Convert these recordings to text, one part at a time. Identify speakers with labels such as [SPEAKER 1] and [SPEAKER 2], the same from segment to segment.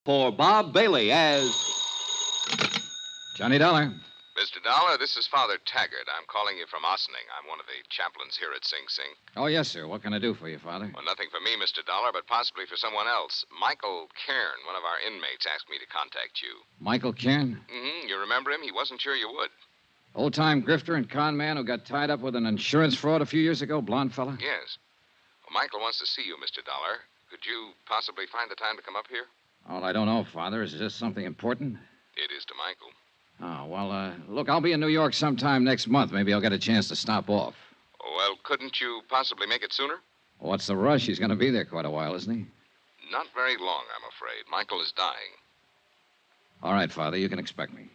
[SPEAKER 1] For Bob Bailey as
[SPEAKER 2] Johnny Dollar.
[SPEAKER 3] Mr. Dollar, this is Father Taggart. I'm calling you from Ossining. I'm one of the chaplains here at Sing Sing.
[SPEAKER 2] Oh, yes, sir. What can I do for you, Father?
[SPEAKER 3] Well, nothing for me, Mr. Dollar, but possibly for someone else. Michael Kairen, one of our inmates, asked me to contact you.
[SPEAKER 2] Michael Kairen?
[SPEAKER 3] Mm-hmm. You remember him? He wasn't sure you would.
[SPEAKER 2] Old-time grifter and con man who got tied up with an insurance fraud a few years ago, blonde fella?
[SPEAKER 3] Yes. Well, Michael wants to see you, Mr. Dollar. Could you possibly find the time to come up here?
[SPEAKER 2] Oh, I don't know, Father. Is this something important?
[SPEAKER 3] It is to Michael.
[SPEAKER 2] Oh, well, look, I'll be in New York sometime next month. Maybe I'll get a chance to stop off.
[SPEAKER 3] Well, couldn't you possibly make it sooner?
[SPEAKER 2] What's the rush? He's going to be there quite a while, isn't he?
[SPEAKER 3] Not very long, I'm afraid. Michael is dying.
[SPEAKER 2] All right, Father, you can expect me.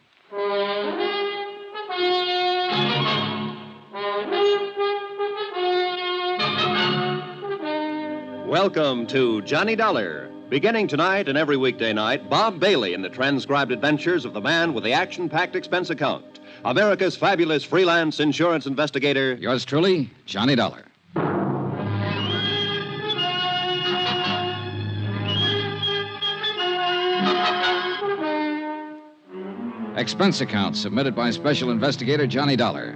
[SPEAKER 1] Welcome to Johnny Dollar. Beginning tonight and every weekday night, Bob Bailey in the transcribed adventures of the man with the action-packed expense account. America's fabulous freelance insurance investigator.
[SPEAKER 2] Yours truly, Johnny Dollar. Expense account submitted by Special Investigator Johnny Dollar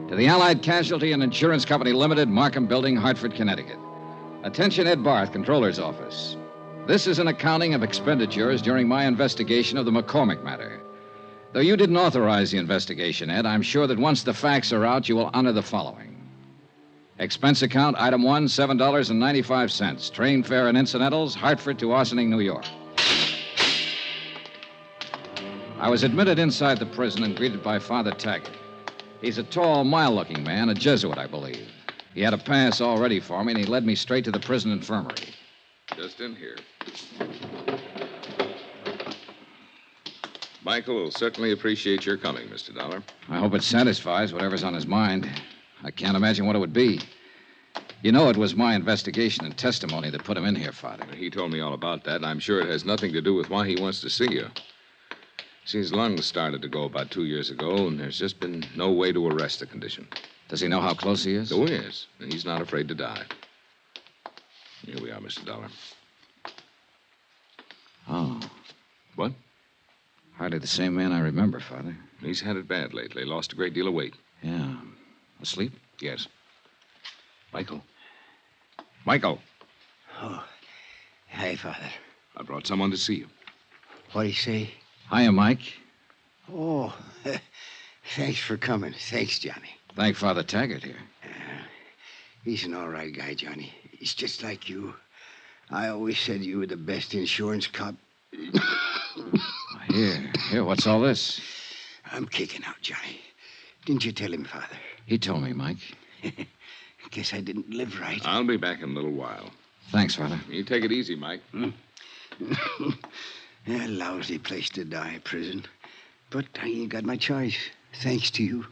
[SPEAKER 2] to the Allied Casualty and Insurance Company Limited, Markham Building, Hartford, Connecticut. Attention, Ed Barth, Controller's Office. This is an accounting of expenditures during my investigation of the McCormick matter. Though you didn't authorize the investigation, Ed, I'm sure that once the facts are out, you will honor the following. Expense account, item 1, $7.95. Train fare and incidentals, Hartford to Ossining, New York. I was admitted inside the prison and greeted by Father Taggart. He's a tall, mild-looking man, a Jesuit, I believe. He had a pass all ready for me, and he led me straight to the prison infirmary.
[SPEAKER 4] Just in here. Michael will certainly appreciate your coming, Mr. Dollar.
[SPEAKER 2] I hope it satisfies whatever's on his mind. I can't imagine what it would be. You know it was my investigation and testimony that put him in here, Father.
[SPEAKER 4] He told me all about that, and I'm sure it has nothing to do with why he wants to see you. See, his lungs started to go about 2 years ago, and there's just been no way to arrest the condition.
[SPEAKER 2] Does he know how close he is?
[SPEAKER 4] So he is, and he's not afraid to die. Here we are, Mr. Dollar.
[SPEAKER 2] Oh.
[SPEAKER 4] What?
[SPEAKER 2] Hardly the same man I remember, Father.
[SPEAKER 4] He's had it bad lately. Lost a great deal of weight.
[SPEAKER 2] Yeah. Asleep?
[SPEAKER 4] Yes. Michael. Michael.
[SPEAKER 5] Oh. Hi, Father.
[SPEAKER 4] I brought someone to see you.
[SPEAKER 5] What'd he say?
[SPEAKER 2] Hiya, Mike.
[SPEAKER 5] Oh, thanks for coming. Thanks, Johnny.
[SPEAKER 2] Thank Father Taggart here.
[SPEAKER 5] He's an all right guy, Johnny. He's just like you. I always said you were the best insurance cop.
[SPEAKER 2] Here, what's all this?
[SPEAKER 5] I'm kicking out, Johnny. Didn't you tell him, Father?
[SPEAKER 2] He told me, Mike.
[SPEAKER 5] Guess I didn't live right.
[SPEAKER 4] I'll be back in a little while.
[SPEAKER 2] Thanks, Father.
[SPEAKER 4] You take it easy, Mike.
[SPEAKER 5] A lousy place to die, prison. But I ain't got my choice, thanks to you.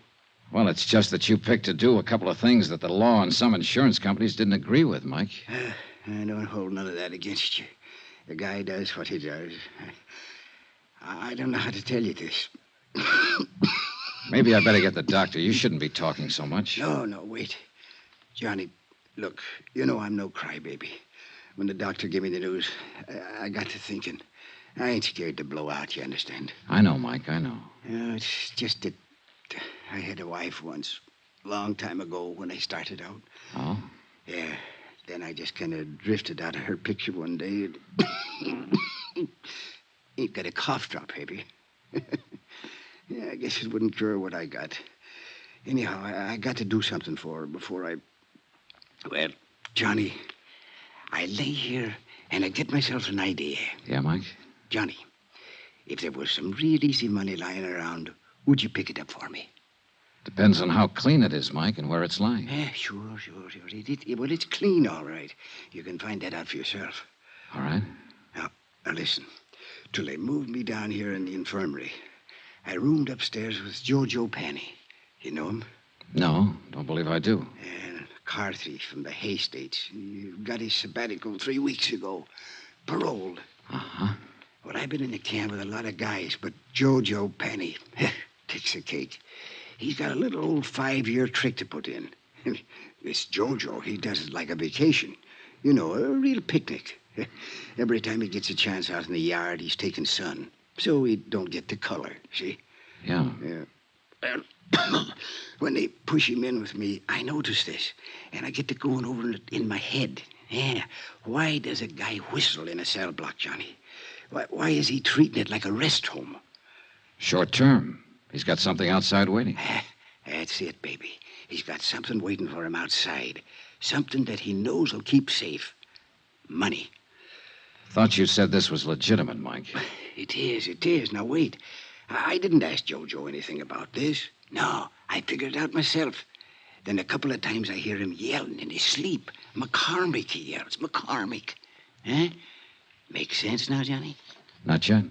[SPEAKER 2] Well, it's just that you picked to do a couple of things that the law and some insurance companies didn't agree with, Mike.
[SPEAKER 5] I don't hold none of that against you. The guy does what he does. I don't know how to tell you this.
[SPEAKER 2] Maybe I better get the doctor. You shouldn't be talking so much.
[SPEAKER 5] No, wait. Johnny, look, you know I'm no crybaby. When the doctor gave me the news, I got to thinking. I ain't scared to blow out, you understand?
[SPEAKER 2] I know, Mike, I know.
[SPEAKER 5] It's just that I had a wife once, a long time ago when I started out.
[SPEAKER 2] Oh?
[SPEAKER 5] Yeah, then I just kind of drifted out of her picture one day. Ain't got a cough drop, have you? Yeah, I guess it wouldn't cure what I got. Anyhow, I got to do something for her before I... Well, Johnny, I lay here and I get myself an idea.
[SPEAKER 2] Yeah, Mike?
[SPEAKER 5] Johnny, if there was some real easy money lying around, would you pick it up for me?
[SPEAKER 2] Depends on how clean it is, Mike, and where it's lying.
[SPEAKER 5] Sure. Well, it's clean, all right. You can find that out for yourself.
[SPEAKER 2] All right.
[SPEAKER 5] Now, listen. Till they moved me down here in the infirmary, I roomed upstairs with Jojo Penney. You know him?
[SPEAKER 2] No, don't believe I do.
[SPEAKER 5] A car thief from the Hay States. He got his sabbatical 3 weeks ago. Paroled.
[SPEAKER 2] Uh-huh.
[SPEAKER 5] Well, I've been in the camp with a lot of guys, but Jojo Penney takes a cake. He's got a little old 5-year trick to put in. This Jojo, he does it like a vacation. You know, a real picnic. Every time he gets a chance out in the yard, he's taking sun. So he don't get the color, see?
[SPEAKER 2] Yeah.
[SPEAKER 5] Well, when they push him in with me, I notice this. And I get to going over it in my head. Yeah. Why does a guy whistle in a cell block, Johnny? Why is he treating it like a rest home?
[SPEAKER 2] Short term. He's got something outside waiting.
[SPEAKER 5] That's it, baby. He's got something waiting for him outside. Something that he knows will keep safe. Money.
[SPEAKER 2] Thought you said this was legitimate, Mike.
[SPEAKER 5] It is. Now, wait. I didn't ask Jojo anything about this. No, I figured it out myself. Then a couple of times I hear him yelling in his sleep. McCormick, he yells. McCormick. Huh? Make sense now, Johnny?
[SPEAKER 2] Not yet.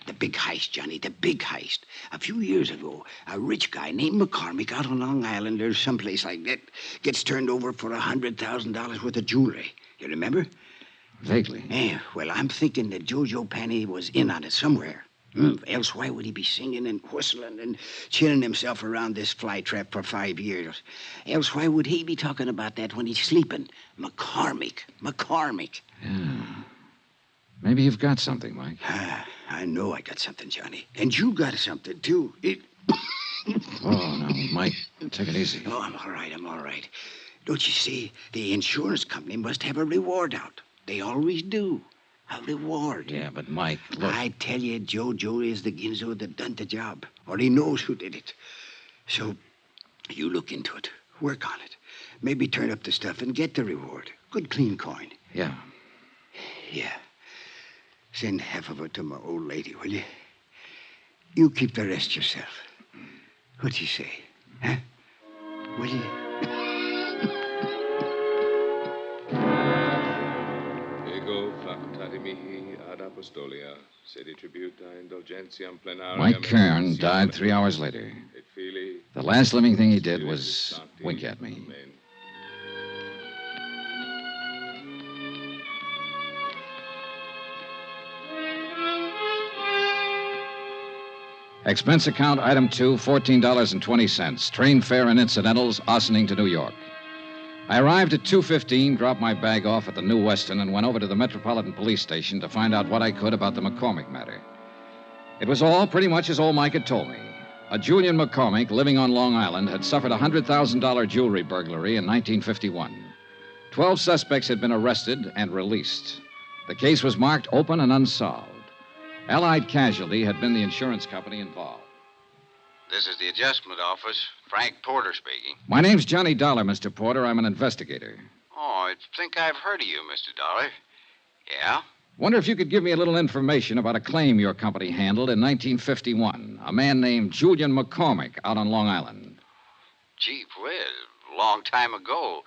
[SPEAKER 5] The big heist, Johnny, the big heist. A few years ago, a rich guy named McCormick out on Long Island or someplace like that gets turned over for $100,000 worth of jewelry. You remember?
[SPEAKER 2] Vaguely.
[SPEAKER 5] Yeah, well, I'm thinking that Jojo Penney was in on it somewhere. Else why would he be singing and whistling and chilling himself around this flytrap for 5 years? Else why would he be talking about that when he's sleeping? McCormick.
[SPEAKER 2] Yeah. Maybe you've got something, Mike.
[SPEAKER 5] I know I got something, Johnny. And you got something, too.
[SPEAKER 2] Oh, no, Mike, take it easy.
[SPEAKER 5] Oh, I'm all right. Don't you see? The insurance company must have a reward out. They always do. A reward.
[SPEAKER 2] Yeah, but Mike, look.
[SPEAKER 5] I tell you, Jojo is the ginzo that done the job. Or he knows who did it. So, you look into it. Work on it. Maybe turn up the stuff and get the reward. Good clean coin.
[SPEAKER 2] Yeah.
[SPEAKER 5] Yeah. Send half of it to my old lady, will you? You keep the rest yourself. What do you say? Huh? Will you?
[SPEAKER 4] Ego facultati mihi ad apostolia, sedi tributa indulgentiam plenariam.
[SPEAKER 2] Mike Kairen died 3 hours later.
[SPEAKER 4] Et Filii,
[SPEAKER 2] The last living thing he did was wink at me.
[SPEAKER 4] Amen.
[SPEAKER 2] Expense account item 2, $14.20. Train fare and incidentals, Ossining to New York. I arrived at 2:15, dropped my bag off at the New Weston, and went over to the Metropolitan Police Station to find out what I could about the McCormick matter. It was all pretty much as old Mike had told me. A Julian McCormick living on Long Island had suffered a $100,000 jewelry burglary in 1951. 12 suspects had been arrested and released. The case was marked open and unsolved. Allied Casualty had been the insurance company involved.
[SPEAKER 3] This is the adjustment office. Frank Porter speaking.
[SPEAKER 2] My name's Johnny Dollar, Mr. Porter. I'm an investigator.
[SPEAKER 3] Oh, I think I've heard of you, Mr. Dollar. Yeah?
[SPEAKER 2] Wonder if you could give me a little information about a claim your company handled in 1951. A man named Julian McCormick out on Long Island.
[SPEAKER 3] Gee whiz, long time ago.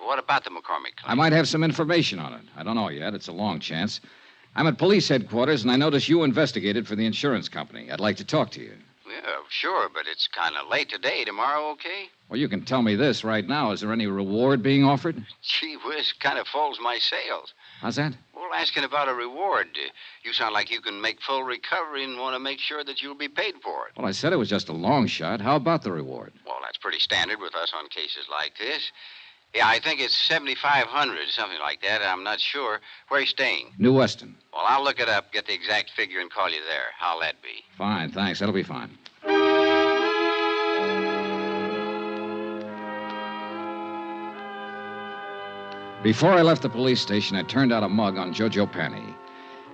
[SPEAKER 3] What about the McCormick claim?
[SPEAKER 2] I might have some information on it. I don't know yet. It's a long chance. I'm at police headquarters, and I notice you investigated for the insurance company. I'd like to talk to you.
[SPEAKER 3] Yeah, sure, but it's kind of late today. Tomorrow, okay?
[SPEAKER 2] Well, you can tell me this right now. Is there any reward being offered?
[SPEAKER 3] Gee whiz, kind of folds my sails.
[SPEAKER 2] How's that?
[SPEAKER 3] Well, asking about a reward. You sound like you can make full recovery and want to make sure that you'll be paid for it.
[SPEAKER 2] Well, I said it was just a long shot. How about the reward?
[SPEAKER 3] Well, that's pretty standard with us on cases like this. Yeah, I think it's 7,500, something like that. I'm not sure. Where are you staying?
[SPEAKER 2] New Weston.
[SPEAKER 3] Well, I'll look it up, get the exact figure, and call you there. How'll that be?
[SPEAKER 2] Fine, thanks. That'll be fine. Before I left the police station, I turned out a mug on Jojo Penney.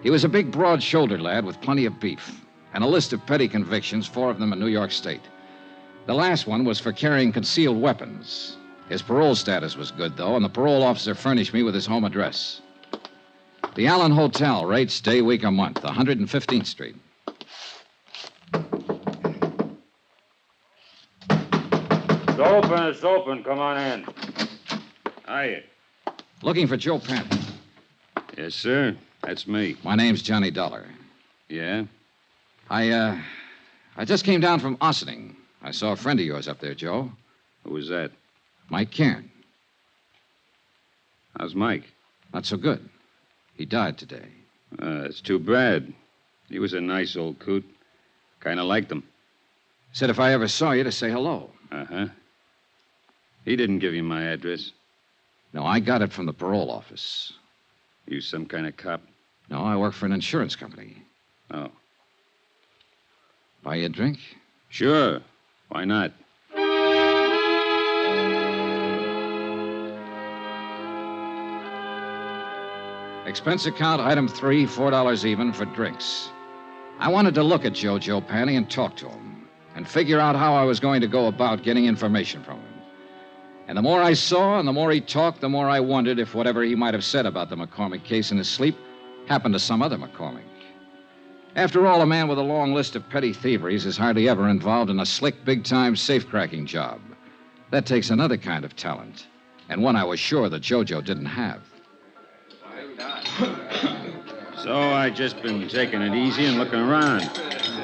[SPEAKER 2] He was a big, broad-shouldered lad with plenty of beef, and a list of petty convictions, 4 of them in New York State. The last one was for carrying concealed weapons. His parole status was good, though, and the parole officer furnished me with his home address. The Allen Hotel, rates day, week, or month, 115th Street.
[SPEAKER 6] It's open. Come on in. Hiya.
[SPEAKER 2] Looking for Joe Penney.
[SPEAKER 6] Yes, sir. That's me.
[SPEAKER 2] My name's Johnny Dollar.
[SPEAKER 6] Yeah?
[SPEAKER 2] I just came down from Ossining. I saw a friend of yours up there, Joe.
[SPEAKER 6] Who was that?
[SPEAKER 2] Mike Kairen.
[SPEAKER 6] How's Mike?
[SPEAKER 2] Not so good. He died today.
[SPEAKER 6] It's too bad. He was a nice old coot. Kind of liked him.
[SPEAKER 2] Said if I ever saw you to say hello.
[SPEAKER 6] Uh-huh. He didn't give you my address.
[SPEAKER 2] No, I got it from the parole office.
[SPEAKER 6] You some kind of cop?
[SPEAKER 2] No, I work for an insurance company.
[SPEAKER 6] Oh.
[SPEAKER 2] Buy you a drink?
[SPEAKER 6] Sure. Why not?
[SPEAKER 2] Expense account, item 3, $4 even for drinks. I wanted to look at Jojo Penney and talk to him and figure out how I was going to go about getting information from him. And the more I saw and the more he talked, the more I wondered if whatever he might have said about the McCormick case in his sleep happened to some other McCormick. After all, a man with a long list of petty thieveries is hardly ever involved in a slick, big-time safe-cracking job. That takes another kind of talent, and one I was sure that Jojo didn't have.
[SPEAKER 6] So I just been taking it easy and looking around.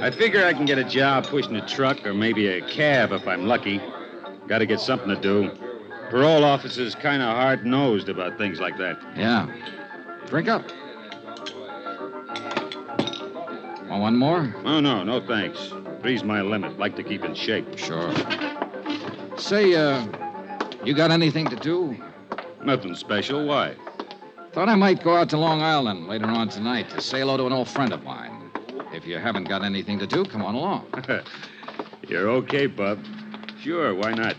[SPEAKER 6] I figure I can get a job pushing a truck or maybe a cab if I'm lucky. Got to get something to do. Parole officers kind of hard-nosed about things like that.
[SPEAKER 2] Yeah. Drink up. Want one more?
[SPEAKER 6] Oh, no thanks. 3's my limit. Like to keep in shape.
[SPEAKER 2] Sure. Say, you got anything to do?
[SPEAKER 6] Nothing special. Why?
[SPEAKER 2] Thought I might go out to Long Island later on tonight to say hello to an old friend of mine. If you haven't got anything to do, come on along.
[SPEAKER 6] You're okay, Bub. Sure, why not?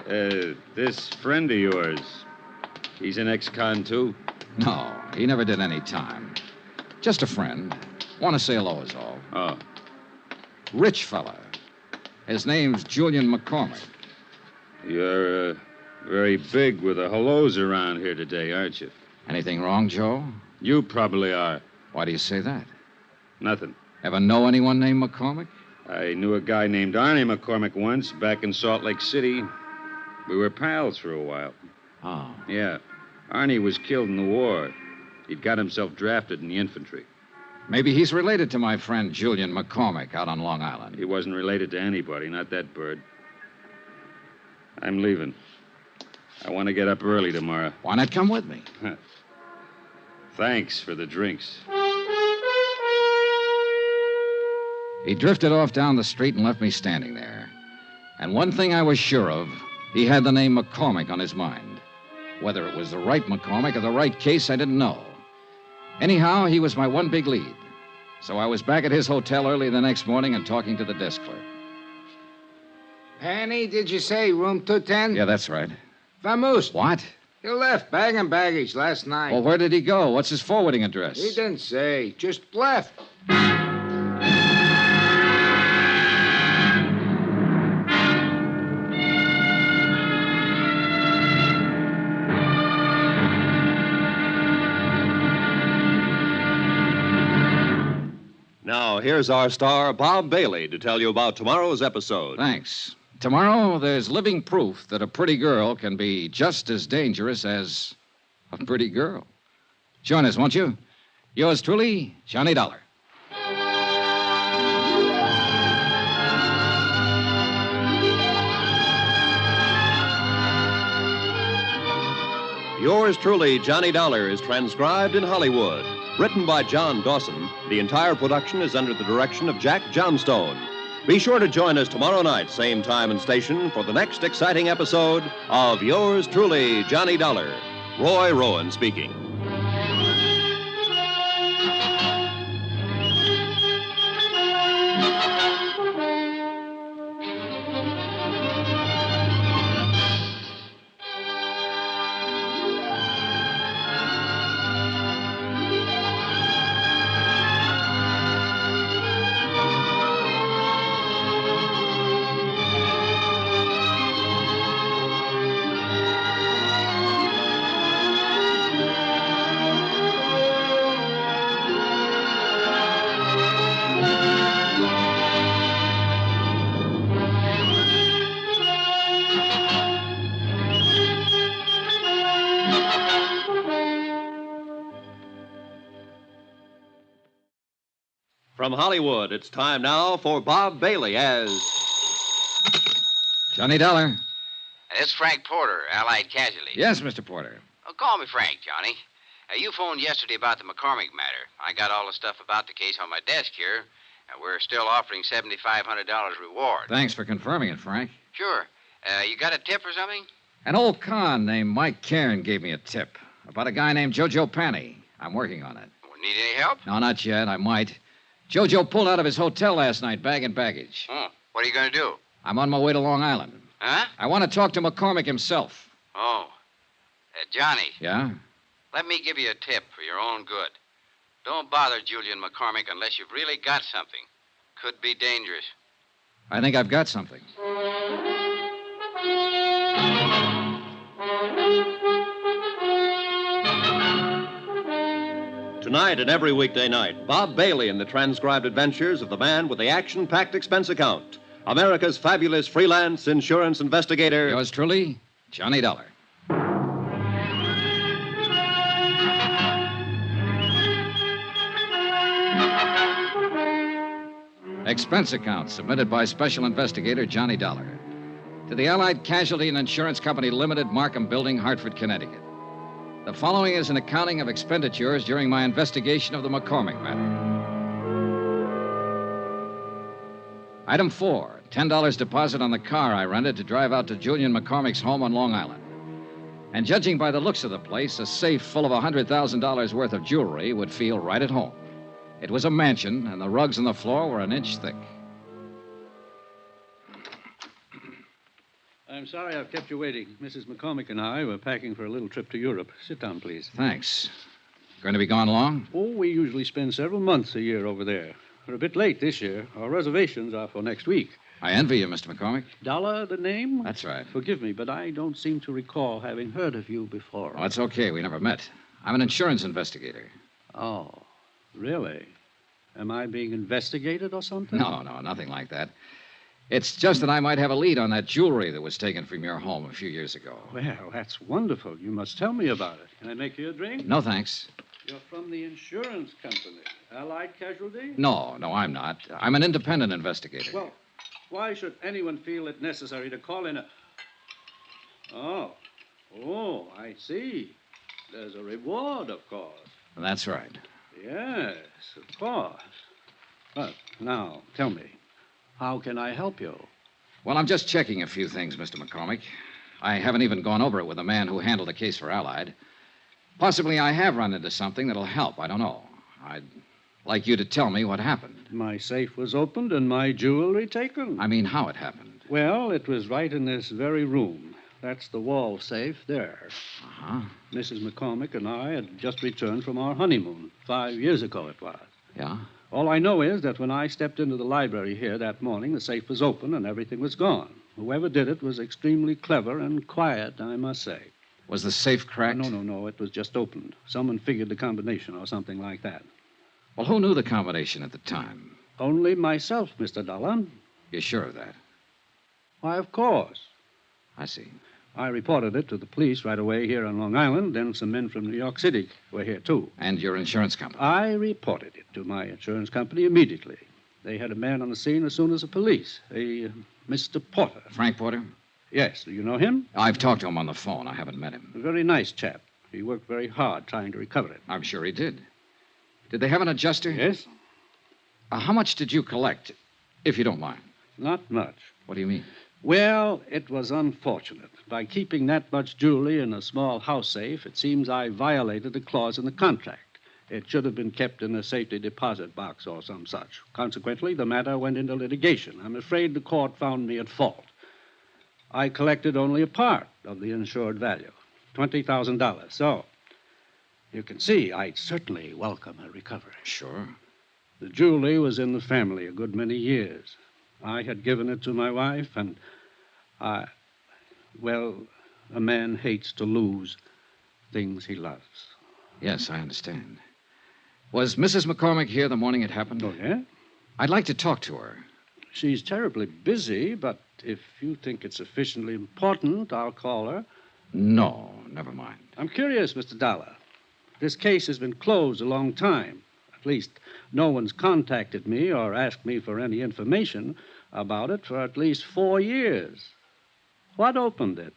[SPEAKER 6] This friend of yours, he's an ex-con, too?
[SPEAKER 2] No, he never did any time. Just a friend. Want to say hello is all.
[SPEAKER 6] Oh.
[SPEAKER 2] Rich fella. His name's Julian McCormick.
[SPEAKER 6] You're, very big with the hellos around here today, aren't you?
[SPEAKER 2] Anything wrong, Joe?
[SPEAKER 6] You probably are.
[SPEAKER 2] Why do you say that?
[SPEAKER 6] Nothing.
[SPEAKER 2] Ever know anyone named McCormick?
[SPEAKER 6] I knew a guy named Arnie McCormick once back in Salt Lake City. We were pals for a while.
[SPEAKER 2] Oh.
[SPEAKER 6] Yeah. Arnie was killed in the war. He'd got himself drafted in the infantry.
[SPEAKER 2] Maybe he's related to my friend Julian McCormick out on Long Island.
[SPEAKER 6] He wasn't related to anybody, not that bird. I'm leaving. I want to get up early tomorrow.
[SPEAKER 2] Why not come with me?
[SPEAKER 6] Thanks for the drinks.
[SPEAKER 2] He drifted off down the street and left me standing there. And one thing I was sure of, he had the name McCormick on his mind. Whether it was the right McCormick or the right case, I didn't know. Anyhow, he was my one big lead. So I was back at his hotel early the next morning and talking to the desk clerk.
[SPEAKER 7] Penny, did you say room 210?
[SPEAKER 2] Yeah, that's right.
[SPEAKER 7] Vamoose.
[SPEAKER 2] What?
[SPEAKER 7] He left bag and baggage last night.
[SPEAKER 2] Well, where did he go? What's his forwarding address?
[SPEAKER 7] He didn't say. Just left.
[SPEAKER 1] Now, here's our star, Bob Bailey, to tell you about tomorrow's episode.
[SPEAKER 2] Thanks. Tomorrow, there's living proof that a pretty girl can be just as dangerous as a pretty girl. Join us, won't you? Yours truly, Johnny Dollar.
[SPEAKER 1] Yours truly, Johnny Dollar, is transcribed in Hollywood. Written by John Dawson, the entire production is under the direction of Jack Johnstone. Be sure to join us tomorrow night, same time and station, for the next exciting episode of Yours truly, Johnny Dollar. Roy Rowan speaking. From Hollywood, it's time now for Bob Bailey as...
[SPEAKER 2] Johnny Dollar.
[SPEAKER 3] It's Frank Porter, Allied Casualty.
[SPEAKER 2] Yes, Mr. Porter.
[SPEAKER 3] Oh, call me Frank, Johnny. You phoned yesterday about the McCormick matter. I got all the stuff about the case on my desk here, and we're still offering $7,500 reward.
[SPEAKER 2] Thanks for confirming it, Frank.
[SPEAKER 3] Sure. You got a tip or something?
[SPEAKER 2] An old con named Mike Kairen gave me a tip. About a guy named Jojo Penney. I'm working on it.
[SPEAKER 3] Need any help?
[SPEAKER 2] No, not yet. I might. Jojo pulled out of his hotel last night, bag and baggage.
[SPEAKER 3] Oh, what are you going to do?
[SPEAKER 2] I'm on my way to Long Island.
[SPEAKER 3] Huh?
[SPEAKER 2] I want to talk to McCormick himself.
[SPEAKER 3] Oh. Johnny,
[SPEAKER 2] Yeah?
[SPEAKER 3] let me give you a tip for your own good. Don't bother Julian McCormick unless you've really got something. Could be dangerous.
[SPEAKER 2] I think I've got something.
[SPEAKER 1] Tonight and every weekday night, Bob Bailey in the transcribed adventures of the man with the action-packed expense account. America's fabulous freelance insurance investigator.
[SPEAKER 2] Yours truly, Johnny Dollar. Expense account submitted by Special Investigator Johnny Dollar to the Allied Casualty and Insurance Company Limited, Markham Building, Hartford, Connecticut. The following is an accounting of expenditures during my investigation of the McCormick matter. Item 4, $10 deposit on the car I rented to drive out to Julian McCormick's home on Long Island. And judging by the looks of the place, a safe full of $100,000 worth of jewelry would feel right at home. It was a mansion, and the rugs on the floor were an inch thick.
[SPEAKER 8] I'm sorry I've kept you waiting. Mrs. McCormick and I were packing for a little trip to Europe. Sit down, please.
[SPEAKER 2] Thanks. Going to be gone long?
[SPEAKER 8] Oh, we usually spend several months a year over there. We're a bit late this year. Our reservations are for next week.
[SPEAKER 2] I envy you, Mr. McCormick.
[SPEAKER 8] Dollar, the name?
[SPEAKER 2] That's right.
[SPEAKER 8] Forgive me, but I don't seem to recall having heard of you before.
[SPEAKER 2] Oh, it's okay. We never met. I'm an insurance investigator.
[SPEAKER 8] Oh, really? Am I being investigated or something?
[SPEAKER 2] No, nothing like that. It's just that I might have a lead on that jewelry that was taken from your home a few years ago.
[SPEAKER 8] Well, that's wonderful. You must tell me about it. Can I make you a drink?
[SPEAKER 2] No, thanks.
[SPEAKER 8] You're from the insurance company. Allied Casualty?
[SPEAKER 2] No, I'm not. I'm an independent investigator.
[SPEAKER 8] Well, why should anyone feel it necessary to call in a... Oh, I see. There's a reward, of course.
[SPEAKER 2] That's right.
[SPEAKER 8] Yes, of course. But now, tell me, how can I help you?
[SPEAKER 2] Well, I'm just checking a few things, Mr. McCormick. I haven't even gone over it with the man who handled the case for Allied. Possibly I have run into something that'll help. I don't know. I'd like you to tell me what happened.
[SPEAKER 8] My safe was opened and my jewelry taken.
[SPEAKER 2] I mean, how it happened.
[SPEAKER 8] Well, it was right in this very room. That's the wall safe there.
[SPEAKER 2] Uh-huh.
[SPEAKER 8] Mrs. McCormick and I had just returned from our honeymoon. 5 years ago it was.
[SPEAKER 2] Yeah?
[SPEAKER 8] All I know is that when I stepped into the library here that morning, the safe was open and everything was gone. Whoever did it was extremely clever and quiet, I must say.
[SPEAKER 2] Was the safe cracked?
[SPEAKER 8] No. It was just opened. Someone figured the combination or something like that.
[SPEAKER 2] Well, who knew the combination at the time?
[SPEAKER 8] Only myself, Mr. Dollar.
[SPEAKER 2] You're sure of that?
[SPEAKER 8] Why, of course.
[SPEAKER 2] I see.
[SPEAKER 8] I reported it to the police right away here on Long Island. Then some men from New York City were here, too.
[SPEAKER 2] And your insurance company?
[SPEAKER 8] I reported it to my insurance company immediately. They had a man on the scene as soon as the police, Mr. Porter.
[SPEAKER 2] Frank Porter?
[SPEAKER 8] Yes. Do you know him?
[SPEAKER 2] I've talked to him on the phone. I haven't met him.
[SPEAKER 8] A very nice chap. He worked very hard trying to recover it.
[SPEAKER 2] I'm sure he did. Did they have an adjuster?
[SPEAKER 8] Yes?
[SPEAKER 2] How much did you collect, if you don't mind?
[SPEAKER 8] Not much.
[SPEAKER 2] What do you mean?
[SPEAKER 8] Well, it was unfortunate. By keeping that much jewelry in a small house safe, it seems I violated a clause in the contract. It should have been kept in a safety deposit box or some such. Consequently, the matter went into litigation. I'm afraid the court found me at fault. I collected only a part of the insured value, $20,000. So, you can see I'd certainly welcome a recovery.
[SPEAKER 2] Sure.
[SPEAKER 8] The jewelry was in the family a good many years. I had given it to my wife, and well, a man hates to lose things he loves.
[SPEAKER 2] Yes, I understand. Was Mrs. McCormick here the morning it happened?
[SPEAKER 8] Oh, yeah?
[SPEAKER 2] I'd like to talk to her.
[SPEAKER 8] She's terribly busy, but if you think it's sufficiently important, I'll call her.
[SPEAKER 2] No, never mind.
[SPEAKER 8] I'm curious, Mr. Dollar. This case has been closed a long time. At least, no one's contacted me or asked me for any information about it for at least 4 years. What opened it?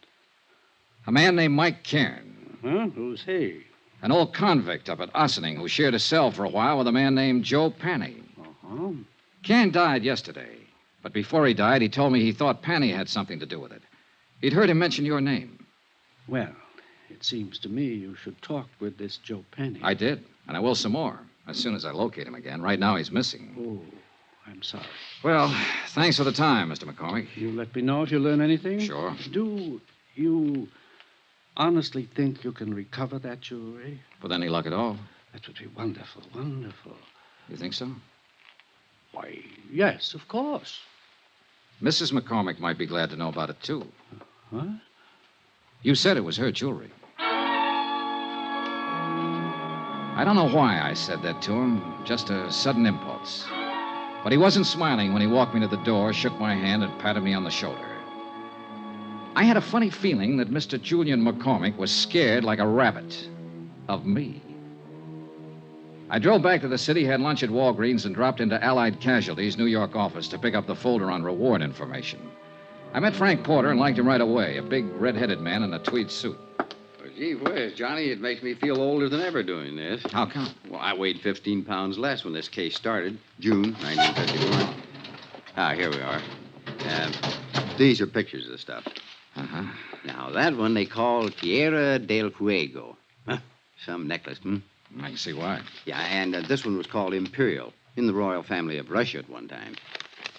[SPEAKER 2] A man named Mike Kairen.
[SPEAKER 8] Huh? Who's he?
[SPEAKER 2] An old convict up at Ossining who shared a cell for a while with a man named Joe Penney.
[SPEAKER 8] Uh-huh.
[SPEAKER 2] Kairen died yesterday. But before he died, he told me he thought Penney had something to do with it. He'd heard him mention your name.
[SPEAKER 8] Well, It seems to me you should talk with this Joe Penney.
[SPEAKER 2] I did, and I will some more, as soon as I locate him again. Right now, he's missing.
[SPEAKER 8] Oh, I'm sorry.
[SPEAKER 2] Well, thanks for the time, Mr. McCormick.
[SPEAKER 8] You let me know if you learn anything?
[SPEAKER 2] Sure.
[SPEAKER 8] Do you honestly think you can recover that jewelry?
[SPEAKER 2] With any luck at all.
[SPEAKER 8] That would be wonderful, wonderful.
[SPEAKER 2] You think so?
[SPEAKER 8] Why, yes, of course.
[SPEAKER 2] Mrs. McCormick might be glad to know about it, too.
[SPEAKER 8] What?
[SPEAKER 2] You said it was her jewelry. I don't know why I said that to him, just a sudden impulse. But he wasn't smiling when he walked me to the door, shook my hand, and patted me on the shoulder. I had a funny feeling that Mr. Julian McCormick was scared like a rabbit of me. I drove back to the city, had lunch at Walgreens, and dropped into Allied Casualty's New York office to pick up the folder on reward information. I met Frank Porter and liked him right away, a big, red-headed man in a tweed suit.
[SPEAKER 9] Well, gee whiz, Johnny, it makes me feel older than ever doing this.
[SPEAKER 2] How come?
[SPEAKER 9] Well, I weighed 15 pounds less when this case started, June 1951. Here we are. These are pictures of the stuff.
[SPEAKER 2] Uh-huh.
[SPEAKER 9] Now, that one they call Tierra del Fuego. Huh? Some necklace,
[SPEAKER 2] I can see why.
[SPEAKER 9] Yeah, and this one was called Imperial, in the royal family of Russia at one time.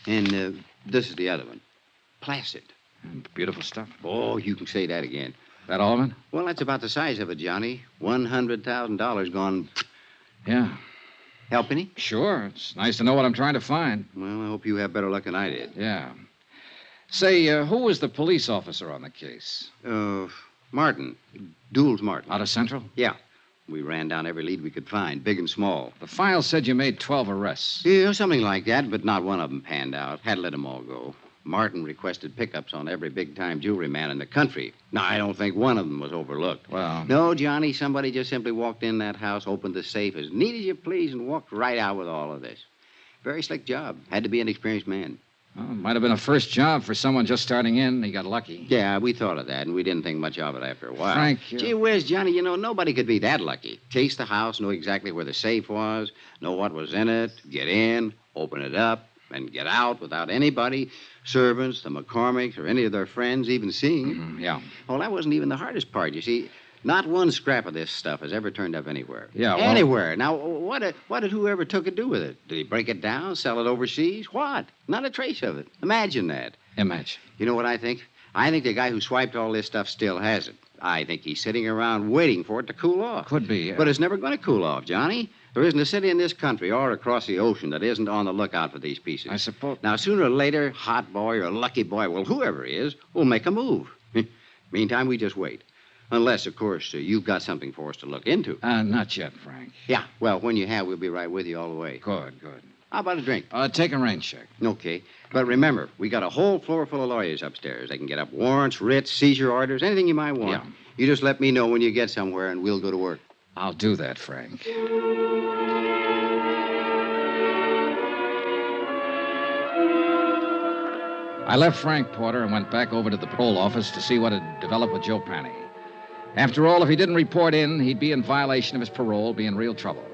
[SPEAKER 9] And this is the other one, Placid.
[SPEAKER 2] Beautiful stuff.
[SPEAKER 9] Oh, you can say that again.
[SPEAKER 2] That all of it?
[SPEAKER 9] Well, that's about the size of it, Johnny. $100,000 gone.
[SPEAKER 2] Yeah.
[SPEAKER 9] Help any?
[SPEAKER 2] Sure. It's nice to know what I'm trying to find.
[SPEAKER 9] Well, I hope you have better luck than I did.
[SPEAKER 2] Yeah. Say, who was the police officer on the case?
[SPEAKER 9] Martin. Dools Martin.
[SPEAKER 2] Out of Central?
[SPEAKER 9] Yeah. We ran down every lead we could find, big and small.
[SPEAKER 2] The file said you made 12 arrests.
[SPEAKER 9] Yeah, something like that, but not one of them panned out. Had to let them all go. Martin requested pickups on every big-time jewelry man in the country. Now, I don't think one of them was overlooked.
[SPEAKER 2] Well...
[SPEAKER 9] No, Johnny, somebody just simply walked in that house, opened the safe as neat as you please, and walked right out with all of this. Very slick job. Had to be an experienced man.
[SPEAKER 2] Well, it might have been a first job for someone just starting in. He got lucky.
[SPEAKER 9] Yeah, we thought of that, and we didn't think much of it after a while.
[SPEAKER 2] Frank,
[SPEAKER 9] Gee whiz, Johnny, you know, nobody could be that lucky. Case the house, know exactly where the safe was, know what was in it, get in, open it up, and get out without anybody, servants, the McCormicks, or any of their friends even seeing it.
[SPEAKER 2] Mm-hmm, yeah.
[SPEAKER 9] Well, that wasn't even the hardest part, you see. Not one scrap of this stuff has ever turned up anywhere.
[SPEAKER 2] Yeah, well...
[SPEAKER 9] Anywhere. Now, what did whoever took it do with it? Did he break it down, sell it overseas? What? Not a trace of it. Imagine that.
[SPEAKER 2] Imagine.
[SPEAKER 9] You know what I think? I think the guy who swiped all this stuff still has it. I think he's sitting around waiting for it to cool off.
[SPEAKER 2] Could be, yeah.
[SPEAKER 9] But it's never going to cool off, Johnny. There isn't a city in this country or across the ocean that isn't on the lookout for these pieces.
[SPEAKER 2] I suppose...
[SPEAKER 9] Now, sooner or later, Hot Boy or Lucky Boy, well, whoever he is, will make a move. Meantime, we just wait. Unless, of course, you've got something for us to look into.
[SPEAKER 2] Not yet, Frank.
[SPEAKER 9] Yeah, well, when you have, we'll be right with you all the way.
[SPEAKER 2] Good, good.
[SPEAKER 9] How about a drink?
[SPEAKER 2] Take a rain check.
[SPEAKER 9] Okay. But remember, we got a whole floor full of lawyers upstairs. They can get up warrants, writs, seizure orders, anything you might want.
[SPEAKER 2] Yeah.
[SPEAKER 9] You just let me know when you get somewhere, and we'll go to work.
[SPEAKER 2] I'll do that, Frank. I left Frank Porter and went back over to the parole office to see what had developed with Joe Penney. After all, if he didn't report in, he'd be in violation of his parole, be in real trouble.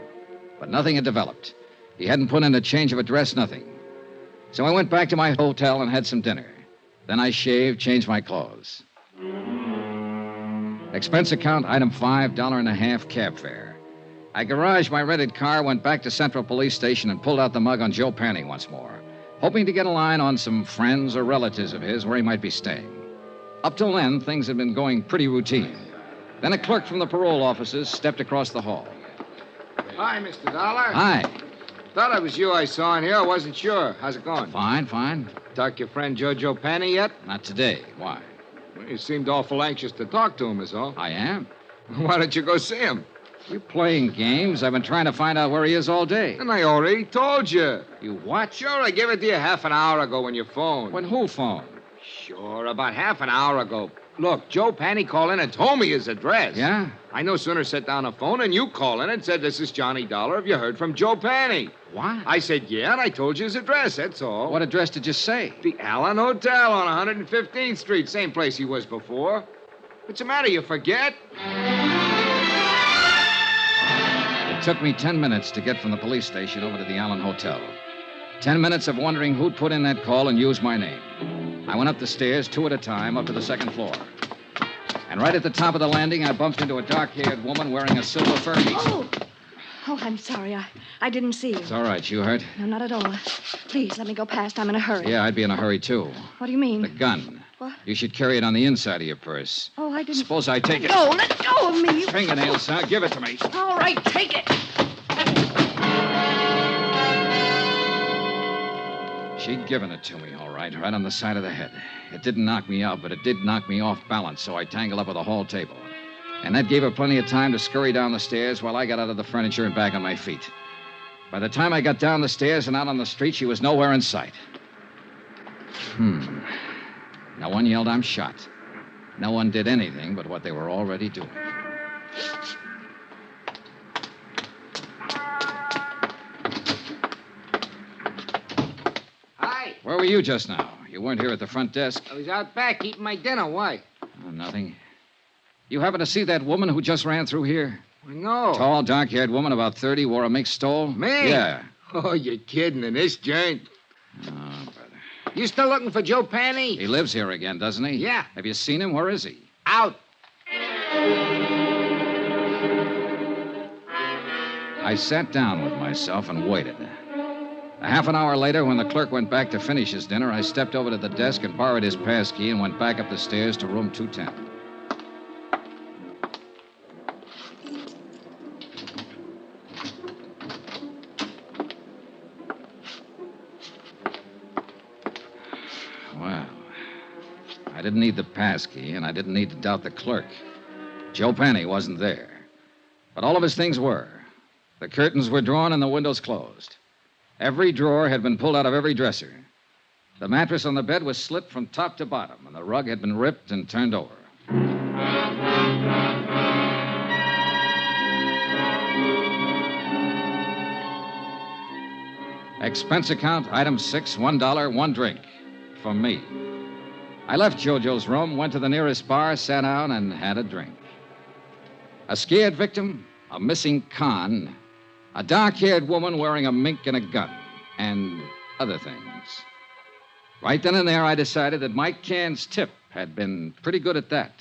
[SPEAKER 2] But nothing had developed. He hadn't put in a change of address, nothing. So I went back to my hotel and had some dinner. Then I shaved, changed my clothes. Expense account, item 5, $1.50 cab fare. I garaged my rented car, went back to Central Police Station, and pulled out the mug on Joe Penney once more, hoping to get a line on some friends or relatives of his where he might be staying. Up till then, things had been going pretty routine. Then a clerk from the parole offices stepped across the hall.
[SPEAKER 7] Hi, Mr. Dollar.
[SPEAKER 2] Hi.
[SPEAKER 7] Thought it was you I saw in here. I wasn't sure. How's it going?
[SPEAKER 2] Fine, fine.
[SPEAKER 7] Talk to your friend Jojo Penney yet?
[SPEAKER 2] Not today. Why?
[SPEAKER 7] Well, you seemed awful anxious to talk to him, is all.
[SPEAKER 2] I am.
[SPEAKER 7] Why don't you go see him?
[SPEAKER 2] You playing games? I've been trying to find out where he is all day.
[SPEAKER 7] And I already told you.
[SPEAKER 2] You what?
[SPEAKER 7] Sure, I gave it to you half an hour ago when you phoned.
[SPEAKER 2] When who phoned?
[SPEAKER 7] Sure, about half an hour ago. Look, Joe Penney called in and told me his address.
[SPEAKER 2] Yeah?
[SPEAKER 7] I no sooner set down a phone and you call in and said, "This is Johnny Dollar. Have you heard from Joe Penney?"
[SPEAKER 2] What?
[SPEAKER 7] I said, "Yeah," and I told you his address, that's all.
[SPEAKER 2] What address did you say?
[SPEAKER 7] The Allen Hotel on 115th Street, same place he was before. What's the matter, you forget?
[SPEAKER 2] It took me 10 minutes to get from the police station over to the Allen Hotel. 10 minutes of wondering who'd put in that call and used my name. I went up the stairs, 2 at a time, up to the second floor. And right at the top of the landing, I bumped into a dark-haired woman wearing a silver fur piece.
[SPEAKER 10] Oh, I'm sorry. I didn't see you.
[SPEAKER 2] It's all right. You hurt?
[SPEAKER 10] No, not at all. Please, let me go past. I'm in a hurry.
[SPEAKER 2] Yeah, I'd be in a hurry, too.
[SPEAKER 10] What do you mean?
[SPEAKER 2] The gun.
[SPEAKER 10] What?
[SPEAKER 2] You should carry it on the inside of your purse.
[SPEAKER 10] Oh, I didn't...
[SPEAKER 2] Suppose I take it.
[SPEAKER 10] No, let go of me.
[SPEAKER 2] Fingernails, huh? Give it to me.
[SPEAKER 10] All right, take it.
[SPEAKER 2] She'd given it to me, all right on the side of the head. It didn't knock me out, but it did knock me off balance, so I tangled up with the hall table. And that gave her plenty of time to scurry down the stairs while I got out of the furniture and back on my feet. By the time I got down the stairs and out on the street, she was nowhere in sight. No one yelled, "I'm shot." No one did anything but what they were already doing.
[SPEAKER 7] Hi.
[SPEAKER 2] Where were you just now? You weren't here at the front desk.
[SPEAKER 7] I was out back eating my dinner. Why?
[SPEAKER 2] Oh, nothing. You happen to see that woman who just ran through here?
[SPEAKER 7] No.
[SPEAKER 2] Tall, dark-haired woman, about 30, wore a mink stole?
[SPEAKER 7] Me?
[SPEAKER 2] Yeah.
[SPEAKER 7] Oh, you're kidding in this joint.
[SPEAKER 2] Oh, brother.
[SPEAKER 7] You still looking for Joe Penney?
[SPEAKER 2] He lives here again, doesn't he?
[SPEAKER 7] Yeah.
[SPEAKER 2] Have you seen him? Where is he?
[SPEAKER 7] Out.
[SPEAKER 2] I sat down with myself and waited. A half an hour later, when the clerk went back to finish his dinner, I stepped over to the desk and borrowed his pass key and went back up the stairs to room 210. Well, I didn't need the pass key, and I didn't need to doubt the clerk. Joe Penney wasn't there. But all of his things were. The curtains were drawn and the windows closed. Every drawer had been pulled out of every dresser. The mattress on the bed was slit from top to bottom, and the rug had been ripped and turned over. Expense account, item 6, $1, one drink. For me. I left Jojo's room, went to the nearest bar, sat down, and had a drink. A scared victim, a missing con, a dark-haired woman wearing a mink and a gun, and other things. Right then and there, I decided that Mike Cairns' tip had been pretty good at that.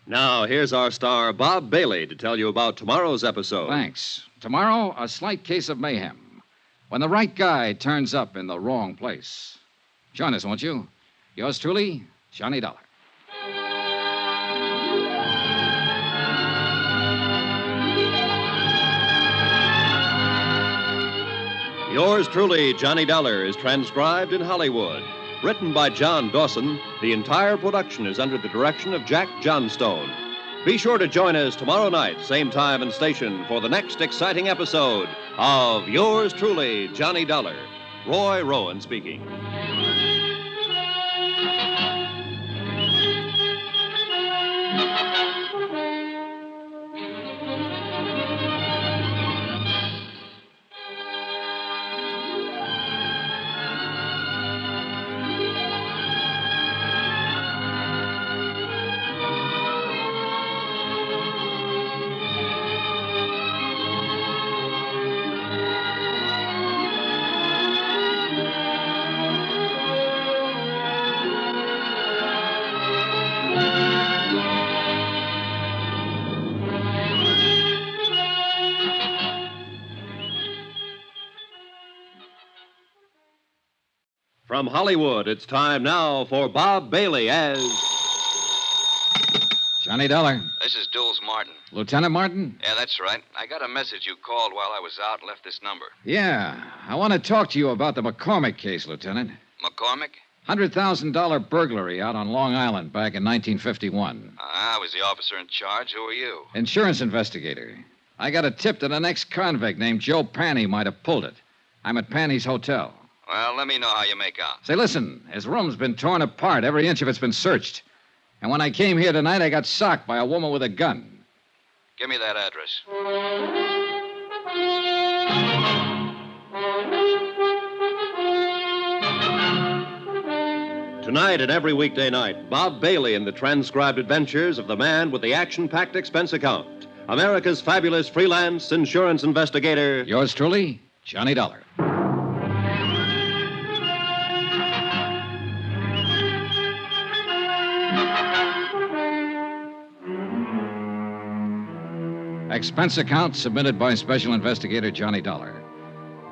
[SPEAKER 1] Now, here's our star, Bob Bailey, to tell you about tomorrow's episode.
[SPEAKER 2] Thanks. Tomorrow, a slight case of mayhem. When the right guy turns up in the wrong place. Join us, won't you? Yours truly, Johnny Dollar.
[SPEAKER 1] Yours truly, Johnny Dollar, is transcribed in Hollywood. Written by John Dawson, the entire production is under the direction of Jack Johnstone. Be sure to join us tomorrow night, same time and station, for the next exciting episode of Yours truly, Johnny Dollar. Roy Rowan speaking. From Hollywood, it's time now for Bob Bailey as...
[SPEAKER 2] Johnny Dollar.
[SPEAKER 3] This is Dulles Martin.
[SPEAKER 2] Lieutenant Martin?
[SPEAKER 3] Yeah, that's right. I got a message you called while I was out and left this number.
[SPEAKER 2] Yeah. I want to talk to you about the McCormick case, Lieutenant.
[SPEAKER 3] McCormick?
[SPEAKER 2] $100,000 burglary out on Long Island back in 1951.
[SPEAKER 3] I was the officer in charge. Who are you?
[SPEAKER 2] Insurance investigator. I got a tip that an ex-convict named Joe Penney might have pulled it. I'm at Penney's hotel.
[SPEAKER 3] Well, let me know how you make out.
[SPEAKER 2] Say, listen, his room's been torn apart. Every inch of it's been searched. And when I came here tonight, I got socked by a woman with a gun.
[SPEAKER 3] Give me that address.
[SPEAKER 1] Tonight and every weekday night, Bob Bailey in the transcribed adventures of the man with the action-packed expense account. America's fabulous freelance insurance investigator.
[SPEAKER 2] Yours truly, Johnny Dollar. Expense account submitted by Special Investigator Johnny Dollar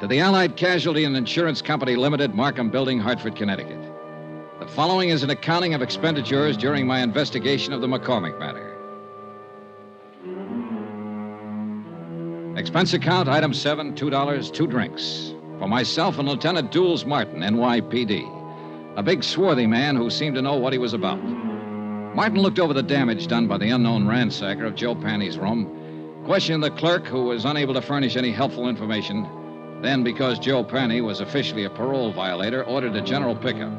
[SPEAKER 2] to the Allied Casualty and Insurance Company Limited, Markham Building, Hartford, Connecticut. The following is an accounting of expenditures during my investigation of the McCormick matter. Expense account, item 7, $2, 2 drinks. For myself and Lieutenant Dools Martin, NYPD. A big, swarthy man who seemed to know what he was about. Martin looked over the damage done by the unknown ransacker of Joe Penney's room, questioned the clerk, who was unable to furnish any helpful information. Then, because Joe Penney was officially a parole violator, ordered a general pickup.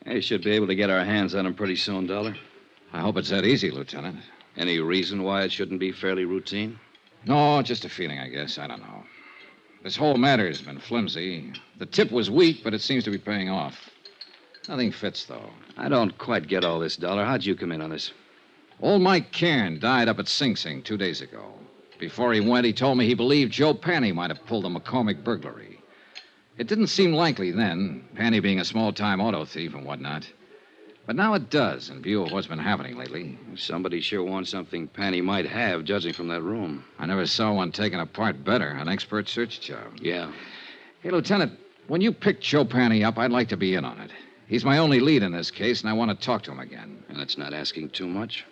[SPEAKER 11] Hey, should be able to get our hands on him pretty soon, Dollar.
[SPEAKER 2] I hope it's that easy, Lieutenant.
[SPEAKER 11] Any reason why it shouldn't be fairly routine?
[SPEAKER 2] No, just a feeling, I guess. I don't know. This whole matter's been flimsy. The tip was weak, but it seems to be paying off. Nothing fits, though.
[SPEAKER 11] I don't quite get all this, Dollar. How'd you come in on this?
[SPEAKER 2] Old Mike Kairen died up at Sing Sing 2 days ago. Before he went, he told me he believed Joe Penney might have pulled the McCormick burglary. It didn't seem likely then, Penney being a small-time auto thief and whatnot. But now it does, in view of what's been happening lately.
[SPEAKER 11] Somebody sure wants something Penney might have, judging from that room.
[SPEAKER 2] I never saw one taken apart better. An expert search job.
[SPEAKER 11] Yeah.
[SPEAKER 2] Hey, Lieutenant, when you picked Joe Penney up, I'd like to be in on it. He's my only lead in this case, and I want to talk to him again.
[SPEAKER 11] And that's not asking too much.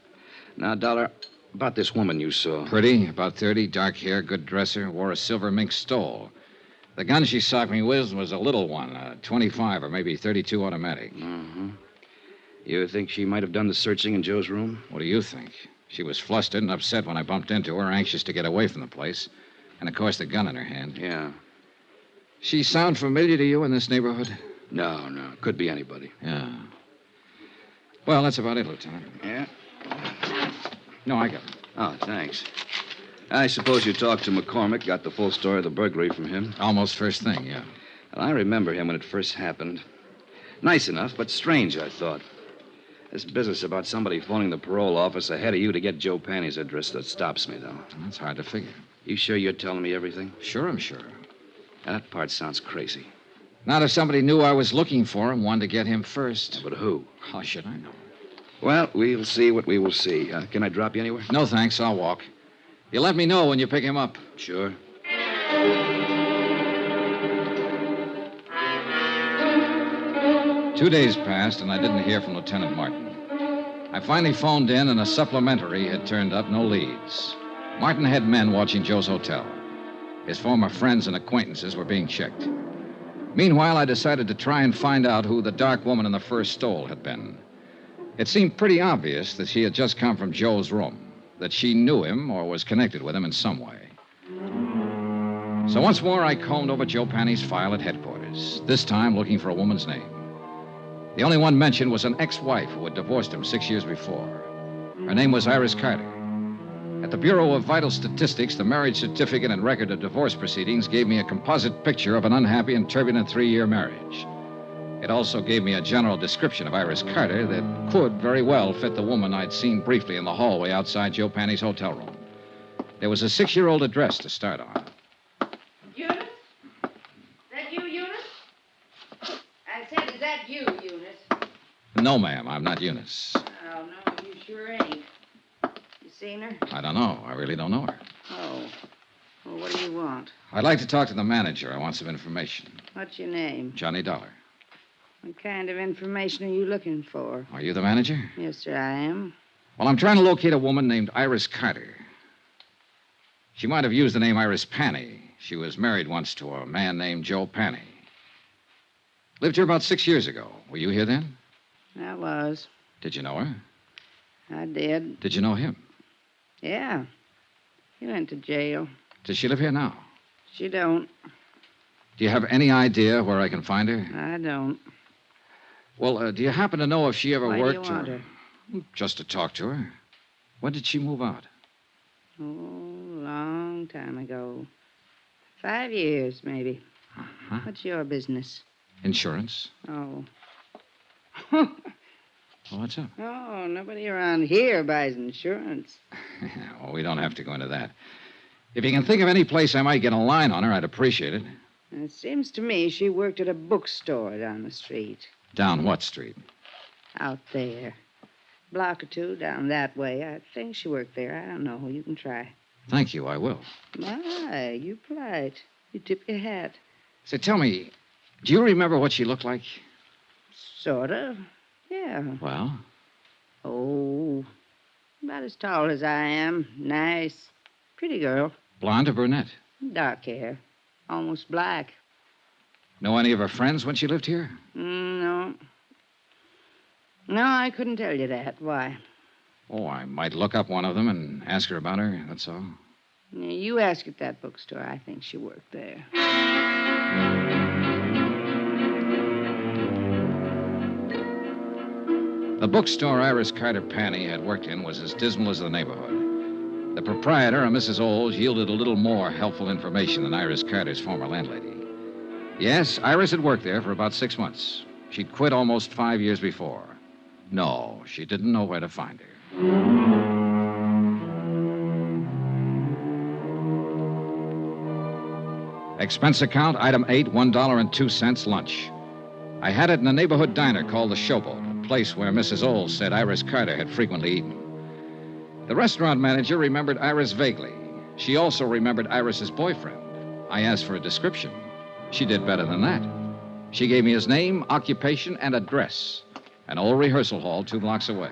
[SPEAKER 11] Now, Dollar, about this woman you saw.
[SPEAKER 2] Pretty, about 30, dark hair, good dresser, wore a silver mink stole. The gun she socked me with was a little one, a 25 or maybe 32 automatic.
[SPEAKER 11] Mm-hmm. You think she might have done the searching in Joe's room?
[SPEAKER 2] What do you think? She was flustered and upset when I bumped into her, anxious to get away from the place. And, of course, the gun in her hand.
[SPEAKER 11] Yeah.
[SPEAKER 2] She sound familiar to you in this neighborhood?
[SPEAKER 11] No. Could be anybody.
[SPEAKER 2] Yeah. Well, that's about it, Lieutenant.
[SPEAKER 11] Yeah?
[SPEAKER 2] No, I got it.
[SPEAKER 11] Oh, thanks. I suppose you talked to McCormick, got the full story of the burglary from him?
[SPEAKER 2] Almost first thing, yeah.
[SPEAKER 11] Well, I remember him when it first happened. Nice enough, but strange, I thought. This business about somebody phoning the parole office ahead of you to get Joe Penney's address, that stops me, though.
[SPEAKER 2] That's hard to figure.
[SPEAKER 11] You sure you're telling me everything?
[SPEAKER 2] Sure, I'm sure.
[SPEAKER 11] That part sounds crazy.
[SPEAKER 2] Not if somebody knew I was looking for him, wanted to get him first.
[SPEAKER 11] But who?
[SPEAKER 2] How should I know?
[SPEAKER 11] Well, we'll see what we will see. Can I drop you anywhere?
[SPEAKER 2] No, thanks. I'll walk. You let me know when you pick him up.
[SPEAKER 11] Sure.
[SPEAKER 2] 2 days passed, and I didn't hear from Lieutenant Martin. I finally phoned in, and a supplementary had turned up, no leads. Martin had men watching Joe's hotel. His former friends and acquaintances were being checked. Meanwhile, I decided to try and find out who the dark woman in the first stole had been. It seemed pretty obvious that she had just come from Joe's room, that she knew him or was connected with him in some way. So once more, I combed over Joe Penney's file at headquarters, this time looking for a woman's name. The only one mentioned was an ex-wife who had divorced him 6 years before. Her name was Iris Carter. At the Bureau of Vital Statistics, the marriage certificate and record of divorce proceedings gave me a composite picture of an unhappy and turbulent 3-year marriage. It also gave me a general description of Iris Carter that could very well fit the woman I'd seen briefly in the hallway outside Joe Penney's hotel room. There was a 6-year-old address to start on.
[SPEAKER 12] Eunice? Is that you, Eunice? I said, is that you, Eunice?
[SPEAKER 2] No, ma'am, I'm not Eunice.
[SPEAKER 12] Oh, no, you sure ain't. You seen her?
[SPEAKER 2] I don't know. I really don't know her.
[SPEAKER 12] Oh. Well, what do you want?
[SPEAKER 2] I'd like to talk to the manager. I want some information.
[SPEAKER 12] What's your name?
[SPEAKER 2] Johnny Dollar.
[SPEAKER 12] What kind of information are you looking for?
[SPEAKER 2] Are you the manager?
[SPEAKER 12] Yes, sir, I am.
[SPEAKER 2] Well, I'm trying to locate a woman named Iris Carter. She might have used the name Iris Penney. She was married once to a man named Joe Penney. Lived here about 6 years ago. Were you here then?
[SPEAKER 12] I was.
[SPEAKER 2] Did you know her?
[SPEAKER 12] I did.
[SPEAKER 2] Did you know him?
[SPEAKER 12] Yeah. He went to jail.
[SPEAKER 2] Does she live here now?
[SPEAKER 12] She don't.
[SPEAKER 2] Do you have any idea where I can find her?
[SPEAKER 12] I don't.
[SPEAKER 2] Well, do you happen to know if she ever
[SPEAKER 12] Why
[SPEAKER 2] worked
[SPEAKER 12] do you want her?
[SPEAKER 2] Just to talk to her. When did she move out?
[SPEAKER 12] Oh, long time ago. 5 years, maybe.
[SPEAKER 2] Uh-huh.
[SPEAKER 12] What's your business?
[SPEAKER 2] Insurance.
[SPEAKER 12] Oh.
[SPEAKER 2] Well, what's up?
[SPEAKER 12] Oh, nobody around here buys insurance.
[SPEAKER 2] Well, we don't have to go into that. If you can think of any place I might get a line on her, I'd appreciate it.
[SPEAKER 12] It seems to me she worked at a bookstore down the street.
[SPEAKER 2] Down what street?
[SPEAKER 12] Out there. Block or two down that way. I think she worked there. I don't know. You can try.
[SPEAKER 2] Thank you, I will.
[SPEAKER 12] My, you polite. You tip your hat.
[SPEAKER 2] Say, tell me, do you remember what she looked like?
[SPEAKER 12] Sort of. Yeah.
[SPEAKER 2] Well?
[SPEAKER 12] Oh, about as tall as I am. Nice. Pretty girl.
[SPEAKER 2] Blonde or brunette?
[SPEAKER 12] Dark hair. Almost black.
[SPEAKER 2] Know any of her friends when she lived here?
[SPEAKER 12] No. No, I couldn't tell you that. Why?
[SPEAKER 2] Oh, I might look up one of them and ask her about her, that's all.
[SPEAKER 12] You ask at that bookstore. I think she worked there.
[SPEAKER 2] The bookstore Iris Carter Penney had worked in was as dismal as the neighborhood. The proprietor, a Mrs. Oles, yielded a little more helpful information than Iris Carter's former landlady. Yes, Iris had worked there for about 6 months. She'd quit almost 5 years before. No, she didn't know where to find her. Expense account, item 8, $1.02 lunch. I had it in a neighborhood diner called the Showboat, a place where Mrs. Oles said Iris Carter had frequently eaten. The restaurant manager remembered Iris vaguely. She also remembered Iris's boyfriend. I asked for a description. She did better than that. She gave me his name, occupation, and address. An old rehearsal hall 2 blocks away.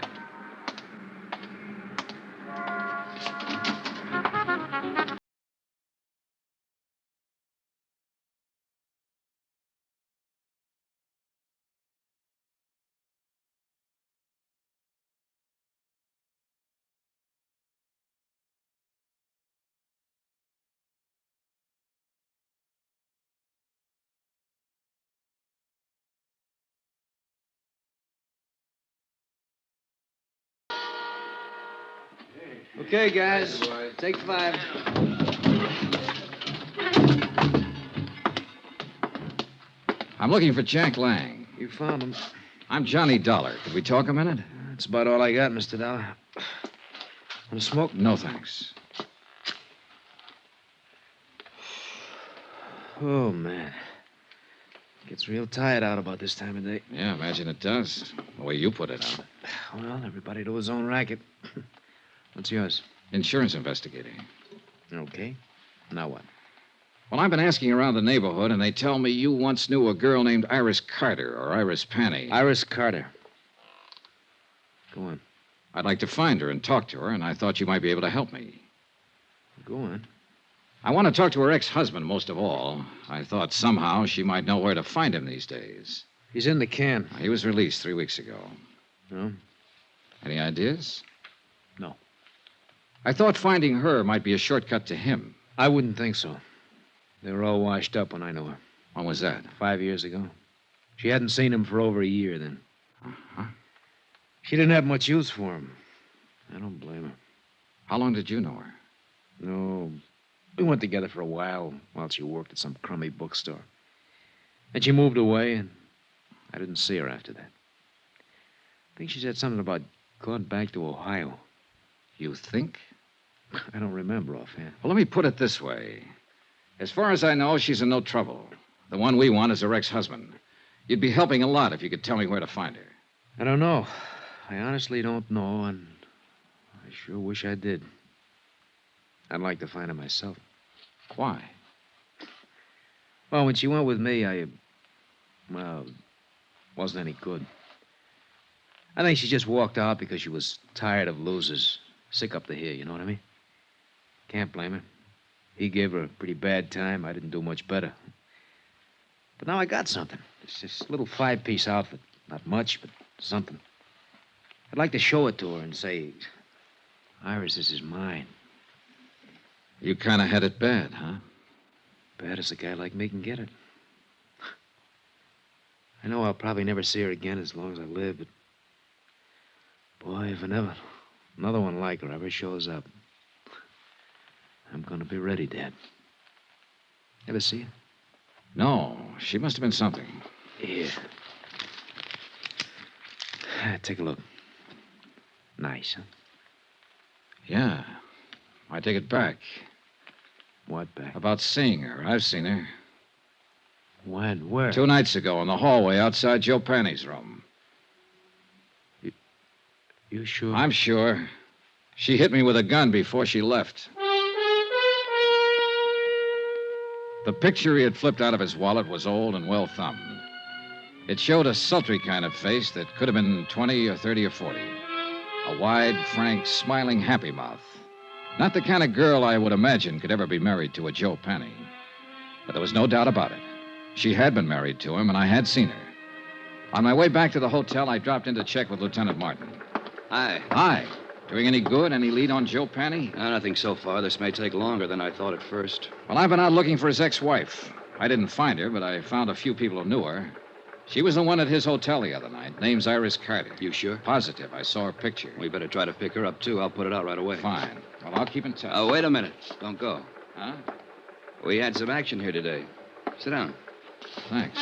[SPEAKER 7] Okay, guys. Take 5.
[SPEAKER 2] I'm looking for Jack Lang.
[SPEAKER 11] You found him.
[SPEAKER 2] I'm Johnny Dollar. Could we talk a minute?
[SPEAKER 11] That's about all I got, Mr. Dollar. Want to smoke?
[SPEAKER 2] No, thanks.
[SPEAKER 11] Oh, man. Gets real tired out about this time of day.
[SPEAKER 2] Yeah, imagine it does. The way you put it out.
[SPEAKER 11] Well, everybody to his own racket. What's yours?
[SPEAKER 2] Insurance investigator.
[SPEAKER 11] Okay. Now what?
[SPEAKER 2] Well, I've been asking around the neighborhood, and they tell me you once knew a girl named Iris Carter or Iris Penney.
[SPEAKER 11] Iris Carter. Go on.
[SPEAKER 2] I'd like to find her and talk to her, and I thought you might be able to help me.
[SPEAKER 11] Go on.
[SPEAKER 2] I want to talk to her ex-husband most of all. I thought somehow she might know where to find him these days.
[SPEAKER 11] He's in the can.
[SPEAKER 2] He was released 3 weeks ago.
[SPEAKER 11] No?
[SPEAKER 2] Any ideas?
[SPEAKER 11] No.
[SPEAKER 2] I thought finding her might be a shortcut to him.
[SPEAKER 11] I wouldn't think so. They were all washed up when I knew her.
[SPEAKER 2] When was that?
[SPEAKER 11] 5 years ago. She hadn't seen him for over a year then.
[SPEAKER 2] Uh-huh.
[SPEAKER 11] She didn't have much use for him. I don't blame her.
[SPEAKER 2] How long did you know her?
[SPEAKER 11] No, we went together for a while she worked at some crummy bookstore. Then she moved away, and I didn't see her after that. I think she said something about going back to Ohio.
[SPEAKER 2] You think?
[SPEAKER 11] I don't remember offhand.
[SPEAKER 2] Well, let me put it this way. As far as I know, she's in no trouble. The one we want is her ex-husband. You'd be helping a lot if you could tell me where to find her.
[SPEAKER 11] I don't know. I honestly don't know, and I sure wish I did. I'd like to find her myself.
[SPEAKER 2] Why?
[SPEAKER 11] Well, when she went with me, wasn't any good. I think she just walked out because she was tired of losers. Sick up to here, you know what I mean? Can't blame her. He gave her a pretty bad time. I didn't do much better. But now I got something. It's this little 5-piece outfit. Not much, but something. I'd like to show it to her and say, Iris, this is mine.
[SPEAKER 2] You kind of had it bad, huh?
[SPEAKER 11] Bad as a guy like me can get it. I know I'll probably never see her again as long as I live, but... boy, if another one like her ever shows up, I'm gonna be ready, Dad. Ever see her?
[SPEAKER 2] No, she must have been something.
[SPEAKER 11] Here. Take a look. Nice, huh?
[SPEAKER 2] Yeah. I take it back.
[SPEAKER 11] What back?
[SPEAKER 2] About seeing her. I've seen her.
[SPEAKER 11] When? Where?
[SPEAKER 2] 2 nights ago in the hallway outside Joe Penney's room.
[SPEAKER 11] You sure?
[SPEAKER 2] I'm sure. She hit me with a gun before she left. The picture he had flipped out of his wallet was old and well thumbed. It showed a sultry kind of face that could have been 20 or 30 or 40. A wide, frank, smiling, happy mouth. Not the kind of girl I would imagine could ever be married to a Joe Penney. But there was no doubt about it. She had been married to him, and I had seen her. On my way back to the hotel, I dropped in to check with Lieutenant Martin.
[SPEAKER 13] Hi.
[SPEAKER 2] Hi. Doing any good? Any lead on Joe Penney?
[SPEAKER 13] Nothing so far. This may take longer than I thought at first.
[SPEAKER 2] Well, I've been out looking for his ex-wife. I didn't find her, but I found a few people who knew her. She was the one at his hotel the other night. Name's Iris Carter.
[SPEAKER 13] You sure?
[SPEAKER 2] Positive. I saw her picture.
[SPEAKER 13] We better try to pick her up, too. I'll put it out right away.
[SPEAKER 2] Fine. Well, I'll keep in touch.
[SPEAKER 13] Oh, wait a minute. Don't go.
[SPEAKER 2] Huh?
[SPEAKER 13] We had some action here today. Sit down.
[SPEAKER 2] Thanks.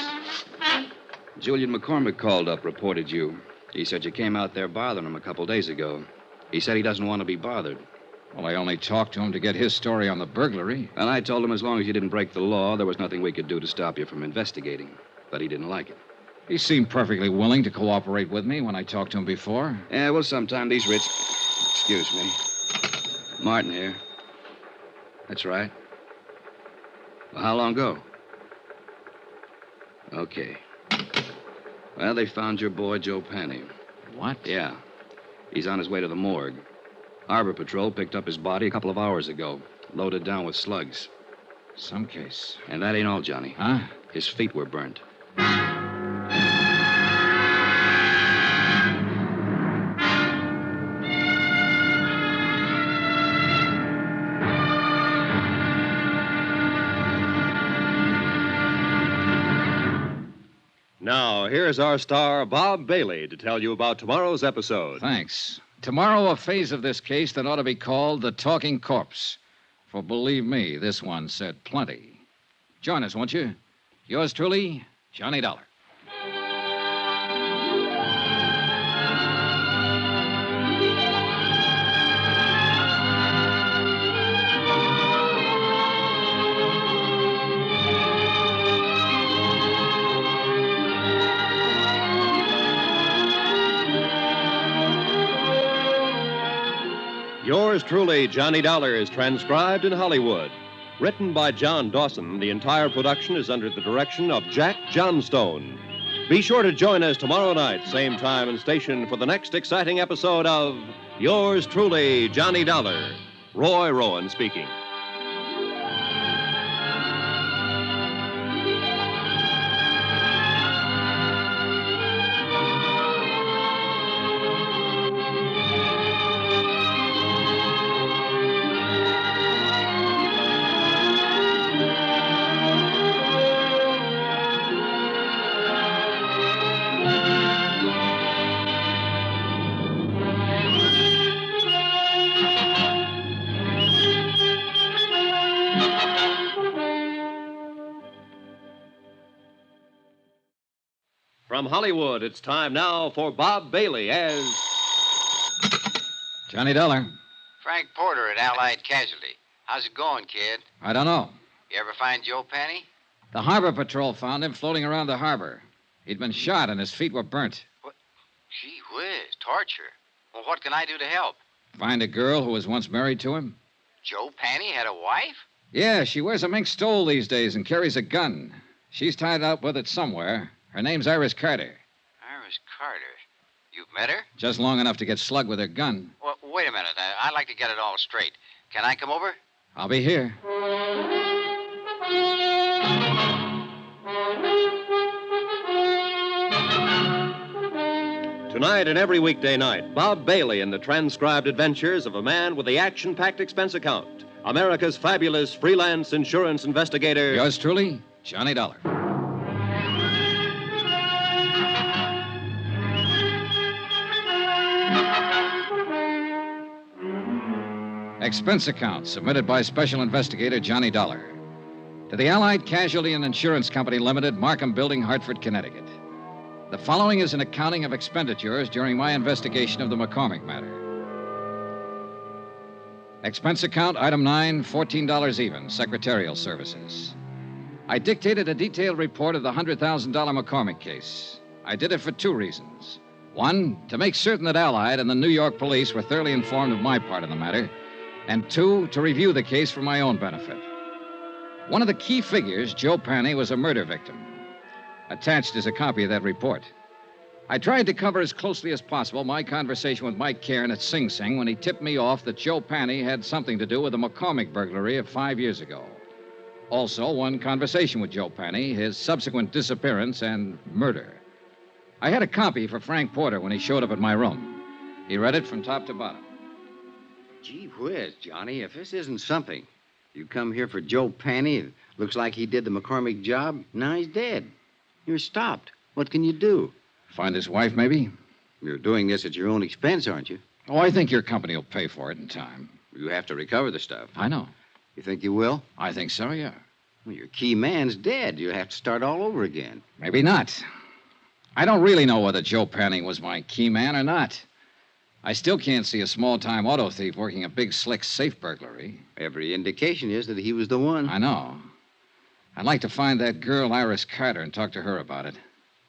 [SPEAKER 13] Julian McCormick called up, reported you. He said you came out there bothering him a couple days ago. He said he doesn't want to be bothered.
[SPEAKER 2] Well, I only talked to him to get his story on the burglary.
[SPEAKER 13] And I told him as long as you didn't break the law, there was nothing we could do to stop you from investigating. But he didn't like it.
[SPEAKER 2] He seemed perfectly willing to cooperate with me when I talked to him before.
[SPEAKER 13] Yeah, well, sometime these rich... Excuse me. Martin here. That's right. Well, how long ago? Okay. Well, they found your boy, Joe Penney.
[SPEAKER 2] What?
[SPEAKER 13] Yeah. He's on his way to the morgue. Harbor Patrol picked up his body a couple of hours ago, loaded down with slugs.
[SPEAKER 2] Some case.
[SPEAKER 13] And that ain't all, Johnny.
[SPEAKER 2] Huh?
[SPEAKER 13] His feet were burnt.
[SPEAKER 1] Now, here's our star, Bob Bailey, to tell you about tomorrow's episode.
[SPEAKER 2] Thanks. Tomorrow, a phase of this case that ought to be called the Talking Corpse. For believe me, this one said plenty. Join us, won't you? Yours truly, Johnny Dollar.
[SPEAKER 1] Yours truly, Johnny Dollar, is transcribed in Hollywood. Written by John Dawson, the entire production is under the direction of Jack Johnstone. Be sure to join us tomorrow night, same time and station, for the next exciting episode of Yours truly, Johnny Dollar. Roy Rowan speaking. From Hollywood, it's time now for Bob Bailey as...
[SPEAKER 2] Johnny Dollar.
[SPEAKER 3] Frank Porter at Allied Casualty. How's it going, kid?
[SPEAKER 2] I don't know.
[SPEAKER 3] You ever find Joe Penney?
[SPEAKER 2] The Harbor Patrol found him floating around the harbor. He'd been shot and his feet were burnt.
[SPEAKER 3] What? Gee whiz, torture. Well, what can I do to help?
[SPEAKER 2] Find a girl who was once married to him?
[SPEAKER 3] Joe Penney had a wife?
[SPEAKER 2] Yeah, she wears a mink stole these days and carries a gun. She's tied up with it somewhere. Her name's Iris Carter.
[SPEAKER 3] Iris Carter. You've met her?
[SPEAKER 2] Just long enough to get slugged with her gun.
[SPEAKER 3] Well, wait a minute. I'd like to get it all straight. Can I come over?
[SPEAKER 2] I'll be here.
[SPEAKER 1] Tonight and every weekday night, Bob Bailey in the transcribed adventures of a man with the action-packed expense account. America's fabulous freelance insurance investigator.
[SPEAKER 2] Yours truly, Johnny Dollar. Expense account submitted by Special Investigator Johnny Dollar. To the Allied Casualty and Insurance Company Limited, Markham Building, Hartford, Connecticut. The following is an accounting of expenditures during my investigation of the McCormick matter. Expense account, item 9, $14 even, secretarial services. I dictated a detailed report of the $100,000 McCormick case. I did it for two reasons. One, to make certain that Allied and the New York police were thoroughly informed of my part in the matter. And two, to review the case for my own benefit. One of the key figures, Joe Penney, was a murder victim. Attached is a copy of that report. I tried to cover as closely as possible my conversation with Mike Kairen at Sing Sing when he tipped me off that Joe Penney had something to do with the McCormick burglary of 5 years ago. Also, one conversation with Joe Penney, his subsequent disappearance, and murder. I had a copy for Frank Porter when he showed up at my room. He read it from top to bottom.
[SPEAKER 9] Gee whiz, Johnny, if this isn't something. You come here for Joe Penney. It looks like he did the McCormick job. Now he's dead. You're stopped. What can you do?
[SPEAKER 2] Find his wife, maybe?
[SPEAKER 9] You're doing this at your own expense, aren't you?
[SPEAKER 2] Oh, I think your company will pay for it in time.
[SPEAKER 9] You have to recover the stuff.
[SPEAKER 2] I know.
[SPEAKER 9] You think you will?
[SPEAKER 2] I think so, yeah.
[SPEAKER 9] Well, your key man's dead. You'll have to start all over again.
[SPEAKER 2] Maybe not. I don't really know whether Joe Penney was my key man or not. I still can't see a small-time auto thief working a big, slick safe burglary.
[SPEAKER 9] Every indication is that he was the one.
[SPEAKER 2] I know. I'd like to find that girl, Iris Carter, and talk to her about it.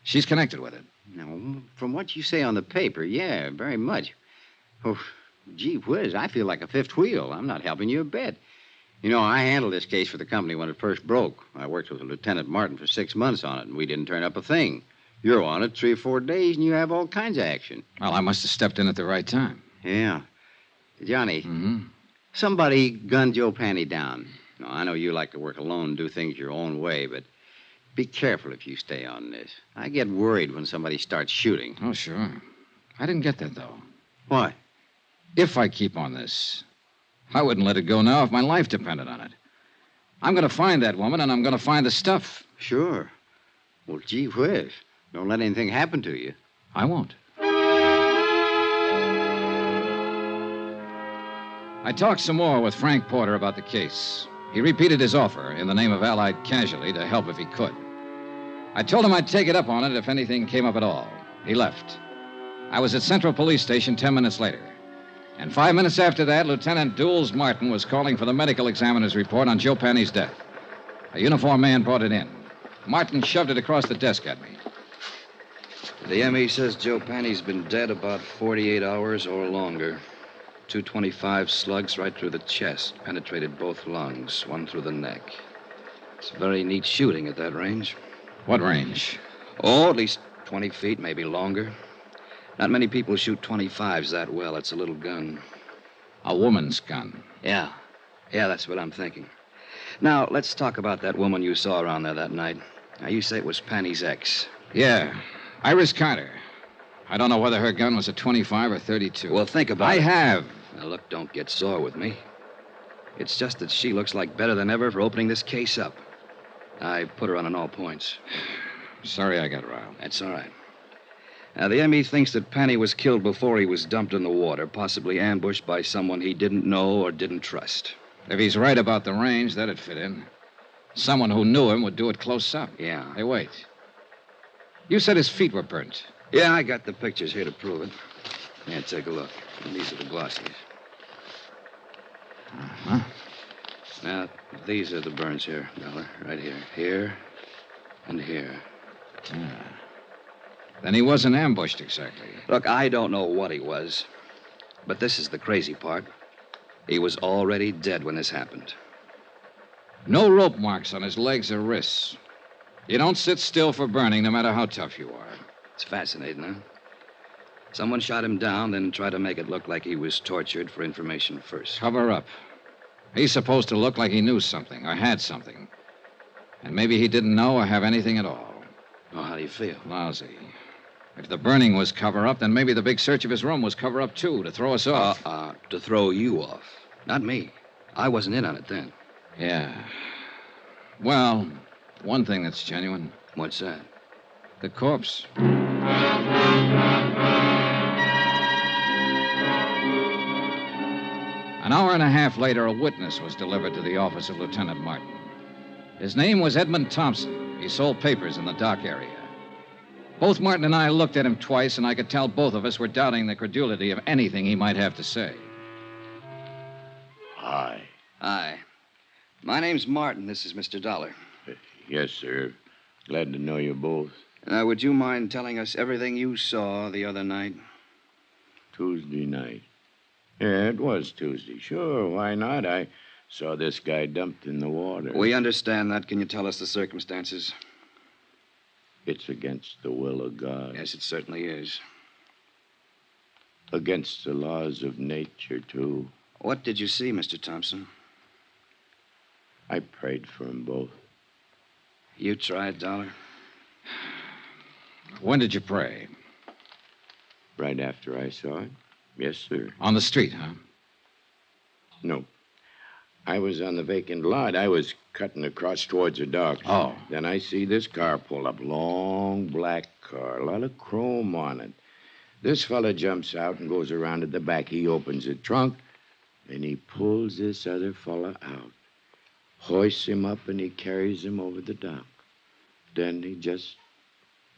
[SPEAKER 2] She's connected with it.
[SPEAKER 9] Now, from what you say on the paper, yeah, very much. Oh, gee whiz, I feel like a fifth wheel. I'm not helping you a bit. You know, I handled this case for the company when it first broke. I worked with Lieutenant Martin for 6 months on it, and we didn't turn up a thing. You're on it 3 or 4 days, and you have all kinds of action.
[SPEAKER 2] Well, I must have stepped in at the right time.
[SPEAKER 9] Yeah. Johnny,
[SPEAKER 2] Mm-hmm.
[SPEAKER 9] somebody gunned Joe Penney down. Now, I know you like to work alone and do things your own way, but be careful if you stay on this. I get worried when somebody starts shooting.
[SPEAKER 2] Oh, sure. I didn't get that, though.
[SPEAKER 9] What?
[SPEAKER 2] If I keep on this, I wouldn't let it go now if my life depended on it. I'm going to find that woman, and I'm going to find the stuff.
[SPEAKER 9] Sure. Well, gee whiz. Don't let anything happen to you.
[SPEAKER 2] I won't. I talked some more with Frank Porter about the case. He repeated his offer in the name of Allied Casualty to help if he could. I told him I'd take it up on it if anything came up at all. He left. I was at Central Police Station 10 minutes later. And 5 minutes after that, Lieutenant Dools Martin was calling for the medical examiner's report on Joe Penney's death. A uniformed man brought it in. Martin shoved it across the desk at me.
[SPEAKER 13] The ME says Joe Penney's been dead about 48 hours or longer. 225 slugs right through the chest, penetrated both lungs, one through the neck. It's very neat shooting at that range.
[SPEAKER 2] What range?
[SPEAKER 13] Oh, at least 20 feet, maybe longer. Not many people shoot 25s that well. It's a little gun.
[SPEAKER 2] A woman's gun.
[SPEAKER 13] Yeah. Yeah, that's what I'm thinking. Now, let's talk about that woman you saw around there that night. Now, you say it was Penney's ex.
[SPEAKER 2] Yeah. Iris Carter. I don't know whether her gun was a 25 or 32.
[SPEAKER 13] Well, think about it.
[SPEAKER 2] I have.
[SPEAKER 13] Now, look, don't get sore with me. It's just that she looks like better than ever for opening this case up. I put her on all points.
[SPEAKER 2] Sorry I got riled.
[SPEAKER 13] That's all right. Now, the ME thinks that Penney was killed before he was dumped in the water, possibly ambushed by someone he didn't know or didn't trust.
[SPEAKER 2] If he's right about the range, that'd fit in. Someone who knew him would do it close up.
[SPEAKER 13] Yeah.
[SPEAKER 2] Hey, wait. You said his feet were burnt.
[SPEAKER 13] Yeah, I got the pictures here to prove it. Yeah, take a look. And these are the glossies.
[SPEAKER 2] Uh-huh.
[SPEAKER 13] Now, these are the burns here, Dollar. Right here. Here and here.
[SPEAKER 2] Yeah. Then he wasn't ambushed exactly.
[SPEAKER 13] Look, I don't know what he was. But this is the crazy part. He was already dead when this happened.
[SPEAKER 2] No rope marks on his legs or wrists. You don't sit still for burning, no matter how tough you are.
[SPEAKER 13] It's fascinating, huh? Someone shot him down, then tried to make it look like he was tortured for information first.
[SPEAKER 2] Cover up. He's supposed to look like he knew something or had something. And maybe he didn't know or have anything at all.
[SPEAKER 13] Oh, how do you feel?
[SPEAKER 2] Lousy. If the burning was cover up, then maybe the big search of his room was cover up, too, to throw us off.
[SPEAKER 13] To throw you off. Not me. I wasn't in on it then.
[SPEAKER 2] Yeah. Well, one thing that's genuine.
[SPEAKER 13] What's that?
[SPEAKER 2] The corpse. An hour and a half later, a witness was delivered to the office of Lieutenant Martin. His name was Edmund Thompson. He sold papers in the dock area. Both Martin and I looked at him twice, and I could tell both of us were doubting the credulity of anything he might have to say.
[SPEAKER 14] Hi.
[SPEAKER 13] Hi. My name's Martin. This is Mr. Dollar.
[SPEAKER 14] Yes, sir. Glad to know you both.
[SPEAKER 13] Would you mind telling us everything you saw the other night?
[SPEAKER 14] Tuesday night. Yeah, it was Tuesday. Sure, why not? I saw this guy dumped in the water.
[SPEAKER 13] We understand that. Can you tell us the circumstances?
[SPEAKER 14] It's against the will of God.
[SPEAKER 13] Yes, it certainly is.
[SPEAKER 14] Against the laws of nature, too.
[SPEAKER 13] What did you see, Mr. Thompson?
[SPEAKER 14] I prayed for them both.
[SPEAKER 13] You tried, Dollar?
[SPEAKER 2] When did you pray?
[SPEAKER 14] Right after I saw it. Yes, sir.
[SPEAKER 2] On the street, huh?
[SPEAKER 14] No. I was on the vacant lot. I was cutting across towards the docks.
[SPEAKER 2] Oh.
[SPEAKER 14] Then I see this car pull up. Long black car. A lot of chrome on it. This fella jumps out and goes around at the back. He opens the trunk, and he pulls this other fella out. Hoists him up, and he carries him over the dock. Then he just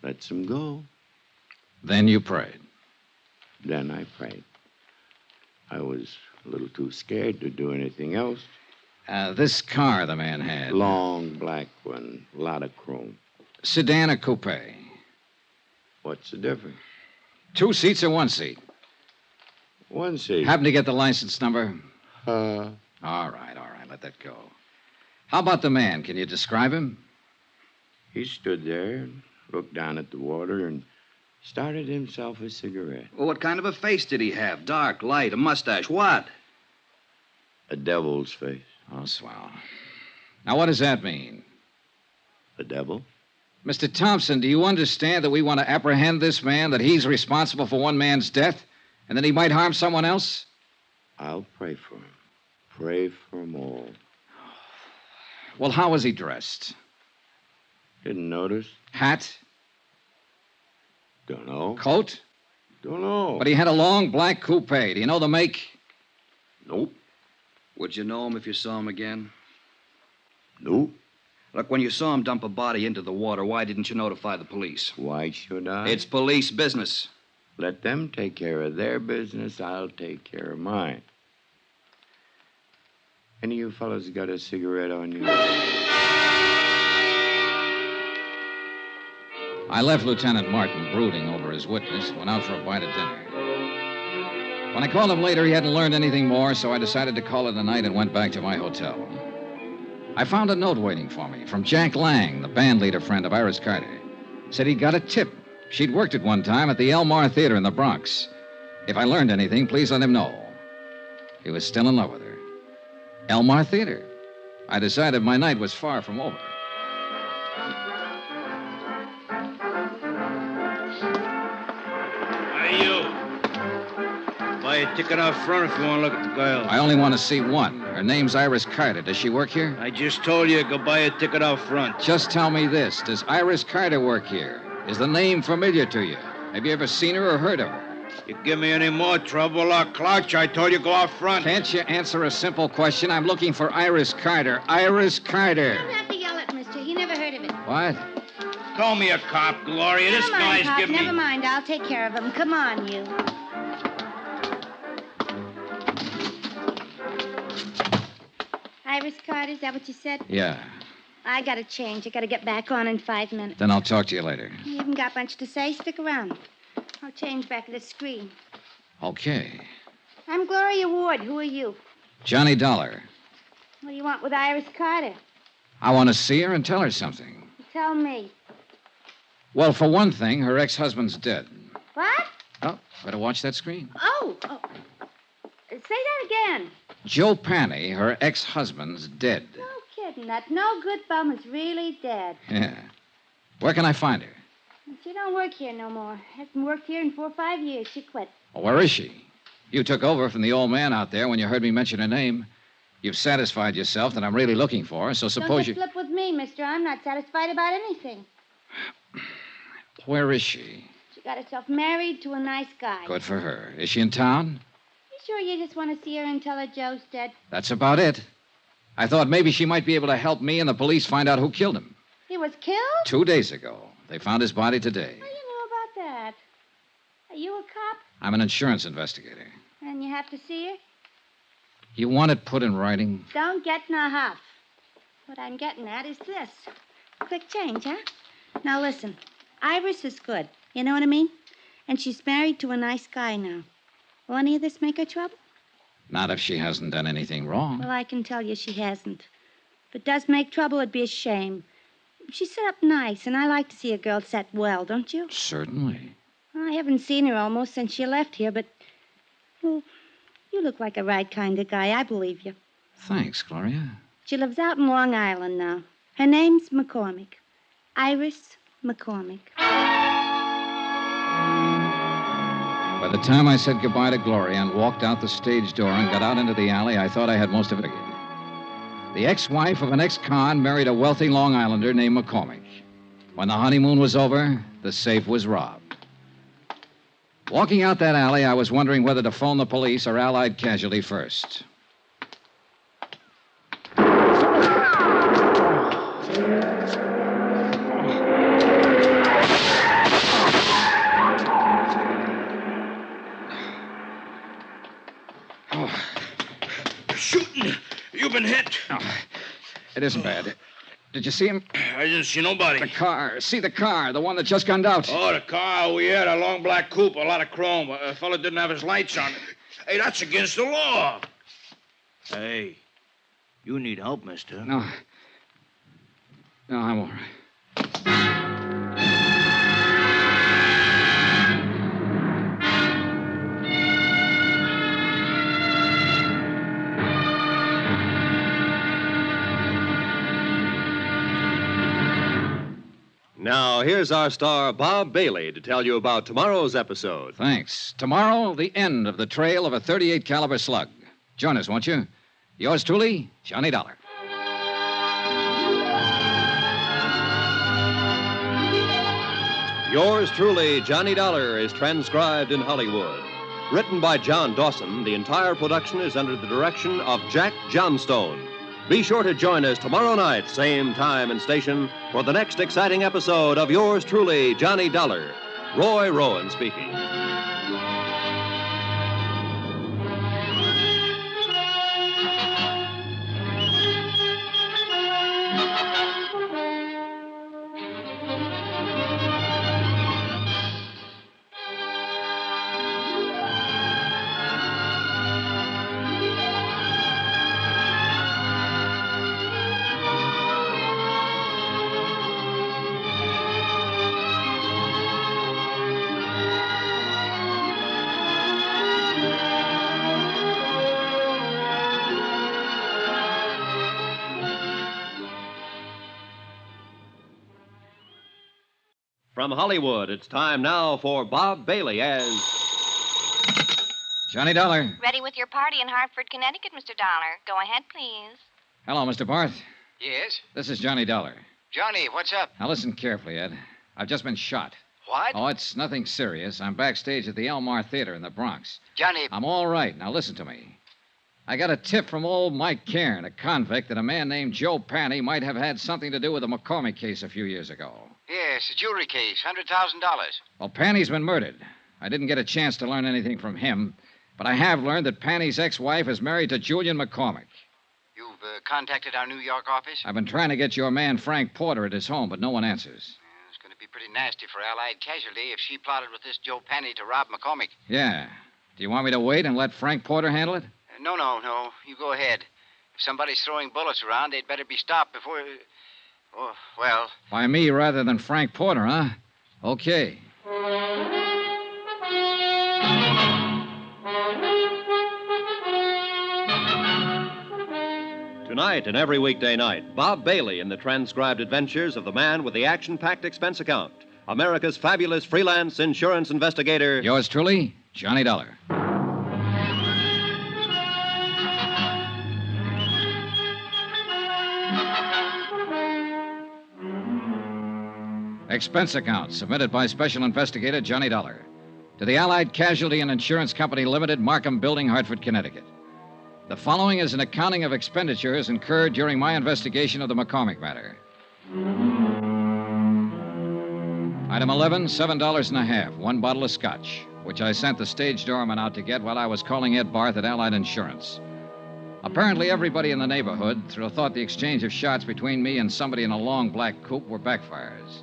[SPEAKER 14] lets him go.
[SPEAKER 2] Then you prayed.
[SPEAKER 14] Then I prayed. I was a little too scared to do anything else.
[SPEAKER 2] This car the man had.
[SPEAKER 14] Long black one. A lot of chrome.
[SPEAKER 2] Sedan or coupe?
[SPEAKER 14] What's the difference?
[SPEAKER 2] 2 seats or 1 seat?
[SPEAKER 14] 1 seat.
[SPEAKER 2] Happen to get the license number?
[SPEAKER 14] Uh.
[SPEAKER 2] All right. Let that go. How about the man? Can you describe him?
[SPEAKER 14] He stood there and looked down at the water and started himself a cigarette.
[SPEAKER 13] Well, what kind of a face did he have? Dark, light, a mustache, what?
[SPEAKER 14] A devil's face.
[SPEAKER 2] Oh, swell. Now, what does that mean?
[SPEAKER 14] A devil?
[SPEAKER 2] Mr. Thompson, do you understand that we want to apprehend this man, that he's responsible for one man's death, and that he might harm someone else?
[SPEAKER 14] I'll pray for him. Pray for them all.
[SPEAKER 2] Well, how was he dressed?
[SPEAKER 14] Didn't notice.
[SPEAKER 2] Hat?
[SPEAKER 14] Don't know.
[SPEAKER 2] Coat?
[SPEAKER 14] Don't know.
[SPEAKER 2] But he had a long black coupe. Do you know the make?
[SPEAKER 14] Nope.
[SPEAKER 13] Would you know him if you saw him again?
[SPEAKER 14] Nope.
[SPEAKER 13] Look, when you saw him dump a body into the water, why didn't you notify the police?
[SPEAKER 14] Why should I?
[SPEAKER 13] It's police business.
[SPEAKER 14] Let them take care of their business. I'll take care of mine. Any of you fellas got a cigarette on you?
[SPEAKER 2] I left Lieutenant Martin brooding over his witness and went out for a bite of dinner. When I called him later, he hadn't learned anything more, so I decided to call it a night and went back to my hotel. I found a note waiting for me from Jack Lang, the band leader friend of Iris Carter. Said he'd got a tip. She'd worked at one time at the Elmar Theater in the Bronx. If I learned anything, please let him know. He was still in love with her. Elmar Theater. I decided my night was far from over.
[SPEAKER 6] Hey, you. Buy a ticket out front if you want to look at the girl.
[SPEAKER 2] I only want to see one. Her name's Iris Carter. Does she work here?
[SPEAKER 6] I just told you, go buy a ticket out front.
[SPEAKER 2] Just tell me this. Does Iris Carter work here? Is the name familiar to you? Have you ever seen her or heard of her?
[SPEAKER 6] You give me any more trouble or clutch, I told you go out front.
[SPEAKER 2] Can't you answer a simple question? I'm looking for Iris Carter. Iris Carter.
[SPEAKER 12] You don't have to yell at Mister. He never heard of it.
[SPEAKER 2] What?
[SPEAKER 6] Call me a cop, Gloria. This guy's
[SPEAKER 12] Pop,
[SPEAKER 6] giving me...
[SPEAKER 12] never mind. I'll take care of him. Come on, you. Iris Carter, is that what you said?
[SPEAKER 2] Yeah.
[SPEAKER 12] I gotta change. I gotta get back on in 5 minutes.
[SPEAKER 2] Then I'll talk to you later.
[SPEAKER 12] You haven't got much to say. Stick around. I'll change back at the screen.
[SPEAKER 2] Okay.
[SPEAKER 12] I'm Gloria Ward. Who are you?
[SPEAKER 2] Johnny Dollar.
[SPEAKER 12] What do you want with Iris Carter?
[SPEAKER 2] I want to see her and tell her something.
[SPEAKER 12] Tell me.
[SPEAKER 2] Well, for one thing, her ex-husband's dead.
[SPEAKER 12] What?
[SPEAKER 2] Oh, better watch that screen.
[SPEAKER 12] Oh. Say that again.
[SPEAKER 2] Joe Penney, her ex-husband's dead.
[SPEAKER 12] No kidding. That no good bum is really dead.
[SPEAKER 2] Yeah. Where can I find her?
[SPEAKER 12] She don't work here no more. Hasn't worked here in 4 or 5 years. She quit.
[SPEAKER 2] Well, where is she? You took over from the old man out there when you heard me mention her name. You've satisfied yourself that I'm really looking for her, so suppose
[SPEAKER 12] Don't flip with me, mister. I'm not satisfied about anything.
[SPEAKER 2] Where is she?
[SPEAKER 12] She got herself married to a nice guy.
[SPEAKER 2] Good for her. Is she in town?
[SPEAKER 12] You sure you just want to see her and tell her Joe's dead?
[SPEAKER 2] That's about it. I thought maybe she might be able to help me and the police find out who killed him.
[SPEAKER 12] He was killed?
[SPEAKER 2] 2 days ago. They found his body today.
[SPEAKER 12] How do you know about that? Are you a cop?
[SPEAKER 2] I'm an insurance investigator.
[SPEAKER 12] And you have to see her?
[SPEAKER 2] You want it put in writing?
[SPEAKER 12] Don't get in a huff. What I'm getting at is this. Quick change, huh? Now listen. Iris is good. You know what I mean? And she's married to a nice guy now. Will any of this make her trouble?
[SPEAKER 2] Not if she hasn't done anything wrong.
[SPEAKER 12] Well, I can tell you she hasn't. If it does make trouble, it'd be a shame. She's set up nice, and I like to see a girl set well, don't you?
[SPEAKER 2] Certainly.
[SPEAKER 12] Well, I haven't seen her almost since she left here, but... Well, you look like a right kind of guy. I believe you.
[SPEAKER 2] Thanks, Gloria.
[SPEAKER 12] She lives out in Long Island now. Her name's McCormick. Iris McCormick.
[SPEAKER 2] By the time I said goodbye to Gloria and walked out the stage door and got out into the alley, I thought I had most of it again. The ex-wife of an ex-con married a wealthy Long Islander named McCormick. When the honeymoon was over, the safe was robbed. Walking out that alley, I was wondering whether to phone the police or Allied Casualty first.
[SPEAKER 14] Shooting. You've been hit.
[SPEAKER 2] Oh, it isn't bad. Did you see him?
[SPEAKER 14] I didn't see nobody.
[SPEAKER 2] The car. See the car, the one that just gunned out.
[SPEAKER 14] Oh, the car. Oh, yeah, the long black coupe, a lot of chrome. A fella didn't have his lights on. Hey, that's against the law. Hey, you need help, mister.
[SPEAKER 2] No. No, I'm all right.
[SPEAKER 1] Now, here's our star, Bob Bailey, to tell you about tomorrow's episode.
[SPEAKER 2] Thanks. Tomorrow, the end of the trail of a .38 caliber slug. Join us, won't you? Yours truly, Johnny Dollar.
[SPEAKER 1] Yours truly, Johnny Dollar, is transcribed in Hollywood. Written by John Dawson, the entire production is under the direction of Jack Johnstone. Be sure to join us tomorrow night, same time and station, for the next exciting episode of Yours truly, Johnny Dollar. Roy Rowan speaking. From Hollywood, it's time now for Bob Bailey as...
[SPEAKER 2] Johnny Dollar.
[SPEAKER 15] Ready with your party in Hartford, Connecticut, Mr. Dollar. Go ahead, please.
[SPEAKER 2] Hello, Mr. Barth.
[SPEAKER 3] Yes?
[SPEAKER 2] This is Johnny Dollar.
[SPEAKER 3] Johnny, what's up?
[SPEAKER 2] Now listen carefully, Ed. I've just been shot.
[SPEAKER 3] What?
[SPEAKER 2] Oh, it's nothing serious. I'm backstage at the Elmar Theater in the Bronx.
[SPEAKER 3] Johnny...
[SPEAKER 2] I'm all right. Now listen to me. I got a tip from old Mike Kairen, a convict, that a man named Joe Penney might have had something to do with the McCormick case a few years ago.
[SPEAKER 3] Yes, a jewelry case, $100,000.
[SPEAKER 2] Well, Penney's been murdered. I didn't get a chance to learn anything from him, but I have learned that Penney's ex-wife is married to Julian McCormick.
[SPEAKER 3] You've contacted our New York office?
[SPEAKER 2] I've been trying to get your man Frank Porter at his home, but no one answers.
[SPEAKER 3] It's going to be pretty nasty for Allied Casualty if she plotted with this Joe Penney to rob McCormick.
[SPEAKER 2] Yeah. Do you want me to wait and let Frank Porter handle it?
[SPEAKER 3] No. You go ahead. If somebody's throwing bullets around, they'd better be stopped before... Oh, well...
[SPEAKER 2] By me rather than Frank Porter, huh? Okay.
[SPEAKER 1] Tonight and every weekday night, Bob Bailey in the transcribed adventures of the man with the action-packed expense account, America's fabulous freelance insurance investigator...
[SPEAKER 2] Yours truly, Johnny Dollar. Expense account submitted by Special Investigator Johnny Dollar to the Allied Casualty and Insurance Company Limited, Markham Building, Hartford, Connecticut. The following is an accounting of expenditures incurred during my investigation of the McCormick matter. Item 11, $7.50, one bottle of scotch, which I sent the stage doorman out to get while I was calling Ed Barth at Allied Insurance. Apparently, everybody in the neighborhood thought the exchange of shots between me and somebody in a long black coupe were backfires.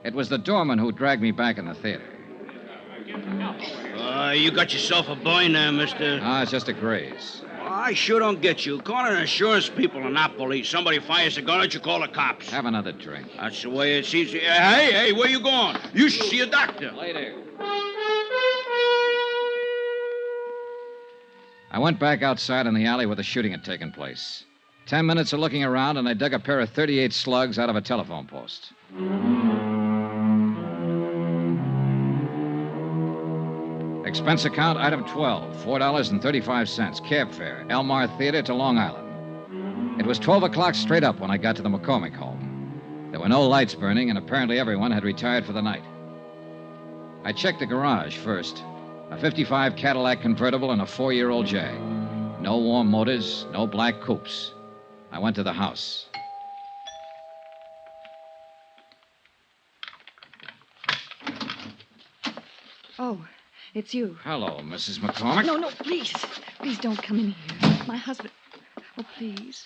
[SPEAKER 2] It was the doorman who dragged me back in the theater.
[SPEAKER 16] You got yourself a boy now, mister.
[SPEAKER 2] It's just a graze.
[SPEAKER 16] I sure don't get you. Calling insurance people and not police. Somebody fires a gun at you, call the cops.
[SPEAKER 2] Have another drink.
[SPEAKER 16] That's the way it seems. Hey, where you going? You should see a doctor.
[SPEAKER 2] Later. I went back outside in the alley where the shooting had taken place. 10 minutes of looking around, and I dug a pair of .38 slugs out of a telephone post. Expense account, item 12, $4.35, cab fare, Elmar Theater to Long Island. It was 12 o'clock straight up when I got to the McCormick home. There were no lights burning, and apparently everyone had retired for the night. I checked the garage first. A 55 Cadillac convertible and a 4-year-old Jag. No warm motors, no black coupes. I went to the house.
[SPEAKER 10] Oh, it's you.
[SPEAKER 2] Hello, Mrs. McCormick.
[SPEAKER 10] No, please. Please don't come in here. My husband. Oh, please.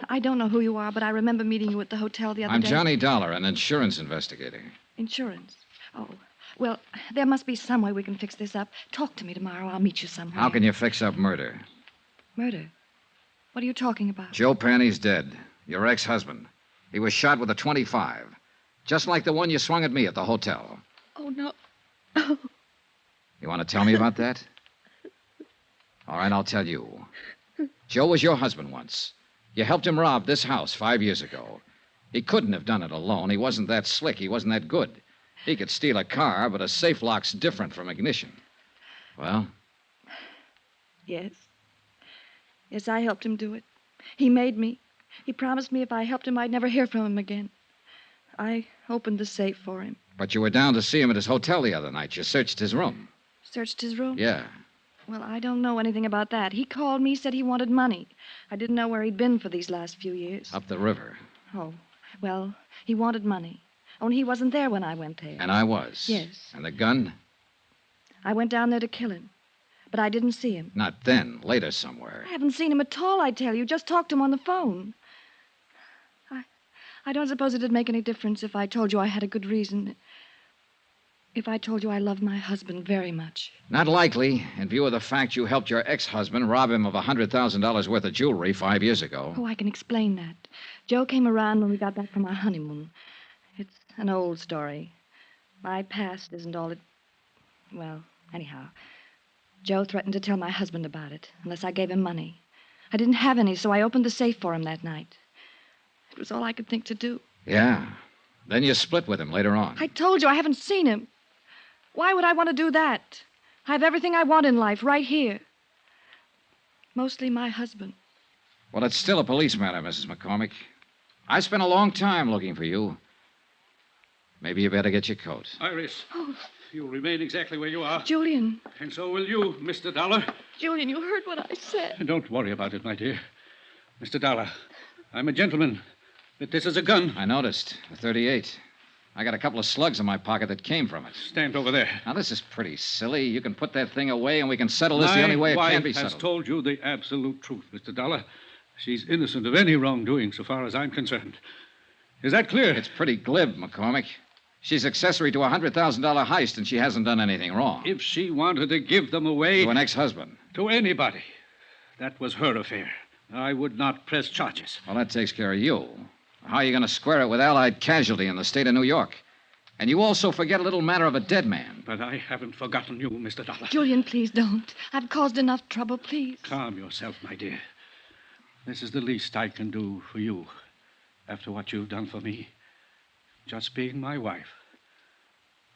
[SPEAKER 10] I don't know who you are, but I remember meeting you at the hotel the other day.
[SPEAKER 2] I'm Johnny Dollar, an insurance investigator.
[SPEAKER 10] Insurance? Oh, well, there must be some way we can fix this up. Talk to me tomorrow. I'll meet you somewhere.
[SPEAKER 2] How can you fix up murder?
[SPEAKER 10] Murder? What are you talking about?
[SPEAKER 2] Joe Penney's dead. Your ex-husband. He was shot with a .25. Just like the one you swung at me at the hotel.
[SPEAKER 10] Oh, no. Oh.
[SPEAKER 2] You want to tell me about that? All right, I'll tell you. Joe was your husband once. You helped him rob this house 5 years ago. He couldn't have done it alone. He wasn't that slick. He wasn't that good. He could steal a car, but a safe lock's different from ignition. Well?
[SPEAKER 10] Yes. Yes, I helped him do it. He made me. He promised me if I helped him, I'd never hear from him again. I opened the safe for him.
[SPEAKER 2] But you were down to see him at his hotel the other night. You searched his room.
[SPEAKER 10] Searched his room?
[SPEAKER 2] Yeah.
[SPEAKER 10] Well, I don't know anything about that. He called me, said he wanted money. I didn't know where he'd been for these last few years.
[SPEAKER 2] Up the river.
[SPEAKER 10] Oh, well, he wanted money. Only he wasn't there when I went there.
[SPEAKER 2] And I was.
[SPEAKER 10] Yes.
[SPEAKER 2] And the gun?
[SPEAKER 10] I went down there to kill him. But I didn't see him.
[SPEAKER 2] Not then. Later somewhere.
[SPEAKER 10] I haven't seen him at all, I tell you. Just talked to him on the phone. I don't suppose it'd make any difference if I told you I had a good reason. If I told you I love my husband very much.
[SPEAKER 2] Not likely, in view of the fact you helped your ex-husband rob him of $100,000 worth of jewelry 5 years ago.
[SPEAKER 10] Oh, I can explain that. Joe came around when we got back from our honeymoon. It's an old story. My past isn't all it... Well, anyhow, Joe threatened to tell my husband about it, unless I gave him money. I didn't have any, so I opened the safe for him that night. It was all I could think to do.
[SPEAKER 2] Yeah. Then you split with him later on.
[SPEAKER 10] I told you I haven't seen him. Why would I want to do that? I have everything I want in life right here. Mostly my husband.
[SPEAKER 2] Well, it's still a police matter, Mrs. McCormick. I spent a long time looking for you. Maybe you better get your coat.
[SPEAKER 8] Iris, you'll remain exactly where you are.
[SPEAKER 10] Julian.
[SPEAKER 8] And so will you, Mr. Dollar.
[SPEAKER 10] Julian, you heard what I said.
[SPEAKER 8] Don't worry about it, my dear. Mr. Dollar, I'm a gentleman. But this is a gun.
[SPEAKER 2] I noticed. A .38. I got a couple of slugs in my pocket that came from it.
[SPEAKER 8] Stand over there.
[SPEAKER 2] Now, this is pretty silly. You can put that thing away and we can settle this the only way it can be
[SPEAKER 8] settled. My wife has
[SPEAKER 2] settled.
[SPEAKER 8] told you the absolute truth, Mr. Dollar. She's innocent of any wrongdoing so far as I'm concerned. Is that clear?
[SPEAKER 2] It's pretty glib, McCormick. She's accessory to a $100,000 heist and she hasn't done anything wrong.
[SPEAKER 8] If she wanted to give them away...
[SPEAKER 2] To an ex-husband.
[SPEAKER 8] To anybody. That was her affair. I would not press charges.
[SPEAKER 2] Well, that takes care of you. How are you going to square it with Allied casualty in the state of New York? And you also forget a little matter of a dead man.
[SPEAKER 8] But I haven't forgotten you, Mr. Dollar.
[SPEAKER 10] Julian, please don't. I've caused enough trouble, please.
[SPEAKER 8] Calm yourself, my dear. This is the least I can do for you after what you've done for me. Just being my wife.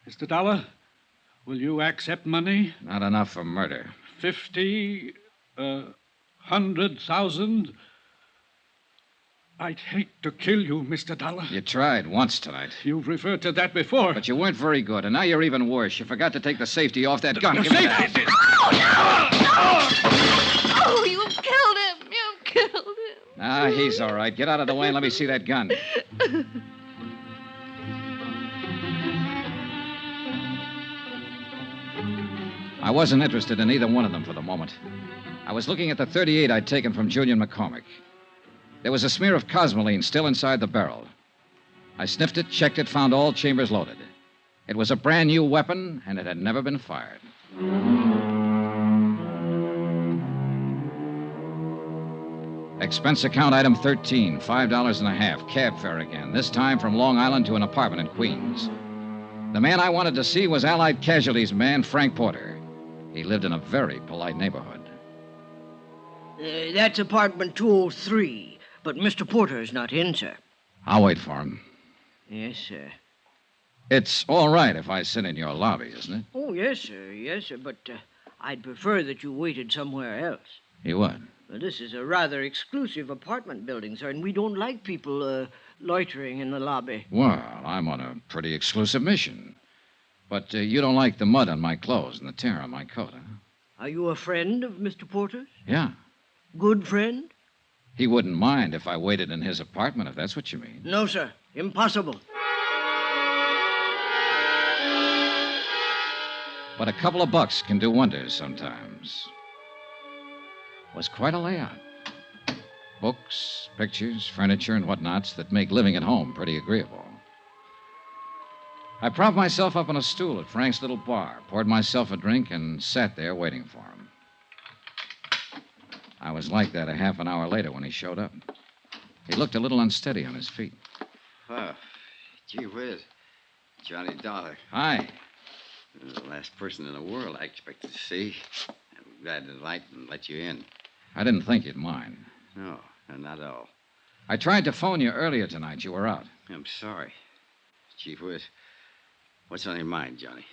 [SPEAKER 8] Mr. Dollar, will you accept money?
[SPEAKER 2] Not enough for murder.
[SPEAKER 8] 50, 100,000... I'd hate to kill you, Mr. Dollar.
[SPEAKER 2] You tried once tonight.
[SPEAKER 8] You've referred to that before.
[SPEAKER 2] But you weren't very good, and now you're even worse. You forgot to take the safety off that gun.
[SPEAKER 8] The
[SPEAKER 2] Give me
[SPEAKER 8] safety?
[SPEAKER 2] that.
[SPEAKER 10] Oh, no!
[SPEAKER 17] Oh, you've killed him. You've killed him.
[SPEAKER 2] Ah, he's all right. Get out of the way and let me see that gun. I wasn't interested in either one of them for the moment. I was looking at the .38 I'd taken from Julian McCormick. There was a smear of cosmoline still inside the barrel. I sniffed it, checked it, found all chambers loaded. It was a brand new weapon, and it had never been fired. Expense account item 13, $5.50, cab fare again, this time from Long Island to an apartment in Queens. The man I wanted to see was Allied Casualties man Frank Porter. He lived in a very polite neighborhood.
[SPEAKER 18] That's apartment 203, but Mr. Porter is not in, sir.
[SPEAKER 2] I'll wait for him.
[SPEAKER 18] Yes, sir.
[SPEAKER 2] It's all right if I sit in your lobby, isn't it?
[SPEAKER 18] Oh, yes, sir. Yes, sir. But I'd prefer that you waited somewhere else.
[SPEAKER 2] You would?
[SPEAKER 18] Well, this is a rather exclusive apartment building, sir, and we don't like people loitering in the lobby.
[SPEAKER 2] Well, I'm on a pretty exclusive mission. But you don't like the mud on my clothes and the tear on my coat, huh?
[SPEAKER 18] Are you a friend of Mr. Porter's?
[SPEAKER 2] Yeah.
[SPEAKER 18] Good friend?
[SPEAKER 2] He wouldn't mind if I waited in his apartment, if that's what you mean.
[SPEAKER 18] No, sir. Impossible.
[SPEAKER 2] But a couple of bucks can do wonders sometimes. It was quite a layout. Books, pictures, furniture, and whatnots that make living at home pretty agreeable. I propped myself up on a stool at Frank's little bar, poured myself a drink, and sat there waiting for him. I was like that a half an hour later when he showed up. He looked a little unsteady on his feet.
[SPEAKER 9] Oh, gee whiz. Johnny Dollar.
[SPEAKER 2] Hi.
[SPEAKER 9] You're the last person in the world I expected to see. I'm glad to light and let you in.
[SPEAKER 2] I didn't think you'd mind.
[SPEAKER 9] No, not at all.
[SPEAKER 2] I tried to phone you earlier tonight. You were out.
[SPEAKER 9] I'm sorry. Chief Whiz, what's on your mind, Johnny?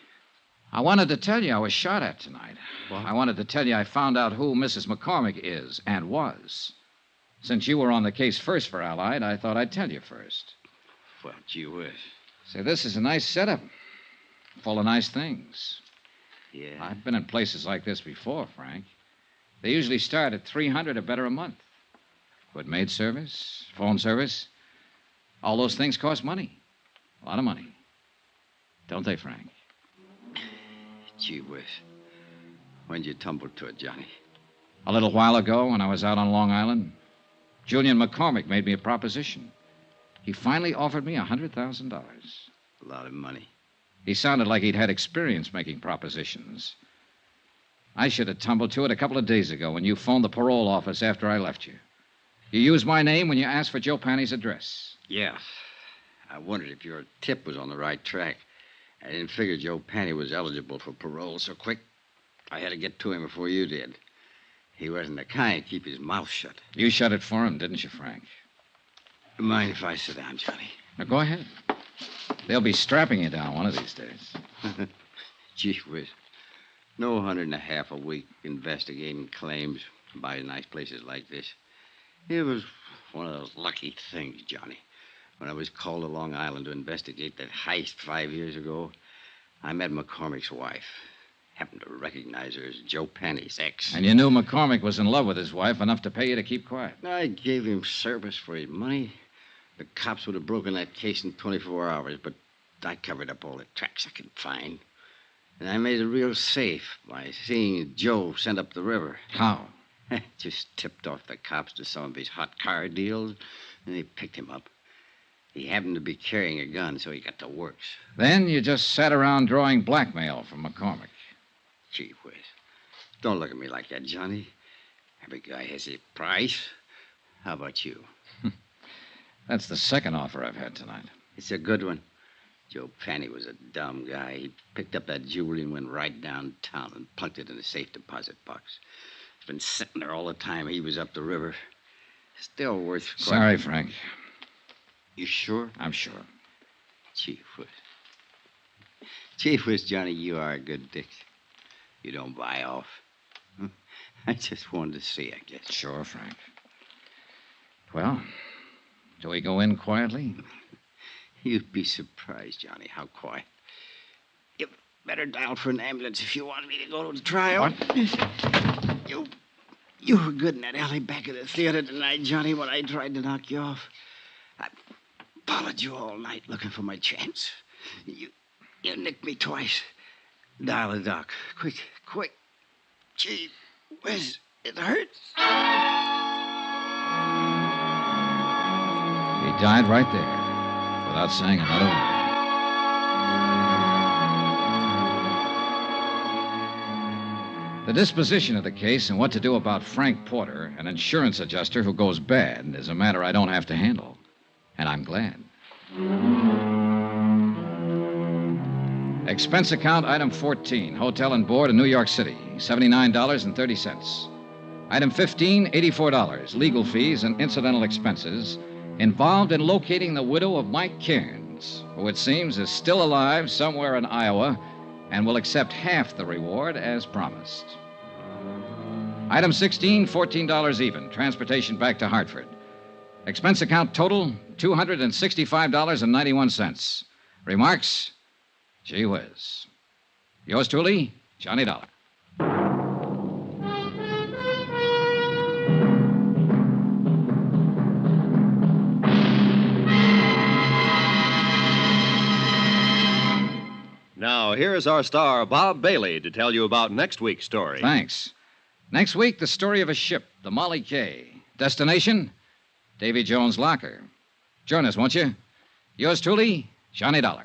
[SPEAKER 2] I wanted to tell you I was shot at tonight.
[SPEAKER 9] What?
[SPEAKER 2] I wanted to tell you I found out who Mrs. McCormick is and was. Since you were on the case first for Allied, I thought I'd tell you first.
[SPEAKER 9] Well, gee whiz.
[SPEAKER 2] Say, this is a nice setup. Full of nice things.
[SPEAKER 9] Yeah.
[SPEAKER 2] I've been in places like this before, Frank. They usually start at $300 or better a month. Good maid service, phone service. All those things cost money. A lot of money. Don't they, Frank?
[SPEAKER 9] Gee whiz. When'd you tumble to it, Johnny?
[SPEAKER 2] A little while ago when I was out on Long Island, Julian McCormick made me a proposition. He finally offered me $100,000.
[SPEAKER 9] A lot of money.
[SPEAKER 2] He sounded like he'd had experience making propositions. I should have tumbled to it a couple of days ago when you phoned the parole office after I left you. You used my name when you asked for Joe Penney's address.
[SPEAKER 9] Yeah. I wondered if your tip was on the right track. I didn't figure Joe Penney was eligible for parole so quick. I had to get to him before you did. He wasn't the kind to keep his mouth shut.
[SPEAKER 2] You shut it for him, didn't you, Frank?
[SPEAKER 9] Mind if I sit down, Johnny?
[SPEAKER 2] Now, go ahead. They'll be strapping you down one of these days.
[SPEAKER 9] Gee whiz. No $150 a week investigating claims by nice places like this. It was one of those lucky things, Johnny. When I was called to Long Island to investigate that heist 5 years ago, I met McCormick's wife. Happened to recognize her as Joe Penney's ex.
[SPEAKER 2] And you knew McCormick was in love with his wife enough to pay you to keep quiet.
[SPEAKER 9] I gave him service for his money. The cops would have broken that case in 24 hours, but I covered up all the tracks I could find. And I made it real safe by seeing Joe send up the river.
[SPEAKER 2] How?
[SPEAKER 9] Just tipped off the cops to some of his hot car deals, and they picked him up. He happened to be carrying a gun, so he got the works.
[SPEAKER 2] Then you just sat around drawing blackmail from McCormick.
[SPEAKER 9] Gee whiz. Don't look at me like that, Johnny. Every guy has his price. How about you?
[SPEAKER 2] That's the second offer I've had tonight.
[SPEAKER 9] It's a good one. Joe Penney was a dumb guy. He picked up that jewelry and went right downtown and plunked it in a safe deposit box. It's been sitting there all the time he was up the river. Still worth...
[SPEAKER 2] Sorry, Frank.
[SPEAKER 9] You sure?
[SPEAKER 2] I'm sure.
[SPEAKER 9] Chief Whiz. Chief Whiz, Johnny, you are a good dick. You don't buy off. I just wanted to see, I guess.
[SPEAKER 2] Sure, Frank. Well, do we go in quietly?
[SPEAKER 9] You'd be surprised, Johnny, how quiet. You better dial for an ambulance if you want me to go to the trial.
[SPEAKER 2] What?
[SPEAKER 9] You
[SPEAKER 5] You were good in that alley back of the theater tonight, Johnny, when I tried to knock you off. I followed you all night looking for my chance. You nicked me twice. Dial the doc. Quick. Gee whiz, it hurts.
[SPEAKER 2] He died right there, without saying another word. The disposition of the case and what to do about Frank Porter, an insurance adjuster who goes bad, is a matter I don't have to handle. And I'm glad. Expense account, item 14, hotel and board in New York City, $79.30. Item 15, $84, legal fees and incidental expenses involved in locating the widow of Mike Cairns, who it seems is still alive somewhere in Iowa and will accept half the reward as promised. Item 16, $14 even, transportation back to Hartford. Expense account total, $265.91. Remarks? Gee whiz. Yours truly, Johnny Dollar.
[SPEAKER 1] Now, here's our star, Bob Bailey, to tell you about next week's story.
[SPEAKER 2] Thanks. Next week, the story of a ship, the Molly K. Destination, Davy Jones' locker. Join us, won't you? Yours truly, Johnny Dollar.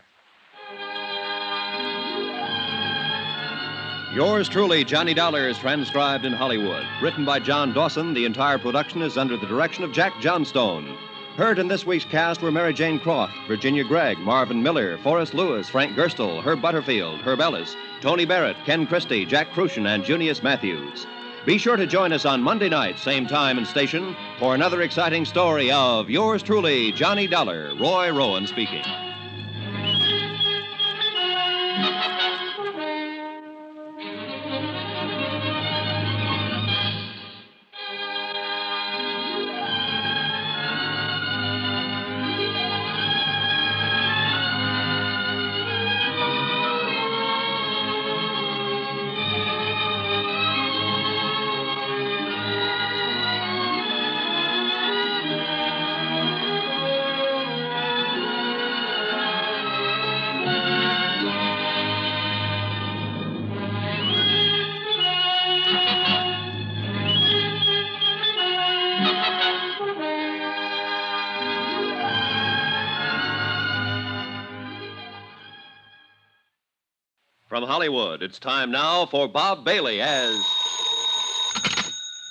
[SPEAKER 1] Yours truly, Johnny Dollar, is transcribed in Hollywood. Written by John Dawson, the entire production is under the direction of Jack Johnstone. Heard in this week's cast were Mary Jane Croft, Virginia Gregg, Marvin Miller, Forrest Lewis, Frank Gerstle, Herb Butterfield, Herb Ellis, Tony Barrett, Ken Christie, Jack Crucian, and Junius Matthews. Be sure to join us on Monday night, same time and station, for another exciting story of yours truly, Johnny Dollar. Roy Rowan speaking. From Hollywood, it's time now for Bob Bailey as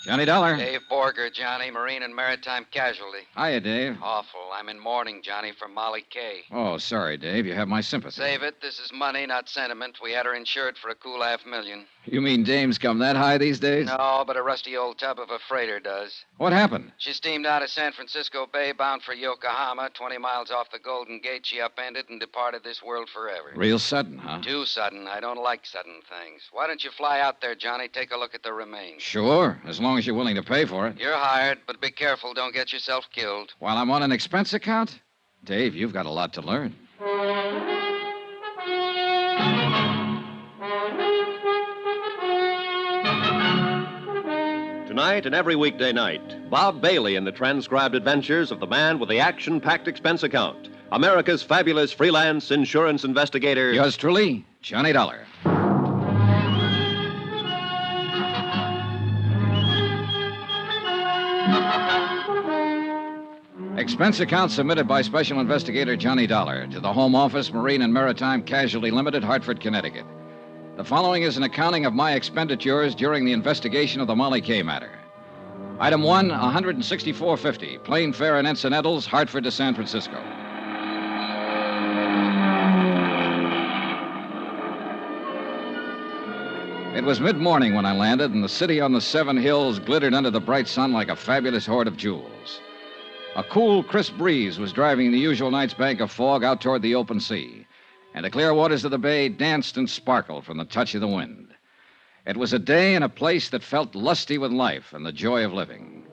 [SPEAKER 2] Johnny Dollar.
[SPEAKER 3] Dave Borger, Johnny, Marine and Maritime Casualty.
[SPEAKER 2] Hiya, Dave.
[SPEAKER 3] Awful. I'm in mourning, Johnny, for Molly Kay.
[SPEAKER 2] Oh, sorry, Dave. You have my sympathy.
[SPEAKER 3] Save it. This is money, not sentiment. We had her insured for a cool $500,000.
[SPEAKER 2] You mean dames come that high these days?
[SPEAKER 3] No, but a rusty old tub of a freighter does.
[SPEAKER 2] What happened?
[SPEAKER 3] She steamed out of San Francisco Bay bound for Yokohama. 20 miles off the Golden Gate, she upended and departed this world forever.
[SPEAKER 2] Real sudden, huh?
[SPEAKER 3] Too sudden. I don't like sudden things. Why don't you fly out there, Johnny? Take a look at the remains.
[SPEAKER 2] Sure, as long as you're willing to pay for it.
[SPEAKER 3] You're hired, but be careful. Don't get yourself killed.
[SPEAKER 2] While I'm on an expense account? Dave, you've got a lot to learn.
[SPEAKER 1] Tonight and every weekday night, Bob Bailey in the transcribed adventures of the man with the action-packed expense account, America's fabulous freelance insurance investigator.
[SPEAKER 2] Yours truly, Johnny Dollar. Expense account submitted by Special Investigator Johnny Dollar to the Home Office, Marine and Maritime Casualty Limited, Hartford, Connecticut. The following is an accounting of my expenditures during the investigation of the Molly K matter. Item 1, $164.50, plane fare and incidentals, Hartford to San Francisco. It was mid-morning when I landed, and the city on the Seven Hills glittered under the bright sun like a fabulous hoard of jewels. A cool, crisp breeze was driving the usual night's bank of fog out toward the open sea, and the clear waters of the bay danced and sparkled from the touch of the wind. It was a day and a place that felt lusty with life and the joy of living.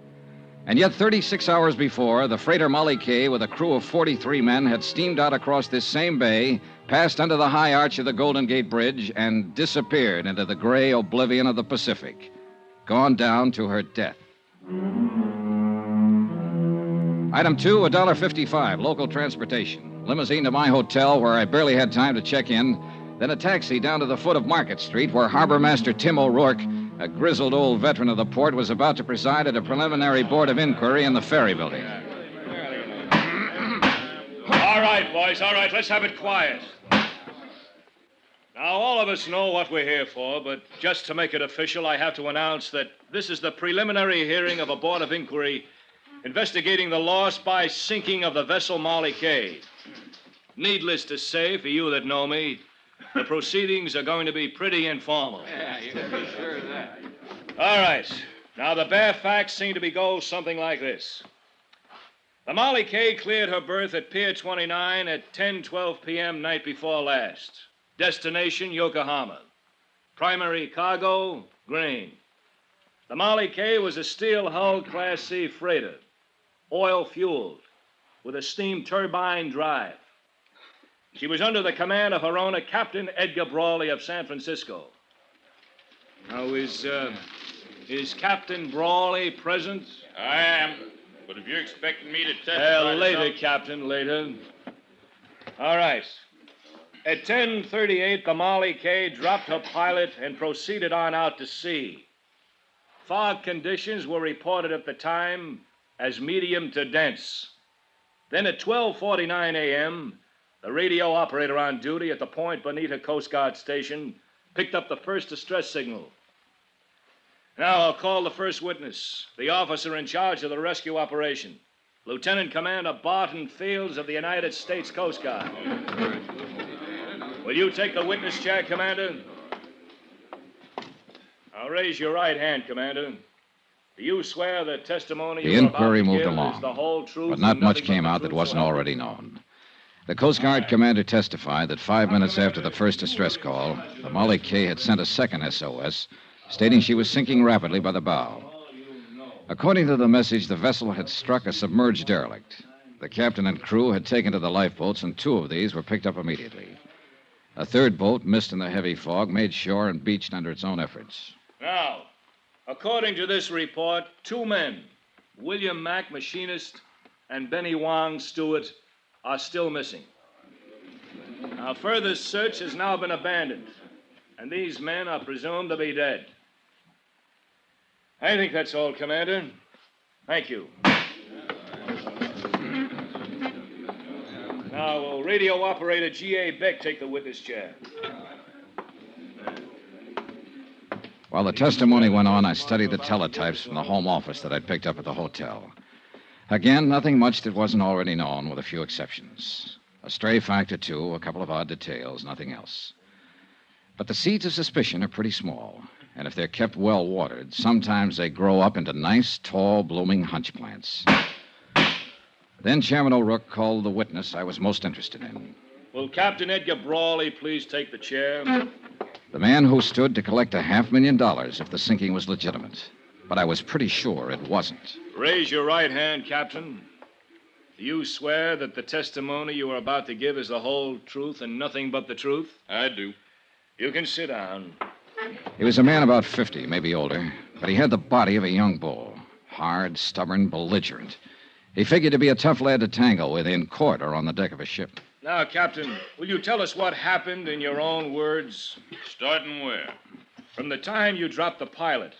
[SPEAKER 2] And yet 36 hours before, the freighter Molly K, with a crew of 43 men, had steamed out across this same bay, passed under the high arch of the Golden Gate Bridge, and disappeared into the gray oblivion of the Pacific. gone down to her death. Item 2, $1.55, local transportation. Limousine to my hotel, where I barely had time to check in. Then a taxi down to the foot of Market Street, where Harbor Master Tim O'Rourke, a grizzled old veteran of the port, was about to preside at a preliminary board of inquiry in the ferry building.
[SPEAKER 19] All right, boys, all right. Let's have it quiet. Now, all of us know what we're here for, but just to make it official, I have to announce that this is the preliminary hearing of a board of inquiry investigating the loss by sinking of the vessel Molly Kay. Needless to say, for you that know me, the proceedings are going to be pretty informal.
[SPEAKER 11] Yeah, you can be sure of that.
[SPEAKER 19] All right. Now, the bare facts seem to go something like this. The Molly Kay cleared her berth at Pier 29 at 10:12 p.m. night before last. Destination, Yokohama. Primary cargo, grain. The Molly Kay was a steel-hulled Class C freighter, oil-fueled, with a steam turbine drive. She was under the command of her owner, Captain Edgar Brawley of San Francisco. Now, is Captain Brawley present?
[SPEAKER 20] I am, but if you're expecting me to testify...
[SPEAKER 19] Later, Captain, later. All right. At 10:38, the Molly Kay dropped her pilot and proceeded on out to sea. Fog conditions were reported at the time as medium to dense. Then at 12:49 a.m., the radio operator on duty at the Point Bonita Coast Guard station picked up the first distress signal. Now I'll call the first witness, the officer in charge of the rescue operation, Lieutenant Commander Barton Fields of the United States Coast Guard. Will you take the witness chair, Commander? Now raise your right hand, Commander. Do you swear the testimony
[SPEAKER 2] The
[SPEAKER 19] you're about
[SPEAKER 2] inquiry
[SPEAKER 19] to
[SPEAKER 2] moved
[SPEAKER 19] give is
[SPEAKER 2] along,
[SPEAKER 19] the whole truth
[SPEAKER 2] but not
[SPEAKER 19] and
[SPEAKER 2] much
[SPEAKER 19] nothing
[SPEAKER 2] came
[SPEAKER 19] but the
[SPEAKER 2] out that
[SPEAKER 19] truth,
[SPEAKER 2] wasn't
[SPEAKER 19] so help
[SPEAKER 2] already known. The Coast Guard commander testified that 5 minutes after the first distress call, the Molly Kay had sent a second SOS, stating she was sinking rapidly by the bow. According to the message, the vessel had struck a submerged derelict. The captain and crew had taken to the lifeboats, and 2 of these were picked up immediately. A third boat, missed in the heavy fog, made shore and beached under its own efforts.
[SPEAKER 19] Now, according to this report, 2 men, William Mack, machinist, and Benny Wong, steward, are still missing. Now, further search has now been abandoned, and these men are presumed to be dead. I think that's all, Commander. Thank you. Now, will radio operator G.A. Beck take the witness chair?
[SPEAKER 2] While the testimony went on, I studied the teletypes from the home office that I'd picked up at the hotel. Again, nothing much that wasn't already known, with a few exceptions. A stray fact or two, a couple of odd details, nothing else. But the seeds of suspicion are pretty small, and if they're kept well watered, sometimes they grow up into nice, tall, blooming hunch plants. Then Chairman O'Rourke called the witness I was most interested in.
[SPEAKER 19] Will Captain Edgar Brawley please take the chair?
[SPEAKER 2] The man who stood to collect $500,000 if the sinking was legitimate. But I was pretty sure it wasn't.
[SPEAKER 19] Raise your right hand, Captain. Do you swear that the testimony you are about to give is the whole truth and nothing but the truth?
[SPEAKER 20] I do.
[SPEAKER 19] You can sit down.
[SPEAKER 2] He was a man about 50, maybe older, but he had the body of a young bull. Hard, stubborn, belligerent. He figured to be a tough lad to tangle with in court or on the deck of a ship.
[SPEAKER 19] Now, Captain, will you tell us what happened in your own words?
[SPEAKER 20] Starting where?
[SPEAKER 19] From the time you dropped the pilot.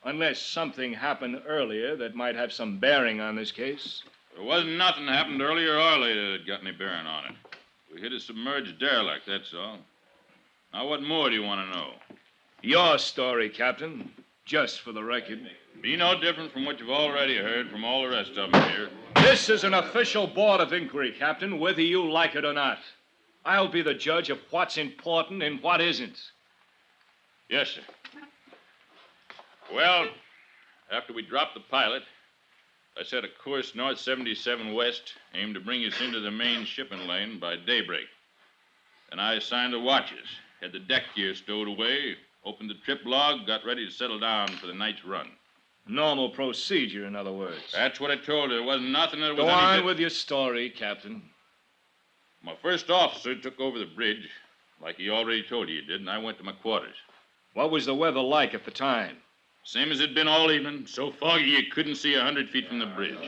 [SPEAKER 19] Unless something happened earlier that might have some bearing on this case.
[SPEAKER 20] There wasn't nothing happened earlier or later that got any bearing on it. We hit a submerged derelict, that's all. Now, what more do you want to know?
[SPEAKER 19] Your story, Captain. Just for the record.
[SPEAKER 20] Be no different from what you've already heard from all the rest of them here.
[SPEAKER 19] This is an official board of inquiry, Captain, whether you like it or not. I'll be the judge of what's important and what isn't.
[SPEAKER 20] Yes, sir. Well, after we dropped the pilot, I set a course north 77 west, aimed to bring us into the main shipping lane by daybreak. Then I assigned the watches, had the deck gear stowed away, opened the trip log, got ready to settle down for the night's run.
[SPEAKER 19] Normal procedure, in other words.
[SPEAKER 20] That's what I told her. There wasn't nothing that was
[SPEAKER 19] Go on with your story, Captain.
[SPEAKER 20] My first officer took over the bridge, like he already told you he did, and I went to my quarters.
[SPEAKER 19] What was the weather like at the time?
[SPEAKER 20] Same as it'd been all evening. So foggy you couldn't see 100 feet from the bridge.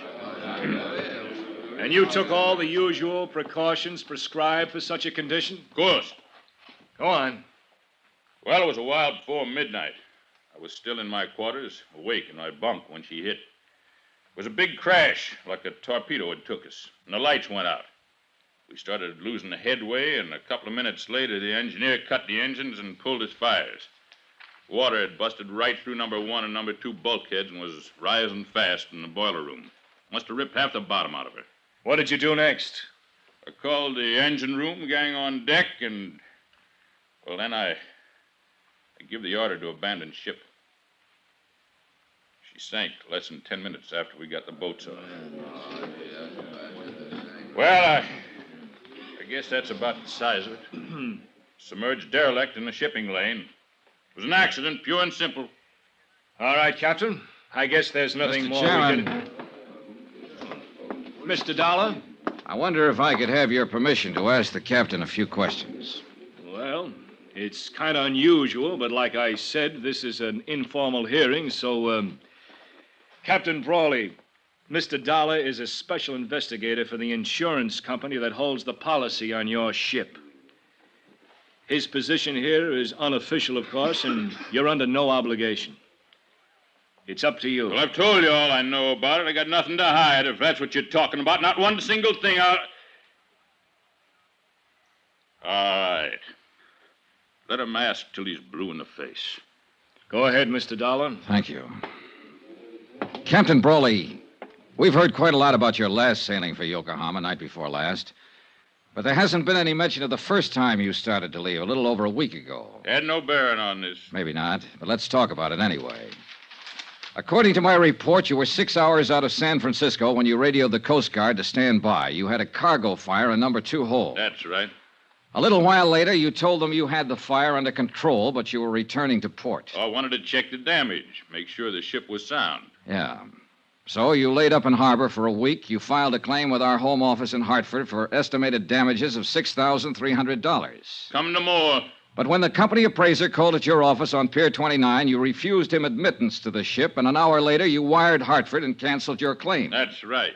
[SPEAKER 19] And you took all the usual precautions prescribed for such a condition?
[SPEAKER 20] Of course.
[SPEAKER 19] Go on.
[SPEAKER 20] Well, it was a while before midnight. I was still in my quarters, awake in my bunk when she hit. It was a big crash, like a torpedo had took us, and the lights went out. We started losing the headway, and a couple of minutes later, the engineer cut the engines and pulled his fires. Water had busted right through number 1 and number 2 bulkheads and was rising fast in the boiler room. Must have ripped half the bottom out of her.
[SPEAKER 19] What did you do next?
[SPEAKER 20] I called the engine room gang on deck, and, well, then I give the order to abandon ship. She sank less than 10 minutes after we got the boats off. Well, I guess that's about the size of it. Submerged derelict in the shipping lane. It was an accident, pure and simple.
[SPEAKER 19] All right, Captain. I guess there's nothing
[SPEAKER 2] Mr.
[SPEAKER 19] more
[SPEAKER 2] Chairman.
[SPEAKER 19] we can... Mr. Dollar?
[SPEAKER 2] I wonder if I could have your permission to ask the captain a few questions.
[SPEAKER 19] Well, it's kind of unusual, but like I said, this is an informal hearing, so, Captain Brawley, Mr. Dollar is a special investigator for the insurance company that holds the policy on your ship. His position here is unofficial, of course, and you're under no obligation. It's up to you.
[SPEAKER 20] Well, I've told you all I know about it. I got nothing to hide, if that's what you're talking about. Not one single thing. All right. Let him ask till he's blue in the face.
[SPEAKER 19] Go ahead, Mr. Dollar.
[SPEAKER 2] Thank you. Captain Brawley, we've heard quite a lot about your last sailing for Yokohama, night before last. But there hasn't been any mention of the first time you started to leave, a little over a week ago.
[SPEAKER 20] Had no bearing on this.
[SPEAKER 2] Maybe not, but let's talk about it anyway. According to my report, you were 6 hours out of San Francisco when you radioed the Coast Guard to stand by. You had a cargo fire in number 2 hold.
[SPEAKER 20] That's right.
[SPEAKER 2] A little while later, you told them you had the fire under control, but you were returning to port.
[SPEAKER 20] I wanted to check the damage, make sure the ship was sound.
[SPEAKER 2] Yeah. So you laid up in harbor for a week. You filed a claim with our home office in Hartford for estimated damages of $6,300.
[SPEAKER 20] Come to more.
[SPEAKER 2] But when the company appraiser called at your office on Pier 29, you refused him admittance to the ship, and an hour later you wired Hartford and canceled your claim.
[SPEAKER 20] That's right.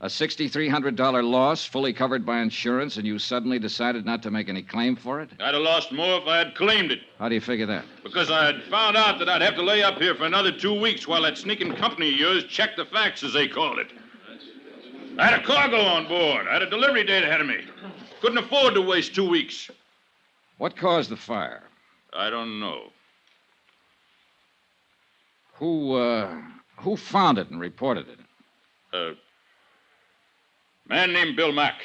[SPEAKER 2] A $6,300 loss, fully covered by insurance, and you suddenly decided not to make any claim for it?
[SPEAKER 20] I'd have lost more if I had claimed it.
[SPEAKER 2] How do you figure that?
[SPEAKER 20] Because I had found out that I'd have to lay up here for another 2 weeks while that sneaking company of yours checked the facts, as they called it. I had a cargo on board. I had a delivery date ahead of me. Couldn't afford to waste 2 weeks.
[SPEAKER 2] What caused the fire?
[SPEAKER 20] I don't know.
[SPEAKER 2] Who found it and reported it?
[SPEAKER 20] A man named Bill Mack.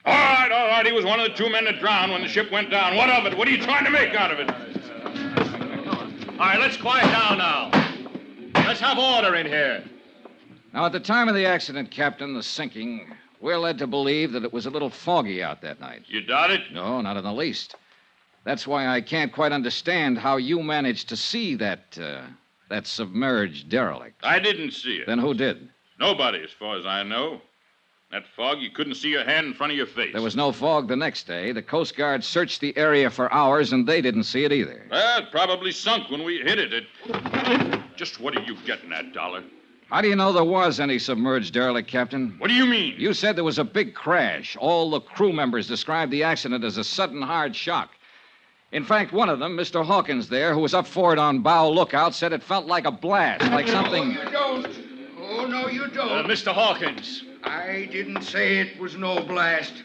[SPEAKER 20] All right. He was one of the 2 men that drowned when the ship went down. What of it? What are you trying to make out of it?
[SPEAKER 19] All right, let's quiet down now. Let's have order in here.
[SPEAKER 2] Now, at the time of the accident, Captain, the sinking, we're led to believe that it was a little foggy out that night.
[SPEAKER 20] You doubt it?
[SPEAKER 2] No, not in the least. That's why I can't quite understand how you managed to see that submerged derelict.
[SPEAKER 20] I didn't see it.
[SPEAKER 2] Then who did?
[SPEAKER 20] Nobody, as far as I know. That fog, you couldn't see your hand in front of your face.
[SPEAKER 2] There was no fog the next day. The Coast Guard searched the area for hours, and they didn't see it either.
[SPEAKER 20] Well, it probably sunk when we hit it. Just what are you getting at, Dollar?
[SPEAKER 2] How do you know there was any submerged derelict, Captain?
[SPEAKER 20] What do you mean?
[SPEAKER 2] You said there was a big crash. All the crew members described the accident as a sudden hard shock. In fact, one of them, Mr. Hawkins there, who was up forward on bow lookout, said it felt like a blast, like something...
[SPEAKER 14] No, you don't. Oh, no, you don't.
[SPEAKER 19] Mr. Hawkins.
[SPEAKER 14] I didn't say it was no blast.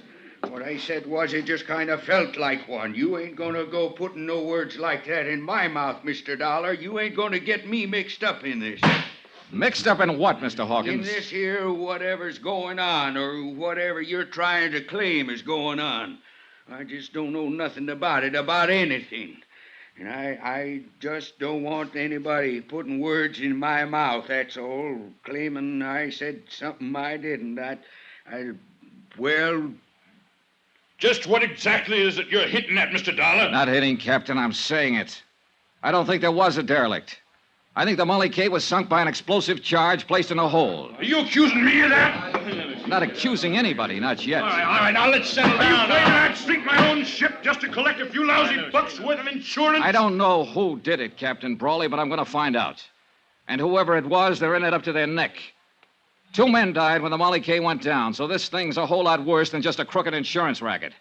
[SPEAKER 14] What I said was it just kind of felt like one. You ain't gonna go putting no words like that in my mouth, Mr. Dollar. You ain't gonna get me mixed up in this.
[SPEAKER 2] Mixed up in what, Mr. Hawkins?
[SPEAKER 14] In this here whatever's going on, or whatever you're trying to claim is going on. I just don't know nothing about it, about anything. And I just don't want anybody putting words in my mouth, that's all. Claiming I said something I didn't. Well...
[SPEAKER 20] Just what exactly is it you're hitting at, Mr. Dollar?
[SPEAKER 2] Not hitting, Captain. I'm saying it. I don't think there was a derelict. I think the Molly K was sunk by an explosive charge placed in a hold.
[SPEAKER 20] Are you accusing me of that?
[SPEAKER 2] I'm not accusing anybody, not yet.
[SPEAKER 20] All right, now let's settle down.
[SPEAKER 19] Are you afraid I'd sink my own ship just to collect a few lousy bucks worth of insurance?
[SPEAKER 2] I don't know who did it, Captain Brawley, but I'm going to find out. And whoever it was, they're in it up to their neck. 2 men died when the Molly K went down, so this thing's a whole lot worse than just a crooked insurance racket.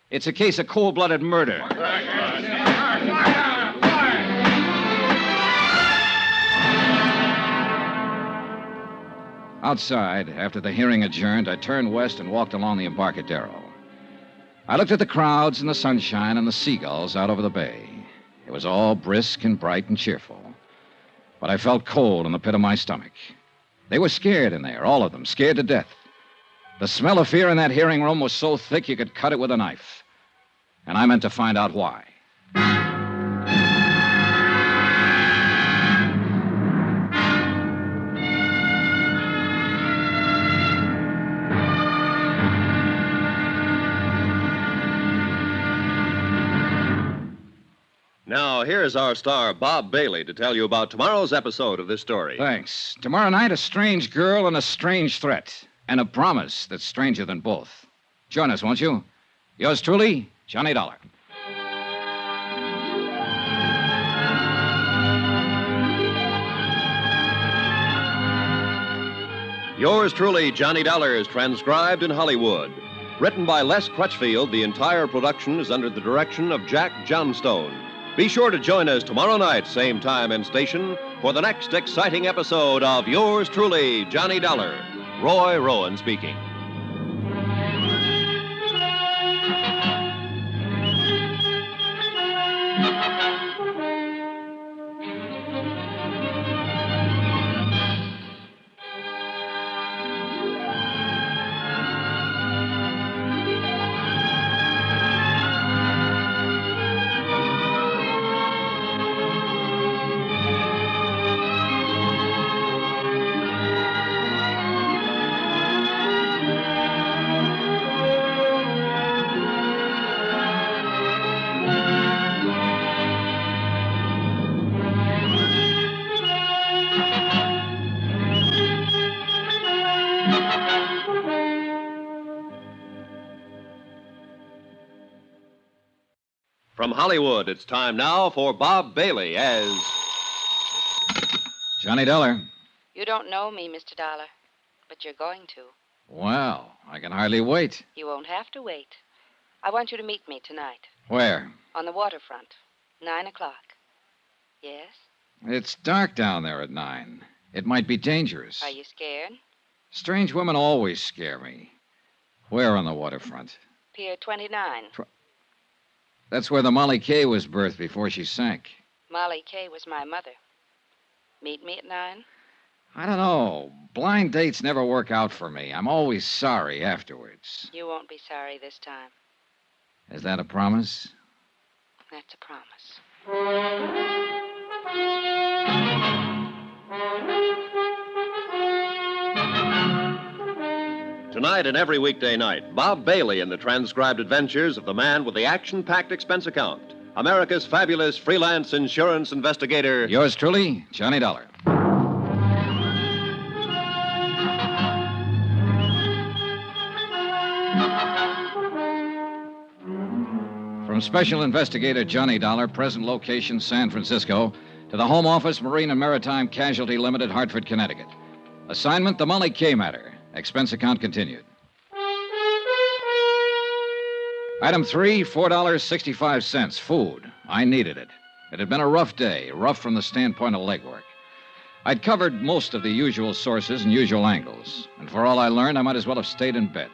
[SPEAKER 2] It's a case of cold-blooded murder. Outside, after the hearing adjourned, I turned west and walked along the Embarcadero. I looked at the crowds and the sunshine and the seagulls out over the bay. It was all brisk and bright and cheerful. But I felt cold in the pit of my stomach. They were scared in there, all of them, scared to death. The smell of fear in that hearing room was so thick you could cut it with a knife. And I meant to find out why.
[SPEAKER 1] Now, here's our star, Bob Bailey, to tell you about tomorrow's episode of this story.
[SPEAKER 2] Thanks. Tomorrow night, a strange girl and a strange threat. And a promise that's stranger than both. Join us, won't you? Yours truly, Johnny Dollar.
[SPEAKER 1] Yours truly, Johnny Dollar, is transcribed in Hollywood. Written by Les Crutchfield, the entire production is under the direction of Jack Johnstone. Be sure to join us tomorrow night, same time and station, for the next exciting episode of Yours truly, Johnny Dollar. Roy Rowan speaking. From Hollywood, it's time now for Bob Bailey as
[SPEAKER 2] Johnny Dollar.
[SPEAKER 15] You don't know me, Mr. Dollar, but you're going to.
[SPEAKER 2] Well, I can hardly wait.
[SPEAKER 15] You won't have to wait. I want you to meet me tonight.
[SPEAKER 2] Where?
[SPEAKER 15] On the waterfront. 9:00. Yes?
[SPEAKER 2] It's dark down there at 9. It might be dangerous.
[SPEAKER 15] Are you scared?
[SPEAKER 2] Strange women always scare me. Where on the waterfront?
[SPEAKER 15] Pier 29.
[SPEAKER 2] That's where the Molly K was birthed before she sank.
[SPEAKER 15] Molly K was my mother. Meet me at 9?
[SPEAKER 2] I don't know. Blind dates never work out for me. I'm always sorry afterwards.
[SPEAKER 15] You won't be sorry this time.
[SPEAKER 2] Is that a promise?
[SPEAKER 15] That's a promise.
[SPEAKER 1] Tonight and every weekday night, Bob Bailey in the transcribed adventures of the man with the action-packed expense account. America's fabulous freelance insurance investigator.
[SPEAKER 2] Yours truly, Johnny Dollar. From Special Investigator Johnny Dollar, present location San Francisco, to the Home Office, Marine and Maritime Casualty Limited, Hartford, Connecticut. Assignment, the Molly K matter. Expense account continued. Item 3, $4.65. Food. I needed it. It had been a rough day, rough from the standpoint of legwork. I'd covered most of the usual sources and usual angles, and for all I learned, I might as well have stayed in bed.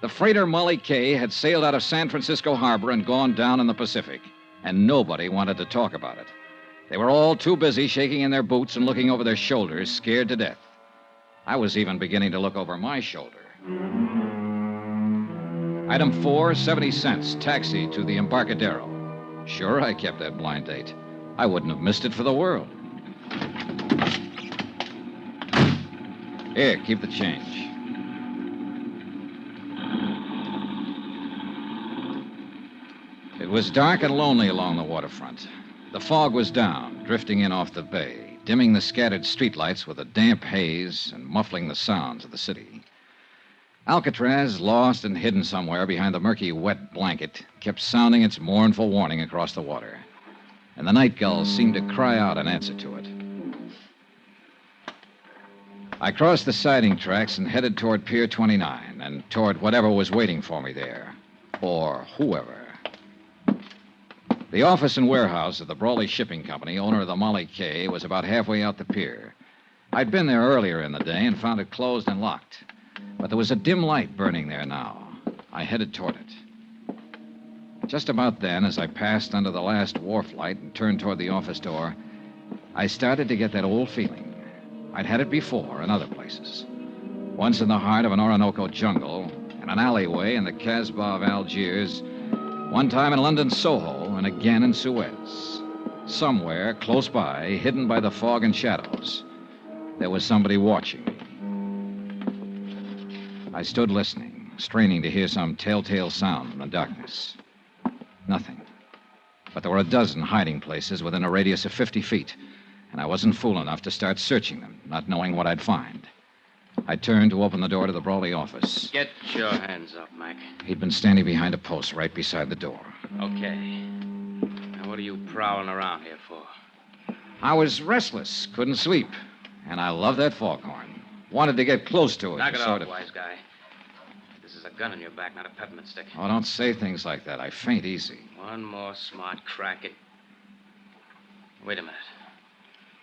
[SPEAKER 2] The freighter Molly K had sailed out of San Francisco Harbor and gone down in the Pacific, and nobody wanted to talk about it. They were all too busy shaking in their boots and looking over their shoulders, scared to death. I was even beginning to look over my shoulder. Item 4, 70 cents. Taxi to the Embarcadero. Sure, I kept that blind date. I wouldn't have missed it for the world. Here, keep the change. It was dark and lonely along the waterfront. The fog was down, drifting in off the bay, dimming the scattered streetlights with a damp haze and muffling the sounds of the city. Alcatraz, lost and hidden somewhere behind the murky, wet blanket, kept sounding its mournful warning across the water. And the night gulls seemed to cry out in answer to it. I crossed the siding tracks and headed toward Pier 29 and toward whatever was waiting for me there. Or whoever. The office and warehouse of the Brawley Shipping Company, owner of the Molly K, was about halfway out the pier. I'd been there earlier in the day and found it closed and locked. But there was a dim light burning there now. I headed toward it. Just about then, as I passed under the last wharf light and turned toward the office door, I started to get that old feeling. I'd had it before in other places. Once in the heart of an Orinoco jungle, in an alleyway in the Casbah of Algiers, one time in London Soho, and again in Suez. Somewhere close by, hidden by the fog and shadows, there was somebody watching me. I stood listening, straining to hear some telltale sound in the darkness. Nothing. But there were a dozen hiding places within a radius of 50 feet, and I wasn't fool enough to start searching them, not knowing what I'd find. I turned to open the door to the Brawley office.
[SPEAKER 3] Get your hands up, Mac.
[SPEAKER 2] He'd been standing behind a post right beside the door.
[SPEAKER 3] Okay. Now, what are you prowling around here for?
[SPEAKER 2] I was restless, couldn't sleep, and I loved that foghorn. Wanted to get close to it.
[SPEAKER 3] Knock it
[SPEAKER 2] sort
[SPEAKER 3] off, wise guy. This is a gun in your back, not a peppermint stick.
[SPEAKER 2] Oh, don't say things like that. I faint easy.
[SPEAKER 3] One more smart crack at... Wait a minute.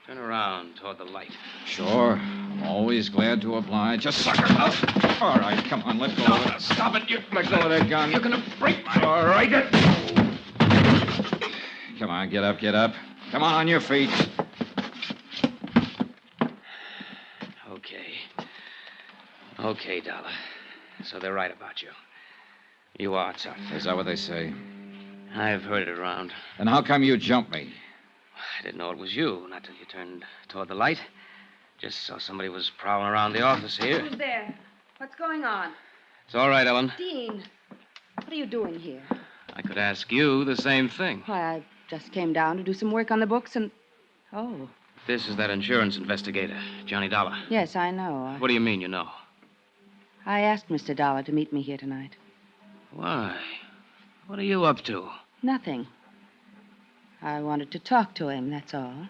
[SPEAKER 3] Turn around toward the light.
[SPEAKER 2] Sure. I'm always glad to oblige. Just sucker. Oh. All right, come on, let go of it.
[SPEAKER 3] Stop it. You
[SPEAKER 2] Let go of that gun.
[SPEAKER 3] You're gonna break my...
[SPEAKER 2] All right. Come on, get up, get up. Come on your feet.
[SPEAKER 3] Okay, Dollar. So they're right about you. You are tough.
[SPEAKER 2] Is that what they say?
[SPEAKER 3] I've heard it around.
[SPEAKER 2] Then how come you jumped me?
[SPEAKER 3] I didn't know it was you, not till you turned toward the light. Just saw somebody was prowling around the office here.
[SPEAKER 10] Who's there? What's going on?
[SPEAKER 3] It's all right, Ellen.
[SPEAKER 10] Dean, what are you doing here?
[SPEAKER 3] I could ask you the same thing.
[SPEAKER 10] Why, I just came down to do some work on the books and... Oh.
[SPEAKER 3] This is that insurance investigator, Johnny Dollar.
[SPEAKER 10] Yes, I know.
[SPEAKER 3] What do you mean you know?
[SPEAKER 10] I asked Mr. Dollar to meet me here tonight.
[SPEAKER 3] Why? What are you up to?
[SPEAKER 10] Nothing. I wanted to talk to him, that's all.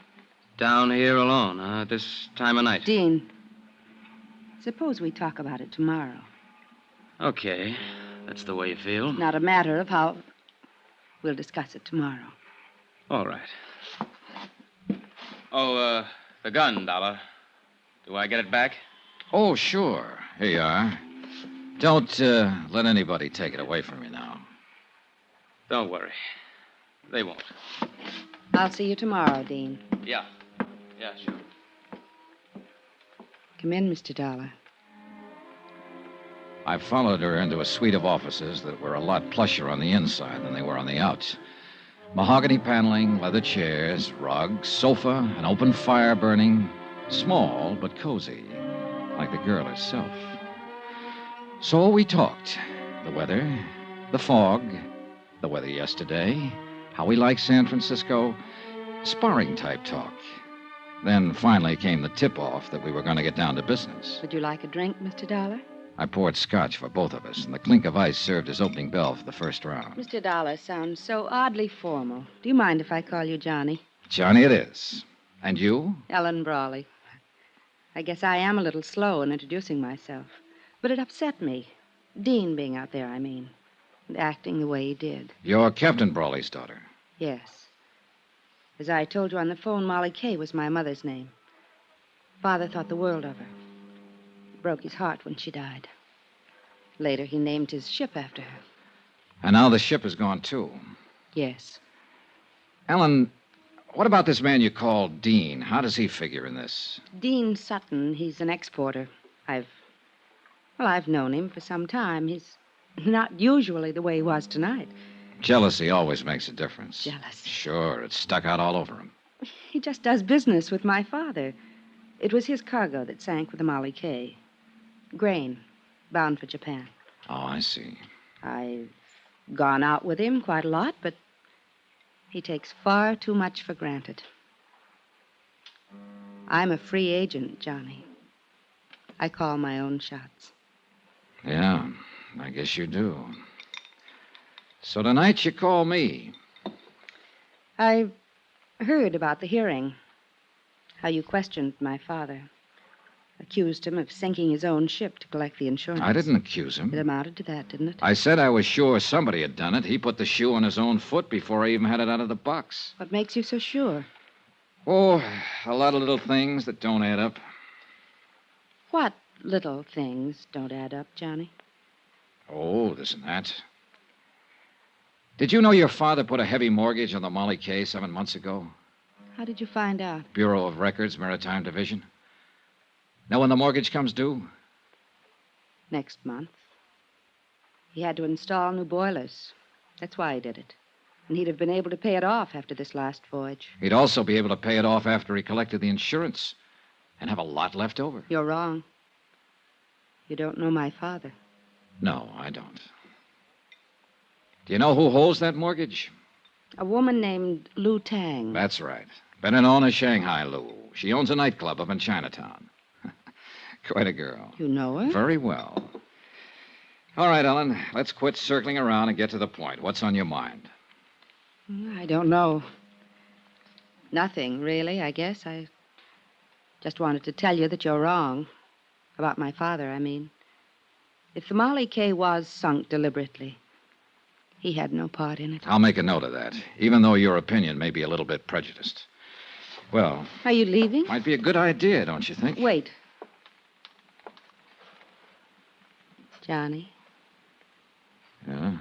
[SPEAKER 3] Down here alone, at this time of night?
[SPEAKER 10] Dean, suppose we talk about it tomorrow.
[SPEAKER 3] Okay. That's the way you feel.
[SPEAKER 10] Not a matter of how... We'll discuss it tomorrow.
[SPEAKER 3] All right. Oh, the gun, Dollar. Do I get it back?
[SPEAKER 2] Oh, sure. Here you are. Don't let anybody take it away from you now.
[SPEAKER 3] Don't worry. They won't.
[SPEAKER 10] I'll see you tomorrow, Dean.
[SPEAKER 3] Yeah. Yeah, sure.
[SPEAKER 10] Come in, Mr. Dollar.
[SPEAKER 2] I followed her into a suite of offices that were a lot plusher on the inside than they were on the outs. Mahogany paneling, leather chairs, rugs, sofa, an open fire burning. Small, but cozy, like the girl herself. So we talked. The weather, the fog, the weather yesterday, how we like San Francisco, sparring-type talk. Then finally came the tip-off that we were going to get down to business.
[SPEAKER 10] Would you like a drink, Mr. Dollar?
[SPEAKER 2] I poured scotch for both of us, and the clink of ice served as opening bell for the first round.
[SPEAKER 10] Mr. Dollar sounds so oddly formal. Do you mind if I call you Johnny?
[SPEAKER 2] Johnny it is. And you?
[SPEAKER 10] Ellen Brawley. I guess I am a little slow in introducing myself. But it upset me. Dean being out there, I mean. And acting the way he did.
[SPEAKER 2] You're Captain Brawley's daughter.
[SPEAKER 10] Yes. As I told you on the phone, Molly Kay was my mother's name. Father thought the world of her. It broke his heart when she died. Later, he named his ship after her.
[SPEAKER 2] And now the ship is gone, too.
[SPEAKER 10] Yes.
[SPEAKER 2] Ellen, what about this man you call Dean? How does he figure in this?
[SPEAKER 10] Dean Sutton, he's an exporter. I've known him for some time. He's not usually the way he was tonight.
[SPEAKER 2] Jealousy always makes a difference.
[SPEAKER 10] Jealousy?
[SPEAKER 2] Sure, it's stuck out all over him.
[SPEAKER 10] He just does business with my father. It was his cargo that sank with the Molly Kay. Grain, bound for Japan.
[SPEAKER 2] Oh, I see.
[SPEAKER 10] I've gone out with him quite a lot, but he takes far too much for granted. I'm a free agent, Johnny. I call my own shots.
[SPEAKER 2] Yeah, I guess you do. So tonight you call me.
[SPEAKER 12] I heard about the hearing. How you questioned my father. Accused him of sinking his own ship to collect the insurance.
[SPEAKER 2] I didn't accuse him.
[SPEAKER 12] It amounted to that, didn't it?
[SPEAKER 2] I said I was sure somebody had done it. He put the shoe on his own foot before I even had it out of the box.
[SPEAKER 12] What makes you so sure?
[SPEAKER 2] Oh, a lot of little things that don't add up.
[SPEAKER 12] What little things don't add up, Johnny?
[SPEAKER 2] Oh, this and that. Did you know your father put a heavy mortgage on the Molly K 7 months ago?
[SPEAKER 12] How did you find out?
[SPEAKER 2] Bureau of Records, Maritime Division. Know when the mortgage comes due?
[SPEAKER 12] Next month. He had to install new boilers. That's why he did it. And he'd have been able to pay it off after this last voyage.
[SPEAKER 2] He'd also be able to pay it off after he collected the insurance and have a lot left over.
[SPEAKER 12] You're wrong. You don't know my father.
[SPEAKER 2] No, I don't. Do you know who holds that mortgage?
[SPEAKER 12] A woman named Lu Tang.
[SPEAKER 2] That's right. Better known as Shanghai Lu. She owns a nightclub up in Chinatown. Quite a girl.
[SPEAKER 12] You know her?
[SPEAKER 2] Very well. All right, Ellen, let's quit circling around and get to the point. What's on your mind?
[SPEAKER 12] I don't know. Nothing, really, I guess. I just wanted to tell you that you're wrong. About my father, I mean. If the Molly K was sunk deliberately, he had no part in it.
[SPEAKER 2] I'll make a note of that, even though your opinion may be a little bit prejudiced. Well...
[SPEAKER 12] Are you leaving?
[SPEAKER 2] Might be a good idea, don't you think?
[SPEAKER 12] Wait. Johnny.
[SPEAKER 2] Yeah?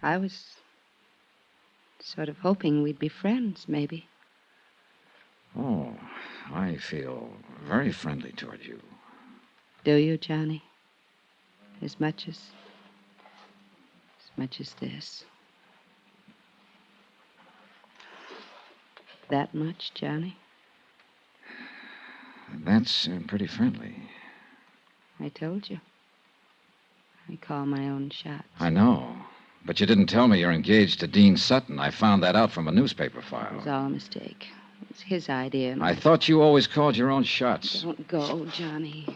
[SPEAKER 12] I was sort of hoping we'd be friends, maybe.
[SPEAKER 2] Oh, I feel very friendly toward you.
[SPEAKER 12] Do you, Johnny? As much as this. That much, Johnny?
[SPEAKER 2] That's pretty friendly.
[SPEAKER 12] I told you. I call my own shots.
[SPEAKER 2] I know. But you didn't tell me you're engaged to Dean Sutton. I found that out from a newspaper file.
[SPEAKER 12] It was all a mistake. It was his idea.
[SPEAKER 2] I thought you always called your own shots.
[SPEAKER 12] Don't go, Johnny.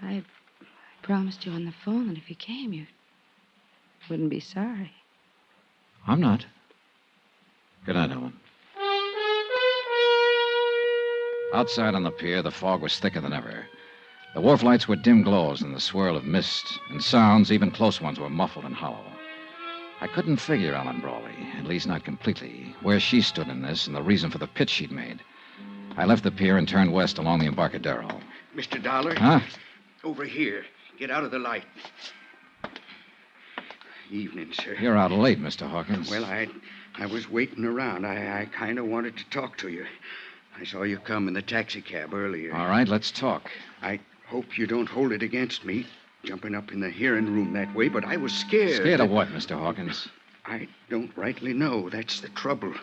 [SPEAKER 12] I promised you on the phone that if you came, you wouldn't be sorry.
[SPEAKER 2] I'm not. Good night, Ellen. Outside on the pier, the fog was thicker than ever. The wharf lights were dim glows in the swirl of mist, and sounds, even close ones, were muffled and hollow. I couldn't figure Ellen Brawley, at least not completely, where she stood in this and the reason for the pitch she'd made. I left the pier and turned west along the Embarcadero.
[SPEAKER 5] Mr. Dollar?
[SPEAKER 2] Huh?
[SPEAKER 5] Over here. Get out of the light. Evening, sir.
[SPEAKER 2] You're out late, Mr. Hawkins.
[SPEAKER 5] Well, I was waiting around. I kind of wanted to talk to you. I saw you come in the taxicab earlier.
[SPEAKER 2] All right, let's talk.
[SPEAKER 5] I hope you don't hold it against me, jumping up in the hearing room that way, but I was scared.
[SPEAKER 2] Scared of what, Mr. Hawkins?
[SPEAKER 5] I don't rightly know. That's the trouble.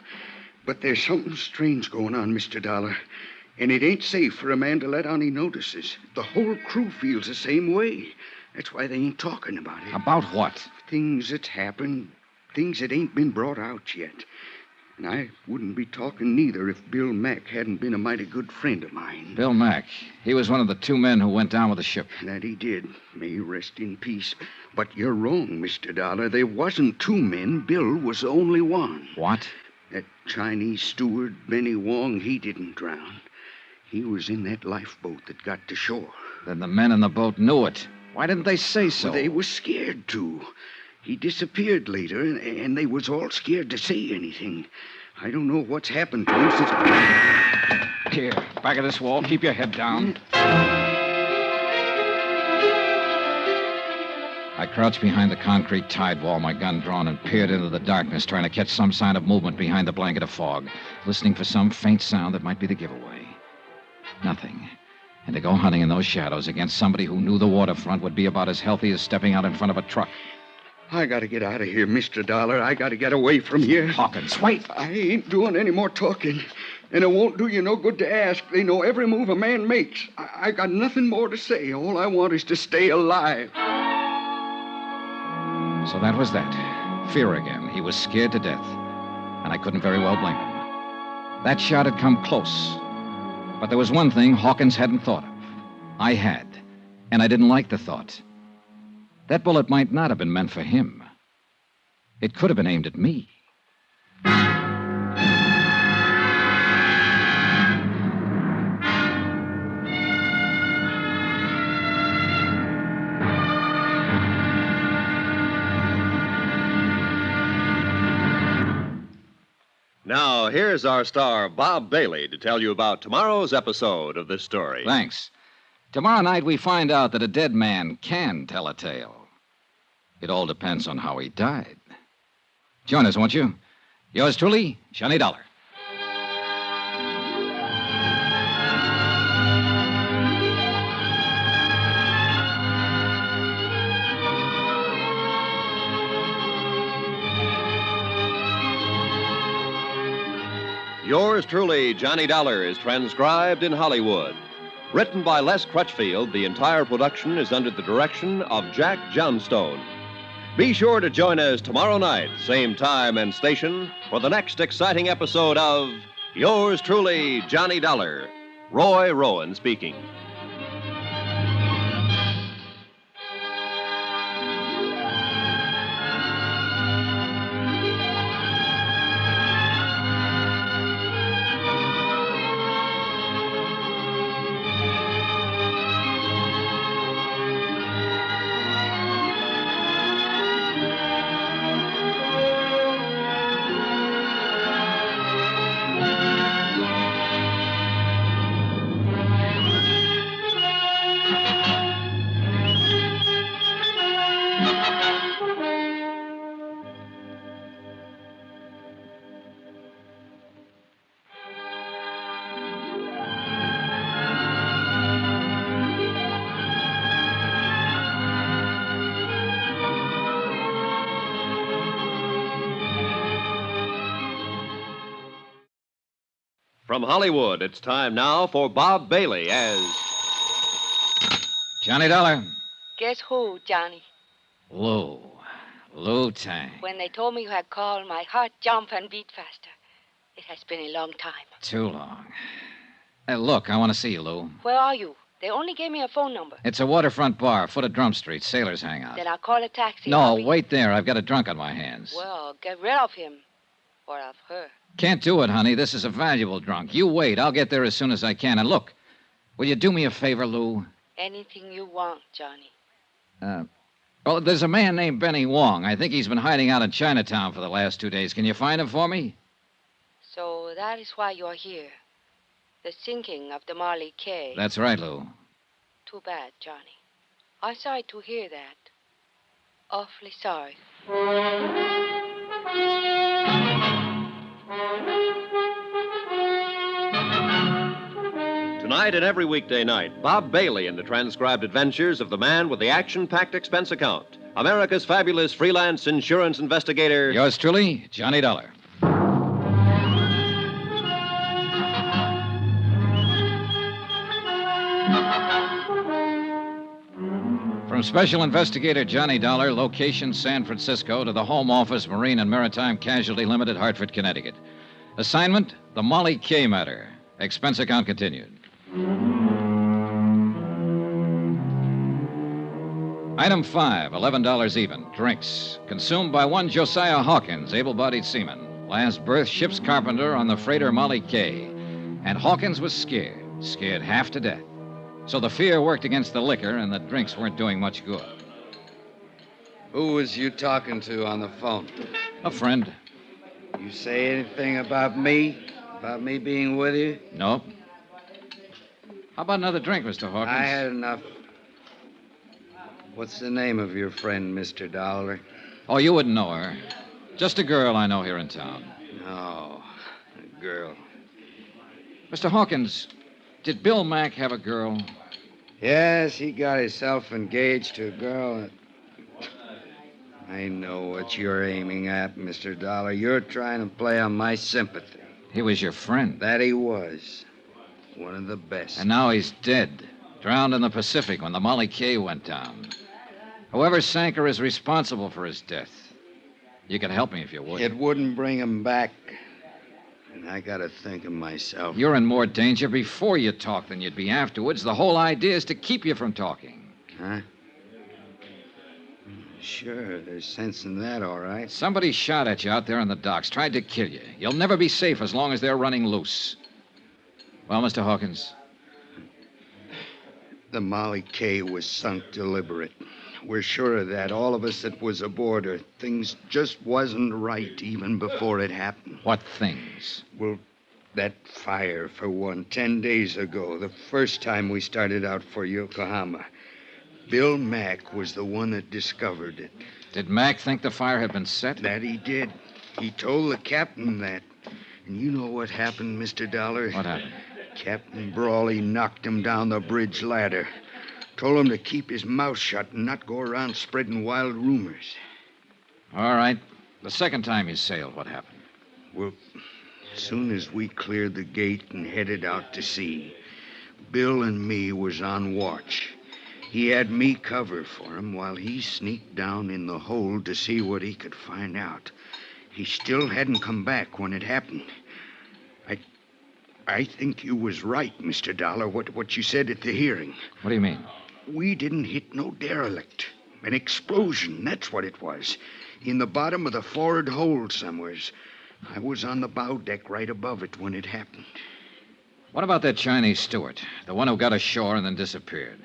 [SPEAKER 5] But there's something strange going on, Mr. Dollar. And it ain't safe for a man to let on he notices. The whole crew feels the same way. That's why they ain't talking about it.
[SPEAKER 2] About what?
[SPEAKER 5] Things that's happened. Things that ain't been brought out yet. And I wouldn't be talking neither if Bill Mack hadn't been a mighty good friend of mine.
[SPEAKER 2] Bill Mack. He was one of the two men who went down with the ship.
[SPEAKER 5] That he did. May he rest in peace. But you're wrong, Mr. Dollar. There wasn't two men. Bill was the only one.
[SPEAKER 2] What?
[SPEAKER 5] That Chinese steward, Benny Wong, he didn't drown. He was in that lifeboat that got to shore.
[SPEAKER 2] Then the men in the boat knew it. Why didn't they say so?
[SPEAKER 5] Well, they was scared to. He disappeared later, and they was all scared to say anything. I don't know what's happened to him since...
[SPEAKER 2] Here, back of this wall. Keep your head down. I crouched behind the concrete tide wall, my gun drawn, and peered into the darkness, trying to catch some sign of movement behind the blanket of fog, listening for some faint sound that might be the giveaway. Nothing. And to go hunting in those shadows against somebody who knew the waterfront would be about as healthy as stepping out in front of a truck.
[SPEAKER 5] I gotta get out of here, Mr. Dollar. I gotta get away from here.
[SPEAKER 2] Hawkins, wait.
[SPEAKER 5] I ain't doing any more talking. And it won't do you no good to ask. They know every move a man makes. I got nothing more to say. All I want is to stay alive.
[SPEAKER 2] So that was that. Fear again. He was scared to death. And I couldn't very well blame him. That shot had come close. But there was one thing Hawkins hadn't thought of. I had. And I didn't like the thought. That bullet might not have been meant for him. It could have been aimed at me.
[SPEAKER 1] Now, here's our star, Bob Bailey, to tell you about tomorrow's episode of this story.
[SPEAKER 2] Thanks. Tomorrow night, we find out that a dead man can tell a tale. It all depends on how he died. Join us, won't you? Yours truly, Johnny Dollar.
[SPEAKER 1] Yours truly, Johnny Dollar, is transcribed in Hollywood. Written by Les Crutchfield, the entire production is under the direction of Jack Johnstone. Be sure to join us tomorrow night, same time and station, for the next exciting episode of Yours truly, Johnny Dollar. Roy Rowan speaking. From Hollywood, it's time now for Bob Bailey as
[SPEAKER 2] Johnny Dollar.
[SPEAKER 17] Guess who, Johnny?
[SPEAKER 2] Lou Tang.
[SPEAKER 17] When they told me you had called, my heart jumped and beat faster. It has been a long time.
[SPEAKER 2] Too long. Hey, look, I want to see you, Lou.
[SPEAKER 17] Where are you? They only gave me a phone number.
[SPEAKER 2] It's a waterfront bar, foot of Drum Street. Sailors hang out.
[SPEAKER 17] Then I'll call a taxi.
[SPEAKER 2] No, wait there. I've got a drunk on my hands.
[SPEAKER 17] Well, get rid of him. Or of her.
[SPEAKER 2] Can't do it, honey. This is a valuable drunk. You wait. I'll get there as soon as I can. And look, will you do me a favor, Lou?
[SPEAKER 17] Anything you want, Johnny.
[SPEAKER 2] Well, there's a man named Benny Wong. I think he's been hiding out in Chinatown for the last 2 days. Can you find him for me?
[SPEAKER 17] So that is why you're here. The sinking of the Marley K.
[SPEAKER 2] That's right, Lou.
[SPEAKER 17] Too bad, Johnny. I'm sorry to hear that. Awfully sorry.
[SPEAKER 1] Tonight and every weekday night, Bob Bailey in the transcribed adventures of the man with the action-packed expense account, America's fabulous freelance insurance investigator.
[SPEAKER 2] Yours truly, Johnny Dollar. From Special Investigator Johnny Dollar, location San Francisco, to the Home Office, Marine and Maritime Casualty Limited, Hartford, Connecticut. Assignment, the Molly K matter. Expense account continued. Item 5, $11 even. Drinks. Consumed by one Josiah Hawkins, able-bodied seaman. Last berth, ship's carpenter on the freighter Molly K. And Hawkins was scared half to death. So the fear worked against the liquor, and the drinks weren't doing much good.
[SPEAKER 13] Who was you talking to on the phone?
[SPEAKER 2] A friend.
[SPEAKER 13] You say anything about me? About me being with you?
[SPEAKER 2] Nope. How about another drink, Mr. Hawkins?
[SPEAKER 13] I had enough. What's the name of your friend, Mr. Dollar?
[SPEAKER 2] Oh, you wouldn't know her. Just a girl I know here in town.
[SPEAKER 13] No, a girl.
[SPEAKER 2] Mr. Hawkins, did Bill Mack have a girl?
[SPEAKER 13] Yes, he got himself engaged to a girl. I know what you're aiming at, Mr. Dollar. You're trying to play on my sympathy.
[SPEAKER 2] He was your friend.
[SPEAKER 13] That he was. One of the best.
[SPEAKER 2] And now he's dead. Drowned in the Pacific when the Molly K went down. Whoever sank her is responsible for his death. You could help me if you would.
[SPEAKER 13] It wouldn't bring him back. And I gotta think of myself.
[SPEAKER 2] You're in more danger before you talk than you'd be afterwards. The whole idea is to keep you from talking.
[SPEAKER 5] Huh? Sure, there's sense in that, all right.
[SPEAKER 2] Somebody shot at you out there on the docks, tried to kill you. You'll never be safe as long as they're running loose. Well, Mr. Hawkins?
[SPEAKER 5] The Molly K was sunk deliberate. We're sure of that, all of us that was aboard her. Things just wasn't right even before it happened.
[SPEAKER 2] What things?
[SPEAKER 5] Well, that fire, for one, 10 days ago, the first time we started out for Yokohama. Bill Mack was the one that discovered it.
[SPEAKER 2] Did Mack think the fire had been set?
[SPEAKER 5] That he did. He told the captain that. And you know what happened, Mr. Dollar?
[SPEAKER 2] What happened?
[SPEAKER 5] Captain Brawley knocked him down the bridge ladder. Told him to keep his mouth shut and not go around spreading wild rumors.
[SPEAKER 2] All right. The second time you sailed, what happened?
[SPEAKER 5] Well, as soon as we cleared the gate and headed out to sea, Bill and me was on watch. He had me cover for him while he sneaked down in the hold to see what he could find out. He still hadn't come back when it happened. I think you was right, Mr. Dollar, what you said at the hearing.
[SPEAKER 2] What do you mean?
[SPEAKER 5] We didn't hit no derelict. An explosion, that's what it was. In the bottom of the forward hold somewheres. I was on the bow deck right above it when it happened.
[SPEAKER 2] What about that Chinese steward, the one who got ashore and then disappeared?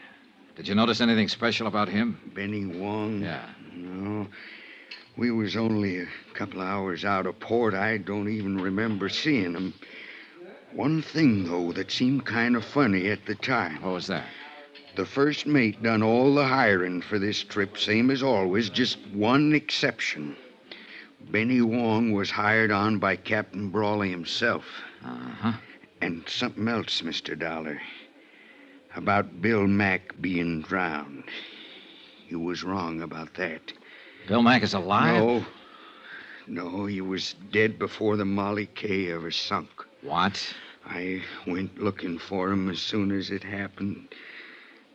[SPEAKER 2] Did you notice anything special about him?
[SPEAKER 5] Benny Wong?
[SPEAKER 2] Yeah.
[SPEAKER 5] No. We was only a couple of hours out of port. I don't even remember seeing him. One thing, though, that seemed kind of funny at the time.
[SPEAKER 2] What was that?
[SPEAKER 5] The first mate done all the hiring for this trip, same as always, just one exception. Benny Wong was hired on by Captain Brawley himself.
[SPEAKER 2] Uh-huh.
[SPEAKER 5] And something else, Mr. Dollar. About Bill Mack being drowned. You was wrong about that.
[SPEAKER 2] Bill Mack is alive?
[SPEAKER 5] No, he was dead before the Molly K ever sunk.
[SPEAKER 2] What?
[SPEAKER 5] I went looking for him as soon as it happened.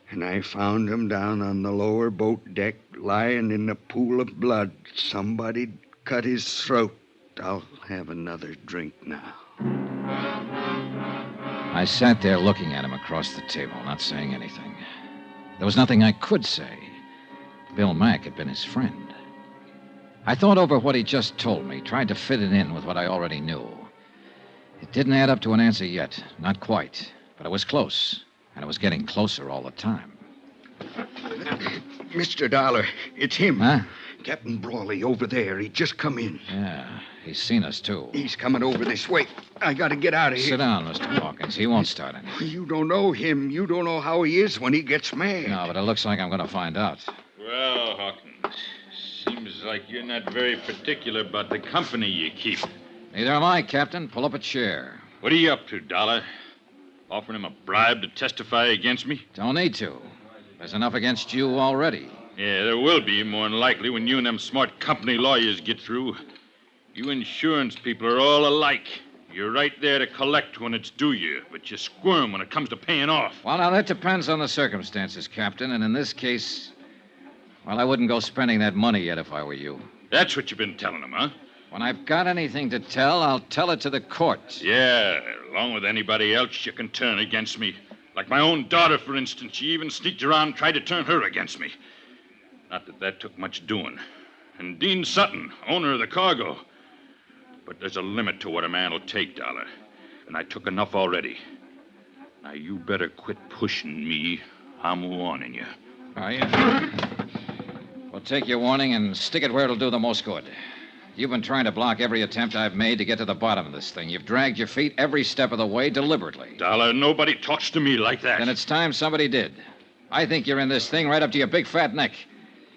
[SPEAKER 5] And I found him down on the lower boat deck, lying in a pool of blood. Somebody'd cut his throat. I'll have another drink now.
[SPEAKER 2] I sat there looking at him across the table, not saying anything. There was nothing I could say. Bill Mack had been his friend. I thought over what he just told me, tried to fit it in with what I already knew. It didn't add up to an answer yet, not quite, but it was close, and it was getting closer all the time.
[SPEAKER 5] Mr. Dollar, it's him.
[SPEAKER 2] Huh?
[SPEAKER 5] Captain Brawley over there. He just come in.
[SPEAKER 2] Yeah, he's seen us, too.
[SPEAKER 5] He's coming over this way. I gotta get out of here.
[SPEAKER 2] Sit down, Mr. Hawkins. He won't start anything.
[SPEAKER 5] You don't know him. You don't know how he is when he gets mad.
[SPEAKER 2] No, but it looks like I'm going to find out.
[SPEAKER 20] Well, Hawkins, seems like you're not very particular about the company you keep.
[SPEAKER 2] Neither am I, Captain. Pull up a chair.
[SPEAKER 20] What are you up to, Dollar? Offering him a bribe to testify against me?
[SPEAKER 2] Don't need to. There's enough against you already.
[SPEAKER 20] Yeah, there will be, more than likely, when you and them smart company lawyers get through. You insurance people are all alike. You're right there to collect when it's due you, but you squirm when it comes to paying off.
[SPEAKER 2] Well, now, that depends on the circumstances, Captain, and in this case, well, I wouldn't go spending that money yet if I were you.
[SPEAKER 20] That's what you've been telling them, huh?
[SPEAKER 2] When I've got anything to tell, I'll tell it to the court.
[SPEAKER 20] Yeah, along with anybody else you can turn against me. Like my own daughter, for instance. She even sneaked around and tried to turn her against me. Not that that took much doing. And Dean Sutton, owner of the cargo. But there's a limit to what a man will take, Dollar. And I took enough already. Now, you better quit pushing me. I'm warning you.
[SPEAKER 2] Are you? Well, take your warning and stick it where it'll do the most good. You've been trying to block every attempt I've made to get to the bottom of this thing. You've dragged your feet every step of the way deliberately.
[SPEAKER 20] Dollar, nobody talks to me like that.
[SPEAKER 2] Then it's time somebody did. I think you're in this thing right up to your big fat neck.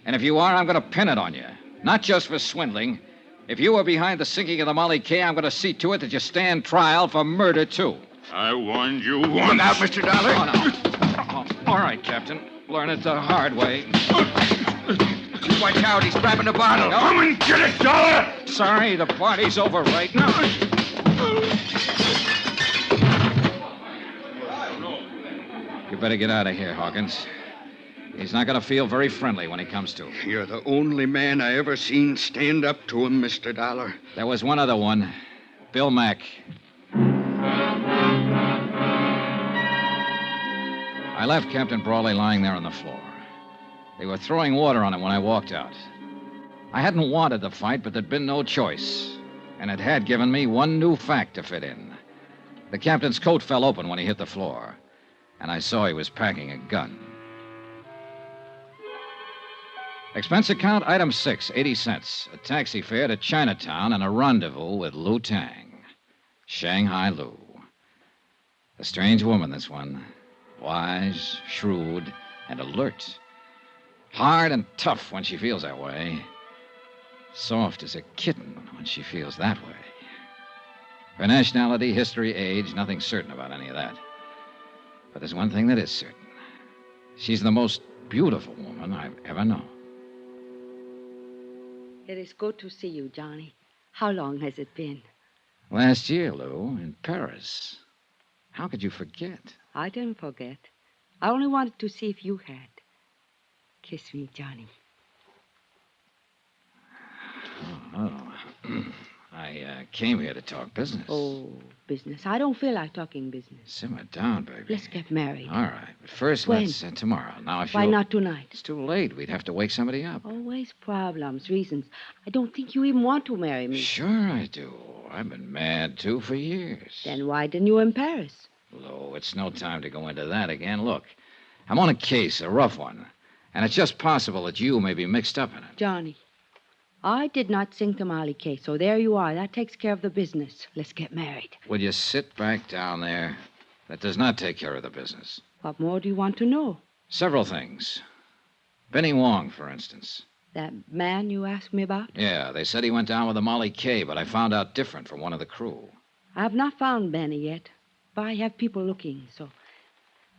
[SPEAKER 2] And if you are, I'm going to pin it on you. Not just for swindling. If you were behind the sinking of the Molly K, I'm going to see to it that you stand trial for murder, too.
[SPEAKER 20] I warned you once.
[SPEAKER 5] Look out, Mr. Dollar.
[SPEAKER 2] Oh, no. All right, Captain. Learn it the hard way.
[SPEAKER 5] Watch out, he's grabbing the bottle.
[SPEAKER 20] Come and get it, Dollar!
[SPEAKER 2] Sorry, the party's over right now. You better get out of here, Hawkins. He's not going to feel very friendly when he comes to.
[SPEAKER 5] You're the only man I ever seen stand up to him, Mr. Dollar.
[SPEAKER 2] There was one other one. Bill Mack. I left Captain Brawley lying there on the floor. They were throwing water on him when I walked out. I hadn't wanted the fight, but there'd been no choice. And it had given me one new fact to fit in. The captain's coat fell open when he hit the floor, and I saw he was packing a gun. Expense account, item 6, 80 cents. A taxi fare to Chinatown and a rendezvous with Lou Tang. Shanghai Lou. A strange woman, this one. Wise, shrewd, and alert. Hard and tough when she feels that way. Soft as a kitten when she feels that way. Her nationality, history, age, nothing certain about any of that. But there's one thing that is certain. She's the most beautiful woman I've ever known.
[SPEAKER 21] It is good to see you, Johnny. How long has it been?
[SPEAKER 2] Last year, Lou, in Paris. How could you forget?
[SPEAKER 21] I didn't forget. I only wanted to see if you had. Kiss me, Johnny.
[SPEAKER 2] Oh. I came here to talk business.
[SPEAKER 21] Oh, business. I don't feel like talking business.
[SPEAKER 2] Simmer down, baby.
[SPEAKER 21] Let's get married.
[SPEAKER 2] All right. But first,
[SPEAKER 21] When?
[SPEAKER 2] let's... tomorrow. Now, if
[SPEAKER 21] Why
[SPEAKER 2] you...
[SPEAKER 21] not tonight?
[SPEAKER 2] It's too late. We'd have to wake somebody up.
[SPEAKER 21] Always problems, reasons. I don't think you even want to marry me.
[SPEAKER 2] Sure I do. I've been mad, too, for years.
[SPEAKER 21] Then why didn't you in Paris?
[SPEAKER 2] Lou, it's no time to go into that again. Look, I'm on a case, a rough one. And it's just possible that you may be mixed up in it.
[SPEAKER 21] Johnny, I did not sink the Molly case, so there you are. That takes care of the business. Let's get married.
[SPEAKER 2] Will you sit back down there? That does not take care of the business.
[SPEAKER 21] What more do you want to know?
[SPEAKER 2] Several things. Benny Wong, for instance.
[SPEAKER 21] That man you asked me about?
[SPEAKER 2] Yeah, they said he went down with a Molly K, but I found out different from one of the crew.
[SPEAKER 21] I have not found Benny yet, but I have people looking, so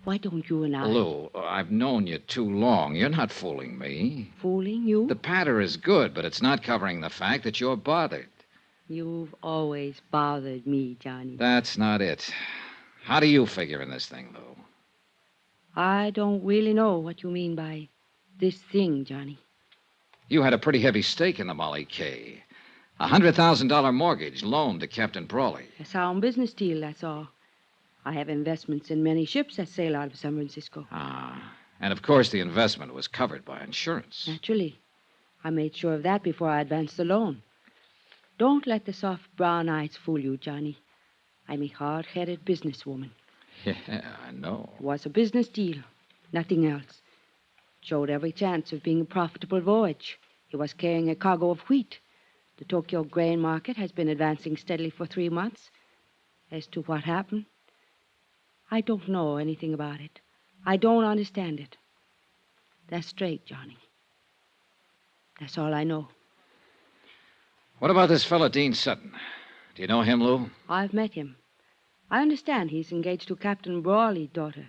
[SPEAKER 21] why don't you and I...
[SPEAKER 2] Lou, I've known you too long. You're not fooling me.
[SPEAKER 21] Fooling you?
[SPEAKER 2] The patter is good, but it's not covering the fact that you're bothered.
[SPEAKER 21] You've always bothered me, Johnny.
[SPEAKER 2] That's not it. How do you figure in this thing, Lou?
[SPEAKER 21] I don't really know what you mean by this thing, Johnny.
[SPEAKER 2] You had a pretty heavy stake in the Molly K. A $100,000 mortgage loaned to Captain Brawley.
[SPEAKER 21] A sound business deal, that's all. I have investments in many ships that sail out of San Francisco.
[SPEAKER 2] Ah, and of course the investment was covered by insurance.
[SPEAKER 21] Naturally. I made sure of that before I advanced the loan. Don't let the soft brown eyes fool you, Johnny. I'm a hard-headed businesswoman.
[SPEAKER 2] Yeah, I know.
[SPEAKER 21] It was a business deal, nothing else. Showed every chance of being a profitable voyage. He was carrying a cargo of wheat. The Tokyo grain market has been advancing steadily for 3 months. As to what happened, I don't know anything about it. I don't understand it. That's straight, Johnny. That's all I know.
[SPEAKER 2] What about this fellow, Dean Sutton? Do you know him, Lou?
[SPEAKER 21] I've met him. I understand he's engaged to Captain Brawley's daughter.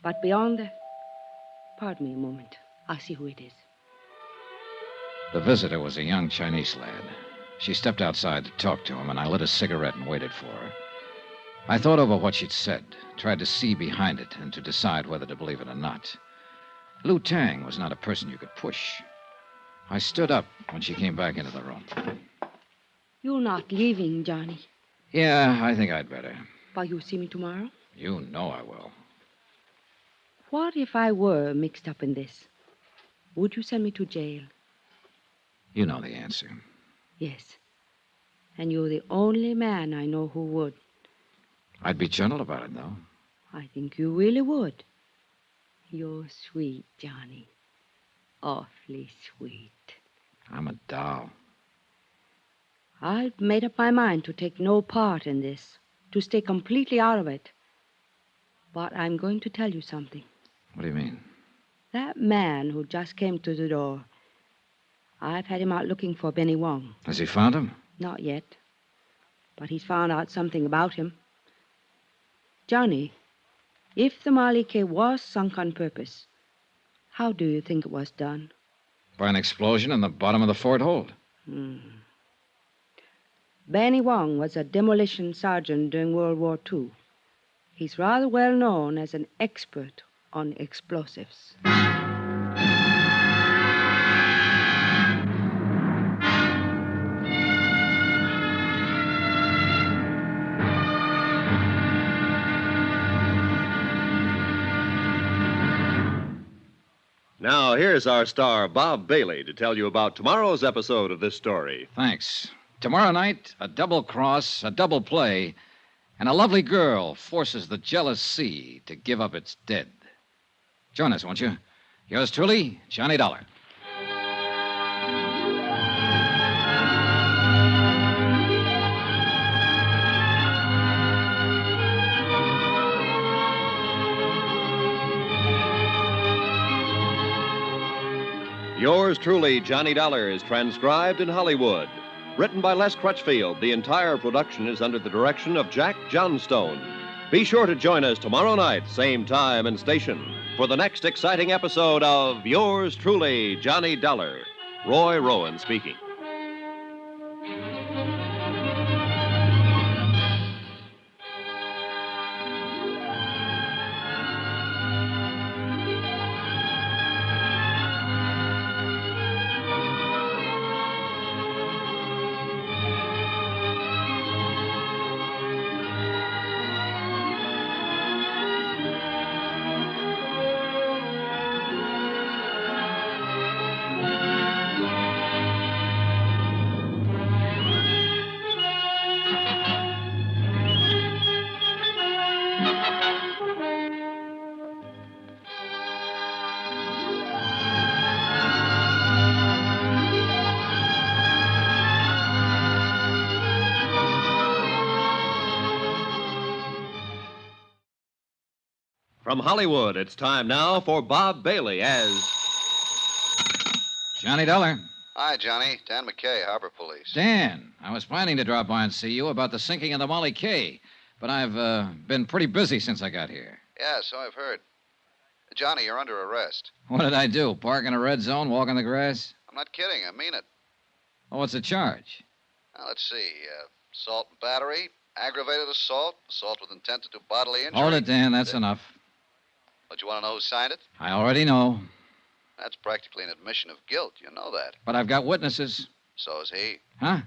[SPEAKER 21] But beyond that... Pardon me a moment. I'll see who it is.
[SPEAKER 2] The visitor was a young Chinese lad. She stepped outside to talk to him, and I lit a cigarette and waited for her. I thought over what she'd said, tried to see behind it, and to decide whether to believe it or not. Lou Tang was not a person you could push. I stood up when she came back into the room.
[SPEAKER 21] You're not leaving, Johnny.
[SPEAKER 2] Yeah, I think I'd better.
[SPEAKER 21] But you'll see me tomorrow?
[SPEAKER 2] You know I will.
[SPEAKER 21] What if I were mixed up in this? Would you send me to jail?
[SPEAKER 2] You know the answer.
[SPEAKER 21] Yes. And you're the only man I know who would.
[SPEAKER 2] I'd be gentle about it, though.
[SPEAKER 21] I think you really would. You're sweet, Johnny. Awfully sweet.
[SPEAKER 2] I'm a doll.
[SPEAKER 21] I've made up my mind to take no part in this, to stay completely out of it. But I'm going to tell you something.
[SPEAKER 2] What do you mean?
[SPEAKER 21] That man who just came to the door, I've had him out looking for Benny Wong.
[SPEAKER 2] Has he found him?
[SPEAKER 21] Not yet. But he's found out something about him. Johnny, if the Molly K was sunk on purpose, how do you think it was done?
[SPEAKER 2] By an explosion in the bottom of the Ford hold.
[SPEAKER 21] Benny Wong was a demolition sergeant during World War II. He's rather well known as an expert on explosives.
[SPEAKER 1] Now, here's our star, Bob Bailey, to tell you about tomorrow's episode of this story.
[SPEAKER 2] Thanks. Tomorrow night, a double cross, a double play, and a lovely girl forces the jealous sea to give up its dead. Join us, won't you? Yours truly, Johnny Dollar.
[SPEAKER 1] Yours truly, Johnny Dollar, is transcribed in Hollywood. Written by Les Crutchfield, the entire production is under the direction of Jack Johnstone. Be sure to join us tomorrow night, same time and station, for the next exciting episode of Yours truly, Johnny Dollar. Roy Rowan speaking. From Hollywood, it's time now for Bob Bailey as
[SPEAKER 2] Johnny Dollar.
[SPEAKER 13] Hi, Johnny. Dan McKay, Harbor Police.
[SPEAKER 2] Dan, I was planning to drop by and see you about the sinking of the Molly K, but I've been pretty busy since I got here.
[SPEAKER 13] Yeah, so I've heard. Johnny, you're under arrest.
[SPEAKER 2] What did I do? Park in a red zone, walk in the grass?
[SPEAKER 13] I'm not kidding. I mean it.
[SPEAKER 2] Oh, what's the charge?
[SPEAKER 13] Now, let's see. Assault and battery, aggravated assault, assault with intent to do bodily injury.
[SPEAKER 2] Hold it, Dan. That's enough.
[SPEAKER 13] But you want to know who signed it?
[SPEAKER 2] I already know.
[SPEAKER 13] That's practically an admission of guilt. You know that.
[SPEAKER 2] But I've got witnesses.
[SPEAKER 13] So is he.
[SPEAKER 2] Huh?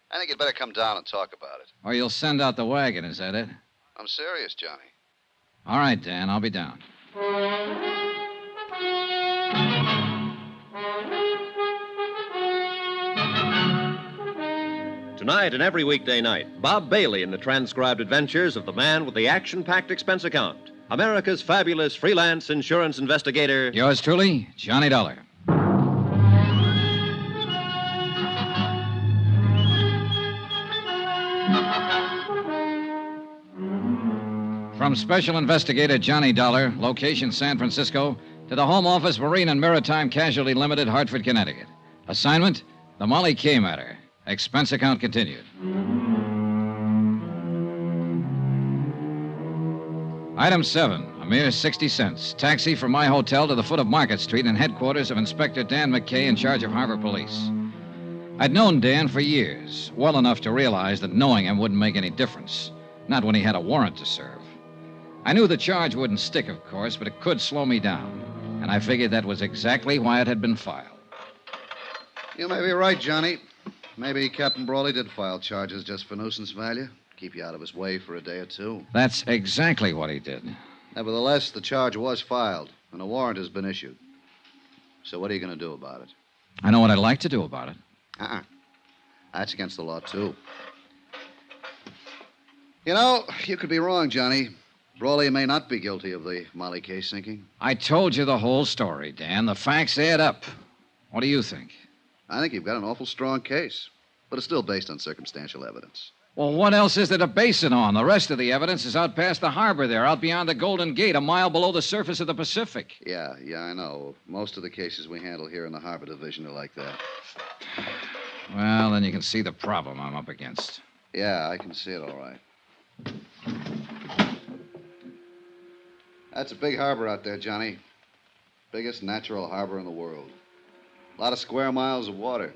[SPEAKER 13] I think you'd better come down and talk about it.
[SPEAKER 2] Or you'll send out the wagon, is that it?
[SPEAKER 13] I'm serious, Johnny.
[SPEAKER 2] All right, Dan. I'll be down.
[SPEAKER 1] Tonight and every weekday night, Bob Bailey in the transcribed adventures of the man with the action-packed expense account. America's fabulous freelance insurance investigator.
[SPEAKER 2] Yours truly, Johnny Dollar. From Special Investigator Johnny Dollar, location San Francisco, to the Home Office Marine and Maritime Casualty Limited, Hartford, Connecticut. Assignment, the Molly K matter. Expense account continued. Item 7, a mere 60 cents. Taxi from my hotel to the foot of Market Street and headquarters of Inspector Dan McKay in charge of Harbor Police. I'd known Dan for years, well enough to realize that knowing him wouldn't make any difference. Not when he had a warrant to serve. I knew the charge wouldn't stick, of course, but it could slow me down. And I figured that was exactly why it had been filed.
[SPEAKER 13] You may be right, Johnny. Maybe Captain Brawley did file charges just for nuisance value. Keep you out of his way for a day or two.
[SPEAKER 2] That's exactly what he did.
[SPEAKER 13] Nevertheless, the charge was filed, and a warrant has been issued. So what are you going to do about it?
[SPEAKER 2] I know what I'd like to do about it.
[SPEAKER 13] That's against the law, too. You know, you could be wrong, Johnny. Brawley may not be guilty of the Molly K sinking.
[SPEAKER 2] I told you the whole story, Dan. The facts add up. What do you think?
[SPEAKER 13] I think you've got an awful strong case, but it's still based on circumstantial evidence.
[SPEAKER 2] Well, what else is there to base it on? The rest of the evidence is out past the harbor there, out beyond the Golden Gate, a mile below the surface of the Pacific.
[SPEAKER 13] Yeah, I know. Most of the cases we handle here in the Harbor Division are like that.
[SPEAKER 2] Well, then you can see the problem I'm up against.
[SPEAKER 13] Yeah, I can see it all right. That's a big harbor out there, Johnny. Biggest natural harbor in the world. A lot of square miles of water.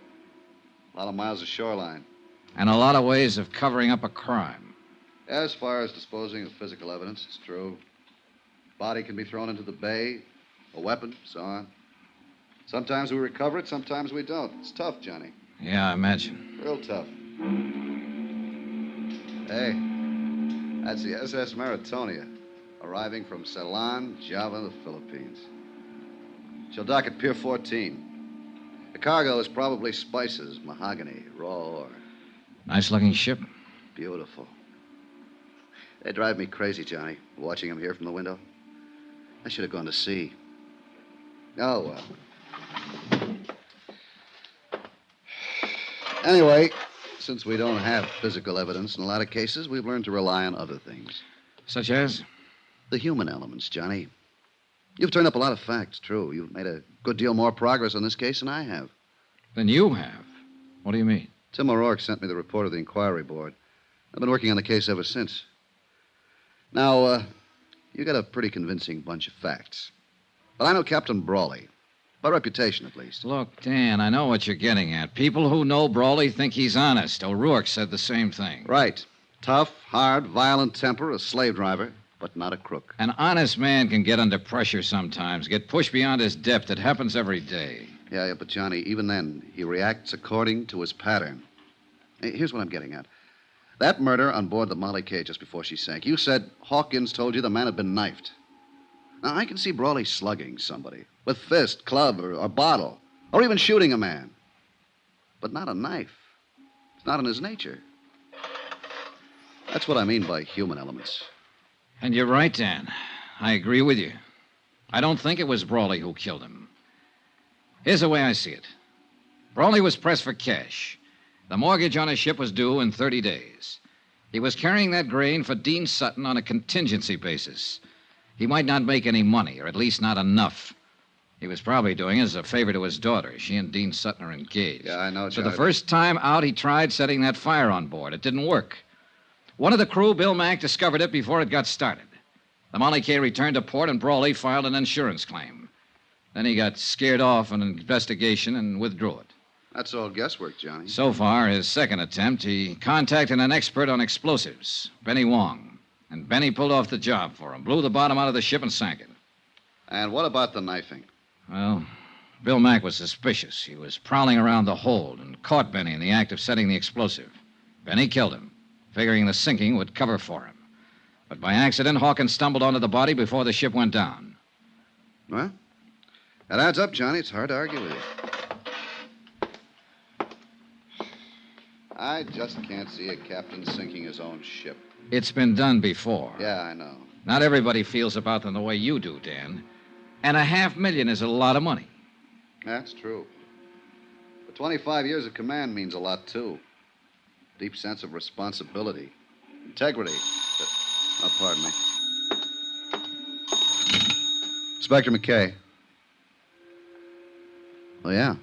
[SPEAKER 13] A lot of miles of shoreline.
[SPEAKER 2] And a lot of ways of covering up a crime.
[SPEAKER 13] As far as disposing of physical evidence, it's true. Body can be thrown into the bay, a weapon, so on. Sometimes we recover it, sometimes we don't. It's tough, Johnny.
[SPEAKER 2] Yeah, I imagine.
[SPEAKER 13] Real tough. Hey, that's the SS Maritonia, arriving from Ceylon, Java, the Philippines.
[SPEAKER 4] She'll dock at Pier 14. The cargo is probably spices, mahogany, raw ore.
[SPEAKER 2] Nice-looking ship.
[SPEAKER 4] Beautiful. They drive me crazy, Johnny, watching them here from the window. I should have gone to sea. Oh, well. Anyway, since we don't have physical evidence in a lot of cases, we've learned to rely on other things.
[SPEAKER 2] Such as?
[SPEAKER 4] The human elements, Johnny. You've turned up a lot of facts, true. You've made a good deal more progress on this case than I have.
[SPEAKER 2] Than you have? What do you mean?
[SPEAKER 4] Tim O'Rourke sent me the report of the inquiry board. I've been working on the case ever since. Now, you got a pretty convincing bunch of facts. But I know Captain Brawley. By reputation, at least.
[SPEAKER 2] Look, Dan, I know what you're getting at. People who know Brawley think he's honest. O'Rourke said the same thing.
[SPEAKER 4] Right. Tough, hard, violent temper, a slave driver, but not a crook.
[SPEAKER 2] An honest man can get under pressure sometimes, get pushed beyond his depth. It happens every day.
[SPEAKER 4] Yeah, but Johnny, even then, he reacts according to his pattern. Hey, here's what I'm getting at. That murder on board the Molly K just before she sank, you said Hawkins told you the man had been knifed. Now, I can see Brawley slugging somebody with fist, club, or bottle, or even shooting a man. But not a knife. It's not in his nature. That's what I mean by human elements.
[SPEAKER 2] And you're right, Dan. I agree with you. I don't think it was Brawley who killed him. Here's the way I see it. Brawley was pressed for cash. The mortgage on his ship was due in 30 days. He was carrying that grain for Dean Sutton on a contingency basis. He might not make any money, or at least not enough. He was probably doing it as a favor to his daughter. She and Dean Sutton are engaged.
[SPEAKER 4] Yeah, I know,
[SPEAKER 2] So
[SPEAKER 4] Johnny.
[SPEAKER 2] the first time out, he tried setting that fire on board. It didn't work. One of the crew, Bill Mack, discovered it before it got started. The Molly K returned to port, and Brawley filed an insurance claim. Then he got scared off an investigation and withdrew it.
[SPEAKER 4] That's all guesswork, Johnny.
[SPEAKER 2] So far, his second attempt, he contacted an expert on explosives, Benny Wong. And Benny pulled off the job for him, blew the bottom out of the ship and sank it.
[SPEAKER 4] And what about the knifing?
[SPEAKER 2] Well, Bill Mack was suspicious. He was prowling around the hold and caught Benny in the act of setting the explosive. Benny killed him, figuring the sinking would cover for him. But by accident, Hawkins stumbled onto the body before the ship went down.
[SPEAKER 4] Well, that adds up, Johnny. It's hard to argue with you. I just can't see a captain sinking his own ship.
[SPEAKER 2] It's been done before.
[SPEAKER 4] Yeah, I know.
[SPEAKER 2] Not everybody feels about them the way you do, Dan. And $500,000 is a lot of money.
[SPEAKER 4] That's true. But 25 years of command means a lot, too. Deep sense of responsibility. Integrity. Oh, pardon me. Inspector McKay. Oh, yeah.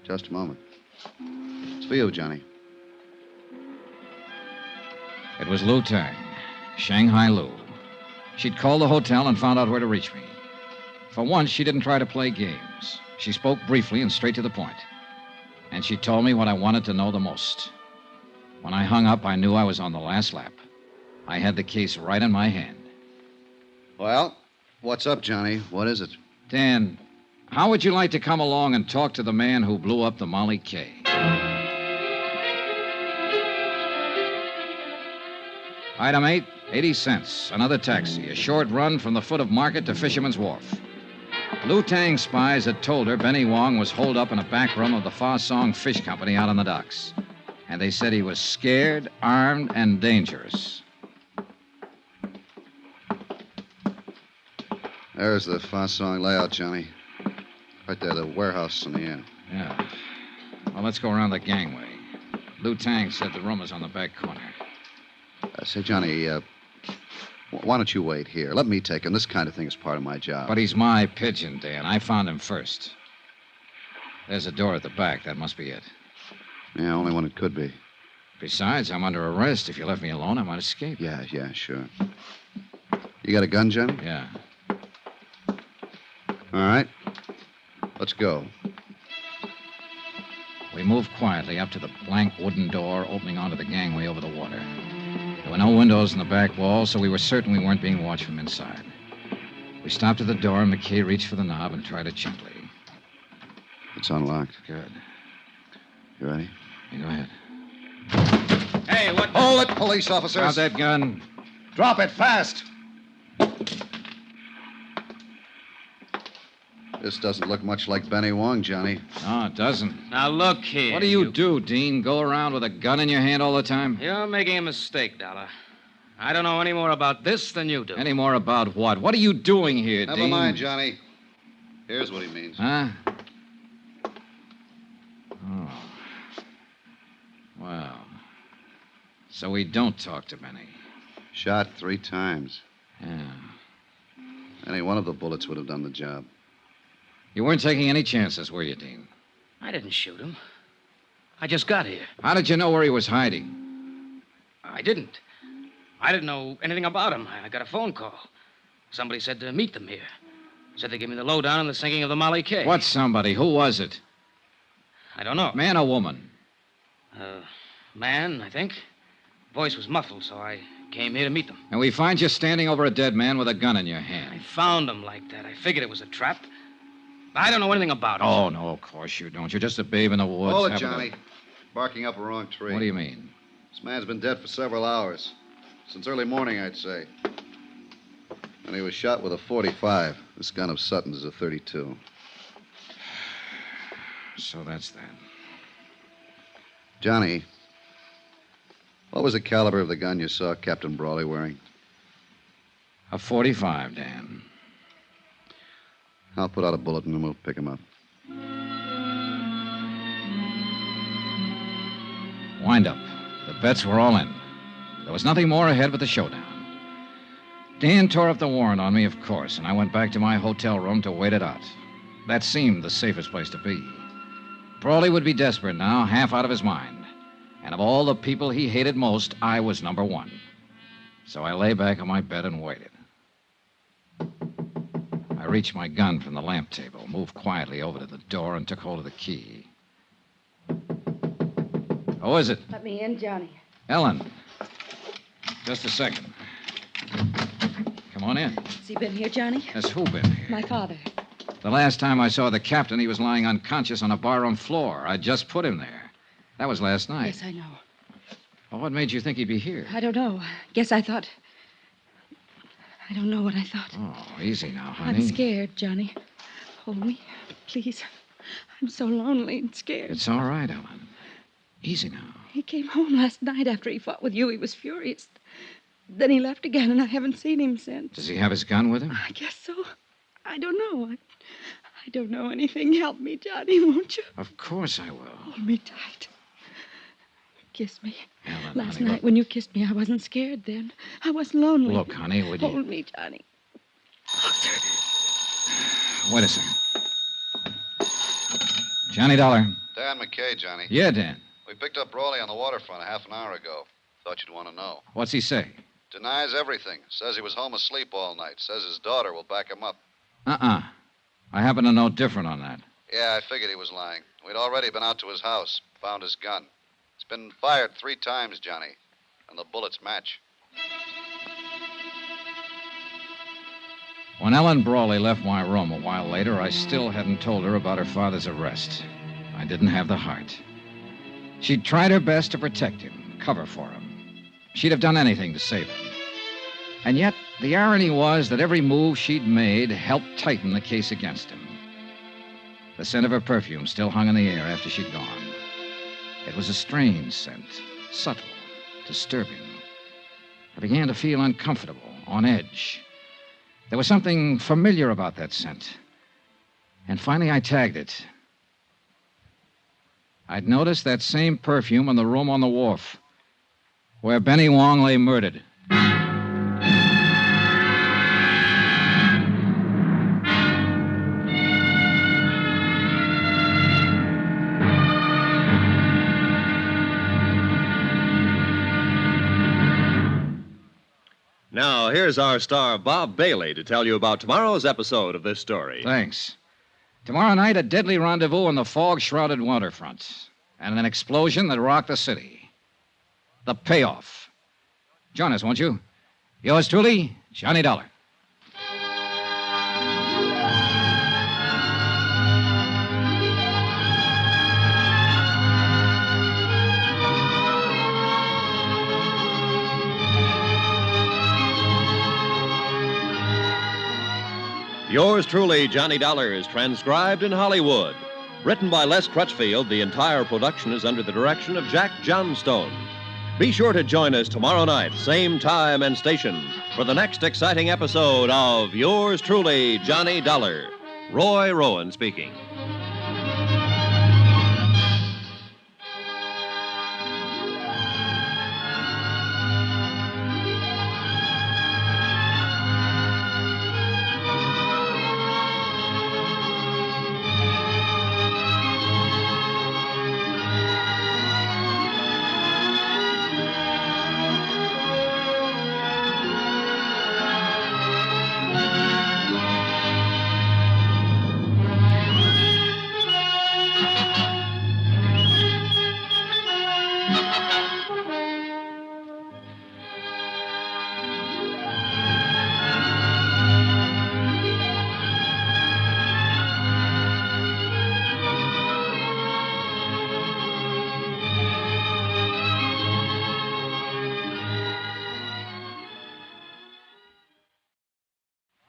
[SPEAKER 4] Just a moment. It's for you, Johnny.
[SPEAKER 2] It was Lou Tang, Shanghai Lou. She'd called the hotel and found out where to reach me. For once, she didn't try to play games. She spoke briefly and straight to the point. And she told me what I wanted to know the most. When I hung up, I knew I was on the last lap. I had the case right in my hand.
[SPEAKER 4] Well, what's up, Johnny? What is it?
[SPEAKER 2] Dan, how would you like to come along and talk to the man who blew up the Molly K? Item 8, 80 cents. Another taxi. A short run from the foot of Market to Fisherman's Wharf. Lou Tang's spies had told her Benny Wong was holed up in a back room of the Fa Song Fish Company out on the docks. And they said he was scared, armed, and dangerous.
[SPEAKER 4] There's the Fa Song layout, Johnny. Right there, the warehouse on the end.
[SPEAKER 2] Yeah. Well, let's go around the gangway. Lou Tang said the room is on the back corner.
[SPEAKER 4] Say, Johnny, why don't you wait here? Let me take him. This kind of thing is part of my job.
[SPEAKER 2] But he's my pigeon, Dan. I found him first. There's a door at the back. That must be it.
[SPEAKER 4] Yeah, only one it could be.
[SPEAKER 2] Besides, I'm under arrest. If you left me alone, I might escape.
[SPEAKER 4] Yeah, sure. You got a gun, Johnny?
[SPEAKER 2] Yeah.
[SPEAKER 4] All right. Let's go.
[SPEAKER 2] We moved quietly up to the blank wooden door opening onto the gangway over the water. There were no windows in the back wall, so we were certain we weren't being watched from inside. We stopped at the door, and McKay reached for the knob and tried it gently.
[SPEAKER 4] It's unlocked.
[SPEAKER 2] Good.
[SPEAKER 4] You ready?
[SPEAKER 2] Yeah, go ahead.
[SPEAKER 16] Hey, what?
[SPEAKER 4] Hold it, police officers.
[SPEAKER 2] Drop that gun.
[SPEAKER 4] Drop it fast. This doesn't look much like Benny Wong, Johnny.
[SPEAKER 2] No, it doesn't.
[SPEAKER 11] Now, look here.
[SPEAKER 2] What do you do, Dean? Go around with a gun in your hand all the time?
[SPEAKER 11] You're making a mistake, Dollar. I don't know any more about this than you do.
[SPEAKER 2] Any more about what? What are you doing here,
[SPEAKER 4] Never
[SPEAKER 2] Dean?
[SPEAKER 4] mind, Johnny. Here's what he means.
[SPEAKER 2] Huh? Oh. Well. So we don't talk to Benny.
[SPEAKER 4] Shot 3 times.
[SPEAKER 2] Yeah.
[SPEAKER 4] Any one of the bullets would have done the job.
[SPEAKER 2] You weren't taking any chances, were you, Dean?
[SPEAKER 11] I didn't shoot him. I just got here.
[SPEAKER 2] How did you know where he was hiding?
[SPEAKER 11] I didn't. I didn't know anything about him. I got a phone call. Somebody said to meet them here. Said they gave me the lowdown on the sinking of the Molly K.
[SPEAKER 2] What somebody? Who was it?
[SPEAKER 11] I don't know.
[SPEAKER 2] Man or woman?
[SPEAKER 11] Man, I think. Voice was muffled, so I came here to meet them.
[SPEAKER 2] And we find you standing over a dead man with a gun in your
[SPEAKER 11] I
[SPEAKER 2] hand.
[SPEAKER 11] found him like that. I figured it was a trap. I don't know anything about it.
[SPEAKER 2] Oh, no, of course you don't. You're just a babe in the woods.
[SPEAKER 4] Hold it,
[SPEAKER 2] having
[SPEAKER 4] Johnny. Barking up a wrong tree.
[SPEAKER 2] What do you mean?
[SPEAKER 4] This man's been dead for several hours. Since early morning, I'd say. And he was shot with a .45. This gun of Sutton's is a .32.
[SPEAKER 2] So that's that.
[SPEAKER 4] Johnny, what was the caliber of the gun you saw Captain Brawley wearing?
[SPEAKER 2] A .45, Dan.
[SPEAKER 4] I'll put out a bulletin and we'll pick him up.
[SPEAKER 2] Wind up. The bets were all in. There was nothing more ahead but the showdown. Dan tore up the warrant on me, of course, and I went back to my hotel room to wait it out. That seemed the safest place to be. Brawley would be desperate now, half out of his mind. And of all the people he hated most, I was number one. So I lay back on my bed and waited. I reached my gun from the lamp table, moved quietly over to the door, and took hold of the key. Who is it?
[SPEAKER 21] Let me in, Johnny.
[SPEAKER 2] Ellen. Just a second. Come on in.
[SPEAKER 21] Has he been here, Johnny?
[SPEAKER 2] Has who been here?
[SPEAKER 21] My father.
[SPEAKER 2] The last time I saw the captain, he was lying unconscious on a barroom floor. I just put him there. That was last night.
[SPEAKER 21] Yes, I know.
[SPEAKER 2] Well, what made you think he'd be here?
[SPEAKER 21] I don't know. Guess I thought. I don't know what I thought.
[SPEAKER 2] Oh, easy now, honey.
[SPEAKER 21] I'm scared, Johnny. Hold me, please. I'm so lonely and scared.
[SPEAKER 2] It's all right, Ellen. Easy now.
[SPEAKER 21] He came home last night after he fought with you. He was furious. Then he left again, and I haven't seen him since.
[SPEAKER 2] Does he have his gun with him?
[SPEAKER 21] I guess so. I don't know. I don't know anything. Help me, Johnny, won't you?
[SPEAKER 2] Of course I will.
[SPEAKER 21] Hold me tight. Kiss me.
[SPEAKER 2] Ellen,
[SPEAKER 21] Last
[SPEAKER 2] honey,
[SPEAKER 21] night
[SPEAKER 2] look.
[SPEAKER 21] when you kissed me, I wasn't scared then. I wasn't lonely.
[SPEAKER 2] Look, honey, would you...
[SPEAKER 21] Hold me, Johnny.
[SPEAKER 2] Wait a second. Johnny Dollar.
[SPEAKER 4] Dan McKay, Johnny.
[SPEAKER 2] Yeah, Dan.
[SPEAKER 4] We picked up Brawley on the waterfront a half an hour ago. Thought you'd want to know.
[SPEAKER 2] What's he say?
[SPEAKER 4] Denies everything. Says he was home asleep all night. Says his daughter will back him up.
[SPEAKER 2] I happen to know different on that.
[SPEAKER 4] Yeah, I figured he was lying. We'd already been out to his house. Found his gun. It's been fired 3 times, Johnny. And the bullets match.
[SPEAKER 2] When Ellen Brawley left my room a while later, I still hadn't told her about her father's arrest. I didn't have the heart. She'd tried her best to protect him, cover for him. She'd have done anything to save him. And yet, the irony was that every move she'd made helped tighten the case against him. The scent of her perfume still hung in the air after she'd gone. It was a strange scent, subtle, disturbing. I began to feel uncomfortable, on edge. There was something familiar about that scent. And finally, I tagged it. I'd noticed that same perfume in the room on the wharf, where Benny Wong lay murdered.
[SPEAKER 1] Now, here's our star, Bob Bailey, to tell you about tomorrow's episode of this story.
[SPEAKER 2] Thanks. Tomorrow night, a deadly rendezvous on the fog-shrouded waterfront, and an explosion that rocked the city. The payoff. Join us, won't you? Yours truly, Johnny Dollar.
[SPEAKER 1] Yours truly, Johnny Dollar, is transcribed in Hollywood. Written by Les Crutchfield, the entire production is under the direction of Jack Johnstone. Be sure to join us tomorrow night, same time and station, for the next exciting episode of Yours truly, Johnny Dollar. Roy Rowan speaking.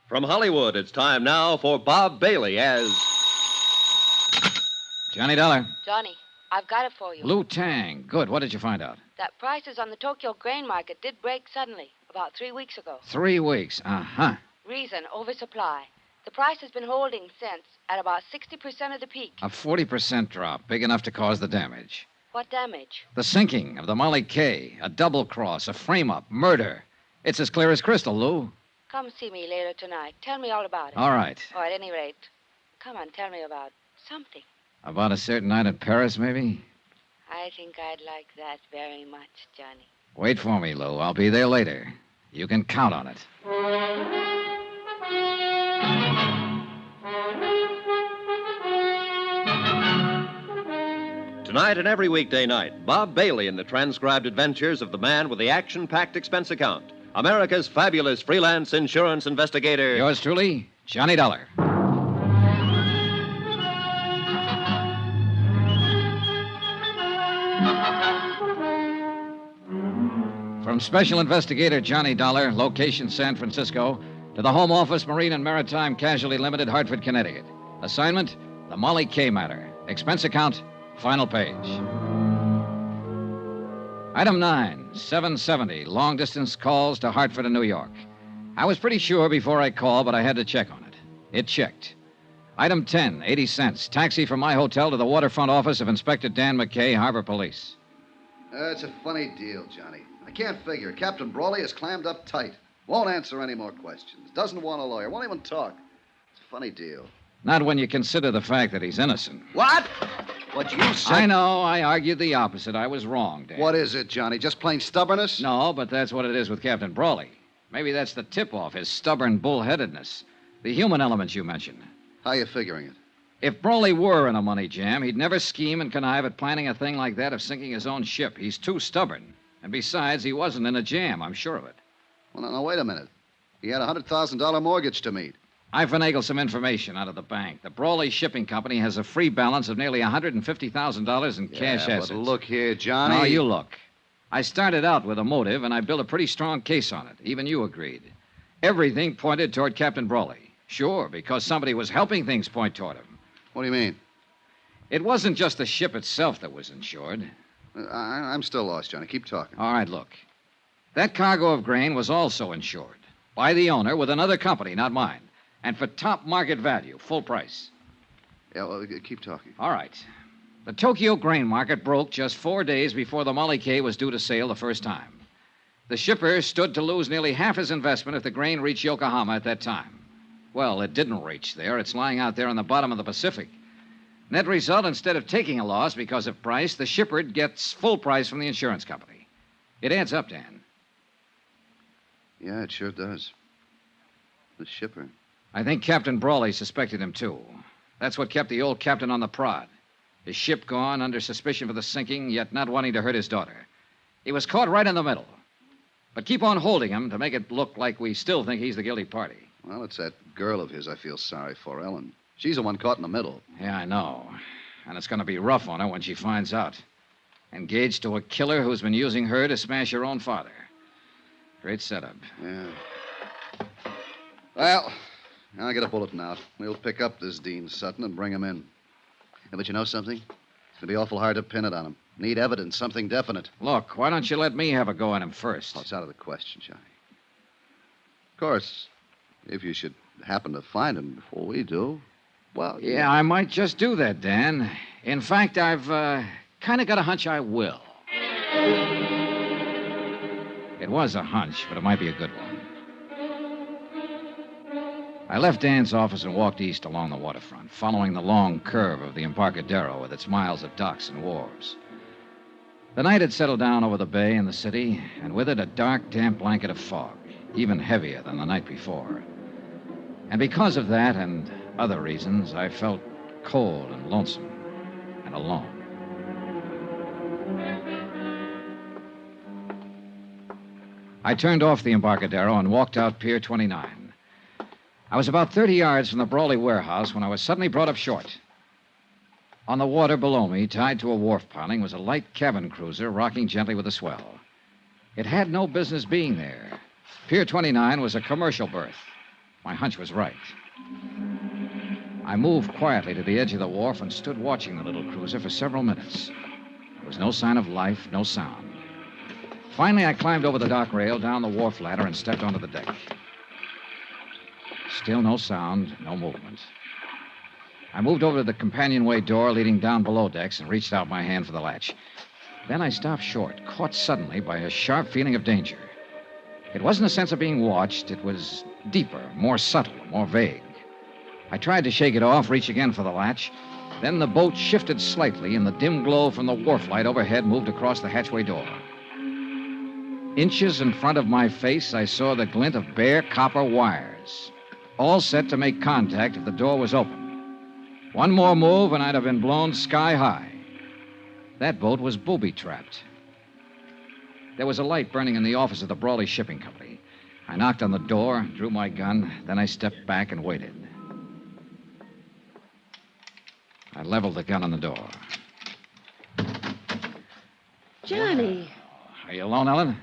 [SPEAKER 1] From Hollywood, it's time now for Bob Bailey as
[SPEAKER 2] Johnny Dollar.
[SPEAKER 17] Johnny, I've got it for you.
[SPEAKER 2] Blue Tang. Good. What did you find out?
[SPEAKER 17] That prices on the Tokyo grain market did break suddenly, about 3 weeks ago.
[SPEAKER 2] 3 weeks. Uh-huh.
[SPEAKER 17] Reason, oversupply. The price has been holding since, at about 60% of the peak.
[SPEAKER 2] A 40% drop, big enough to cause the damage.
[SPEAKER 17] What damage?
[SPEAKER 2] The sinking of the Molly K, a double cross, a frame-up, murder. It's as clear as crystal, Lou.
[SPEAKER 17] Come see me later tonight. Tell me all about it.
[SPEAKER 2] All right.
[SPEAKER 17] Or at any rate, come on, tell me about something.
[SPEAKER 2] About a certain night in Paris, maybe?
[SPEAKER 17] I think I'd like that very much, Johnny.
[SPEAKER 2] Wait for me, Lou. I'll be there later. You can count on it.
[SPEAKER 1] Tonight and every weekday night, Bob Bailey in the transcribed adventures of the man with the action-packed expense account. America's fabulous freelance insurance investigator.
[SPEAKER 2] Yours truly, Johnny Dollar. From Special Investigator Johnny Dollar, location San Francisco, to the Home Office, Marine and Maritime Casualty Limited, Hartford, Connecticut. Assignment, the Molly K matter. Expense account, final page. Item 9, 770, long-distance calls to Hartford and New York. I was pretty sure before I called, but I had to check on it. It checked. Item 10, 80 cents, taxi from my hotel to the waterfront office of Inspector Dan McKay, Harbor Police.
[SPEAKER 4] It's a funny deal, Johnny. I can't figure. Captain Brawley is clammed up tight. Won't answer any more questions. Doesn't want a lawyer. Won't even talk. It's a funny deal.
[SPEAKER 2] Not when you consider the fact that he's innocent.
[SPEAKER 4] What? What you said?
[SPEAKER 2] I know. I argued the opposite. I was wrong, Dan.
[SPEAKER 4] What is it, Johnny? Just plain stubbornness?
[SPEAKER 2] No, but that's what it is with Captain Brawley. Maybe that's the tip-off, his stubborn bullheadedness. The human elements you mentioned.
[SPEAKER 4] How you figuring it?
[SPEAKER 2] If Brawley were in a money jam, he'd never scheme and connive at planning a thing like that of sinking his own ship. He's too stubborn. And besides, he wasn't in a jam, I'm sure of it.
[SPEAKER 4] Well, no, wait a minute. He had a $100,000 mortgage to meet.
[SPEAKER 2] I finagled some information out of the bank. The Brawley Shipping Company has a free balance of nearly $150,000 in cash assets.
[SPEAKER 4] But look here, Johnny.
[SPEAKER 2] No, you look. I started out with a motive, and I built a pretty strong case on it. Even you agreed. Everything pointed toward Captain Brawley. Sure, because somebody was helping things point toward him.
[SPEAKER 4] What do you mean?
[SPEAKER 2] It wasn't just the ship itself that was insured.
[SPEAKER 4] I'm still lost, Johnny. Keep talking.
[SPEAKER 2] All right, look. That cargo of grain was also insured by the owner with another company, not mine. And for top market value, full price.
[SPEAKER 4] Yeah, well, keep talking.
[SPEAKER 2] All right. The Tokyo grain market broke just 4 days before the Molly K was due to sail the first time. The shipper stood to lose nearly half his investment if the grain reached Yokohama at that time. Well, it didn't reach there. It's lying out there on the bottom of the Pacific. Net result, instead of taking a loss because of price, the shipper gets full price from the insurance company. It adds up, Dan.
[SPEAKER 4] Yeah, it sure does. The shipper.
[SPEAKER 2] I think Captain Brawley suspected him, too. That's what kept the old captain on the prod. His ship gone, under suspicion for the sinking, yet not wanting to hurt his daughter. He was caught right in the middle. But keep on holding him to make it look like we still think he's the guilty party.
[SPEAKER 4] Well, it's that girl of his I feel sorry for, Ellen. She's the one caught in the middle.
[SPEAKER 2] Yeah, I know. And it's going to be rough on her when she finds out. Engaged to a killer who's been using her to smash her own father. Great setup.
[SPEAKER 4] Yeah. Well, I'll get a bulletin out. We'll pick up this Dean Sutton and bring him in. Yeah, but you know something? It's going to be awful hard to pin it on him. Need evidence, something definite.
[SPEAKER 2] Look, why don't you let me have a go at him first?
[SPEAKER 4] Oh, it's out of the question, Johnny. Of course, if you should happen to find him before we do, well...
[SPEAKER 2] Yeah, I might just do that, Dan. In fact, I've kind of got a hunch I will. It was a hunch, but it might be a good one. I left Dan's office and walked east along the waterfront, following the long curve of the Embarcadero with its miles of docks and wharves. The night had settled down over the bay and the city, and with it a dark, damp blanket of fog, even heavier than the night before. And because of that and other reasons, I felt cold and lonesome and alone. I turned off the Embarcadero and walked out Pier 29. I was about 30 yards from the Brawley warehouse when I was suddenly brought up short. On the water below me, tied to a wharf piling, was a light cabin cruiser rocking gently with a swell. It had no business being there. Pier 29 was a commercial berth. My hunch was right. I moved quietly to the edge of the wharf and stood watching the little cruiser for several minutes. There was no sign of life, no sound. Finally, I climbed over the dock rail, down the wharf ladder, and stepped onto the deck. Still no sound, no movement. I moved over to the companionway door leading down below decks and reached out my hand for the latch. Then I stopped short, caught suddenly by a sharp feeling of danger. It wasn't a sense of being watched. It was deeper, more subtle, more vague. I tried to shake it off, reach again for the latch. Then the boat shifted slightly, and the dim glow from the wharf light overhead moved across the hatchway door. Inches in front of my face, I saw the glint of bare copper wires, all set to make contact if the door was open. One more move, and I'd have been blown sky high. That boat was booby-trapped. There was a light burning in the office of the Brawley Shipping Company. I knocked on the door, drew my gun, then I stepped back and waited. I leveled the gun on the door.
[SPEAKER 21] Johnny.
[SPEAKER 2] Are you alone, Ellen?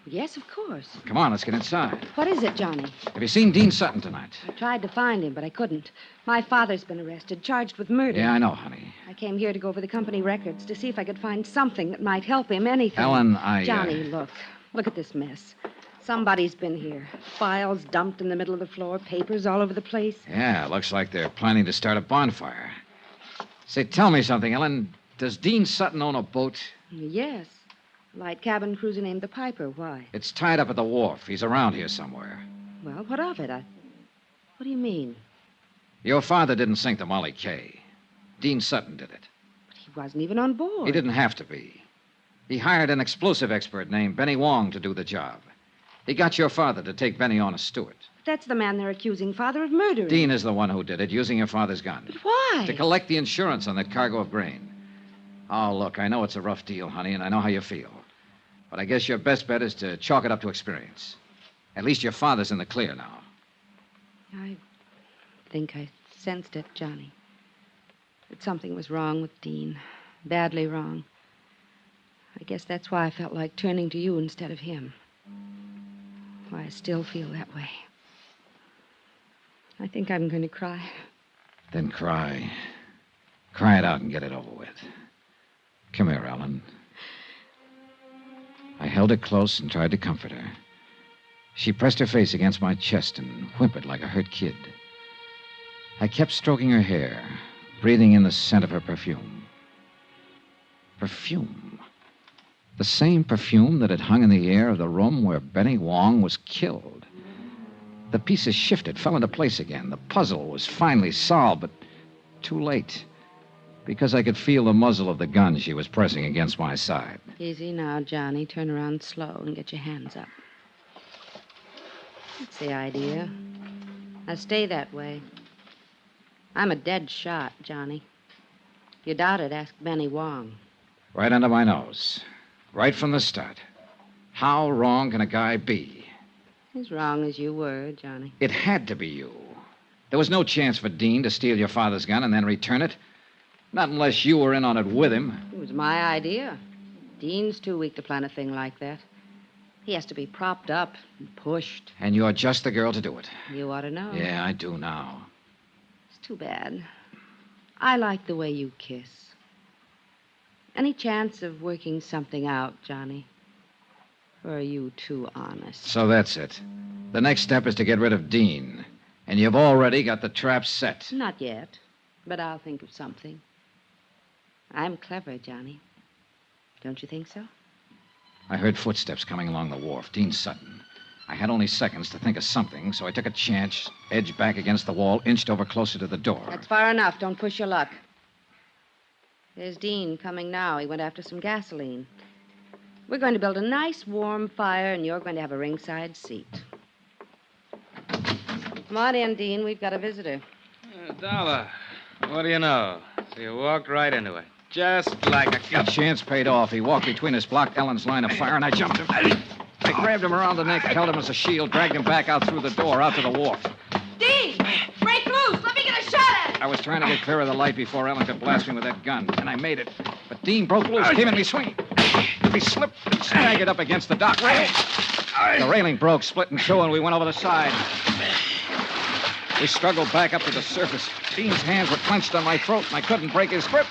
[SPEAKER 21] Yes, of course.
[SPEAKER 2] Come on, let's get inside.
[SPEAKER 21] What is it, Johnny?
[SPEAKER 2] Have you seen Dean Sutton tonight?
[SPEAKER 21] I tried to find him, but I couldn't. My father's been arrested, charged with murder.
[SPEAKER 2] Yeah, I know, honey.
[SPEAKER 21] I came here to go over the company records to see if I could find something that might help him, anything.
[SPEAKER 2] Ellen,
[SPEAKER 21] Johnny, look. Look at this mess. Somebody's been here. Files dumped in the middle of the floor, papers all over the place.
[SPEAKER 2] Yeah, looks like they're planning to start a bonfire. Say, tell me something, Ellen. Does Dean Sutton own a boat?
[SPEAKER 21] Yes. A light cabin cruiser named the Piper. Why?
[SPEAKER 2] It's tied up at the wharf. He's around here somewhere.
[SPEAKER 21] Well, what of it? What do you mean?
[SPEAKER 2] Your father didn't sink the Molly K. Dean Sutton did it.
[SPEAKER 21] But he wasn't even on board.
[SPEAKER 2] He didn't have to be. He hired an explosive expert named Benny Wong to do the job. He got your father to take Benny on as steward.
[SPEAKER 21] That's the man they're accusing Father of murdering.
[SPEAKER 2] Dean is the one who did it, using your father's gun.
[SPEAKER 21] But why?
[SPEAKER 2] To collect the insurance on that cargo of grain. Oh, look, I know it's a rough deal, honey, and I know how you feel. But I guess your best bet is to chalk it up to experience. At least your father's in the clear now.
[SPEAKER 21] I think I sensed it, Johnny. That something was wrong with Dean. Badly wrong. I guess that's why I felt like turning to you instead of him. Why I still feel that way. I think I'm going to cry.
[SPEAKER 2] Then cry. Cry it out and get it over with. Come here, Ellen. I held her close and tried to comfort her. She pressed her face against my chest and whimpered like a hurt kid. I kept stroking her hair, breathing in the scent of her perfume. Perfume. The same perfume that had hung in the air of the room where Benny Wong was killed. The pieces shifted, fell into place again. The puzzle was finally solved, but too late. Because I could feel the muzzle of the gun she was pressing against my side.
[SPEAKER 21] Easy now, Johnny. Turn around slow and get your hands up. That's the idea. Now stay that way. I'm a dead shot, Johnny. If you doubt it, ask Benny Wong.
[SPEAKER 2] Right under my nose. Right from the start. How wrong can a guy be?
[SPEAKER 21] As wrong as you were, Johnny.
[SPEAKER 2] It had to be you. There was no chance for Dean to steal your father's gun and then return it. Not unless you were in on it with him.
[SPEAKER 21] It was my idea. Dean's too weak to plan a thing like that. He has to be propped up and pushed.
[SPEAKER 2] And you're just the girl to do it.
[SPEAKER 21] You ought to know.
[SPEAKER 2] Yeah, I do now.
[SPEAKER 21] It's too bad. I like the way you kiss. Any chance of working something out, Johnny? Or are you too honest?
[SPEAKER 2] So that's it. The next step is to get rid of Dean. And you've already got the trap set.
[SPEAKER 21] Not yet, but I'll think of something. I'm clever, Johnny. Don't you think so?
[SPEAKER 2] I heard footsteps coming along the wharf. Dean Sutton. I had only seconds to think of something, so I took a chance, edged back against the wall, inched over closer to the door.
[SPEAKER 21] That's far enough. Don't push your luck. There's Dean coming now. He went after some gasoline. We're going to build a nice warm fire, and you're going to have a ringside seat. Come on in, Dean. We've got a visitor.
[SPEAKER 11] Dollar. What do you know? So you walked right into it. Just like a
[SPEAKER 2] The chance paid off. He walked between us, blocked Ellen's line of fire, and I jumped him. I grabbed him around the neck, held him as a shield, dragged him back out through the door, out to the wharf.
[SPEAKER 21] Dean! Break loose! Let me get a shot at him!
[SPEAKER 2] I was trying to get clear of the light before Ellen could blast me with that gun, and I made it. But Dean broke loose, came in me swinging. He slipped and staggered up against the dock railing. The railing broke, split in two, and we went over the side. We struggled back up to the surface. Dean's hands were clenched on my throat, and I couldn't break his grip.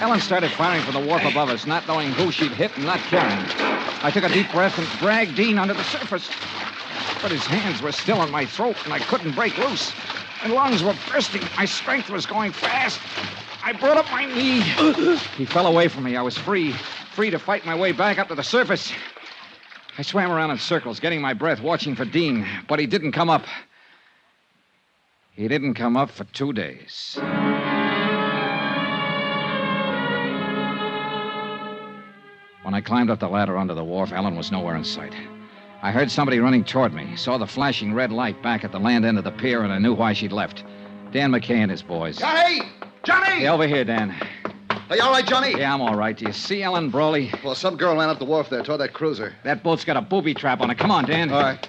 [SPEAKER 2] Ellen started firing from the wharf above us, not knowing who she'd hit and not caring. I took a deep breath and dragged Dean under the surface. But his hands were still on my throat, and I couldn't break loose. My lungs were bursting. My strength was going fast. I brought up my knee. He fell away from me. I was free to fight my way back up to the surface. I swam around in circles, getting my breath, watching for Dean, but he didn't come up. He didn't come up for 2 days. When I climbed up the ladder onto the wharf, Ellen was nowhere in sight. I heard somebody running toward me, saw the flashing red light back at the land end of the pier, and I knew why she'd left. Dan McKay and his boys.
[SPEAKER 4] Johnny! Johnny!
[SPEAKER 2] Hey, over here, Dan.
[SPEAKER 4] Are you all right, Johnny?
[SPEAKER 2] Yeah, I'm all right. Do you see Ellen Brawley?
[SPEAKER 4] Well, some girl ran up the wharf there toward that cruiser.
[SPEAKER 2] That boat's got a booby trap on it. Come on, Dan.
[SPEAKER 4] All right.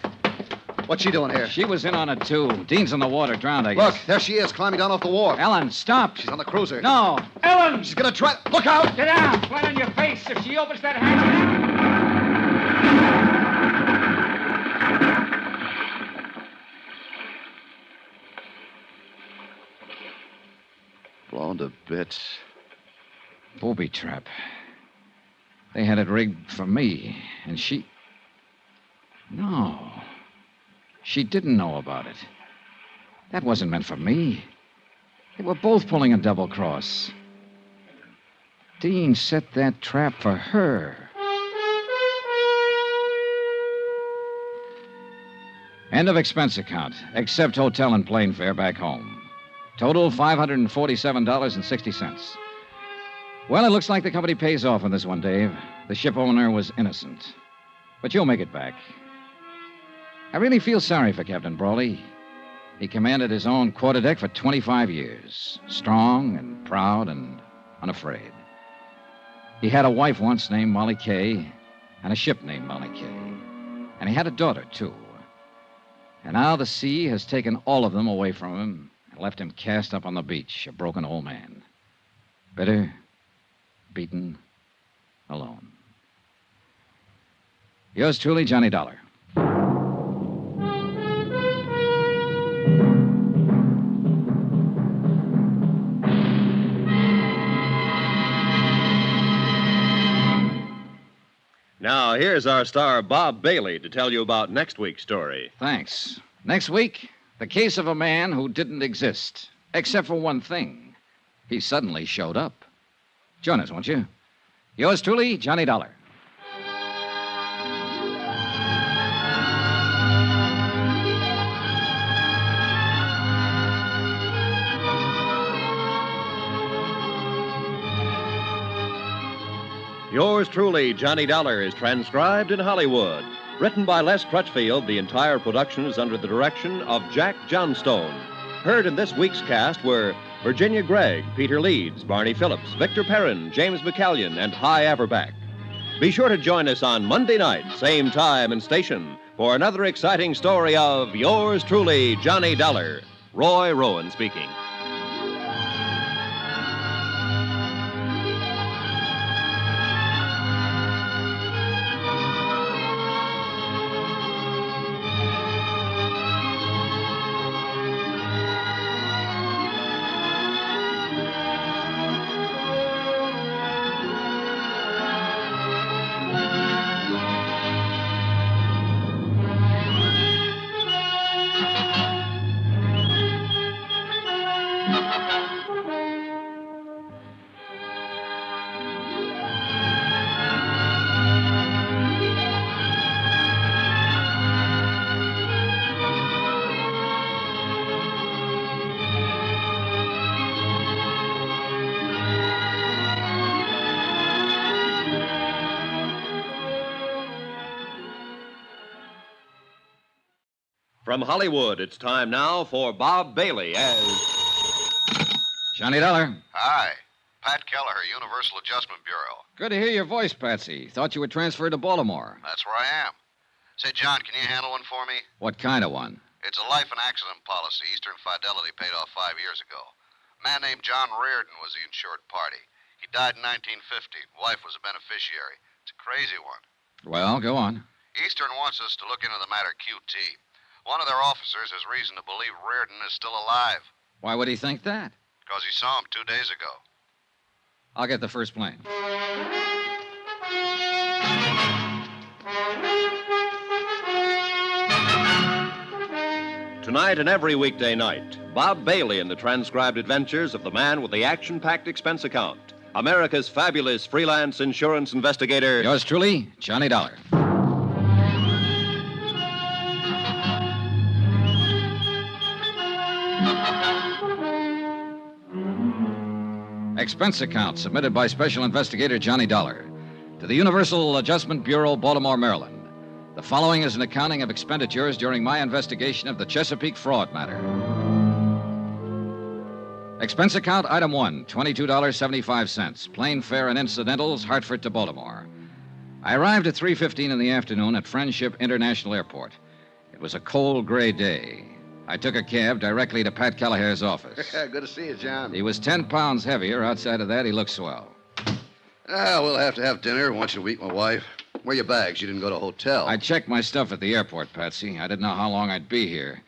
[SPEAKER 4] What's she doing here?
[SPEAKER 2] She was in on it, too. Dean's in the water, drowned, I guess.
[SPEAKER 4] Look, there she is, climbing down off the wharf.
[SPEAKER 2] Ellen, stop.
[SPEAKER 4] She's on the cruiser.
[SPEAKER 2] No. Ellen!
[SPEAKER 4] She's gonna try... Look out!
[SPEAKER 2] Get down! Flat on your face. If she opens that hatch...
[SPEAKER 4] Blown to bits.
[SPEAKER 2] Booby trap. They had it rigged for me, and she... No. She didn't know about it. That wasn't meant for me. They were both pulling a double cross. Dean set that trap for her. End of expense account, except hotel and plane fare back home. Total $547.60. Well, it looks like the company pays off on this one, Dave. The ship owner was innocent. But you'll make it back. I really feel sorry for Captain Brawley. He commanded his own quarterdeck for 25 years. Strong and proud and unafraid. He had a wife once named Molly Kay, and a ship named Molly Kay. And he had a daughter, too. And now the sea has taken all of them away from him and left him cast up on the beach, a broken old man. Bitter, beaten, alone. Yours truly, Johnny Dollar.
[SPEAKER 1] Now, here's our star, Bob Bailey, to tell you about next week's story.
[SPEAKER 2] Thanks. Next week, the case of a man who didn't exist, except for one thing. He suddenly showed up. Join us, won't you? Yours truly, Johnny Dollar.
[SPEAKER 1] Yours truly, Johnny Dollar, is transcribed in Hollywood. Written by Les Crutchfield, the entire production is under the direction of Jack Johnstone. Heard in this week's cast were Virginia Gregg, Peter Leeds, Barney Phillips, Victor Perrin, James McCallion, and Hy Averback. Be sure to join us on Monday night, same time and station, for another exciting story of Yours truly, Johnny Dollar. Roy Rowan speaking. From Hollywood, it's time now for Bob Bailey as
[SPEAKER 2] Johnny Dollar.
[SPEAKER 4] Hi. Pat Kelleher, Universal Adjustment Bureau.
[SPEAKER 2] Good to hear your voice, Patsy. Thought you were transferred to Baltimore.
[SPEAKER 4] That's where I am. Say, John, can you handle one for me?
[SPEAKER 2] What kind of one?
[SPEAKER 4] It's a life and accident policy Eastern Fidelity paid off 5 years ago. A man named John Reardon was the insured party. He died in 1950. Wife was a beneficiary. It's a crazy one.
[SPEAKER 2] Well, go on.
[SPEAKER 4] Eastern wants us to look into the matter QT. One of their officers has reason to believe Reardon is still alive.
[SPEAKER 2] Why would he think that?
[SPEAKER 4] Because he saw him 2 days ago.
[SPEAKER 2] I'll get the first plane.
[SPEAKER 1] Tonight and every weekday night, Bob Bailey in the transcribed adventures of the man with the action-packed expense account. America's fabulous freelance insurance investigator.
[SPEAKER 2] Yours truly, Johnny Dollar. Expense account submitted by Special Investigator Johnny Dollar to the Universal Adjustment Bureau, Baltimore, Maryland. The following is an accounting of expenditures during my investigation of the Chesapeake fraud matter. Expense account item 1, $22.75. Plane fare and incidentals, Hartford to Baltimore. I arrived at 3:15 in the afternoon at Friendship International Airport. It was a cold, gray day. I took a cab directly to Pat Kelleher's office.
[SPEAKER 4] Good to see you, John.
[SPEAKER 2] He was 10 pounds heavier. Outside of that, he looked swell.
[SPEAKER 4] We'll have to have dinner once a week, my wife. Where are your bags? You didn't go to a hotel.
[SPEAKER 2] I checked my stuff at the airport, Patsy. I didn't know how long I'd be here.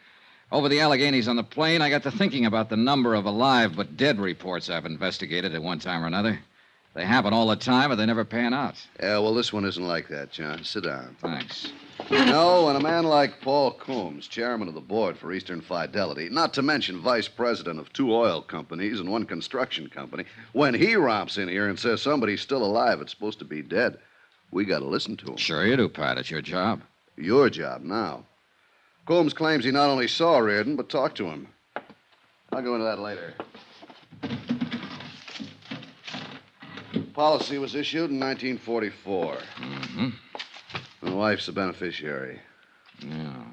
[SPEAKER 2] Over the Alleghenies on the plane, I got to thinking about the number of alive but dead reports I've investigated at one time or another. They happen all the time, but they never pan out.
[SPEAKER 4] Yeah, well, this one isn't like that, John. Sit down.
[SPEAKER 2] Thanks.
[SPEAKER 4] No, when a man like Paul Coombs, chairman of the board for Eastern Fidelity, not to mention vice president of 2 oil companies and 1 construction company, when he romps in here and says somebody's still alive, it's supposed to be dead, we got to listen to him.
[SPEAKER 2] Sure you do, Pat. It's your job.
[SPEAKER 4] Your job now. Coombs claims he not only saw Reardon, but talked to him. I'll go into that later. Policy was issued in 1944.
[SPEAKER 2] Mm-hmm.
[SPEAKER 4] My wife's a beneficiary.
[SPEAKER 2] Yeah.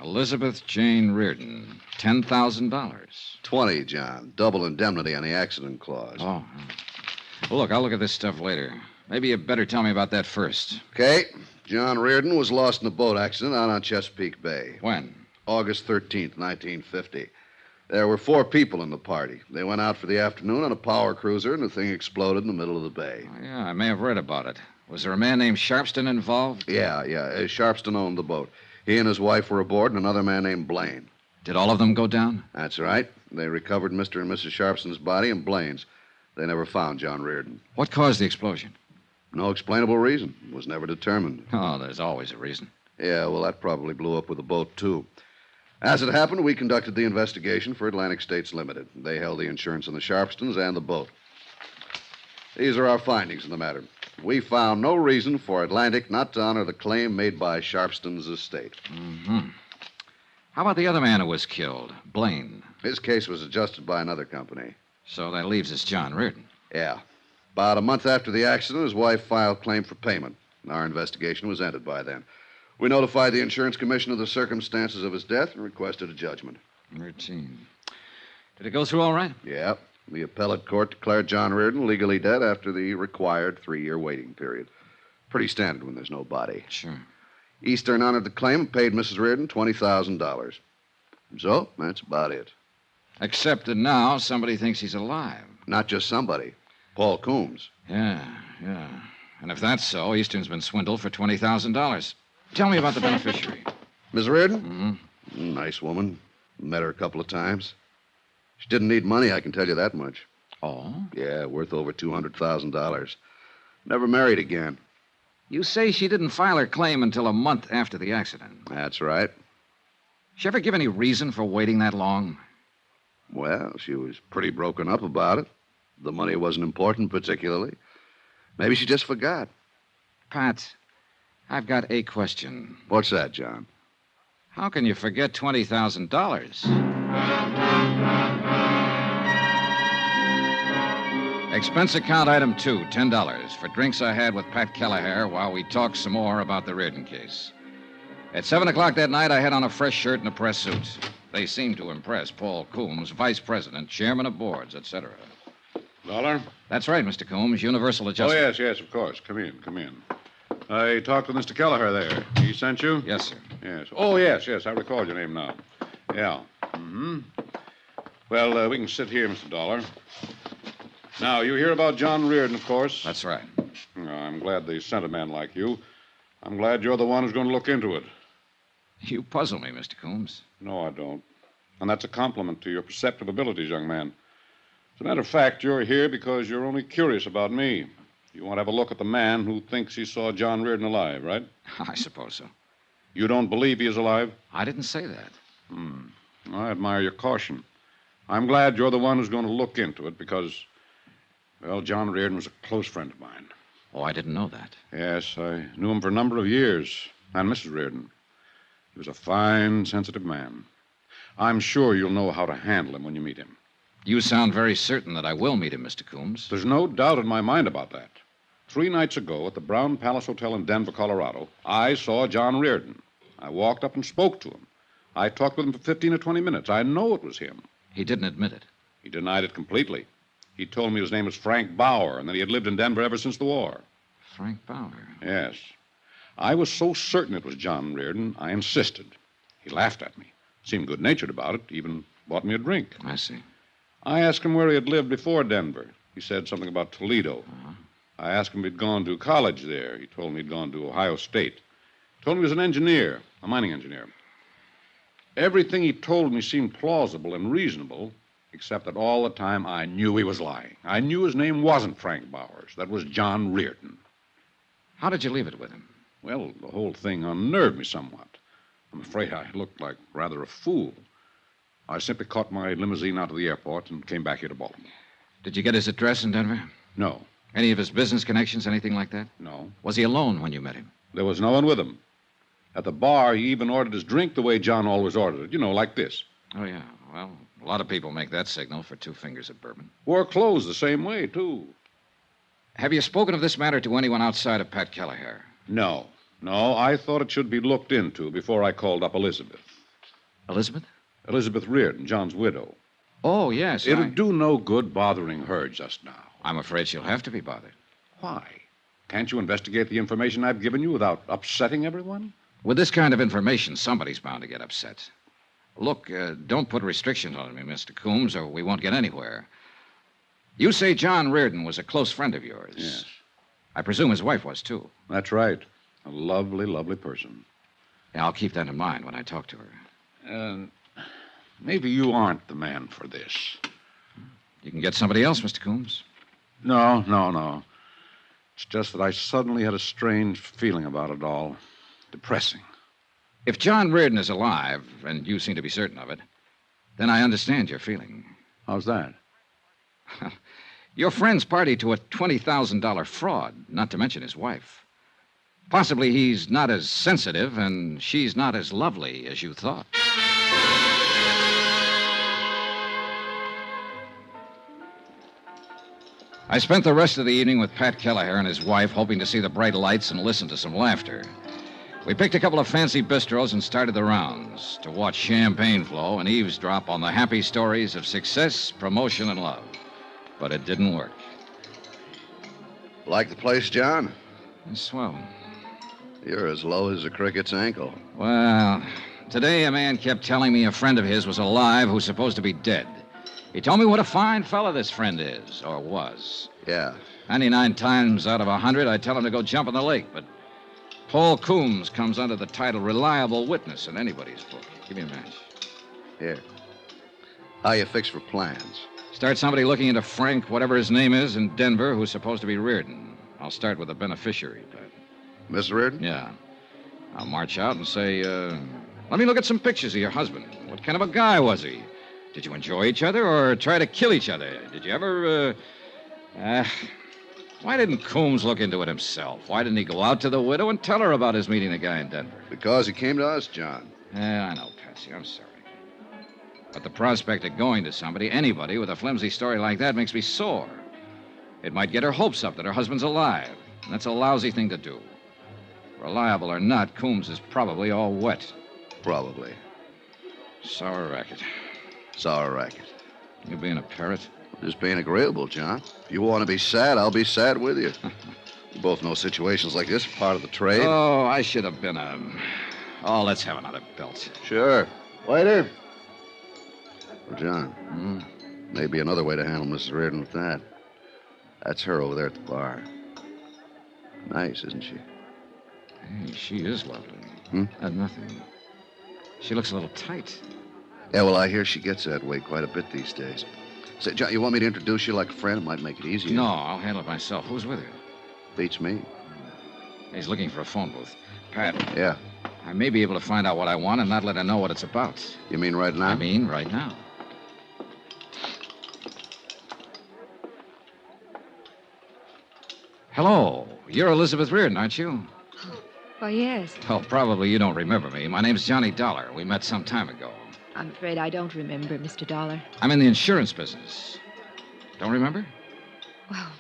[SPEAKER 2] Elizabeth Jane Reardon, $10,000.
[SPEAKER 4] 20, John. Double indemnity on the accident clause.
[SPEAKER 2] Oh. Well, look, I'll look at this stuff later. Maybe you better tell me about that first.
[SPEAKER 4] Okay. John Reardon was lost in a boat accident out on Chesapeake Bay.
[SPEAKER 2] When?
[SPEAKER 4] August 13th, 1950. There were 4 people in the party. They went out for the afternoon on a power cruiser, and the thing exploded in the middle of the bay.
[SPEAKER 2] Oh, yeah, I may have read about it. Was there a man named Sharpston involved?
[SPEAKER 4] Yeah. Sharpston owned the boat. He and his wife were aboard, and another man named Blaine.
[SPEAKER 2] Did all of them go down?
[SPEAKER 4] That's right. They recovered Mr. and Mrs. Sharpston's body and Blaine's. They never found John Reardon.
[SPEAKER 2] What caused the explosion?
[SPEAKER 4] No explainable reason. It was never determined.
[SPEAKER 2] Oh, there's always a reason.
[SPEAKER 4] Yeah, well, that probably blew up with the boat, too. As it happened, we conducted the investigation for Atlantic States Limited. They held the insurance on the Sharpstons and the boat. These are our findings in the matter. We found no reason for Atlantic not to honor the claim made by Sharpston's estate.
[SPEAKER 2] Mm-hmm. How about the other man who was killed, Blaine?
[SPEAKER 4] His case was adjusted by another company.
[SPEAKER 2] So that leaves us John Reardon.
[SPEAKER 4] Yeah. About a month after the accident, his wife filed claim for payment. Our investigation was ended by then. We notified the insurance commission of the circumstances of his death and requested a judgment.
[SPEAKER 2] Routine. Did it go through all right?
[SPEAKER 4] Yeah. The appellate court declared John Reardon legally dead after the required 3-year waiting period. Pretty standard when there's no body.
[SPEAKER 2] Sure.
[SPEAKER 4] Eastern honored the claim and paid Mrs. Reardon $20,000. So, that's about it.
[SPEAKER 2] Except that now somebody thinks he's alive.
[SPEAKER 4] Not just somebody. Paul Coombs.
[SPEAKER 2] Yeah. And if that's so, Eastern's been swindled for $20,000. Tell me about the beneficiary.
[SPEAKER 4] Miss Reardon?
[SPEAKER 2] Mm-hmm.
[SPEAKER 4] Nice woman. Met her a couple of times. She didn't need money, I can tell you that much.
[SPEAKER 2] Oh?
[SPEAKER 4] Yeah, worth over $200,000. Never married again.
[SPEAKER 2] You say she didn't file her claim until a month after the accident.
[SPEAKER 4] That's right.
[SPEAKER 2] She ever give any reason for waiting that long?
[SPEAKER 4] Well, she was pretty broken up about it. The money wasn't important particularly. Maybe she just forgot.
[SPEAKER 2] Pat, I've got a question.
[SPEAKER 4] What's that, John?
[SPEAKER 2] How can you forget $20,000? Expense account item 2, $10 for drinks I had with Pat Kelleher while we talked some more about the Reardon case. At 7 o'clock that night, I had on a fresh shirt and a press suit. They seemed to impress Paul Coombs, vice president, chairman of boards, etc.
[SPEAKER 7] Dollar?
[SPEAKER 2] That's right, Mr. Coombs. Universal
[SPEAKER 7] Oh,
[SPEAKER 2] adjustment.
[SPEAKER 7] yes, of course. Come in. I talked with Mr. Kelleher there. He sent you?
[SPEAKER 2] Yes, sir.
[SPEAKER 7] Yes. Oh, yes. I recall your name now. Yeah. Mm-hmm. Well, we can sit here, Mr. Dollar. Now, you hear about John Reardon, of course.
[SPEAKER 2] That's right.
[SPEAKER 7] I'm glad they sent a man like you. I'm glad you're the one who's going to look into it.
[SPEAKER 2] You puzzle me, Mr. Coombs.
[SPEAKER 7] No, I don't. And that's a compliment to your perceptive abilities, young man. As a matter of fact, you're here because you're only curious about me. You want to have a look at the man who thinks he saw John Reardon alive, right?
[SPEAKER 2] I suppose so.
[SPEAKER 7] You don't believe he is alive?
[SPEAKER 2] I didn't say that.
[SPEAKER 7] I admire your caution. I'm glad you're the one who's going to look into it because, well, John Reardon was a close friend of mine.
[SPEAKER 2] Oh, I didn't know that.
[SPEAKER 7] Yes, I knew him for a number of years. And Mrs. Reardon. He was a fine, sensitive man. I'm sure you'll know how to handle him when you meet him.
[SPEAKER 2] You sound very certain that I will meet him, Mr. Coombs.
[SPEAKER 7] There's no doubt in my mind about that. 3 nights ago at the Brown Palace Hotel in Denver, Colorado, I saw John Reardon. I walked up and spoke to him. I talked with him for 15 or 20 minutes. I know it was him.
[SPEAKER 2] He didn't admit it.
[SPEAKER 7] He denied it completely. He told me his name was Frank Bauer and that he had lived in Denver ever since the war.
[SPEAKER 2] Frank Bauer?
[SPEAKER 7] Yes. I was so certain it was John Reardon, I insisted. He laughed at me, seemed good-natured about it, even bought me a drink.
[SPEAKER 2] I see.
[SPEAKER 7] I asked him where he had lived before Denver. He said something about Toledo. I asked him if he'd gone to college there. He told me he'd gone to Ohio State. Told me he was an engineer, a mining engineer. Everything he told me seemed plausible and reasonable, except that all the time I knew he was lying. I knew his name wasn't Frank Bowers. That was John Reardon.
[SPEAKER 2] How did you leave it with him?
[SPEAKER 7] Well, the whole thing unnerved me somewhat. I'm afraid I looked like rather a fool. I simply caught my limousine out of the airport and came back here to Baltimore.
[SPEAKER 2] Did you get his address in Denver?
[SPEAKER 7] No.
[SPEAKER 2] Any of his business connections, anything like that?
[SPEAKER 7] No.
[SPEAKER 2] Was he alone when you met him?
[SPEAKER 7] There was no one with him. At the bar, he even ordered his drink the way John always ordered it. You know, like this.
[SPEAKER 2] Oh, yeah. Well, a lot of people make that signal for 2 fingers of bourbon.
[SPEAKER 7] Wore clothes the same way, too.
[SPEAKER 2] Have you spoken of this matter to anyone outside of Pat Kelleher?
[SPEAKER 7] No. I thought it should be looked into before I called up Elizabeth.
[SPEAKER 2] Elizabeth?
[SPEAKER 7] Elizabeth Reardon, John's widow.
[SPEAKER 2] Oh, yes.
[SPEAKER 7] It'll do no good bothering her just now.
[SPEAKER 2] I'm afraid she'll have to be bothered.
[SPEAKER 7] Why? Can't you investigate the information I've given you without upsetting everyone?
[SPEAKER 2] With this kind of information, somebody's bound to get upset. Look, don't put restrictions on me, Mr. Coombs, or we won't get anywhere. You say John Reardon was a close friend of yours.
[SPEAKER 7] Yes.
[SPEAKER 2] I presume his wife was, too.
[SPEAKER 7] That's right. A lovely, lovely person.
[SPEAKER 2] Yeah, I'll keep that in mind when I talk to her.
[SPEAKER 7] Maybe you aren't the man for this.
[SPEAKER 2] You can get somebody else, Mr. Coombs.
[SPEAKER 7] No. It's just that I suddenly had a strange feeling about it all. Depressing.
[SPEAKER 2] If John Reardon is alive, and you seem to be certain of it, then I understand your feeling.
[SPEAKER 7] How's that?
[SPEAKER 2] Your friend's party to a $20,000 fraud, not to mention his wife. Possibly he's not as sensitive and she's not as lovely as you thought. I spent the rest of the evening with Pat Kelleher and his wife, hoping to see the bright lights and listen to some laughter. We picked a couple of fancy bistros and started the rounds to watch champagne flow and eavesdrop on the happy stories of success, promotion, and love. But it didn't work.
[SPEAKER 4] Like the place, John?
[SPEAKER 2] It's swell.
[SPEAKER 4] You're as low as a cricket's ankle.
[SPEAKER 2] Well, today a man kept telling me a friend of his was alive who's supposed to be dead. He told me what a fine fella this friend is, or was.
[SPEAKER 4] Yeah.
[SPEAKER 2] 99 times out of 100, I tell him to go jump in the lake, but Paul Coombs comes under the title reliable witness in anybody's book. Give me a match.
[SPEAKER 4] Here. How you fix for plans?
[SPEAKER 2] Start somebody looking into Frank, whatever his name is, in Denver, who's supposed to be Reardon. I'll start with the beneficiary, Pat.
[SPEAKER 4] Miss Reardon?
[SPEAKER 2] Yeah. I'll march out and say, let me look at some pictures of your husband. What kind of a guy was he? Did you enjoy each other or try to kill each other? Did you ever, Why didn't Coombs look into it himself? Why didn't he go out to the widow and tell her about his meeting the guy in Denver?
[SPEAKER 4] Because he came to us, John.
[SPEAKER 2] Yeah, I know, Patsy. I'm sorry. But the prospect of going to somebody, anybody, with a flimsy story like that makes me sore. It might get her hopes up that her husband's alive. And that's a lousy thing to do. Reliable or not, Coombs is probably all wet.
[SPEAKER 4] Probably.
[SPEAKER 2] Sour racket.
[SPEAKER 4] Sour racket.
[SPEAKER 2] You being a parrot?
[SPEAKER 4] Just being agreeable, John. If you want to be sad, I'll be sad with you. We both know situations like this are part of the trade.
[SPEAKER 2] Oh, I should have been a... Oh, let's have another belt.
[SPEAKER 4] Sure. Waiter. Well, John, maybe another way to handle Mrs. Reardon with that. That's her over there at the bar. Nice, isn't she?
[SPEAKER 2] Hey, she is lovely.
[SPEAKER 4] Hmm?
[SPEAKER 2] Nothing. She looks a little tight.
[SPEAKER 4] Yeah, well, I hear she gets that way quite a bit these days. Say, John, you want me to introduce you like a friend? It might make it easier.
[SPEAKER 2] No, I'll handle it myself. Who's with her?
[SPEAKER 4] Beats me.
[SPEAKER 2] He's looking for a phone booth. Pat.
[SPEAKER 4] Yeah.
[SPEAKER 2] I may be able to find out what I want and not let her know what it's about.
[SPEAKER 4] You mean right now?
[SPEAKER 2] I mean right now. Hello. You're Elizabeth Reardon, aren't you?
[SPEAKER 10] Why, yes.
[SPEAKER 2] Oh, probably you don't remember me. My name's Johnny Dollar. We met some time ago.
[SPEAKER 10] I'm afraid I don't remember, Mr. Dollar.
[SPEAKER 2] I'm in the insurance business. Don't remember?
[SPEAKER 10] Well,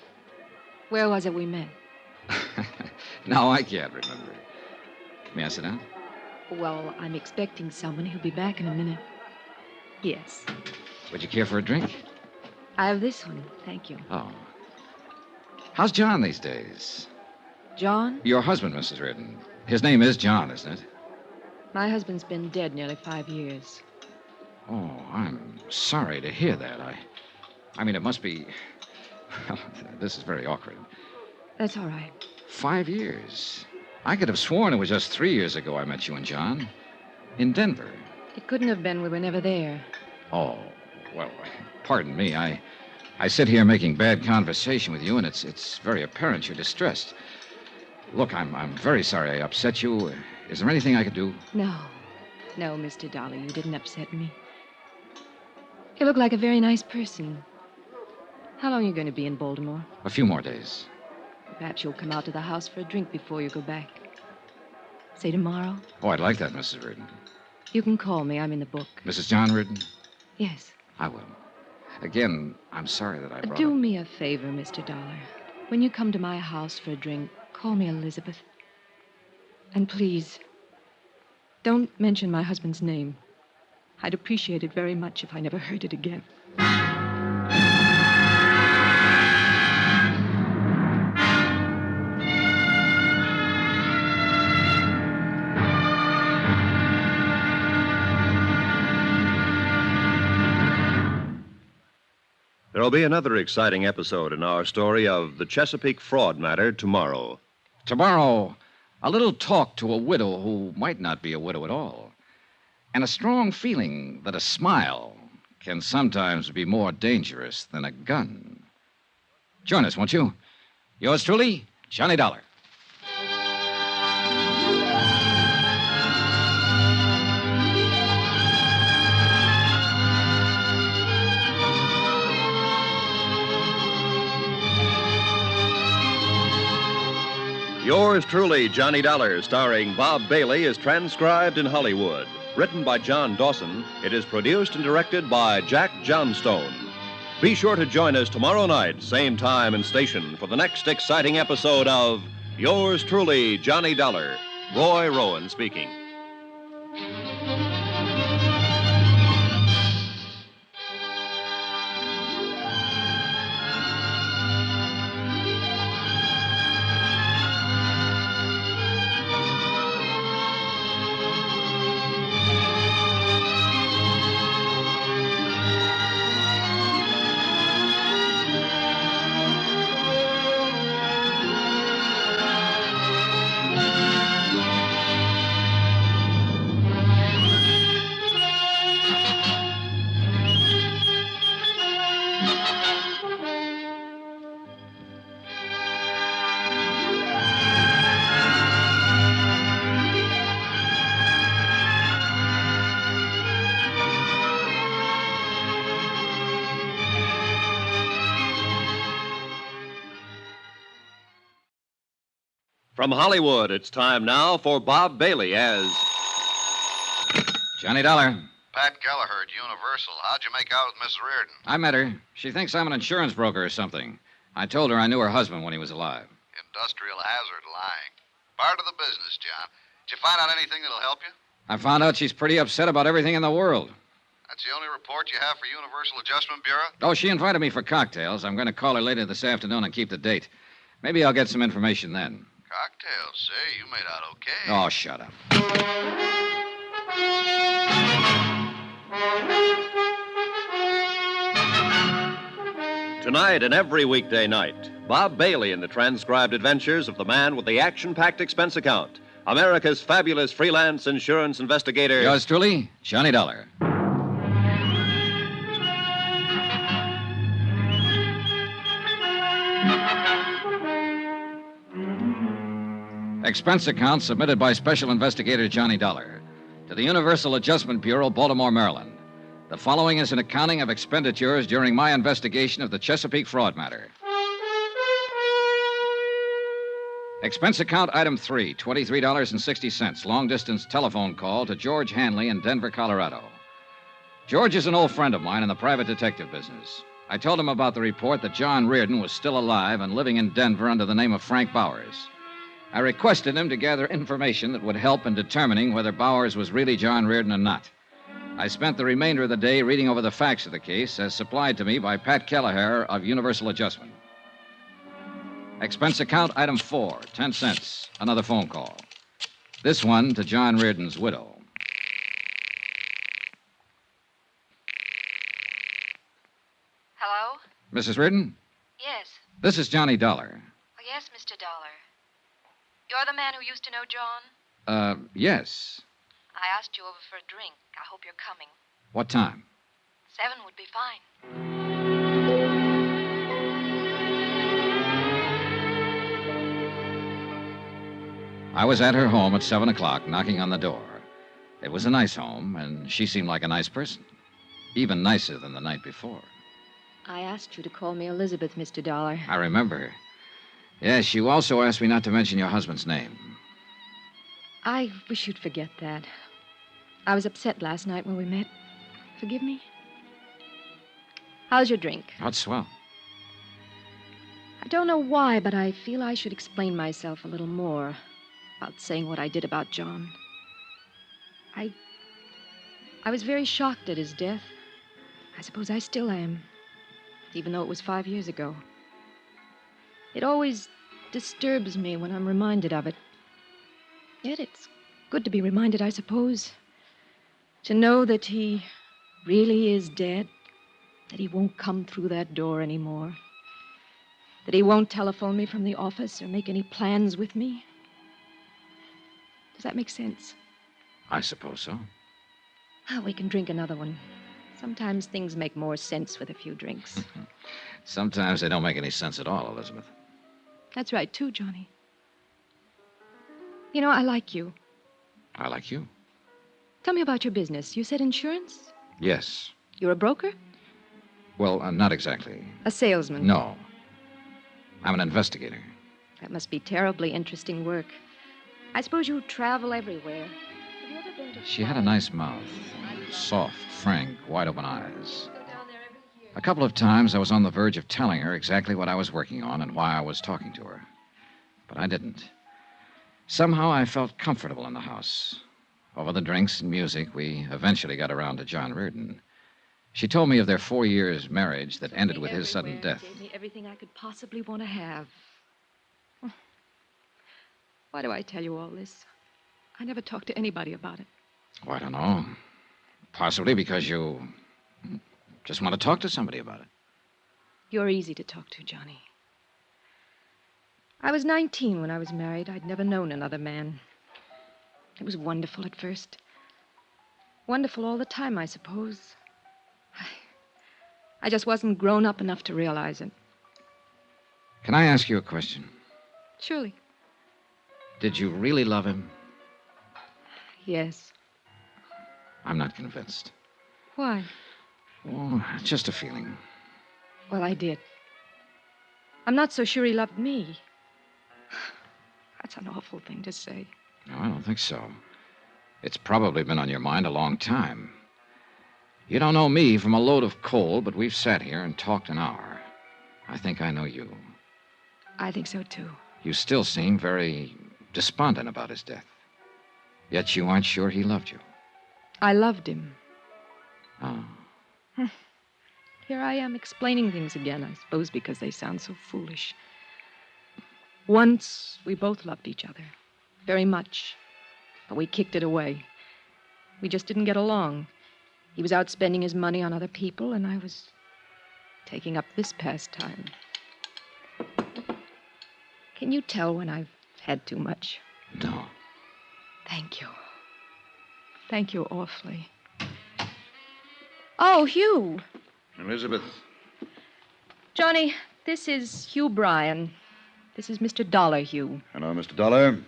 [SPEAKER 10] where was it we met?
[SPEAKER 2] No, I can't remember. May I sit down?
[SPEAKER 10] Well, I'm expecting someone who'll be back in a minute. Yes.
[SPEAKER 2] Would you care for a drink?
[SPEAKER 10] I have this one, thank you.
[SPEAKER 2] Oh. How's John these days?
[SPEAKER 10] John?
[SPEAKER 2] Your husband, Mrs. Reardon. His name is John, isn't it?
[SPEAKER 10] My husband's been dead nearly 5 years.
[SPEAKER 2] Oh, I'm sorry to hear that. I mean, it must be... Well, this is very awkward.
[SPEAKER 10] That's all right.
[SPEAKER 2] 5 years. I could have sworn it was just 3 years ago I met you and John. In Denver.
[SPEAKER 10] It couldn't have been. We were never there.
[SPEAKER 2] Oh, well, pardon me. I sit here making bad conversation with you, and it's very apparent you're distressed. Look, I'm very sorry I upset you. Is there anything I could do?
[SPEAKER 10] No. No, Mr. Dollar, you didn't upset me. You look like a very nice person. How long are you going to be in Baltimore?
[SPEAKER 2] A few more days.
[SPEAKER 10] Perhaps you'll come out to the house for a drink before you go back. Say tomorrow?
[SPEAKER 2] Oh, I'd like that, Mrs. Reardon.
[SPEAKER 10] You can call me. I'm in the book.
[SPEAKER 2] Mrs. John Reardon?
[SPEAKER 10] Yes.
[SPEAKER 2] I will. Again, I'm sorry that I brought
[SPEAKER 10] Do
[SPEAKER 2] up...
[SPEAKER 10] me a favor, Mr. Dollar. When you come to my house for a drink, call me Elizabeth. And please, don't mention my husband's name. I'd appreciate it very much if I never heard it again.
[SPEAKER 1] There'll be another exciting episode in our story of the Chesapeake fraud matter tomorrow.
[SPEAKER 2] Tomorrow, a little talk to a widow who might not be a widow at all. And a strong feeling that a smile can sometimes be more dangerous than a gun. Join us, won't you? Yours truly, Johnny Dollar.
[SPEAKER 1] Yours truly, Johnny Dollar, starring Bob Bailey, is transcribed in Hollywood. Written by John Dawson, it is produced and directed by Jack Johnstone. Be sure to join us tomorrow night, same time and station, for the next exciting episode of Yours truly, Johnny Dollar. Roy Rowan speaking. From Hollywood, it's time now for Bob Bailey as
[SPEAKER 2] Johnny Dollar.
[SPEAKER 4] Pat Gallagher at Universal. How'd you make out with Mrs. Reardon?
[SPEAKER 2] I met her. She thinks I'm an insurance broker or something. I told her I knew her husband when he was alive.
[SPEAKER 4] Industrial hazard lying. Part of the business, John. Did you find out anything that'll help you?
[SPEAKER 2] I found out she's pretty upset about everything in the world.
[SPEAKER 4] That's the only report you have for Universal Adjustment Bureau?
[SPEAKER 2] Oh, she invited me for cocktails. I'm going to call her later this afternoon and keep the date. Maybe I'll get some information then.
[SPEAKER 4] Cocktails, say. You made out okay.
[SPEAKER 2] Oh, shut up.
[SPEAKER 1] Tonight and every weekday night, Bob Bailey in the transcribed adventures of the man with the action-packed expense account, America's fabulous freelance insurance investigator.
[SPEAKER 2] Yours truly, Johnny Dollar. Expense account submitted by Special Investigator Johnny Dollar to the Universal Adjustment Bureau, Baltimore, Maryland. The following is an accounting of expenditures during my investigation of the Chesapeake fraud matter. Expense account item 3, $23.60, long-distance telephone call to George Hanley in Denver, Colorado. George is an old friend of mine in the private detective business. I told him about the report that John Reardon was still alive and living in Denver under the name of Frank Bowers. I requested him to gather information that would help in determining whether Bowers was really John Reardon or not. I spent the remainder of the day reading over the facts of the case as supplied to me by Pat Gallagher of Universal Adjustment. Expense account item 4, 10 cents, another phone call. This one to John Reardon's widow.
[SPEAKER 17] Hello?
[SPEAKER 2] Mrs. Reardon?
[SPEAKER 17] Yes.
[SPEAKER 2] This is Johnny Dollar.
[SPEAKER 17] Oh, yes, Mr. Dollar. You're the man who used to know John?
[SPEAKER 2] Yes.
[SPEAKER 17] I asked you over for a drink. I hope you're coming.
[SPEAKER 2] What time?
[SPEAKER 17] 7 would be fine.
[SPEAKER 2] I was at her home at 7 o'clock, knocking on the door. It was a nice home, and she seemed like a nice person. Even nicer than the night before.
[SPEAKER 10] I asked you to call me Elizabeth, Mr. Dollar.
[SPEAKER 2] I remember. Yes, you also asked me not to mention your husband's name.
[SPEAKER 10] I wish you'd forget that. I was upset last night when we met. Forgive me? How's your drink?
[SPEAKER 2] Oh, it's swell.
[SPEAKER 10] I don't know why, but I feel I should explain myself a little more about saying what I did about John. I was very shocked at his death. I suppose I still am, even though it was 5 years ago. It always disturbs me when I'm reminded of it. Yet it's good to be reminded, I suppose. To know that he really is dead. That he won't come through that door anymore. That he won't telephone me from the office or make any plans with me. Does that make sense?
[SPEAKER 2] I suppose so.
[SPEAKER 10] Oh, we can drink another one. Sometimes things make more sense with a few drinks.
[SPEAKER 2] Sometimes they don't make any sense at all, Elizabeth.
[SPEAKER 10] That's right, too, Johnny. You know, I like you.
[SPEAKER 2] I like you.
[SPEAKER 10] Tell me about your business. You said insurance?
[SPEAKER 2] Yes.
[SPEAKER 10] You're a broker?
[SPEAKER 2] Well, not exactly.
[SPEAKER 10] A salesman?
[SPEAKER 2] No. I'm an investigator.
[SPEAKER 10] That must be terribly interesting work. I suppose you travel everywhere. Have you ever been to...
[SPEAKER 2] She had a nice mouth. Soft, frank, wide-open eyes. A couple of times I was on the verge of telling her exactly what I was working on and why I was talking to her. But I didn't. Somehow I felt comfortable in the house. Over the drinks and music, we eventually got around to John Reardon. She told me of their 4 years' marriage that ended with his sudden death.
[SPEAKER 10] Gave me everything I could possibly want to have. Why do I tell you all this? I never talked to anybody about it.
[SPEAKER 2] Oh, I don't know. Possibly because you just want to talk to somebody about it.
[SPEAKER 10] You're easy to talk to, Johnny. I was 19 when I was married. I'd never known another man. It was wonderful at first. Wonderful all the time, I suppose. I just wasn't grown up enough to realize it.
[SPEAKER 2] Can I ask you a question?
[SPEAKER 10] Surely.
[SPEAKER 2] Did you really love him?
[SPEAKER 10] Yes.
[SPEAKER 2] I'm not convinced.
[SPEAKER 10] Why?
[SPEAKER 2] Oh, just a feeling.
[SPEAKER 10] Well, I did. I'm not so sure he loved me.
[SPEAKER 17] That's an awful thing to say.
[SPEAKER 2] No, I don't think so. It's probably been on your mind a long time. You don't know me from a load of coal, but we've sat here and talked an hour. I think I know you.
[SPEAKER 17] I think so, too.
[SPEAKER 2] You still seem very despondent about his death. Yet you aren't sure he loved you.
[SPEAKER 17] I loved him.
[SPEAKER 2] Oh.
[SPEAKER 17] Here I am explaining things again, I suppose because they sound so foolish. Once, we both loved each other. Very much. But we kicked it away. We just didn't get along. He was out spending his money on other people, and I was taking up this pastime. Can you tell when I've had too much?
[SPEAKER 2] No.
[SPEAKER 17] Thank you. Thank you awfully. Oh, Hugh.
[SPEAKER 4] Elizabeth.
[SPEAKER 17] Johnny, this is Hugh Bryan. This is Mr. Dollar, Hugh.
[SPEAKER 6] Hello, Mr. Dollar.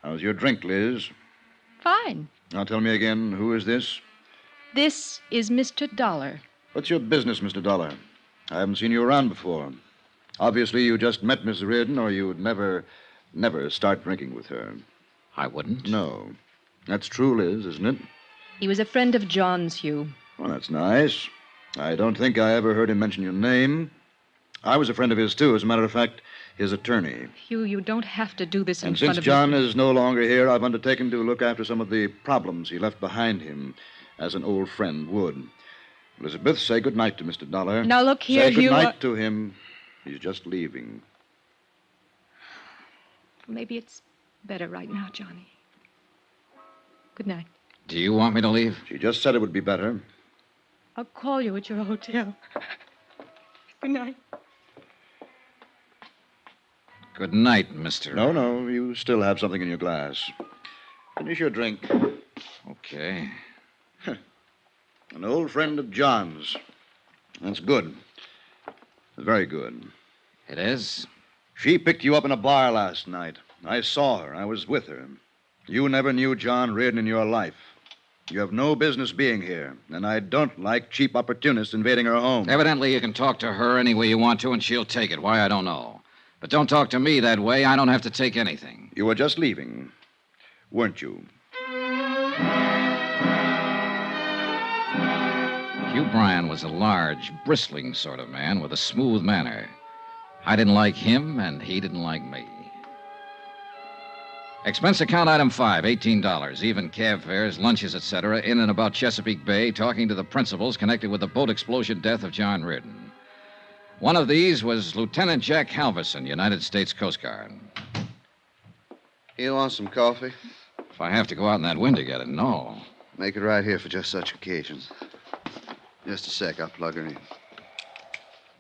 [SPEAKER 6] How's your drink, Liz?
[SPEAKER 17] Fine.
[SPEAKER 6] Now tell me again, who is this?
[SPEAKER 17] This is Mr. Dollar.
[SPEAKER 6] What's your business, Mr. Dollar? I haven't seen you around before. Obviously, you just met Miss Reardon, or you would never start drinking with her.
[SPEAKER 2] I wouldn't?
[SPEAKER 6] No. That's true, Liz, isn't it?
[SPEAKER 17] He was a friend of John's, Hugh.
[SPEAKER 6] Well, that's nice. I don't think I ever heard him mention your name. I was a friend of his, too. As a matter of fact, his attorney.
[SPEAKER 17] Hugh, you don't have to do this in
[SPEAKER 6] And
[SPEAKER 17] front
[SPEAKER 6] since
[SPEAKER 17] of
[SPEAKER 6] John is no longer here, I've undertaken to look after some of the problems he left behind him, as an old friend would. Elizabeth, say good night to Mr. Dollar.
[SPEAKER 17] Now, look here,
[SPEAKER 6] say good
[SPEAKER 17] Hugh.
[SPEAKER 6] night to him. He's just leaving.
[SPEAKER 17] Maybe it's better right now, Johnny. Good night.
[SPEAKER 2] Do you want me to leave?
[SPEAKER 6] She just said it would be better.
[SPEAKER 17] I'll call you at your hotel. Good night.
[SPEAKER 2] Good night, Mr.
[SPEAKER 6] No, you still have something in your glass. Finish your drink.
[SPEAKER 2] Okay.
[SPEAKER 6] An old friend of John's. That's good. Very good.
[SPEAKER 2] It is?
[SPEAKER 6] She picked you up in a bar last night. I saw her. I was with her. You never knew John Reardon in your life. You have no business being here, and I don't like cheap opportunists invading her home.
[SPEAKER 2] Evidently, you can talk to her any way you want to, and she'll take it. Why, I don't know. But don't talk to me that way. I don't have to take anything.
[SPEAKER 6] You were just leaving, weren't you?
[SPEAKER 2] Hugh Bryan was a large, bristling sort of man with a smooth manner. I didn't like him, and he didn't like me. Expense account item 5, $18. Even cab fares, lunches, etc., in and about Chesapeake Bay, talking to the principals connected with the boat explosion death of John Reardon. One of these was Lieutenant Jack Halverson, United States Coast Guard.
[SPEAKER 4] You want some coffee?
[SPEAKER 2] If I have to go out in that wind to get it, no.
[SPEAKER 4] Make it right here for just such occasions. Just a sec, I'll plug her in.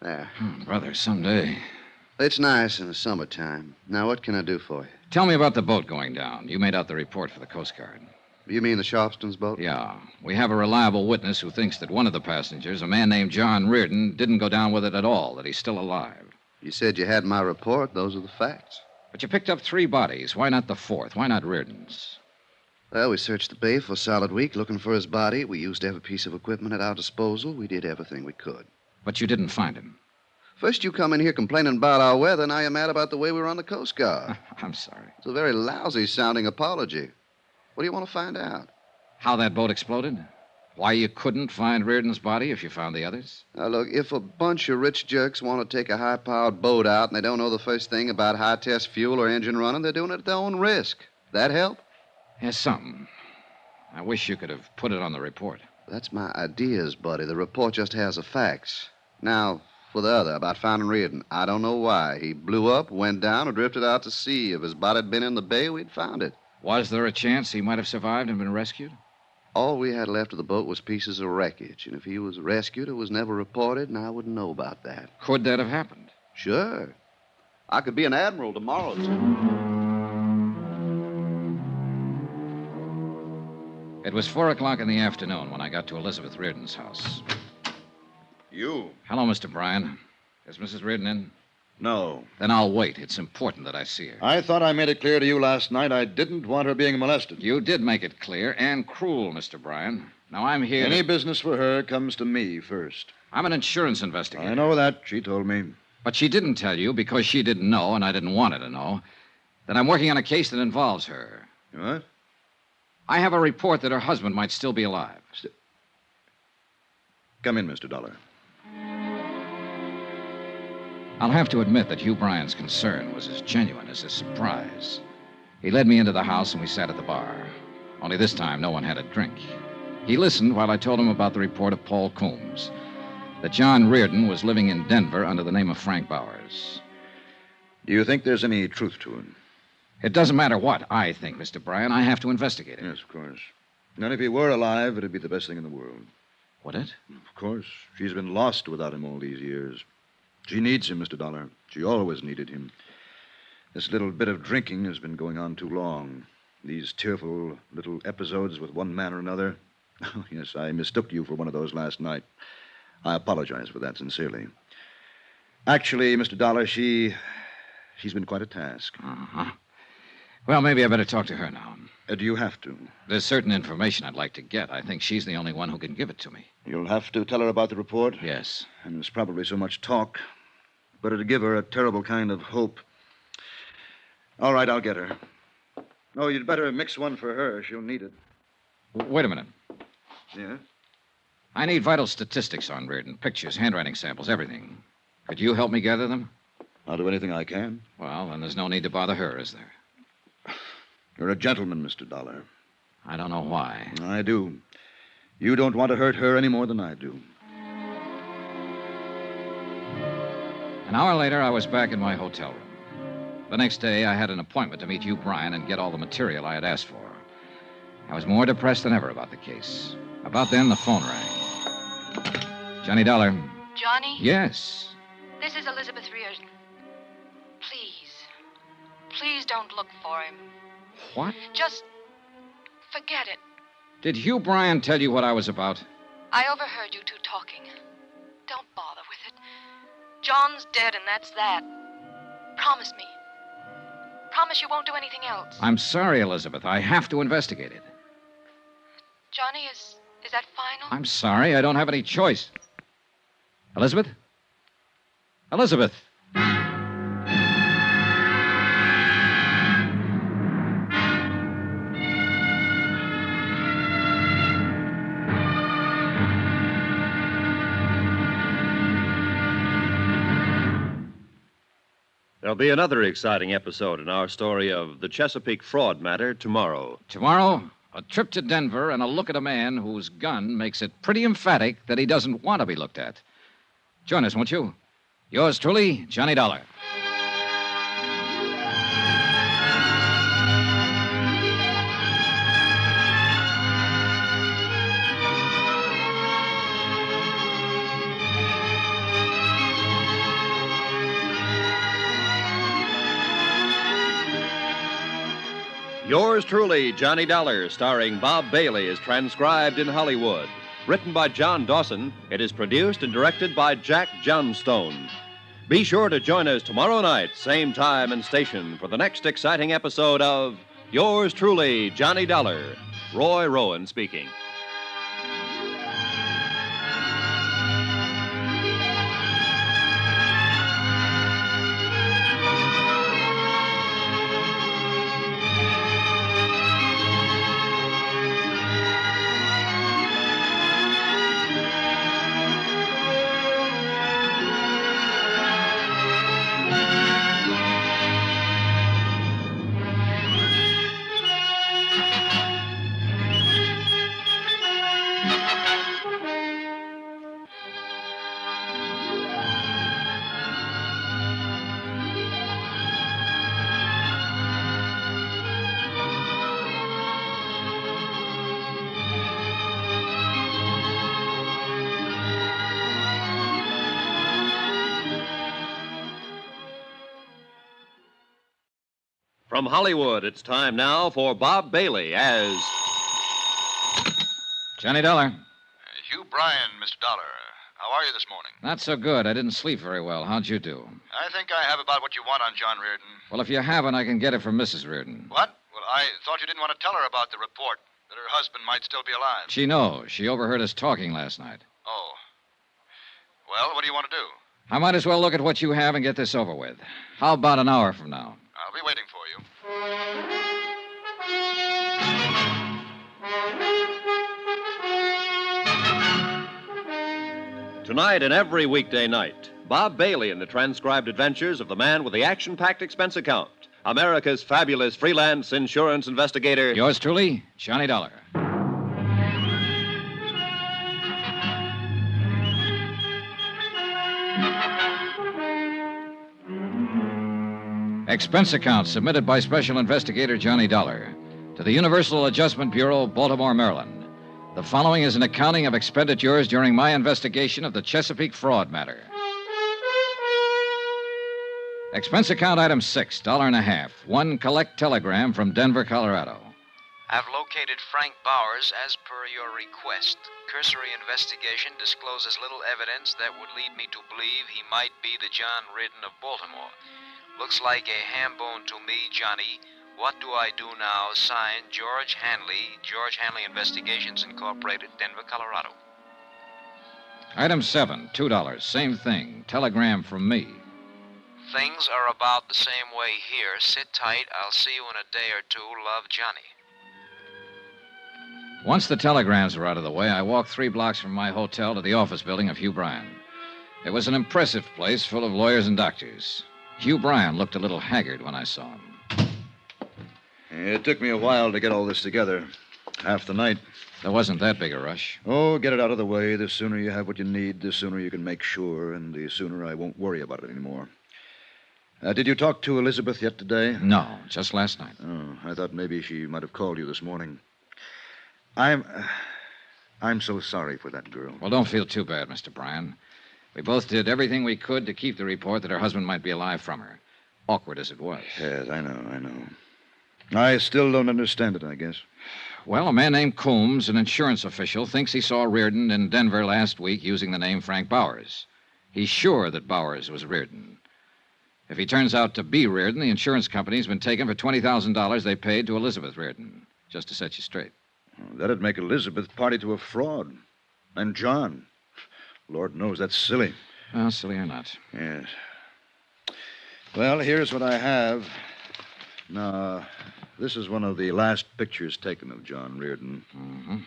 [SPEAKER 4] There.
[SPEAKER 2] Brother, someday.
[SPEAKER 4] It's nice in the summertime. Now, what can I do for you?
[SPEAKER 2] Tell me about the boat going down. You made out the report for the Coast Guard.
[SPEAKER 4] You mean the Sharpston's boat?
[SPEAKER 2] Yeah. We have a reliable witness who thinks that one of the passengers, a man named John Reardon, didn't go down with it at all, that he's still alive.
[SPEAKER 4] You said you had my report. Those are the facts.
[SPEAKER 2] But you picked up 3 bodies. Why not the 4th? Why not Reardon's?
[SPEAKER 4] Well, we searched the bay for a solid week looking for his body. We used every piece of equipment at our disposal. We did everything we could.
[SPEAKER 2] But you didn't find him.
[SPEAKER 4] First you come in here complaining about our weather, now you're mad about the way we run the Coast Guard.
[SPEAKER 2] I'm sorry.
[SPEAKER 4] It's a very lousy-sounding apology. What do you want to find out?
[SPEAKER 2] How that boat exploded? Why you couldn't find Reardon's body if you found the others?
[SPEAKER 4] Now, look, if a bunch of rich jerks want to take a high-powered boat out and they don't know the first thing about high-test fuel or engine running, they're doing it at their own risk. That help?
[SPEAKER 2] Yes, something. I wish you could have put it on the report.
[SPEAKER 4] That's my ideas, buddy. The report just has the facts. Now, for the other, about finding Reardon, I don't know why. He blew up, went down, or drifted out to sea. If his body had been in the bay, we'd found it.
[SPEAKER 2] Was there a chance he might have survived and been rescued?
[SPEAKER 4] All we had left of the boat was pieces of wreckage, and if he was rescued, it was never reported, and I wouldn't know about that.
[SPEAKER 2] Could that have happened?
[SPEAKER 4] Sure. I could be an admiral tomorrow, too.
[SPEAKER 2] It was 4 o'clock in the afternoon when I got to Elizabeth Reardon's house.
[SPEAKER 6] You?
[SPEAKER 2] Hello, Mr. Bryan. Is Mrs. Reardon in?
[SPEAKER 6] No.
[SPEAKER 2] Then I'll wait. It's important that I see her.
[SPEAKER 6] I thought I made it clear to you last night I didn't want her being molested.
[SPEAKER 2] You did make it clear and cruel, Mr. Bryan. Now, I'm here
[SPEAKER 6] Any business for her comes to me first.
[SPEAKER 2] I'm an insurance investigator.
[SPEAKER 6] I know that. She told me.
[SPEAKER 2] But she didn't tell you because she didn't know, and I didn't want her to know. that I'm working on a case that involves her.
[SPEAKER 6] What?
[SPEAKER 2] I have a report that her husband might still be alive.
[SPEAKER 6] Come in, Mr. Dollar.
[SPEAKER 2] I'll have to admit that Hugh Bryan's concern was as genuine as his surprise. He led me into the house and we sat at the bar. Only this time, no one had a drink. He listened while I told him about the report of Paul Coombs, that John Reardon was living in Denver under the name of Frank Bowers.
[SPEAKER 6] Do you think there's any truth to it?
[SPEAKER 2] It doesn't matter what I think, Mr. Bryan. I have to investigate it.
[SPEAKER 6] Yes, of course. And if he were alive, it'd be the best thing in the world.
[SPEAKER 2] Would it?
[SPEAKER 6] Of course. She's been lost without him all these years. She needs him, Mr. Dollar. She always needed him. This little bit of drinking has been going on too long. These tearful little episodes with one man or another. Oh, yes, I mistook you for one of those last night. I apologize for that sincerely. Actually, Mr. Dollar, she's been quite a task.
[SPEAKER 2] Uh-huh. Well, maybe I better talk to her now.
[SPEAKER 6] Do you have to?
[SPEAKER 2] There's certain information I'd like to get. I think she's the only one who can give it to me.
[SPEAKER 6] You'll have to tell her about the report?
[SPEAKER 2] Yes.
[SPEAKER 6] And there's probably so much talk. But it'll give her a terrible kind of hope. All right, I'll get her. Oh, you'd better mix one for her. She'll need it.
[SPEAKER 2] Wait a minute.
[SPEAKER 6] Yeah?
[SPEAKER 2] I need vital statistics on Reardon. Pictures, handwriting samples, everything. Could you help me gather them?
[SPEAKER 6] I'll do anything I can.
[SPEAKER 2] Well, then there's no need to bother her, is there?
[SPEAKER 6] You're a gentleman, Mr. Dollar.
[SPEAKER 2] I don't know why.
[SPEAKER 6] I do. You don't want to hurt her any more than I do.
[SPEAKER 2] An hour later, I was back in my hotel room. The next day, I had an appointment to meet Hugh Bryan and get all the material I had asked for. I was more depressed than ever about the case. About then, the phone rang. Johnny Dollar.
[SPEAKER 17] Johnny?
[SPEAKER 2] Yes.
[SPEAKER 17] This is Elizabeth Reardon. Please don't look for him.
[SPEAKER 2] What?
[SPEAKER 17] Just forget it.
[SPEAKER 2] Did Hugh Bryan tell you what I was about?
[SPEAKER 17] I overheard you two talking. Don't bother with it. John's dead, and that's that. Promise me. Promise you won't do anything else.
[SPEAKER 2] I'm sorry, Elizabeth. I have to investigate it.
[SPEAKER 17] Johnny, is that final?
[SPEAKER 2] I'm sorry. I don't have any choice. Elizabeth? Elizabeth!
[SPEAKER 1] There'll be another exciting episode in our story of the Chesapeake fraud matter tomorrow.
[SPEAKER 2] Tomorrow, a trip to Denver and a look at a man whose gun makes it pretty emphatic that he doesn't want to be looked at. Join us, won't you? Yours truly, Johnny Dollar.
[SPEAKER 1] Yours truly, Johnny Dollar, starring Bob Bailey, is transcribed in Hollywood. Written by John Dawson, it is produced and directed by Jack Johnstone. Be sure to join us tomorrow night, same time and station, for the next exciting episode of Yours truly, Johnny Dollar. Roy Rowan speaking. From Hollywood, it's time now for Bob Bailey as
[SPEAKER 2] Johnny Dollar.
[SPEAKER 6] Hugh Bryan, Mr. Dollar. How are you this morning?
[SPEAKER 2] Not so good. I didn't sleep very well. How'd you do?
[SPEAKER 6] I think I have about what you want on John Reardon.
[SPEAKER 2] Well, if you haven't, I can get it from Mrs. Reardon.
[SPEAKER 6] What? Well, I thought you didn't want to tell her about the report, that her husband might still be alive.
[SPEAKER 2] She knows. She overheard us talking last night.
[SPEAKER 6] Oh. Well, what do you want to do?
[SPEAKER 2] I might as well look at what you have and get this over with. How about an hour from now?
[SPEAKER 6] I'll be waiting for you.
[SPEAKER 1] Tonight and every weekday night, Bob Bailey in the transcribed adventures of the man with the action-packed expense account, America's fabulous freelance insurance investigator.
[SPEAKER 2] Yours truly, Johnny Dollar. Expense account submitted by Special Investigator Johnny Dollar to the Universal Adjustment Bureau, Baltimore, Maryland. The following is an accounting of expenditures during my investigation of the Chesapeake fraud matter. Expense account item 6, $1.50. One collect telegram from Denver, Colorado.
[SPEAKER 8] I've located Frank Bowers as per your request. Cursory investigation discloses little evidence that would lead me to believe he might be the John Reardon of Baltimore. Looks like a ham bone to me, Johnny. What do I do now? Signed, George Hanley, George Hanley Investigations Incorporated, Denver, Colorado.
[SPEAKER 2] Item 7, $2. Same thing. Telegram from me.
[SPEAKER 8] Things are about the same way here. Sit tight. I'll see you in a day or two. Love, Johnny.
[SPEAKER 2] Once the telegrams were out of the way, I walked 3 blocks from my hotel to the office building of Hugh Bryan. It was an impressive place full of lawyers and doctors. Hugh Bryan looked a little haggard when I saw him.
[SPEAKER 6] It took me a while to get all this together. Half the night.
[SPEAKER 2] There wasn't that big a rush.
[SPEAKER 6] Oh, get it out of the way. The sooner you have what you need, the sooner you can make sure, and the sooner I won't worry about it anymore. Did you talk to Elizabeth yet today?
[SPEAKER 2] No, just last night.
[SPEAKER 6] Oh, I thought maybe she might have called you this morning. I'm so sorry for that girl.
[SPEAKER 2] Well, don't feel too bad, Mr. Bryan. We both did everything we could to keep the report that her husband might be alive from her. Awkward as it was.
[SPEAKER 6] Yes, I know. I still don't understand it, I guess.
[SPEAKER 2] Well, a man named Coombs, an insurance official, thinks he saw Reardon in Denver last week using the name Frank Bowers. He's sure that Bowers was Reardon. If he turns out to be Reardon, the insurance company's been taken for $20,000 they paid to Elizabeth Reardon, just to set you straight.
[SPEAKER 6] Well, that'd make Elizabeth party to a fraud. And John. Lord knows that's silly.
[SPEAKER 2] Well, silly or not.
[SPEAKER 6] Yes. Well, here's what I have. Now, this is one of the last pictures taken of John Reardon.
[SPEAKER 2] Mm-hmm.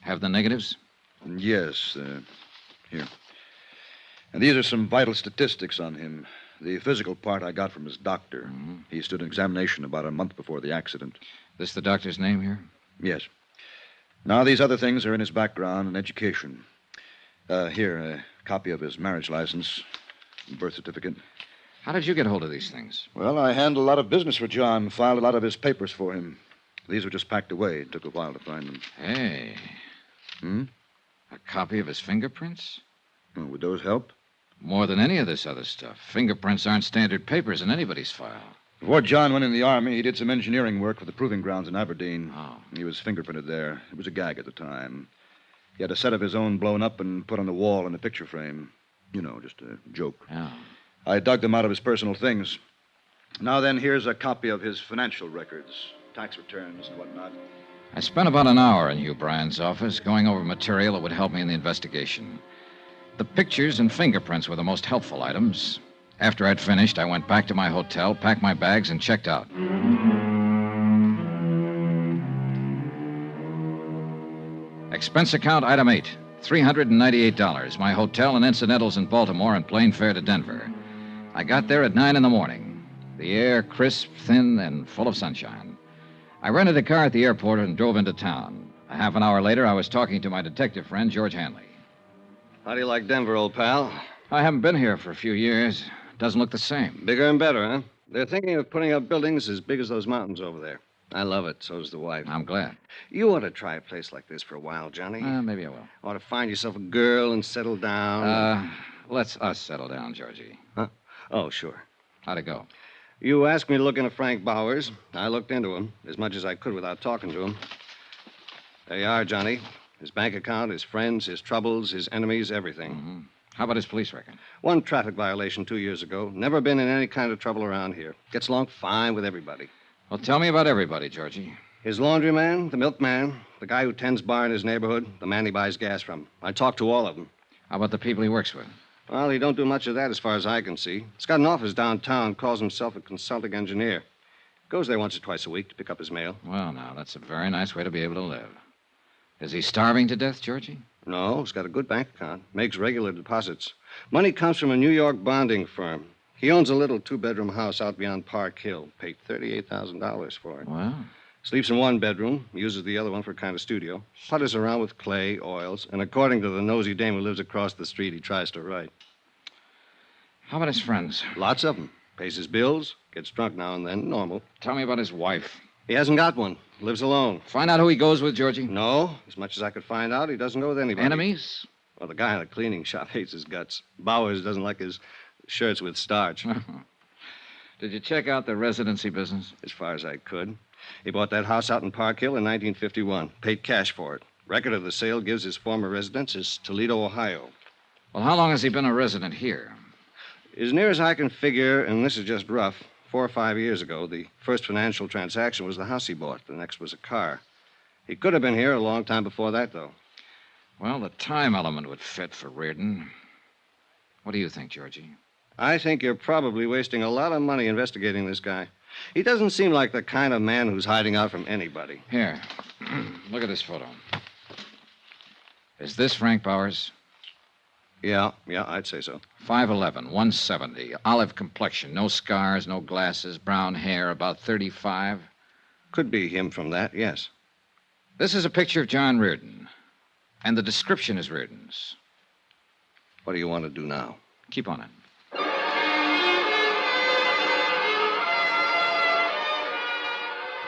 [SPEAKER 2] Have the negatives?
[SPEAKER 6] Yes. Here. And these are some vital statistics on him. The physical part I got from his doctor.
[SPEAKER 2] Mm-hmm.
[SPEAKER 6] He stood an examination about a month before the accident.
[SPEAKER 2] This the doctor's name here?
[SPEAKER 6] Yes. Now, these other things are in his background and education. Here, a copy of his marriage license, birth certificate.
[SPEAKER 2] How did you get hold of these things?
[SPEAKER 6] Well, I handled a lot of business for John, filed a lot of his papers for him. These were just packed away. It took a while to find them.
[SPEAKER 2] Hey. A copy of his fingerprints?
[SPEAKER 6] Oh, would those help?
[SPEAKER 2] More than any of this other stuff. Fingerprints aren't standard papers in anybody's file.
[SPEAKER 6] Before John went in the Army, he did some engineering work for the proving grounds in Aberdeen.
[SPEAKER 2] Oh.
[SPEAKER 6] He was fingerprinted there. It was a gag at the time. He had a set of his own blown up and put on the wall in a picture frame. You know, just a joke.
[SPEAKER 2] Yeah.
[SPEAKER 6] I dug them out of his personal things. Now then, here's a copy of his financial records, tax returns and whatnot.
[SPEAKER 2] I spent about an hour in Hugh Bryan's office going over material that would help me in the investigation. The pictures and fingerprints were the most helpful items. After I'd finished, I went back to my hotel, packed my bags, and checked out. Expense account item 8, $398. My hotel and incidentals in Baltimore and plane fare to Denver. I got there at 9 in the morning. The air crisp, thin, and full of sunshine. I rented a car at the airport and drove into town. A half an hour later, I was talking to my detective friend, George Hanley.
[SPEAKER 22] How do you like Denver, old pal?
[SPEAKER 2] I haven't been here for a few years. Doesn't look the same.
[SPEAKER 22] Bigger and better, huh? They're thinking of putting up buildings as big as those mountains over there. I love it. So does the wife.
[SPEAKER 2] I'm glad.
[SPEAKER 22] You ought to try a place like this for a while, Johnny.
[SPEAKER 2] Maybe I will.
[SPEAKER 22] Ought to find yourself a girl and settle down.
[SPEAKER 2] Let's us settle down, Georgie.
[SPEAKER 22] Huh? Oh, sure.
[SPEAKER 2] How'd it go?
[SPEAKER 22] You asked me to look into Frank Bowers. I looked into him as much as I could without talking to him. There you are, Johnny. His bank account, his friends, his troubles, his enemies, everything.
[SPEAKER 2] Mm-hmm. How about his police record?
[SPEAKER 22] One traffic violation 2 years ago. Never been in any kind of trouble around here. Gets along fine with everybody.
[SPEAKER 2] Well, tell me about everybody, Georgie.
[SPEAKER 22] His laundryman, the milkman, the guy who tends bar in his neighborhood, the man he buys gas from. I talked to all of them.
[SPEAKER 2] How about the people he works with?
[SPEAKER 22] Well, he don't do much of that as far as I can see. He's got an office downtown, calls himself a consulting engineer. Goes there once or twice a week to pick up his mail.
[SPEAKER 2] Well, now, that's a very nice way to be able to live. Is he starving to death, Georgie?
[SPEAKER 22] No, he's got a good bank account. Makes regular deposits. Money comes from a New York bonding firm. He owns a little two-bedroom house out beyond Park Hill. Paid $38,000 for it.
[SPEAKER 2] Wow.
[SPEAKER 22] Sleeps in one bedroom, uses the other one for a kind of studio. Putters around with clay, oils, and according to the nosy dame who lives across the street, he tries to write.
[SPEAKER 2] How about his friends?
[SPEAKER 22] Lots of them. Pays his bills, gets drunk now and then, normal.
[SPEAKER 2] Tell me about his wife.
[SPEAKER 22] He hasn't got one. Lives alone.
[SPEAKER 2] Find out who he goes with, Georgie?
[SPEAKER 22] No. As much as I could find out, he doesn't go with anybody.
[SPEAKER 2] Enemies?
[SPEAKER 22] Well, the guy in the cleaning shop hates his guts. Bowers doesn't like his shirts with starch.
[SPEAKER 2] Did you check out the residency business?
[SPEAKER 22] As far as I could. He bought that house out in Park Hill in 1951. Paid cash for it. Record of the sale gives his former residence is Toledo, Ohio.
[SPEAKER 2] Well, how long has he been a resident here?
[SPEAKER 22] As near as I can figure, and this is just rough, 4 or 5 years ago, the first financial transaction was the house he bought. The next was a car. He could have been here a long time before that, though.
[SPEAKER 2] Well, the time element would fit for Reardon. What do you think, Georgie?
[SPEAKER 22] I think you're probably wasting a lot of money investigating this guy. He doesn't seem like the kind of man who's hiding out from anybody.
[SPEAKER 2] Here, look at this photo. Is this Frank Bowers?
[SPEAKER 22] Yeah, I'd say so.
[SPEAKER 2] 5'11", 170, olive complexion, no scars, no glasses, brown hair, about 35.
[SPEAKER 22] Could be him from that, yes.
[SPEAKER 2] This is a picture of John Reardon, and the description is Reardon's.
[SPEAKER 22] What do you want to do now?
[SPEAKER 2] Keep on it.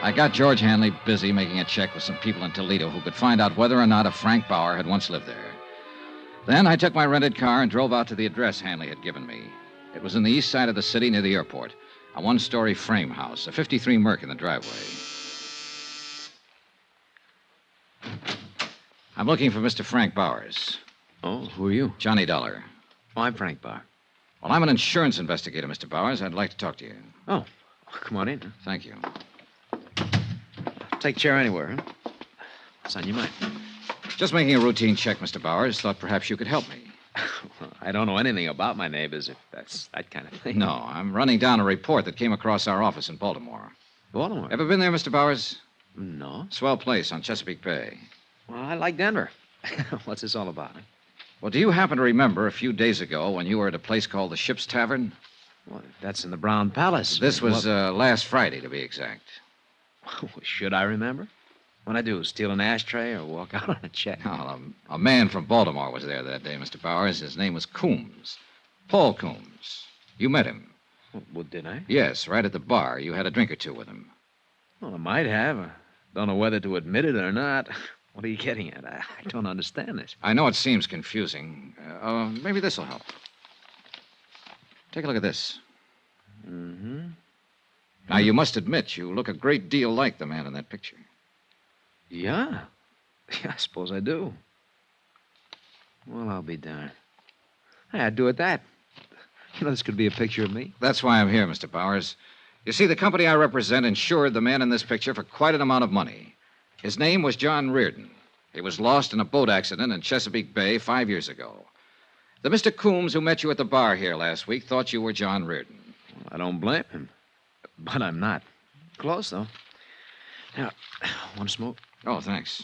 [SPEAKER 2] I got George Hanley busy making a check with some people in Toledo who could find out whether or not a Frank Bauer had once lived there. Then I took my rented car and drove out to the address Hanley had given me. It was in the east side of the city near the airport, a one-story frame house, a 53 Merc in the driveway. I'm looking for Mr. Frank Bowers.
[SPEAKER 11] Oh, who are you?
[SPEAKER 2] Johnny Dollar.
[SPEAKER 11] Oh, I'm Frank Bauer.
[SPEAKER 2] Well, I'm an insurance investigator, Mr. Bowers. I'd like to talk to you.
[SPEAKER 11] Oh, come on in.
[SPEAKER 2] Thank you.
[SPEAKER 11] Take a chair anywhere, huh? What's on your mind?
[SPEAKER 2] Just making a routine check, Mr. Bowers. Thought perhaps you could help me.
[SPEAKER 11] Well, I don't know anything about my neighbors, if that's that kind of thing.
[SPEAKER 2] No, I'm running down a report that came across our office in Baltimore.
[SPEAKER 11] Baltimore?
[SPEAKER 2] Ever been there, Mr. Bowers?
[SPEAKER 11] No.
[SPEAKER 2] Swell place on Chesapeake Bay.
[SPEAKER 11] Well, I like Denver. What's this all about?
[SPEAKER 2] Well, do you happen to remember a few days ago when you were at a place called the Ship's Tavern?
[SPEAKER 11] Well, that's in the Brown Palace.
[SPEAKER 2] This was last Friday, to be exact.
[SPEAKER 11] Should I remember? What'd I do, steal an ashtray or walk out on a check?
[SPEAKER 2] Well, a man from Baltimore was there that day, Mr. Bowers. His name was Coombs. Paul Coombs. You met him.
[SPEAKER 11] Well, did I?
[SPEAKER 2] Yes, right at the bar. You had a drink or two with him.
[SPEAKER 11] Well, I might have. I don't know whether to admit it or not. What are you getting at? I don't understand this.
[SPEAKER 2] I know it seems confusing. Maybe this will help. Take a look at this.
[SPEAKER 11] Mm-hmm.
[SPEAKER 2] Now, you must admit you look a great deal like the man in that picture.
[SPEAKER 11] Yeah. I suppose I do. Well, I'll be darned. Hey, I'd do it that. You know, this could be a picture of me.
[SPEAKER 2] That's why I'm here, Mr. Bowers. You see, the company I represent insured the man in this picture for quite an amount of money. His name was John Reardon. He was lost in a boat accident in Chesapeake Bay 5 years ago. The Mr. Coombs who met you at the bar here last week thought you were John Reardon.
[SPEAKER 11] Well, I don't blame him. But I'm not. Close, though. Now, want to smoke?
[SPEAKER 2] Oh, thanks.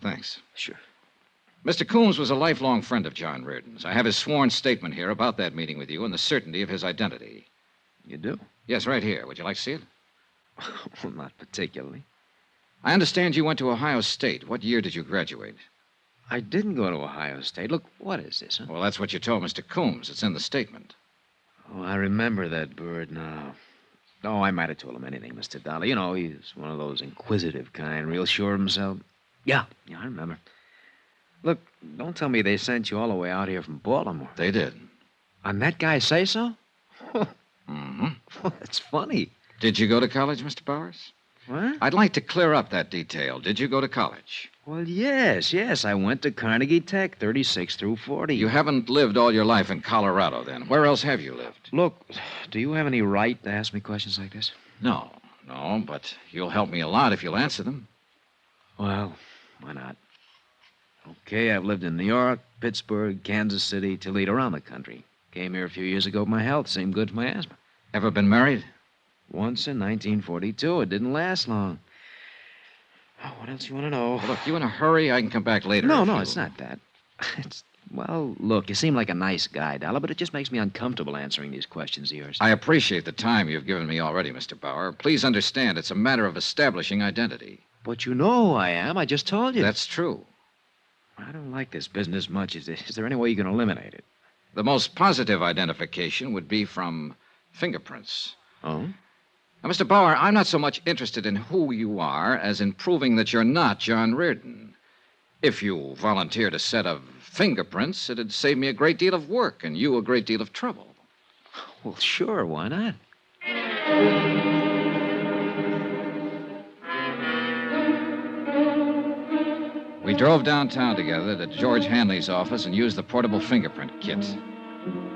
[SPEAKER 2] Thanks.
[SPEAKER 11] Sure.
[SPEAKER 2] Mr. Coombs was a lifelong friend of John Reardon's. I have his sworn statement here about that meeting with you and the certainty of his identity.
[SPEAKER 11] You do?
[SPEAKER 2] Yes, right here. Would you like to see it?
[SPEAKER 11] Well, not particularly.
[SPEAKER 2] I understand you went to Ohio State. What year did you graduate?
[SPEAKER 11] I didn't go to Ohio State. Look, what is this, huh?
[SPEAKER 2] Well, that's what you told Mr. Coombs. It's in the statement.
[SPEAKER 11] Oh, I remember that bird now. Oh, I might have told him anything, Mr. Dollar. You know, he's one of those inquisitive kind, real sure of himself. Yeah, I remember. Look, don't tell me they sent you all the way out here from Baltimore.
[SPEAKER 2] They did.
[SPEAKER 11] And that guy say so?
[SPEAKER 2] Mm-hmm.
[SPEAKER 11] Well, that's funny.
[SPEAKER 2] Did you go to college, Mr. Bowers?
[SPEAKER 11] What?
[SPEAKER 2] I'd like to clear up that detail. Did you go to college?
[SPEAKER 11] Well, yes. I went to Carnegie Tech, 36 through 40.
[SPEAKER 2] You haven't lived all your life in Colorado, then. Where else have you lived?
[SPEAKER 11] Look, do you have any right to ask me questions like this?
[SPEAKER 2] No, but you'll help me a lot if you'll answer them.
[SPEAKER 11] Well, why not? Okay, I've lived in New York, Pittsburgh, Kansas City, Toledo, around the country. Came here a few years ago. My health seemed good for my asthma.
[SPEAKER 2] Ever been married?
[SPEAKER 11] Once in 1942. It didn't last long. Oh, what else you want to know?
[SPEAKER 2] Well, look, you in a hurry? I can come back later.
[SPEAKER 11] No, it's not that. Well, look, you seem like a nice guy, Dollar, but it just makes me uncomfortable answering these questions of yours.
[SPEAKER 2] I appreciate the time you've given me already, Mr. Bauer. Please understand, it's a matter of establishing identity.
[SPEAKER 11] But you know who I am. I just told you.
[SPEAKER 2] That's true.
[SPEAKER 11] I don't like this business much. Is there any way you can eliminate it?
[SPEAKER 2] The most positive identification would be from fingerprints.
[SPEAKER 11] Oh?
[SPEAKER 2] Now, Mr. Bauer, I'm not so much interested in who you are as in proving that you're not John Reardon. If you volunteered a set of fingerprints, it'd save me a great deal of work and you a great deal of trouble.
[SPEAKER 11] Well, sure, why not?
[SPEAKER 2] We drove downtown together to George Hanley's office and used the portable fingerprint kit.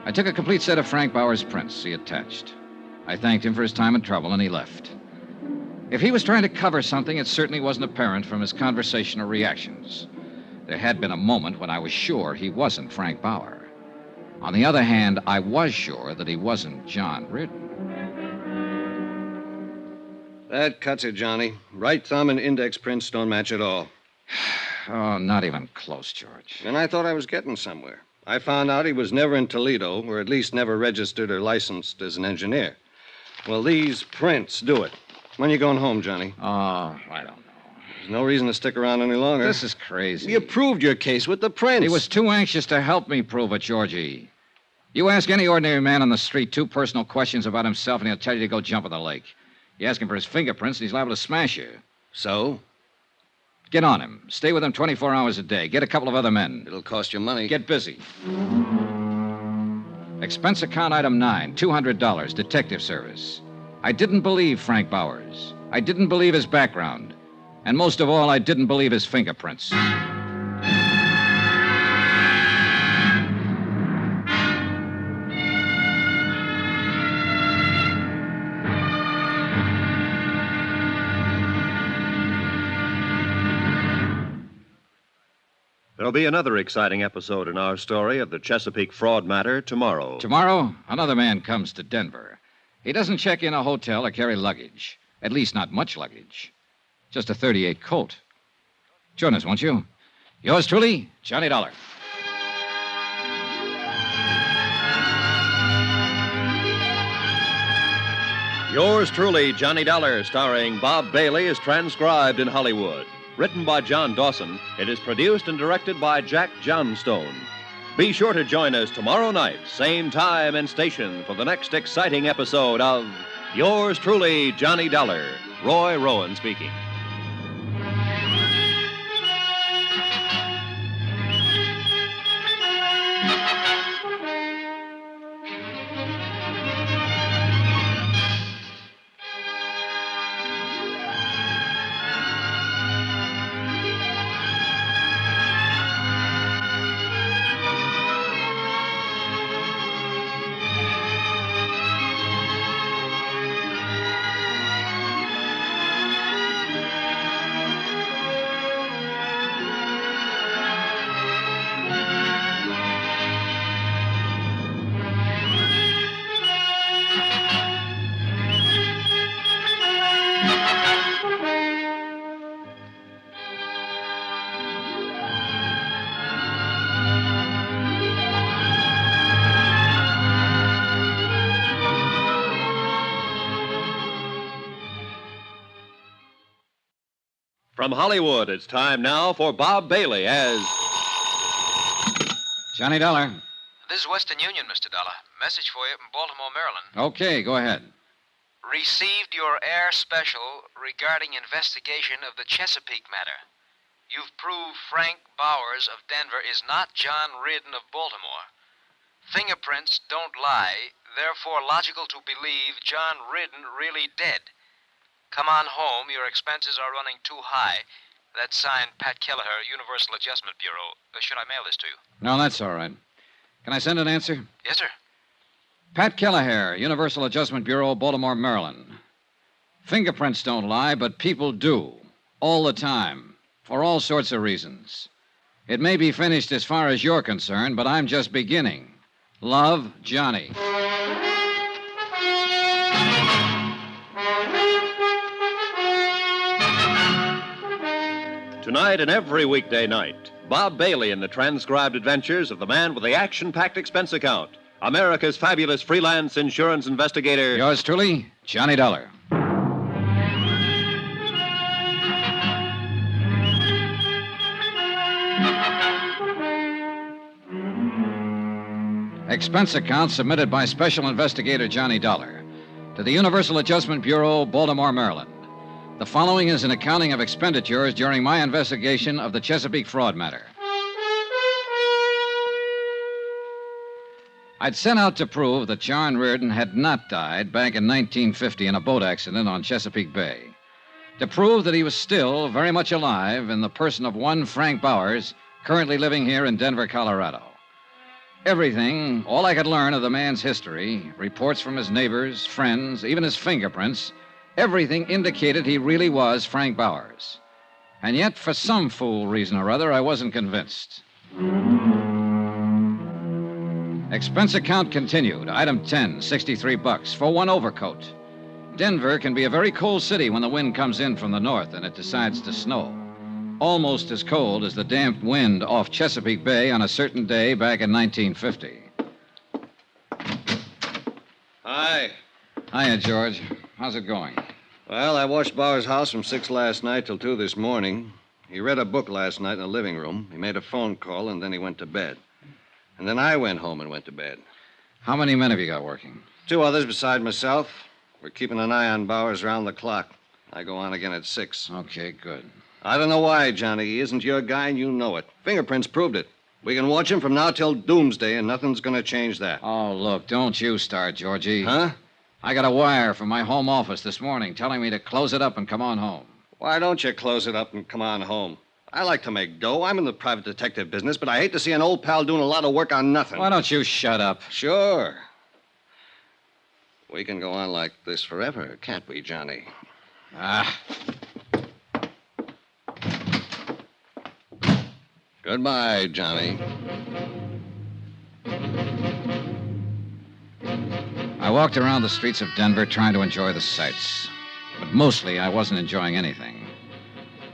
[SPEAKER 2] I took a complete set of Frank Bauer's prints he attached. I thanked him for his time and trouble, and he left. If he was trying to cover something, it certainly wasn't apparent from his conversation or reactions. There had been a moment when I was sure he wasn't Frank Bauer. On the other hand, I was sure that he wasn't John Reardon.
[SPEAKER 22] That cuts it, Johnny. Right thumb and index prints don't match at all.
[SPEAKER 2] Oh, not even close, George.
[SPEAKER 22] And I thought I was getting somewhere. I found out he was never in Toledo, or at least never registered or licensed as an engineer. Well, these prints do it. When you going home, Johnny?
[SPEAKER 2] Oh, I don't know.
[SPEAKER 22] There's no reason to stick around any longer.
[SPEAKER 2] This is crazy.
[SPEAKER 22] You proved your case with the prints.
[SPEAKER 2] He was too anxious to help me prove it, Georgie. You ask any ordinary man on the street 2 personal questions about himself, and he'll tell you to go jump in the lake. You ask him for his fingerprints, and he's liable to smash you.
[SPEAKER 22] So?
[SPEAKER 2] Get on him. Stay with him 24 hours a day. Get a couple of other men.
[SPEAKER 22] It'll cost you money.
[SPEAKER 2] Get busy. Expense account item 9, $200, detective service. I didn't believe Frank Bowers. I didn't believe his background. And most of all, I didn't believe his fingerprints.
[SPEAKER 1] There'll be another exciting episode in our story of the Chesapeake fraud matter tomorrow.
[SPEAKER 2] Tomorrow, another man comes to Denver. He doesn't check in a hotel or carry luggage. At least not much luggage. Just a .38 Colt. Join us, won't you? Yours truly, Johnny Dollar.
[SPEAKER 1] Yours truly, Johnny Dollar, starring Bob Bailey, is transcribed in Hollywood. Written by John Dawson, it is produced and directed by Jack Johnstone. Be sure to join us tomorrow night, same time and station, for the next exciting episode of Yours truly, Johnny Dollar. Roy Rowan speaking. From Hollywood, it's time now for Bob Bailey as
[SPEAKER 2] Johnny Dollar.
[SPEAKER 8] This is Western Union, Mr. Dollar. Message for you from Baltimore, Maryland.
[SPEAKER 2] Okay, go ahead.
[SPEAKER 8] Received your air special regarding investigation of the Chesapeake matter. You've proved Frank Bowers of Denver is not John Reardon of Baltimore. Fingerprints don't lie, therefore logical to believe John Reardon really dead. Come on home. Your expenses are running too high. That's signed Pat Kelleher, Universal Adjustment Bureau. Should I mail this to you?
[SPEAKER 2] No, that's all right. Can I send an answer?
[SPEAKER 8] Yes, sir.
[SPEAKER 2] Pat Kelleher, Universal Adjustment Bureau, Baltimore, Maryland. Fingerprints don't lie, but people do. All the time. For all sorts of reasons. It may be finished as far as you're concerned, but I'm just beginning. Love, Johnny.
[SPEAKER 1] Tonight and every weekday night, Bob Bailey in the transcribed adventures of the man with the action-packed expense account, America's fabulous freelance insurance investigator.
[SPEAKER 2] Yours truly, Johnny Dollar. Expense account submitted by Special Investigator Johnny Dollar to the Universal Adjustment Bureau, Baltimore, Maryland. The following is an accounting of expenditures during my investigation of the Chesapeake fraud matter. I'd set out to prove that John Reardon had not died back in 1950 in a boat accident on Chesapeake Bay. To prove that he was still very much alive in the person of one Frank Bowers, currently living here in Denver, Colorado. Everything, all I could learn of the man's history, reports from his neighbors, friends, even his fingerprints, everything indicated he really was Frank Bowers. And yet, for some fool reason or other, I wasn't convinced. Expense account continued. Item 10, $63 for one overcoat. Denver can be a very cold city when the wind comes in from the north and it decides to snow. Almost as cold as the damp wind off Chesapeake Bay on a certain day back in 1950.
[SPEAKER 22] Hi.
[SPEAKER 2] Hiya, George. How's it going?
[SPEAKER 22] Well, I watched Bauer's house from 6 last night till 2 this morning. He read a book last night in the living room. He made a phone call, and then he went to bed. And then I went home and went to bed.
[SPEAKER 2] How many men have you got working?
[SPEAKER 22] 2 others beside myself. We're keeping an eye on Bowers round the clock. I go on again at 6.
[SPEAKER 2] Okay, good.
[SPEAKER 22] I don't know why, Johnny. He isn't your guy, and you know it. Fingerprints proved it. We can watch him from now till doomsday, and nothing's going to change that.
[SPEAKER 2] Oh, look, don't you start, Georgie.
[SPEAKER 22] Huh?
[SPEAKER 2] I got a wire from my home office this morning telling me to close it up and come on home.
[SPEAKER 22] Why don't you close it up and come on home? I like to make dough. I'm in the private detective business, but I hate to see an old pal doing a lot of work on nothing.
[SPEAKER 2] Why don't you shut up?
[SPEAKER 22] Sure. We can go on like this forever, can't we, Johnny?
[SPEAKER 2] Ah.
[SPEAKER 22] Goodbye, Johnny.
[SPEAKER 2] I walked around the streets of Denver trying to enjoy the sights. But mostly, I wasn't enjoying anything.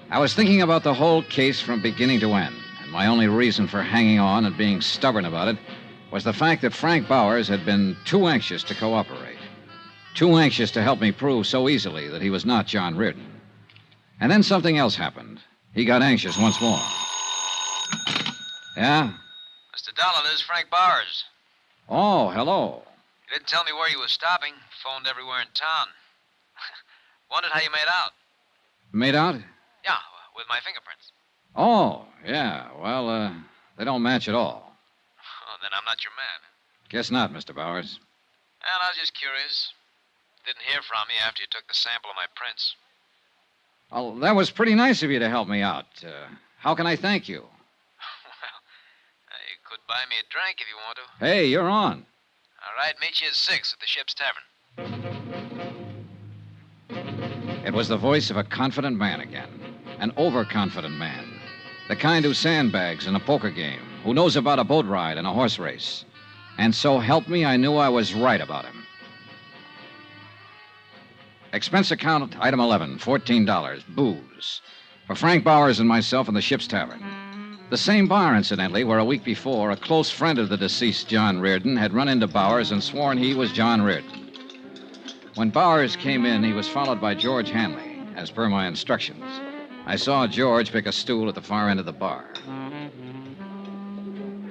[SPEAKER 2] I was thinking about the whole case from beginning to end, and my only reason for hanging on and being stubborn about it was the fact that Frank Bowers had been too anxious to cooperate. Too anxious to help me prove so easily that he was not John Reardon. And then something else happened. He got anxious once more. Yeah?
[SPEAKER 8] Mr. Dollar, this is Frank Bowers.
[SPEAKER 2] Oh, hello.
[SPEAKER 8] You didn't tell me where you were stopping. Phoned everywhere in town. Wondered how you made out.
[SPEAKER 2] Made out?
[SPEAKER 8] Yeah, with my fingerprints.
[SPEAKER 2] Oh, yeah. Well, they don't match at all.
[SPEAKER 8] Oh, then I'm not your man.
[SPEAKER 2] Guess not, Mr. Bowers.
[SPEAKER 8] Well, I was just curious. Didn't hear from you after you took the sample of my prints.
[SPEAKER 2] Well, that was pretty nice of you to help me out. How can I thank you?
[SPEAKER 8] You could buy me a drink if you want to.
[SPEAKER 2] Hey, you're on.
[SPEAKER 8] All right, meet you at 6 at the Ship's Tavern.
[SPEAKER 2] It was the voice of a confident man again. An overconfident man. The kind who sandbags in a poker game, who knows about a boat ride and a horse race. And so help me, I knew I was right about him. Expense account, item 11, $14, booze. For Frank Bowers and myself in the Ship's Tavern. The same bar, incidentally, where a week before, a close friend of the deceased John Reardon had run into Bowers and sworn he was John Reardon. When Bowers came in, he was followed by George Hanley, as per my instructions. I saw George pick a stool at the far end of the bar.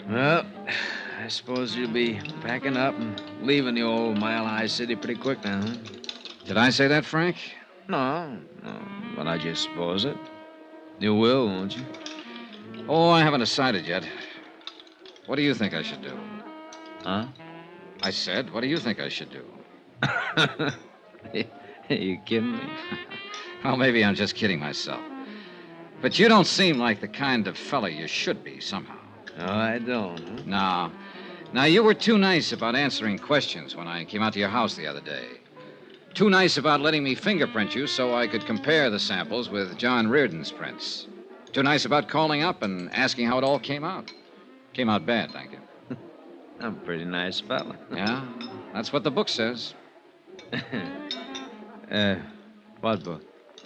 [SPEAKER 11] Well, I suppose you'll be packing up and leaving the old Mile High City pretty quick now, huh?
[SPEAKER 2] Did I say that, Frank?
[SPEAKER 11] No, but I just suppose it. You will, won't you?
[SPEAKER 2] Oh, I haven't decided yet. What do you think I should do?
[SPEAKER 11] Huh?
[SPEAKER 2] I said, what do you think I should do?
[SPEAKER 11] Are you kidding me?
[SPEAKER 2] Well, maybe I'm just kidding myself. But you don't seem like the kind of fella you should be, somehow.
[SPEAKER 11] Oh, I don't, huh?
[SPEAKER 2] No. Now, you were too nice about answering questions when I came out to your house the other day. Too nice about letting me fingerprint you so I could compare the samples with John Reardon's prints. Too nice about calling up and asking how it all came out. Came out bad, thank you.
[SPEAKER 11] I'm a pretty nice fella.
[SPEAKER 2] Yeah, that's what the book says.
[SPEAKER 11] What book?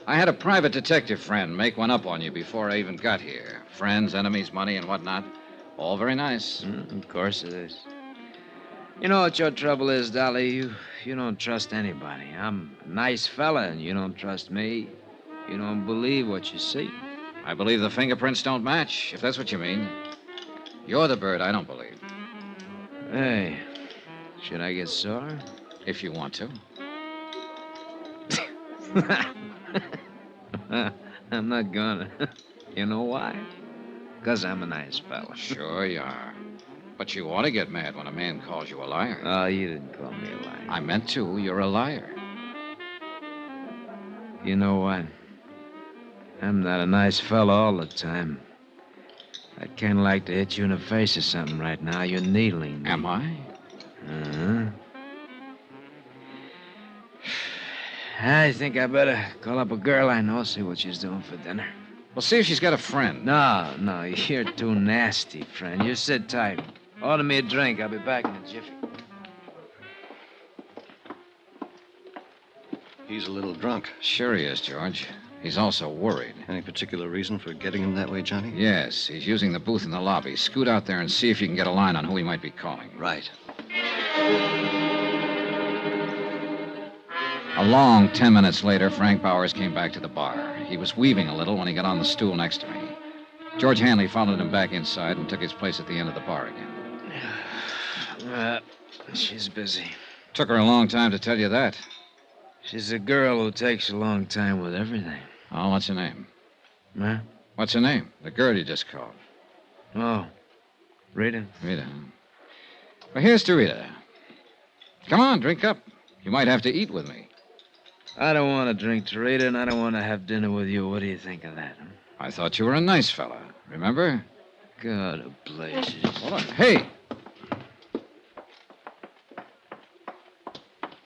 [SPEAKER 2] I had a private detective friend make one up on you before I even got here. Friends, enemies, money, and whatnot. All very nice.
[SPEAKER 11] Of course it is. You know what your trouble is, Dolly? You don't trust anybody. I'm a nice fella, and you don't trust me. You don't believe what you see.
[SPEAKER 2] I believe the fingerprints don't match, if that's what you mean. You're the bird I don't believe.
[SPEAKER 11] Hey, should I get sore?
[SPEAKER 2] If you want to.
[SPEAKER 11] I'm not gonna. You know why? Because I'm a nice fella.
[SPEAKER 2] Sure you are. But you ought to get mad when a man calls you a liar.
[SPEAKER 11] Oh, you didn't call me a liar.
[SPEAKER 2] I meant to. You're a liar.
[SPEAKER 11] You know what? I'm not a nice fella all the time. I'd kind of like to hit you in the face or something right now. You're needling me.
[SPEAKER 2] Am I?
[SPEAKER 11] Uh-huh. I think I better call up a girl I know, see what she's doing for dinner.
[SPEAKER 2] Well, see if she's got a friend.
[SPEAKER 11] No, you're too nasty, friend. You sit tight. Order me a drink. I'll be back in a jiffy.
[SPEAKER 22] He's a little drunk.
[SPEAKER 2] Sure he is, George. He's also worried.
[SPEAKER 22] Any particular reason for getting him that way, Johnny?
[SPEAKER 2] Yes, he's using the booth in the lobby. Scoot out there and see if you can get a line on who he might be calling.
[SPEAKER 22] Right.
[SPEAKER 2] A long 10 minutes later, Frank Bowers came back to the bar. He was weaving a little when he got on the stool next to me. George Hanley followed him back inside and took his place at the end of the bar again.
[SPEAKER 11] She's busy.
[SPEAKER 2] Took her a long time to tell you that.
[SPEAKER 11] She's a girl who takes a long time with everything.
[SPEAKER 2] Oh, what's her name?
[SPEAKER 11] Huh?
[SPEAKER 2] What's her name? The girl you just called.
[SPEAKER 11] Oh, Rita.
[SPEAKER 2] Rita. Well, here's to Rita. Come on, drink up. You might have to eat with me.
[SPEAKER 11] I don't want to drink to Rita, and I don't want to have dinner with you. What do you think of that? Huh?
[SPEAKER 2] I thought you were a nice fella. Remember?
[SPEAKER 11] God of blazes.
[SPEAKER 2] Hold on. Hey!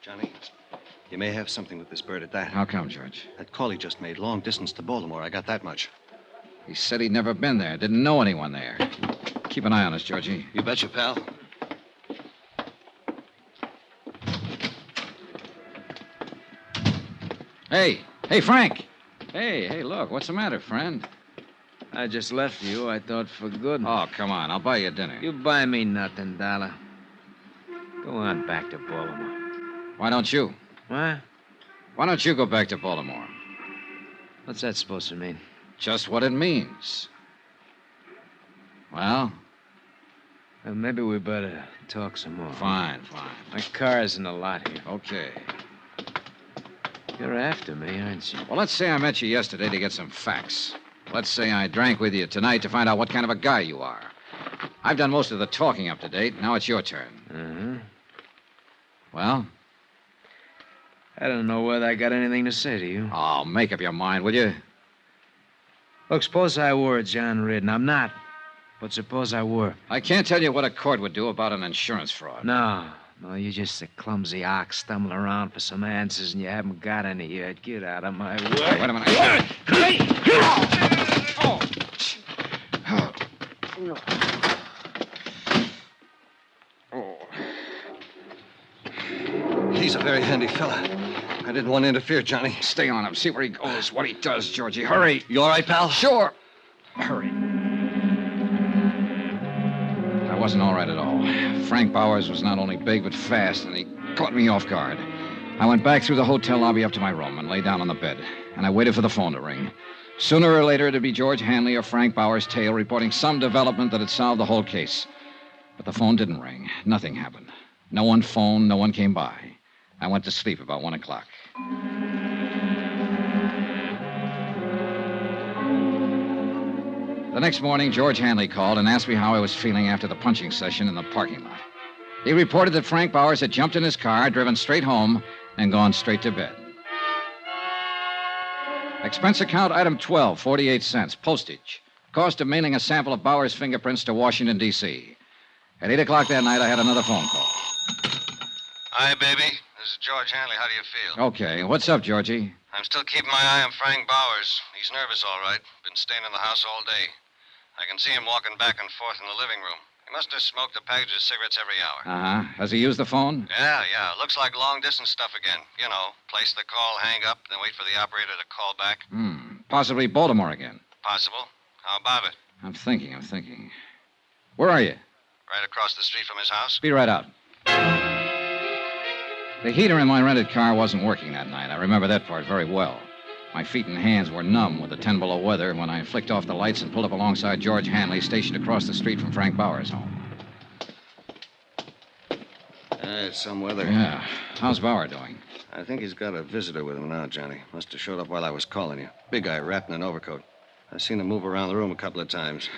[SPEAKER 22] Johnny, you may have something with this bird at that.
[SPEAKER 2] How come, George?
[SPEAKER 22] That call he just made, long distance to Baltimore. I got that much.
[SPEAKER 2] He said he'd never been there, didn't know anyone there. Keep an eye on us, Georgie.
[SPEAKER 22] You betcha, pal.
[SPEAKER 2] Hey, Frank. Hey, look, what's the matter, friend?
[SPEAKER 11] I just left you, I thought, for good.
[SPEAKER 2] Oh, come on, I'll buy you dinner.
[SPEAKER 11] You buy me nothing, Dollar. Go on back to Baltimore.
[SPEAKER 2] Why don't you?
[SPEAKER 11] What?
[SPEAKER 2] Why don't you go back to Baltimore?
[SPEAKER 11] What's that supposed to mean?
[SPEAKER 2] Just what it means. Well?
[SPEAKER 11] Maybe we better talk some more.
[SPEAKER 2] Fine.
[SPEAKER 11] My car's in the lot here.
[SPEAKER 2] Okay.
[SPEAKER 11] You're after me, aren't you?
[SPEAKER 2] Well, let's say I met you yesterday to get some facts. Let's say I drank with you tonight to find out what kind of a guy you are. I've done most of the talking up to date. Now it's your turn.
[SPEAKER 11] Uh-huh.
[SPEAKER 2] Well?
[SPEAKER 11] I don't know whether I got anything to say to you.
[SPEAKER 2] Oh, make up your mind, will you?
[SPEAKER 11] Look, suppose I were John Ridden. I'm not. But suppose I were.
[SPEAKER 2] I can't tell you what a court would do about an insurance fraud.
[SPEAKER 11] No, you're just a clumsy ox stumbling around for some answers and you haven't got any yet. Get out of my way.
[SPEAKER 2] Wait a minute.
[SPEAKER 22] He's a very handy fella. I didn't want to interfere, Johnny.
[SPEAKER 2] Stay on him. See where he goes, what he does, Georgie. Hurry.
[SPEAKER 22] You all right, pal?
[SPEAKER 2] Sure. Hurry. I wasn't all right at all. Frank Bowers was not only big, but fast, and he caught me off guard. I went back through the hotel lobby up to my room and lay down on the bed, and I waited for the phone to ring. Sooner or later, it'd be George Hanley or Frank Bowers' tale reporting some development that had solved the whole case. But the phone didn't ring. Nothing happened. No one phoned, no one came by. I went to sleep about 1 o'clock. The next morning, George Hanley called and asked me how I was feeling after the punching session in the parking lot. He reported that Frank Bowers had jumped in his car, driven straight home, and gone straight to bed. Expense account item 12, 48 cents, postage. Cost of mailing a sample of Bowers' fingerprints to Washington, D.C. At 8 o'clock that night, I had another phone call.
[SPEAKER 22] Hi, baby. This is George Hanley. How do you feel?
[SPEAKER 2] Okay, what's up, Georgie?
[SPEAKER 22] I'm still keeping my eye on Frank Bowers. He's nervous, all right. Been staying in the house all day. I can see him walking back and forth in the living room. He must have smoked a package of cigarettes every hour.
[SPEAKER 2] Uh-huh. Has he used the phone?
[SPEAKER 22] Yeah. Looks like long-distance stuff again. You know, place the call, hang up, then wait for the operator to call back.
[SPEAKER 2] Possibly Baltimore again.
[SPEAKER 22] Possible. How about it?
[SPEAKER 2] I'm thinking. Where are you?
[SPEAKER 22] Right across the street from his house?
[SPEAKER 2] Be right out. The heater in my rented car wasn't working that night. I remember that part very well. My feet and hands were numb with the 10 below weather when I flicked off the lights and pulled up alongside George Hanley, stationed across the street from Frank Bauer's home.
[SPEAKER 22] It's some weather.
[SPEAKER 2] Yeah. How's Bauer doing?
[SPEAKER 22] I think he's got a visitor with him now, Johnny. Must have showed up while I was calling you. Big guy wrapped in an overcoat. I've seen him move around the room a couple of times.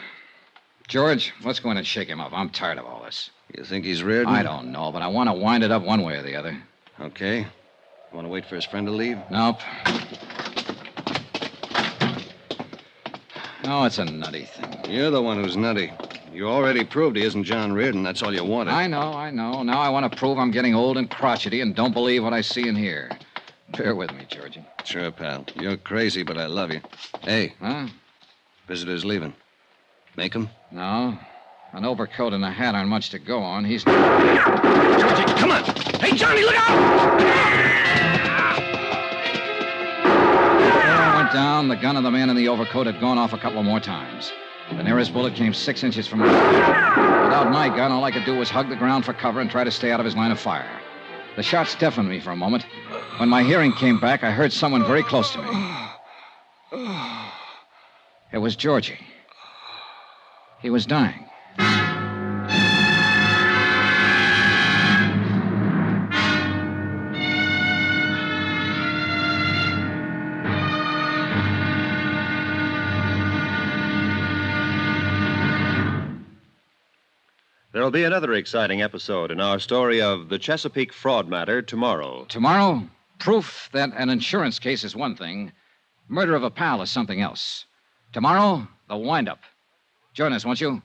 [SPEAKER 2] George, let's go in and shake him up. I'm tired of all this.
[SPEAKER 22] You think he's reared?
[SPEAKER 2] I don't know, but I want to wind it up one way or the other.
[SPEAKER 22] Okay. Want to wait for his friend to leave?
[SPEAKER 2] Nope. No, it's a nutty thing.
[SPEAKER 22] You're the one who's nutty. You already proved he isn't John Reardon. That's all you wanted.
[SPEAKER 2] I know. Now I want to prove I'm getting old and crotchety and don't believe what I see and hear. Bear with me, Georgie.
[SPEAKER 22] Sure, pal. You're crazy, but I love you. Hey.
[SPEAKER 2] Huh?
[SPEAKER 22] Visitor's leaving. Make him?
[SPEAKER 2] No. An overcoat and a hat aren't much to go on. He's...
[SPEAKER 22] Georgie, come on! Hey, Johnny, look out!
[SPEAKER 2] Before I went down, the gun of the man in the overcoat had gone off a couple more times. The nearest bullet came 6 inches from my head. Without my gun, all I could do was hug the ground for cover and try to stay out of his line of fire. The shots deafened me for a moment. When my hearing came back, I heard someone very close to me. It was Georgie. He was dying.
[SPEAKER 1] There'll be another exciting episode in our story of the Chesapeake fraud matter tomorrow.
[SPEAKER 2] Tomorrow, proof that an insurance case is one thing, murder of a pal is something else. Tomorrow, the wind-up. Join us, won't you?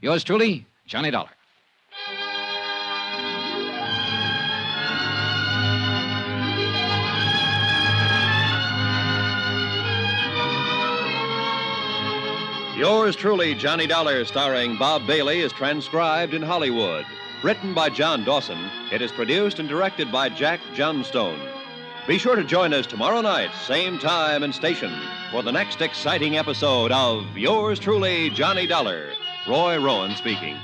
[SPEAKER 2] Yours truly, Johnny Dollar.
[SPEAKER 1] Yours truly, Johnny Dollar, starring Bob Bailey, is transcribed in Hollywood. Written by John Dawson, it is produced and directed by Jack Johnstone. Be sure to join us tomorrow night, same time and station, for the next exciting episode of Yours truly, Johnny Dollar. Roy Rowan speaking.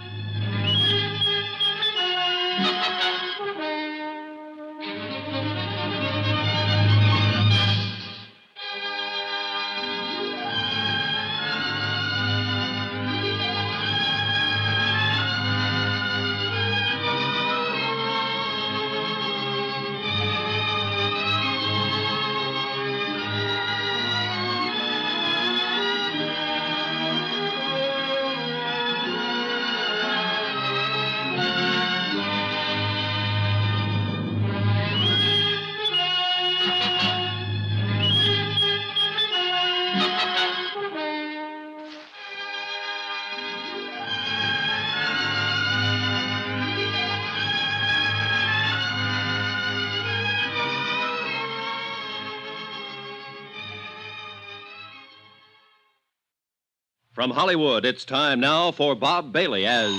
[SPEAKER 1] From Hollywood, it's time now for Bob Bailey as...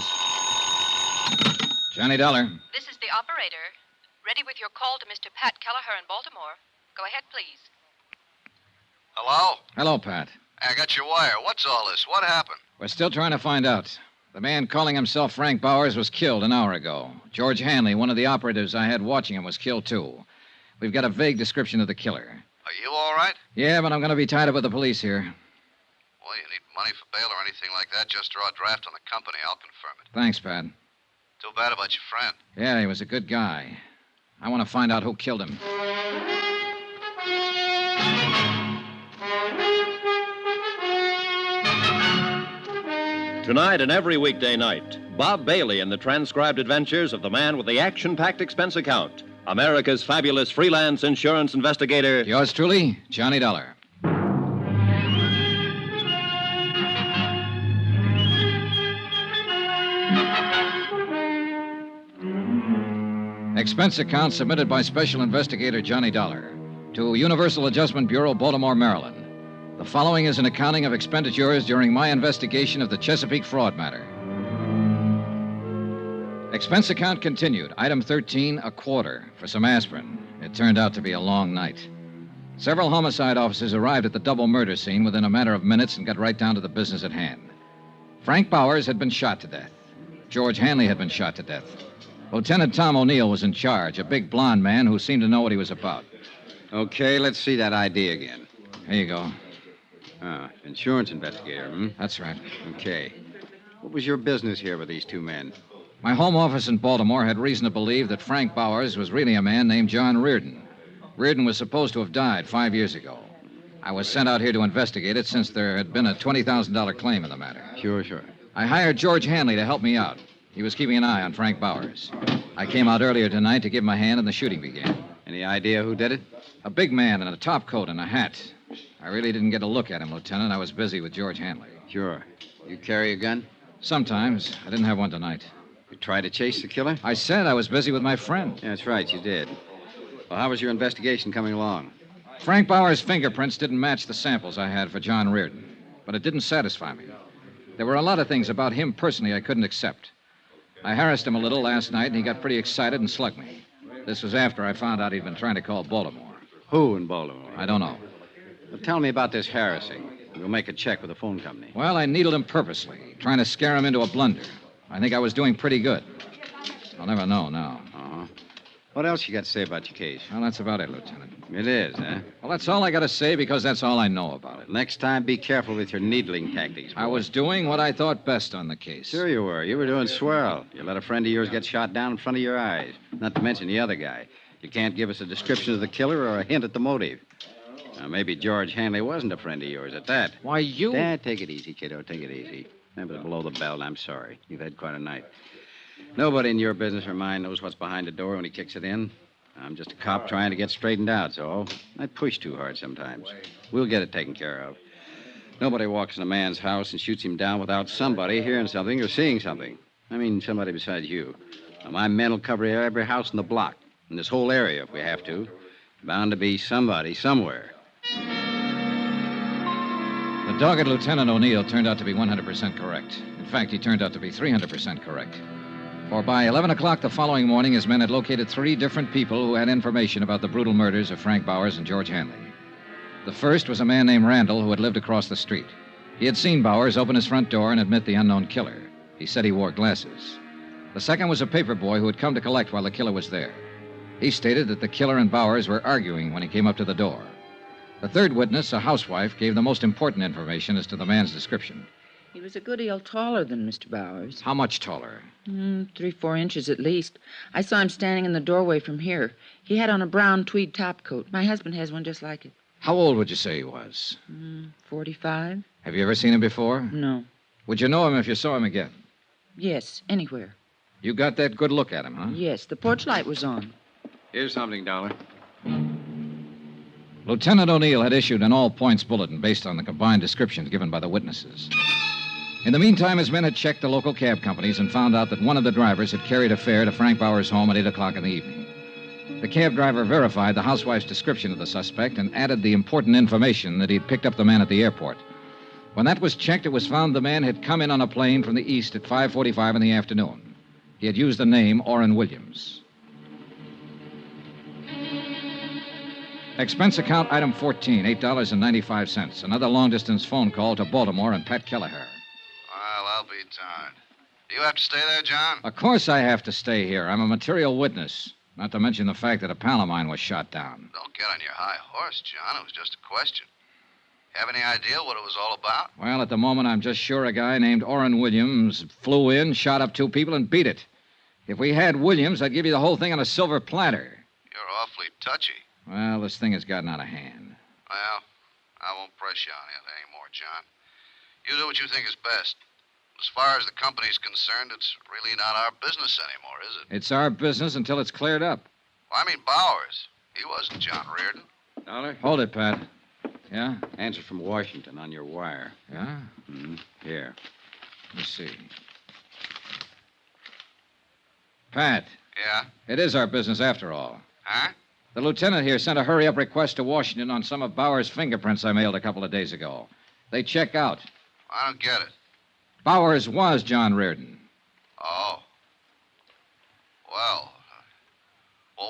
[SPEAKER 2] Johnny Dollar.
[SPEAKER 17] This is the operator. Ready with your call to Mr. Pat Kelleher in Baltimore. Go ahead, please.
[SPEAKER 22] Hello?
[SPEAKER 2] Hello, Pat.
[SPEAKER 22] I got your wire. What's all this? What happened?
[SPEAKER 2] We're still trying to find out. The man calling himself Frank Bowers was killed an hour ago. George Hanley, one of the operatives I had watching him, was killed, too. We've got a vague description of the killer.
[SPEAKER 22] Are you all right?
[SPEAKER 2] Yeah, but I'm going to be tied up with the police here.
[SPEAKER 22] Well, you need money for bail or anything like that, just draw a draft on the company. I'll confirm it.
[SPEAKER 2] Thanks, Pat.
[SPEAKER 22] Too bad about your friend.
[SPEAKER 2] Yeah, he was a good guy. I want to find out who killed him.
[SPEAKER 1] Tonight and every weekday night, Bob Bailey in the transcribed adventures of the man with the action-packed expense account, America's fabulous freelance insurance investigator.
[SPEAKER 2] Yours truly, Johnny Dollar. Expense account submitted by Special Investigator Johnny Dollar to Universal Adjustment Bureau, Baltimore, Maryland. The following is an accounting of expenditures during my investigation of the Chesapeake fraud matter. Expense account continued. Item 13, a quarter for some aspirin. It turned out to be a long night. Several homicide officers arrived at the double murder scene within a matter of minutes and got right down to the business at hand. Frank Bowers had been shot to death. George Hanley had been shot to death. Lieutenant Tom O'Neill was in charge, a big blond man who seemed to know what he was about.
[SPEAKER 9] Okay, let's see that ID again.
[SPEAKER 2] Here you go.
[SPEAKER 9] Insurance investigator, hmm?
[SPEAKER 2] That's right.
[SPEAKER 9] Okay. What was your business here with these two men?
[SPEAKER 2] My home office in Baltimore had reason to believe that Frank Bowers was really a man named John Reardon. Reardon was supposed to have died 5 years ago. I was sent out here to investigate it since there had been a $20,000 claim in the matter.
[SPEAKER 9] Sure.
[SPEAKER 2] I hired George Hanley to help me out. He was keeping an eye on Frank Bowers. I came out earlier tonight to give him a hand and the shooting began.
[SPEAKER 9] Any idea who did it?
[SPEAKER 2] A big man in a top coat and a hat. I really didn't get a look at him, Lieutenant. I was busy with George Hanley.
[SPEAKER 9] Sure. You carry a gun?
[SPEAKER 2] Sometimes. I didn't have one tonight.
[SPEAKER 9] You tried to chase the killer?
[SPEAKER 2] I said I was busy with my friend.
[SPEAKER 9] Yeah, that's right, you did. Well, how was your investigation coming along?
[SPEAKER 2] Frank Bowers' fingerprints didn't match the samples I had for John Reardon, but it didn't satisfy me. There were a lot of things about him personally I couldn't accept. I harassed him a little last night, and he got pretty excited and slugged me. This was after I found out he'd been trying to call Baltimore.
[SPEAKER 9] Who in Baltimore?
[SPEAKER 2] I don't know.
[SPEAKER 9] Well, tell me about this harassing. We'll make a check with the phone company.
[SPEAKER 2] Well, I needled him purposely, trying to scare him into a blunder. I think I was doing pretty good. I'll never know now.
[SPEAKER 9] Uh-huh. What else you got to say about your case?
[SPEAKER 2] Well, that's about it, Lieutenant.
[SPEAKER 9] It is, huh?
[SPEAKER 2] Well, that's all I got to say because that's all I know about it.
[SPEAKER 9] Next time, be careful with your needling tactics. Boy.
[SPEAKER 2] I was doing what I thought best on the case.
[SPEAKER 9] Sure you were. You were doing swell. You let a friend of yours get shot down in front of your eyes. Not to mention the other guy. You can't give us a description of the killer or a hint at the motive. Now, maybe George Hanley wasn't a friend of yours at that.
[SPEAKER 2] Why, you...
[SPEAKER 9] Dad, take it easy, kiddo. Take it easy. Remember to blow the bell, and I'm sorry. You've had quite a night. Nobody in your business or mine knows what's behind the door when he kicks it in. I'm just a cop trying to get straightened out, so I push too hard sometimes. We'll get it taken care of. Nobody walks in a man's house and shoots him down without somebody hearing something or seeing something. I mean, somebody besides you. Now, my men will cover every house in the block, in this whole area if we have to. Bound to be somebody somewhere.
[SPEAKER 2] The dogged Lieutenant O'Neill turned out to be 100% correct. In fact, he turned out to be 300% correct. For by 11 o'clock the following morning, his men had located 3 different people who had information about the brutal murders of Frank Bowers and George Hanley. The first was a man named Randall who had lived across the street. He had seen Bowers open his front door and admit the unknown killer. He said he wore glasses. The second was a paper boy who had come to collect while the killer was there. He stated that the killer and Bowers were arguing when he came up to the door. The third witness, a housewife, gave the most important information as to the man's description.
[SPEAKER 18] He was a good deal taller than Mr. Bowers.
[SPEAKER 2] How much taller?
[SPEAKER 18] 3-4 inches at least. I saw him standing in the doorway from here. He had on a brown tweed topcoat. My husband has one just like it.
[SPEAKER 2] How old would you say he was?
[SPEAKER 18] 45.
[SPEAKER 2] Have you ever seen him before?
[SPEAKER 18] No.
[SPEAKER 2] Would you know him if you saw him again?
[SPEAKER 18] Yes, anywhere.
[SPEAKER 2] You got that good look at him, huh?
[SPEAKER 18] Yes, the porch light was on.
[SPEAKER 9] Here's something, Dollar.
[SPEAKER 2] Lieutenant O'Neill had issued an all-points bulletin based on the combined descriptions given by the witnesses. In the meantime, his men had checked the local cab companies and found out that one of the drivers had carried a fare to Frank Bowers' home at 8 o'clock in the evening. The cab driver verified the housewife's description of the suspect and added the important information that he'd picked up the man at the airport. When that was checked, it was found the man had come in on a plane from the east at 5:45 in the afternoon. He had used the name Orrin Williams. Expense account item 14, $8.95. Another long-distance phone call to Baltimore and Pat Kelleher.
[SPEAKER 4] Well, I'll be darned. Do you have to stay there, John?
[SPEAKER 2] Of course I have to stay here. I'm a material witness. Not to mention the fact that a pal of mine was shot down.
[SPEAKER 4] Don't get on your high horse, John. It was just a question. Have any idea what it was all about?
[SPEAKER 2] Well, at the moment, I'm just sure a guy named Orrin Williams flew in, shot up 2 people, and beat it. If we had Williams, I'd give you the whole thing on a silver platter.
[SPEAKER 4] You're awfully touchy.
[SPEAKER 2] Well, this thing has gotten out of hand.
[SPEAKER 4] Well, I won't press you on it anymore, John. You do what you think is best. As far as the company's concerned, it's really not our business anymore, is it?
[SPEAKER 2] It's our business until it's cleared up.
[SPEAKER 4] Well, I mean Bowers. He wasn't John Reardon.
[SPEAKER 9] Dollar?
[SPEAKER 2] Hold it, Pat. Yeah?
[SPEAKER 9] Answer from Washington on your wire.
[SPEAKER 2] Yeah?
[SPEAKER 9] Here.
[SPEAKER 2] Let me see. Pat.
[SPEAKER 4] Yeah?
[SPEAKER 2] It is our business after all.
[SPEAKER 4] Huh?
[SPEAKER 2] The lieutenant here sent a hurry-up request to Washington on some of Bowers' fingerprints I mailed a couple of days ago. They check out.
[SPEAKER 4] I don't get it.
[SPEAKER 2] Bowers was John Reardon.
[SPEAKER 4] Oh.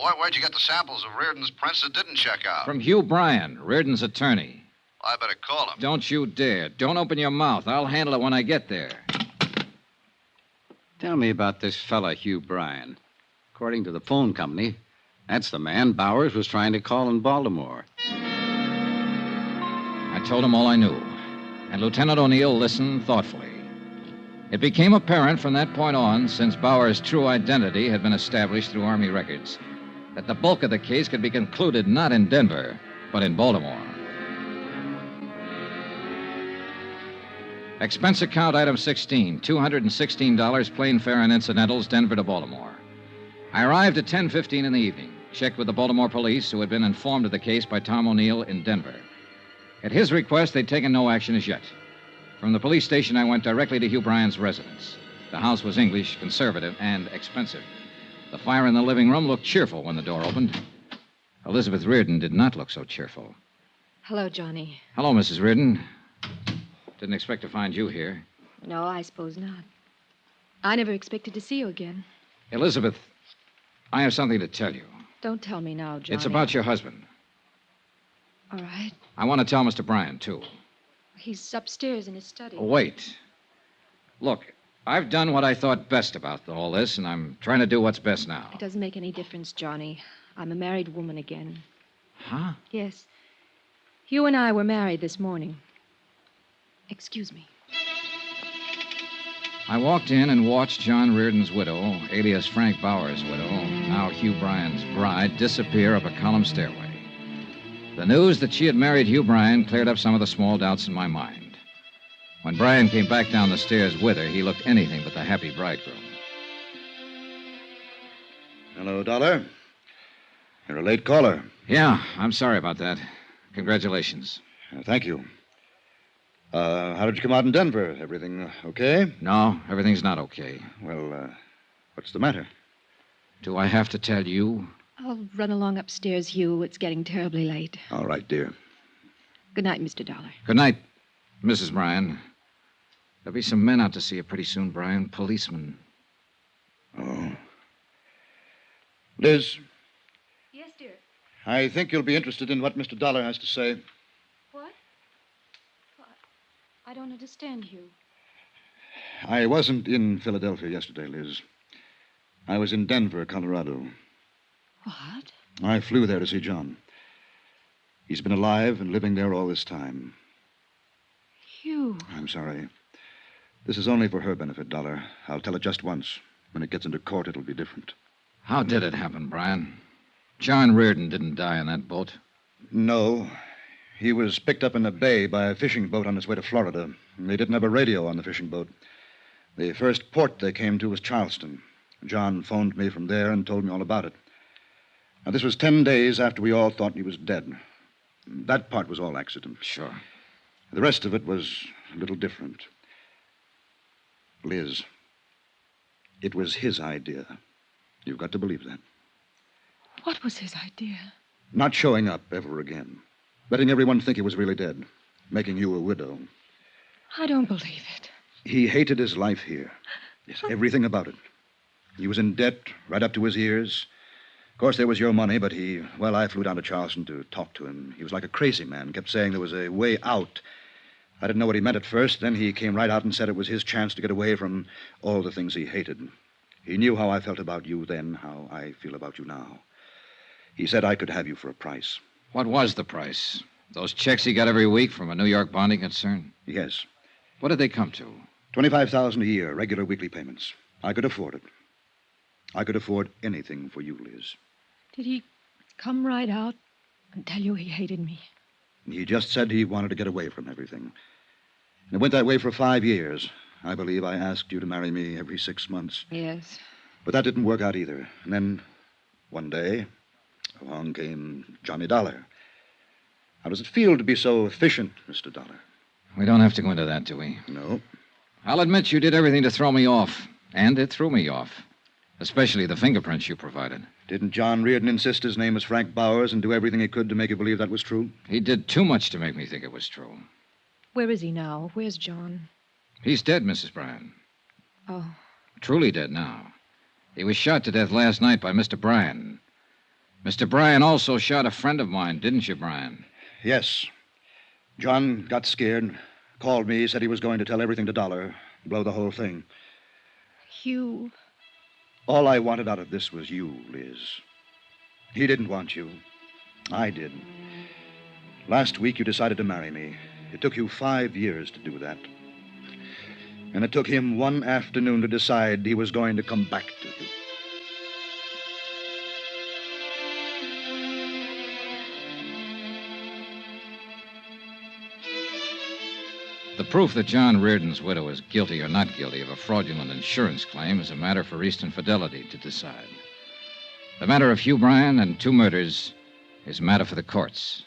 [SPEAKER 4] Where'd you get the samples of Reardon's prints that didn't check out?
[SPEAKER 2] From Hugh Bryan, Reardon's attorney.
[SPEAKER 4] I better call him.
[SPEAKER 2] Don't you dare. Don't open your mouth. I'll handle it when I get there.
[SPEAKER 9] Tell me about this fella, Hugh Bryan. According to the phone company, that's the man Bowers was trying to call in Baltimore.
[SPEAKER 2] I told him all I knew, and Lieutenant O'Neill listened thoughtfully. It became apparent from that point on, since Bowers' true identity had been established through Army records, that the bulk of the case could be concluded not in Denver, but in Baltimore. Expense account item 16, $216, plane fare and incidentals, Denver to Baltimore. I arrived at 10:15 in the evening, checked with the Baltimore police, who had been informed of the case by Tom O'Neill in Denver. At his request, they'd taken no action as yet. From the police station, I went directly to Hugh Bryan's residence. The house was English, conservative, and expensive. The fire in the living room looked cheerful when the door opened. Elizabeth Reardon did not look so cheerful.
[SPEAKER 17] Hello, Johnny.
[SPEAKER 2] Hello, Mrs. Reardon. Didn't expect to find you here.
[SPEAKER 17] No, I suppose not. I never expected to see you again.
[SPEAKER 2] Elizabeth, I have something to tell you.
[SPEAKER 17] Don't tell me now, Johnny.
[SPEAKER 2] It's about your husband.
[SPEAKER 17] All right.
[SPEAKER 2] I want to tell Mr. Bryan, too.
[SPEAKER 17] He's upstairs in his study.
[SPEAKER 2] Wait. Look, I've done what I thought best about all this, and I'm trying to do what's best now.
[SPEAKER 17] It doesn't make any difference, Johnny. I'm a married woman again.
[SPEAKER 2] Huh?
[SPEAKER 17] Yes. Hugh and I were married this morning. Excuse me.
[SPEAKER 2] I walked in and watched John Reardon's widow, alias Frank Bowers' widow, now Hugh Bryan's bride, disappear up a column stairway. The news that she had married Hugh Bryan cleared up some of the small doubts in my mind. When Bryan came back down the stairs with her, he looked anything but the happy bridegroom.
[SPEAKER 6] Hello, Dollar. You're a late caller.
[SPEAKER 2] Yeah, I'm sorry about that. Congratulations.
[SPEAKER 6] Thank you. How did you come out in Denver? Everything okay?
[SPEAKER 2] No, everything's not okay.
[SPEAKER 6] Well, what's the matter?
[SPEAKER 2] Do I have to tell you?
[SPEAKER 17] I'll run along upstairs, Hugh. It's getting terribly late.
[SPEAKER 6] All right, dear.
[SPEAKER 17] Good night, Mr. Dollar.
[SPEAKER 2] Good night, Mrs. Bryan. There'll be some men out to see you pretty soon, Bryan. Policemen.
[SPEAKER 6] Oh. Liz,
[SPEAKER 17] Yes, dear.
[SPEAKER 6] I think you'll be interested in what Mr. Dollar has to say.
[SPEAKER 17] What? I don't understand, Hugh.
[SPEAKER 6] I wasn't in Philadelphia yesterday, Liz. I was in Denver, Colorado.
[SPEAKER 17] What?
[SPEAKER 6] I flew there to see John. He's been alive and living there all this time.
[SPEAKER 17] Hugh.
[SPEAKER 6] I'm sorry. This is only for her benefit, Dollar. I'll tell it just once. When it gets into court, it'll be different.
[SPEAKER 2] How did it happen, Bryan? John Reardon didn't die on that boat.
[SPEAKER 6] No. He was picked up in the bay by a fishing boat on its way to Florida. They didn't have a radio on the fishing boat. The first port they came to was Charleston. John phoned me from there and told me all about it. Now, this was 10 days after we all thought he was dead. That part was all accident.
[SPEAKER 2] Sure.
[SPEAKER 6] The rest of it was a little different. Liz, it was his idea. You've got to believe that.
[SPEAKER 17] What was his idea?
[SPEAKER 6] Not showing up ever again. Letting everyone think he was really dead. Making you a widow.
[SPEAKER 17] I don't believe it.
[SPEAKER 6] He hated his life here. Yes, everything about it. He was in debt right up to his ears. Of course, there was your money, but I flew down to Charleston to talk to him. He was like a crazy man, kept saying there was a way out. I didn't know what he meant at first. Then he came right out and said it was his chance to get away from all the things he hated. He knew how I felt about you then, how I feel about you now. He said I could have you for a price.
[SPEAKER 2] What was the price? Those checks he got every week from a New York bonding concern?
[SPEAKER 6] Yes.
[SPEAKER 2] What did they come to?
[SPEAKER 6] $25,000 a year, regular weekly payments. I could afford it. I could afford anything for you, Liz.
[SPEAKER 17] Did he come right out and tell you he hated me?
[SPEAKER 6] He just said he wanted to get away from everything. And it went that way for 5 years. I believe I asked you to marry me every 6 months.
[SPEAKER 17] Yes.
[SPEAKER 6] But that didn't work out either. And then, one day, along came Johnny Dollar. How does it feel to be so efficient, Mr. Dollar?
[SPEAKER 2] We don't have to go into that, do we?
[SPEAKER 6] No.
[SPEAKER 2] I'll admit you did everything to throw me off. And it threw me off. Especially the fingerprints you provided.
[SPEAKER 6] Didn't John Reardon insist his name was Frank Bowers and do everything he could to make you believe that was true?
[SPEAKER 2] He did too much to make me think it was true.
[SPEAKER 17] Where is he now? Where's John?
[SPEAKER 2] He's dead, Mrs. Bryan.
[SPEAKER 17] Oh.
[SPEAKER 2] Truly dead now. He was shot to death last night by Mr. Bryan. Mr. Bryan also shot a friend of mine, didn't you, Bryan?
[SPEAKER 6] Yes. John got scared, called me, said he was going to tell everything to Dollar, blow the whole thing.
[SPEAKER 17] Hugh.
[SPEAKER 6] All I wanted out of this was you, Liz. He didn't want you. I did. Last week you decided to marry me. It took you 5 years to do that. And it took him one afternoon to decide he was going to come back to you.
[SPEAKER 2] The proof that John Reardon's widow is guilty or not guilty of a fraudulent insurance claim is a matter for Eastern Fidelity to decide. The matter of Hugh Bryan and 2 murders is a matter for the courts.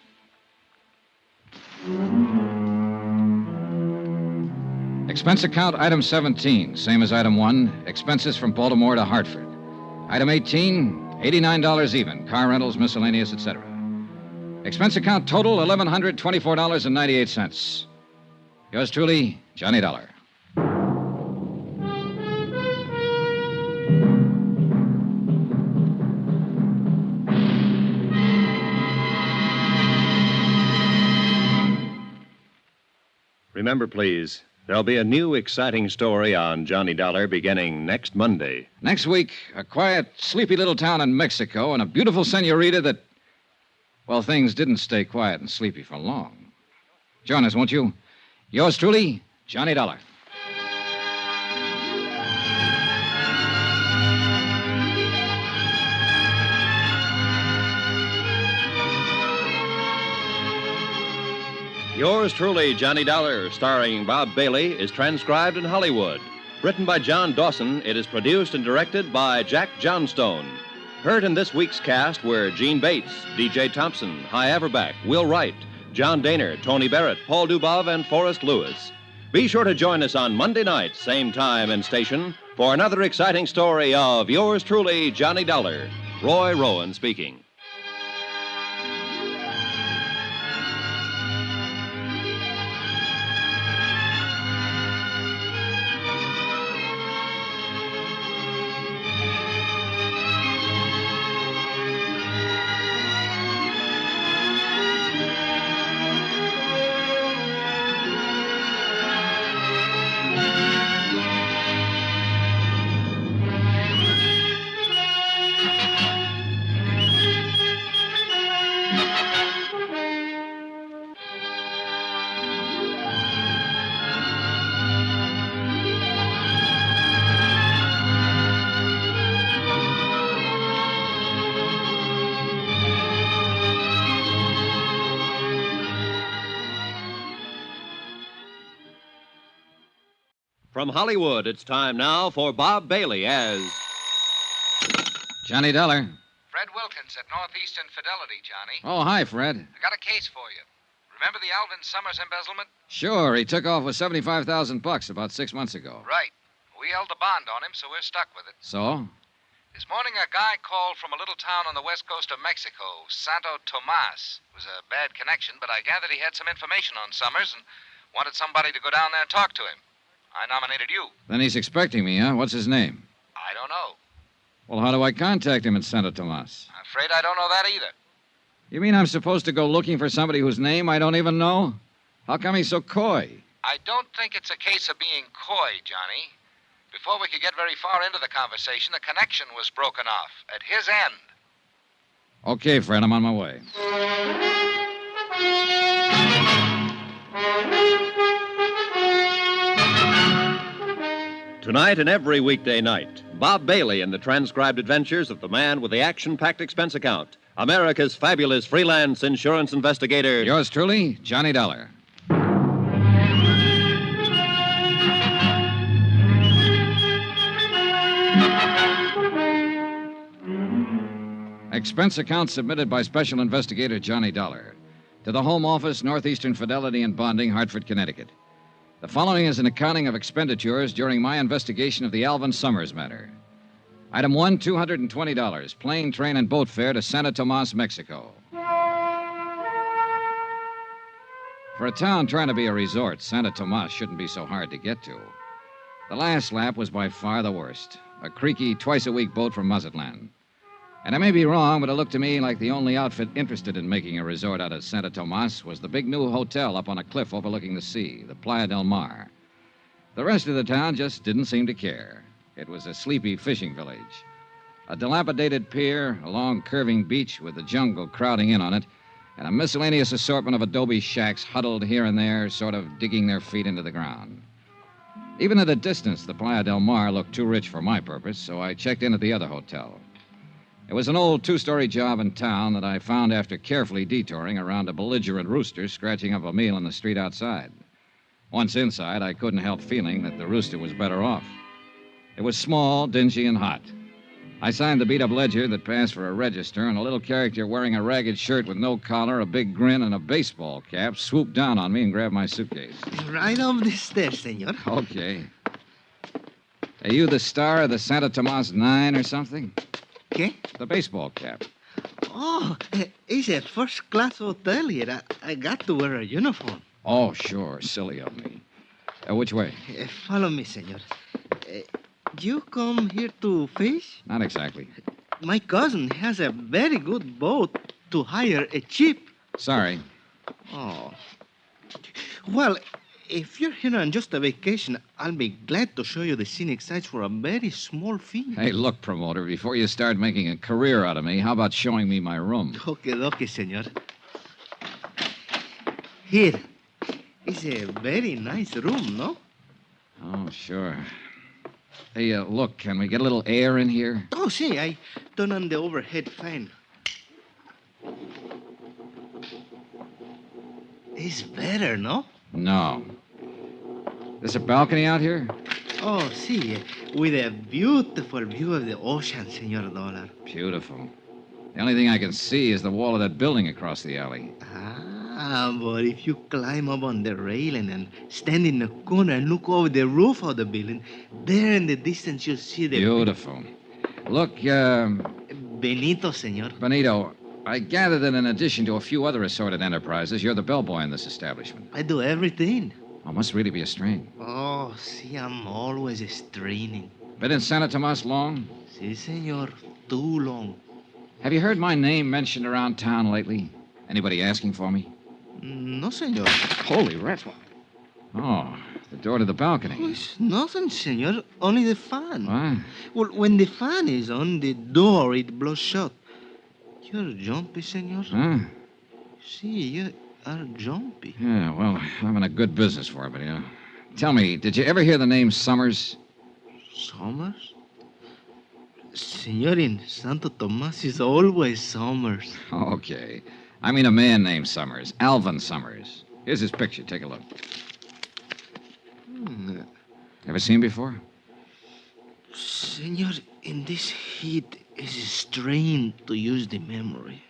[SPEAKER 2] Expense account item 17, same as item 1, expenses from Baltimore to Hartford. Item 18, $89 even, car rentals, miscellaneous, etc. Expense account total, $1,124.98. Yours truly, Johnny Dollar.
[SPEAKER 1] Remember, please, there'll be a new exciting story on Johnny Dollar beginning next Monday.
[SPEAKER 2] Next week, a quiet, sleepy little town in Mexico and a beautiful senorita that, well, things didn't stay quiet and sleepy for long. Join us, won't you? Yours truly, Johnny Dollar.
[SPEAKER 1] Yours truly, Johnny Dollar, starring Bob Bailey, is transcribed in Hollywood. Written by John Dawson, it is produced and directed by Jack Johnstone. Heard in this week's cast were Gene Bates, D.J. Thompson, Hy Averback, Will Wright, John Daner, Tony Barrett, Paul Dubov, and Forrest Lewis. Be sure to join us on Monday night, same time and station, for another exciting story of yours truly, Johnny Dollar. Roy Rowan speaking. From Hollywood, it's time now for Bob Bailey as
[SPEAKER 2] Johnny Dollar.
[SPEAKER 14] Fred Wilkins at Northeastern Fidelity, Johnny.
[SPEAKER 2] Oh, hi, Fred.
[SPEAKER 14] I got a case for you. Remember the Alvin Summers embezzlement?
[SPEAKER 2] Sure, he took off with $75,000 about 6 months ago.
[SPEAKER 14] Right. We held the bond on him, so we're stuck with it.
[SPEAKER 2] So?
[SPEAKER 14] This morning, a guy called from a little town on the west coast of Mexico, Santo Tomas. It was a bad connection, but I gathered he had some information on Summers and wanted somebody to go down there and talk to him. I nominated you.
[SPEAKER 2] Then he's expecting me, huh? What's his name?
[SPEAKER 14] I don't know.
[SPEAKER 2] Well, how do I contact him in Santo Tomas?
[SPEAKER 14] I'm afraid I don't know that either.
[SPEAKER 2] You mean I'm supposed to go looking for somebody whose name I don't even know? How come he's so coy?
[SPEAKER 14] I don't think it's a case of being coy, Johnny. Before we could get very far into the conversation, the connection was broken off at his end.
[SPEAKER 2] Okay, Fred, I'm on my way.
[SPEAKER 1] Tonight and every weekday night, Bob Bailey in the transcribed adventures of the man with the action-packed expense account, America's fabulous freelance insurance investigator.
[SPEAKER 2] Yours truly, Johnny Dollar. Expense account submitted by Special Investigator Johnny Dollar to the Home Office, Northeastern Fidelity and Bonding, Hartford, Connecticut. The following is an accounting of expenditures during my investigation of the Alvin Summers matter. Item 1, $220, plane, train, and boat fare to Santo Tomas, Mexico. For a town trying to be a resort, Santo Tomas shouldn't be so hard to get to. The last lap was by far the worst. A creaky, twice-a-week boat from Mazatlan. And I may be wrong, but it looked to me like the only outfit interested in making a resort out of Santa Tomas was the big new hotel up on a cliff overlooking the sea, the Playa del Mar. The rest of the town just didn't seem to care. It was a sleepy fishing village. A dilapidated pier, a long curving beach with the jungle crowding in on it, and a miscellaneous assortment of adobe shacks huddled here and there, sort of digging their feet into the ground. Even at a distance, the Playa del Mar looked too rich for my purpose, so I checked in at the other hotel. It was an old two-story job in town that I found after carefully detouring around a belligerent rooster scratching up a meal in the street outside. Once inside, I couldn't help feeling that the rooster was better off. It was small, dingy, and hot. I signed the beat-up ledger that passed for a register, and a little character wearing a ragged shirt with no collar, a big grin, and a baseball cap swooped down on me and grabbed my suitcase.
[SPEAKER 15] Right up the stairs, senor.
[SPEAKER 2] Okay. Are you the star of the Santa Tomas 9 or something?
[SPEAKER 15] ¿Qué?
[SPEAKER 2] The baseball cap.
[SPEAKER 15] Oh, it's a first-class hotel here. I got to wear a uniform.
[SPEAKER 2] Oh, sure. Silly of me. Which way?
[SPEAKER 15] Follow me, senor. You come here to fish?
[SPEAKER 2] Not exactly.
[SPEAKER 15] My cousin has a very good boat to hire a cheap.
[SPEAKER 2] Sorry.
[SPEAKER 15] Oh. Well, if you're here on just a vacation, I'll be glad to show you the scenic sights for a very small fee.
[SPEAKER 2] Hey, look, promoter, before you start making a career out of me, how about showing me my room?
[SPEAKER 15] Okay, senor. Here. It's a very nice room, no?
[SPEAKER 2] Oh, sure. Hey, look, can we get a little air in here?
[SPEAKER 15] Oh, see, I turn on the overhead fan. It's better, no?
[SPEAKER 2] No. There's a balcony out here?
[SPEAKER 15] Oh, see, with a beautiful view of the ocean, Senor Dollar.
[SPEAKER 2] Beautiful. The only thing I can see is the wall of that building across the alley.
[SPEAKER 15] But if you climb up on the railing and stand in the corner and look over the roof of the building, there in the distance you'll see the...
[SPEAKER 2] Beautiful. Look,
[SPEAKER 15] Benito, senor.
[SPEAKER 2] Benito, I gather that in addition to a few other assorted enterprises, you're the bellboy in this establishment.
[SPEAKER 15] I do everything.
[SPEAKER 2] Oh, must really be a strain.
[SPEAKER 15] Oh, see, I'm always straining.
[SPEAKER 2] Been in Santa Tomas long?
[SPEAKER 15] Si, senor. Too long.
[SPEAKER 2] Have you heard my name mentioned around town lately? Anybody asking for me?
[SPEAKER 15] No, senor.
[SPEAKER 2] Holy rats. Oh, the door to the balcony.
[SPEAKER 15] Oh, it's nothing, senor. Only the fan.
[SPEAKER 2] What?
[SPEAKER 15] Well, when the fan is on, the door, it blows shut. You're jumpy, senor.
[SPEAKER 2] Huh?
[SPEAKER 15] See, you are jumpy.
[SPEAKER 2] Yeah, well, I'm in a good business for it, but, Tell me, did you ever hear the name Summers?
[SPEAKER 15] Summers? Senor, in Santo Tomas is always Summers.
[SPEAKER 2] Okay. I mean a man named Summers, Alvin Summers. Here's his picture. Take a look. Ever seen him before?
[SPEAKER 15] Senor, in this heat, it's a strain to use the memory.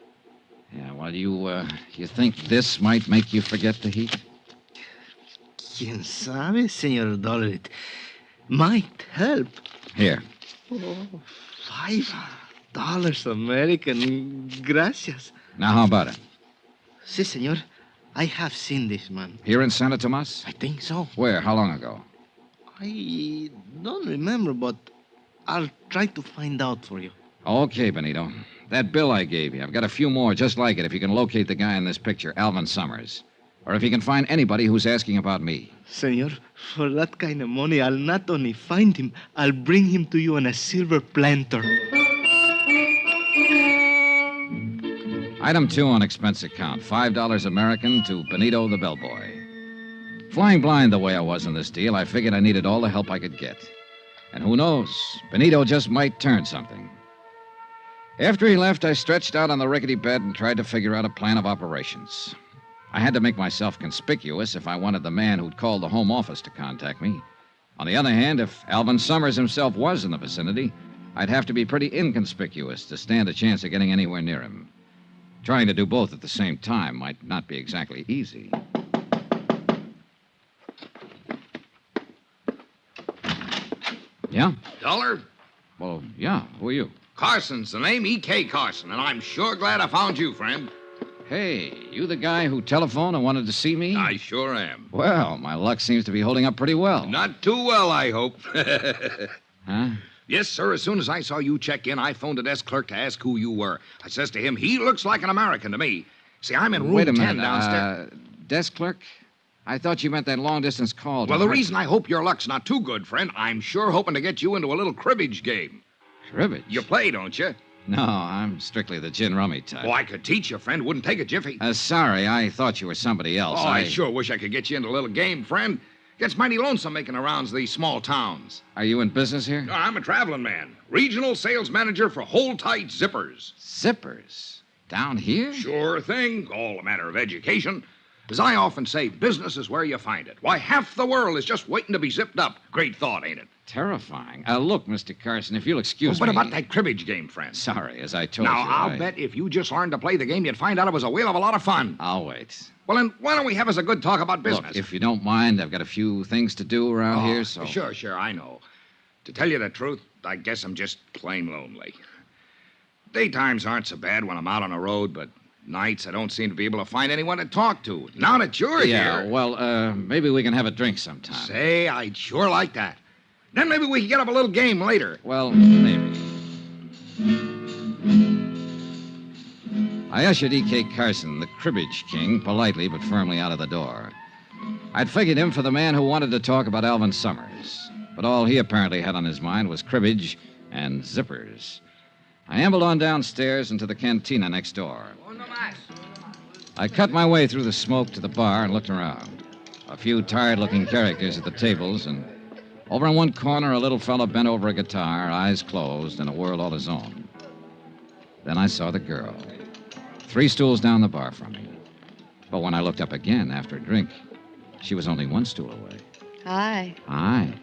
[SPEAKER 2] Yeah, well, you think this might make you forget the heat?
[SPEAKER 15] Quien sabe, Senor Dollar, it might help.
[SPEAKER 2] Here.
[SPEAKER 15] Oh, $5 American. Gracias.
[SPEAKER 2] Now, how about it?
[SPEAKER 15] Si, senor. I have seen this man.
[SPEAKER 2] Here in Santa Tomas?
[SPEAKER 15] I think so.
[SPEAKER 2] Where? How long ago?
[SPEAKER 15] I don't remember, but I'll try to find out for you.
[SPEAKER 2] Okay, Benito. That bill I gave you, I've got a few more just like it if you can locate the guy in this picture, Alvin Summers. Or if you can find anybody who's asking about me.
[SPEAKER 15] Senor, for that kind of money, I'll not only find him, I'll bring him to you on a silver planter.
[SPEAKER 2] Item 2 on expense account, $5 American to Benito the bellboy. Flying blind the way I was in this deal, I figured I needed all the help I could get. And who knows, Benito just might turn something. After he left, I stretched out on the rickety bed and tried to figure out a plan of operations. I had to make myself conspicuous if I wanted the man who'd called the home office to contact me. On the other hand, if Alvin Summers himself was in the vicinity, I'd have to be pretty inconspicuous to stand a chance of getting anywhere near him. Trying to do both at the same time might not be exactly easy. Yeah?
[SPEAKER 19] Dollar?
[SPEAKER 2] Well, yeah. Who are you?
[SPEAKER 19] Carson's the name, E.K. Carson, and I'm sure glad I found you, friend.
[SPEAKER 2] Hey, you the guy who telephoned and wanted to see me?
[SPEAKER 19] I sure am.
[SPEAKER 2] Well, my luck seems to be holding up pretty well.
[SPEAKER 19] Not too well, I hope.
[SPEAKER 2] Huh?
[SPEAKER 19] Yes, sir. As soon as I saw you check in, I phoned the desk clerk to ask who you were. I says to him, he looks like an American to me. See, I'm in room
[SPEAKER 2] Wait a
[SPEAKER 19] 10
[SPEAKER 2] minute.
[SPEAKER 19] downstairs.
[SPEAKER 2] Desk clerk? I thought you meant that long-distance call.
[SPEAKER 19] Well, the reason I hope your luck's not too good, friend, I'm sure hoping to get you into a little cribbage game.
[SPEAKER 2] Cribbage?
[SPEAKER 19] You play, don't you?
[SPEAKER 2] No, I'm strictly the gin rummy type.
[SPEAKER 19] Oh, I could teach you, friend. Wouldn't take a jiffy.
[SPEAKER 2] Sorry, I thought you were somebody else.
[SPEAKER 19] Oh, I sure wish I could get you into a little game, friend. Gets mighty lonesome making the rounds of these small towns.
[SPEAKER 2] Are you in business here?
[SPEAKER 19] No, I'm a traveling man. Regional sales manager for Hold Tight Zippers.
[SPEAKER 2] Zippers? Down here?
[SPEAKER 19] Sure thing. All a matter of education. As I often say, business is where you find it. Why, half the world is just waiting to be zipped up. Great thought, ain't it?
[SPEAKER 2] Terrifying. Look, Mr. Carson, if you'll excuse
[SPEAKER 19] What
[SPEAKER 2] me...
[SPEAKER 19] about that cribbage game, friend?
[SPEAKER 2] Sorry, as I told
[SPEAKER 19] Now,
[SPEAKER 2] you,
[SPEAKER 19] I'll bet if you just learned to play the game, you'd find out it was a whale of a lot of fun.
[SPEAKER 2] I'll wait.
[SPEAKER 19] Well, then, why don't we have us a good talk about business?
[SPEAKER 2] Look, if you don't mind, I've got a few things to do around here, so...
[SPEAKER 19] Sure, I know. To tell you the truth, I guess I'm just plain lonely. Daytimes aren't so bad when I'm out on the road, but nights I don't seem to be able to find anyone to talk to. Now that you're here...
[SPEAKER 2] well, maybe we can have a drink sometime.
[SPEAKER 19] Say, I'd sure like that. Then maybe we can get up a little game later.
[SPEAKER 2] Well, maybe. I ushered E.K. Carson, the cribbage king, politely but firmly out of the door. I'd figured him for the man who wanted to talk about Alvin Summers, but all he apparently had on his mind was cribbage and zippers. I ambled on downstairs into the cantina next door. I cut my way through the smoke to the bar and looked around. A few tired-looking characters at the tables, and over in one corner, a little fellow bent over a guitar, eyes closed, in a world all his own. Then I saw the girl, 3 stools down the bar from me. But when I looked up again after a drink, she was only 1 stool away.
[SPEAKER 21] Hi.
[SPEAKER 2] Hi.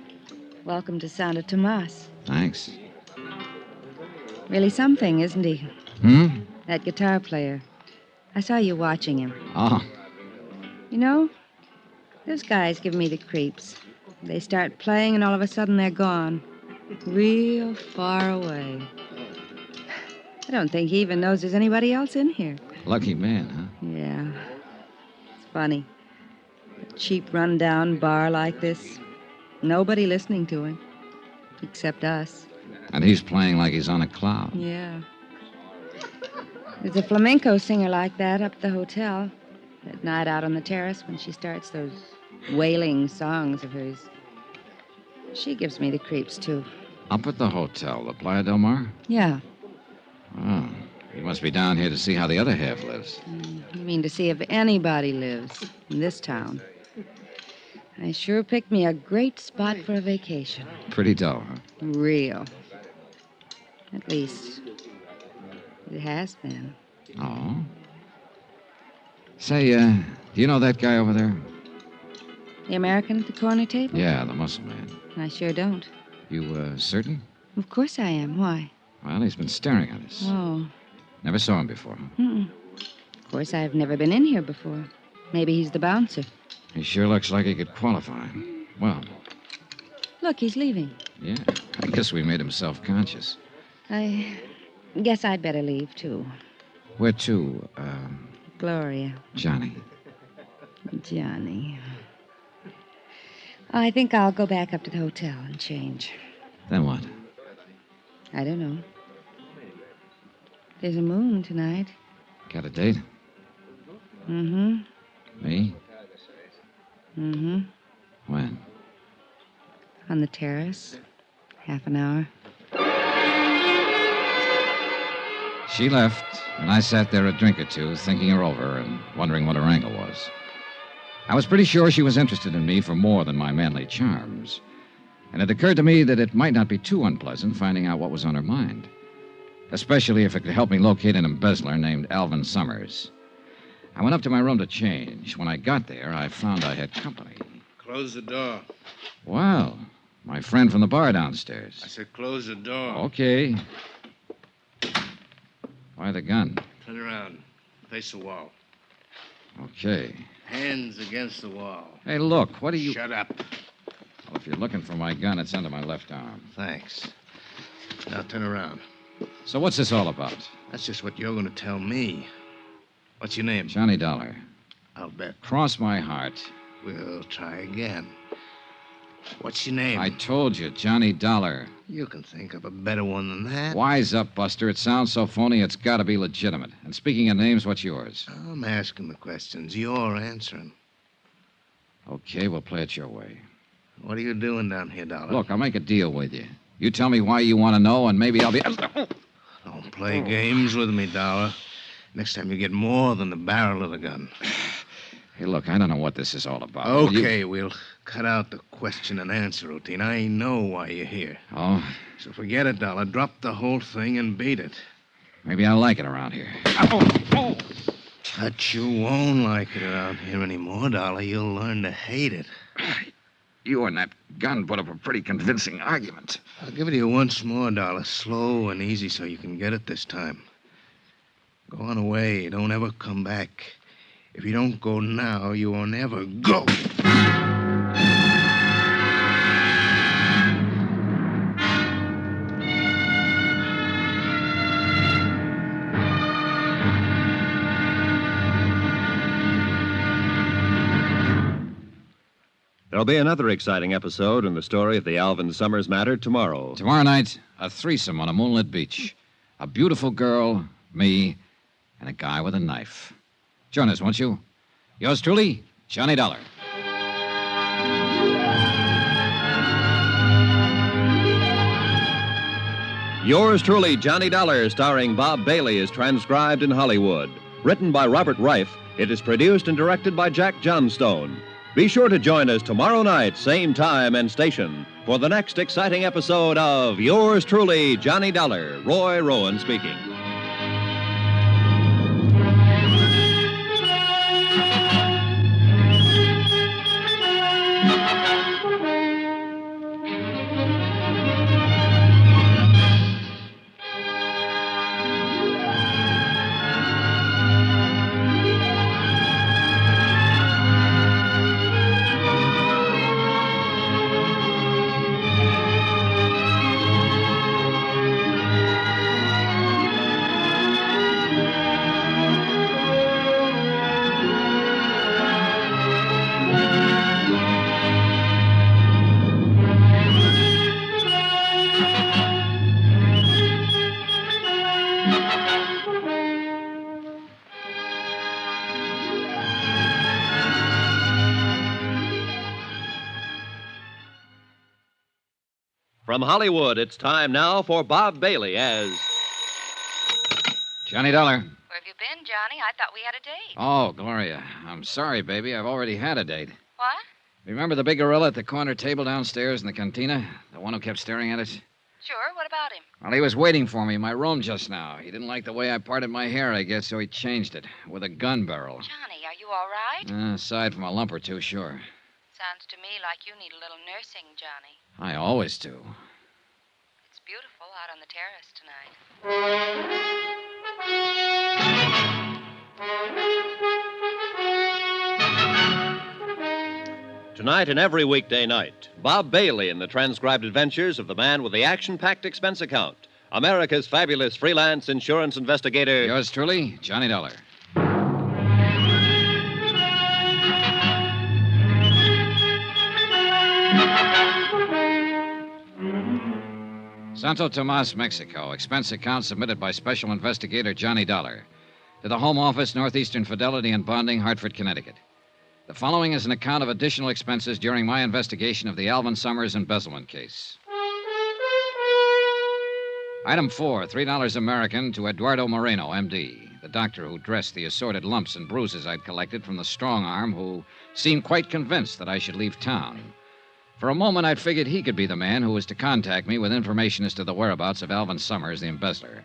[SPEAKER 21] Welcome to Santa Tomas.
[SPEAKER 2] Thanks.
[SPEAKER 21] Really something, isn't he? That guitar player. I saw you watching him.
[SPEAKER 2] Oh.
[SPEAKER 21] You know, those guys give me the creeps. They start playing, and all of a sudden they're gone. Real far away. I don't think he even knows there's anybody else in here.
[SPEAKER 2] Lucky man, huh?
[SPEAKER 21] Yeah. It's funny. A cheap, run-down bar like this. Nobody listening to him. Except us.
[SPEAKER 2] And he's playing like he's on a cloud.
[SPEAKER 21] Yeah. There's a flamenco singer like that up at the hotel. At night out on the terrace when she starts those wailing songs of hers. She gives me the creeps, too.
[SPEAKER 2] Up at the hotel, the Playa del Mar?
[SPEAKER 21] Yeah.
[SPEAKER 2] Oh, you must be down here to see how the other half lives.
[SPEAKER 21] You mean to see if anybody lives in this town. I sure picked me a great spot for a vacation.
[SPEAKER 2] Pretty dull, huh?
[SPEAKER 21] Real. At least, it has been.
[SPEAKER 2] Oh? Say, do you know that guy over there?
[SPEAKER 21] The American at the corner table?
[SPEAKER 2] Yeah, the muscle man.
[SPEAKER 21] I sure don't.
[SPEAKER 2] You, certain?
[SPEAKER 21] Of course I am. Why?
[SPEAKER 2] Well, he's been staring at us.
[SPEAKER 21] Oh.
[SPEAKER 2] Never saw him before, huh?
[SPEAKER 21] Mm-mm. Of course, I've never been in here before. Maybe he's the bouncer.
[SPEAKER 2] He sure looks like he could qualify. Well,
[SPEAKER 21] Look, he's leaving.
[SPEAKER 2] yeah, I guess we made him self-conscious.
[SPEAKER 21] I guess I'd better leave, too.
[SPEAKER 2] Where to,
[SPEAKER 21] Gloria.
[SPEAKER 2] Johnny?
[SPEAKER 21] Johnny. I think I'll go back up to the hotel and change.
[SPEAKER 2] Then what?
[SPEAKER 21] I don't know. There's a moon tonight.
[SPEAKER 2] Got a date?
[SPEAKER 21] Mm-hmm.
[SPEAKER 2] Me?
[SPEAKER 21] Mm-hmm.
[SPEAKER 2] When?
[SPEAKER 21] On the terrace. Half an hour.
[SPEAKER 2] She left, and I sat there a drink or two, thinking her over and wondering what her angle was. I was pretty sure she was interested in me for more than my manly charms. And it occurred to me that it might not be too unpleasant finding out what was on her mind. Especially if it could help me locate an embezzler named Alvin Summers. I went up to my room to change. When I got there, I found I had company.
[SPEAKER 15] Close the door.
[SPEAKER 2] Well, my friend from the bar downstairs.
[SPEAKER 15] I said close the door.
[SPEAKER 2] Okay. Why the gun?
[SPEAKER 15] Turn around. Face the wall.
[SPEAKER 2] Okay.
[SPEAKER 15] Hands against the wall.
[SPEAKER 2] Hey, look, what are you...
[SPEAKER 15] Shut up.
[SPEAKER 2] Well, if you're looking for my gun, it's under my left arm.
[SPEAKER 15] Thanks. Now turn around.
[SPEAKER 2] So what's this all about?
[SPEAKER 15] That's just what you're going to tell me. What's your name?
[SPEAKER 2] Johnny Dollar.
[SPEAKER 15] I'll bet.
[SPEAKER 2] Cross my heart.
[SPEAKER 15] We'll try again. What's your name?
[SPEAKER 2] I told you, Johnny Dollar.
[SPEAKER 15] You can think of a better one than that.
[SPEAKER 2] Wise up, Buster. It sounds so phony, it's got to be legitimate. And speaking of names, what's yours?
[SPEAKER 15] I'm asking the questions. You're answering.
[SPEAKER 2] Okay, we'll play it your way.
[SPEAKER 15] What are you doing down here, Dollar?
[SPEAKER 2] Look, I'll make a deal with you. You tell me why you want to know, and maybe I'll be...
[SPEAKER 15] Don't play games with me, Dollar. Next time you get more than the barrel of the gun.
[SPEAKER 2] Hey, look, I don't know what this is all about.
[SPEAKER 15] Okay, we'll cut out the question and answer routine. I know why you're here.
[SPEAKER 2] Oh?
[SPEAKER 15] So forget it, Dollar. Drop the whole thing and beat it.
[SPEAKER 2] Maybe I like it around here.
[SPEAKER 15] But you won't like it around here anymore, Dollar. You'll learn to hate it.
[SPEAKER 2] You and that gun put up a pretty convincing argument.
[SPEAKER 15] I'll give it to you once more, Dollar. Slow and easy so you can get it this time. Go on away. Don't ever come back. If you don't go now, you won't ever go.
[SPEAKER 1] There'll be another exciting episode in the story of the Alvin Summers matter tomorrow.
[SPEAKER 2] Tomorrow night, a threesome on a moonlit beach. A beautiful girl, me, and a guy with a knife. Join us, won't you? Yours truly, Johnny Dollar.
[SPEAKER 1] Yours truly, Johnny Dollar, starring Bob Bailey, is transcribed in Hollywood. Written by Robert Reif, it is produced and directed by Jack Johnstone. Be sure to join us tomorrow night, same time and station, for the next exciting episode of Yours truly, Johnny Dollar. Roy Rowan speaking. From Hollywood, it's time now for Bob Bailey as...
[SPEAKER 2] Johnny Dollar.
[SPEAKER 3] Where have you been, Johnny? I thought we had a date.
[SPEAKER 2] Oh, Gloria. I'm sorry, baby. I've already had a date.
[SPEAKER 3] What?
[SPEAKER 2] Remember the big gorilla at the corner table downstairs in the cantina? The one who kept staring at us?
[SPEAKER 3] Sure. What about him?
[SPEAKER 2] Well, he was waiting for me in my room just now. He didn't like the way I parted my hair, I guess, so he changed it with a gun barrel.
[SPEAKER 3] Johnny, are you all right?
[SPEAKER 2] Aside from a lump or two, sure.
[SPEAKER 3] Sounds to me like you need a little nursing, Johnny.
[SPEAKER 2] I always do.
[SPEAKER 3] It's beautiful out on the terrace tonight.
[SPEAKER 1] Tonight and every weekday night, Bob Bailey in the transcribed adventures of the man with the action-packed expense account, America's fabulous freelance insurance investigator.
[SPEAKER 2] Yours truly, Johnny Dollar. Santo Tomas, Mexico. Expense account submitted by Special Investigator Johnny Dollar. To the Home Office, Northeastern Fidelity and Bonding, Hartford, Connecticut. The following is an account of additional expenses during my investigation of the Alvin Summers embezzlement case. Item 4, $3 American to Eduardo Moreno, M.D., the doctor who dressed the assorted lumps and bruises I'd collected from the strong arm who seemed quite convinced that I should leave town. For a moment, I'd figured he could be the man who was to contact me with information as to the whereabouts of Alvin Summers, the embezzler.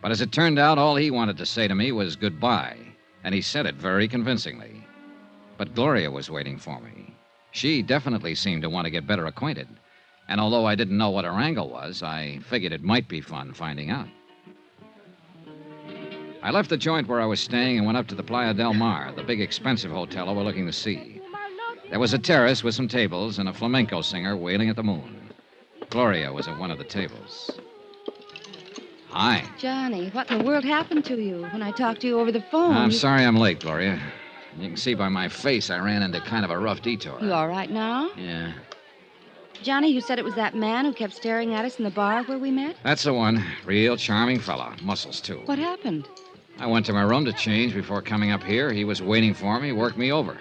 [SPEAKER 2] But as it turned out, all he wanted to say to me was goodbye, and he said it very convincingly. But Gloria was waiting for me. She definitely seemed to want to get better acquainted. And although I didn't know what her angle was, I figured it might be fun finding out. I left the joint where I was staying and went up to the Playa del Mar, the big expensive hotel overlooking the sea. There was a terrace with some tables and a flamenco singer wailing at the moon. Gloria was at one of the tables. Hi.
[SPEAKER 21] Johnny, what in the world happened to you when I talked to you over the phone?
[SPEAKER 2] I'm sorry I'm late, Gloria. You can see by my face I ran into kind of a rough detour.
[SPEAKER 21] You all right now?
[SPEAKER 2] Yeah.
[SPEAKER 21] Johnny, you said it was that man who kept staring at us in the bar where we met?
[SPEAKER 2] That's the one. Real charming fella. Muscles, too.
[SPEAKER 21] What happened?
[SPEAKER 2] I went to my room to change before coming up here. He was waiting for me, worked me over.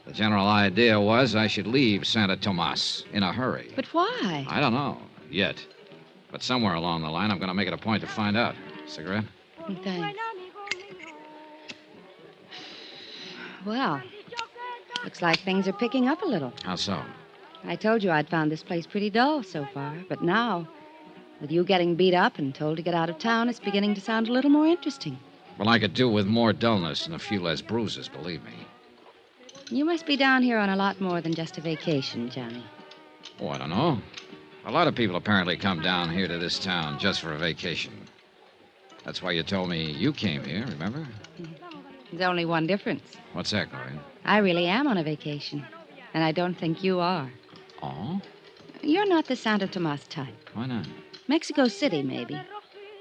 [SPEAKER 2] The general idea was I should leave Santa Tomas in a hurry.
[SPEAKER 21] But why?
[SPEAKER 2] I don't know, yet. But somewhere along the line, I'm going to make it a point to find out. Cigarette?
[SPEAKER 21] Thanks. Well, looks like things are picking up a little.
[SPEAKER 2] How so?
[SPEAKER 21] I told you I'd found this place pretty dull so far, but now, with you getting beat up and told to get out of town, it's beginning to sound a little more interesting.
[SPEAKER 2] Well, I could do with more dullness and a few less bruises, believe me.
[SPEAKER 21] You must be down here on a lot more than just a vacation, Johnny.
[SPEAKER 2] Oh, I don't know. A lot of people apparently come down here to this town just for a vacation. That's why you told me you came here, remember?
[SPEAKER 21] There's only one difference.
[SPEAKER 2] What's that, Gloria?
[SPEAKER 21] I really am on a vacation, and I don't think you are.
[SPEAKER 2] Oh?
[SPEAKER 21] You're not the Santa Tomas type.
[SPEAKER 2] Why not?
[SPEAKER 21] Mexico City, maybe.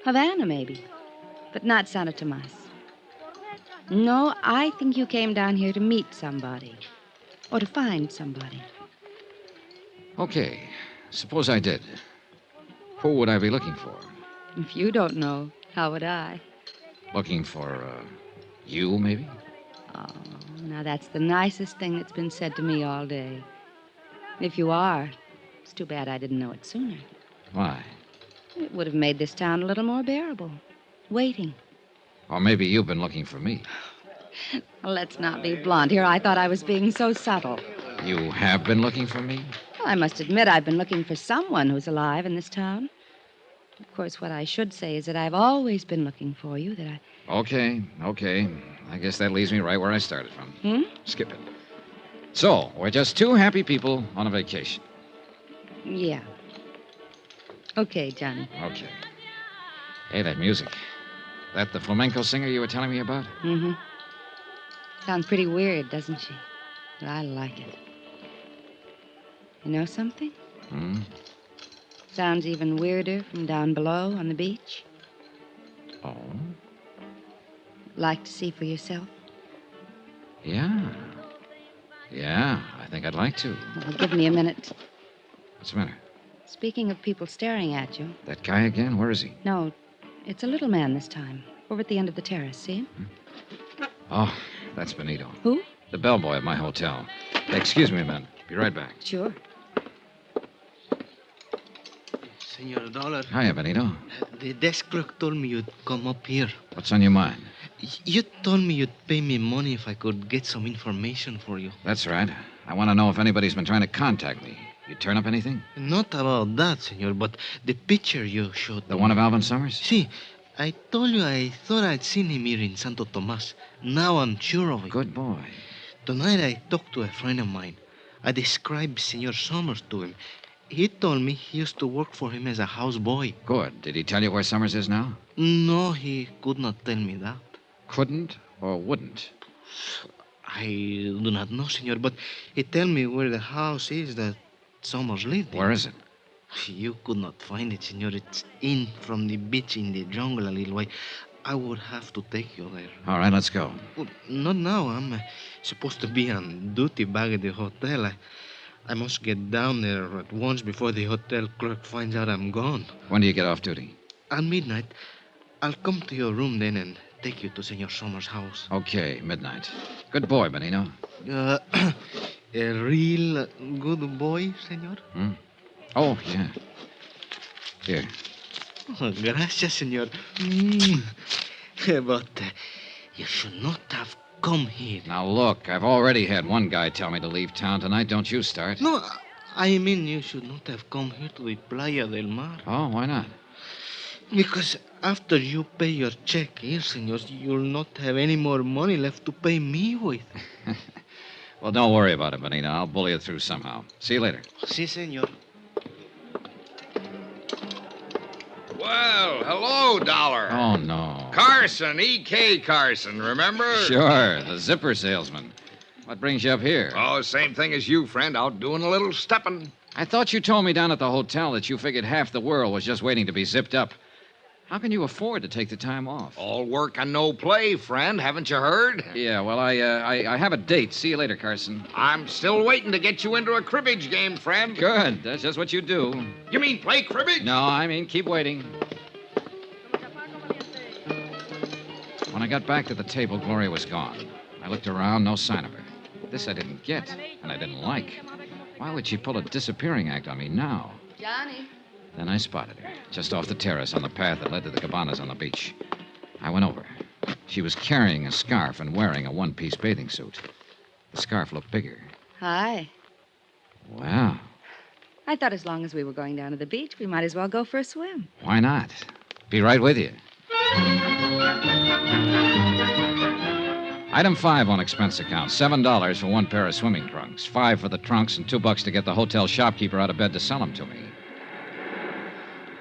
[SPEAKER 21] Havana, maybe. But not Santa Tomas. No, I think you came down here to meet somebody. Or to find somebody.
[SPEAKER 2] Okay. Suppose I did. Who would I be looking for?
[SPEAKER 21] If you don't know, how would I?
[SPEAKER 2] Looking for, you, maybe?
[SPEAKER 21] Oh, now that's the nicest thing that's been said to me all day. If you are, it's too bad I didn't know it sooner.
[SPEAKER 2] Why?
[SPEAKER 21] It would have made this town a little more bearable. Waiting.
[SPEAKER 2] Or maybe you've been looking for me.
[SPEAKER 21] Well, let's not be blunt here. I thought I was being so subtle.
[SPEAKER 2] You have been looking for me?
[SPEAKER 21] Well, I must admit I've been looking for someone who's alive in this town. Of course, what I should say is that I've always been looking for you, that I...
[SPEAKER 2] Okay. I guess that leaves me right where I started from. Skip it. So, we're just two happy people on a vacation.
[SPEAKER 21] Yeah. Okay, Johnny.
[SPEAKER 2] Okay. Hey, that music. That the flamenco singer you were telling me about?
[SPEAKER 21] Mm-hmm. Sounds pretty weird, doesn't she? But I like it. You know something? Sounds even weirder from down below on the beach.
[SPEAKER 2] Oh?
[SPEAKER 21] Like to see for yourself?
[SPEAKER 2] Yeah, I think I'd like to.
[SPEAKER 21] Well, give me a minute.
[SPEAKER 2] What's the matter?
[SPEAKER 21] Speaking of people staring at you.
[SPEAKER 2] That guy again? Where is he?
[SPEAKER 21] No, it's a little man this time. Over at the end of the terrace, see him?
[SPEAKER 2] Oh, that's Benito.
[SPEAKER 21] Who?
[SPEAKER 2] The bellboy at my hotel. Excuse me, man. Be right back.
[SPEAKER 21] Sure.
[SPEAKER 15] Senor Dollar.
[SPEAKER 2] Hiya, Benito.
[SPEAKER 15] The desk clerk told me you'd come up here.
[SPEAKER 2] What's on your mind?
[SPEAKER 15] You told me you'd pay me money if I could get some information for you.
[SPEAKER 2] That's right. I want to know if anybody's been trying to contact me. You turn up anything?
[SPEAKER 15] Not about that, senor, but the picture you showed
[SPEAKER 2] The
[SPEAKER 15] me.
[SPEAKER 2] one of Alvin Summers?
[SPEAKER 15] See, I told you I thought I'd seen him here in Santo Tomas. Now I'm sure of it.
[SPEAKER 2] Good boy.
[SPEAKER 15] Tonight I talked to a friend of mine. I described Senor Summers to him. He told me he used to work for him as a houseboy.
[SPEAKER 2] Good. Did he tell you where Summers is now?
[SPEAKER 15] No, he could not tell me that.
[SPEAKER 2] Couldn't or wouldn't?
[SPEAKER 15] I do not know, senor, but he told me where the house is that Summers lived in.
[SPEAKER 2] Where is it?
[SPEAKER 15] You could not find it, senor. It's in from the beach in the jungle a little way. I would have to take you there.
[SPEAKER 2] All right, let's go.
[SPEAKER 15] Well, not now. I'm supposed to be on duty back at the hotel. I must get down there at once before the hotel clerk finds out I'm gone.
[SPEAKER 2] When do you get off duty?
[SPEAKER 15] At midnight. I'll come to your room then and take you to Senor Summers' house.
[SPEAKER 2] Okay, midnight. Good boy, Benito.
[SPEAKER 15] A real good boy, senor?
[SPEAKER 2] Oh, yeah. Here.
[SPEAKER 15] Oh, gracias, senor. But you should not have come here.
[SPEAKER 2] Now, look, I've already had one guy tell me to leave town tonight. Don't you start.
[SPEAKER 15] No, I mean you should not have come here to the Playa del Mar.
[SPEAKER 2] Oh, why not?
[SPEAKER 15] Because after you pay your check here, senor, you'll not have any more money left to pay me with.
[SPEAKER 2] Well, don't worry about it, Benito. I'll bully it through somehow. See you later.
[SPEAKER 15] Si, senor.
[SPEAKER 19] Well, hello, Dollar.
[SPEAKER 2] Oh, no.
[SPEAKER 19] Carson, E.K. Carson, remember?
[SPEAKER 2] Sure, the zipper salesman. What brings you up here?
[SPEAKER 19] Oh, same thing as you, friend. Out doing a little stepping.
[SPEAKER 2] I thought you told me down at the hotel that you figured half the world was just waiting to be zipped up. How can you afford to take the time off?
[SPEAKER 19] All work and no play, friend. Haven't you heard?
[SPEAKER 2] Yeah, well, I have a date. See you later, Carson.
[SPEAKER 19] I'm still waiting to get you into a cribbage game, friend.
[SPEAKER 2] Good. That's just what you do.
[SPEAKER 19] You mean play cribbage?
[SPEAKER 2] No, I mean keep waiting. When I got back to the table, Gloria was gone. I looked around, no sign of her. This I didn't get, and I didn't like. Why would she pull a disappearing act on me now?
[SPEAKER 3] Johnny.
[SPEAKER 2] Then I spotted her, just off the terrace on the path that led to the cabanas on the beach. I went over. She was carrying a scarf and wearing a one-piece bathing suit. The scarf looked bigger.
[SPEAKER 21] Hi.
[SPEAKER 2] Wow.
[SPEAKER 21] I thought as long as we were going down to the beach, we might as well go for a swim.
[SPEAKER 2] Why not? Be right with you. Item 5 on expense account. $7 for one pair of swimming trunks. $5 for the trunks and $2 to get the hotel shopkeeper out of bed to sell them to me.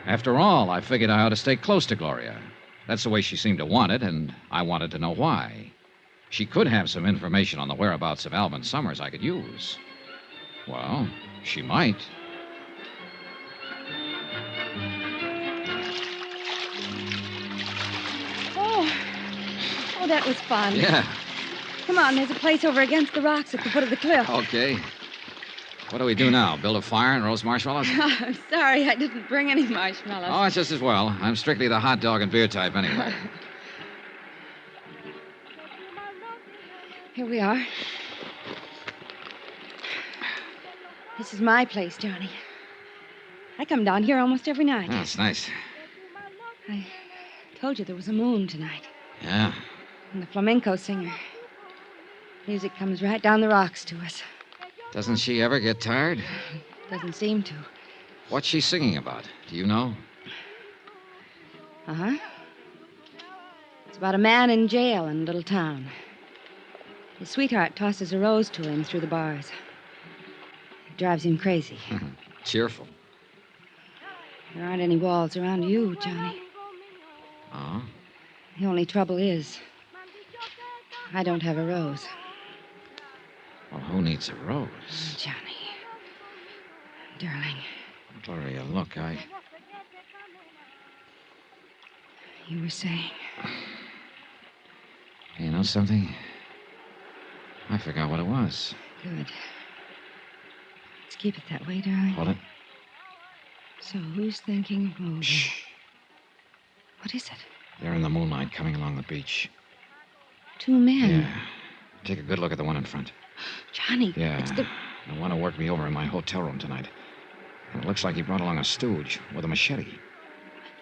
[SPEAKER 2] After all, I figured I ought to stay close to Gloria. That's the way she seemed to want it, and I wanted to know why. She could have some information on the whereabouts of Alvin Summers I could use. Well, she might.
[SPEAKER 21] Oh, that was fun.
[SPEAKER 2] Yeah.
[SPEAKER 21] Come on, there's a place over against the rocks at the foot of the cliff.
[SPEAKER 2] Okay. What do we do now? Build a fire and roast marshmallows?
[SPEAKER 21] I'm sorry, I didn't bring any marshmallows.
[SPEAKER 2] Oh, it's just as well. I'm strictly the hot dog and beer type anyway.
[SPEAKER 21] Here we are. This is my place, Johnny. I come down here almost every night.
[SPEAKER 2] Oh, it's nice.
[SPEAKER 21] I told you there was a moon tonight.
[SPEAKER 2] Yeah.
[SPEAKER 21] And the flamenco singer. Music comes right down the rocks to us.
[SPEAKER 2] Doesn't she ever get tired?
[SPEAKER 21] Doesn't seem to.
[SPEAKER 2] What's she singing about? Do you know?
[SPEAKER 21] Uh-huh. It's about a man in jail in a little town. His sweetheart tosses a rose to him through the bars. It drives him crazy.
[SPEAKER 2] Cheerful.
[SPEAKER 21] There aren't any walls around you, Johnny.
[SPEAKER 2] Oh?
[SPEAKER 21] The only trouble is, I don't have a rose.
[SPEAKER 2] Well, who needs a rose?
[SPEAKER 21] Johnny. Darling.
[SPEAKER 2] Gloria, look,
[SPEAKER 21] You were saying.
[SPEAKER 2] You know something? I forgot what it was.
[SPEAKER 21] Good. Let's keep it that way, darling.
[SPEAKER 2] Hold it.
[SPEAKER 21] So who's thinking of roses?
[SPEAKER 2] Shh.
[SPEAKER 21] What is it?
[SPEAKER 2] They're in the moonlight coming along the beach.
[SPEAKER 21] Two men.
[SPEAKER 2] Yeah. Take a good look at the one in front.
[SPEAKER 21] Johnny,
[SPEAKER 2] Yeah.
[SPEAKER 21] it's the...
[SPEAKER 2] The one who worked me over in my hotel room tonight. And it looks like he brought along a stooge with a machete.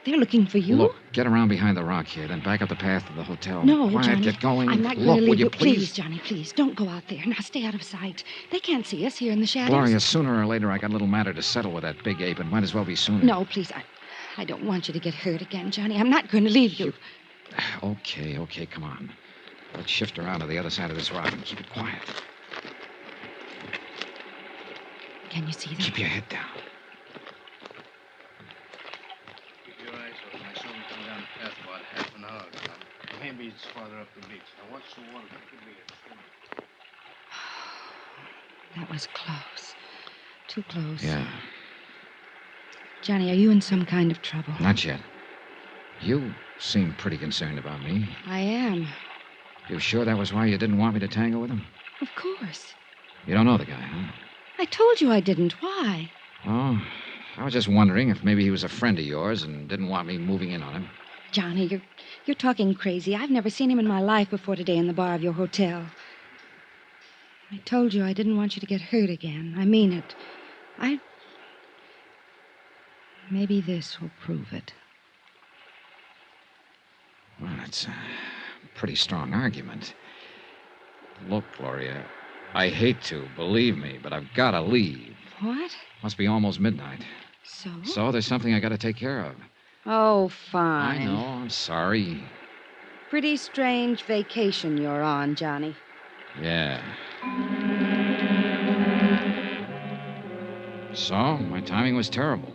[SPEAKER 21] They're looking for you?
[SPEAKER 2] Look, get around behind the rock here, then back up the path to the hotel.
[SPEAKER 21] No,
[SPEAKER 2] Quiet,
[SPEAKER 21] Johnny.
[SPEAKER 2] get going.
[SPEAKER 21] I'm not going
[SPEAKER 2] Look,
[SPEAKER 21] to leave
[SPEAKER 2] would you
[SPEAKER 21] you.
[SPEAKER 2] please?
[SPEAKER 21] Johnny, please. Don't go out there. Now stay out of sight. They can't see us here in the shadows.
[SPEAKER 2] Gloria, sooner or later I got a little matter to settle with that big ape. It might as well be sooner.
[SPEAKER 21] No, please. I don't want you to get hurt again, Johnny. I'm not going to leave you.
[SPEAKER 2] Okay, come on. Let's shift around to the other side of this rock and keep it quiet.
[SPEAKER 21] Can you see them?
[SPEAKER 2] Keep your head down.
[SPEAKER 15] Keep your eyes open. I saw him come down the path about half an hour ago. Maybe it's farther up the beach. Now, what's the water? That could be it.
[SPEAKER 21] That was close. Too close.
[SPEAKER 2] Yeah,
[SPEAKER 21] Johnny, are you in some kind of trouble?
[SPEAKER 2] not yet. You seem pretty concerned about me.
[SPEAKER 21] I am.
[SPEAKER 2] You sure that was why you didn't want me to tango with him?
[SPEAKER 21] Of course.
[SPEAKER 2] You don't know the guy, huh?
[SPEAKER 21] I told you I didn't. Why?
[SPEAKER 2] Oh, I was just wondering if maybe he was a friend of yours and didn't want me moving in on him.
[SPEAKER 21] Johnny, you're talking crazy. I've never seen him in my life before today in the bar of your hotel. I told you I didn't want you to get hurt again. I mean it. Maybe this will prove it.
[SPEAKER 2] Well, it's a pretty strong argument. Look, Gloria, I hate to, believe me, but I've got to leave.
[SPEAKER 21] What?
[SPEAKER 2] Must be almost midnight.
[SPEAKER 21] So?
[SPEAKER 2] So there's something I got to take care of.
[SPEAKER 21] Oh, fine.
[SPEAKER 2] I know, I'm sorry.
[SPEAKER 21] Pretty strange vacation you're on, Johnny.
[SPEAKER 2] Yeah. So, my timing was terrible.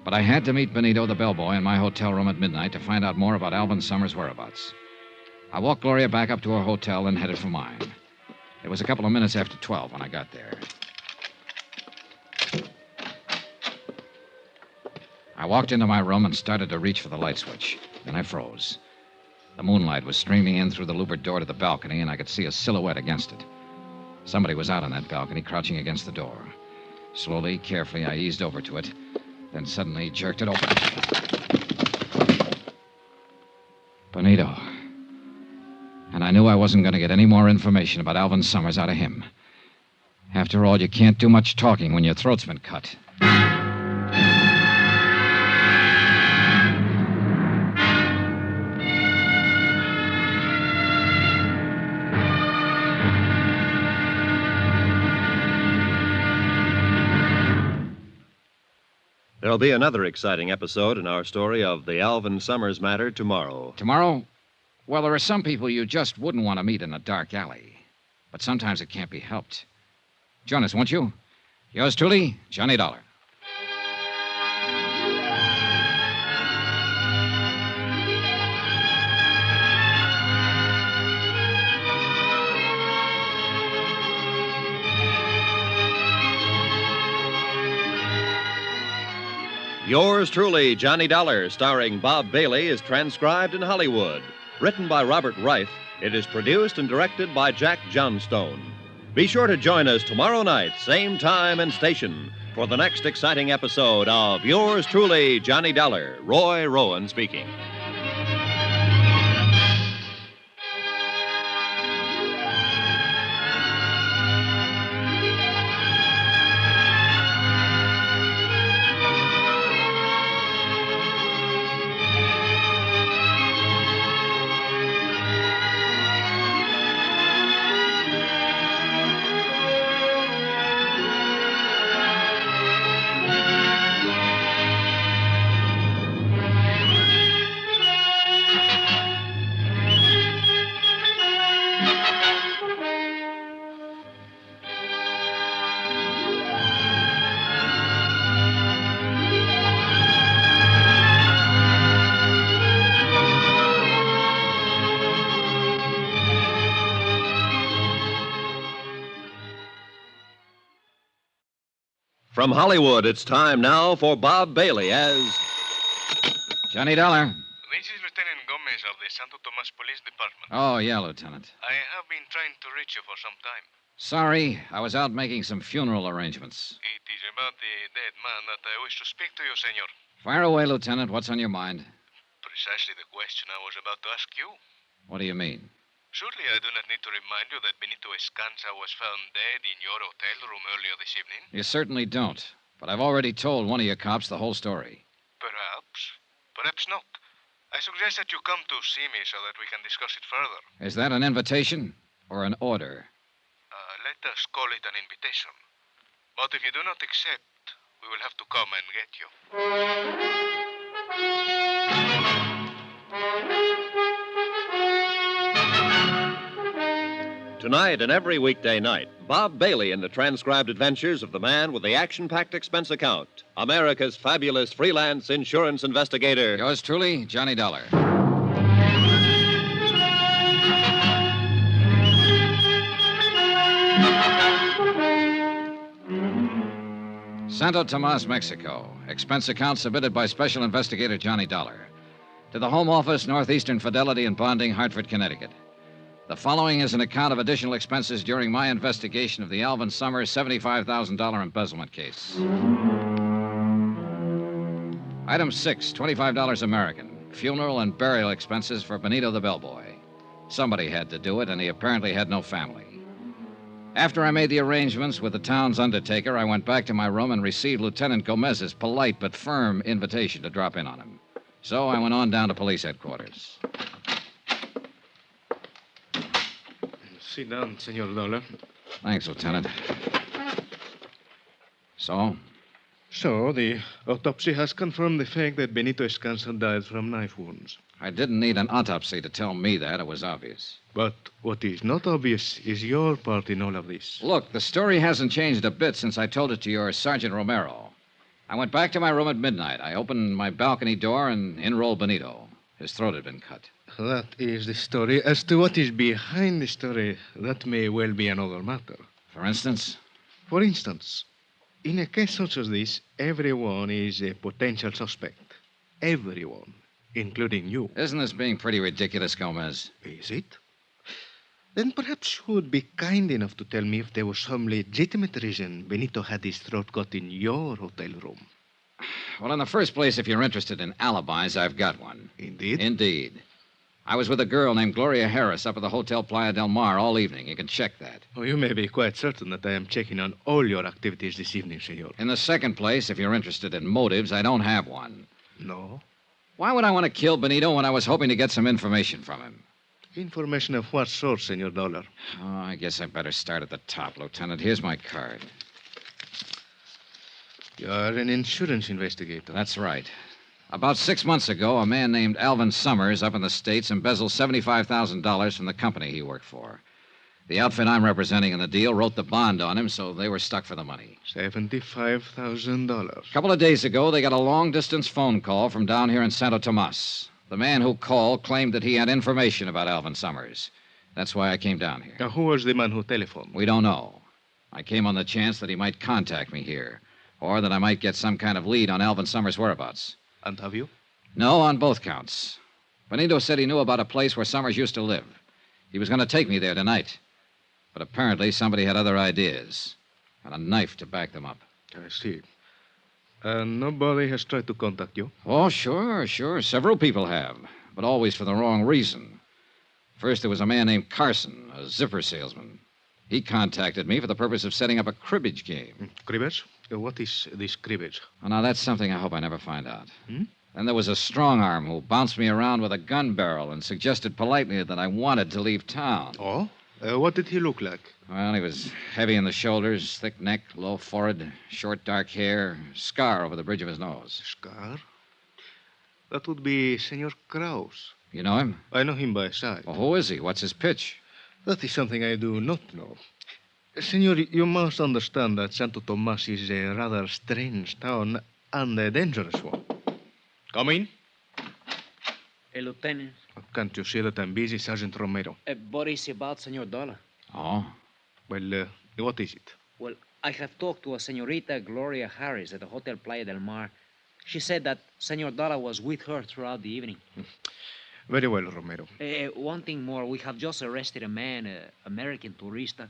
[SPEAKER 2] But I had to meet Benito, the bellboy, in my hotel room at midnight to find out more about Alvin Summers' whereabouts. I walked Gloria back up to her hotel and headed for mine. It was a couple of minutes after 12 when I got there. I walked into my room and started to reach for the light switch. Then I froze. The moonlight was streaming in through the louvered door to the balcony, and I could see a silhouette against it. Somebody was out on that balcony, crouching against the door. Slowly, carefully, I eased over to it, then suddenly jerked it open. Benito. And I knew I wasn't going to get any more information about Alvin Summers out of him. After all, you can't do much talking when your throat's been cut.
[SPEAKER 1] There'll be another exciting episode in our story of the Alvin Summers matter tomorrow.
[SPEAKER 2] Tomorrow? Well, there are some people you just wouldn't want to meet in a dark alley. But sometimes it can't be helped. Join us, won't you? Yours truly, Johnny Dollar.
[SPEAKER 1] Yours truly, Johnny Dollar, starring Bob Bailey, is transcribed in Hollywood. Written by Robert Reif, it is produced and directed by Jack Johnstone. Be sure to join us tomorrow night, same time and station, for the next exciting episode of Yours truly, Johnny Dollar. Roy Rowan speaking. From Hollywood, it's time now for Bob Bailey as
[SPEAKER 2] Johnny Dollar.
[SPEAKER 12] This is Lieutenant Gomez of the Santo Tomas Police Department.
[SPEAKER 2] Oh, yeah, Lieutenant.
[SPEAKER 12] I have been trying to reach you for some time.
[SPEAKER 2] Sorry, I was out making some funeral arrangements.
[SPEAKER 12] It is about the dead man that I wish to speak to you, senor.
[SPEAKER 2] Fire away, Lieutenant. What's on your mind?
[SPEAKER 12] Precisely the question I was about to ask you.
[SPEAKER 2] What do you mean?
[SPEAKER 12] Surely I do not need to remind you that Benito Escanza was found dead in your hotel room earlier this evening.
[SPEAKER 2] You certainly don't. But I've already told one of your cops the whole story.
[SPEAKER 12] Perhaps not. I suggest that you come to see me so that we can discuss it further.
[SPEAKER 2] Is that an invitation or an order?
[SPEAKER 12] Let us call it an invitation. But if you do not accept, we will have to come and get you.
[SPEAKER 1] Tonight and every weekday night, Bob Bailey in the transcribed adventures of the man with the action-packed expense account, America's fabulous freelance insurance investigator.
[SPEAKER 2] Yours truly, Johnny Dollar. Santo Tomas, Mexico. Expense account submitted by Special Investigator Johnny Dollar. To the Home Office, Northeastern Fidelity and Bonding, Hartford, Connecticut. The following is an account of additional expenses during my investigation of the Alvin Summers $75,000 embezzlement case. Item 6, $25 American. Funeral and burial expenses for Benito the bellboy. Somebody had to do it, and he apparently had no family. After I made the arrangements with the town's undertaker, I went back to my room and received Lieutenant Gomez's polite but firm invitation to drop in on him. So I went on down to police headquarters.
[SPEAKER 15] Sit down, Senor Dollar.
[SPEAKER 2] Thanks, Lieutenant. So?
[SPEAKER 15] So, the autopsy has confirmed the fact that Benito Escanza died from knife wounds.
[SPEAKER 2] I didn't need an autopsy to tell me that. It was obvious.
[SPEAKER 15] But what is not obvious is your part in all of this.
[SPEAKER 2] Look, the story hasn't changed a bit since I told it to your Sergeant Romero. I went back to my room at midnight. I opened my balcony door and in rolled Benito. His throat had been cut.
[SPEAKER 15] That is the story. As to what is behind the story, that may well be another matter.
[SPEAKER 2] For instance?
[SPEAKER 15] For instance, In a case such as this, everyone is a potential suspect. Everyone, including you.
[SPEAKER 2] Isn't this being pretty ridiculous, Gomez?
[SPEAKER 15] Is it? Then perhaps you would be kind enough to tell me if there was some legitimate reason Benito had his throat cut in your hotel room.
[SPEAKER 2] Well, in the first place, if you're interested in alibis, I've got one.
[SPEAKER 15] Indeed?
[SPEAKER 2] Indeed. I was with a girl named Gloria Harris up at the Hotel Playa del Mar all evening. You can check that.
[SPEAKER 15] Oh, you may be quite certain that I am checking on all your activities this evening, senor.
[SPEAKER 2] In the second place, if you're interested in motives, I don't have one.
[SPEAKER 15] No?
[SPEAKER 2] Why would I want to kill Benito when I was hoping to get some information from him?
[SPEAKER 15] Information of what sort, Senor Dollar?
[SPEAKER 2] Oh, I guess I better start at the top, Lieutenant. Here's my card.
[SPEAKER 15] You're an insurance investigator.
[SPEAKER 2] That's right. About 6 months ago, a man named Alvin Summers up in the States embezzled $75,000 from the company he worked for. The outfit I'm representing in the deal wrote the bond on him, so they were stuck for the money.
[SPEAKER 15] $75,000.
[SPEAKER 2] A couple of days ago, they got a long-distance phone call from down here in Santo Tomas. The man who called claimed that he had information about Alvin Summers. That's why I came down here.
[SPEAKER 15] Now, who was the man who telephoned?
[SPEAKER 2] We don't know. I came on the chance that he might contact me here, or that I might get some kind of lead on Alvin Summers' whereabouts.
[SPEAKER 15] And have you?
[SPEAKER 2] No, on both counts. Benito said he knew about a place where Summers used to live. He was going to take me there tonight. But apparently somebody had other ideas, and a knife to back them up.
[SPEAKER 15] I see. Nobody has tried to contact you?
[SPEAKER 2] Oh, sure. Several people have, but always for the wrong reason. First, there was a man named Carson, a zipper salesman. He contacted me for the purpose of setting up a cribbage game.
[SPEAKER 15] Cribbage? What is this cribbage?
[SPEAKER 2] Oh, now, that's something I hope I never find out.
[SPEAKER 15] Hmm?
[SPEAKER 2] Then there was a strong arm who bounced me around with a gun barrel and suggested politely that I wanted to leave town.
[SPEAKER 15] Oh? What did he look like?
[SPEAKER 2] Well, he was heavy in the shoulders, thick neck, low forehead, short dark hair, scar over the bridge of his nose.
[SPEAKER 15] Scar? That would be Senor Kraus.
[SPEAKER 2] You know him?
[SPEAKER 15] I know him by sight.
[SPEAKER 2] Well, who is he? What's his pitch?
[SPEAKER 15] That is something I do not know. Senor, you must understand that Santo Tomas is a rather strange town and a dangerous one. Come in.
[SPEAKER 16] Hey, Lieutenant.
[SPEAKER 15] Can't you see that I'm busy, Sergeant Romero?
[SPEAKER 16] What is about Senor Dollar?
[SPEAKER 2] Oh?
[SPEAKER 15] Well, what is it?
[SPEAKER 16] Well, I have talked to a Senorita Gloria Harris at the Hotel Playa del Mar. She said that Senor Dollar was with her throughout the evening.
[SPEAKER 15] Very well, Romero.
[SPEAKER 16] One thing more. We have just arrested a man, American tourista,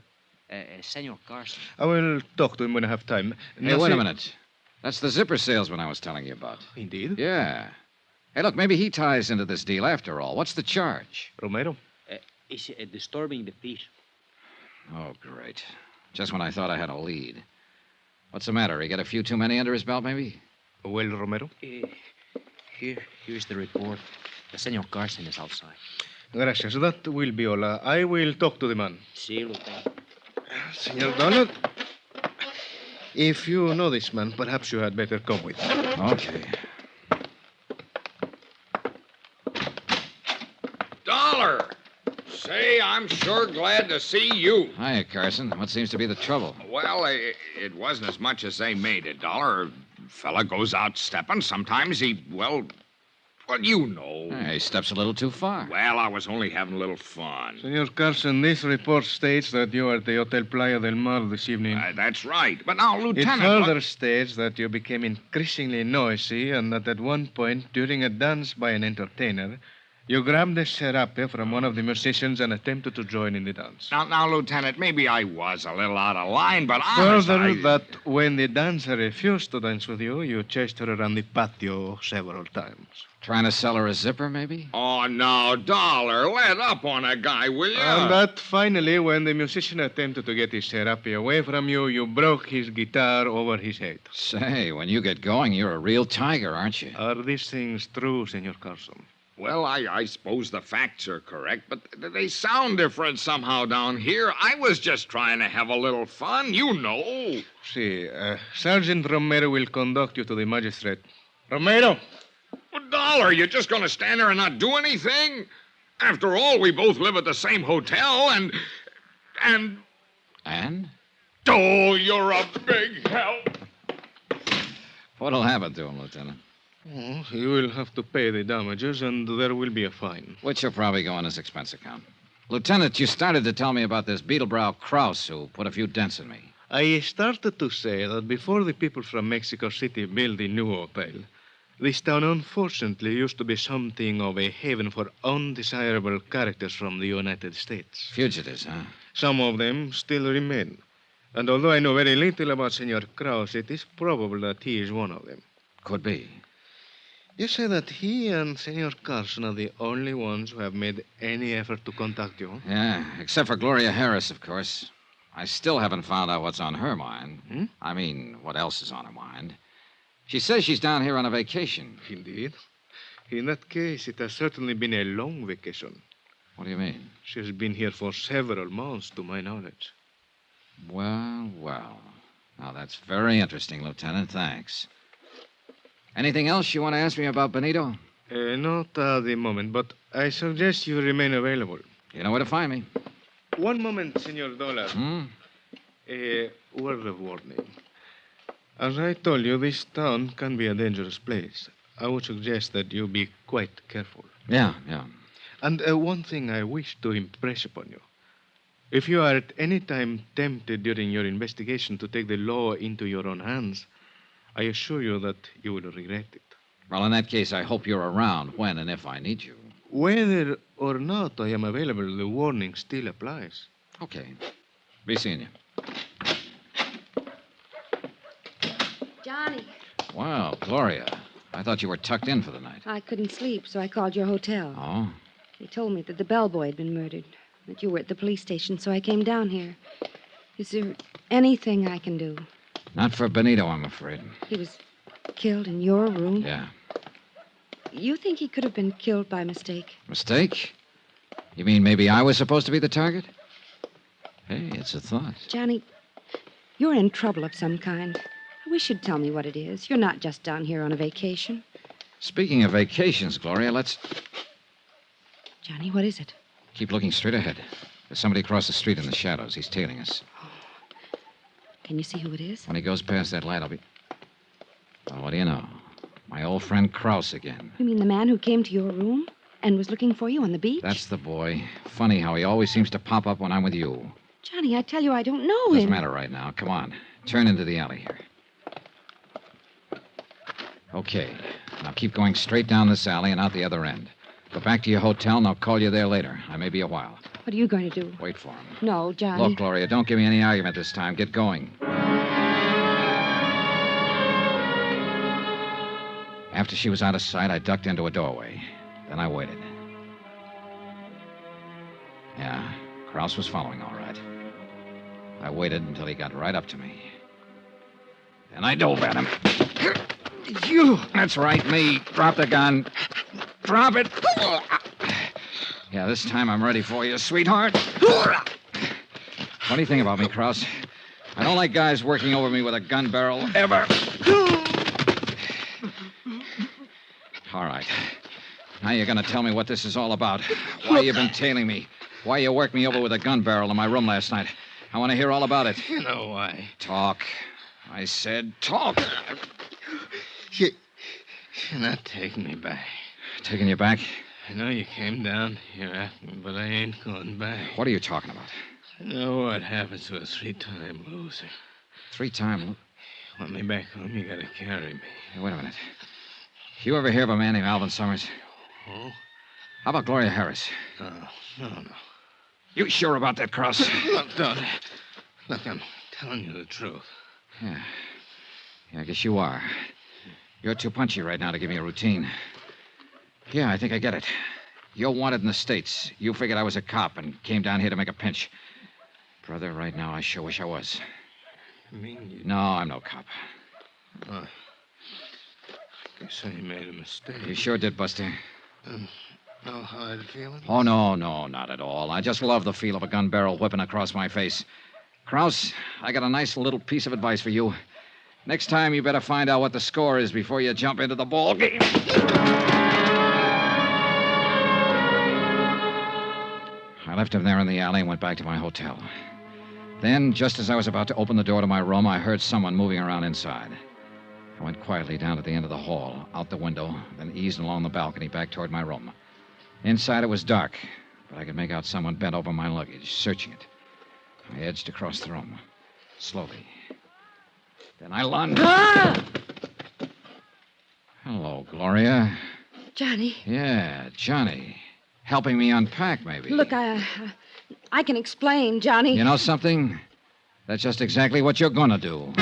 [SPEAKER 16] Senor Carson.
[SPEAKER 15] I will talk to him when I have time.
[SPEAKER 2] Hey, wait a minute. That's the zipper salesman I was telling you about.
[SPEAKER 15] Indeed?
[SPEAKER 2] Yeah. Hey, look, maybe he ties into this deal after all. What's the charge?
[SPEAKER 15] Romero?
[SPEAKER 16] Is disturbing the peace.
[SPEAKER 2] Oh, great. Just when I thought I had a lead. What's the matter? He got a few too many under his belt, maybe?
[SPEAKER 15] Well, Romero?
[SPEAKER 16] Here's the report. The Senor Carson is outside.
[SPEAKER 15] Gracias. That will be all. I will talk to the man.
[SPEAKER 16] See you, Lieutenant.
[SPEAKER 15] Senor Donald, if you know this man, perhaps you had better come with me.
[SPEAKER 2] Okay.
[SPEAKER 19] Dollar! Say, I'm sure glad to see you.
[SPEAKER 2] Hiya, Carson. What seems to be the trouble?
[SPEAKER 19] Well, it wasn't as much as they made it, Dollar. A fella goes out stepping. Sometimes he, well, you know.
[SPEAKER 2] Hey, he steps a little too far.
[SPEAKER 19] Well, I was only having a little fun.
[SPEAKER 15] Senor Carson, this report states that you are at the Hotel Playa del Mar this evening.
[SPEAKER 19] That's right. But now, Lieutenant...
[SPEAKER 15] It further states that you became increasingly noisy and that at one point, during a dance by an entertainer, you grabbed a serape from one of the musicians and attempted to join in the dance.
[SPEAKER 19] Now, Lieutenant, maybe I was a little out of line, but honest,
[SPEAKER 15] Further, that when the dancer refused to dance with you, you chased her around the patio several times.
[SPEAKER 2] Trying to sell her a zipper, maybe?
[SPEAKER 19] Oh, no, Dollar, let up on a guy, will you?
[SPEAKER 15] And that finally, when the musician attempted to get his serape away from you, you broke his guitar over his head.
[SPEAKER 2] Say, when you get going, you're a real tiger, aren't you?
[SPEAKER 15] Are these things true, Senor Carson?
[SPEAKER 19] Well, I suppose the facts are correct, but they sound different somehow down here. I was just trying to have a little fun, you know.
[SPEAKER 15] See, Sergeant Romero will conduct you to the magistrate. Romero!
[SPEAKER 19] Well, Dollar, you're just going to stand there and not do anything? After all, we both live at the same hotel, and...
[SPEAKER 2] And?
[SPEAKER 19] Oh, you're a big help.
[SPEAKER 2] What'll happen to him, Lieutenant?
[SPEAKER 15] Oh, you will have to pay the damages, and there will be a fine.
[SPEAKER 2] Which will probably go on his expense account. Lieutenant, you started to tell me about this Beetlebrow Kraus who put a few dents in me.
[SPEAKER 15] I started to say that before the people from Mexico City built the new hotel, this town unfortunately used to be something of a haven for undesirable characters from the United States.
[SPEAKER 2] Fugitives, huh?
[SPEAKER 15] Some of them still remain. And although I know very little about Senor Krause, it is probable that he is one of them.
[SPEAKER 2] Could be.
[SPEAKER 15] You say that he and Senor Carson are the only ones who have made any effort to contact you?
[SPEAKER 2] Yeah, except for Gloria Harris, of course. I still haven't found out what's on her mind. I mean, what else is on her mind. She says she's down here on a vacation.
[SPEAKER 15] Indeed. In that case, it has certainly been a long vacation.
[SPEAKER 2] What do you mean?
[SPEAKER 15] She has been here for several months, to my knowledge.
[SPEAKER 2] Well, well. Now, that's very interesting, Lieutenant. Thanks. Anything else you want to ask me about Benito?
[SPEAKER 15] Not at the moment, but I suggest you remain available.
[SPEAKER 2] You know where to find me.
[SPEAKER 15] One moment, Senor Dollar.
[SPEAKER 2] Hmm?
[SPEAKER 15] A word of warning. As I told you, this town can be a dangerous place. I would suggest that you be quite careful.
[SPEAKER 2] Yeah.
[SPEAKER 15] And one thing I wish to impress upon you. If you are at any time tempted during your investigation to take the law into your own hands, I assure you that you will regret it.
[SPEAKER 2] Well, in that case, I hope you're around when and if I need you.
[SPEAKER 15] Whether or not I am available, the warning still applies.
[SPEAKER 2] Okay. Be seeing you.
[SPEAKER 10] Johnny,
[SPEAKER 2] Wow, Gloria. I thought you were tucked in for the night.
[SPEAKER 10] I couldn't sleep, so I called your hotel.
[SPEAKER 2] Oh?
[SPEAKER 10] They told me that the bellboy had been murdered, that you were at the police station, so I came down here. Is there anything I can do?
[SPEAKER 2] Not for Benito, I'm afraid.
[SPEAKER 10] He was killed in your room?
[SPEAKER 2] Yeah.
[SPEAKER 10] You think he could have been killed by mistake?
[SPEAKER 2] Mistake? You mean maybe I was supposed to be the target? Hey, it's a thought.
[SPEAKER 10] Johnny, you're in trouble of some kind. I wish you'd tell me what it is. You're not just down here on a vacation.
[SPEAKER 2] Speaking of vacations, Gloria, let's
[SPEAKER 10] Johnny, what is it?
[SPEAKER 2] keep looking straight ahead. There's somebody across the street in the shadows. He's tailing us.
[SPEAKER 10] Can you see who it is?
[SPEAKER 2] When he goes past that light, I'll be... Well, what do you know? My old friend Krause again.
[SPEAKER 10] You mean the man who came to your room and was looking for you on the beach?
[SPEAKER 2] That's the boy. Funny how he always seems to pop up when I'm with you.
[SPEAKER 10] Johnny, I tell you, I don't know him.
[SPEAKER 2] Doesn't matter right now. Come on. Turn into the alley here. Okay. Now keep going straight down this alley and out the other end. Go back to your hotel, and I'll call you there later. I may be a while.
[SPEAKER 10] What are you going to do?
[SPEAKER 2] Wait for him.
[SPEAKER 10] No, Johnny.
[SPEAKER 2] Look, Gloria, don't give me any argument this time. Get going. After she was out of sight, I ducked into a doorway. Then I waited. Yeah, Krause was following all right. I waited until he got right up to me. And I dove at him. You! That's right, me. Drop the gun. Drop it. Yeah, this time I'm ready for you, sweetheart. Funny thing about me, Krause. I don't like guys working over me with a gun barrel, ever. All right. Now you're going to tell me what this is all about. Why you've been tailing me. Why you worked me over with a gun barrel in my room last night. I want to hear all about it.
[SPEAKER 15] You know why.
[SPEAKER 2] Talk. I said talk.
[SPEAKER 15] You're not taking me back.
[SPEAKER 2] Taking you back?
[SPEAKER 15] I know you came down here after me, but I ain't going back.
[SPEAKER 2] What are you talking about?
[SPEAKER 15] I know what happens to a three-time loser.
[SPEAKER 2] Three-time...
[SPEAKER 15] Want me back home, you gotta carry me.
[SPEAKER 2] Hey, wait a minute. You ever hear of a man named Alvin Summers?
[SPEAKER 15] Oh?
[SPEAKER 2] How about Gloria Harris?
[SPEAKER 15] No.
[SPEAKER 2] You sure about that, Krause?
[SPEAKER 15] Look, Don. Look, I'm telling you the truth.
[SPEAKER 2] Yeah, I guess you are. You're too punchy right now to give me a routine. Yeah, I think I get it. You're wanted in the States. You figured I was a cop and came down here to make a pinch. Brother, right now, I sure wish I was.
[SPEAKER 15] You mean you...
[SPEAKER 2] No, I'm no cop.
[SPEAKER 15] Oh. Guess I made a mistake.
[SPEAKER 2] You sure did, Buster.
[SPEAKER 15] No hard feelings?
[SPEAKER 2] Oh, no, not at all. I just love the feel of a gun barrel whipping across my face. Krause, I got a nice little piece of advice for you. Next time, you better find out what the score is before you jump into the ball game. I left him there in the alley and went back to my hotel. Then, just as I was about to open the door to my room, I heard someone moving around inside. I went quietly down to the end of the hall, out the window, then eased along the balcony back toward my room. Inside, it was dark, but I could make out someone bent over my luggage, searching it. I edged across the room. Slowly. Then I lunge.
[SPEAKER 21] Ah!
[SPEAKER 2] Hello, Gloria.
[SPEAKER 21] Johnny,
[SPEAKER 2] Yeah, Johnny. Helping me unpack, maybe.
[SPEAKER 21] look, I can explain, Johnny.
[SPEAKER 2] You know something? That's just exactly what you're gonna do.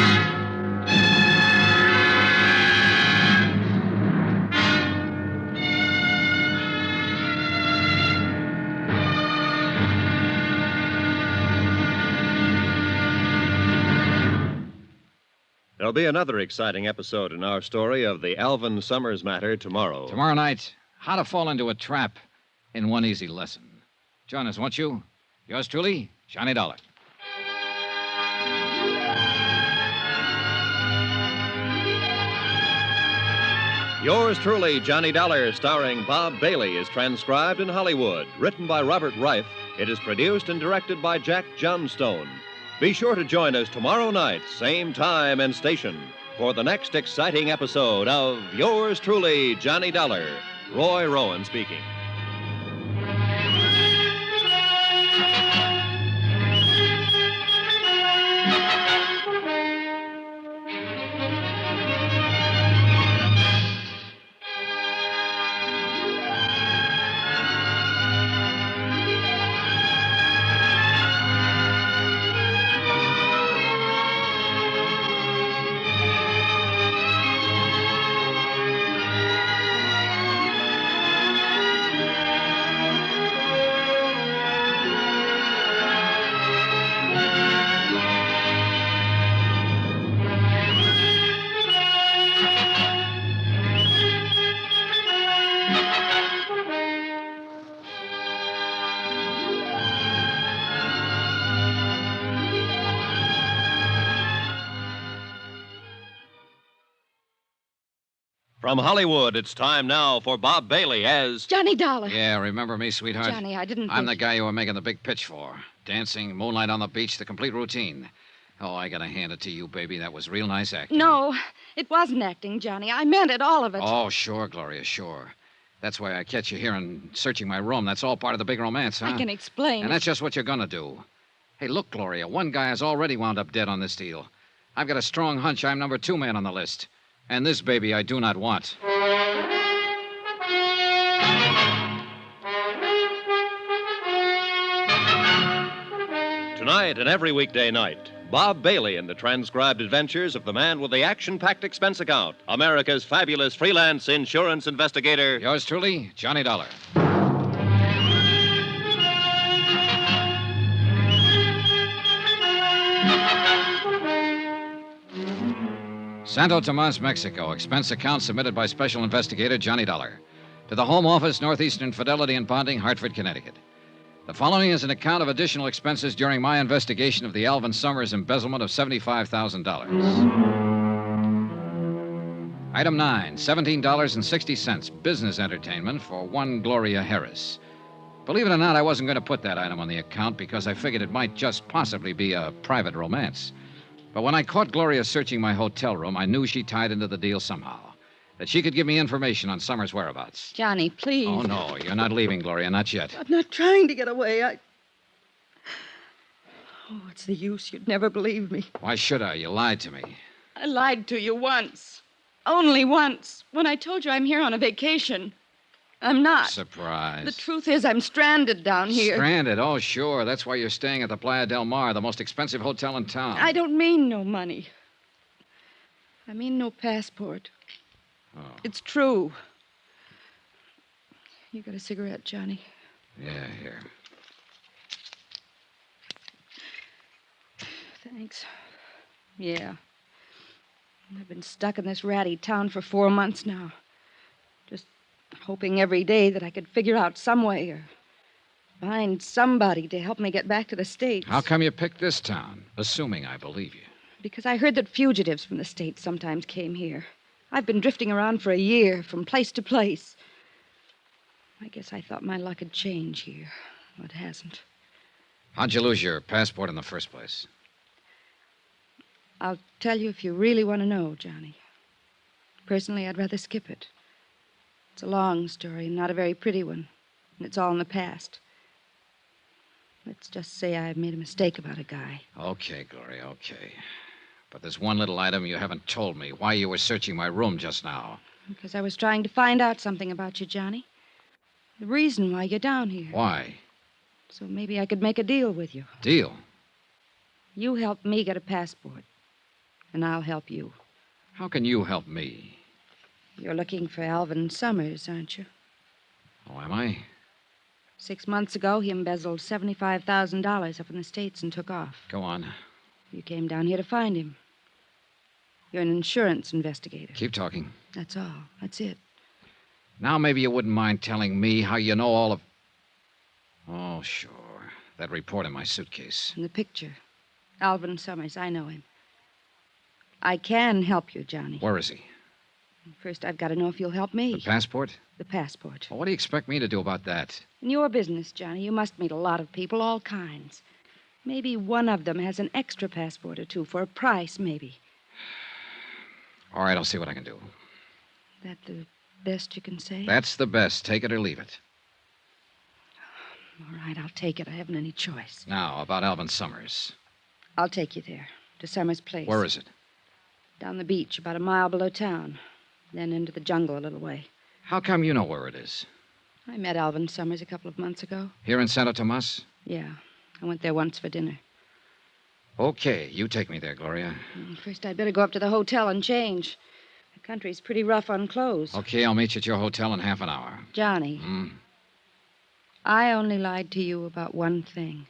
[SPEAKER 1] There'll be another exciting episode in our story of the Alvin Summers matter tomorrow.
[SPEAKER 2] Tomorrow night, how to fall into a trap in one easy lesson. Join us, won't you? Yours truly, Johnny Dollar.
[SPEAKER 1] Yours truly, Johnny Dollar, starring Bob Bailey, is transcribed in Hollywood. Written by Robert Reif, it is produced and directed by Jack Johnstone. Be sure to join us tomorrow night, same time and station, for the next exciting episode of Yours truly, Johnny Dollar. Roy Rowan speaking. From Hollywood, it's time now for Bob Bailey as
[SPEAKER 21] Johnny Dollar.
[SPEAKER 2] Yeah, remember me, sweetheart?
[SPEAKER 21] Johnny, I didn't
[SPEAKER 2] I'm the
[SPEAKER 21] think...
[SPEAKER 2] guy you were making the big pitch for. Dancing, moonlight on the beach, the complete routine. Oh, I gotta hand it to you, baby. That was real nice acting.
[SPEAKER 21] No, it wasn't acting, Johnny. I meant it, all of it.
[SPEAKER 2] Oh, sure, Gloria, sure. That's why I catch you here and searching my room. That's all part of the big romance, huh?
[SPEAKER 21] I can explain.
[SPEAKER 2] And that's just what you're gonna do. Hey, look, Gloria, one guy has already wound up dead on this deal. I've got a strong hunch I'm number 2 man on the list. And this baby I do not want.
[SPEAKER 1] Tonight and every weekday night, Bob Bailey in the transcribed adventures of the man with the action-packed expense account, America's fabulous freelance insurance investigator.
[SPEAKER 2] Yours truly, Johnny Dollar. Santo Tomas, Mexico. Expense account submitted by Special Investigator Johnny Dollar. To the Home Office, Northeastern Fidelity and Bonding, Hartford, Connecticut. The following is an account of additional expenses during my investigation of the Alvin Summers embezzlement of $75,000. Item 9, $17.60, business entertainment for one Gloria Harris. Believe it or not, I wasn't going to put that item on the account because I figured it might just possibly be a private romance. But when I caught Gloria searching my hotel room, I knew she tied into the deal somehow. That she could give me information on Summers' whereabouts.
[SPEAKER 21] Johnny, please.
[SPEAKER 2] Oh, no, you're not leaving, Gloria, not yet.
[SPEAKER 21] I'm not trying to get away. Oh, what's the use? You'd never believe me.
[SPEAKER 2] Why should I? You lied to me.
[SPEAKER 21] I lied to you once. Only once. When I told you I'm here on a vacation. I'm not.
[SPEAKER 2] Surprise.
[SPEAKER 21] The truth is, I'm stranded down here.
[SPEAKER 2] Stranded? Oh, sure. That's why you're staying at the Playa del Mar, the most expensive hotel in town.
[SPEAKER 21] I don't mean no money. I mean no passport.
[SPEAKER 2] Oh.
[SPEAKER 21] It's true. You got a cigarette, Johnny?
[SPEAKER 2] Yeah, here.
[SPEAKER 21] Thanks. Yeah. I've been stuck in this ratty town for 4 months now. Just hoping every day that I could figure out some way or find somebody to help me get back to the States.
[SPEAKER 2] How come you picked this town? Assuming I believe you.
[SPEAKER 21] Because I heard that fugitives from the States sometimes came here. I've been drifting around for a year, from place to place. I guess I thought my luck had changed here. Well, it hasn't.
[SPEAKER 2] How'd you lose your passport in the first place?
[SPEAKER 21] I'll tell you if you really want to know, Johnny. Personally, I'd rather skip it. It's a long story, not a very pretty one. And it's all in the past. Let's just say I made a mistake about a guy.
[SPEAKER 2] Okay, Gloria, okay. But there's one little item you haven't told me. Why you were searching my room just now.
[SPEAKER 21] Because I was trying to find out something about you, Johnny. The reason why you're down here.
[SPEAKER 2] Why?
[SPEAKER 21] So maybe I could make a deal with you.
[SPEAKER 2] Deal?
[SPEAKER 21] You help me get a passport, and I'll help you.
[SPEAKER 2] How can you help me?
[SPEAKER 21] You're looking for Alvin Summers, aren't you?
[SPEAKER 2] Oh, am I?
[SPEAKER 21] 6 months ago, he embezzled $75,000 up in the States and took off.
[SPEAKER 2] Go on.
[SPEAKER 21] You came down here to find him. You're an insurance investigator.
[SPEAKER 2] Keep talking.
[SPEAKER 21] That's all. That's it.
[SPEAKER 2] Now maybe you wouldn't mind telling me how you know all of... Oh, sure. That report in my suitcase.
[SPEAKER 21] And the picture. Alvin Summers, I know him. I can help you, Johnny.
[SPEAKER 2] Where is he?
[SPEAKER 21] First, I've got to know if you'll help me.
[SPEAKER 2] The passport?
[SPEAKER 21] The passport.
[SPEAKER 2] Well, what do you expect me to do about that?
[SPEAKER 21] In your business, Johnny, you must meet a lot of people, all kinds. Maybe one of them has an extra passport or two for a price, maybe.
[SPEAKER 2] All right, I'll see what I can do.
[SPEAKER 21] That the best you can say?
[SPEAKER 2] That's the best. Take it or leave it.
[SPEAKER 21] All right, I'll take it. I haven't any choice.
[SPEAKER 2] Now, about Alvin Summers.
[SPEAKER 21] I'll take you there, to Summers' place.
[SPEAKER 2] Where is it?
[SPEAKER 21] Down the beach, about a mile below town. Then into the jungle a little way.
[SPEAKER 2] How come you know where it is?
[SPEAKER 21] I met Alvin Summers a couple of months ago.
[SPEAKER 2] Here in Santo Tomas?
[SPEAKER 21] Yeah, I went there once for dinner.
[SPEAKER 2] Okay, you take me there, Gloria.
[SPEAKER 21] First, I'd better go up to the hotel and change. The country's pretty rough on clothes.
[SPEAKER 2] Okay, I'll meet you at your hotel in half an hour.
[SPEAKER 21] Johnny, I only lied to you about one thing.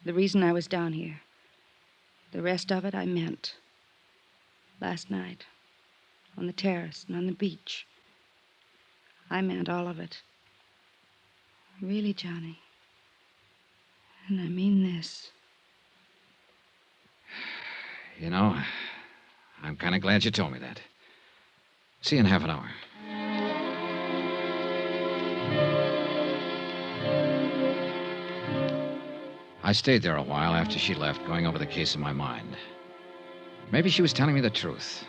[SPEAKER 21] The reason I was down here. The rest of it I meant. Last night, on the terrace and on the beach. I meant all of it. Really, Johnny. And I mean this.
[SPEAKER 2] You know, I'm kind of glad you told me that. See you in half an hour. I stayed there a while after she left, going over the case in my mind. Maybe she was telling me the truth.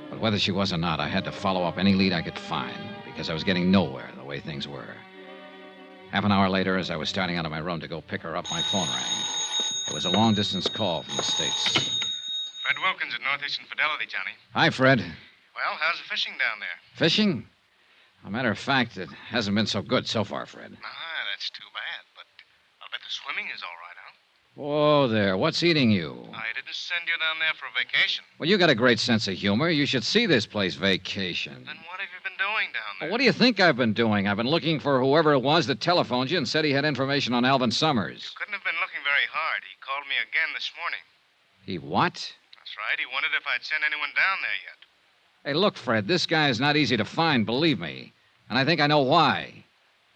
[SPEAKER 2] But whether she was or not, I had to follow up any lead I could find, because I was getting nowhere the way things were. Half an hour later, as I was starting out of my room to go pick her up, my phone rang. It was a long-distance call from the States.
[SPEAKER 12] Fred Wilkins at Northeastern Fidelity, Johnny.
[SPEAKER 2] Hi, Fred.
[SPEAKER 12] Well, how's the fishing down there?
[SPEAKER 2] Fishing? As a matter of fact, it hasn't been so good so far, Fred.
[SPEAKER 12] That's too bad, but I'll bet the swimming is all right, huh?
[SPEAKER 2] Whoa there, what's eating you?
[SPEAKER 12] I didn't send you down there for a vacation.
[SPEAKER 2] Well, you got a great sense of humor. You should see this place vacation.
[SPEAKER 12] Then what have you been doing down there?
[SPEAKER 2] Well, what do you think I've been doing? I've been looking for whoever it was that telephoned you and said he had information on Alvin Summers.
[SPEAKER 12] You couldn't have been looking very hard. He called me again this morning.
[SPEAKER 2] He what?
[SPEAKER 12] That's right. He wondered if I'd sent anyone down there yet.
[SPEAKER 2] Hey, look, Fred, this guy is not easy to find, believe me. And I think I know why.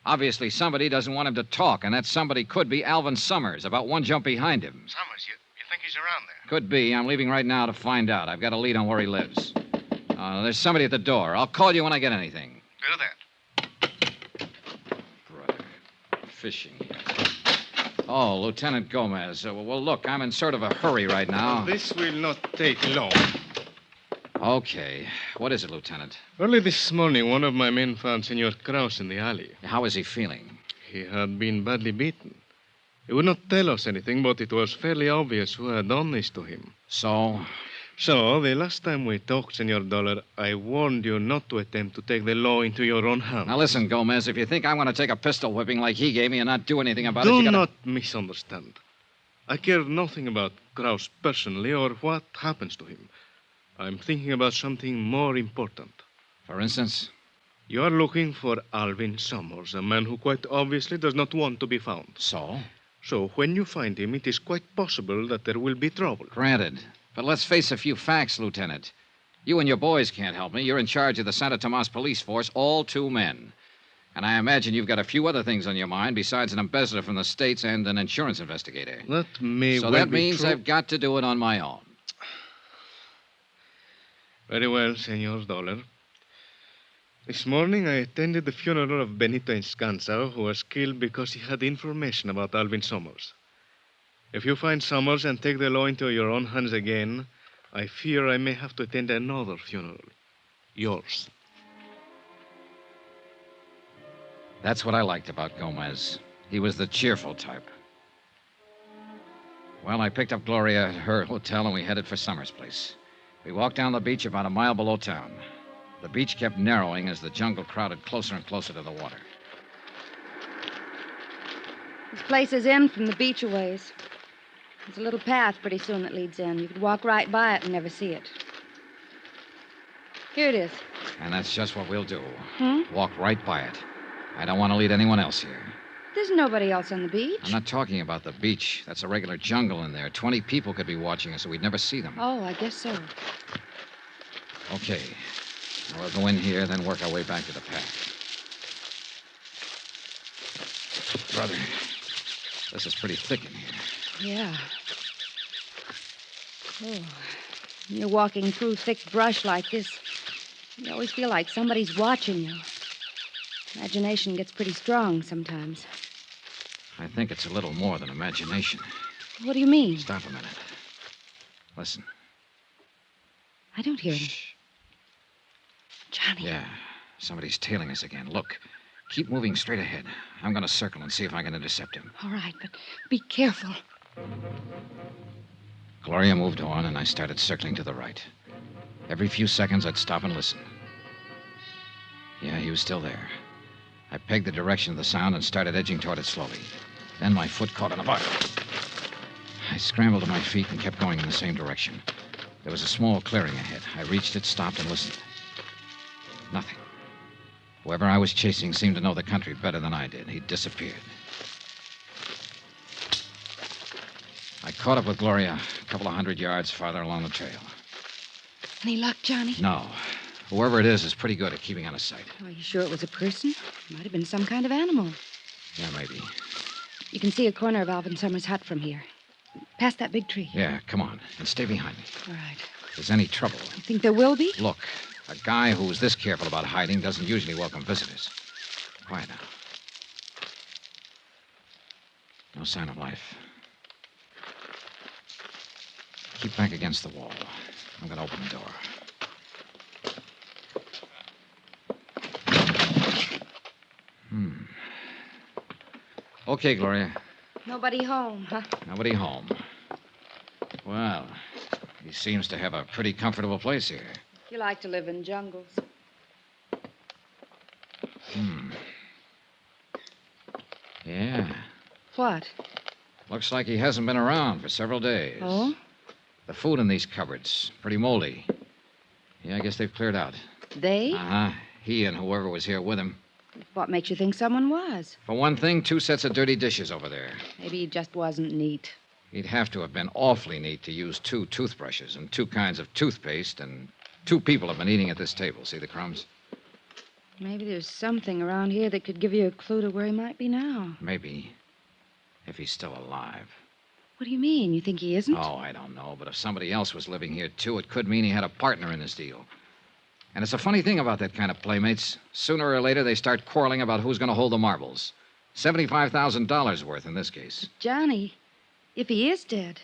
[SPEAKER 2] Obviously, somebody doesn't want him to talk, and that somebody could be Alvin Summers, about one jump behind him.
[SPEAKER 12] Summers, you think he's around there?
[SPEAKER 2] Could be. I'm leaving right now to find out. I've got a lead on where he lives. There's somebody at the door. I'll call you when I get anything.
[SPEAKER 12] Do that.
[SPEAKER 2] Brother. Fishing. Oh, Lieutenant Gomez. Well, look, I'm in sort of a hurry right now.
[SPEAKER 15] This will not take long.
[SPEAKER 2] Okay. What is it, Lieutenant?
[SPEAKER 15] Early this morning, one of my men found Senor Kraus in the alley.
[SPEAKER 2] How is he feeling?
[SPEAKER 15] He had been badly beaten. He would not tell us anything, but it was fairly obvious who had done this to him.
[SPEAKER 2] So?
[SPEAKER 15] So, the last time we talked, Senor Dollar, I warned you not to attempt to take the law into your own hands.
[SPEAKER 2] Now listen, Gomez, if you think I'm going to take a pistol whipping like he gave me and not do anything about it,
[SPEAKER 15] Do
[SPEAKER 2] you gotta...
[SPEAKER 15] not misunderstand. I care nothing about Kraus personally or what happens to him. I'm thinking about something more important.
[SPEAKER 2] For instance?
[SPEAKER 15] You are looking for Alvin Summers, a man who quite obviously does not want to be found.
[SPEAKER 2] So?
[SPEAKER 15] So, when you find him, it is quite possible that there will be trouble.
[SPEAKER 2] Granted. But let's face a few facts, Lieutenant. You and your boys can't help me. You're in charge of the Santo Tomas police force, all 2 men. And I imagine you've got a few other things on your mind besides an embezzler from the States and an insurance investigator.
[SPEAKER 15] That may
[SPEAKER 2] So
[SPEAKER 15] well
[SPEAKER 2] that
[SPEAKER 15] be
[SPEAKER 2] means
[SPEAKER 15] true.
[SPEAKER 2] I've got to do it on my own.
[SPEAKER 15] Very well, Senor Dollar. This morning I attended the funeral of Benito Enscanza, who was killed because he had information about Alvin Summers. If you find Summers and take the law into your own hands again, I fear I may have to attend another funeral. Yours.
[SPEAKER 2] That's what I liked about Gomez. He was the cheerful type. Well, I picked up Gloria at her hotel and we headed for Summers' place. We walked down the beach about a mile below town. The beach kept narrowing as the jungle crowded closer and closer to the water.
[SPEAKER 21] This place is in from the beach a ways. There's a little path pretty soon that leads in. You could walk right by it and never see it. Here it is.
[SPEAKER 2] And that's just what we'll do.
[SPEAKER 21] Hmm?
[SPEAKER 2] Walk right by it. I don't want to lead anyone else here.
[SPEAKER 21] There's nobody else on the beach.
[SPEAKER 2] I'm not talking about the beach. That's a regular jungle in there. 20 people could be watching us, and we'd never see them.
[SPEAKER 21] Oh, I guess so.
[SPEAKER 2] Okay. Now we'll go in here, then work our way back to the path. Brother, this is pretty thick in here.
[SPEAKER 21] Yeah. Oh, when you're walking through thick brush like this, you always feel like somebody's watching you. Imagination gets pretty strong sometimes.
[SPEAKER 2] I think it's a little more than imagination.
[SPEAKER 21] What do you mean?
[SPEAKER 2] Stop a minute. Listen.
[SPEAKER 21] I don't hear him. Johnny.
[SPEAKER 2] Yeah, somebody's tailing us again. Look, keep moving straight ahead. I'm going to circle and see if I can intercept him.
[SPEAKER 21] All right, but be careful.
[SPEAKER 2] Gloria moved on, and I started circling to the right. Every few seconds, I'd stop and listen. Yeah, he was still there. I pegged the direction of the sound and started edging toward it slowly. Then my foot caught on a butt. I scrambled to my feet and kept going in the same direction. There was a small clearing ahead. I reached it, stopped, and listened. Nothing. Whoever I was chasing seemed to know the country better than I did. He'd disappeared. I caught up with Gloria a couple of 100 yards farther along the trail.
[SPEAKER 21] Any luck, Johnny?
[SPEAKER 2] No. Whoever it is pretty good at keeping out of sight.
[SPEAKER 21] Are you sure it was a person? Might have been some kind of animal.
[SPEAKER 2] Yeah, maybe.
[SPEAKER 21] You can see a corner of Alvin Summers' hut from here. Past that big tree.
[SPEAKER 2] Yeah, come on. And stay behind me.
[SPEAKER 21] All right.
[SPEAKER 2] If there's any trouble.
[SPEAKER 21] You think there will be?
[SPEAKER 2] Look, a guy who's this careful about hiding doesn't usually welcome visitors. Quiet now. No sign of life. Keep back against the wall. I'm going to open the door. Okay, Gloria.
[SPEAKER 21] Nobody home, huh?
[SPEAKER 2] Nobody home. Well, he seems to have a pretty comfortable place here.
[SPEAKER 21] You like to live in jungles.
[SPEAKER 2] Yeah.
[SPEAKER 21] What?
[SPEAKER 2] Looks like he hasn't been around for several days.
[SPEAKER 21] Oh?
[SPEAKER 2] The food in these cupboards, pretty moldy. Yeah, I guess they've cleared out.
[SPEAKER 21] They?
[SPEAKER 2] Uh-huh. He and whoever was here with him.
[SPEAKER 21] What makes you think someone was?
[SPEAKER 2] For one thing, 2 sets of dirty dishes over there.
[SPEAKER 21] Maybe he just wasn't neat.
[SPEAKER 2] He'd have to have been awfully neat to use 2 toothbrushes and 2 kinds of toothpaste, and 2 people have been eating at this table. See the crumbs?
[SPEAKER 21] Maybe there's something around here that could give you a clue to where he might be now.
[SPEAKER 2] Maybe. If he's still alive.
[SPEAKER 21] What do you mean? You think he isn't?
[SPEAKER 2] Oh, I don't know. But if somebody else was living here, too, it could mean he had a partner in this deal. And it's a funny thing about that kind of playmates. Sooner or later, they start quarreling about who's going to hold the marbles. $75,000 worth in this case.
[SPEAKER 21] Johnny, if he is dead,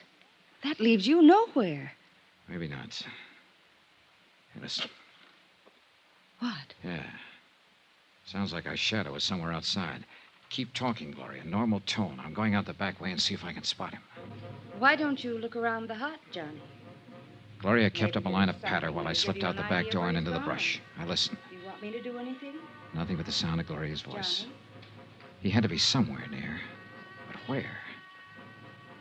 [SPEAKER 21] that leaves you nowhere.
[SPEAKER 2] Maybe not. Hey, listen.
[SPEAKER 21] What?
[SPEAKER 2] Yeah. Sounds like our shadow is somewhere outside. Keep talking, Gloria. Normal tone. I'm going out the back way and see if I can spot him.
[SPEAKER 21] Why don't you look around the hut, Johnny?
[SPEAKER 2] Gloria kept up a line of patter while I slipped out the back door and into the brush. I listened.
[SPEAKER 21] Do you want me to do anything?
[SPEAKER 2] Nothing but the sound of Gloria's voice.
[SPEAKER 21] Johnny?
[SPEAKER 2] He had to be somewhere near. But where?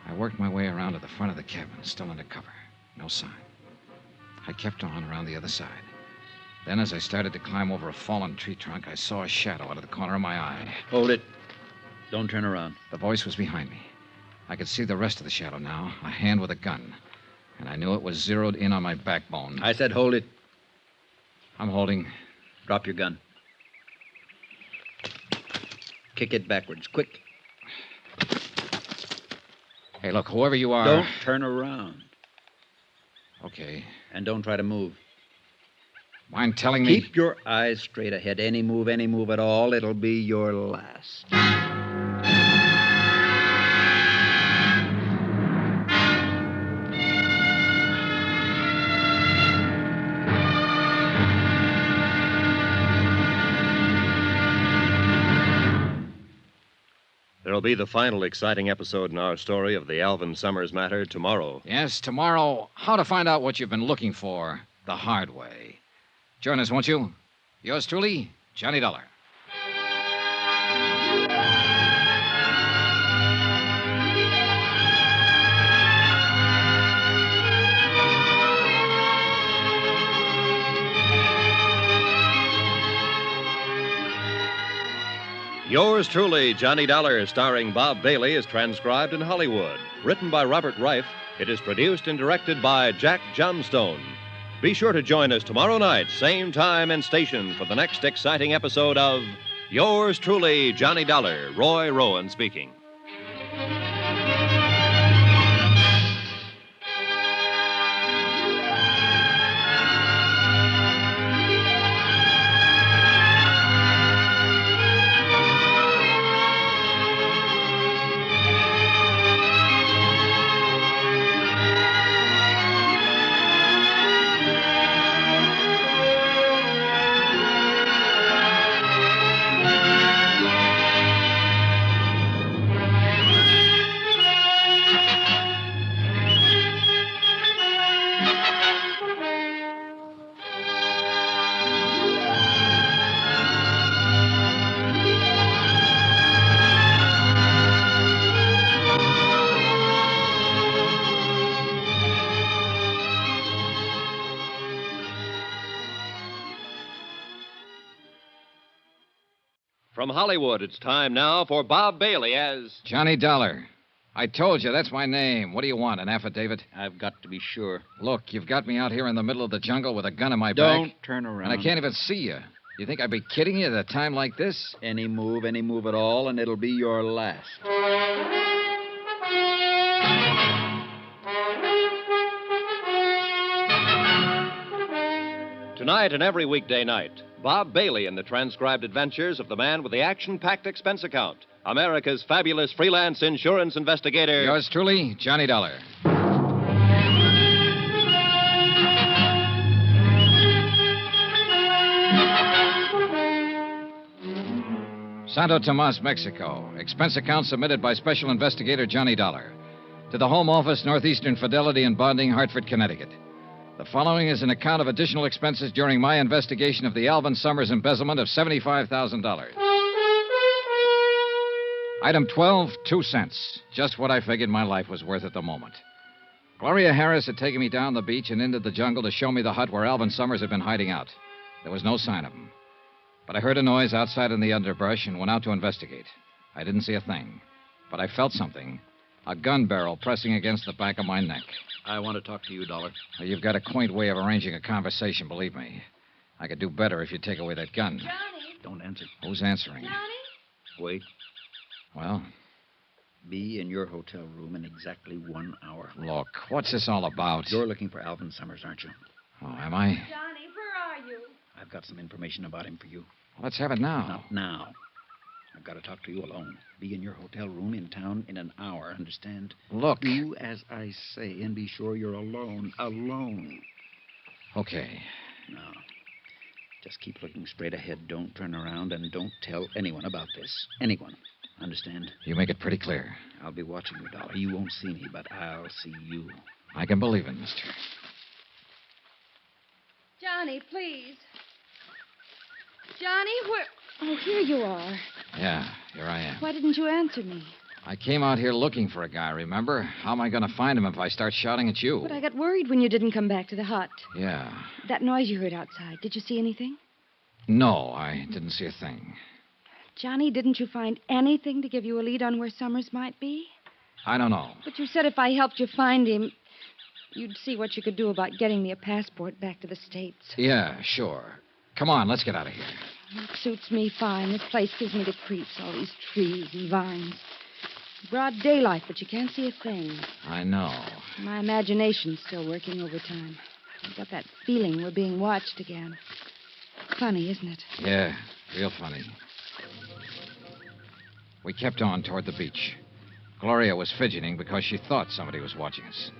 [SPEAKER 2] I worked my way around to the front of the cabin, still under cover. No sign. I kept on around the other side. Then, as I started to climb over a fallen tree trunk, I saw a shadow out of the corner of my eye.
[SPEAKER 5] Hold it. Don't turn around.
[SPEAKER 2] The voice was behind me. I could see the rest of the shadow now, a hand with a gun. And I knew it was zeroed in on my backbone.
[SPEAKER 5] I said hold it.
[SPEAKER 2] I'm holding.
[SPEAKER 5] Drop your gun. Kick it backwards, quick.
[SPEAKER 2] Hey, look, whoever you are...
[SPEAKER 5] Don't turn around.
[SPEAKER 2] Okay.
[SPEAKER 5] And don't try to move.
[SPEAKER 2] Mind telling me...
[SPEAKER 5] Keep your eyes straight ahead. Any move at all, it'll be your last.
[SPEAKER 1] There'll be the final exciting episode in our story of the Alvin Summers matter tomorrow.
[SPEAKER 2] Yes, tomorrow, how to find out what you've been looking for the hard way. Join us, won't you? Yours truly, Johnny Dollar.
[SPEAKER 1] Yours truly, Johnny Dollar, starring Bob Bailey, is transcribed in Hollywood. Written by Robert Reif, it is produced and directed by Jack Johnstone. Be sure to join us tomorrow night, same time and station, for the next exciting episode of Yours truly, Johnny Dollar. Roy Rowan speaking. From Hollywood, it's time now for Bob Bailey as
[SPEAKER 2] Johnny Dollar. I told you, that's my name. What do you want, an affidavit?
[SPEAKER 5] I've got to be sure.
[SPEAKER 2] Look, you've got me out here in the middle of the jungle with a gun in my back.
[SPEAKER 5] Don't turn around.
[SPEAKER 2] And I can't even see you. You think I'd be kidding you at a time like this?
[SPEAKER 5] Any move at all, and it'll be your last.
[SPEAKER 1] Tonight and every weekday night, Bob Bailey in the transcribed adventures of the man with the action-packed expense account, America's fabulous freelance insurance investigator.
[SPEAKER 2] Yours truly, Johnny Dollar. Santo Tomas, Mexico. Expense account submitted by Special Investigator Johnny Dollar. To the Home Office, Northeastern Fidelity and Bonding, Hartford, Connecticut. The following is an account of additional expenses during my investigation of the Alvin Summers embezzlement of $75,000. Item 12, 2 cents. Just what I figured my life was worth at the moment. Gloria Harris had taken me down the beach and into the jungle to show me the hut where Alvin Summers had been hiding out. There was no sign of him. But I heard a noise outside in the underbrush and went out to investigate. I didn't see a thing, but I felt something. A gun barrel pressing against the back of my neck.
[SPEAKER 5] I want to talk to you, Dollar.
[SPEAKER 2] Well, you've got a quaint way of arranging a conversation, believe me. I could do better if you'd take away that gun.
[SPEAKER 21] Johnny!
[SPEAKER 5] Don't answer.
[SPEAKER 2] Who's answering?
[SPEAKER 21] Johnny?
[SPEAKER 5] Wait.
[SPEAKER 2] Well?
[SPEAKER 5] Be in your hotel room in exactly 1 hour.
[SPEAKER 2] Look, what's this all about?
[SPEAKER 5] You're looking for Alvin Summers, aren't you?
[SPEAKER 2] Oh, am I?
[SPEAKER 21] Johnny, where are you?
[SPEAKER 5] I've got some information about him for you.
[SPEAKER 2] Let's have it now.
[SPEAKER 5] Not now. I've got to talk to you alone. Be in your hotel room in town in an hour, understand?
[SPEAKER 2] Look.
[SPEAKER 5] Do as I say and be sure you're alone. Alone.
[SPEAKER 2] Okay.
[SPEAKER 5] Now, just keep looking straight ahead. Don't turn around and don't tell anyone about this. Anyone. Understand?
[SPEAKER 2] You make it pretty clear.
[SPEAKER 5] I'll be watching you, Dollar. You won't see me, but I'll see you.
[SPEAKER 2] I can believe it, mister.
[SPEAKER 21] Johnny, please. Johnny, where... Oh, here you are.
[SPEAKER 2] Yeah, here I am.
[SPEAKER 21] Why didn't you answer me?
[SPEAKER 2] I came out here looking for a guy, remember? How am I going to find him if I start shouting at you?
[SPEAKER 21] But I got worried when you didn't come back to the hut.
[SPEAKER 2] Yeah.
[SPEAKER 21] That noise you heard outside, did you see anything?
[SPEAKER 2] No, I didn't see a thing.
[SPEAKER 21] Johnny, didn't you find anything to give you a lead on where Summers might be?
[SPEAKER 2] I don't know.
[SPEAKER 21] But you said if I helped you find him, you'd see what you could do about getting me a passport back to the States.
[SPEAKER 2] Yeah, sure. Come on, let's get out of here.
[SPEAKER 21] It suits me fine. This place gives me the creeps, all these trees and vines. Broad daylight, but you can't see a thing.
[SPEAKER 2] I know.
[SPEAKER 21] My imagination's still working overtime. I've got that feeling we're being watched again. Funny, isn't it?
[SPEAKER 2] Yeah, real funny. We kept on toward the beach. Gloria was fidgeting because she thought somebody was watching us.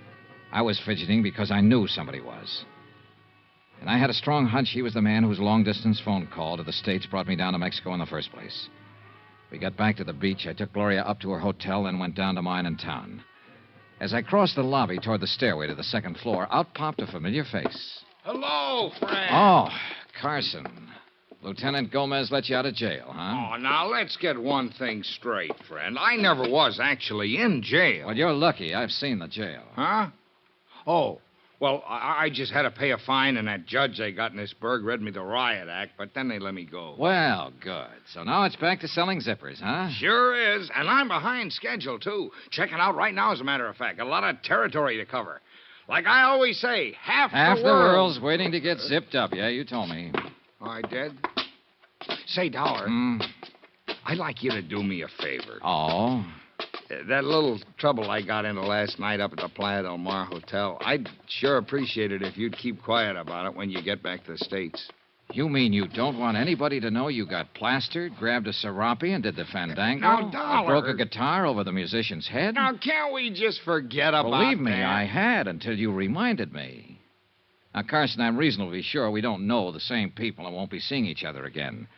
[SPEAKER 2] I was fidgeting because I knew somebody was. And I had a strong hunch he was the man whose long-distance phone call to the States brought me down to Mexico in the first place. We got back to the beach. I took Gloria up to her hotel, then went down to mine in town. As I crossed the lobby toward the stairway to the second floor, out popped a familiar face.
[SPEAKER 19] Hello, friend.
[SPEAKER 2] Oh, Carson. Lieutenant Gomez let you out of jail, huh?
[SPEAKER 19] Oh, now let's get one thing straight, friend. I never was actually in jail.
[SPEAKER 2] Well, you're lucky. I've seen the jail.
[SPEAKER 19] Huh? Oh, well, I just had to pay a fine, and that judge they got in this burg read me the riot act, but then they let me go.
[SPEAKER 2] Well, good. So now it's back to selling zippers, huh?
[SPEAKER 19] Sure is, and I'm behind schedule, too. Checking out right now, as a matter of fact. A lot of territory to cover. Like I always say, half
[SPEAKER 2] the world's waiting to get zipped up. Yeah, you told me.
[SPEAKER 19] Oh, I did? Say, Dollar, I'd like you to do me a favor.
[SPEAKER 2] Oh?
[SPEAKER 19] That little trouble I got into last night up at the Playa del Mar Hotel, I'd sure appreciate it if you'd keep quiet about it when you get back to the States.
[SPEAKER 2] You mean you don't want anybody to know you got plastered, grabbed a serape, and did the fandango?
[SPEAKER 19] Now, Dollar.
[SPEAKER 2] Or broke a guitar over the musician's head?
[SPEAKER 19] Now, can't we just forget about that?
[SPEAKER 2] Believe me, I had until you reminded me. Now, Carson, I'm reasonably sure we don't know the same people and won't be seeing each other again.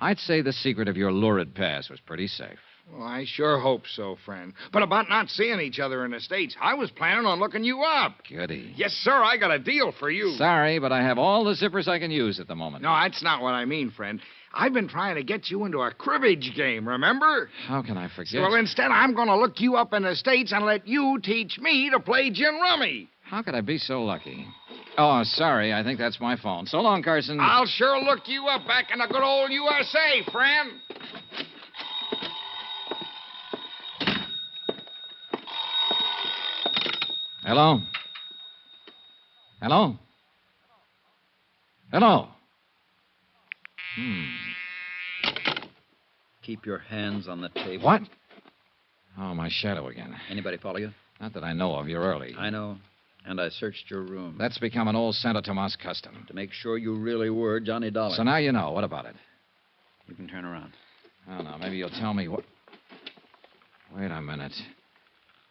[SPEAKER 2] I'd say the secret of your lurid past was pretty safe.
[SPEAKER 19] Well, I sure hope so, friend. But about not seeing each other in the States, I was planning on looking you up.
[SPEAKER 2] Goody.
[SPEAKER 19] Yes, sir, I got a deal for you.
[SPEAKER 2] Sorry, but I have all the zippers I can use at the moment.
[SPEAKER 19] No, that's not what I mean, friend. I've been trying to get you into a cribbage game, remember?
[SPEAKER 2] How can I forget?
[SPEAKER 19] Well, instead, I'm going to look you up in the States and let you teach me to play gin rummy.
[SPEAKER 2] How could I be so lucky? Oh, sorry. I think that's my phone. So long, Carson.
[SPEAKER 19] I'll sure look you up back in the good old USA, friend.
[SPEAKER 2] Hello? Hello? Hello?
[SPEAKER 5] Keep your hands on the table.
[SPEAKER 2] What? Oh, my shadow again.
[SPEAKER 5] Anybody follow you?
[SPEAKER 2] Not that I know of. You're early.
[SPEAKER 5] I know. And I searched your room.
[SPEAKER 2] That's become an old Santo Tomas custom.
[SPEAKER 5] To make sure you really were Johnny Dollar.
[SPEAKER 2] So now you know. What about it?
[SPEAKER 5] You can turn around.
[SPEAKER 2] Oh, no. Maybe you'll tell me what... Wait a minute.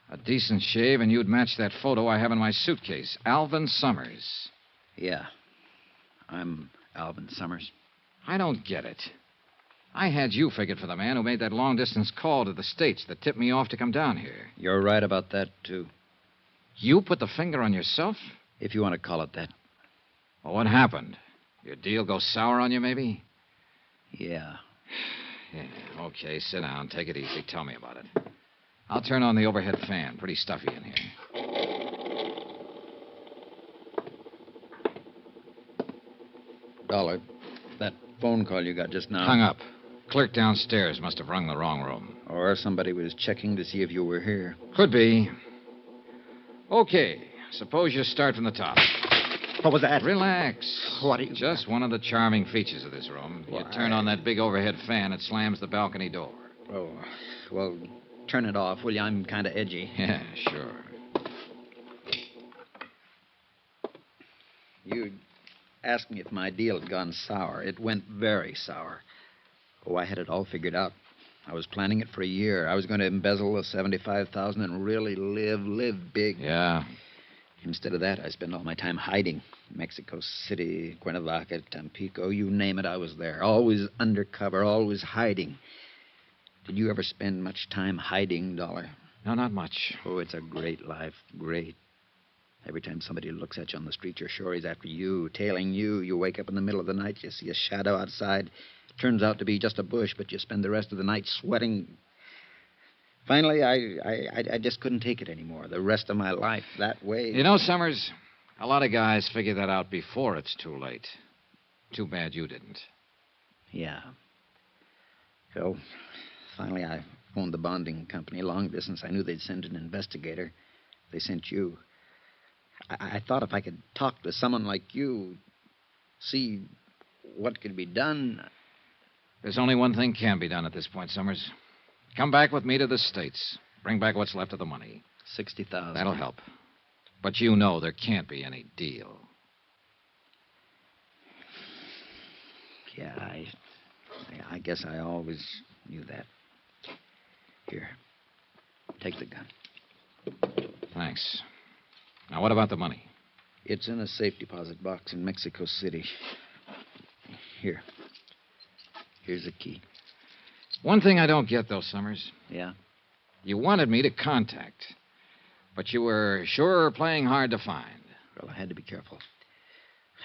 [SPEAKER 2] A decent shave, and you'd match that photo I have in my suitcase. Alvin Summers.
[SPEAKER 5] Yeah. I'm Alvin Summers.
[SPEAKER 2] I don't get it. I had you figured for the man who made that long-distance call to the States that tipped me off to come down here.
[SPEAKER 5] You're right about that, too.
[SPEAKER 2] You put the finger on yourself?
[SPEAKER 5] If you want to call it that.
[SPEAKER 2] Well, what happened? Your deal go sour on you, maybe?
[SPEAKER 5] Yeah.
[SPEAKER 2] Yeah, okay, sit down. Take it easy. Tell me about it. I'll turn on the overhead fan. Pretty stuffy in here.
[SPEAKER 5] Dollar, that phone call you got just now.
[SPEAKER 2] Hung up. Clerk downstairs must have rung the wrong room.
[SPEAKER 5] Or somebody was checking to see if you were here.
[SPEAKER 2] Could be. Okay, suppose you start from the top.
[SPEAKER 5] What was that?
[SPEAKER 2] Relax.
[SPEAKER 5] What are you...
[SPEAKER 2] Just one of the charming features of this room. You turn on that big overhead fan, it slams the balcony door.
[SPEAKER 5] Oh, well, turn it off, will you? I'm kind of edgy.
[SPEAKER 2] Yeah, sure.
[SPEAKER 5] You asked me if my deal had gone sour. It went very sour. Oh, I had it all figured out. I was planning it for a year. I was going to embezzle the $75,000 and really live big.
[SPEAKER 2] Yeah.
[SPEAKER 5] Instead of that, I spent all my time hiding. Mexico City, Cuernavaca, Tampico, you name it, I was there. Always undercover, always hiding. Did you ever spend much time hiding, Dollar?
[SPEAKER 2] No, not much.
[SPEAKER 5] Oh, it's a great life. Great. Every time somebody looks at you on the street, you're sure he's after you, tailing you. You wake up in the middle of the night, you see a shadow outside. Turns out to be just a bush, but you spend the rest of the night sweating. Finally, I just couldn't take it anymore. The rest of my life that way.
[SPEAKER 2] You know, Summers, a lot of guys figure that out before it's too late. Too bad you didn't.
[SPEAKER 5] Yeah. So, finally, I phoned the bonding company. Long distance, I knew they'd send an investigator. They sent you. I thought if I could talk to someone like you, see what could be done.
[SPEAKER 2] There's only one thing can be done at this point, Summers. Come back with me to the States. Bring back what's left of the money.
[SPEAKER 5] $60,000.
[SPEAKER 2] That'll help. But you know there can't be any deal.
[SPEAKER 5] Yeah, I guess I always knew that. Here, take the gun.
[SPEAKER 2] Thanks. Now, what about the money?
[SPEAKER 5] It's in a safe deposit box in Mexico City. Here. Here's the key.
[SPEAKER 2] One thing I don't get, though, Summers.
[SPEAKER 5] Yeah?
[SPEAKER 2] You wanted me to contact, but you were sure playing hard to find.
[SPEAKER 5] Well, I had to be careful.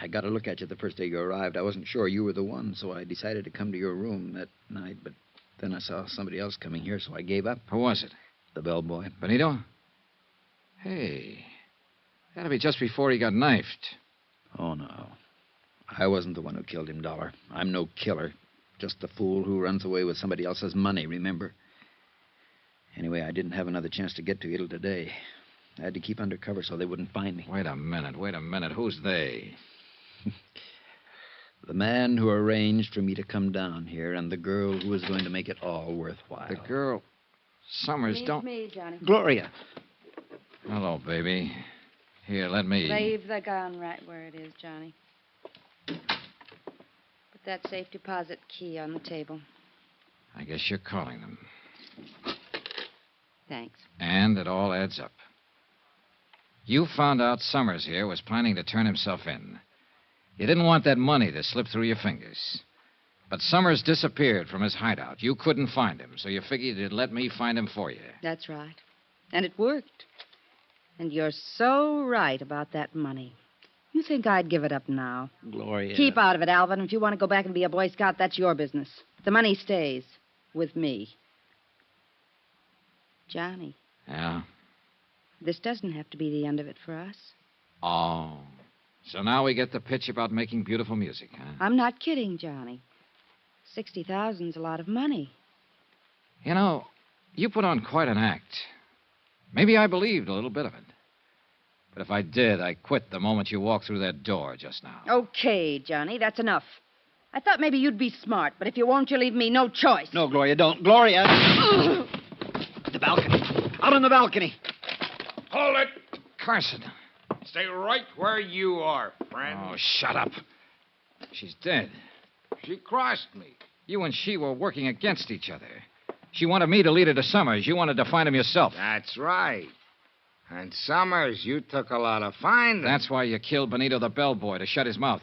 [SPEAKER 5] I got a look at you the first day you arrived. I wasn't sure you were the one, so I decided to come to your room that night, but then I saw somebody else coming here, so I gave up.
[SPEAKER 2] Who was it?
[SPEAKER 5] The bellboy.
[SPEAKER 2] Benito? Hey, that'll be just before he got knifed.
[SPEAKER 5] Oh, no. I wasn't the one who killed him, Dollar. I'm no killer. Just the fool who runs away with somebody else's money, remember? Anyway, I didn't have another chance to get to you till today. I had to keep undercover so they wouldn't find me.
[SPEAKER 2] Wait a minute. Who's they?
[SPEAKER 5] The man who arranged for me to come down here and the girl who was going to make it all worthwhile.
[SPEAKER 2] The girl... Summers, don't...
[SPEAKER 21] Me, Johnny.
[SPEAKER 5] Gloria.
[SPEAKER 2] Hello, baby. Here, let me...
[SPEAKER 21] Leave the gun right where it is, Johnny. Put that safe deposit key on the table.
[SPEAKER 2] I guess you're calling them.
[SPEAKER 21] Thanks.
[SPEAKER 2] And it all adds up. You found out Summers here was planning to turn himself in. You didn't want that money to slip through your fingers. But Summers disappeared from his hideout. You couldn't find him, so you figured you'd let me find him for you.
[SPEAKER 21] That's right. And it worked. And you're so right about that money. You think I'd give it up now?
[SPEAKER 5] Gloria.
[SPEAKER 21] Keep out of it, Alvin. If you want to go back and be a Boy Scout, that's your business. The money stays with me. Johnny,
[SPEAKER 2] Yeah?
[SPEAKER 21] this doesn't have to be the end of it for us.
[SPEAKER 2] Oh. So now we get the pitch about making beautiful music, huh?
[SPEAKER 21] I'm not kidding, Johnny. 60,000's a lot of money.
[SPEAKER 2] You know, you put on quite an act. Maybe I believed a little bit of it. But if I did, I quit the moment you walked through that door just now.
[SPEAKER 21] Okay, Johnny, that's enough. I thought maybe you'd be smart, but if you won't, you leave me no choice.
[SPEAKER 5] No, Gloria, don't. Gloria! The balcony. Out on the balcony.
[SPEAKER 19] Hold it.
[SPEAKER 2] Carson.
[SPEAKER 19] Stay right where you are, friend.
[SPEAKER 2] Oh, shut up. She's dead.
[SPEAKER 19] She crossed me.
[SPEAKER 2] You and she were working against each other. She wanted me to lead her to Summers. You wanted to find him yourself.
[SPEAKER 19] That's right. And Summers, you took a lot of finding.
[SPEAKER 2] That's why you killed Benito the bellboy, to shut his mouth.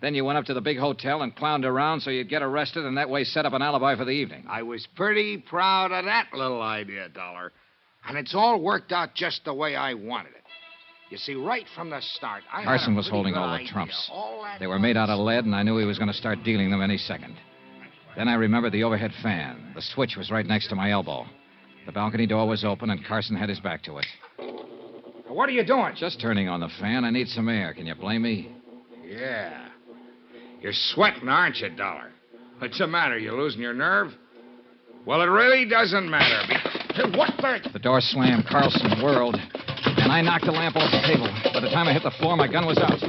[SPEAKER 2] Then you went up to the big hotel and clowned around so you'd get arrested and that way set up an alibi for the evening.
[SPEAKER 19] I was pretty proud of that little idea, Dollar. And it's all worked out just the way I wanted it. You see, right from the start,
[SPEAKER 2] Carson was holding all the trumps. They were made out of lead, and I knew he was going to start dealing them any second. Then I remembered the overhead fan. The switch was right next to my elbow. The balcony door was open, and Carson had his back to it.
[SPEAKER 19] What are you doing?
[SPEAKER 2] Just turning on the fan. I need some air. Can you blame me?
[SPEAKER 19] Yeah. You're sweating, aren't you, Dollar? What's the matter? You losing your nerve? Well, it really doesn't matter. What the...
[SPEAKER 2] The door slammed. Carlson whirled, and I knocked the lamp off the table. By the time I hit the floor, my gun was out.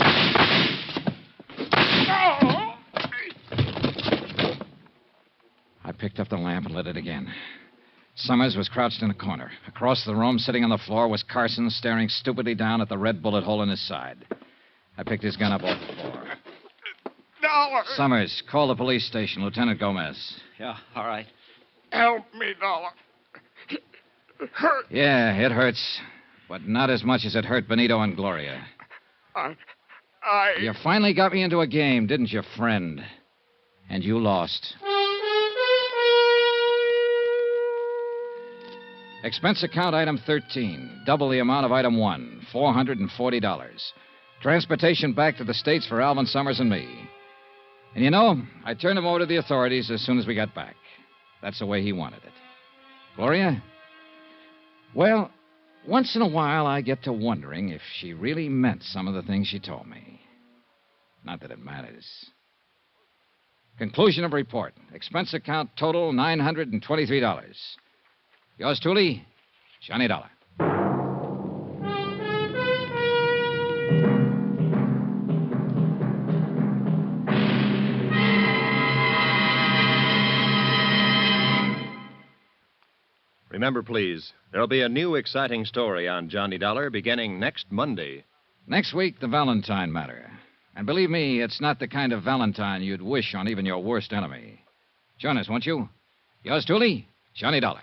[SPEAKER 2] I picked up the lamp and lit it again. Summers was crouched in a corner. Across the room, sitting on the floor, was Carson, staring stupidly down at the red bullet hole in his side. I picked his gun up off the floor.
[SPEAKER 19] Dollar!
[SPEAKER 2] Summers, call the police station. Lieutenant Gomez.
[SPEAKER 5] Yeah, all right.
[SPEAKER 19] Help me, Dollar. It hurts.
[SPEAKER 2] Yeah, it hurts. But not as much as it hurt Benito and Gloria. You finally got me into a game, didn't you, friend? And you lost. Expense account item 13. Double the amount of item 1. $440. Transportation back to the States for Alvin Summers and me. And you know, I turned him over to the authorities as soon as we got back. That's the way he wanted it. Gloria? Well, once in a while I get to wondering if she really meant some of the things she told me. Not that it matters. Conclusion of report. Expense account total $923. Yours truly, Johnny Dollar.
[SPEAKER 1] Remember, please, there'll be a new exciting story on Johnny Dollar beginning next Monday.
[SPEAKER 2] Next week, the Valentine matter. And believe me, it's not the kind of Valentine you'd wish on even your worst enemy. Join us, won't you? Yours truly, Johnny Dollar.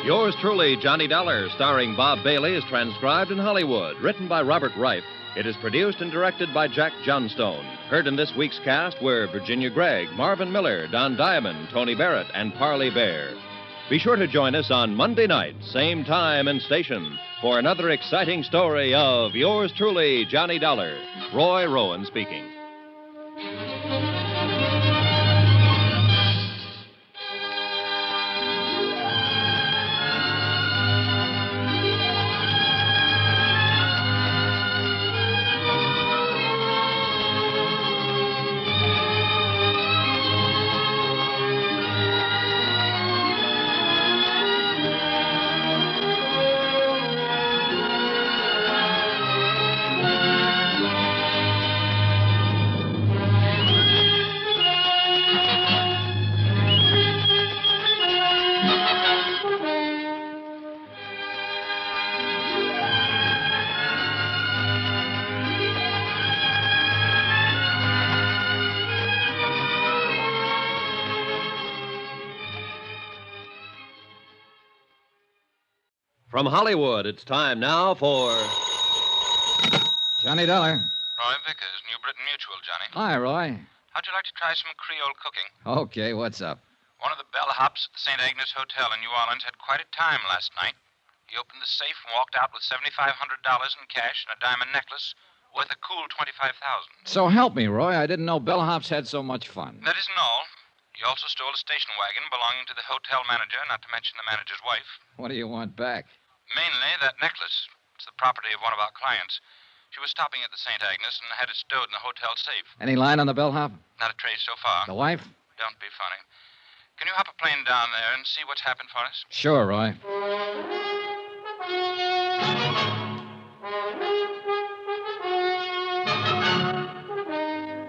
[SPEAKER 1] Your Yours truly, Johnny Dollar, starring Bob Bailey, is transcribed in Hollywood. Written by Robert Reif. It is produced and directed by Jack Johnstone. Heard in this week's cast were Virginia Gregg, Marvin Miller, Don Diamond, Tony Barrett, and Parley Bear. Be sure to join us on Monday night, same time and station, for another exciting story of Yours truly, Johnny Dollar. Roy Rowan speaking. From Hollywood, it's time now for
[SPEAKER 2] Johnny Dollar.
[SPEAKER 14] Roy Vickers, New Britain Mutual, Johnny.
[SPEAKER 2] Hi, Roy.
[SPEAKER 14] How'd you like to try some Creole cooking?
[SPEAKER 2] Okay, what's up?
[SPEAKER 14] One of the bellhops at the St. Agnes Hotel in New Orleans had quite a time last night. He opened the safe and walked out with $7,500 in cash and a diamond necklace worth a cool $25,000.
[SPEAKER 2] So help me, Roy. I didn't know bellhops had so much fun.
[SPEAKER 14] That isn't all. He also stole a station wagon belonging to the hotel manager, not to mention the manager's wife.
[SPEAKER 2] What do you want back?
[SPEAKER 14] Mainly that necklace. It's the property of one of our clients. She was stopping at the St. Agnes and had it stowed in the hotel safe.
[SPEAKER 2] Any line on the bellhop?
[SPEAKER 14] Not a trace so far.
[SPEAKER 2] The wife?
[SPEAKER 14] Don't be funny. Can you hop a plane down there and see what's happened for us?
[SPEAKER 2] Sure, Roy.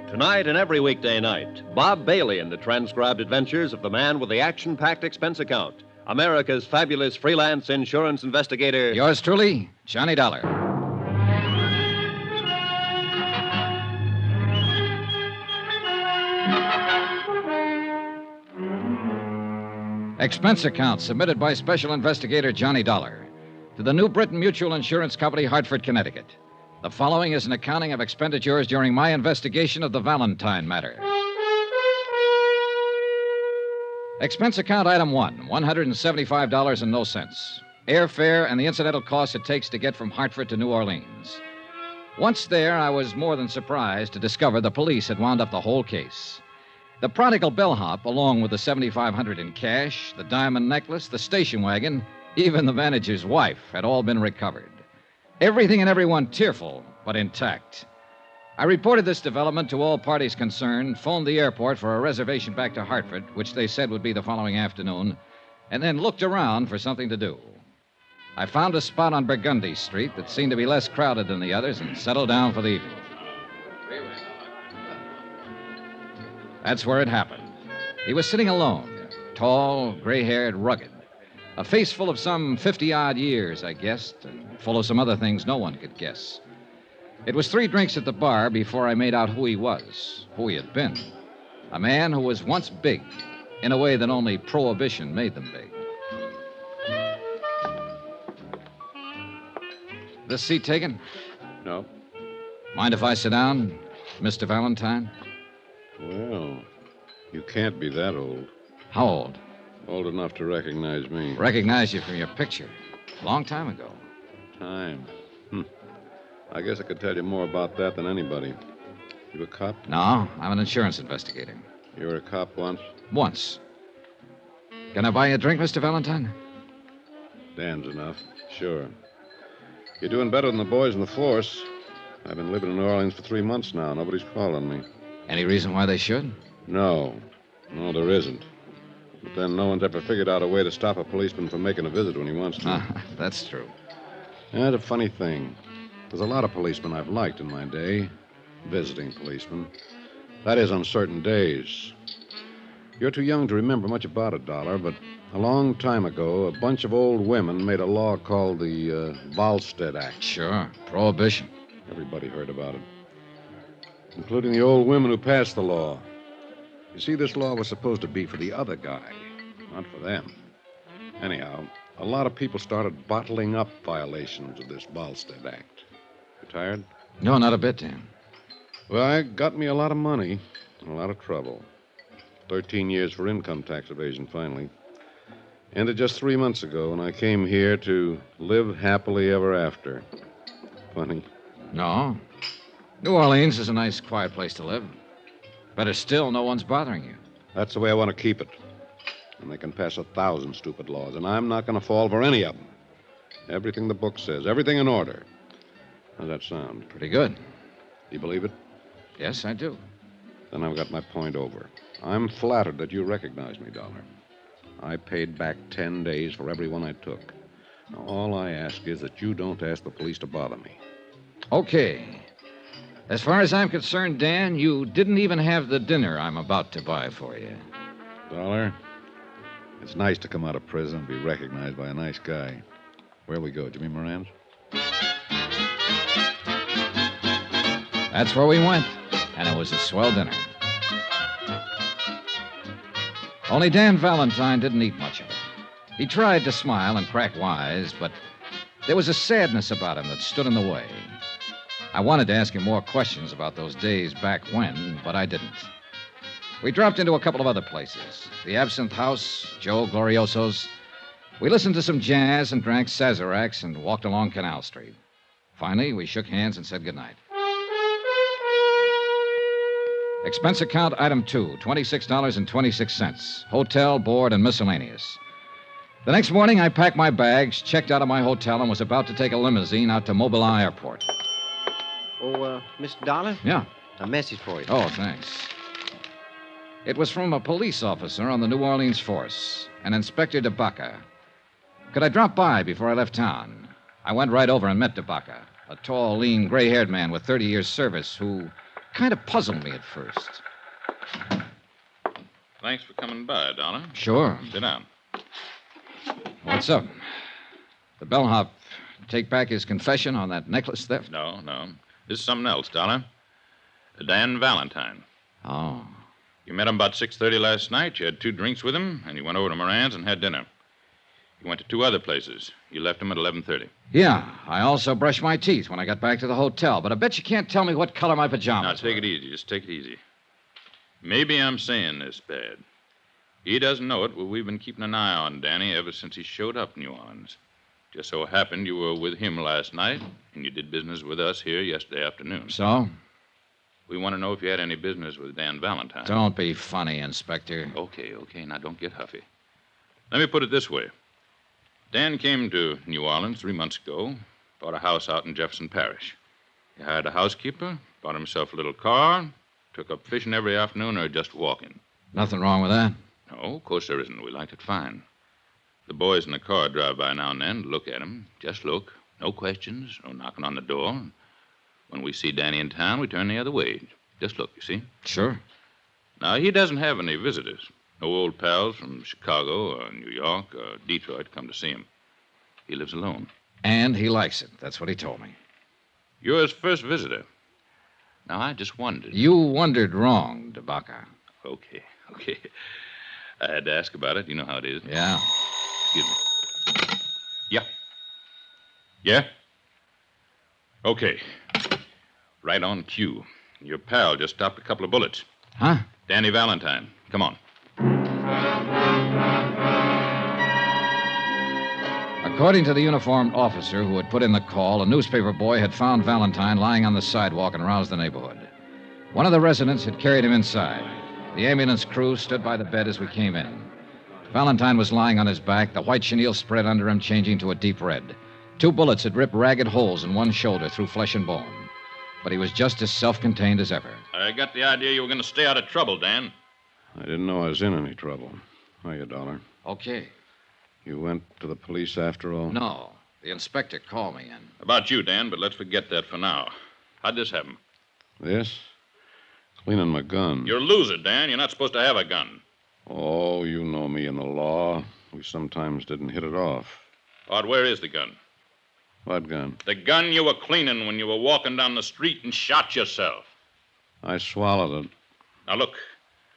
[SPEAKER 1] Tonight and every weekday night, Bob Bailey in the transcribed adventures of the man with the action-packed expense account. America's fabulous freelance insurance investigator.
[SPEAKER 2] Yours truly, Johnny Dollar. Expense account submitted by Special Investigator Johnny Dollar to the New Britain Mutual Insurance Company, Hartford, Connecticut. The following is an accounting of expenditures during my investigation of the Valentine matter. Expense account item 1, $175 and no cents. Airfare and the incidental costs it takes to get from Hartford to New Orleans. Once there, I was more than surprised to discover the police had wound up the whole case. The prodigal bellhop, along with the $7,500 in cash, the diamond necklace, the station wagon, even the manager's wife, had all been recovered. Everything and everyone tearful, but intact. I reported this development to all parties concerned, phoned the airport for a reservation back to Hartford, which they said would be the following afternoon, and then looked around for something to do. I found a spot on Burgundy Street that seemed to be less crowded than the others and settled down for the evening. That's where it happened. He was sitting alone, tall, gray-haired, rugged. A face full of some 50-odd years, I guessed, and full of some other things no one could guess. It was 3 drinks at the bar before I made out who he was, who he had been. A man who was once big, in a way that only Prohibition made them big. This seat taken?
[SPEAKER 7] No.
[SPEAKER 2] Mind if I sit down, Mr. Valentine?
[SPEAKER 7] Well, you can't be that old.
[SPEAKER 2] How old?
[SPEAKER 7] Old enough to recognize me.
[SPEAKER 2] Recognize you from your picture. A long time ago.
[SPEAKER 7] Time. I guess I could tell you more about that than anybody. You a cop?
[SPEAKER 2] No, I'm an insurance investigator.
[SPEAKER 7] You were a cop once?
[SPEAKER 2] Once. Can I buy you a drink, Mr. Valentine?
[SPEAKER 7] Dan's enough. Sure. You're doing better than the boys in the force. I've been living in New Orleans for 3 months now. Nobody's calling me.
[SPEAKER 2] Any reason why they should?
[SPEAKER 7] No. No, there isn't. But then no one's ever figured out a way to stop a policeman from making a visit when he wants to.
[SPEAKER 2] That's true.
[SPEAKER 7] Yeah, it's a funny thing. There's a lot of policemen I've liked in my day. Visiting policemen. That is, on certain days. You're too young to remember much about it, Dollar, but a long time ago, a bunch of old women made a law called the Volstead Act.
[SPEAKER 2] Sure. Prohibition.
[SPEAKER 7] Everybody heard about it. Including the old women who passed the law. You see, this law was supposed to be for the other guy, not for them. Anyhow, a lot of people started bottling up violations of this Balstead Act. You tired?
[SPEAKER 2] No, not a bit, Dan.
[SPEAKER 7] Well, it got me a lot of money and a lot of trouble. 13 years for income tax evasion, finally. Ended just 3 months ago, and I came here to live happily ever after. Funny.
[SPEAKER 2] No. New Orleans is a nice, quiet place to live. Better still, no one's bothering you.
[SPEAKER 7] That's the way I want to keep it. And they can pass 1,000 stupid laws, and I'm not going to fall for any of them. Everything the book says, everything in order. How's that sound?
[SPEAKER 2] Pretty good.
[SPEAKER 7] You believe it?
[SPEAKER 2] Yes, I do.
[SPEAKER 7] Then I've got my point over. I'm flattered that you recognize me, Dollar. I paid back 10 days for every one I took. Now, all I ask is that you don't ask the police to bother me.
[SPEAKER 2] Okay. As far as I'm concerned, Dan, you didn't even have the dinner I'm about to buy for you.
[SPEAKER 7] Dollar, it's nice to come out of prison and be recognized by a nice guy. Where'll we go, Jimmy Moran's?
[SPEAKER 2] That's where we went, and it was a swell dinner. Only Dan Valentine didn't eat much of it. He tried to smile and crack wise, but there was a sadness about him that stood in the way. I wanted to ask him more questions about those days back when, but I didn't. We dropped into a couple of other places. The Absinthe House, Joe Glorioso's. We listened to some jazz and drank Sazeracs and walked along Canal Street. Finally, we shook hands and said goodnight. Expense account item 2, $26.26. Hotel, board, and miscellaneous. The next morning, I packed my bags, checked out of my hotel, and was about to take a limousine out to Mobile Airport.
[SPEAKER 13] Oh, Mr. Dollar?
[SPEAKER 2] Yeah.
[SPEAKER 13] A message for you.
[SPEAKER 2] Oh, thanks. It was from a police officer on the New Orleans force, an Inspector DeBaca. Could I drop by before I left town? I went right over and met DeBaca, a tall, lean, gray-haired man with 30 years' service who kind of puzzled me at first.
[SPEAKER 20] Thanks for coming by, Dollar.
[SPEAKER 2] Sure.
[SPEAKER 20] Sit down.
[SPEAKER 2] What's up? The bellhop take back his confession on that necklace theft?
[SPEAKER 20] No. This is something else, Dollar. Dan Valentine.
[SPEAKER 2] Oh.
[SPEAKER 20] You met him about 6:30 last night. You had 2 drinks with him, and you went over to Moran's and had dinner. You went to 2 other places. You left him at 11:30.
[SPEAKER 2] Yeah, I also brushed my teeth when I got back to the hotel, but I bet you can't tell me what color my pajamas
[SPEAKER 20] Now, take it easy. Just take it easy. Maybe I'm saying this bad. He doesn't know it, but we've been keeping an eye on Danny ever since he showed up in New Orleans. Just so happened you were with him last night, and you did business with us here yesterday afternoon.
[SPEAKER 2] So?
[SPEAKER 20] We want to know if you had any business with Dan Valentine.
[SPEAKER 2] Don't be funny, Inspector.
[SPEAKER 20] Okay. Now, don't get huffy. Let me put it this way. Dan came to New Orleans 3 months ago, bought a house out in Jefferson Parish. He hired a housekeeper, bought himself a little car, took up fishing every afternoon or just walking.
[SPEAKER 2] Nothing wrong with that?
[SPEAKER 20] No, of course there isn't. We liked it fine. The boys in the car drive by now and then to look at him. Just look. No questions, no knocking on the door. When we see Danny in town, we turn the other way. Just look, you see?
[SPEAKER 2] Sure.
[SPEAKER 20] Now, he doesn't have any visitors. No old pals from Chicago or New York or Detroit come to see him. He lives alone.
[SPEAKER 2] And he likes it. That's what he told me.
[SPEAKER 20] You're his first visitor. Now, I just wondered.
[SPEAKER 2] You wondered wrong, DeBaca.
[SPEAKER 20] Okay. I had to ask about it. You know how it is.
[SPEAKER 2] Yeah.
[SPEAKER 20] Excuse me. Yeah? Okay. Right on cue. Your pal just stopped a couple of bullets.
[SPEAKER 2] Huh?
[SPEAKER 20] Danny Valentine. Come on.
[SPEAKER 2] According to the uniformed officer who had put in the call, a newspaper boy had found Valentine lying on the sidewalk and roused the neighborhood. One of the residents had carried him inside. The ambulance crew stood by the bed as we came in. Valentine was lying on his back, the white chenille spread under him changing to a deep red. 2 bullets had ripped ragged holes in one shoulder through flesh and bone. But he was just as self-contained as ever.
[SPEAKER 20] I got the idea you were going to stay out of trouble, Dan.
[SPEAKER 7] I didn't know I was in any trouble. Hiya, Dollar.
[SPEAKER 2] Okay.
[SPEAKER 7] You went to the police after all?
[SPEAKER 2] No. The inspector called me in.
[SPEAKER 20] About you, Dan, but let's forget that for now. How'd this happen?
[SPEAKER 7] This? Cleaning my gun.
[SPEAKER 20] You're a loser, Dan. You're not supposed to have a gun.
[SPEAKER 7] Oh, you know me and the law. We sometimes didn't hit it off.
[SPEAKER 20] Odd, where is the gun?
[SPEAKER 7] What gun?
[SPEAKER 20] The gun you were cleaning when you were walking down the street and shot yourself.
[SPEAKER 7] I swallowed it.
[SPEAKER 20] Now, look.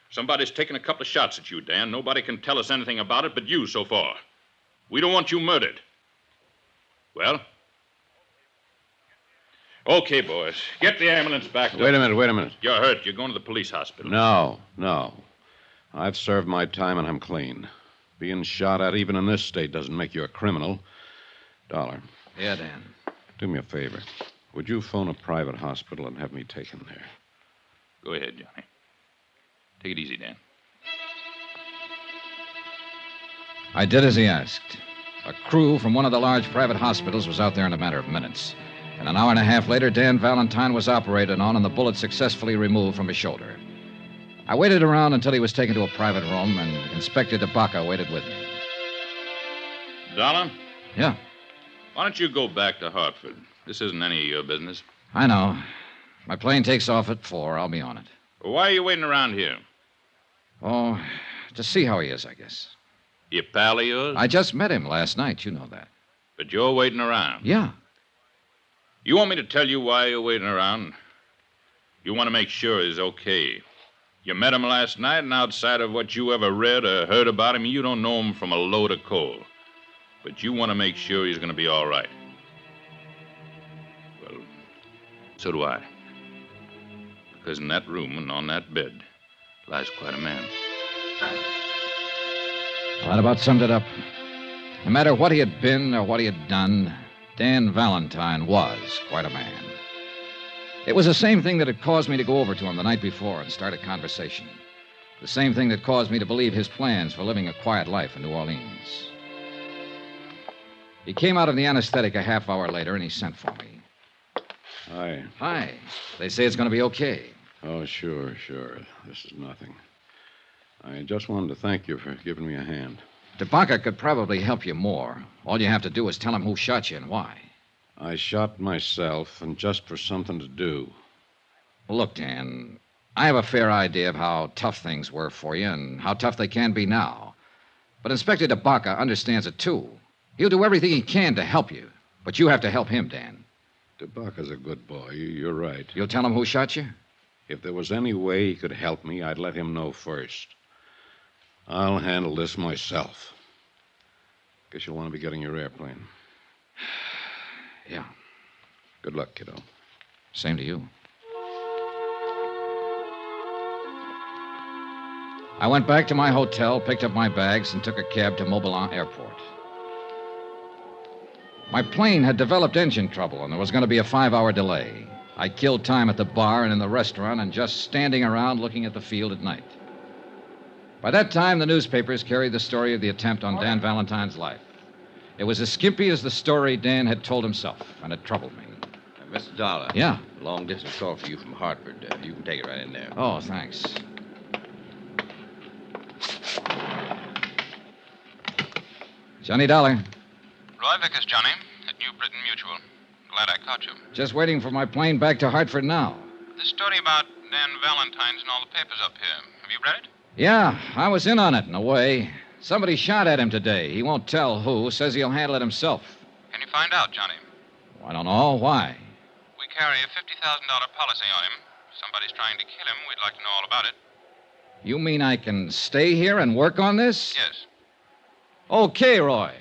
[SPEAKER 20] Somebody's taken a couple of shots at you, Dan. Nobody can tell us anything about it but you so far. We don't want you murdered. Well? Okay, boys. Get the ambulance back.
[SPEAKER 7] Wait a minute.
[SPEAKER 20] You're hurt. You're going to the police hospital.
[SPEAKER 7] No. I've served my time and I'm clean. Being shot at even in this state doesn't make you a criminal. Dollar.
[SPEAKER 2] Yeah, Dan.
[SPEAKER 7] Do me a favor. Would you phone a private hospital and have me taken there?
[SPEAKER 20] Go ahead, Johnny. Take it easy, Dan.
[SPEAKER 2] I did as he asked. A crew from one of the large private hospitals was out there in a matter of minutes. And an hour and a half later, Dan Valentine was operated on and the bullet successfully removed from his shoulder. I waited around until he was taken to a private room, and Inspector DeBacca waited with me.
[SPEAKER 20] Dollar?
[SPEAKER 2] Yeah,
[SPEAKER 20] Why don't you go back to Hartford? This isn't any of your business.
[SPEAKER 2] I know. My plane takes off at 4. I'll be on it.
[SPEAKER 20] Well, why are you waiting around here?
[SPEAKER 2] Oh, to see how he is, I guess.
[SPEAKER 20] You pal of yours?
[SPEAKER 2] I just met him last night. You know that.
[SPEAKER 20] But you're waiting around.
[SPEAKER 2] Yeah.
[SPEAKER 20] You want me to tell you why you're waiting around? You want to make sure he's okay. You met him last night, and outside of what you ever read or heard about him, you don't know him from a load of coal. But you want to make sure he's going to be all right. Well, so do I. Because in that room and on that bed lies quite a man.
[SPEAKER 2] Well, that about summed it up. No matter what he had been or what he had done, Dan Valentine was quite a man. It was the same thing that had caused me to go over to him the night before and start a conversation. The same thing that caused me to believe his plans for living a quiet life in New Orleans. He came out of the anesthetic a half hour later, and he sent for me.
[SPEAKER 7] Hi.
[SPEAKER 2] Hi. They say it's going to be okay.
[SPEAKER 7] Oh, sure. This is nothing. I just wanted to thank you for giving me a hand.
[SPEAKER 2] DeBacca could probably help you more. All you have to do is tell him who shot you and why.
[SPEAKER 7] I shot myself, and just for something to do.
[SPEAKER 2] Look, Dan, I have a fair idea of how tough things were for you and how tough they can be now. But Inspector DeBacca understands it, too. He'll do everything he can to help you. But you have to help him, Dan.
[SPEAKER 7] DeBacca's a good boy. You're right.
[SPEAKER 2] You'll tell him who shot you?
[SPEAKER 7] If there was any way he could help me, I'd let him know first. I'll handle this myself. Guess you'll want to be getting your airplane.
[SPEAKER 2] Yeah.
[SPEAKER 7] Good luck, kiddo.
[SPEAKER 2] Same to you. I went back to my hotel, picked up my bags, and took a cab to Mobilon Airport. My plane had developed engine trouble, and there was going to be a 5-hour delay. I killed time at the bar and in the restaurant and just standing around looking at the field at night. By that time, the newspapers carried the story of the attempt on Dan Valentine's life. It was as skimpy as the story Dan had told himself, and it troubled me.
[SPEAKER 9] Mr. Dollar.
[SPEAKER 2] Yeah?
[SPEAKER 9] Long-distance call for you from Hartford. You can take it right in there.
[SPEAKER 2] Oh, thanks. Johnny Dollar.
[SPEAKER 14] Roy Vickers, Johnny, at New Britain Mutual. Glad I caught you.
[SPEAKER 2] Just waiting for my plane back to Hartford now.
[SPEAKER 14] This story about Dan Valentine's in all the papers up here. Have you read it?
[SPEAKER 2] Yeah, I was in on it in a way. Somebody shot at him today. He won't tell who. Says he'll handle it himself.
[SPEAKER 14] Can you find out, Johnny?
[SPEAKER 2] I don't know. Why?
[SPEAKER 14] We carry a $50,000 policy on him. If somebody's trying to kill him, we'd like to know all about it.
[SPEAKER 2] You mean I can stay here and work on this?
[SPEAKER 14] Yes.
[SPEAKER 2] Okay, Roy.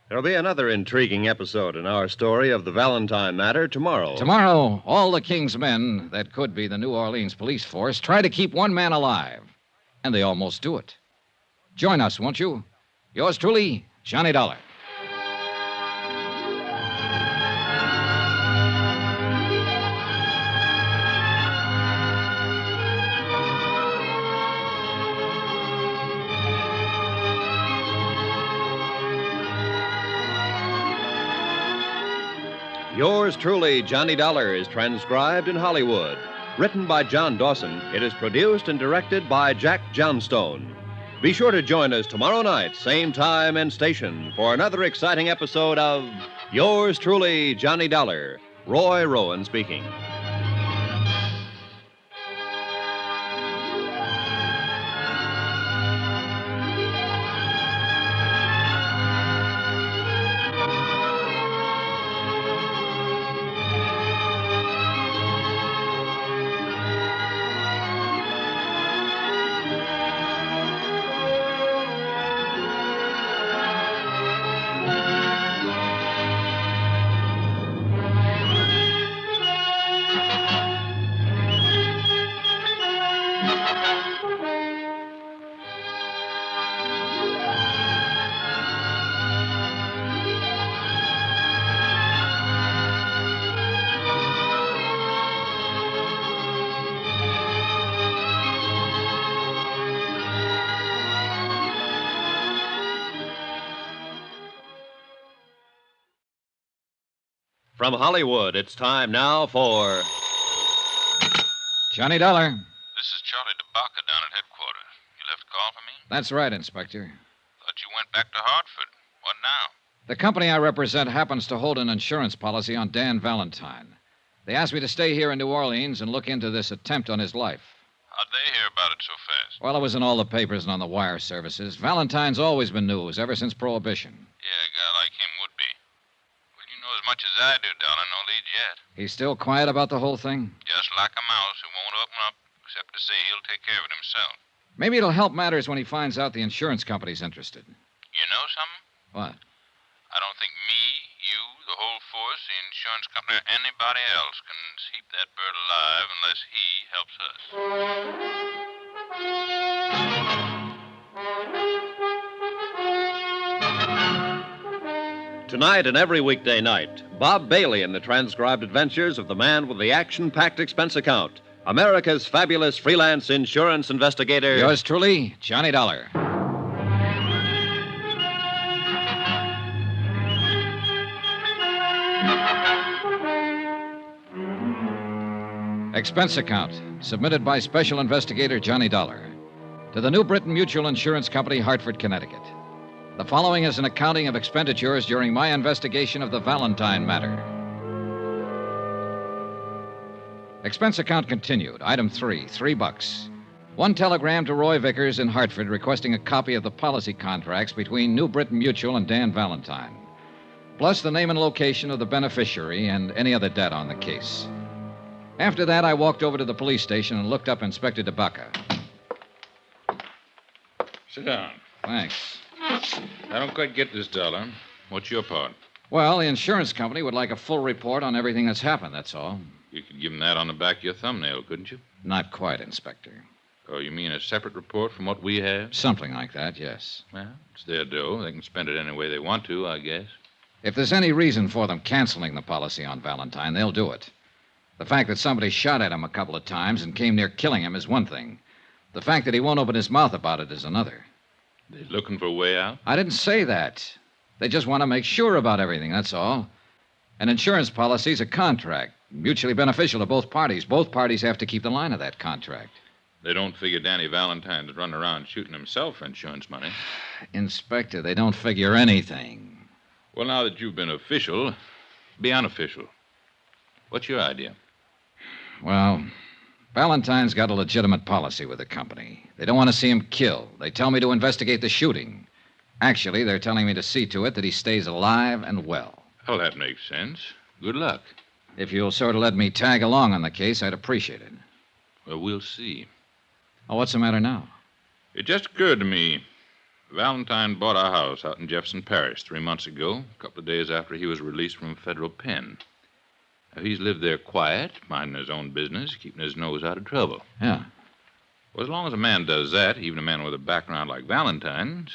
[SPEAKER 1] There'll be another intriguing episode in our story of the Valentine matter tomorrow.
[SPEAKER 2] Tomorrow, all the King's men that could be the New Orleans police force try to keep one man alive. And they almost do it. Join us, won't you? Yours truly, Johnny Dollar.
[SPEAKER 1] Yours truly, Johnny Dollar, is transcribed in Hollywood. Written by John Dawson, it is produced and directed by Jack Johnstone. Be sure to join us tomorrow night, same time and station, for another exciting episode of Yours truly, Johnny Dollar. Roy Rowan speaking. From Hollywood, it's time now for
[SPEAKER 2] Johnny Dollar.
[SPEAKER 20] This is Charlie DeBacca down at headquarters. You left a call for me?
[SPEAKER 2] That's right, Inspector.
[SPEAKER 20] Thought you went back to Hartford. What now?
[SPEAKER 2] The company I represent happens to hold an insurance policy on Dan Valentine. They asked me to stay here in New Orleans and look into this attempt on his life.
[SPEAKER 20] How'd they hear about it so fast?
[SPEAKER 2] Well, it was in all the papers and on the wire services. Valentine's always been news, ever since Prohibition.
[SPEAKER 20] Yeah, a guy like him would be. Well, you know as much as I do, Dollar. No leads yet.
[SPEAKER 2] He's still quiet about the whole thing?
[SPEAKER 20] Just like a mouse who won't open up, except to say he'll take care of it himself.
[SPEAKER 2] Maybe it'll help matters when he finds out the insurance company's interested.
[SPEAKER 20] You know something?
[SPEAKER 2] What?
[SPEAKER 20] I don't think me, you, the whole force, the insurance company, or anybody else can keep that bird alive unless he helps us.
[SPEAKER 1] Tonight and every weekday night, Bob Bailey in the transcribed adventures of the man with the action-packed expense account, America's fabulous freelance insurance investigator.
[SPEAKER 2] Yours truly, Johnny Dollar. Expense account, submitted by Special Investigator Johnny Dollar to the New Britain Mutual Insurance Company, Hartford, Connecticut. The following is an accounting of expenditures during my investigation of the Valentine matter. Expense account continued. Item 3, $3. One telegram to Roy Vickers in Hartford requesting a copy of the policy contracts between New Britain Mutual and Dan Valentine, plus the name and location of the beneficiary and any other data on the case. After that, I walked over to the police station and looked up Inspector DeBacca.
[SPEAKER 20] Sit down.
[SPEAKER 2] Thanks.
[SPEAKER 20] I don't quite get this, Dollar. What's your part?
[SPEAKER 2] Well, the insurance company would like a full report on everything that's happened, that's all.
[SPEAKER 20] You could give them that on the back of your thumbnail, couldn't you?
[SPEAKER 2] Not quite, Inspector.
[SPEAKER 20] Oh, you mean a separate report from what we have?
[SPEAKER 2] Something like that, yes.
[SPEAKER 20] Well, it's their dough. They can spend it any way they want to, I guess.
[SPEAKER 2] If there's any reason for them canceling the policy on Valentine, they'll do it. The fact that somebody shot at him a couple of times and came near killing him is one thing. The fact that he won't open his mouth about it is another.
[SPEAKER 20] They're looking for a way out?
[SPEAKER 2] I didn't say that. They just want to make sure about everything, that's all. An insurance policy's a contract, mutually beneficial to both parties. Both parties have to keep the line of that contract.
[SPEAKER 20] They don't figure Danny Valentine's running around shooting himself for insurance money.
[SPEAKER 2] Inspector, they don't figure anything.
[SPEAKER 20] Well, now that you've been official, be unofficial. What's your idea?
[SPEAKER 2] Well, Valentine's got a legitimate policy with the company. They don't want to see him killed. They tell me to investigate the shooting. Actually, they're telling me to see to it that he stays alive and well.
[SPEAKER 20] Well, that makes sense. Good luck.
[SPEAKER 2] If you'll sort of let me tag along on the case, I'd appreciate it.
[SPEAKER 20] Well, we'll see.
[SPEAKER 2] Oh, what's the matter now?
[SPEAKER 20] It just occurred to me. Valentine bought a house out in Jefferson Parish 3 months ago, a couple of days after he was released from a federal pen. Now, he's lived there quiet, minding his own business, keeping his nose out of trouble.
[SPEAKER 2] Yeah.
[SPEAKER 20] Well, as long as a man does that, even a man with a background like Valentine's,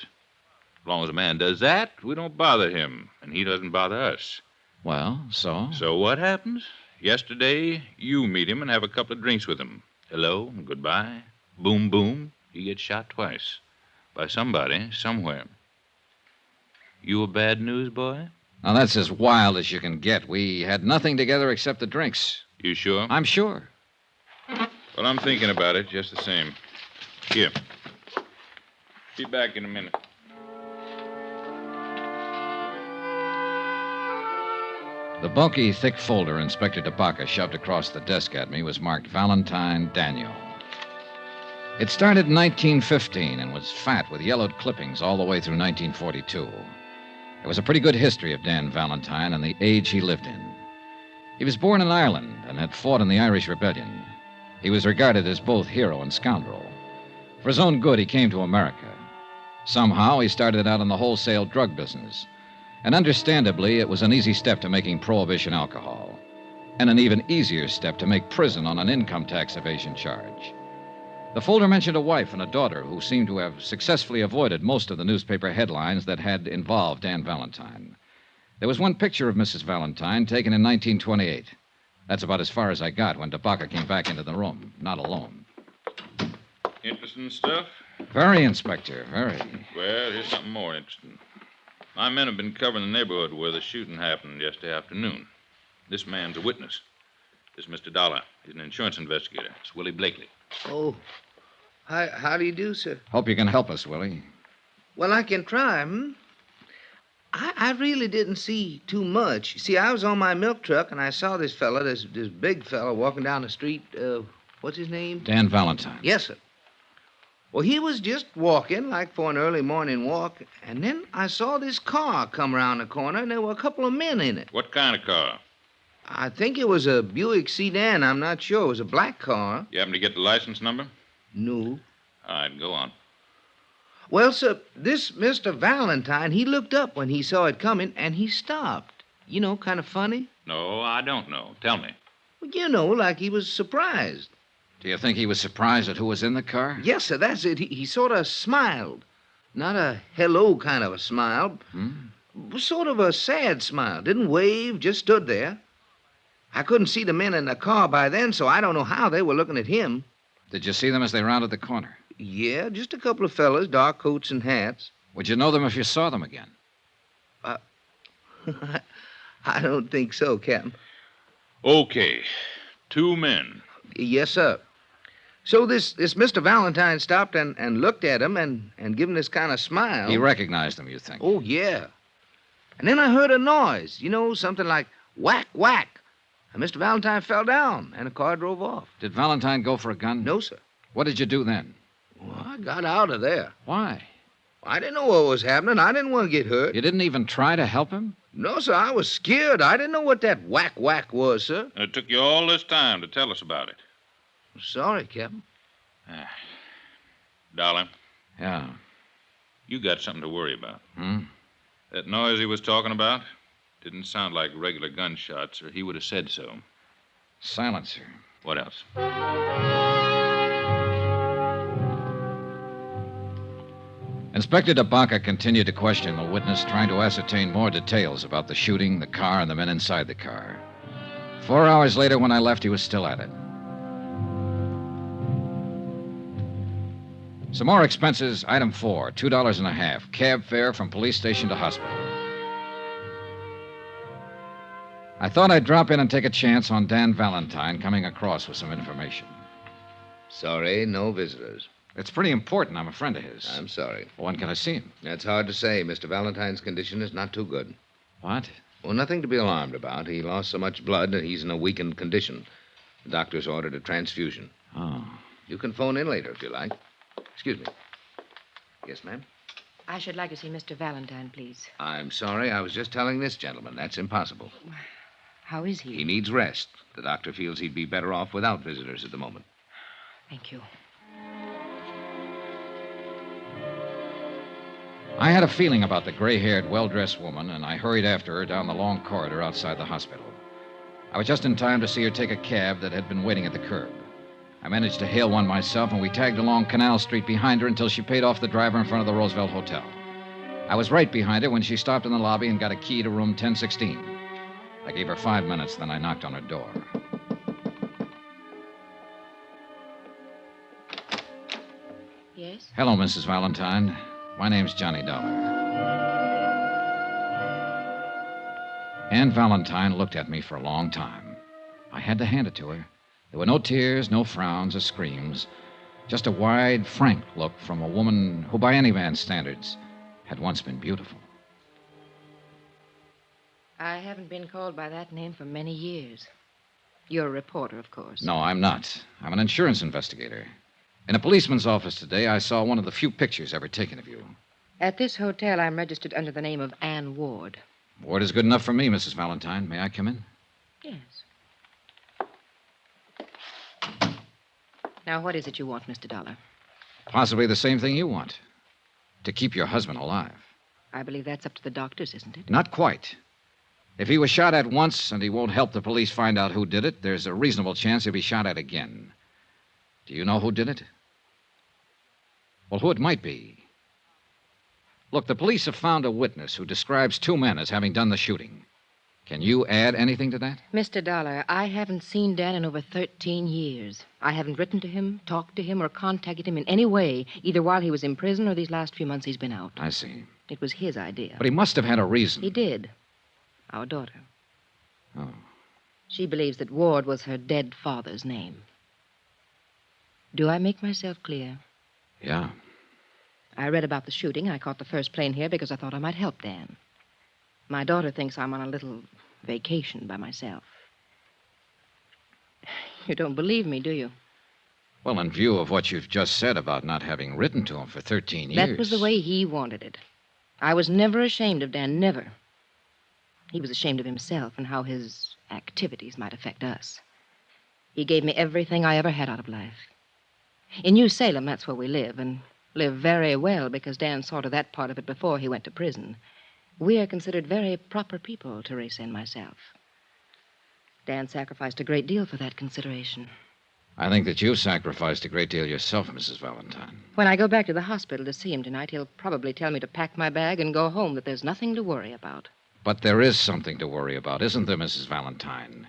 [SPEAKER 20] as long as a man does that, we don't bother him, and he doesn't bother us.
[SPEAKER 2] Well, so?
[SPEAKER 20] So what happens? Yesterday, you meet him and have a couple of drinks with him. Hello and goodbye. Boom, boom. He gets shot twice. By somebody, somewhere. You a bad news boy?
[SPEAKER 2] Now, that's as wild as you can get. We had nothing together except the drinks.
[SPEAKER 20] You sure?
[SPEAKER 2] I'm sure.
[SPEAKER 20] Well, I'm thinking about it just the same. Here. Be back in a minute.
[SPEAKER 2] The bulky, thick folder Inspector DeBacca shoved across the desk at me was marked Valentine Daniel. It started in 1915 and was fat with yellowed clippings all the way through 1942. It was a pretty good history of Dan Valentine and the age he lived in. He was born in Ireland and had fought in the Irish Rebellion. He was regarded as both hero and scoundrel. For his own good, he came to America. Somehow, he started out in the wholesale drug business. And understandably, it was an easy step to making prohibition alcohol, and an even easier step to make prison on an income tax evasion charge. The folder mentioned a wife and a daughter who seemed to have successfully avoided most of the newspaper headlines that had involved Dan Valentine. There was one picture of Mrs. Valentine taken in 1928. That's about as far as I got when DeBacca came back into the room, not alone.
[SPEAKER 20] Interesting stuff?
[SPEAKER 2] Very, Inspector, very.
[SPEAKER 20] Well, here's something more interesting. My men have been covering the neighborhood where the shooting happened yesterday afternoon. This man's a witness. This is Mr. Dollar. He's an insurance investigator. It's Willie Blakely.
[SPEAKER 8] Oh, how do you do, sir?
[SPEAKER 2] Hope you can help us, Willie.
[SPEAKER 8] Well, I can try, I really didn't see too much. See, I was on my milk truck, and I saw this fella, this big fella, walking down the street. What's his name?
[SPEAKER 2] Dan Valentine.
[SPEAKER 8] Yes, sir. Well, he was just walking, like for an early morning walk, and then I saw this car come around the corner, and there were a couple of men in it.
[SPEAKER 20] What kind of car?
[SPEAKER 8] I think it was a Buick sedan. I'm not sure. It was a black car.
[SPEAKER 20] You happen to get the license number?
[SPEAKER 8] No.
[SPEAKER 20] All right, go on.
[SPEAKER 8] Well, sir, this Mr. Valentine, he looked up when he saw it coming, and he stopped. You know, kind of funny.
[SPEAKER 20] No, I don't know. Tell me.
[SPEAKER 8] Well, you know, like he was surprised.
[SPEAKER 2] Do you think he was surprised at who was in the car?
[SPEAKER 8] Yes, sir, that's it. He sort of smiled. Not a hello kind of a smile. Sort of a sad smile. Didn't wave, just stood there. I couldn't see the men in the car by then, so I don't know how they were looking at him.
[SPEAKER 2] Did you see them as they rounded the corner?
[SPEAKER 8] Yeah, just a couple of fellas, dark coats and hats.
[SPEAKER 2] Would you know them if you saw them again?
[SPEAKER 8] I don't think so, Captain.
[SPEAKER 20] Okay. 2 men.
[SPEAKER 8] Yes, sir. So this Mr. Valentine stopped and looked at him and given this kind of smile.
[SPEAKER 2] He recognized them, you think?
[SPEAKER 8] Oh, yeah. And then I heard a noise, you know, something like whack, whack. And Mr. Valentine fell down, and the car drove off.
[SPEAKER 2] Did Valentine go for a gun?
[SPEAKER 8] No, sir.
[SPEAKER 2] What did you do then?
[SPEAKER 8] Well, I got out of there.
[SPEAKER 2] Why?
[SPEAKER 8] I didn't know what was happening. I didn't want to get hurt.
[SPEAKER 2] You didn't even try to help him?
[SPEAKER 8] No, sir. I was scared. I didn't know what that whack, whack was, sir.
[SPEAKER 20] It took you all this time to tell us about it.
[SPEAKER 8] Sorry, Captain.
[SPEAKER 20] Dollar.
[SPEAKER 2] Yeah.
[SPEAKER 20] You got something to worry about.
[SPEAKER 2] Hmm?
[SPEAKER 20] That noise he was talking about didn't sound like regular gunshots, or he would have said so.
[SPEAKER 2] Silencer.
[SPEAKER 20] What else?
[SPEAKER 2] Inspector DeBaca continued to question the witness, trying to ascertain more details about the shooting, the car, and the men inside the car. 4 hours later, when I left, he was still at it. Some more expenses. Item 4, $2.50. Cab fare from police station to hospital. I thought I'd drop in and take a chance on Dan Valentine coming across with some information.
[SPEAKER 8] Sorry, no visitors.
[SPEAKER 2] It's pretty important. I'm a friend of his.
[SPEAKER 8] I'm sorry.
[SPEAKER 2] Well, when can I see him?
[SPEAKER 8] That's hard to say. Mr. Valentine's condition is not too good.
[SPEAKER 2] What?
[SPEAKER 8] Well, nothing to be alarmed about. He lost so much blood that he's in a weakened condition. The doctor's ordered a transfusion.
[SPEAKER 2] Oh.
[SPEAKER 8] You can phone in later if you like. Excuse me. Yes, ma'am?
[SPEAKER 17] I should like to see Mr. Valentine, please.
[SPEAKER 8] I'm sorry. I was just telling this gentleman. That's impossible.
[SPEAKER 17] How is he?
[SPEAKER 8] He needs rest. The doctor feels he'd be better off without visitors at the moment.
[SPEAKER 17] Thank you.
[SPEAKER 2] I had a feeling about the gray-haired, well-dressed woman, and I hurried after her down the long corridor outside the hospital. I was just in time to see her take a cab that had been waiting at the curb. I managed to hail one myself, and we tagged along Canal Street behind her until she paid off the driver in front of the Roosevelt Hotel. I was right behind her when she stopped in the lobby and got a key to room 1016. I gave her 5 minutes, then I knocked on her door.
[SPEAKER 17] Yes?
[SPEAKER 2] Hello, Mrs. Valentine. My name's Johnny Dollar. Ann Valentine looked at me for a long time. I had to hand it to her. There were no tears, no frowns or screams, just a wide, frank look from a woman who, by any man's standards, had once been beautiful.
[SPEAKER 17] I haven't been called by that name for many years. You're a reporter, of course.
[SPEAKER 2] No, I'm not. I'm an insurance investigator. In a policeman's office today, I saw one of the few pictures ever taken of you.
[SPEAKER 17] At this hotel, I'm registered under the name of Ann Ward.
[SPEAKER 2] Ward is good enough for me, Mrs. Valentine. May I come in?
[SPEAKER 17] Yes. Now, what is it you want, Mr. Dollar?
[SPEAKER 2] Possibly the same thing you want. To keep your husband alive.
[SPEAKER 17] I believe that's up to the doctors, isn't it?
[SPEAKER 2] Not quite. If he was shot at once and he won't help the police find out who did it, there's a reasonable chance he'll be shot at again. Do you know who did it? Well, who it might be. Look, the police have found a witness who describes 2 men as having done the shooting. Can you add anything to that?
[SPEAKER 17] Mr. Dollar, I haven't seen Dan in over 13 years. I haven't written to him, talked to him, or contacted him in any way, either while he was in prison or these last few months he's been out.
[SPEAKER 2] I see.
[SPEAKER 17] It was his idea.
[SPEAKER 2] But he must have had a reason.
[SPEAKER 17] He did. Our daughter.
[SPEAKER 2] Oh.
[SPEAKER 17] She believes that Ward was her dead father's name. Do I make myself clear?
[SPEAKER 2] Yeah.
[SPEAKER 17] I read about the shooting. I caught the first plane here because I thought I might help Dan. My daughter thinks I'm on a little vacation by myself. You don't believe me, do you?
[SPEAKER 2] Well, in view of what you've just said about not having written to him for 13 years.
[SPEAKER 17] That was the way he wanted it. I was never ashamed of Dan, never. He was ashamed of himself and how his activities might affect us. He gave me everything I ever had out of life. In New Salem, that's where we live, and live very well because Dan saw to that part of it before he went to prison. We are considered very proper people, Teresa and myself. Dan sacrificed a great deal for that consideration.
[SPEAKER 2] I think that you sacrificed a great deal yourself, Mrs. Valentine.
[SPEAKER 17] When I go back to the hospital to see him tonight, he'll probably tell me to pack my bag and go home, that there's nothing to worry about.
[SPEAKER 2] But there is something to worry about, isn't there, Mrs. Valentine?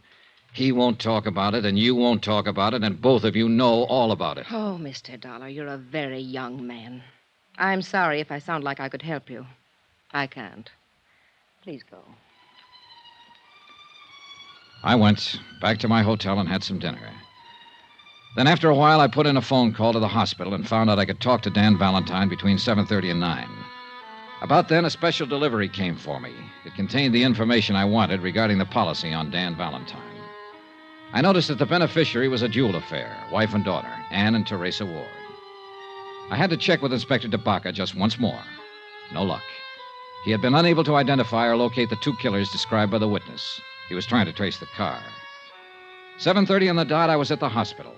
[SPEAKER 2] He won't talk about it, and you won't talk about it, and both of you know all about it.
[SPEAKER 17] Oh, Mr. Dollar, you're a very young man. I'm sorry if I sound like I could help you. I can't. Please go.
[SPEAKER 2] I went back to my hotel and had some dinner. Then after a while, I put in a phone call to the hospital and found out I could talk to Dan Valentine between 7:30 and 9. About then, a special delivery came for me. It contained the information I wanted regarding the policy on Dan Valentine. I noticed that the beneficiary was a dual affair, wife and daughter, Anne and Teresa Ward. I had to check with Inspector DeBaca just once more. No luck. He had been unable to identify or locate the two killers described by the witness. He was trying to trace the car. 7:30 on the dot, I was at the hospital.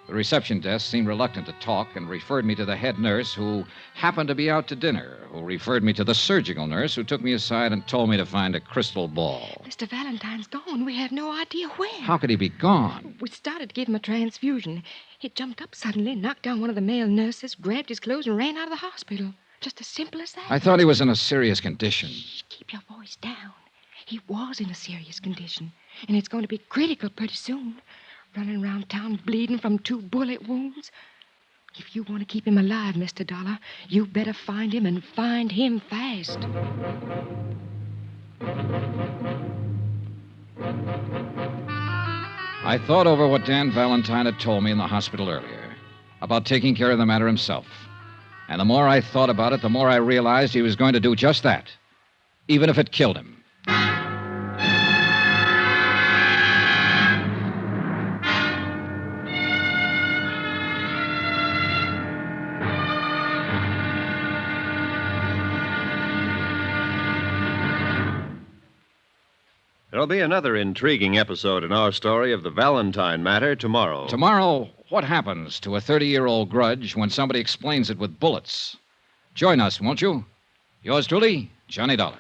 [SPEAKER 2] The reception desk seemed reluctant to talk and referred me to the head nurse, who happened to be out to dinner, who referred me to the surgical nurse, who took me aside and told me to find a crystal ball.
[SPEAKER 17] Mr. Valentine's gone. We have no idea where.
[SPEAKER 2] How could he be gone?
[SPEAKER 17] We started to give him a transfusion. He jumped up suddenly, knocked down one of the male nurses, grabbed his clothes, and ran out of the hospital. Just as simple as that.
[SPEAKER 2] I thought he was in a serious condition.
[SPEAKER 17] Keep your voice down. He was in a serious condition, and it's going to be critical pretty soon. Running around town bleeding from 2 bullet wounds. If you want to keep him alive, Mr. Dollar, you better find him and find him fast.
[SPEAKER 2] I thought over what Dan Valentine had told me in the hospital earlier about taking care of the matter himself. And the more I thought about it, the more I realized he was going to do just that, even if it killed him.
[SPEAKER 1] There'll be another intriguing episode in our story of the Valentine matter tomorrow.
[SPEAKER 2] Tomorrow, what happens to a 30-year-old grudge when somebody explains it with bullets? Join us, won't you? Yours truly, Johnny Dollar.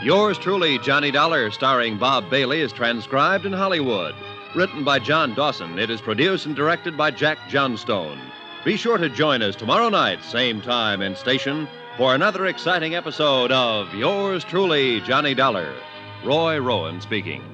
[SPEAKER 1] Yours truly, Johnny Dollar, starring Bob Bailey, is transcribed in Hollywood. Written by John Dawson, it is produced and directed by Jack Johnstone. Be sure to join us tomorrow night, same time and station, for another exciting episode of Yours truly, Johnny Dollar. Roy Rowan speaking.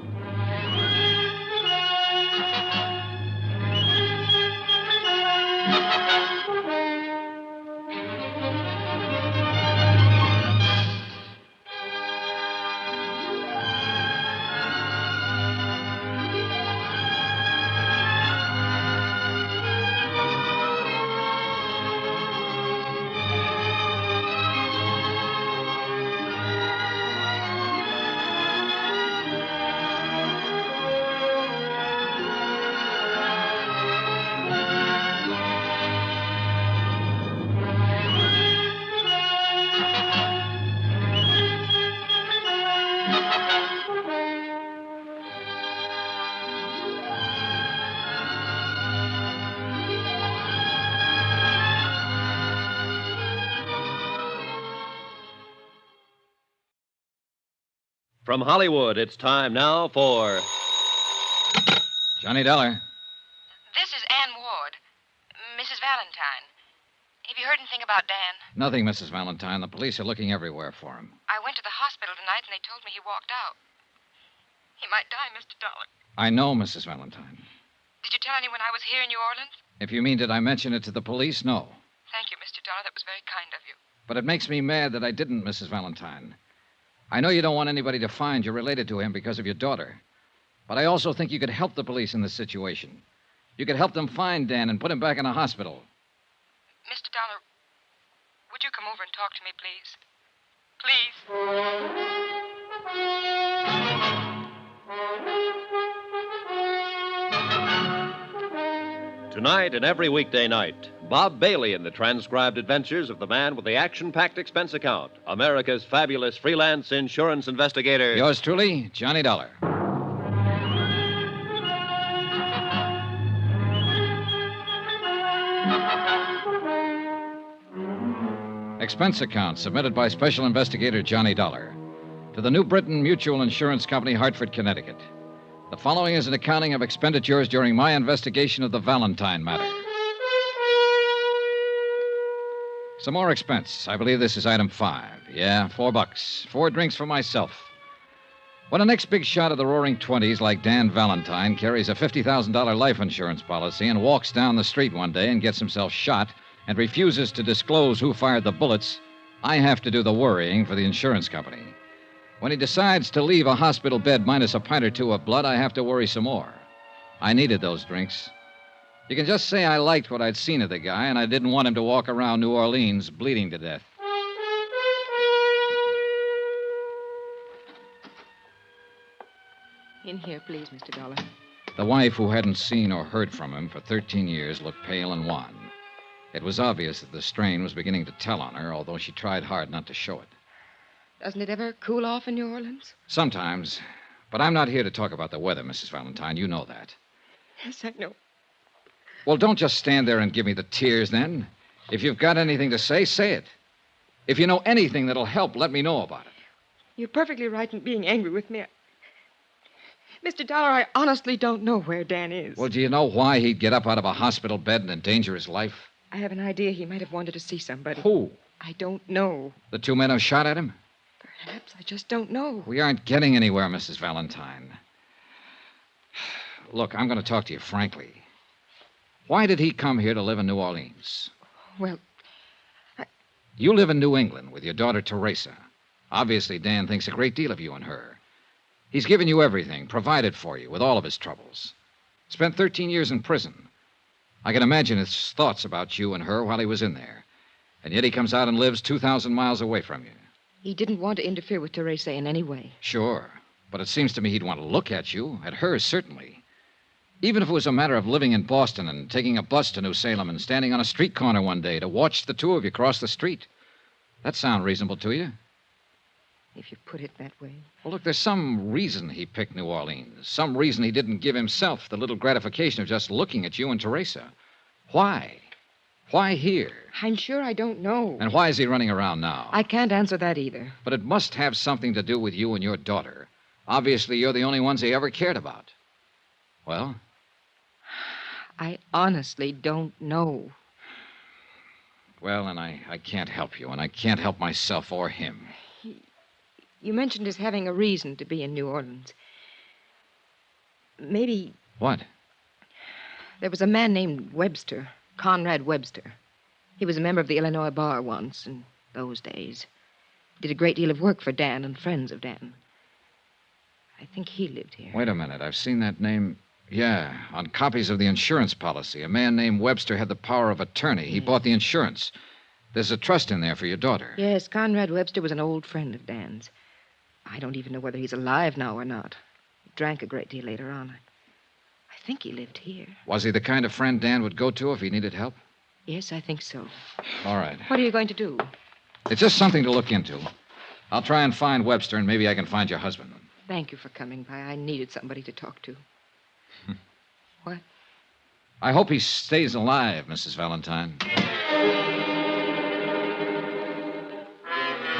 [SPEAKER 1] From Hollywood, it's time now for
[SPEAKER 2] Johnny Dollar.
[SPEAKER 3] This is Ann Ward, Mrs. Valentine. Have you heard anything about Dan?
[SPEAKER 2] Nothing, Mrs. Valentine. The police are looking everywhere for him.
[SPEAKER 3] I went to the hospital tonight and they told me he walked out. He might die, Mr. Dollar.
[SPEAKER 2] I know, Mrs. Valentine.
[SPEAKER 3] Did you tell anyone I was here in New Orleans?
[SPEAKER 2] If you mean, did I mention it to the police? No.
[SPEAKER 3] Thank you, Mr. Dollar. That was very kind of you.
[SPEAKER 2] But it makes me mad that I didn't, Mrs. Valentine. I know you don't want anybody to find you're related to him because of your daughter. But I also think you could help the police in this situation. You could help them find Dan and put him back in a hospital.
[SPEAKER 3] Mr. Dollar, would you come over and talk to me, please? Please.
[SPEAKER 1] Tonight and every weekday night, Bob Bailey in the transcribed adventures of the man with the action-packed expense account, America's fabulous freelance insurance investigator.
[SPEAKER 2] Yours truly, Johnny Dollar. Expense account submitted by Special Investigator Johnny Dollar to the New Britain Mutual Insurance Company, Hartford, Connecticut. The following is an accounting of expenditures during my investigation of the Valentine matter. Some more expense. I believe this is item 5. Yeah, $4. 4 drinks for myself. When a next big shot of the roaring 20s like Dan Valentine carries a $50,000 life insurance policy and walks down the street one day and gets himself shot and refuses to disclose who fired the bullets, I have to do the worrying for the insurance company. When he decides to leave a hospital bed minus a pint or two of blood, I have to worry some more. I needed those drinks. You can just say I liked what I'd seen of the guy, and I didn't want him to walk around New Orleans bleeding to death.
[SPEAKER 17] In here, please, Mr. Dollar.
[SPEAKER 2] The wife, who hadn't seen or heard from him for 13 years, looked pale and wan. It was obvious that the strain was beginning to tell on her, although she tried hard not to show it.
[SPEAKER 17] Doesn't it ever cool off in New Orleans?
[SPEAKER 2] Sometimes. But I'm not here to talk about the weather, Mrs. Valentine. You know that.
[SPEAKER 17] Yes, I know.
[SPEAKER 2] Well, don't just stand there and give me the tears, then. If you've got anything to say, say it. If you know anything that'll help, let me know about it.
[SPEAKER 17] You're perfectly right in being angry with me. Mr. Dollar, I honestly don't know where Dan is.
[SPEAKER 2] Well, do you know why he'd get up out of a hospital bed and endanger his life?
[SPEAKER 17] I have an idea he might have wanted to see somebody.
[SPEAKER 2] Who?
[SPEAKER 17] I don't know.
[SPEAKER 2] The 2 men who shot at him?
[SPEAKER 17] Perhaps. I just don't know.
[SPEAKER 2] We aren't getting anywhere, Mrs. Valentine. Look, I'm going to talk to you frankly. Why did he come here to live in New Orleans?
[SPEAKER 17] Well,
[SPEAKER 2] You live in New England with your daughter, Teresa. Obviously, Dan thinks a great deal of you and her. He's given you everything, provided for you with all of his troubles. Spent 13 years in prison. I can imagine his thoughts about you and her while he was in there. And yet he comes out and lives 2,000 miles away from you.
[SPEAKER 17] he didn't want to interfere with Teresa in any way.
[SPEAKER 2] Sure. But it seems to me he'd want to look at you, at her, certainly. Even if it was a matter of living in Boston and taking a bus to New Salem and standing on a street corner one day to watch the two of you cross the street. That sound reasonable to you?
[SPEAKER 17] If you put it that way.
[SPEAKER 2] Well, look, there's some reason he picked New Orleans. Some reason he didn't give himself the little gratification of just looking at you and Teresa. Why? Why here?
[SPEAKER 17] I'm sure I don't know.
[SPEAKER 2] And why is he running around now?
[SPEAKER 17] I can't answer that either.
[SPEAKER 2] But it must have something to do with you and your daughter. Obviously, you're the only ones he ever cared about. Well?
[SPEAKER 17] I honestly don't know.
[SPEAKER 2] Well, and I can't help you, and I can't help myself or him.
[SPEAKER 17] You mentioned his having a reason to be in New Orleans. Maybe
[SPEAKER 2] What?
[SPEAKER 17] there was a man named Webster, Conrad Webster. He was a member of the Illinois Bar once in those days. Did a great deal of work for Dan and friends of Dan. I think he lived here.
[SPEAKER 2] Wait a minute. I've seen that name. Yeah, on copies of the insurance policy. A man named Webster had the power of attorney. He bought the insurance. There's a trust in there for your daughter.
[SPEAKER 17] Yes, Conrad Webster was an old friend of Dan's. I don't even know whether he's alive now or not. He drank a great deal later on. I think he lived here.
[SPEAKER 2] Was he the kind of friend Dan would go to if he needed help?
[SPEAKER 17] Yes, I think so.
[SPEAKER 2] All right.
[SPEAKER 17] What are you going to do?
[SPEAKER 2] It's just something to look into. I'll try and find Webster, and maybe I can find your husband.
[SPEAKER 17] Thank you for coming by. I needed somebody to talk to. What?
[SPEAKER 2] I hope he stays alive, Mrs. Valentine.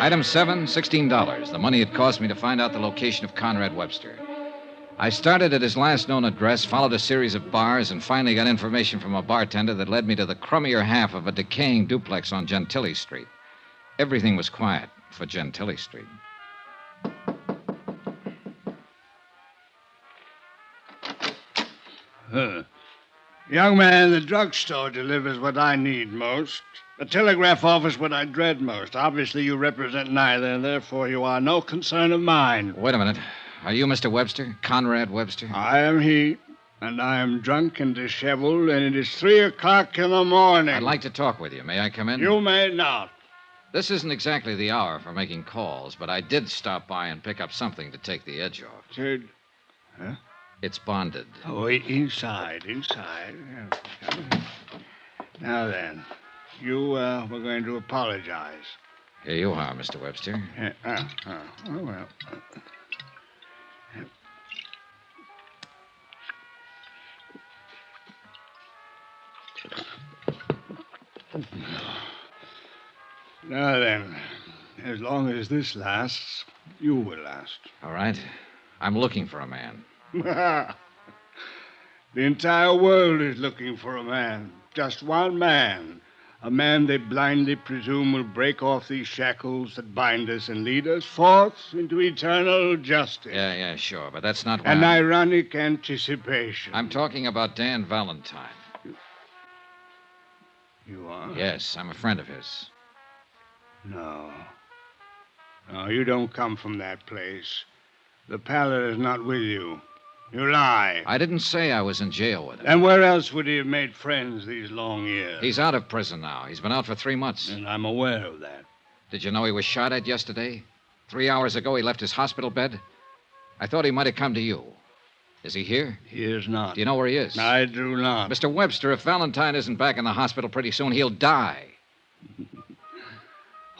[SPEAKER 2] Item 7, $16. The money it cost me to find out the location of Conrad Webster. I started at his last known address, followed a series of bars, and finally got information from a bartender that led me to the crummier half of a decaying duplex on Gentilly Street. Everything was quiet for Gentilly Street.
[SPEAKER 11] Young man, the drugstore delivers what I need most. The telegraph office what I dread most. Obviously, you represent neither, and therefore you are no concern of mine.
[SPEAKER 2] Wait a minute. Are you Mr. Webster? Conrad Webster?
[SPEAKER 11] I am he, and I am drunk and disheveled, and it is 3 o'clock in the morning.
[SPEAKER 2] I'd like to talk with you. May I come in?
[SPEAKER 11] You may not.
[SPEAKER 2] This isn't exactly the hour for making calls, but I did stop by and pick up something to take the edge off.
[SPEAKER 11] Sid. Huh?
[SPEAKER 2] It's bonded.
[SPEAKER 11] Oh, inside. Now then, you were going to apologize.
[SPEAKER 2] Here you are, Mr. Webster.
[SPEAKER 11] Oh, well. Now then, as long as this lasts, you will last.
[SPEAKER 2] All right. I'm looking for a man.
[SPEAKER 11] The entire world is looking for a man. Just one man. A man they blindly presume will break off these shackles that bind us and lead us forth into eternal justice.
[SPEAKER 2] Yeah, sure, but that's not
[SPEAKER 11] An ironic anticipation.
[SPEAKER 2] I'm talking about Dan Valentine.
[SPEAKER 11] You are?
[SPEAKER 2] Yes, I'm a friend of his.
[SPEAKER 11] No, you don't come from that place. The pallet is not with you. You lie.
[SPEAKER 2] I didn't say I was in jail with him.
[SPEAKER 11] And where else would he have made friends these long years?
[SPEAKER 2] He's out of prison now. He's been out for 3 months.
[SPEAKER 11] And I'm aware of that.
[SPEAKER 2] Did you know he was shot at yesterday? 3 hours ago, he left his hospital bed. I thought he might have come to you. Is he here?
[SPEAKER 11] He is not.
[SPEAKER 2] Do you know where he is?
[SPEAKER 11] I do not.
[SPEAKER 2] Mr. Webster, if Valentine isn't back in the hospital pretty soon, he'll die.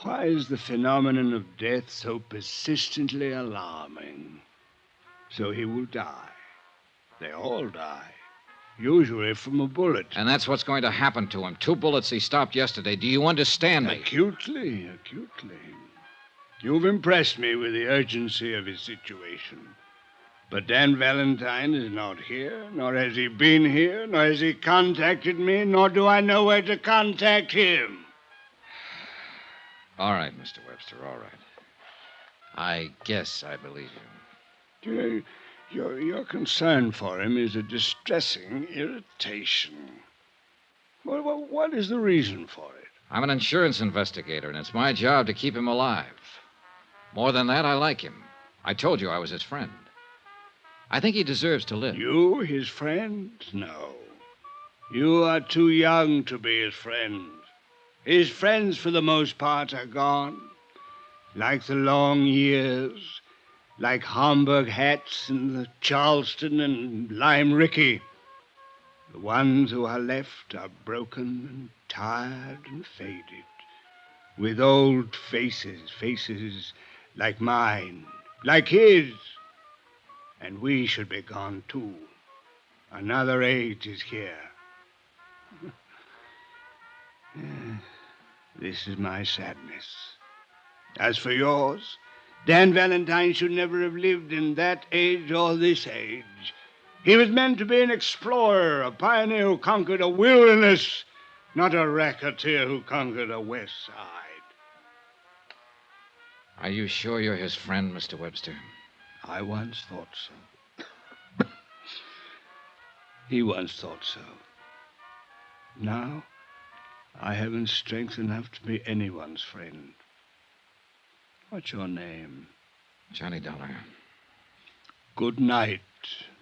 [SPEAKER 11] Why is the phenomenon of death so persistently alarming? So he will die. They all die. Usually from a bullet.
[SPEAKER 2] And that's what's going to happen to him. 2 bullets he stopped yesterday. Do you understand me?
[SPEAKER 11] Acutely. You've impressed me with the urgency of his situation. But Dan Valentine is not here, nor has he been here, nor has he contacted me, nor do I know where to contact him.
[SPEAKER 2] All right, Mr. Webster, all right. I guess I believe you.
[SPEAKER 11] Your concern for him is a distressing irritation. Well, what is the reason for it?
[SPEAKER 2] I'm an insurance investigator, and it's my job to keep him alive. More than that, I like him. I told you I was his friend. I think he deserves to live.
[SPEAKER 11] You, his friend? No. You are too young to be his friend. His friends, for the most part, are gone. Like the long years, like Homburg hats and the Charleston and Lime Ricky. The ones who are left are broken and tired and faded, with old faces like mine, like his. And we should be gone, too. Another age is here. This is my sadness. As for yours, Dan Valentine should never have lived in that age or this age. He was meant to be an explorer, a pioneer who conquered a wilderness, not a racketeer who conquered a west side.
[SPEAKER 2] Are you sure you're his friend, Mr. Webster?
[SPEAKER 11] I once thought so. He once thought so. Now, I haven't strength enough to be anyone's friend. What's your name?
[SPEAKER 2] Johnny Dollar.
[SPEAKER 11] Good night,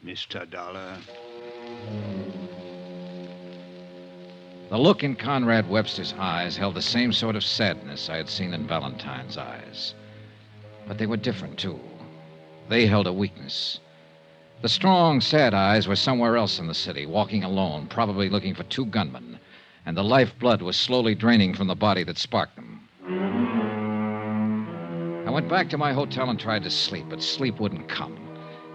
[SPEAKER 11] Mr. Dollar.
[SPEAKER 2] The look in Conrad Webster's eyes held the same sort of sadness I had seen in Valentine's eyes. But they were different, too. They held a weakness. The strong, sad eyes were somewhere else in the city, walking alone, probably looking for 2 gunmen, and the lifeblood was slowly draining from the body that sparked them. I went back to my hotel and tried to sleep, but sleep wouldn't come.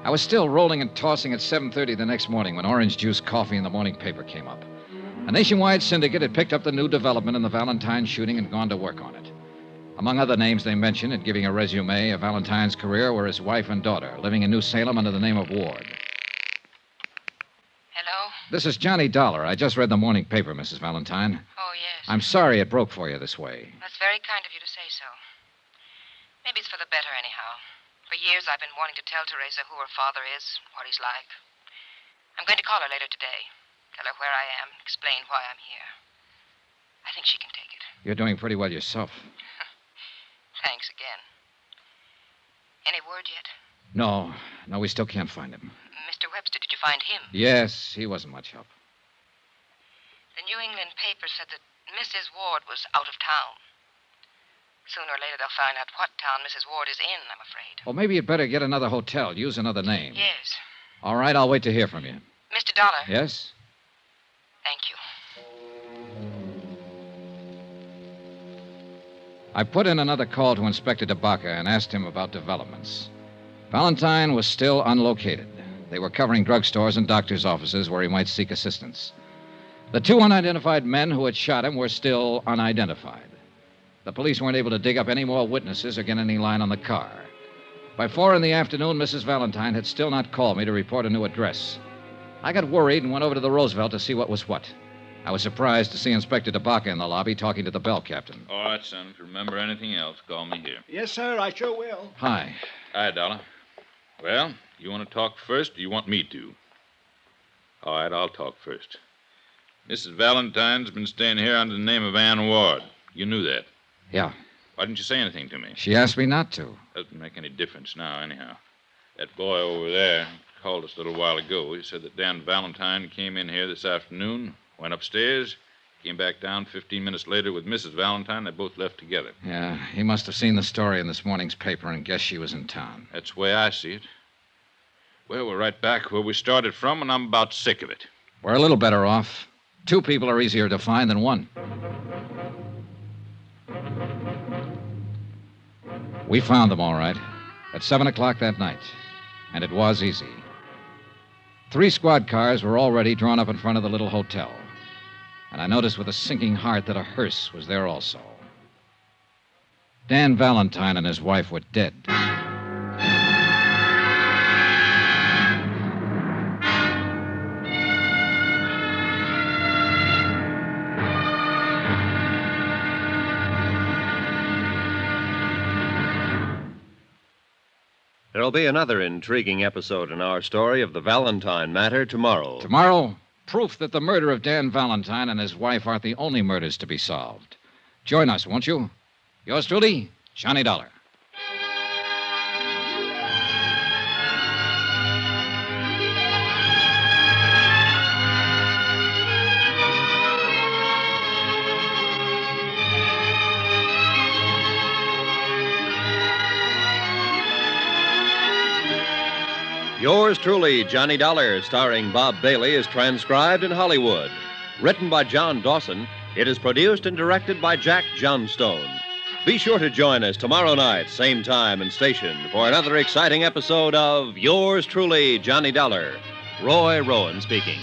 [SPEAKER 2] I was still rolling and tossing at 7:30 the next morning when orange juice coffee in the morning paper came up. A nationwide syndicate had picked up the new development in the Valentine shooting and gone to work on it. Among other names they mentioned in giving a resume of Valentine's career were his wife and daughter, living in New Salem under the name of Ward.
[SPEAKER 3] Hello?
[SPEAKER 2] This is Johnny Dollar. I just read the morning paper, Mrs. Valentine.
[SPEAKER 3] Oh, yes.
[SPEAKER 2] I'm sorry it broke for you this way.
[SPEAKER 3] That's very kind of you to say so. Maybe it's for the better, anyhow. For years I've been wanting to tell Teresa who her father is, what he's like. I'm going to call her later today. Tell her where I am, explain why I'm here. I think she can take it.
[SPEAKER 2] You're doing pretty well yourself.
[SPEAKER 3] Thanks again. Any word yet?
[SPEAKER 2] No, we still can't find him.
[SPEAKER 3] Mr. Webster, did you find him?
[SPEAKER 2] Yes, he wasn't much help.
[SPEAKER 3] The New England paper said that Mrs. Ward was out of town. Sooner or later, they'll find out what town Mrs. Ward is in, I'm afraid.
[SPEAKER 2] Well, maybe you'd better get another hotel. Use another name.
[SPEAKER 3] Yes.
[SPEAKER 2] All right, I'll wait to hear from you.
[SPEAKER 3] Mr. Dollar.
[SPEAKER 2] Yes?
[SPEAKER 3] Thank you.
[SPEAKER 2] I put in another call to Inspector DeBaca and asked him about developments. Valentine was still unlocated. They were covering drugstores and doctors' offices where he might seek assistance. The two unidentified men who had shot him were still unidentified. The police weren't able to dig up any more witnesses or get any line on the car. By 4 p.m, Mrs. Valentine had still not called me to report a new address. I got worried and went over to the Roosevelt to see what was what. I was surprised to see Inspector DeBaca in the lobby talking to the bell captain.
[SPEAKER 20] All right, son. If you remember anything else, call me here.
[SPEAKER 11] Yes, sir, I sure will.
[SPEAKER 2] Hi.
[SPEAKER 20] Hi, Dollar. Well, you want to talk first, or do you want me to? All right, I'll talk first. Mrs. Valentine's been staying here under the name of Ann Ward. You knew that.
[SPEAKER 2] Yeah.
[SPEAKER 20] Why didn't you say anything to me?
[SPEAKER 2] She asked me not to.
[SPEAKER 20] Doesn't make any difference now, anyhow. That boy over there called us a little while ago. He said that Dan Valentine came in here this afternoon, went upstairs, came back down 15 minutes later with Mrs. Valentine. They both left together.
[SPEAKER 2] Yeah, he must have seen the story in this morning's paper and guessed she was in town.
[SPEAKER 20] That's the way I see it. Well, we're right back where we started from, and I'm about sick of it.
[SPEAKER 2] We're a little better off. 2 people are easier to find than 1. We found them all right at 7 o'clock that night, and it was easy. 3 squad cars were already drawn up in front of the little hotel, and I noticed with a sinking heart that a hearse was there also. Dan Valentine and his wife were dead.
[SPEAKER 1] There'll be another intriguing episode in our story of the Valentine matter tomorrow.
[SPEAKER 2] Tomorrow, proof that the murder of Dan Valentine and his wife aren't the only murders to be solved. Join us, won't you? Yours truly, Johnny Dollar.
[SPEAKER 1] Yours truly, Johnny Dollar, starring Bob Bailey, is transcribed in Hollywood. Written by John Dawson, it is produced and directed by Jack Johnstone. Be sure to join us tomorrow night, same time and station, for another exciting episode of Yours truly, Johnny Dollar. Roy Rowan speaking.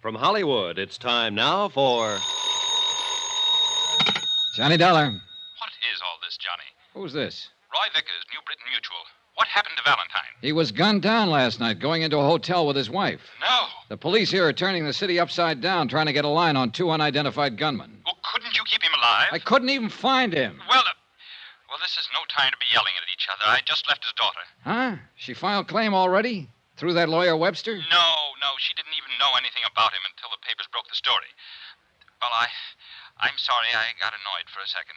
[SPEAKER 1] From Hollywood, it's time now for...
[SPEAKER 2] Johnny Dollar.
[SPEAKER 14] What is all this, Johnny?
[SPEAKER 2] Who's this?
[SPEAKER 14] Roy Vickers, New Britain Mutual. What happened to Valentine?
[SPEAKER 2] He was gunned down last night going into a hotel with his wife.
[SPEAKER 14] No.
[SPEAKER 2] The police here are turning the city upside down, trying to get a line on 2 unidentified gunmen.
[SPEAKER 14] Well, couldn't you keep him alive?
[SPEAKER 2] I couldn't even find him.
[SPEAKER 14] Well, this is no time to be yelling at each other. I just left his daughter.
[SPEAKER 2] Huh? She filed claim already? Through that lawyer Webster?
[SPEAKER 14] No. She didn't even know anything about him until the papers broke the story. Well, I'm sorry I got annoyed for a second.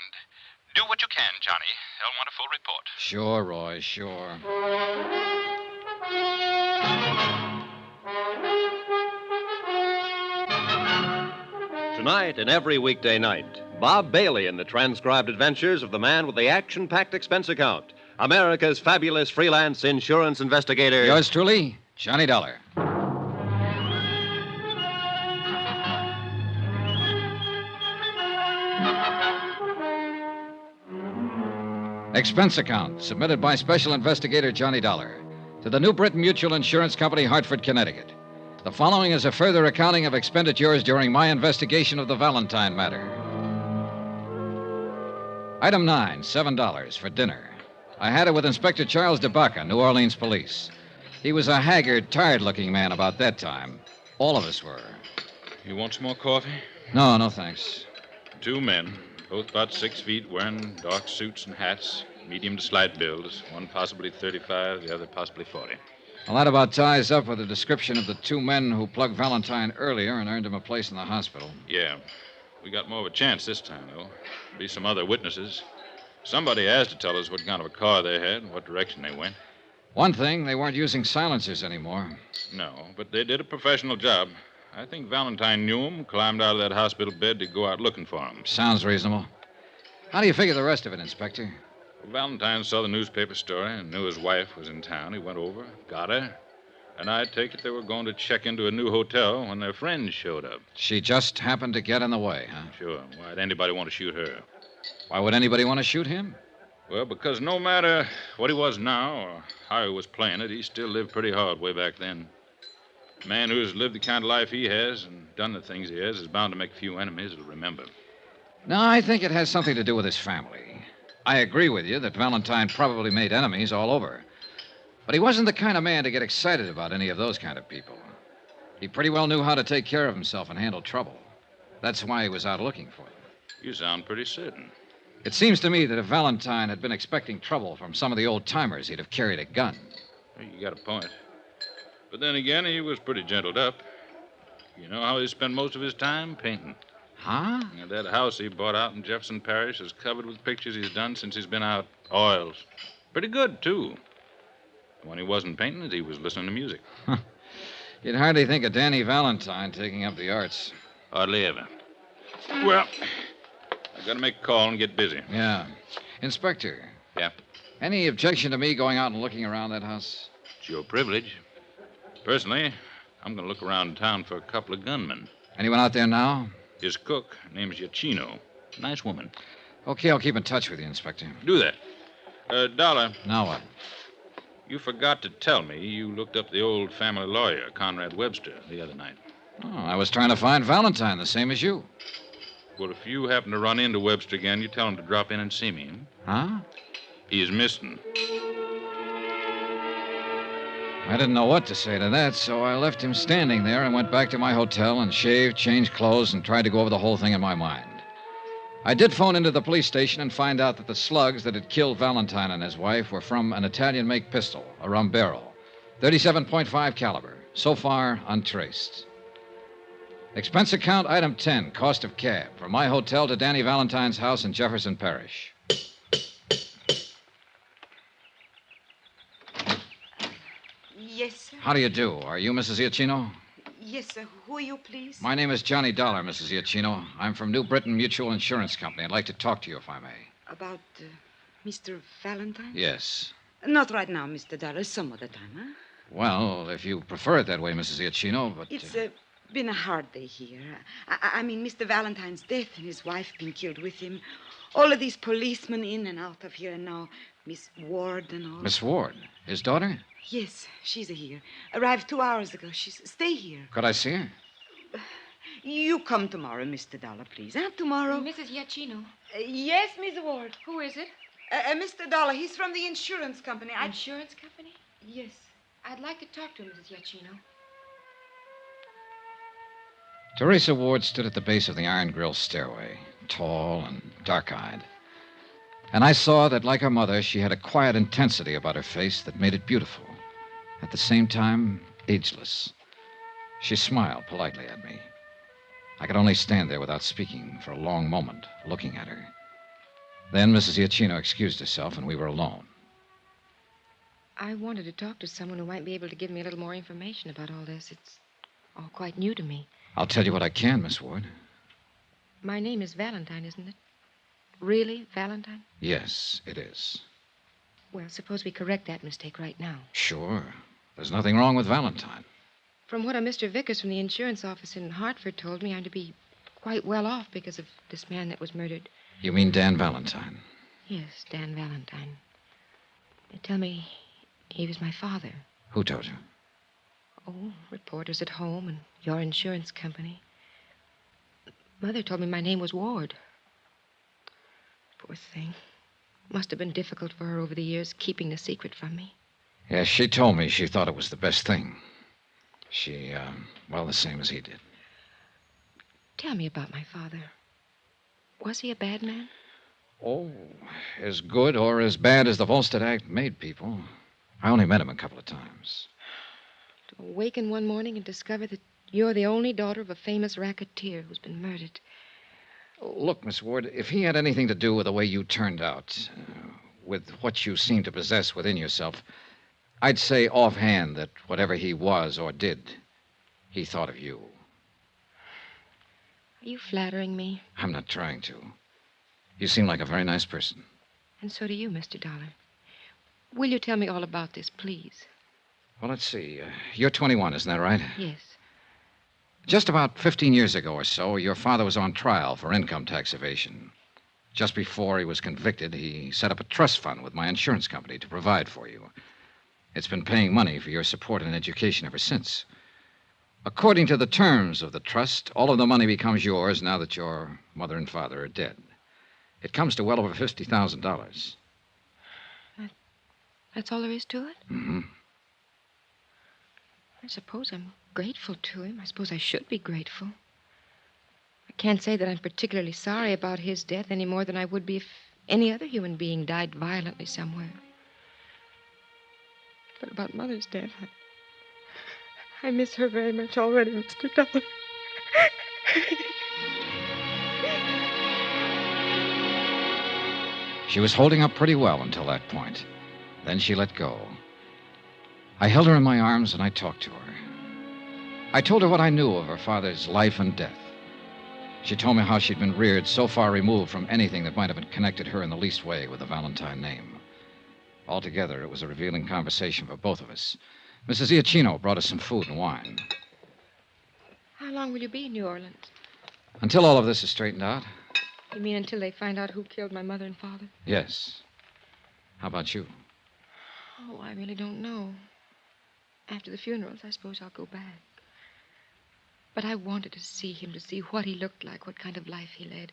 [SPEAKER 14] Do what you can, Johnny. They'll want a full report.
[SPEAKER 2] Sure, Roy, sure.
[SPEAKER 1] Tonight and every weekday night, Bob Bailey in the transcribed adventures of the man with the action-packed expense account, America's fabulous freelance insurance investigator.
[SPEAKER 2] Yours truly, Johnny Dollar. Expense account submitted by Special Investigator Johnny Dollar to the New Britain Mutual Insurance Company, Hartford, Connecticut. The following is a further accounting of expenditures during my investigation of the Valentine matter. Item 9, $7 for dinner. I had it with Inspector Charles DeBaca, New Orleans Police. He was a haggard, tired-looking man about that time. All of us were.
[SPEAKER 20] You want some more coffee?
[SPEAKER 2] No, no, thanks.
[SPEAKER 20] 2 men, both about 6 feet, wearing dark suits and hats, medium to slight builds, one possibly 35, the other possibly 40.
[SPEAKER 2] Well, that about ties up with the description of the 2 men who plugged Valentine earlier and earned him a place in the hospital.
[SPEAKER 20] Yeah. We got more of a chance this time, though. Be some other witnesses. Somebody has to tell us what kind of a car they had and what direction they went.
[SPEAKER 2] One thing, they weren't using silencers anymore.
[SPEAKER 20] No, but they did a professional job. I think Valentine knew him, climbed out of that hospital bed to go out looking for him.
[SPEAKER 2] Sounds reasonable. How do you figure the rest of it, Inspector?
[SPEAKER 20] Well, Valentine saw the newspaper story and knew his wife was in town. He went over, got her, and I take it they were going to check into a new hotel when their friends showed up.
[SPEAKER 2] She just happened to get in the way, huh?
[SPEAKER 20] Sure. Why'd anybody want to shoot her?
[SPEAKER 2] Why would anybody want to shoot him?
[SPEAKER 20] Well, because no matter what he was now or how he was playing it, he still lived pretty hard way back then. A man who's lived the kind of life he has and done the things he has is bound to make a few enemies he'll remember.
[SPEAKER 2] No, I think it has something to do with his family. I agree with you that Valentine probably made enemies all over. But he wasn't the kind of man to get excited about any of those kind of people. He pretty well knew how to take care of himself and handle trouble. That's why he was out looking for them.
[SPEAKER 20] You sound pretty certain.
[SPEAKER 2] It seems to me that if Valentine had been expecting trouble from some of the old-timers, he'd have carried a gun.
[SPEAKER 20] Well, you got a point. But then again, he was pretty gentled up. You know how he spent most of his time? Painting.
[SPEAKER 2] Huh?
[SPEAKER 20] And that house he bought out in Jefferson Parish is covered with pictures he's done since he's been out. Oils. Pretty good, too. When he wasn't painting, he was listening to music.
[SPEAKER 2] You'd hardly think of Danny Valentine taking up the arts.
[SPEAKER 20] Hardly ever. Well, I've got to make a call and get busy.
[SPEAKER 2] Yeah. Inspector.
[SPEAKER 20] Yeah?
[SPEAKER 2] Any objection to me going out and looking around that house?
[SPEAKER 20] It's your privilege. Personally, I'm going to look around town for a couple of gunmen.
[SPEAKER 2] Anyone out there now?
[SPEAKER 20] His cook, name's Giacchino. Nice woman.
[SPEAKER 2] Okay, I'll keep in touch with you, Inspector.
[SPEAKER 20] Do that. Dollar.
[SPEAKER 2] Now what?
[SPEAKER 20] You forgot to tell me you looked up the old family lawyer, Conrad Webster, the other night.
[SPEAKER 2] Oh, I was trying to find Valentine, the same as you.
[SPEAKER 20] Well, if you happen to run into Webster again, you tell him to drop in and see me.
[SPEAKER 2] Huh?
[SPEAKER 20] He's missing.
[SPEAKER 2] I didn't know what to say to that, so I left him standing there and went back to my hotel and shaved, changed clothes, and tried to go over the whole thing in my mind. I did phone into the police station and find out that the slugs that had killed Valentine and his wife were from an Italian-make pistol, a Rumbero, 37.5 caliber. So far, untraced. Expense account item 10, cost of cab, from my hotel to Danny Valentine's house in Jefferson Parish.
[SPEAKER 18] Yes, sir.
[SPEAKER 2] How do you do? Are you Mrs. Giacchino?
[SPEAKER 18] Yes, sir. Who are you, please?
[SPEAKER 2] My name is Johnny Dollar, Mrs. Giacchino. I'm from New Britain Mutual Insurance Company. I'd like to talk to you, if I may.
[SPEAKER 18] About Mr. Valentine?
[SPEAKER 2] Yes.
[SPEAKER 18] Not right now, Mr. Dollar. Some other time, huh?
[SPEAKER 2] Well, if you prefer it that way, Mrs. Giacchino, but...
[SPEAKER 18] It's been a hard day here. I mean, Mr. Valentine's death and his wife being killed with him. All of these policemen in and out of here, and now Miss Ward and all.
[SPEAKER 2] Miss Ward? His daughter?
[SPEAKER 18] Yes, she's here. Arrived 2 hours ago. Stay here.
[SPEAKER 2] Could I see her?
[SPEAKER 18] You come tomorrow, Mr. Dollar, please. Huh? Tomorrow.
[SPEAKER 17] Mrs. Giacchino.
[SPEAKER 18] Yes, Miss Ward.
[SPEAKER 17] Who is it?
[SPEAKER 18] Mr. Dollar. He's from the insurance company.
[SPEAKER 17] Insurance company?
[SPEAKER 18] Yes.
[SPEAKER 17] I'd like to talk to him, Mrs. Giacchino.
[SPEAKER 2] Teresa Ward stood at the base of the iron grill stairway, tall and dark-eyed. And I saw that, like her mother, she had a quiet intensity about her face that made it beautiful. At the same time, ageless. She smiled politely at me. I could only stand there without speaking for a long moment, looking at her. Then Mrs. Giacchino excused herself, and we were alone.
[SPEAKER 17] I wanted to talk to someone who might be able to give me a little more information about all this. It's all quite new to me.
[SPEAKER 2] I'll tell you what I can, Miss Ward.
[SPEAKER 17] My name is Valentine, isn't it? Really, Valentine?
[SPEAKER 2] Yes, it is.
[SPEAKER 17] Well, suppose we correct that mistake right now.
[SPEAKER 2] Sure. There's nothing wrong with Valentine.
[SPEAKER 17] From what a Mr. Vickers from the insurance office in Hartford told me, I'm to be quite well off because of this man that was murdered.
[SPEAKER 2] You mean Dan Valentine?
[SPEAKER 17] Yes, Dan Valentine. They tell me he was my father.
[SPEAKER 2] Who told you?
[SPEAKER 17] Oh, reporters at home and your insurance company. Mother told me my name was Ward. Poor thing. Must have been difficult for her over the years keeping the secret from me.
[SPEAKER 2] Yes, she told me she thought it was the best thing. She, well, the same as he did.
[SPEAKER 17] Tell me about my father. Was he a bad man?
[SPEAKER 2] Oh, as good or as bad as the Volstead Act made people. I only met him a couple of times.
[SPEAKER 17] To awaken one morning and discover that you're the only daughter of a famous racketeer who's been murdered.
[SPEAKER 2] Look, Miss Ward, if he had anything to do with the way you turned out, with what you seem to possess within yourself, I'd say offhand that whatever he was or did, he thought of you.
[SPEAKER 17] Are you flattering me?
[SPEAKER 2] I'm not trying to. You seem like a very nice person.
[SPEAKER 17] And so do you, Mr. Dollar. Will you tell me all about this, please?
[SPEAKER 2] Well, let's see. You're 21, isn't that right?
[SPEAKER 17] Yes.
[SPEAKER 2] Just about 15 years ago or so, your father was on trial for income tax evasion. Just before he was convicted, he set up a trust fund with my insurance company to provide for you. It's been paying money for your support and education ever since. According to the terms of the trust, all of the money becomes yours now that your mother and father are dead. It comes to well over $50,000.
[SPEAKER 17] That's all there is to it?
[SPEAKER 2] Mm-hmm.
[SPEAKER 17] I suppose I'm grateful to him. I suppose I should be grateful. I can't say that I'm particularly sorry about his death any more than I would be if any other human being died violently somewhere. But about Mother's death, I miss her very much already, Mr. Dollar.
[SPEAKER 2] She was holding up pretty well until that point. Then she let go. I held her in my arms and I talked to her. I told her what I knew of her father's life and death. She told me how she'd been reared so far removed from anything that might have connected her in the least way with the Valentine name. Altogether, it was a revealing conversation for both of us. Mrs. Iacchino brought us some food and wine.
[SPEAKER 17] How long will you be in New Orleans?
[SPEAKER 2] Until all of this is straightened out?
[SPEAKER 17] You mean until they find out who killed my mother and father?
[SPEAKER 2] Yes. How about you?
[SPEAKER 17] Oh, I really don't know. After the funerals, I suppose I'll go back. But I wanted to see him, to see what he looked like, what kind of life he led.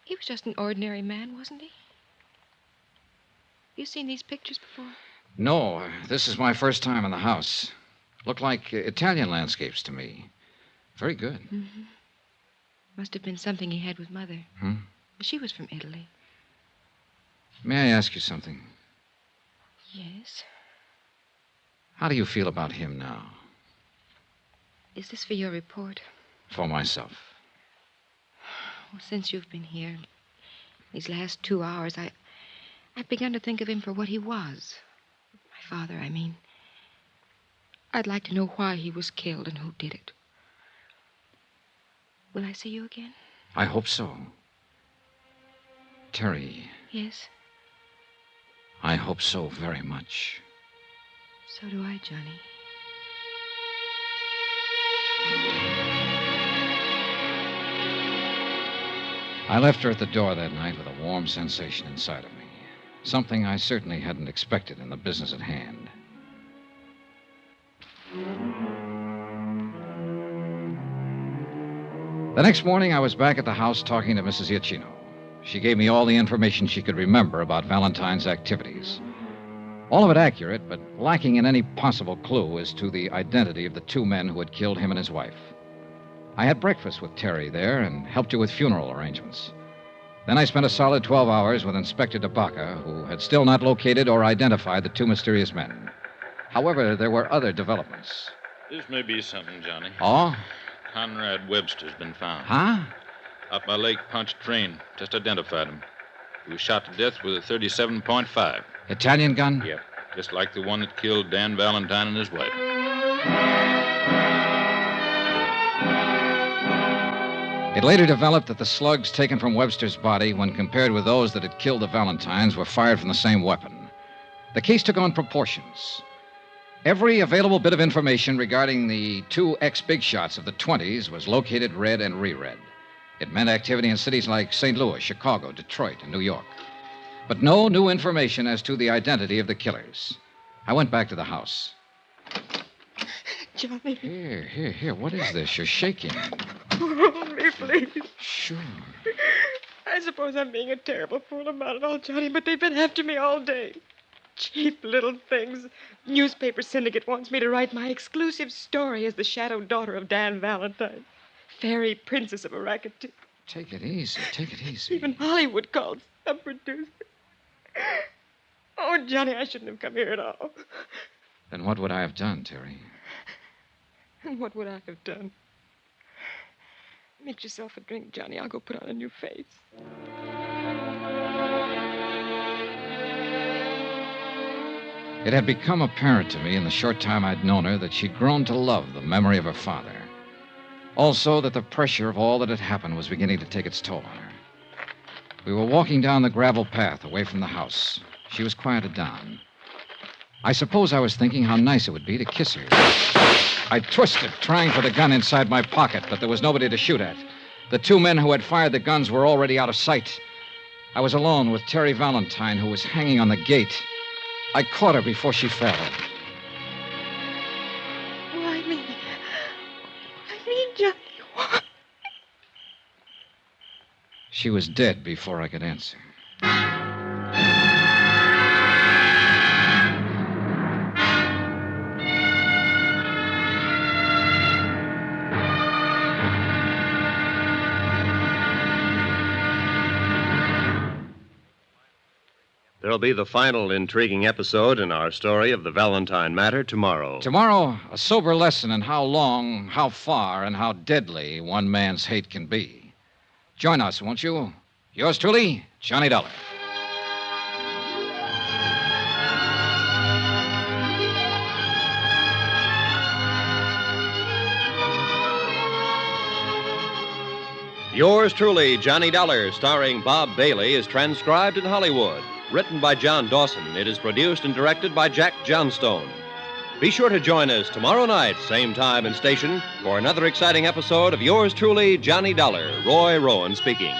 [SPEAKER 17] He was just an ordinary man, wasn't he? You seen these pictures before?
[SPEAKER 2] No, this is my first time in the house. Look like Italian landscapes to me. Very good.
[SPEAKER 17] Mm-hmm. Must have been something he had with Mother. She was from Italy.
[SPEAKER 2] May I ask you something?
[SPEAKER 17] Yes.
[SPEAKER 2] How do you feel about him now?
[SPEAKER 17] Is this for your report?
[SPEAKER 2] For myself.
[SPEAKER 17] Well, since you've been here, these last 2 hours, I've begun to think of him for what he was. My father, I mean. I'd like to know why he was killed and who did it. Will I see you again?
[SPEAKER 2] I hope so. Terry.
[SPEAKER 17] Yes?
[SPEAKER 2] I hope so very much.
[SPEAKER 17] So do I, Johnny.
[SPEAKER 2] I left her at the door that night with a warm sensation inside of me. Something I certainly hadn't expected in the business at hand. The next morning, I was back at the house talking to Mrs. Iacchino. She gave me all the information she could remember about Valentine's activities. All of it accurate, but lacking in any possible clue as to the identity of the two men who had killed him and his wife. I had breakfast with Terry there and helped her with funeral arrangements. Then I spent a solid 12 hours with Inspector DeBacca, who had still not located or identified the two mysterious men. However, there were other developments.
[SPEAKER 20] This may be something, Johnny.
[SPEAKER 2] Oh?
[SPEAKER 20] Conrad Webster's been found.
[SPEAKER 2] Huh?
[SPEAKER 20] Up by Lake Punch train. Just identified him. He was shot to death with a 37.5.
[SPEAKER 2] Italian gun?
[SPEAKER 20] Yep. Just like the one that killed Dan Valentine and his wife.
[SPEAKER 2] It later developed that the slugs taken from Webster's body, when compared with those that had killed the Valentines, were fired from the same weapon. The case took on proportions. Every available bit of information regarding the two ex-big shots of the 20s was located, read, and reread. It meant activity in cities like St. Louis, Chicago, Detroit, and New York. But no new information as to the identity of the killers. I went back to the house.
[SPEAKER 17] Johnny.
[SPEAKER 2] Here. What is this? You're shaking.
[SPEAKER 17] Hold me, please.
[SPEAKER 2] Sure.
[SPEAKER 17] I suppose I'm being a terrible fool about it all, Johnny, but they've been after me all day. Cheap little things. Newspaper syndicate wants me to write my exclusive story as the shadow daughter of Dan Valentine. Fairy princess of a racketeer.
[SPEAKER 2] Take it easy.
[SPEAKER 17] Even Hollywood called some producer. Oh, Johnny, I shouldn't have come here at all.
[SPEAKER 2] Then what would I have done, Terry?
[SPEAKER 17] And what would I have done? Make yourself a drink, Johnny. I'll go put on a new face.
[SPEAKER 2] It had become apparent to me in the short time I'd known her that she'd grown to love the memory of her father. Also, that the pressure of all that had happened was beginning to take its toll on her. We were walking down the gravel path away from the house. She was quieted down. I suppose I was thinking how nice it would be to kiss her. I twisted, trying for the gun inside my pocket, but there was nobody to shoot at. The two men who had fired the guns were already out of sight. I was alone with Terry Valentine, who was hanging on the gate. I caught her before she fell.
[SPEAKER 17] Why me? Johnny, why?
[SPEAKER 2] She was dead before I could answer.
[SPEAKER 1] There'll be the final intriguing episode in our story of the Valentine matter tomorrow.
[SPEAKER 2] Tomorrow, a sober lesson in how long, how far, and how deadly one man's hate can be. Join us, won't you? Yours truly, Johnny Dollar.
[SPEAKER 1] Yours truly, Johnny Dollar, starring Bob Bailey, is transcribed in Hollywood. Written by John Dawson, it is produced and directed by Jack Johnstone. Be sure to join us tomorrow night, same time and station, for another exciting episode of Yours truly, Johnny Dollar. Roy Rowan speaking.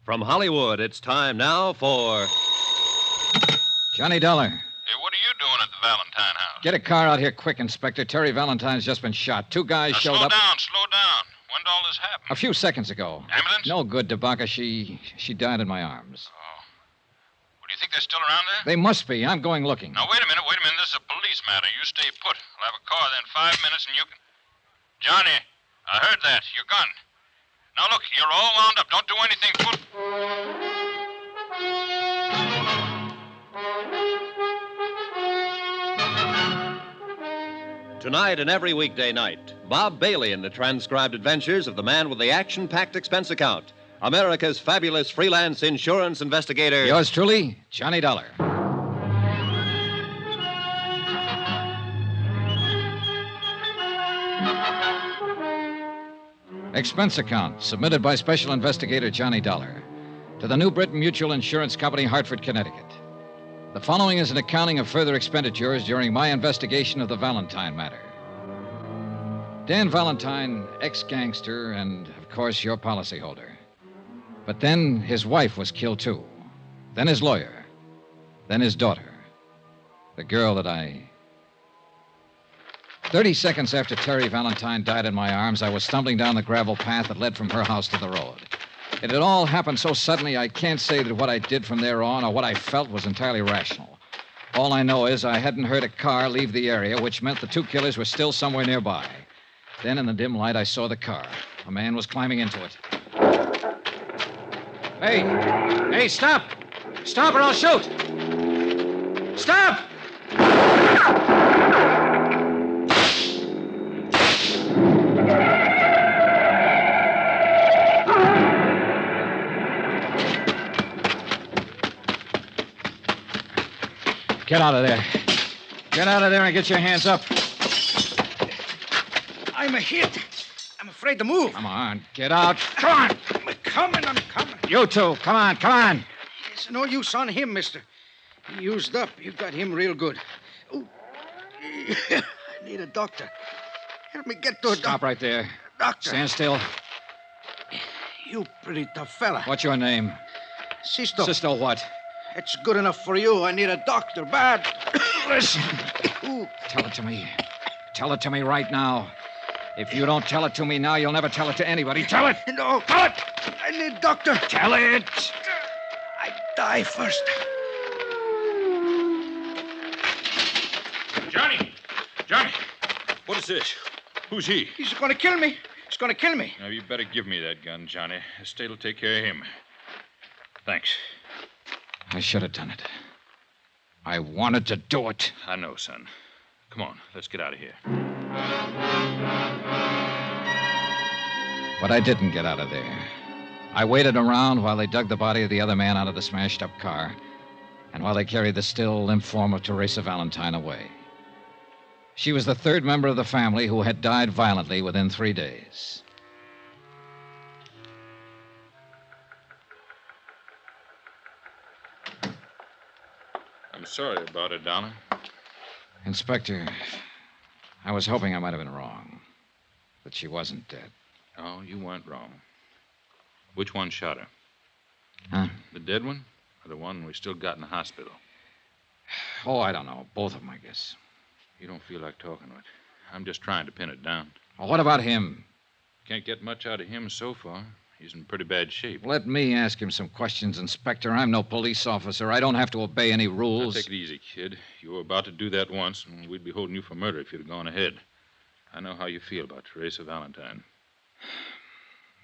[SPEAKER 1] From Hollywood, it's time now for
[SPEAKER 2] Johnny Dollar.
[SPEAKER 20] Hey, what are you doing at the Valentine house?
[SPEAKER 2] Get a car out here quick, Inspector. Terry Valentine's just been shot. Two guys
[SPEAKER 20] Now,
[SPEAKER 2] showed up.
[SPEAKER 20] Slow down. When did all this happen?
[SPEAKER 2] A few seconds ago.
[SPEAKER 20] Ambulance?
[SPEAKER 2] No good, DeBaca. She died in my arms.
[SPEAKER 20] Oh. Well, do you think they're still around there?
[SPEAKER 2] They must be. I'm going looking.
[SPEAKER 20] Now, wait a minute. This is a police matter. You stay put. I'll have a car there in 5 minutes, and you can... Johnny, I heard that. Your gun. Now, look, you're all wound up. Don't do anything.
[SPEAKER 1] Tonight and every weekday night, Bob Bailey in the transcribed adventures of the man with the action-packed expense account, America's fabulous freelance insurance investigator.
[SPEAKER 2] Yours truly, Johnny Dollar. Expense account submitted by Special Investigator Johnny Dollar to the New Britain Mutual Insurance Company, Hartford, Connecticut. The following is an accounting of further expenditures during my investigation of the Valentine matter. Dan Valentine, ex-gangster, and, of course, your policyholder. But then his wife was killed, too. Then his lawyer. Then his daughter. The girl that I... 30 seconds after Terry Valentine died in my arms, I was stumbling down the gravel path that led from her house to the road. It had all happened so suddenly, I can't say that what I did from there on or what I felt was entirely rational. All I know is I hadn't heard a car leave the area, which meant the two killers were still somewhere nearby. Then, in the dim light, I saw the car. A man was climbing into it. Hey! Hey, stop! Stop or I'll shoot! Stop! Get out of there. Get out of there and get your hands up.
[SPEAKER 8] I'm a hit. I'm afraid to move.
[SPEAKER 2] Come on, get out.
[SPEAKER 8] Come on. I'm coming.
[SPEAKER 2] You two, come on.
[SPEAKER 8] It's no use on him, mister. He used up. You got him real good. Ooh. I need a doctor. Help me get to a doctor.
[SPEAKER 2] Stop right there.
[SPEAKER 8] Doctor.
[SPEAKER 2] Stand still.
[SPEAKER 8] You pretty tough fella.
[SPEAKER 2] What's your name?
[SPEAKER 8] Sisto.
[SPEAKER 2] Sisto what?
[SPEAKER 8] It's good enough for you. I need a doctor bad.
[SPEAKER 2] Listen. Tell it to me. Tell it to me right now. If you don't tell it to me now, you'll never tell it to anybody. Tell it!
[SPEAKER 8] No. Tell it! I need doctor.
[SPEAKER 2] Tell it!
[SPEAKER 8] I die first.
[SPEAKER 20] Johnny! What is this? Who's he?
[SPEAKER 8] He's going to kill me. He's going to kill me.
[SPEAKER 20] Now, you better give me that gun, Johnny. Estate will take care of him. Thanks.
[SPEAKER 2] I should have done it. I wanted to do it.
[SPEAKER 20] I know, son. Come on, let's get out of here.
[SPEAKER 2] But I didn't get out of there. I waited around while they dug the body of the other man out of the smashed-up car, and while they carried the still, limp form of Teresa Valentine away. She was the third member of the family who had died violently within 3 days.
[SPEAKER 20] I'm sorry about it, Donna.
[SPEAKER 2] Inspector, I was hoping I might have been wrong. That she wasn't dead.
[SPEAKER 20] Oh, you weren't wrong. Which one shot her?
[SPEAKER 2] Huh?
[SPEAKER 20] The dead one or the one we still got in the hospital?
[SPEAKER 2] Oh, I don't know. Both of them, I guess.
[SPEAKER 20] You don't feel like talking to it. I'm just trying to pin it down.
[SPEAKER 2] Well, what about him?
[SPEAKER 20] Can't get much out of him so far. He's in pretty bad shape.
[SPEAKER 2] Let me ask him some questions, Inspector. I'm no police officer. I don't have to obey any rules.
[SPEAKER 20] Now, take it easy, kid. You were about to do that once, and we'd be holding you for murder if you'd have gone ahead. I know how you feel about Teresa Valentine.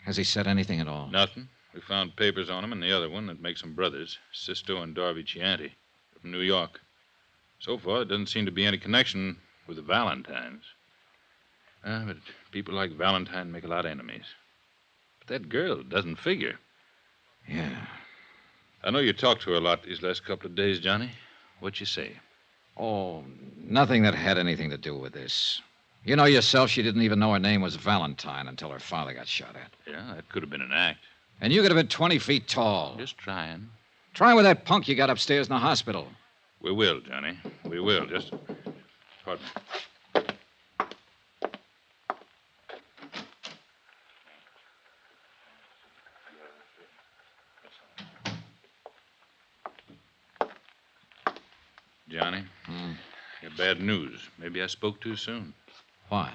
[SPEAKER 2] Has he said anything at all?
[SPEAKER 20] Nothing. We found papers on him and the other one that makes them brothers, Sisto and Darby Chianti, from New York. So far, there doesn't seem to be any connection with the Valentines. But people like Valentine make a lot of enemies. But that girl doesn't figure.
[SPEAKER 2] Yeah.
[SPEAKER 20] I know you talked to her a lot these last couple of days, Johnny. What'd you say?
[SPEAKER 2] Oh, nothing that had anything to do with this. You know yourself, she didn't even know her name was Valentine until her father got shot at.
[SPEAKER 20] Yeah, that could have been an act.
[SPEAKER 2] And you could have been 20 feet tall.
[SPEAKER 20] Just trying.
[SPEAKER 2] Try with that punk you got upstairs in the hospital.
[SPEAKER 20] We will, Johnny. We will. Just... Pardon me. Johnny, I got bad news. Maybe I spoke too soon.
[SPEAKER 2] Why?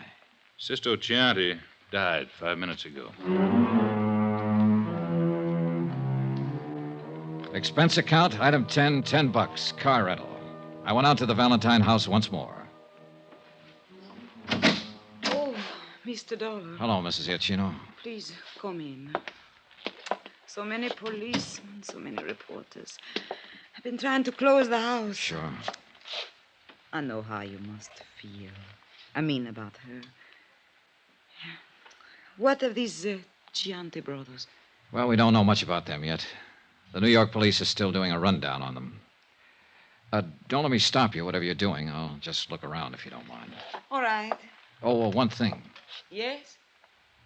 [SPEAKER 20] Sisto Chianti died 5 minutes ago.
[SPEAKER 2] Expense account, item 10, $10, car rental. I went out to the Valentine house once more.
[SPEAKER 18] Oh, Mr. Dollar.
[SPEAKER 2] Hello, Mrs. Giacchino.
[SPEAKER 18] Please, come in. So many policemen, so many reporters. I've been trying to close the house.
[SPEAKER 2] Sure.
[SPEAKER 18] I know how you must feel. I mean about her. What of these Chianti brothers?
[SPEAKER 2] Well, we don't know much about them yet. The New York police are still doing a rundown on them. Don't let me stop you, whatever you're doing. I'll just look around if you don't mind.
[SPEAKER 18] All right.
[SPEAKER 2] Oh, well, one thing.
[SPEAKER 18] Yes?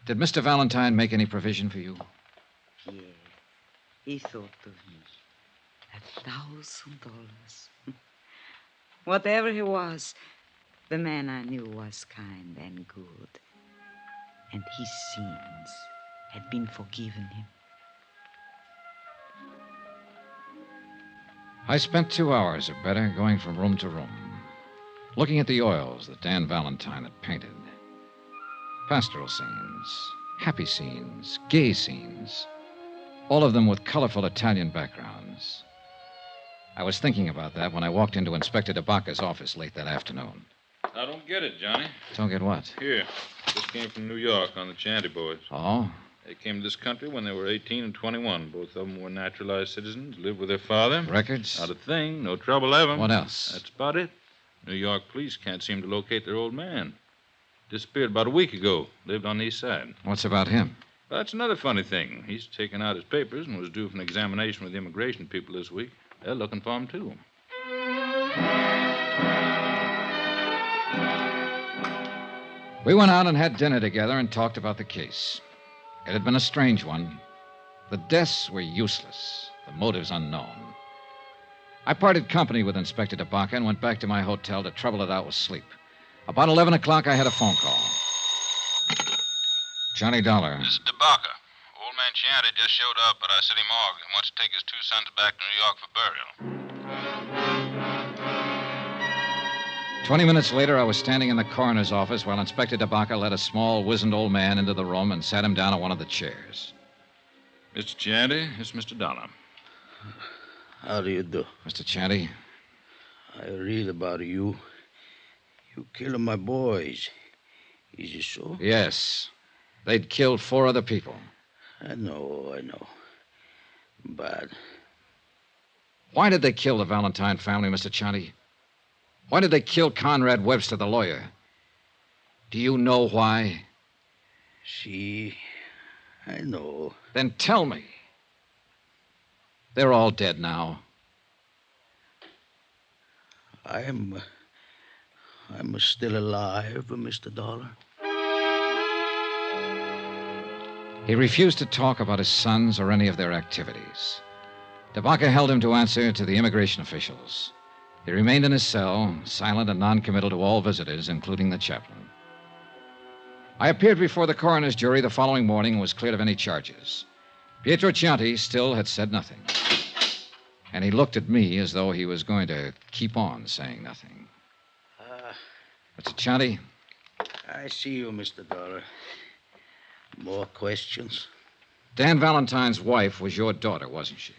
[SPEAKER 2] Did Mr. Valentine make any provision for you?
[SPEAKER 18] Yes. He thought of me. $1,000. Whatever he was, the man I knew was kind and good. And his sins had been forgiven him.
[SPEAKER 2] I spent 2 hours or better going from room to room, looking at the oils that Dan Valentine had painted. Pastoral scenes, happy scenes, gay scenes, all of them with colorful Italian backgrounds. I was thinking about that when I walked into Inspector DeBacca's office late that afternoon.
[SPEAKER 20] I don't get it, Johnny.
[SPEAKER 2] Don't get what?
[SPEAKER 20] Here. This came from New York on the Chanty boys.
[SPEAKER 2] Oh?
[SPEAKER 20] They came to this country when they were 18 and 21. Both of them were naturalized citizens, lived with their father.
[SPEAKER 2] Records?
[SPEAKER 20] Not a thing. No trouble ever.
[SPEAKER 2] What else?
[SPEAKER 20] That's about it. New York police can't seem to locate their old man. Disappeared about a week ago. Lived on the east side.
[SPEAKER 2] What's about him?
[SPEAKER 20] That's another funny thing. He's taken out his papers and was due for an examination with the immigration people this week. They're looking for him, too.
[SPEAKER 2] We went out and had dinner together and talked about the case. It had been a strange one. The deaths were useless, the motives unknown. I parted company with Inspector DeBacca and went back to my hotel to trouble it out with sleep. About 11 o'clock, I had a phone call. Johnny Dollar.
[SPEAKER 20] This is DeBacca. Old man Chianti just showed up at our city morgue and wants to take his 2 sons back to New York for burial.
[SPEAKER 2] 20 minutes later, I was standing in the coroner's office while Inspector DeBacca led a small, wizened old man into the room and sat him down on one of the chairs.
[SPEAKER 20] Mr. Chianti, it's Mr. Dollar.
[SPEAKER 4] How do you do?
[SPEAKER 2] Mr. Chianti?
[SPEAKER 4] I read about you. You killed my boys. Is it so?
[SPEAKER 2] Yes. They'd killed 4 other people.
[SPEAKER 4] I know. But
[SPEAKER 2] why did they kill the Valentine family, Mr. Chianti? Why did they kill Conrad Webster, the lawyer? Do you know why?
[SPEAKER 4] I know.
[SPEAKER 2] Then tell me. They're all dead now.
[SPEAKER 4] I'm still alive, Mr. Dollar.
[SPEAKER 2] He refused to talk about his sons or any of their activities. DeBacca held him to answer to the immigration officials. He remained in his cell, silent and noncommittal to all visitors, including the chaplain. I appeared before the coroner's jury the following morning and was cleared of any charges. Pietro Chianti still had said nothing. And he looked at me as though he was going to keep on saying nothing. Mr. Chianti?
[SPEAKER 4] I see you, Mr. Dollar. More questions?
[SPEAKER 2] Dan Valentine's wife was your daughter, wasn't she?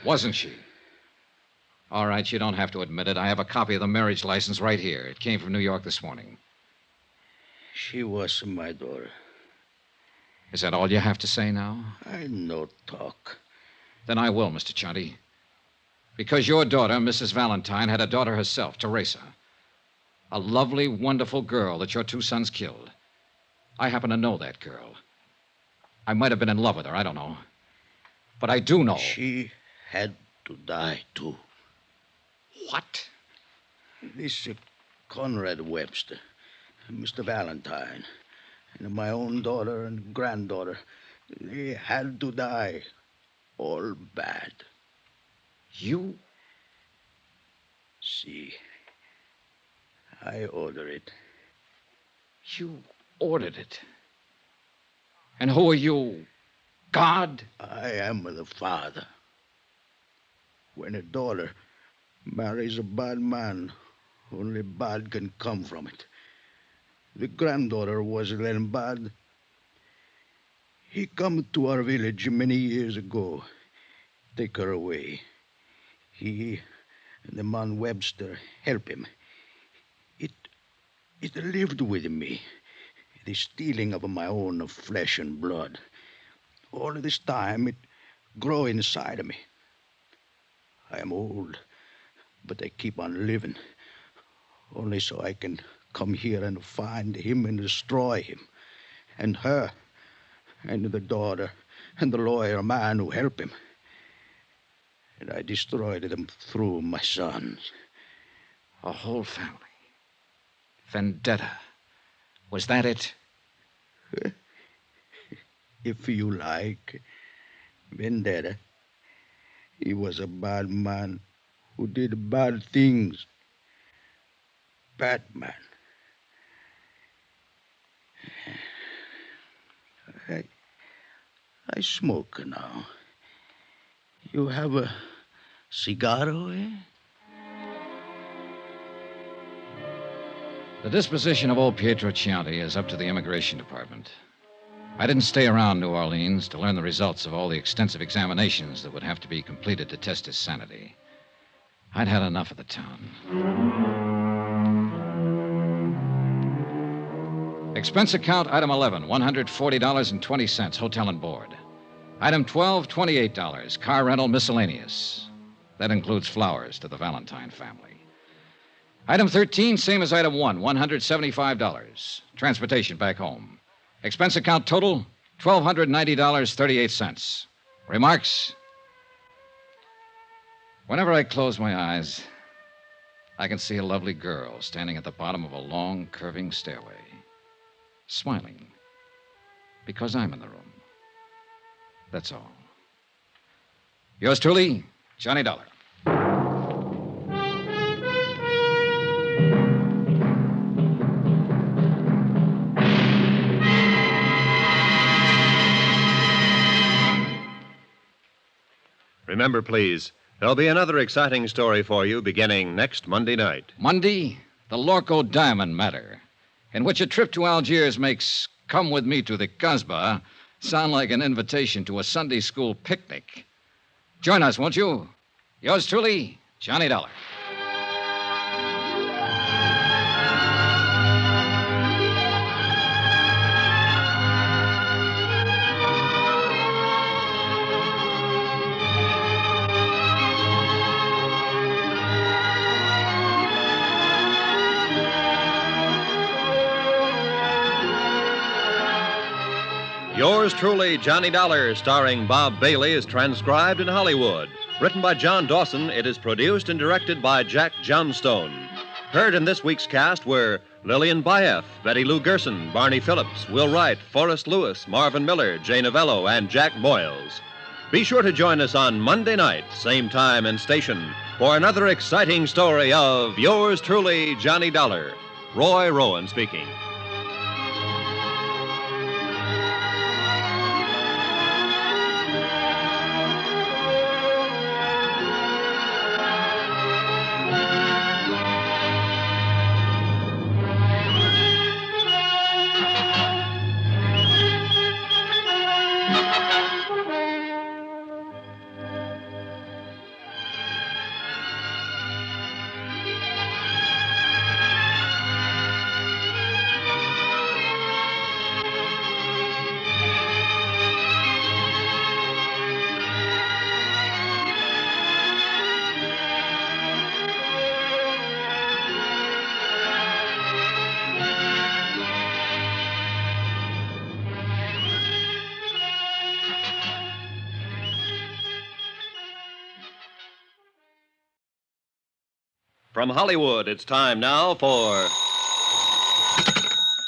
[SPEAKER 2] Wasn't she? All right, you don't have to admit it. I have a copy of the marriage license right here. It came from New York this morning.
[SPEAKER 4] She was my daughter.
[SPEAKER 2] Is that all you have to say now?
[SPEAKER 4] I no talk.
[SPEAKER 2] Then I will, Mr. Chianti. Because your daughter, Mrs. Valentine, had a daughter herself, Teresa. A lovely, wonderful girl that your 2 sons killed. I happen to know that girl. I might have been in love with her, I don't know. But I do know.
[SPEAKER 4] She had to die, too.
[SPEAKER 2] What?
[SPEAKER 4] This Conrad Webster, Mr. Valentine, and my own daughter and granddaughter, they had to die. All bad.
[SPEAKER 2] You?
[SPEAKER 4] See, I order it.
[SPEAKER 2] You ordered it? And who are you? God?
[SPEAKER 4] I am the father. When a daughter marries a bad man, only bad can come from it. The granddaughter was then bad. He come to our village many years ago. Take her away. He and the man Webster help him. It lived with me. The stealing of my own flesh and blood. All this time it grow inside of me. I am old, but I keep on living. Only so I can come here and find him and destroy him. And her. And the daughter. And the lawyer man who helped him. And I destroyed them through my sons.
[SPEAKER 2] A whole family. Vendetta. Was that it?
[SPEAKER 4] If you like. Vendetta. He was a bad man who did bad things. Batman. I smoke now. You have Cigarro, eh?
[SPEAKER 2] The disposition of old Pietro Chianti is up to the immigration department. I didn't stay around New Orleans to learn the results of all the extensive examinations that would have to be completed to test his sanity. I'd had enough of the town. Expense account, item 11, $140.20, hotel and board. Item 12, $28, car rental miscellaneous. That includes flowers to the Valentine family. Item 13, same as item 1, $175. Transportation back home. Expense account total, $1,290.38. Remarks? Whenever I close my eyes, I can see a lovely girl standing at the bottom of a long, curving stairway, smiling, because I'm in the room. That's all. Yours truly, Johnny Dollar.
[SPEAKER 1] Remember, please, there'll be another exciting story for you beginning next Monday night.
[SPEAKER 2] Monday, the Lorco Diamond matter, in which a trip to Algiers makes Come With Me to the Kasbah sound like an invitation to a Sunday school picnic. Join us, won't you? Yours truly, Johnny Dollar.
[SPEAKER 1] Yours truly, Johnny Dollar, starring Bob Bailey, is transcribed in Hollywood. Written by John Dawson, it is produced and directed by Jack Johnstone. Heard in this week's cast were Lillian Baeff, Betty Lou Gerson, Barney Phillips, Will Wright, Forrest Lewis, Marvin Miller, Jay Novello, and Jack Moyles. Be sure to join us on Monday night, same time and station, for another exciting story of Yours truly, Johnny Dollar. Roy Rowan speaking. From Hollywood, it's time now for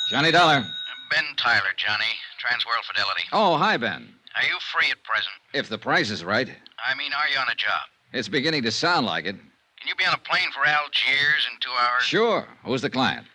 [SPEAKER 2] Johnny Dollar.
[SPEAKER 5] Ben Tyler, Johnny. Transworld Fidelity.
[SPEAKER 2] Oh, hi, Ben.
[SPEAKER 5] Are you free at present?
[SPEAKER 2] If the price is right.
[SPEAKER 5] I mean, are you on a job?
[SPEAKER 2] It's beginning to sound like it.
[SPEAKER 5] Can you be on a plane for Algiers in 2 hours?
[SPEAKER 2] Sure. Who's the client?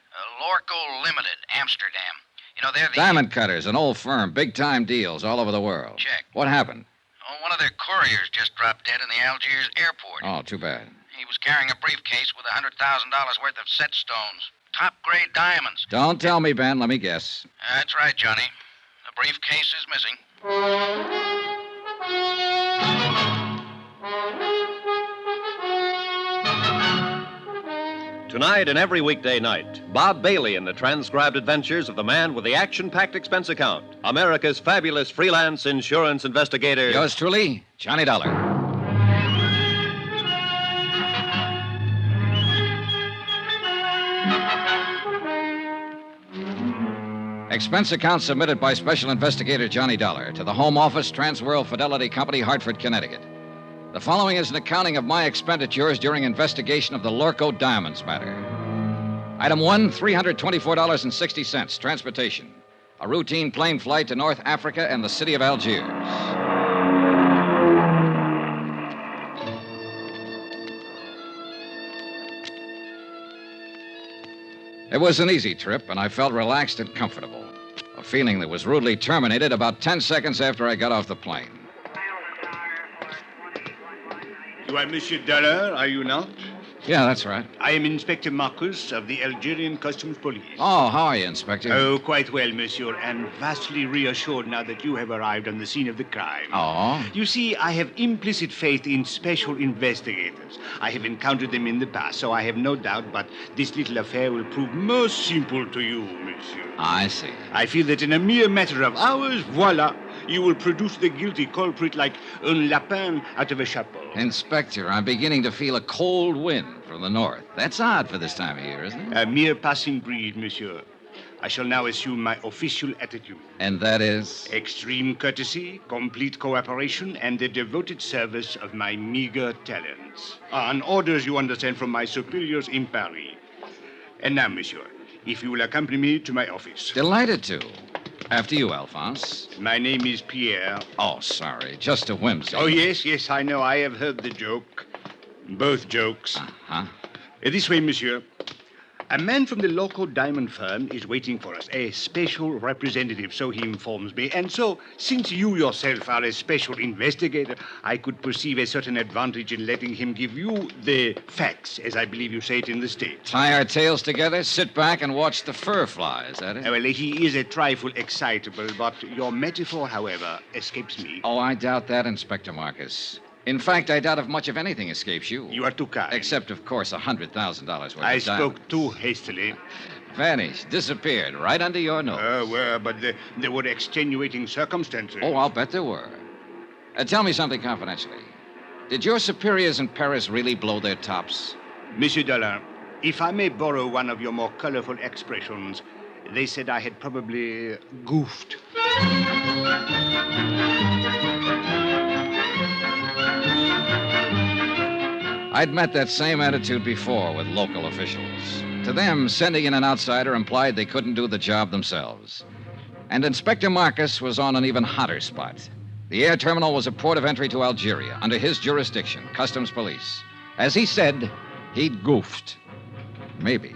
[SPEAKER 5] Lorco Limited, Amsterdam. You know, they're the...
[SPEAKER 2] Diamond Cutters, an old firm. Big-time deals all over the world.
[SPEAKER 5] Check.
[SPEAKER 2] What happened?
[SPEAKER 5] Oh, one of their couriers just dropped dead in the Algiers airport.
[SPEAKER 2] Oh, too bad.
[SPEAKER 5] He was carrying a briefcase with $100,000 worth of set stones. Top-grade diamonds.
[SPEAKER 2] Don't tell me, Ben. Let me guess.
[SPEAKER 5] That's right, Johnny. The briefcase is missing.
[SPEAKER 1] Tonight and every weekday night, Bob Bailey in the transcribed adventures of the man with the action-packed expense account, America's fabulous freelance insurance investigator.
[SPEAKER 2] Yours truly, Johnny Dollar. Expense account submitted by Special Investigator Johnny Dollar to the Home Office, Transworld Fidelity Company, Hartford, Connecticut. The following is an accounting of my expenditures during investigation of the Lorco Diamonds matter. Item 1, $324.60, transportation. A routine plane flight to North Africa and the city of Algiers. It was an easy trip, and I felt relaxed and comfortable. A feeling that was rudely terminated about 10 seconds after I got off the plane.
[SPEAKER 11] You are Monsieur Dollar, are you not?
[SPEAKER 2] Yeah, that's right.
[SPEAKER 11] I am Inspector Marcus of the Algerian Customs Police.
[SPEAKER 2] Oh, how are you, Inspector?
[SPEAKER 11] Oh, quite well, monsieur, and vastly reassured now that you have arrived on the scene of the crime.
[SPEAKER 2] Oh?
[SPEAKER 11] You see, I have implicit faith in special investigators. I have encountered them in the past, so I have no doubt, but this little affair will prove most simple to you, monsieur.
[SPEAKER 2] I see.
[SPEAKER 11] I feel that in a mere matter of hours, voila, you will produce the guilty culprit like un lapin out of a chapeau.
[SPEAKER 2] Inspector, I'm beginning to feel a cold wind from the north. That's odd for this time of year, isn't it?
[SPEAKER 11] A mere passing breeze, monsieur. I shall now assume my official attitude.
[SPEAKER 2] And that is?
[SPEAKER 11] Extreme courtesy, complete cooperation, and the devoted service of my meager talents. On orders, you understand, from my superiors in Paris. And now, monsieur, if you will accompany me to my office.
[SPEAKER 2] Delighted to. After you, Alphonse.
[SPEAKER 11] My name is Pierre.
[SPEAKER 2] Oh, sorry. Just a whimsy.
[SPEAKER 11] Oh, yes, I know. I have heard the joke. Both jokes.
[SPEAKER 2] Uh-huh.
[SPEAKER 11] This way, monsieur. A man from the local diamond firm is waiting for us, a special representative, so he informs me. And so, since you yourself are a special investigator, I could perceive a certain advantage in letting him give you the facts, as I believe you say it in the States.
[SPEAKER 2] Tie our tails together, sit back, and watch the fur fly. Is that it?
[SPEAKER 11] Well, he is a trifle excitable, but your metaphor, however, escapes me.
[SPEAKER 2] Oh, I doubt that, Inspector Marcus. In fact, I doubt if much of anything escapes you.
[SPEAKER 11] You are too kind.
[SPEAKER 2] Except, of course, $100,000 worth
[SPEAKER 11] I
[SPEAKER 2] of diamonds.
[SPEAKER 11] spoke too hastily.
[SPEAKER 2] Vanished, disappeared, right under your nose.
[SPEAKER 11] Well, but there were extenuating circumstances.
[SPEAKER 2] Oh, I'll bet there were. Tell me something confidentially. Did your superiors in Paris really blow their tops?
[SPEAKER 11] Monsieur Dollar, if I may borrow one of your more colorful expressions, they said I had probably goofed.
[SPEAKER 2] I'd met that same attitude before with local officials. To them, sending in an outsider implied they couldn't do the job themselves. And Inspector Marcus was on an even hotter spot. The air terminal was a port of entry to Algeria, under his jurisdiction, Customs Police. As he said, he'd goofed. Maybe.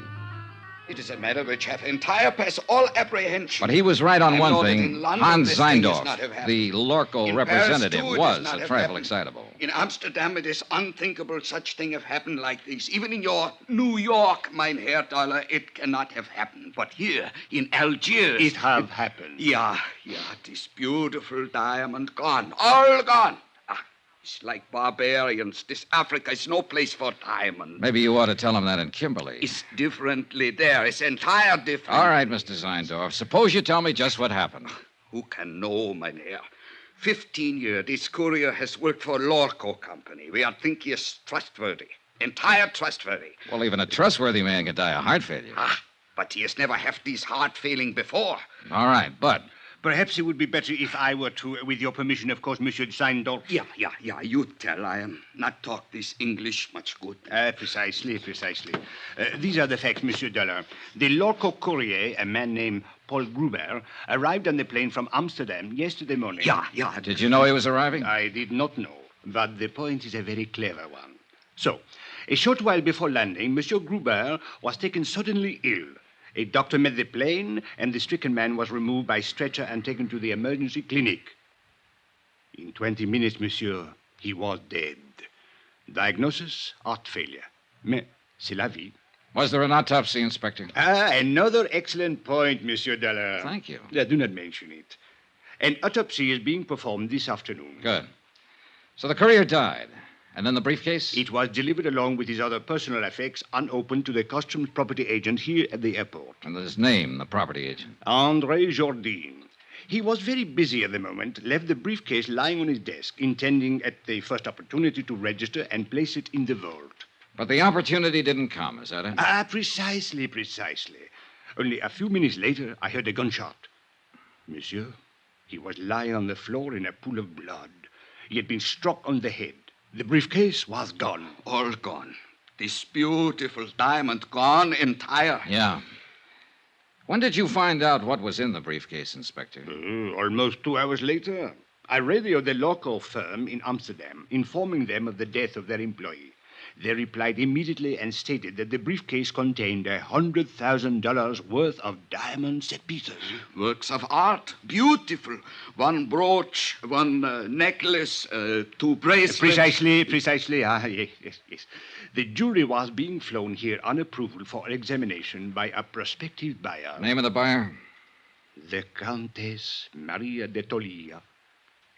[SPEAKER 4] It is a matter which hath entire past all apprehension.
[SPEAKER 2] But he was right on
[SPEAKER 4] I
[SPEAKER 2] one
[SPEAKER 4] know that
[SPEAKER 2] thing.
[SPEAKER 4] in London
[SPEAKER 2] Hans
[SPEAKER 4] this thing is
[SPEAKER 2] Zeindorf,
[SPEAKER 4] not have happened.
[SPEAKER 2] the local
[SPEAKER 4] In
[SPEAKER 2] representative,
[SPEAKER 4] Paris, too, it
[SPEAKER 2] was
[SPEAKER 4] is not
[SPEAKER 2] a
[SPEAKER 4] have
[SPEAKER 2] trifle
[SPEAKER 4] happened.
[SPEAKER 2] excitable.
[SPEAKER 4] In Amsterdam, it is unthinkable such thing have happened like this. Even in your New York, mein Herr Dollar, it cannot have happened. But here, in Algiers...
[SPEAKER 11] It have happened.
[SPEAKER 4] Yeah, this beautiful diamond gone. All gone. It's like barbarians. This Africa is no place for diamond.
[SPEAKER 2] Maybe you ought to tell him that in Kimberley.
[SPEAKER 4] It's differently there. It's entire different.
[SPEAKER 2] All right, Mr. Zeindorf. Suppose you tell me just what happened.
[SPEAKER 4] Who can know, mein Herr? 15 years, this courier has worked for Lorco Company. We are think he is trustworthy. Entire trustworthy.
[SPEAKER 2] Well, even a trustworthy man can die of heart failure.
[SPEAKER 4] But he has never had this heart failing before.
[SPEAKER 2] All right, but...
[SPEAKER 11] Perhaps it would be better if I were to, with your permission, of course, Monsieur Zeindorf.
[SPEAKER 4] Yeah, you tell. I am not talk this English much good.
[SPEAKER 11] Precisely. These are the facts, Monsieur Dollar. The local courier, a man named Paul Gruber, arrived on the plane from Amsterdam yesterday morning.
[SPEAKER 4] Yeah.
[SPEAKER 2] Did you know he was arriving?
[SPEAKER 11] I did not know, but the point is a very clever one. So, a short while before landing, Monsieur Gruber was taken suddenly ill. A doctor met the plane, and the stricken man was removed by stretcher and taken to the emergency clinic. In 20 minutes, monsieur, he was dead. Diagnosis, heart failure. Mais c'est la vie.
[SPEAKER 2] Was there an autopsy, Inspector?
[SPEAKER 11] Another excellent point, Monsieur Dollar.
[SPEAKER 2] Thank you.
[SPEAKER 11] Do not mention it. An autopsy is being performed this afternoon.
[SPEAKER 2] Good. So the courier died. And then the briefcase?
[SPEAKER 11] It was delivered along with his other personal effects, unopened, to the customs property agent here at the airport.
[SPEAKER 2] And his name, the property agent?
[SPEAKER 11] André Jourdain. He was very busy at the moment, left the briefcase lying on his desk, intending at the first opportunity to register and place it in the vault.
[SPEAKER 2] But the opportunity didn't come, is that it?
[SPEAKER 11] Precisely. Only a few minutes later, I heard a gunshot. Monsieur, he was lying on the floor in a pool of blood. He had been struck on the head. The briefcase was gone.
[SPEAKER 4] All gone. This beautiful diamond gone entire.
[SPEAKER 2] Yeah. When did you find out what was in the briefcase, Inspector?
[SPEAKER 11] Almost 2 hours later. I radioed the local firm in Amsterdam, informing them of the death of their employee. They replied immediately and stated that the briefcase contained $100,000 worth of diamond set pieces.
[SPEAKER 4] Works of art. Beautiful. One brooch, one necklace, two bracelets.
[SPEAKER 11] Precisely. Yes. The jewelry was being flown here on approval for examination by a prospective buyer.
[SPEAKER 2] Name of the buyer?
[SPEAKER 11] The Countess Maria de Tolia.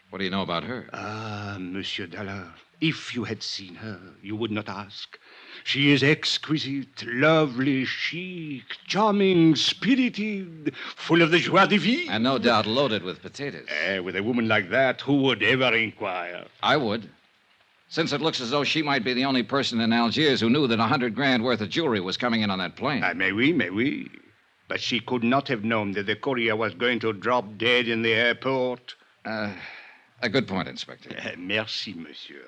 [SPEAKER 2] What do you know about her?
[SPEAKER 11] Ah, Monsieur Dollar, if you had seen her, you would not ask. She is exquisite, lovely, chic, charming, spirited, full of the joie de vivre.
[SPEAKER 2] And no doubt loaded with potatoes.
[SPEAKER 11] With a woman like that, who would ever inquire?
[SPEAKER 2] I would. Since it looks as though she might be the only person in Algiers who knew that $100,000 worth of jewelry was coming in on that plane.
[SPEAKER 11] May we. But she could not have known that the courier was going to drop dead in the airport.
[SPEAKER 2] A good point, Inspector.
[SPEAKER 11] Merci, monsieur.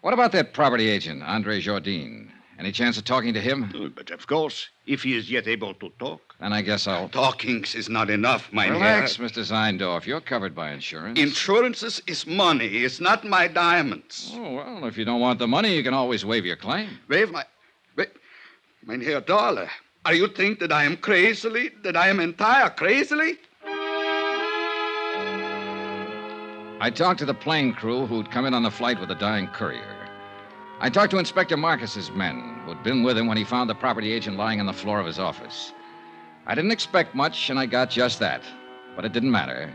[SPEAKER 2] What about that property agent, Andre Jardine? Any chance of talking to him?
[SPEAKER 11] But of course, if he is yet able to talk.
[SPEAKER 2] Then I guess I'll...
[SPEAKER 4] Talking is not enough, mein
[SPEAKER 2] Relax,
[SPEAKER 4] Herr.
[SPEAKER 2] Mr. Zeindorf. You're covered by insurance.
[SPEAKER 4] Insurances is money. It's not my diamonds.
[SPEAKER 2] Oh, well, if you don't want the money, you can always waive your claim.
[SPEAKER 4] Waive mein Herr Dollar, are you think that I am crazily, that I am entire crazily?
[SPEAKER 2] I talked to the plane crew who'd come in on the flight with the dying courier. I talked to Inspector Marcus's men, who'd been with him when he found the property agent lying on the floor of his office. I didn't expect much, and I got just that. But it didn't matter.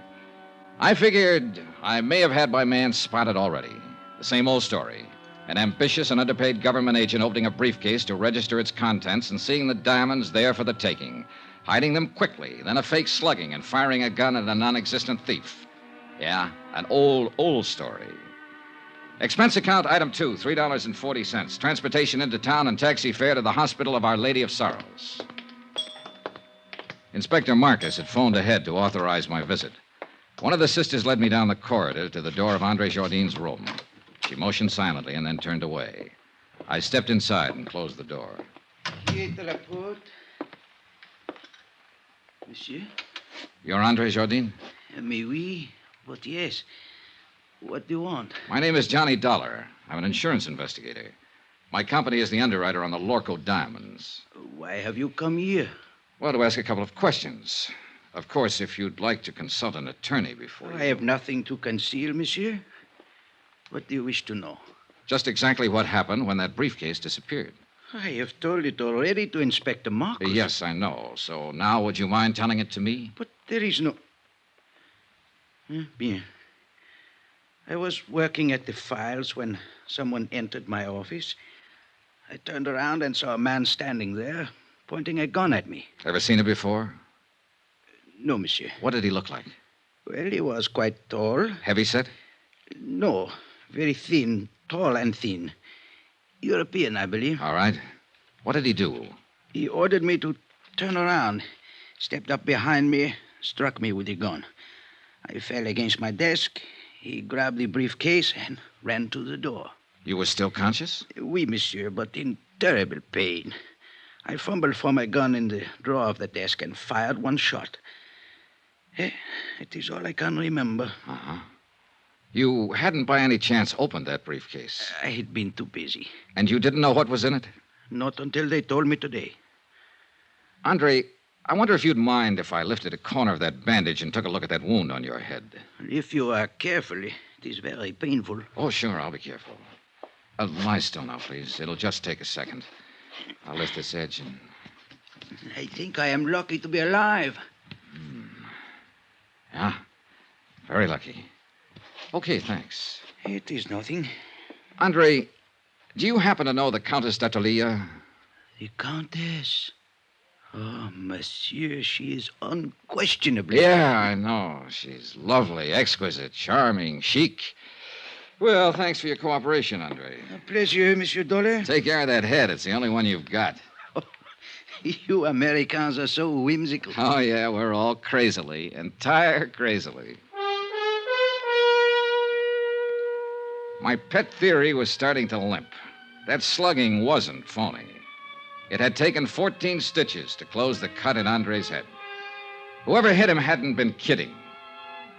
[SPEAKER 2] I figured I may have had my man spotted already. The same old story. An ambitious and underpaid government agent opening a briefcase to register its contents and seeing the diamonds there for the taking. Hiding them quickly, then a fake slugging and firing a gun at a non-existent thief. Yeah, an old story. Expense account item 2, $3.40. Transportation into town and taxi fare to the Hospital of Our Lady of Sorrows. Inspector Marcus had phoned ahead to authorize my visit. One of the sisters led me down the corridor to the door of Andre Jardine's room. She motioned silently and then turned away. I stepped inside and closed the door.
[SPEAKER 4] Here to la porte. Monsieur?
[SPEAKER 2] You're Andre Jardine?
[SPEAKER 4] Mais oui, but yes. What do you want?
[SPEAKER 2] My name is Johnny Dollar. I'm an insurance investigator. My company is the underwriter on the Lorco diamonds.
[SPEAKER 4] Why have you come here?
[SPEAKER 2] Well, to ask a couple of questions. Of course, if you'd like to consult an attorney before
[SPEAKER 4] I have nothing to conceal, monsieur. What do you wish to know?
[SPEAKER 2] Just exactly what happened when that briefcase disappeared.
[SPEAKER 4] I have told it already to Inspector Marcus.
[SPEAKER 2] Yes, I know. So now would you mind telling it to me?
[SPEAKER 4] But there is no... Bien. I was working at the files when someone entered my office. I turned around and saw a man standing there, pointing a gun at me.
[SPEAKER 2] Ever seen him before?
[SPEAKER 4] No, monsieur.
[SPEAKER 2] What did he look like?
[SPEAKER 4] Well, he was quite tall.
[SPEAKER 2] Heavyset?
[SPEAKER 4] No, very thin, tall and thin. European, I believe.
[SPEAKER 2] All right. What did he do?
[SPEAKER 4] He ordered me to turn around, stepped up behind me, struck me with the gun. I fell against my desk. He grabbed the briefcase and ran to the door.
[SPEAKER 2] You were still conscious?
[SPEAKER 4] Oui, monsieur, but in terrible pain. I fumbled for my gun in the drawer of the desk and fired one shot. It is all I can remember.
[SPEAKER 2] Uh-huh. You hadn't by any chance opened that briefcase?
[SPEAKER 4] I had been too busy.
[SPEAKER 2] And you didn't know what was in it?
[SPEAKER 4] Not until they told me today.
[SPEAKER 2] Andre, I wonder if you'd mind if I lifted a corner of that bandage and took a look at that wound on your head.
[SPEAKER 4] If you are careful, it is very painful.
[SPEAKER 2] Oh, sure, I'll be careful. Lie still now, please. It'll just take a second. I'll lift this edge and...
[SPEAKER 4] I think I am lucky to be alive.
[SPEAKER 2] Yeah, very lucky. Okay, thanks.
[SPEAKER 4] It is nothing.
[SPEAKER 2] Andre, do you happen to know the Countess d'Atolia?
[SPEAKER 4] The Countess? Oh, monsieur, she is unquestionably...
[SPEAKER 2] Yeah, I know. She's lovely, exquisite, charming, chic. Well, thanks for your cooperation, Andre.
[SPEAKER 4] A pleasure, Monsieur Dollar.
[SPEAKER 2] Take care of that head. It's the only one you've got.
[SPEAKER 4] You Americans are so whimsical.
[SPEAKER 2] Oh, yeah, we're all crazily, entire crazily. My pet theory was starting to limp. That slugging wasn't phony. It had taken 14 stitches to close the cut in Andre's head. Whoever hit him hadn't been kidding.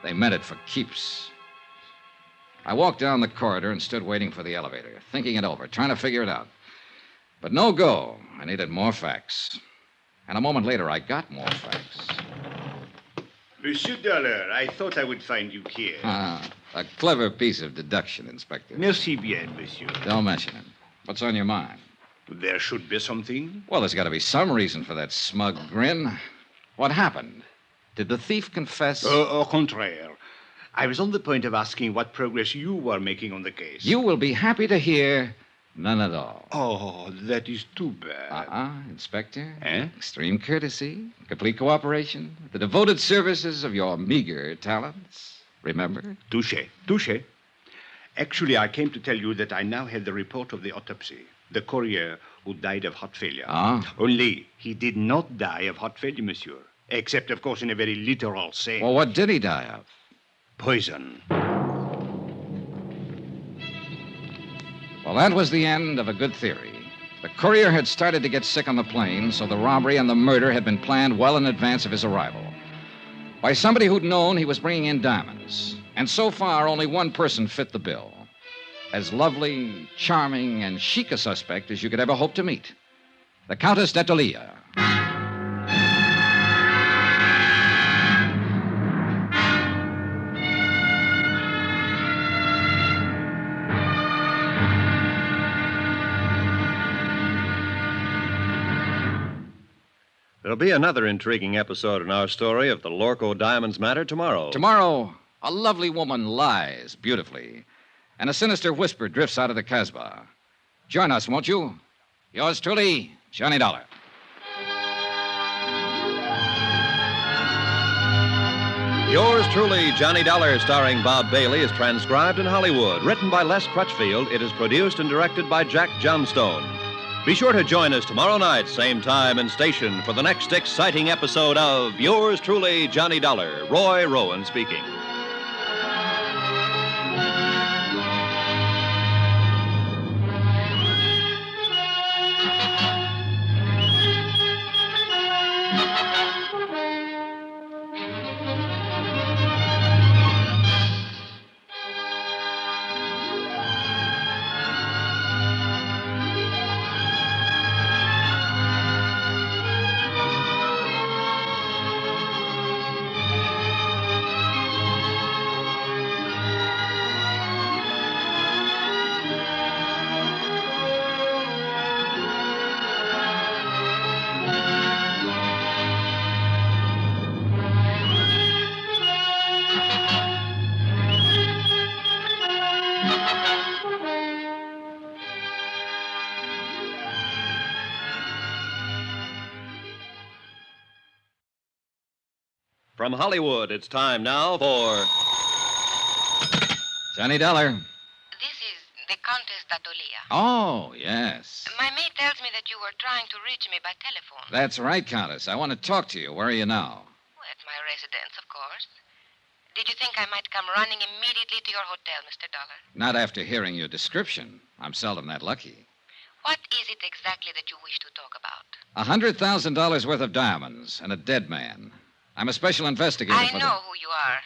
[SPEAKER 2] They meant it for keeps. I walked down the corridor and stood waiting for the elevator, thinking it over, trying to figure it out. But no go. I needed more facts. And a moment later, I got more facts.
[SPEAKER 6] Monsieur Dollar, I thought I would find you here.
[SPEAKER 2] A clever piece of deduction, Inspector.
[SPEAKER 6] Merci bien, monsieur.
[SPEAKER 2] Don't mention it. What's on your mind?
[SPEAKER 6] There should be something.
[SPEAKER 2] Well, there's got to be some reason for that smug grin. What happened? Did the thief confess?
[SPEAKER 6] Au contraire. I was on the point of asking what progress you were making on the case.
[SPEAKER 2] You will be happy to hear none at all.
[SPEAKER 6] Oh, that is too bad.
[SPEAKER 2] Inspector.
[SPEAKER 6] Eh?
[SPEAKER 2] Extreme courtesy, complete cooperation, the devoted services of your meager talents. Remember?
[SPEAKER 6] Touché. Touché. Actually, I came to tell you that I now have the report of the autopsy. The courier who died of heart failure. Only he did not die of heart failure, monsieur. Except, of course, in a very literal sense.
[SPEAKER 2] Well, what did he die of?
[SPEAKER 6] Poison.
[SPEAKER 2] Well, that was the end of a good theory. The courier had started to get sick on the plane, so the robbery and the murder had been planned well in advance of his arrival. By somebody who'd known he was bringing in diamonds. And so far, only one person fit the bill. As lovely, charming, and chic a suspect as you could ever hope to meet. The Countess d'Atolia.
[SPEAKER 1] There'll be another intriguing episode in our story of the Lorco Diamonds matter tomorrow.
[SPEAKER 2] Tomorrow, a lovely woman lies beautifully, and a sinister whisper drifts out of the Casbah. Join us, won't you? Yours truly, Johnny Dollar.
[SPEAKER 1] Yours truly, Johnny Dollar, starring Bob Bailey, is transcribed in Hollywood. Written by Les Crutchfield, it is produced and directed by Jack Johnstone. Be sure to join us tomorrow night, same time and station, for the next exciting episode of Yours truly, Johnny Dollar. Roy Rowan speaking. From Hollywood, it's time now for
[SPEAKER 2] Johnny Dollar.
[SPEAKER 3] This is the Countess d'Atolia.
[SPEAKER 2] Oh, yes.
[SPEAKER 3] My maid tells me that you were trying to reach me by telephone.
[SPEAKER 2] That's right, Countess. I want to talk to you. Where are you now?
[SPEAKER 3] At my residence, of course. Did you think I might come running immediately to your hotel, Mr. Dollar?
[SPEAKER 2] Not after hearing your description. I'm seldom that lucky.
[SPEAKER 3] What is it exactly that you wish to talk about?
[SPEAKER 2] $100,000 worth of diamonds and a dead man. I'm a special investigator
[SPEAKER 3] I know who you are.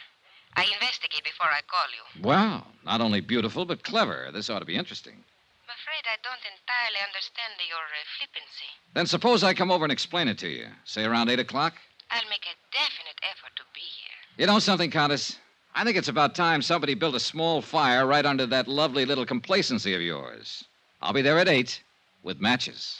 [SPEAKER 3] I investigate before I call you.
[SPEAKER 2] Wow, not only beautiful, but clever. This ought to be interesting.
[SPEAKER 3] I'm afraid I don't entirely understand your flippancy.
[SPEAKER 2] Then suppose I come over and explain it to you. Say around 8 o'clock?
[SPEAKER 3] I'll make a definite effort to be here.
[SPEAKER 2] You know something, Countess? I think it's about time somebody built a small fire right under that lovely little complacency of yours. I'll be there at 8 with matches.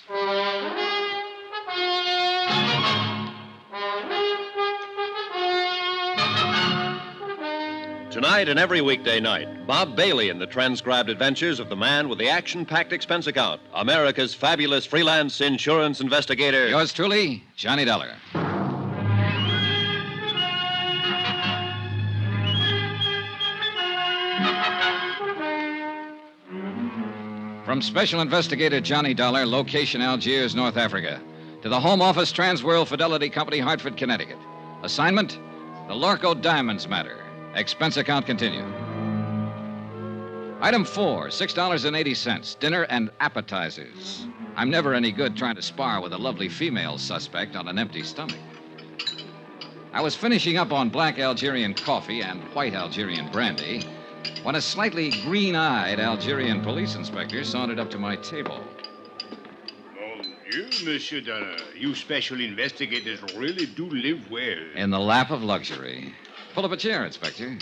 [SPEAKER 1] Tonight and every weekday night, Bob Bailey in the transcribed adventures of the man with the action-packed expense account, America's fabulous freelance insurance investigator.
[SPEAKER 2] Yours truly, Johnny Dollar. From Special Investigator Johnny Dollar, location Algiers, North Africa, to the Home Office Transworld Fidelity Company, Hartford, Connecticut. Assignment, the Lorco Diamonds matter. Expense account continued. Item 4, $6.80, dinner and appetizers. I'm never any good trying to spar with a lovely female suspect on an empty stomach. I was finishing up on black Algerian coffee and white Algerian brandy when a slightly green-eyed Algerian police inspector sauntered up to my table.
[SPEAKER 6] Monsieur Dollar, you special investigators really do live well.
[SPEAKER 2] In the lap of luxury. Pull up a chair, Inspector.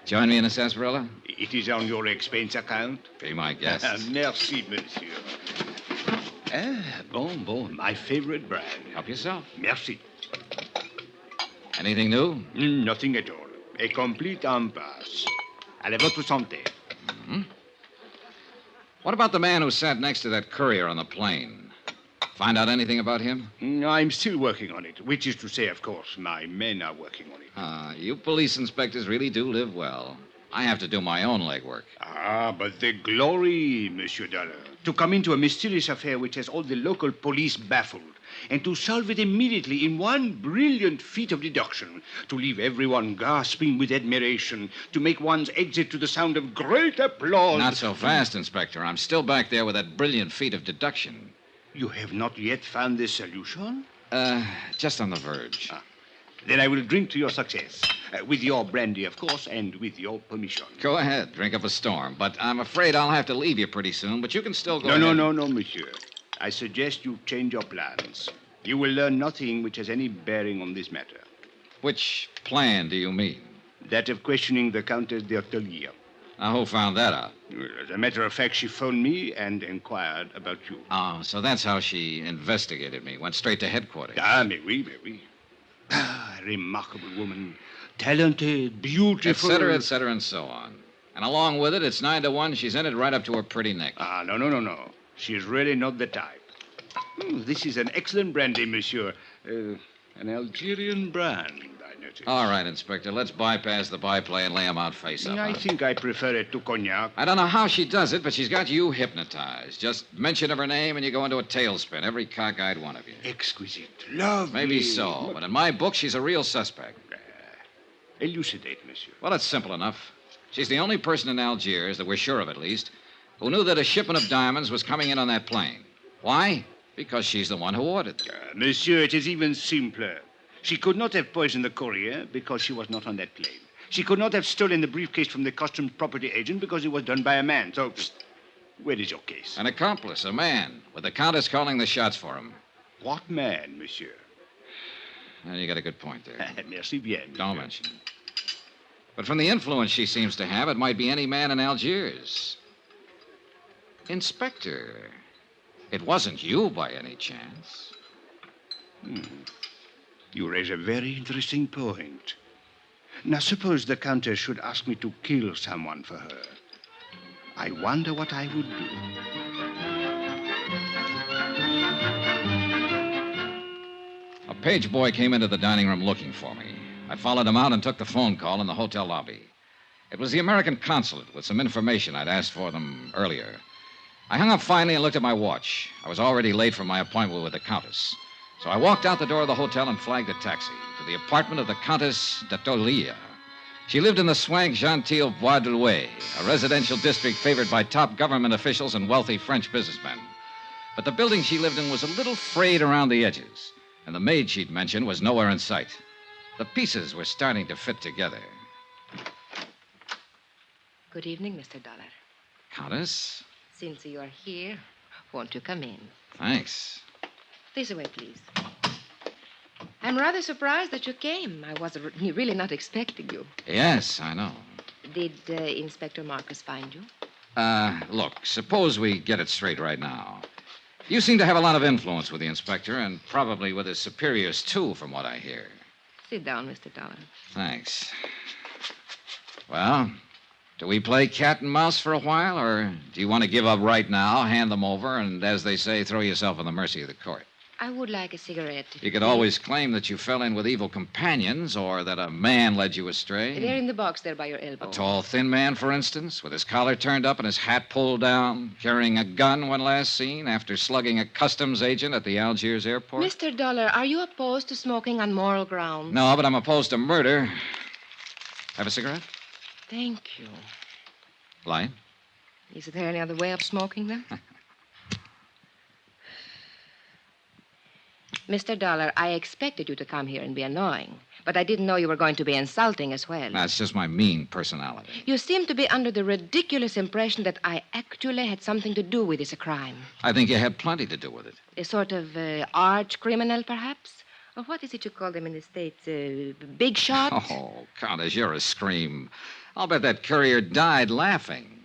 [SPEAKER 2] Join me in a sarsaparilla?
[SPEAKER 6] It is on your expense account?
[SPEAKER 2] Be my guest.
[SPEAKER 6] Merci, monsieur. Bon, my favorite brand.
[SPEAKER 2] Help yourself.
[SPEAKER 6] Merci.
[SPEAKER 2] Anything new?
[SPEAKER 6] Nothing at all. A complete impasse. À la votre santé.
[SPEAKER 2] Mm-hmm. What about the man who sat next to that courier on the plane? Find out anything about him?
[SPEAKER 6] I'm still working on it, which is to say, of course, my men are working on it.
[SPEAKER 2] You police inspectors really do live well. I have to do my own legwork.
[SPEAKER 6] But the glory, Monsieur Dollar, to come into a mysterious affair which has all the local police baffled, and to solve it immediately in one brilliant feat of deduction, to leave everyone gasping with admiration, to make one's exit to the sound of great applause.
[SPEAKER 2] Not so fast, Inspector. I'm still back there with that brilliant feat of deduction.
[SPEAKER 6] You have not yet found the solution?
[SPEAKER 2] Just on the verge.
[SPEAKER 6] Then I will drink to your success. With your brandy, of course, and with your permission.
[SPEAKER 2] Go ahead. Drink up a storm. But I'm afraid I'll have to leave you pretty soon, but you can still go ahead.
[SPEAKER 6] No, monsieur. I suggest you change your plans. You will learn nothing which has any bearing on this matter.
[SPEAKER 2] Which plan do you mean?
[SPEAKER 6] That of questioning the Countess d'Ortelier.
[SPEAKER 2] Now, who found that out?
[SPEAKER 6] Well, as a matter of fact, she phoned me and inquired about you.
[SPEAKER 2] Oh, so that's how she investigated me. Went straight to headquarters.
[SPEAKER 6] Mais oui. Remarkable woman. Talented, beautiful.
[SPEAKER 2] Et cetera, and so on. And along with it, it's 9 to 1. She's in it right up to her pretty neck.
[SPEAKER 6] No. She's really not the type. This is an excellent brandy, monsieur. An Algerian brand, I notice.
[SPEAKER 2] All right, Inspector. Let's bypass the byplay and lay him out face up.
[SPEAKER 6] I think I prefer it to cognac.
[SPEAKER 2] I don't know how she does it, but she's got you hypnotized. Just mention of her name and you go into a tailspin. Every cockeyed one of you.
[SPEAKER 6] Exquisite. Lovely.
[SPEAKER 2] Maybe so, but in my book, she's a real suspect.
[SPEAKER 6] Elucidate, monsieur.
[SPEAKER 2] Well, it's simple enough. She's the only person in Algiers, that we're sure of at least, who knew that a shipment of diamonds was coming in on that plane. Why? Because she's the one who ordered them.
[SPEAKER 6] Monsieur, it is even simpler. She could not have poisoned the courier because she was not on that plane. She could not have stolen the briefcase from the customs property agent because it was done by a man. So, where is your case?
[SPEAKER 2] An accomplice, a man, with the Countess calling the shots for him.
[SPEAKER 6] What man, monsieur?
[SPEAKER 2] Well, you got a good point there.
[SPEAKER 6] Merci bien.
[SPEAKER 2] Don't mention it. But from the influence she seems to have, it might be any man in Algiers. Inspector, it wasn't you by any chance.
[SPEAKER 6] You raise a very interesting point. Now, suppose the Countess should ask me to kill someone for her. I wonder what I would do.
[SPEAKER 2] A page boy came into the dining room looking for me. I followed him out and took the phone call in the hotel lobby. It was the American consulate with some information I'd asked for them earlier. I hung up finally and looked at my watch. I was already late for my appointment with the Countess. So I walked out the door of the hotel and flagged a taxi to the apartment of the Countess d'Ortelier. She lived in the swank genteel Bois de Louet, a residential district favored by top government officials and wealthy French businessmen. But the building she lived in was a little frayed around the edges, and the maid she'd mentioned was nowhere in sight. The pieces were starting to fit together.
[SPEAKER 3] Good evening, Mr. Dollar.
[SPEAKER 2] Countess?
[SPEAKER 3] Since you are here, won't you come in?
[SPEAKER 2] Thanks.
[SPEAKER 3] This way, please. I'm rather surprised that you came. I was really not expecting you.
[SPEAKER 2] Yes, I know.
[SPEAKER 3] Did Inspector Marcus find you?
[SPEAKER 2] Look, suppose we get it straight right now. You seem to have a lot of influence with the inspector, and probably with his superiors, too, from what I hear.
[SPEAKER 3] Sit down, Mr. Dollar.
[SPEAKER 2] Thanks. Well, do we play cat and mouse for a while, or do you want to give up right now, hand them over, and, as they say, throw yourself at the mercy of the court?
[SPEAKER 3] I would like a cigarette.
[SPEAKER 2] You could always claim that you fell in with evil companions, or that a man led you astray.
[SPEAKER 3] They're in the box there by your elbow.
[SPEAKER 2] A tall, thin man, for instance, with his collar turned up and his hat pulled down, carrying a gun when last seen after slugging a customs agent at the Algiers airport.
[SPEAKER 3] Mr. Dollar, are you opposed to smoking on moral grounds?
[SPEAKER 2] No, but I'm opposed to murder. Have a cigarette?
[SPEAKER 3] Thank you.
[SPEAKER 2] Light?
[SPEAKER 3] Is there any other way of smoking, then? Mr. Dollar, I expected you to come here and be annoying, but I didn't know you were going to be insulting as well.
[SPEAKER 2] That's just my mean personality.
[SPEAKER 3] You seem to be under the ridiculous impression that I actually had something to do with this crime.
[SPEAKER 2] I think you had plenty to do with it.
[SPEAKER 3] A sort of arch criminal, perhaps? Or what is it you call them in the States? Big shot?
[SPEAKER 2] Oh, Countess, you're a scream. I'll bet that courier died laughing.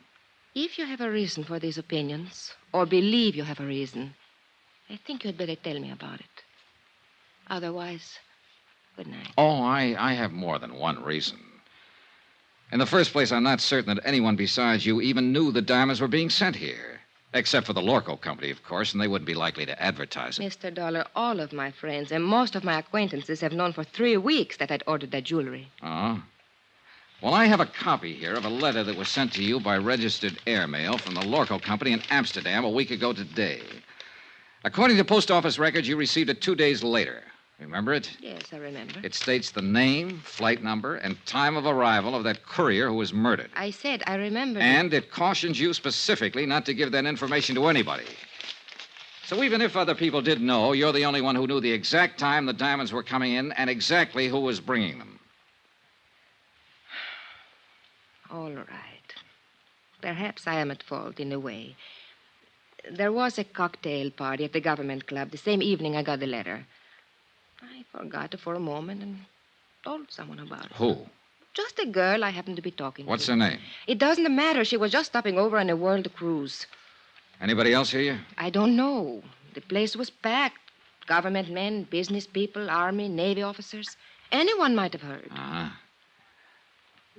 [SPEAKER 3] If you have a reason for these opinions, or believe you have a reason, I think you'd better tell me about it. Otherwise, good night.
[SPEAKER 2] Oh, I have more than one reason. In the first place, I'm not certain that anyone besides you even knew the diamonds were being sent here. Except for the Lorco Company, of course, and they wouldn't be likely to advertise it.
[SPEAKER 3] Mr. Dollar, all of my friends and most of my acquaintances have known for 3 weeks that I'd ordered that jewelry.
[SPEAKER 2] Oh? Well, I have a copy here of a letter that was sent to you by registered airmail from the Lorco Company in Amsterdam a week ago today. According to post office records, you received it 2 days later. Remember it?
[SPEAKER 3] Yes, I remember.
[SPEAKER 2] It states the name, flight number, and time of arrival of that courier who was murdered.
[SPEAKER 3] I said I remember.
[SPEAKER 2] And it cautions you specifically not to give that information to anybody. So even if other people did know, you're the only one who knew the exact time the diamonds were coming in and exactly who was bringing them.
[SPEAKER 3] All right. Perhaps I am at fault in a way. There was a cocktail party at the government club the same evening I got the letter. I forgot it for a moment and told someone about it.
[SPEAKER 2] Who?
[SPEAKER 3] Just a girl I happened to be talking to.
[SPEAKER 2] What's her name?
[SPEAKER 3] It doesn't matter. She was just stopping over on a world cruise.
[SPEAKER 2] Anybody else hear you?
[SPEAKER 3] I don't know. The place was packed. Government men, business people, Army, Navy officers. Anyone might have heard.
[SPEAKER 2] Uh-huh.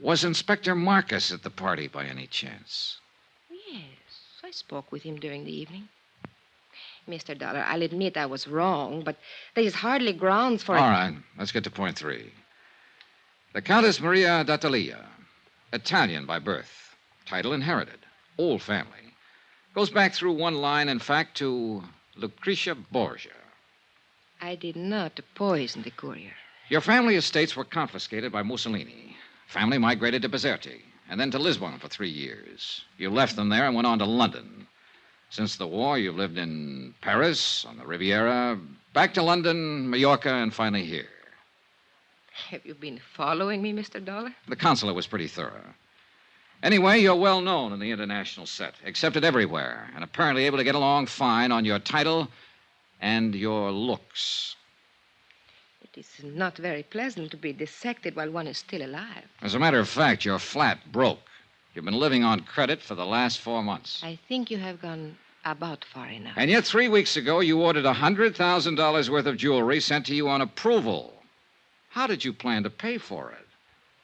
[SPEAKER 2] Was Inspector Marcus at the party by any chance?
[SPEAKER 3] Yes, I spoke with him during the evening. Mr. Dollar, I'll admit I was wrong, but there is hardly grounds for...
[SPEAKER 2] All right, let's get to point 3. The Countess Maria d'Attalia, Italian by birth, title inherited, old family. Goes back through one line, in fact, to Lucretia Borgia.
[SPEAKER 3] I did not poison the courier.
[SPEAKER 2] Your family estates were confiscated by Mussolini. Family migrated to Bizerte, and then to Lisbon for 3 years. You left them there and went on to London. Since the war, you've lived in Paris, on the Riviera, back to London, Mallorca, and finally here.
[SPEAKER 3] Have you been following me, Mr. Dollar?
[SPEAKER 2] The consulate was pretty thorough. Anyway, you're well known in the international set, accepted everywhere, and apparently able to get along fine on your title and your looks.
[SPEAKER 3] It is not very pleasant to be dissected while one is still alive.
[SPEAKER 2] As a matter of fact, you're flat broke. You've been living on credit for the last 4 months.
[SPEAKER 3] I think you have gone about far enough.
[SPEAKER 2] And yet 3 weeks ago, you ordered $100,000 worth of jewelry sent to you on approval. How did you plan to pay for it?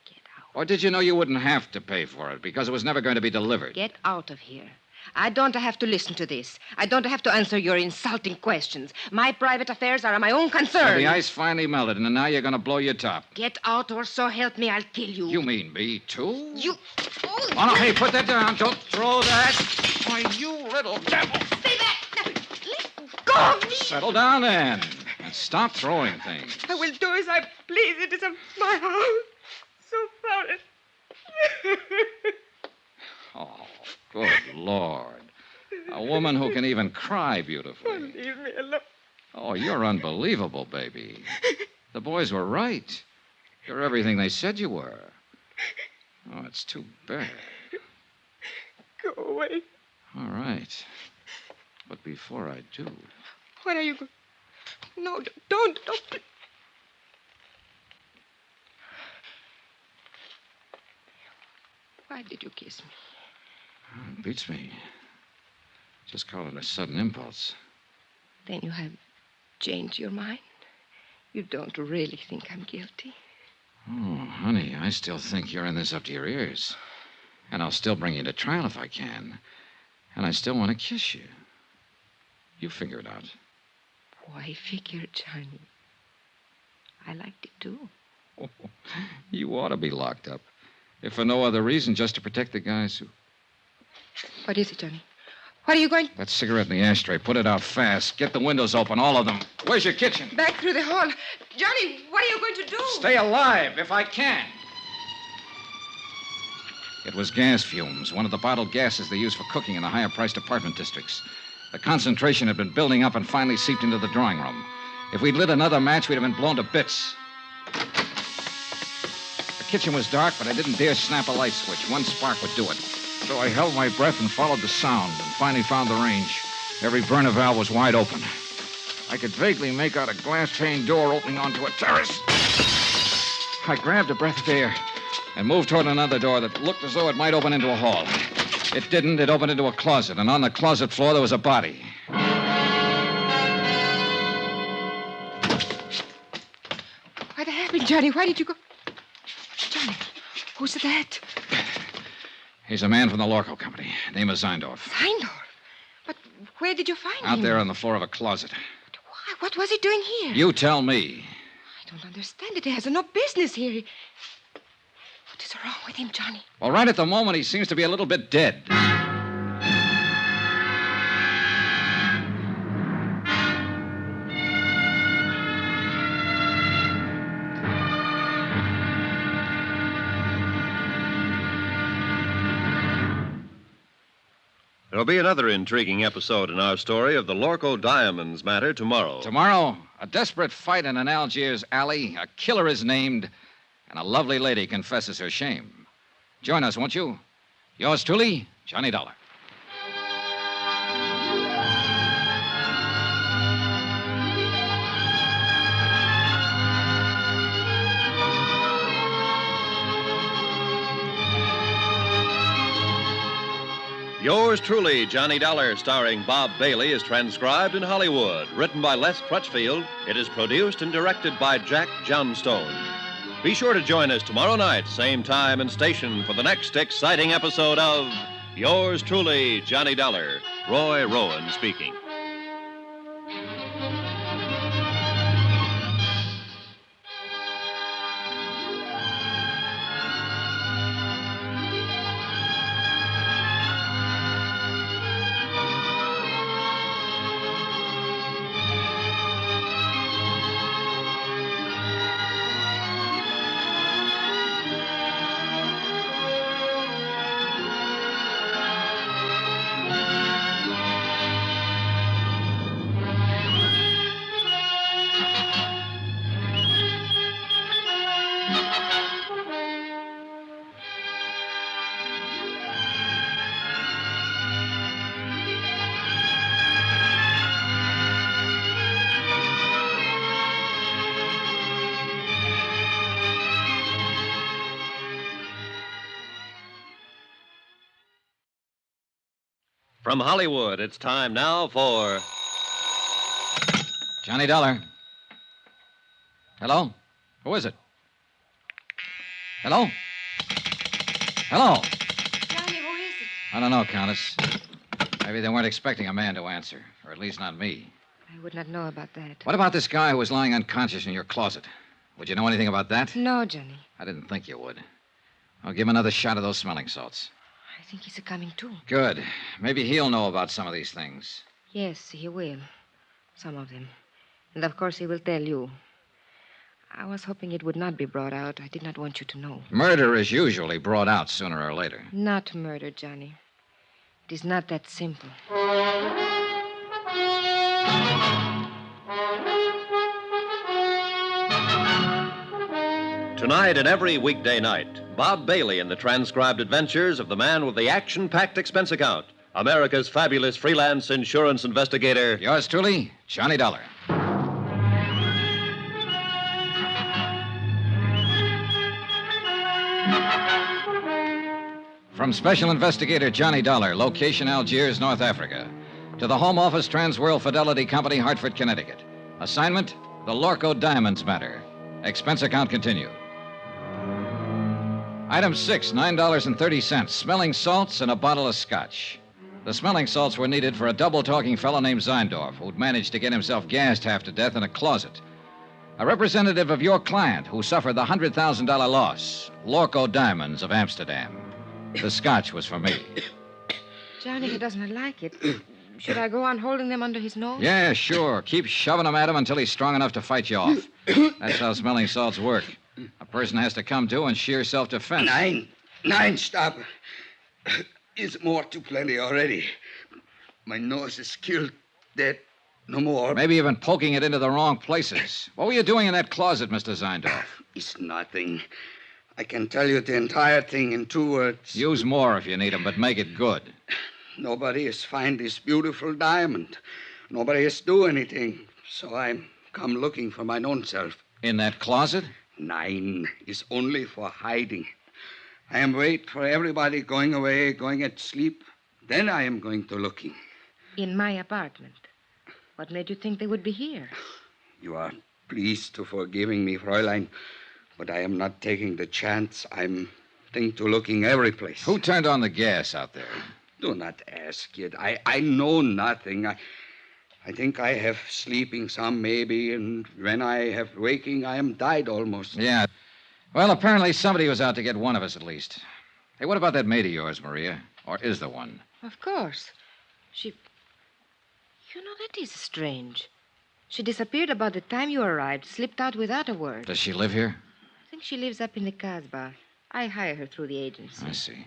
[SPEAKER 3] Get out.
[SPEAKER 2] Or did you know you wouldn't have to pay for it because it was never going to be delivered?
[SPEAKER 3] Get out of here. I don't have to listen to this. I don't have to answer your insulting questions. My private affairs are my own concern.
[SPEAKER 2] So the ice finally melted, and now you're going to blow your top.
[SPEAKER 3] Get out, or so help me, I'll kill you.
[SPEAKER 2] You mean me, too?
[SPEAKER 3] You...
[SPEAKER 2] Oh, no, hey, put that down. Don't throw that. Why, you little devil.
[SPEAKER 3] Stay back. Now, let go of me.
[SPEAKER 2] Settle down, then. And stop throwing things.
[SPEAKER 3] I will do as I please. It is my house. So sorry.
[SPEAKER 2] Oh, good Lord. A woman who can even cry beautifully.
[SPEAKER 3] Leave me alone.
[SPEAKER 2] Oh, you're unbelievable, baby. The boys were right. You're everything they said you were. Oh, it's too bad.
[SPEAKER 3] Go away.
[SPEAKER 2] All right. But before I do...
[SPEAKER 3] What are you going... No, don't. Why did you kiss me?
[SPEAKER 2] It beats me. Just call it a sudden impulse.
[SPEAKER 3] Then you have changed your mind? You don't really think I'm guilty?
[SPEAKER 2] Oh, honey, I still think you're in this up to your ears. And I'll still bring you to trial if I can. And I still want to kiss you. You figure it out.
[SPEAKER 3] Why figure, Johnny? I liked it, too.
[SPEAKER 2] Oh, you ought to be locked up. If for no other reason, just to protect the guys who...
[SPEAKER 3] What is it, Johnny? What are you going...
[SPEAKER 2] That cigarette in the ashtray. Put it out fast. Get the windows open, all of them. Where's your kitchen?
[SPEAKER 3] Back through the hall. Johnny, what are you going to do?
[SPEAKER 2] Stay alive, if I can. It was gas fumes, one of the bottled gases they use for cooking in the higher-priced apartment districts. The concentration had been building up and finally seeped into the drawing room. If we'd lit another match, we'd have been blown to bits. The kitchen was dark, but I didn't dare snap a light switch. One spark would do it. So I held my breath and followed the sound and finally found the range. Every burner valve was wide open. I could vaguely make out a glass-pane door opening onto a terrace. I grabbed a breath of air and moved toward another door that looked as though it might open into a hall. It didn't. It opened into a closet, and on the closet floor there was a body.
[SPEAKER 3] What happened, Johnny? Why did you go... Johnny, who's that?
[SPEAKER 2] He's a man from the Lorco Company. Name is Zeindorf.
[SPEAKER 3] Zeindorf? But where did you find him?
[SPEAKER 2] Out there on the floor of a closet.
[SPEAKER 3] Why? What was he doing here?
[SPEAKER 2] You tell me.
[SPEAKER 3] I don't understand it. He has no business here. What is wrong with him, Johnny?
[SPEAKER 2] Well, right at the moment, he seems to be a little bit dead.
[SPEAKER 1] There'll be another intriguing episode in our story of the Lorco Diamonds matter tomorrow.
[SPEAKER 2] Tomorrow, a desperate fight in an Algiers alley, a killer is named, and a lovely lady confesses her shame. Join us, won't you? Yours truly, Johnny Dollar.
[SPEAKER 1] Yours truly, Johnny Dollar, starring Bob Bailey, is transcribed in Hollywood. Written by Les Crutchfield, it is produced and directed by Jack Johnstone. Be sure to join us tomorrow night, same time and station, for the next exciting episode of Yours truly, Johnny Dollar. Roy Rowan speaking. From Hollywood, it's time now for...
[SPEAKER 2] Johnny Dollar. Hello? Who is it? Hello? Hello?
[SPEAKER 3] Johnny, who is it?
[SPEAKER 2] I don't know, Countess. Maybe they weren't expecting a man to answer, or at least not me.
[SPEAKER 3] I would not know about that.
[SPEAKER 2] What about this guy who was lying unconscious in your closet? Would you know anything about that?
[SPEAKER 3] No, Johnny.
[SPEAKER 2] I didn't think you would. I'll give him another shot of those smelling salts.
[SPEAKER 3] I think he's coming too.
[SPEAKER 2] Good. Maybe he'll know about some of these things.
[SPEAKER 3] Yes, he will. Some of them. And of course he will tell you. I was hoping it would not be brought out. I did not want you to know.
[SPEAKER 2] Murder is usually brought out sooner or later.
[SPEAKER 3] Not murder, Johnny. It is not that simple.
[SPEAKER 1] Tonight and every weekday night, Bob Bailey in the transcribed adventures of the man with the action-packed expense account, America's fabulous freelance insurance investigator.
[SPEAKER 2] Yours truly, Johnny Dollar. From Special Investigator Johnny Dollar, location Algiers, North Africa, to the Home Office Transworld Fidelity Company, Hartford, Connecticut. Assignment, the Lorco Diamonds matter. Expense account continued. Item 6, $9.30. Smelling salts and a bottle of scotch. The smelling salts were needed for a double-talking fellow named Zeindorf, who'd managed to get himself gassed half to death in a closet. A representative of your client who suffered the $100,000 loss, Lorco Diamonds of Amsterdam. The scotch was for me.
[SPEAKER 3] Johnny, he doesn't like it. Should I go on holding them under his nose?
[SPEAKER 2] Yeah, sure. Keep shoving him at him until he's strong enough to fight you off. That's how smelling salts work. A person has to come to in sheer self-defense.
[SPEAKER 16] Nine, stop. It's more too plenty already. My nose is killed, dead. No more.
[SPEAKER 2] Maybe even poking it into the wrong places. What were you doing in that closet, Mr. Zeindorf?
[SPEAKER 16] It's nothing. I can tell you the entire thing in 2 words.
[SPEAKER 2] Use more if you need them, but make it good.
[SPEAKER 16] Nobody has found this beautiful diamond. Nobody has do anything. So I'm come looking for mine own self.
[SPEAKER 2] In that closet?
[SPEAKER 16] 9 is only for hiding. I am wait for everybody going away, going at sleep. Then I am going to looking.
[SPEAKER 3] In my apartment. What made you think they would be here?
[SPEAKER 16] You are pleased to forgiving me, Fräulein, but I am not taking the chance. I'm think to looking every place.
[SPEAKER 2] Who turned on the gas out there?
[SPEAKER 16] Do not ask it. I know nothing. I think I have sleeping some, maybe, and when I have waking, I am died almost.
[SPEAKER 2] Yeah. Well, apparently somebody was out to get one of us at least. Hey, what about that maid of yours, Maria? Or is there one?
[SPEAKER 3] Of course. She... You know, that is strange. She disappeared about the time you arrived, slipped out without a word.
[SPEAKER 2] Does she live here?
[SPEAKER 3] I think she lives up in the Casbah. I hire her through the agency.
[SPEAKER 2] I see.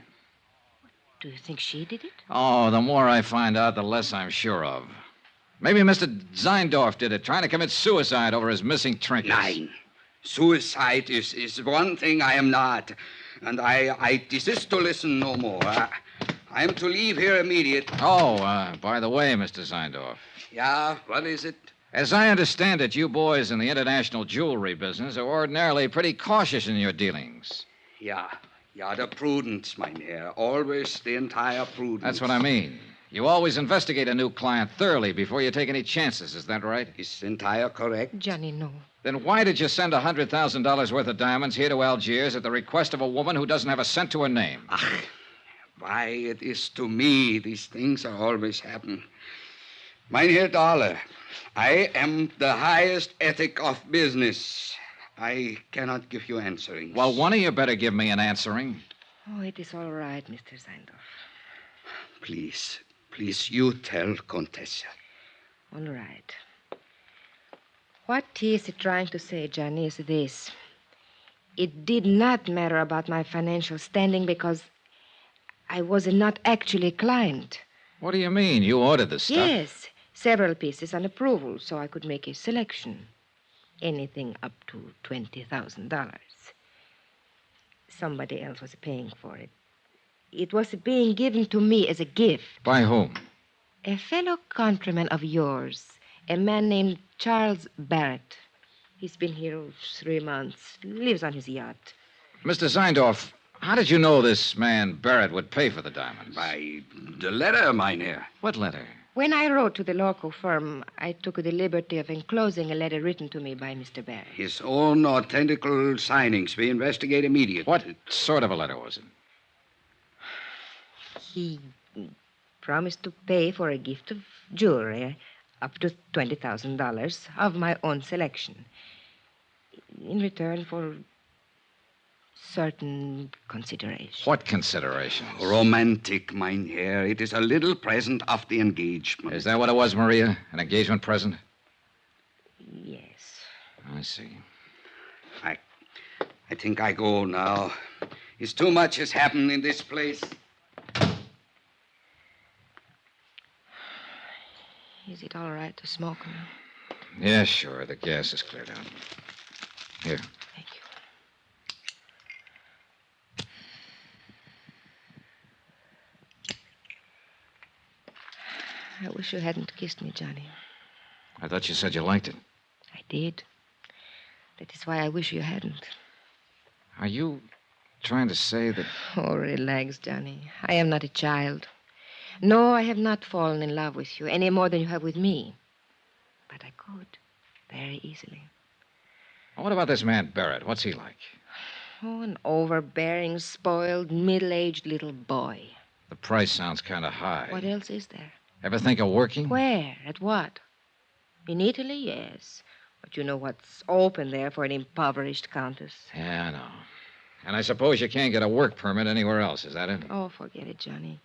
[SPEAKER 3] Do you think she did it?
[SPEAKER 2] Oh, the more I find out, the less I'm sure of. Maybe Mr. Zeindorf did it, trying to commit suicide over his missing trinkets.
[SPEAKER 16] 9. Suicide is one thing I am not. And I desist to listen no more. I am to leave here immediate.
[SPEAKER 2] Oh, by the way, Mr. Zeindorf.
[SPEAKER 16] Yeah, what is it?
[SPEAKER 2] As I understand it, you boys in the international jewelry business are ordinarily pretty cautious in your dealings.
[SPEAKER 16] Yeah, the prudence, mynheer. Always the entire prudence.
[SPEAKER 2] That's what I mean. You always investigate a new client thoroughly before you take any chances, is that right?
[SPEAKER 16] Is entire correct?
[SPEAKER 3] Johnny, no.
[SPEAKER 2] Then why did you send $100,000 worth of diamonds here to Algiers at the request of a woman who doesn't have a cent to her name?
[SPEAKER 16] Why, it is to me these things are always happen. Mynheer Dollar, I am the highest ethic of business. I cannot give you answering.
[SPEAKER 2] Well, one of you better give me an answering.
[SPEAKER 3] Oh, it is all right, Mr. Zeindorf.
[SPEAKER 16] Please, you tell Contessa.
[SPEAKER 3] All right. What he is trying to say, Johnny, is this. It did not matter about my financial standing because I was not actually a client.
[SPEAKER 2] What do you mean? You ordered the stuff?
[SPEAKER 3] Yes, several pieces on approval, so I could make a selection. Anything up to $20,000. Somebody else was paying for it. It was being given to me as a gift.
[SPEAKER 2] By whom?
[SPEAKER 3] A fellow countryman of yours, a man named Charles Barrett. He's been here 3 months, lives on his yacht.
[SPEAKER 2] Mr. Zeindorf, how did you know this man Barrett would pay for the diamonds?
[SPEAKER 16] By the letter, mynheer.
[SPEAKER 2] What letter?
[SPEAKER 3] When I wrote to the local firm, I took the liberty of enclosing a letter written to me by Mr. Barrett.
[SPEAKER 16] His own authentical signings. We investigate immediately.
[SPEAKER 2] What sort of a letter was it?
[SPEAKER 3] He promised to pay for a gift of jewelry up to $20,000 of my own selection in return for certain considerations.
[SPEAKER 2] What considerations?
[SPEAKER 16] Romantic, mynheer. It is a little present of the engagement.
[SPEAKER 2] Is that what it was, Maria? An engagement present?
[SPEAKER 3] Yes.
[SPEAKER 2] I see.
[SPEAKER 16] I think I go now. It's too much has happened in this place.
[SPEAKER 3] Is it all right to smoke now?
[SPEAKER 2] Yeah, sure. The gas is cleared out. Here.
[SPEAKER 3] Thank you. I wish you hadn't kissed me, Johnny.
[SPEAKER 2] I thought you said you liked it.
[SPEAKER 3] I did. That is why I wish you hadn't.
[SPEAKER 2] Are you trying to say that...
[SPEAKER 3] Oh, relax, Johnny. I am not a child. No, I have not fallen in love with you any more than you have with me. But I could, very easily.
[SPEAKER 2] What about this man Barrett? What's he like?
[SPEAKER 3] Oh, an overbearing, spoiled, middle-aged little boy.
[SPEAKER 2] The price sounds kind of high.
[SPEAKER 3] What else is there?
[SPEAKER 2] Ever think of working?
[SPEAKER 3] Where? At what? In Italy, yes. But you know what's open there for an impoverished countess.
[SPEAKER 2] Yeah, I know. And I suppose you can't get a work permit anywhere else, is that it?
[SPEAKER 3] Oh, forget it, Johnny.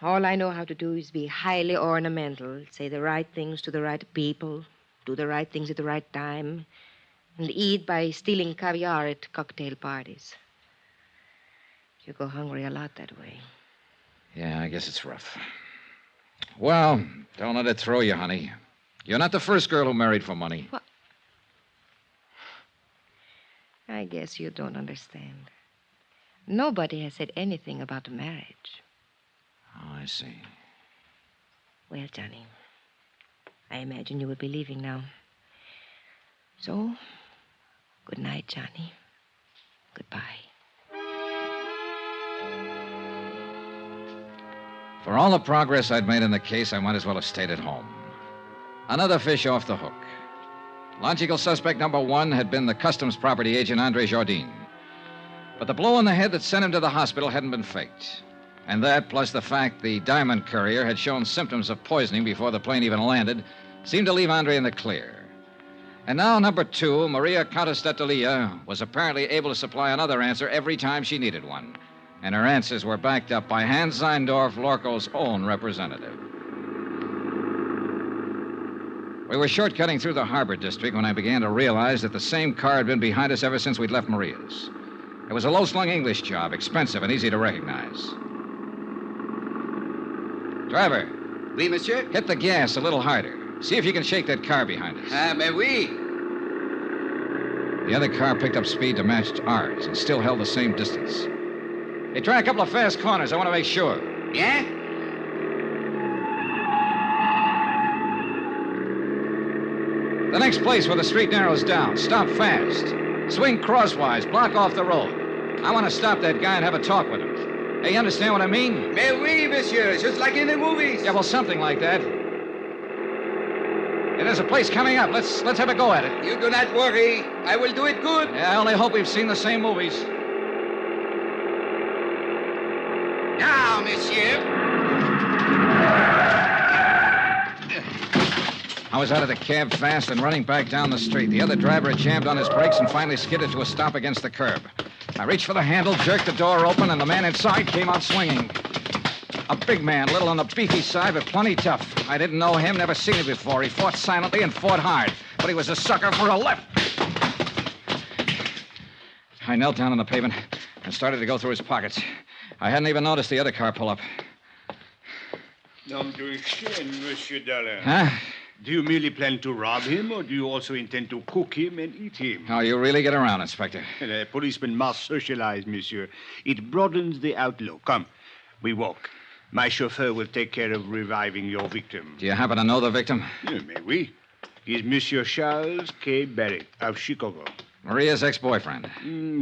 [SPEAKER 3] All I know how to do is be highly ornamental, say the right things to the right people, do the right things at the right time, and eat by stealing caviar at cocktail parties. You go hungry a lot that way.
[SPEAKER 2] Yeah, I guess it's rough. Well, don't let it throw you, honey. You're not the first girl who married for money.
[SPEAKER 3] What? I guess you don't understand. Nobody has said anything about a marriage.
[SPEAKER 2] Oh, I see.
[SPEAKER 3] Well, Johnny, I imagine you will be leaving now. So, good night, Johnny. Goodbye.
[SPEAKER 2] For all the progress I'd made in the case, I might as well have stayed at home. Another fish off the hook. Logical suspect number one had been the customs property agent Andre Jardine. But the blow on the head that sent him to the hospital hadn't been faked. And that, plus the fact the diamond courier had shown symptoms of poisoning before the plane even landed, seemed to leave Andre in the clear. And now, number two, Maria Countess d'Atalia, was apparently able to supply another answer every time she needed one. And her answers were backed up by Hans Zeindorf, Lorco's own representative. We were shortcutting through the harbor district when I began to realize that the same car had been behind us ever since we'd left Maria's. It was a low-slung English job, expensive and easy to recognize. Driver.
[SPEAKER 16] Oui, monsieur?
[SPEAKER 2] Hit the gas a little harder. See if you can shake that car behind us.
[SPEAKER 16] Mais oui.
[SPEAKER 2] The other car picked up speed to match ours and still held the same distance. Hey, try a couple of fast corners. I want to make sure.
[SPEAKER 16] Yeah?
[SPEAKER 2] The next place where the street narrows down. Stop fast. Swing crosswise. Block off the road. I want to stop that guy and have a talk with him. Hey, you understand what I mean?
[SPEAKER 16] Mais oui, monsieur. Just like in the movies.
[SPEAKER 2] Yeah, well, something like that. Hey, there's a place coming up. Let's have a go at it.
[SPEAKER 16] You do not worry. I will do it good.
[SPEAKER 2] Yeah, I only hope we've seen the same movies.
[SPEAKER 16] Now, monsieur.
[SPEAKER 2] I was out of the cab fast and running back down the street. The other driver had jammed on his brakes and finally skidded to a stop against the curb. I reached for the handle, jerked the door open, and the man inside came out swinging. A big man, little on the beefy side, but plenty tough. I didn't know him, never seen him before. He fought silently and fought hard, but he was a sucker for a left. I knelt down on the pavement and started to go through his pockets. I hadn't even noticed the other car pull up.
[SPEAKER 6] Nom de chien, Monsieur Dollar.
[SPEAKER 2] Huh?
[SPEAKER 6] Do you merely plan to rob him, or do you also intend to cook him and eat him?
[SPEAKER 2] Oh, you really get around, Inspector.
[SPEAKER 6] A policeman must socialize, monsieur. It broadens the outlook. Come, we walk. My chauffeur will take care of reviving your victim.
[SPEAKER 2] Do you happen to know the victim?
[SPEAKER 6] Mais oui. He's Monsieur Charles K. Barrett of Chicago.
[SPEAKER 2] Maria's ex-boyfriend.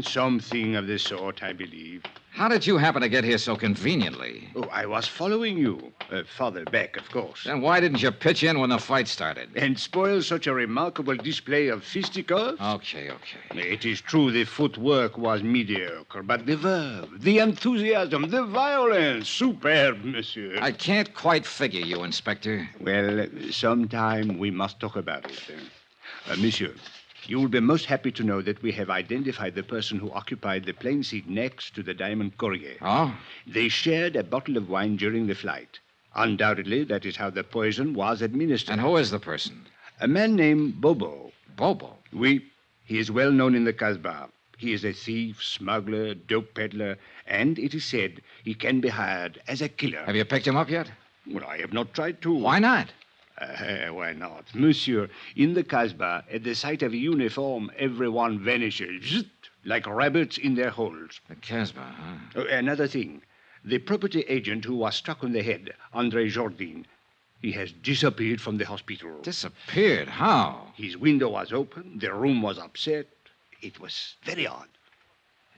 [SPEAKER 6] Something of the sort, I believe.
[SPEAKER 2] How did you happen to get here so conveniently?
[SPEAKER 6] Oh, I was following you. Farther back, of course.
[SPEAKER 2] Then why didn't you pitch in when the fight started?
[SPEAKER 6] And spoil such a remarkable display of fisticuffs?
[SPEAKER 2] Okay.
[SPEAKER 6] It is true the footwork was mediocre, but the verve, the enthusiasm, the violence, superb, monsieur.
[SPEAKER 2] I can't quite figure you, Inspector.
[SPEAKER 6] Well, sometime we must talk about it. Monsieur, you will be most happy to know that we have identified the person who occupied the plane seat next to the diamond courier.
[SPEAKER 2] Oh?
[SPEAKER 6] They shared a bottle of wine during the flight. Undoubtedly, that is how the poison was administered.
[SPEAKER 2] And who is the person?
[SPEAKER 6] A man named Bobo.
[SPEAKER 2] Bobo?
[SPEAKER 6] Oui. He is well known in the Casbah. He is a thief, smuggler, dope peddler, and it is said he can be hired as a killer.
[SPEAKER 2] Have you picked him up yet?
[SPEAKER 6] Well, I have not tried to.
[SPEAKER 2] Why not?
[SPEAKER 6] Why not? Monsieur, in the Casbah, at the sight of a uniform, everyone vanishes, zzzt, like rabbits in their holes.
[SPEAKER 2] The Casbah, huh?
[SPEAKER 6] Another thing. The property agent who was struck on the head, Andre Jardine, he has disappeared from the hospital.
[SPEAKER 2] Disappeared? How?
[SPEAKER 6] His window was open. The room was upset. It was very odd.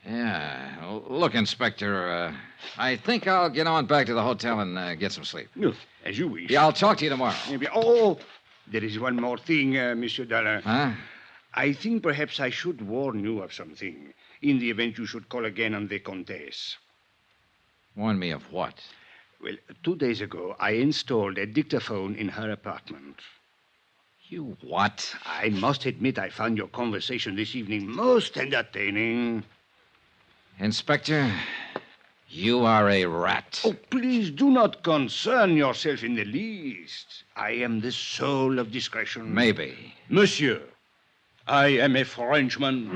[SPEAKER 2] Yeah. Look, Inspector, I think I'll get on back to the hotel and get some sleep.
[SPEAKER 6] As you wish.
[SPEAKER 2] Yeah, I'll talk to you tomorrow.
[SPEAKER 6] Oh, there is one more thing, Monsieur Dollar.
[SPEAKER 2] Huh?
[SPEAKER 6] I think perhaps I should warn you of something in the event you should call again on the Comtesse.
[SPEAKER 2] Warn me of what?
[SPEAKER 6] Well, 2 days ago, I installed a dictaphone in her apartment.
[SPEAKER 2] You what?
[SPEAKER 6] I must admit I found your conversation this evening most entertaining.
[SPEAKER 2] Inspector, you are a rat.
[SPEAKER 6] Oh, please do not concern yourself in the least. I am the soul of discretion.
[SPEAKER 2] Maybe.
[SPEAKER 6] Monsieur, I am a Frenchman.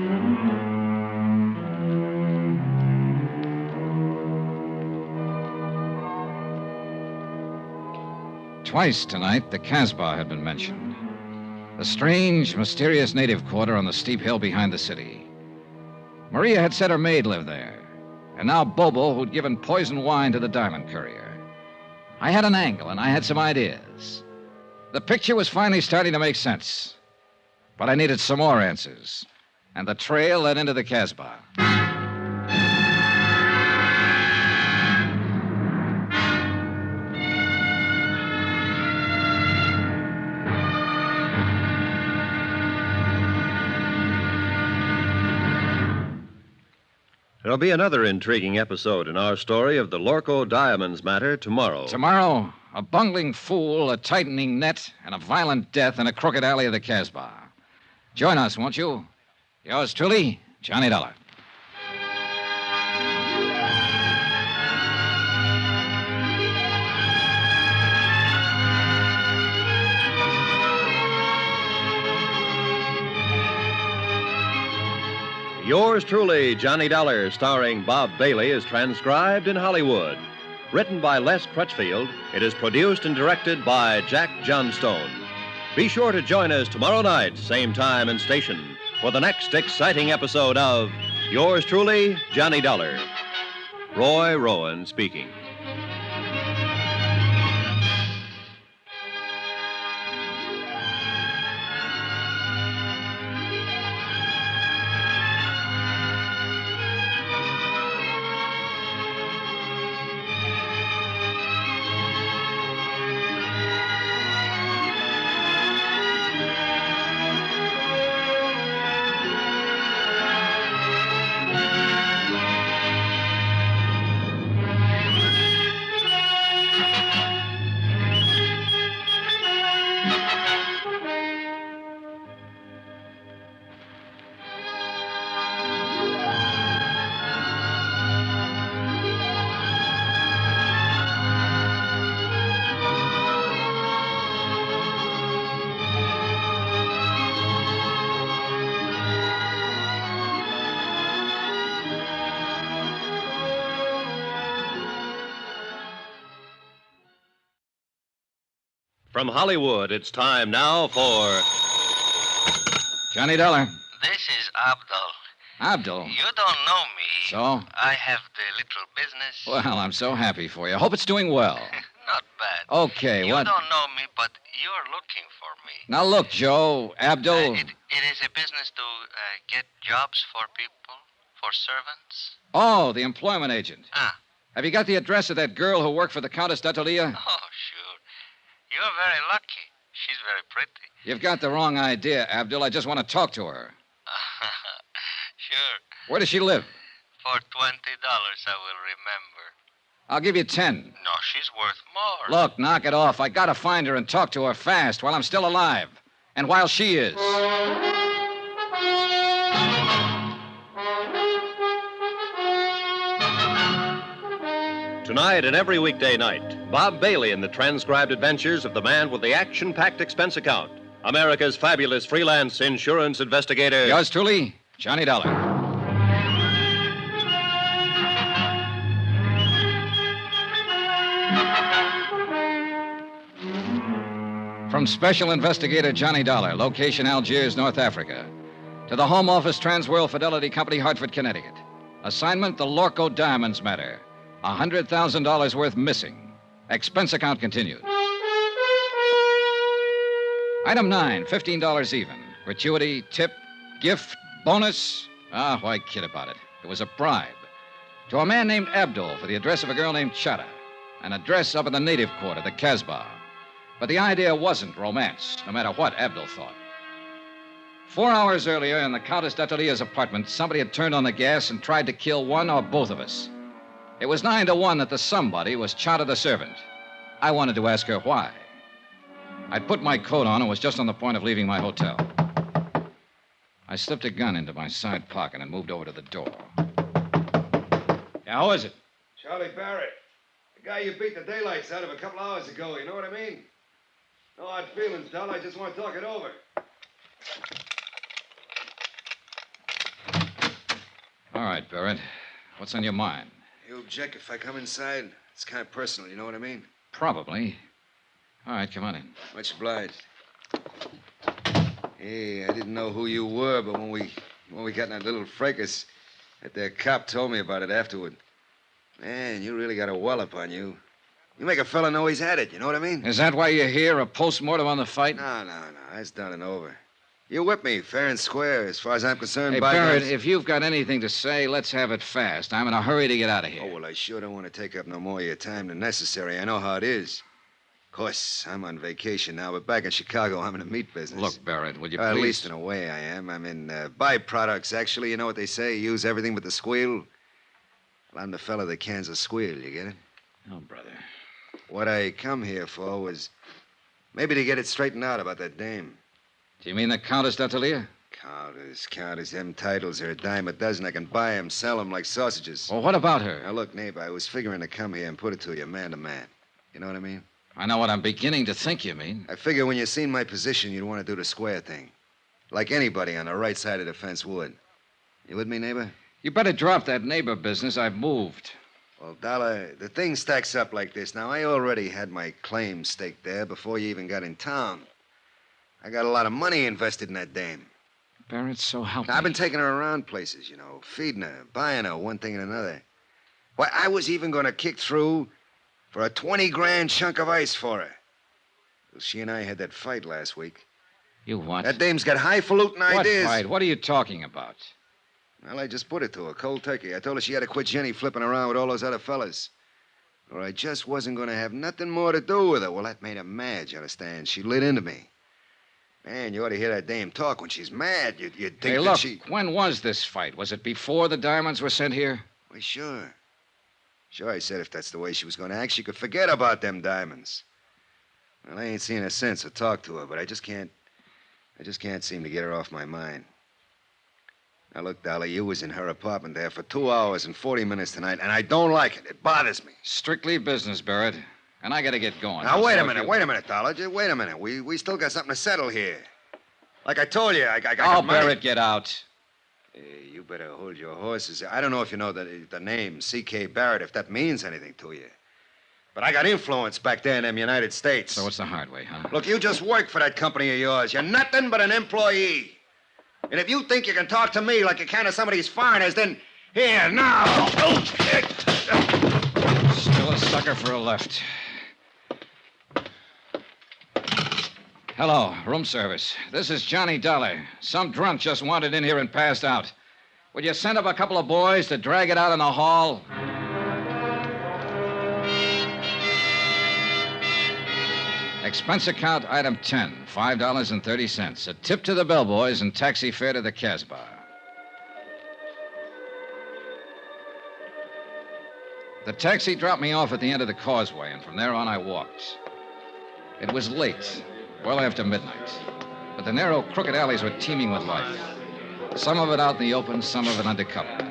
[SPEAKER 2] Twice tonight, the Casbah had been mentioned. The strange, mysterious native quarter on the steep hill behind the city. Maria had said her maid lived there. And now Bobo, who'd given poison wine to the diamond courier. I had an angle, and I had some ideas. The picture was finally starting to make sense. But I needed some more answers. And the trail led into the Casbah.
[SPEAKER 1] There'll be another intriguing episode in our story of the Lorco Diamonds matter tomorrow.
[SPEAKER 2] Tomorrow, a bungling fool, a tightening net, and a violent death in a crooked alley of the Casbah. Join us, won't you? Yours truly, Johnny Dollar.
[SPEAKER 1] Yours truly, Johnny Dollar, starring Bob Bailey, is transcribed in Hollywood. Written by Les Crutchfield, it is produced and directed by Jack Johnstone. Be sure to join us tomorrow night, same time and station, for the next exciting episode of Yours truly, Johnny Dollar. Roy Rowan speaking. From Hollywood, it's time now for
[SPEAKER 2] Johnny Dollar.
[SPEAKER 10] This is Abdul.
[SPEAKER 2] Abdul?
[SPEAKER 10] You don't know me.
[SPEAKER 2] So?
[SPEAKER 10] I have the little business.
[SPEAKER 2] Well, I'm so happy for you. Hope it's doing well.
[SPEAKER 10] Not bad.
[SPEAKER 2] Okay,
[SPEAKER 10] you
[SPEAKER 2] what?
[SPEAKER 10] You don't know me, but you're looking for me.
[SPEAKER 2] Now, look, Joe, Abdul.
[SPEAKER 10] It is a business to get jobs for people, for servants.
[SPEAKER 2] Oh, the employment agent.
[SPEAKER 10] Ah.
[SPEAKER 2] Have you got the address of that girl who worked for the Countess d'Attolia?
[SPEAKER 10] Oh, sure. You're very lucky. She's very pretty.
[SPEAKER 2] You've got the wrong idea, Abdul. I just want to talk to her.
[SPEAKER 10] Sure.
[SPEAKER 2] Where does she live?
[SPEAKER 10] For $20, I will remember.
[SPEAKER 2] I'll give you 10.
[SPEAKER 10] No, she's worth more.
[SPEAKER 2] Look, knock it off. I gotta find her and talk to her fast while I'm still alive. And while she is.
[SPEAKER 1] Tonight and every weekday night, Bob Bailey in the transcribed adventures of the man with the action-packed expense account, America's fabulous freelance insurance investigator.
[SPEAKER 2] Yours truly, Johnny Dollar. From Special Investigator Johnny Dollar, location Algiers, North Africa, to the Home Office Transworld Fidelity Company, Hartford, Connecticut. Assignment, the Lorco Diamonds matter. $100,000 worth missing. Expense account continued. Item 9, $15 even. Gratuity, tip, gift, bonus. Why kid about it? It was a bribe. To a man named Abdul for the address of a girl named Chada. An address up in the native quarter, the Casbah. But the idea wasn't romance, no matter what Abdul thought. 4 hours earlier, in the Countess d'Attolia's apartment, somebody had turned on the gas and tried to kill one or both of us. It was 9 to 1 that the somebody was Chada the servant. I wanted to ask her why. I'd put my coat on and was just on the point of leaving my hotel. I slipped a gun into my side pocket and moved over to the door. Yeah, who is it?
[SPEAKER 22] Charlie Barrett. The guy you beat the daylights out of a couple hours ago, you know what I mean? No hard feelings, Dal. I just want to talk it over.
[SPEAKER 2] All right, Barrett. What's on your mind?
[SPEAKER 22] You object if I come inside? It's kind of personal, you know what I mean?
[SPEAKER 2] Probably. All right, come on in.
[SPEAKER 22] Much obliged. Hey, I didn't know who you were, but when we got in that little fracas, that cop told me about it afterward. Man, you really got a wallop on you. You make a fella know he's had it, you know what I mean?
[SPEAKER 2] Is that why you're here, a postmortem on the fight?
[SPEAKER 22] No. That's done and over. You're with me, fair and square, as far as I'm concerned.
[SPEAKER 2] Hey, Barrett, if you've got anything to say, let's have it fast. I'm in a hurry to get out of here.
[SPEAKER 22] Oh, well, I sure don't want to take up no more of your time than necessary. I know how it is. Of course, I'm on vacation now, but back in Chicago, I'm in the meat business.
[SPEAKER 2] Look, Barrett, will you
[SPEAKER 22] At
[SPEAKER 2] please...
[SPEAKER 22] least in a way I am. I'm in byproducts, actually. You know what they say? Use everything but the squeal. Well, I'm the fella that cans a squeal, you get it?
[SPEAKER 2] Oh, brother.
[SPEAKER 22] What I come here for was maybe to get it straightened out about that dame.
[SPEAKER 2] Do you mean the Countess d'Atelier?
[SPEAKER 22] Countess, them titles are a dime a dozen. I can buy 'em, sell 'em like sausages.
[SPEAKER 2] Well, what about her?
[SPEAKER 22] Now, look, neighbor, I was figuring to come here and put it to you man to man. You know what I mean?
[SPEAKER 2] I know what I'm beginning to think you mean.
[SPEAKER 22] I figure when you seen my position, you'd want to do the square thing. Like anybody on the right side of the fence would. You with me, neighbor?
[SPEAKER 2] You better drop that neighbor business. I've moved.
[SPEAKER 22] Well, Dollar, the thing stacks up like this. Now, I already had my claim staked there before you even got in town. I got a lot of money invested in that dame.
[SPEAKER 2] Barrett, so help me.
[SPEAKER 22] I've been taking her around places, you know, feeding her, buying her, one thing and another. Why, I was even going to kick through for a 20-grand chunk of ice for her. Well, she and I had that fight last week.
[SPEAKER 2] You what?
[SPEAKER 22] That dame's got highfalutin ideas.
[SPEAKER 2] What fight? What are you talking about?
[SPEAKER 22] Well, I just put it to her, cold turkey. I told her she had to quit Jenny flipping around with all those other fellas. Or I just wasn't going to have nothing more to do with her. Well, that made her mad, you understand? She lit into me. Man, you ought to hear that dame talk when she's mad. You'd think
[SPEAKER 2] Hey,
[SPEAKER 22] that
[SPEAKER 2] look,
[SPEAKER 22] she...
[SPEAKER 2] when was this fight? Was it before the diamonds were sent here?
[SPEAKER 22] Why, sure. Sure, I said if that's the way she was going to act, she could forget about them diamonds. Well, I ain't seen her since or talked to her, but I just can't seem to get her off my mind. Now, look, Dolly, you was in her apartment there for 2 hours and 40 minutes tonight, and I don't like it. It bothers me.
[SPEAKER 2] Strictly business, Barrett. And I got to get going.
[SPEAKER 22] Now, wait a minute, Dollar. Just wait a minute. We still got something to settle here. Like I told you, I got money.
[SPEAKER 2] Barrett, get out.
[SPEAKER 22] You better hold your horses. I don't know if you know the name, C.K. Barrett, if that means anything to you. But I got influence back there in them United States.
[SPEAKER 2] So it's the hard way, huh?
[SPEAKER 22] Look, you just work for that company of yours. You're nothing but an employee. And if you think you can talk to me like you can to some of these foreigners, then here, now.
[SPEAKER 2] Still a sucker for a left. Hello, room service. This is Johnny Dollar. Some drunk just wandered in here and passed out. Would you send up a couple of boys to drag it out in the hall? Expense account item 10, $5.30. A tip to the bellboys and taxi fare to the Casbah. The taxi dropped me off at the end of the causeway, and from there on I walked. It was late, well after midnight, but the narrow, crooked alleys were teeming with life. Some of it out in the open, some of it under cover.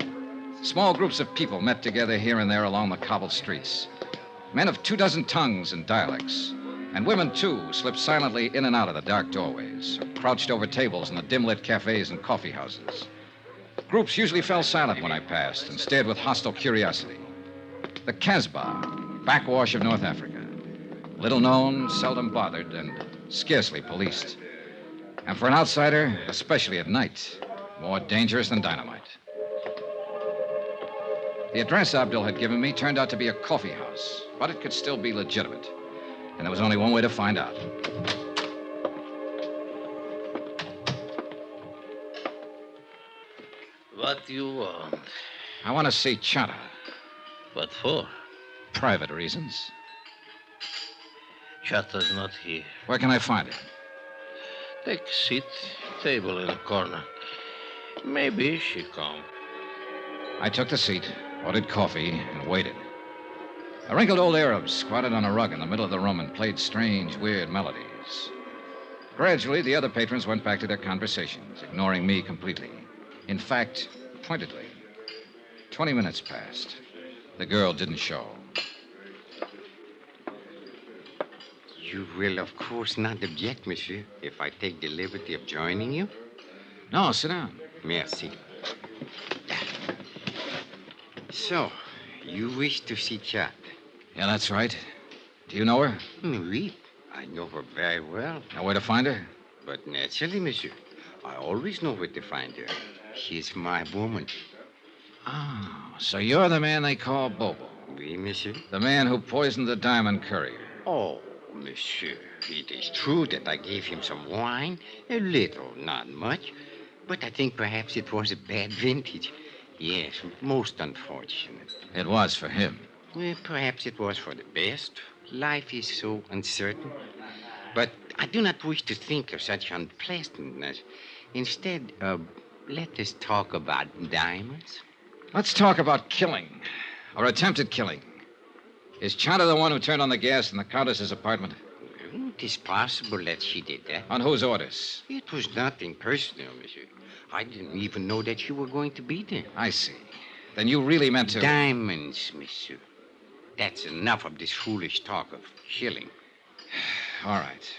[SPEAKER 2] Small groups of people met together here and there along the cobbled streets. Men of 24 tongues and dialects. And women, too, slipped silently in and out of the dark doorways, or crouched over tables in the dim-lit cafes and coffee houses. Groups usually fell silent when I passed and stared with hostile curiosity. The Casbah, backwash of North Africa. Little known, seldom bothered, and scarcely policed. And for an outsider, especially at night, more dangerous than dynamite. The address Abdul had given me turned out to be a coffee house, but it could still be legitimate. And there was only one way to find out.
[SPEAKER 12] What do you want?
[SPEAKER 2] I want to see Chata.
[SPEAKER 12] What for?
[SPEAKER 2] Private reasons.
[SPEAKER 12] Chata's not here.
[SPEAKER 2] Where can I find her?
[SPEAKER 12] Take a seat. Table in the corner. Maybe she come.
[SPEAKER 2] I took the seat, ordered coffee, and waited. A wrinkled old Arab squatted on a rug in the middle of the room and played strange, weird melodies. Gradually, the other patrons went back to their conversations, ignoring me completely. In fact, pointedly. 20 minutes passed. The girl didn't show.
[SPEAKER 9] You will, of course, not object, monsieur, if I take the liberty of joining you?
[SPEAKER 2] No, sit down.
[SPEAKER 9] Merci. So, you wish to see Chat?
[SPEAKER 2] Yeah, that's right. Do you know her?
[SPEAKER 9] Oui. I know her very well.
[SPEAKER 2] Know where to find her?
[SPEAKER 9] But naturally, monsieur. I always know where to find her. She's my woman.
[SPEAKER 2] Oh, so you're the man they call Bobo.
[SPEAKER 9] Oui, monsieur.
[SPEAKER 2] The man who poisoned the diamond courier.
[SPEAKER 9] Oh, monsieur, it is true that I gave him some wine. A little, not much. But I think perhaps it was a bad vintage. Yes, most unfortunate.
[SPEAKER 2] It was for him.
[SPEAKER 9] Well, perhaps it was for the best. Life is so uncertain. But I do not wish to think of such unpleasantness. Instead, let us talk about diamonds.
[SPEAKER 2] Let's talk about killing, or attempted killing. Is Chana the one who turned on the gas in the Countess's apartment?
[SPEAKER 9] It is possible that she did that.
[SPEAKER 2] On whose orders?
[SPEAKER 9] It was nothing personal, monsieur. I didn't even know that you were going to be there.
[SPEAKER 2] I see. Then you really meant to...
[SPEAKER 9] Diamonds, monsieur. That's enough of this foolish talk of killing.
[SPEAKER 2] All right.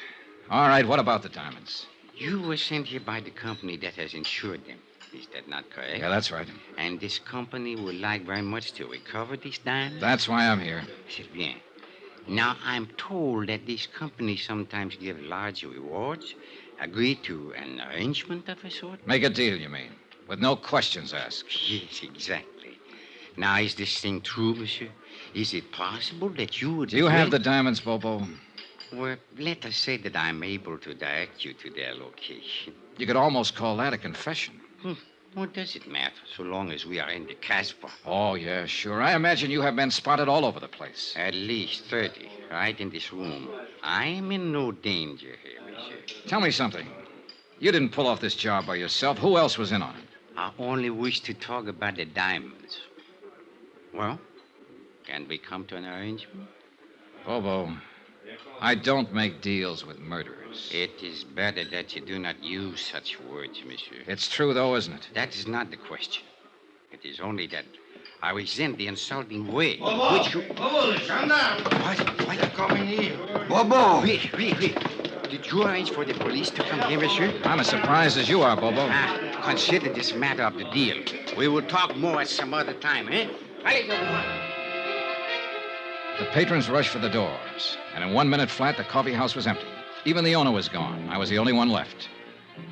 [SPEAKER 2] All right, what about the diamonds?
[SPEAKER 9] You were sent here by the company that has insured them. Is that not correct?
[SPEAKER 2] Yeah, that's right.
[SPEAKER 9] And this company would like very much to recover these diamonds?
[SPEAKER 2] That's why I'm here.
[SPEAKER 9] C'est bien. Now, I'm told that these companies sometimes give large rewards. Agree to an arrangement of a sort?
[SPEAKER 2] Make a deal, you mean? With no questions asked.
[SPEAKER 9] Yes, exactly. Now, is this thing true, monsieur? Is it possible that you would...
[SPEAKER 2] Do you have the diamonds, Bobo?
[SPEAKER 9] Well, let us say that I'm able to direct you to their location.
[SPEAKER 2] You could almost call that a confession.
[SPEAKER 9] What does it matter, so long as we are in the Casbah?
[SPEAKER 2] Oh, yeah, sure. I imagine you have been spotted all over the place.
[SPEAKER 9] At least 30, right in this room. I am in no danger here, monsieur.
[SPEAKER 2] Tell me something. You didn't pull off this job by yourself. Who else was in on it?
[SPEAKER 9] I only wish to talk about the diamonds. Well, can we come to an arrangement?
[SPEAKER 2] Bobo, I don't make deals with murderers.
[SPEAKER 9] It is better that you do not use such words, monsieur.
[SPEAKER 2] It's true, though, isn't it?
[SPEAKER 9] That is not the question. It is only that I resent the insulting way in which you...
[SPEAKER 16] Bobo, calm down.
[SPEAKER 9] Why you coming here?
[SPEAKER 16] Bobo!
[SPEAKER 9] Wait. Did you arrange for the police to come here, monsieur?
[SPEAKER 2] I'm as surprised as you are, Bobo.
[SPEAKER 9] Consider this matter of the deal. We will talk more at some other time, eh?
[SPEAKER 2] The patrons rushed for the doors, and in 1 minute flat, the coffee house was empty. Even the owner was gone. I was the only one left.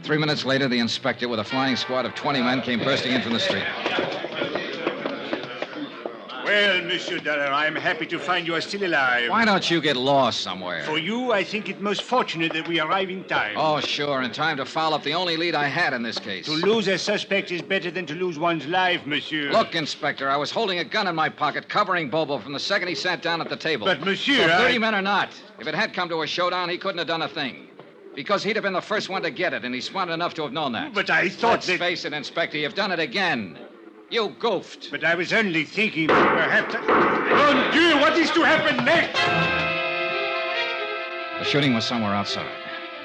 [SPEAKER 2] 3 minutes later, the inspector, with a flying squad of 20 men, came bursting in from the street.
[SPEAKER 6] Well, Monsieur Dollar, I'm happy to find you are still alive.
[SPEAKER 2] Why don't you get lost somewhere?
[SPEAKER 6] For you, I think it most fortunate that we arrive in time.
[SPEAKER 2] Oh, sure, in time to follow up the only lead I had in this case.
[SPEAKER 6] To lose a suspect is better than to lose one's life, monsieur.
[SPEAKER 2] Look, Inspector, I was holding a gun in my pocket, covering Bobo from the second he sat down at the table.
[SPEAKER 6] But, monsieur,
[SPEAKER 2] So 30 men or not, if it had come to a showdown, he couldn't have done a thing. Because he'd have been the first one to get it, and he's smart enough to have known that.
[SPEAKER 6] But I thought
[SPEAKER 2] Let's face it, Inspector, you've done it again. You goofed.
[SPEAKER 6] But I was only thinking perhaps... Mon Dieu, what is to happen next?
[SPEAKER 2] The shooting was somewhere outside,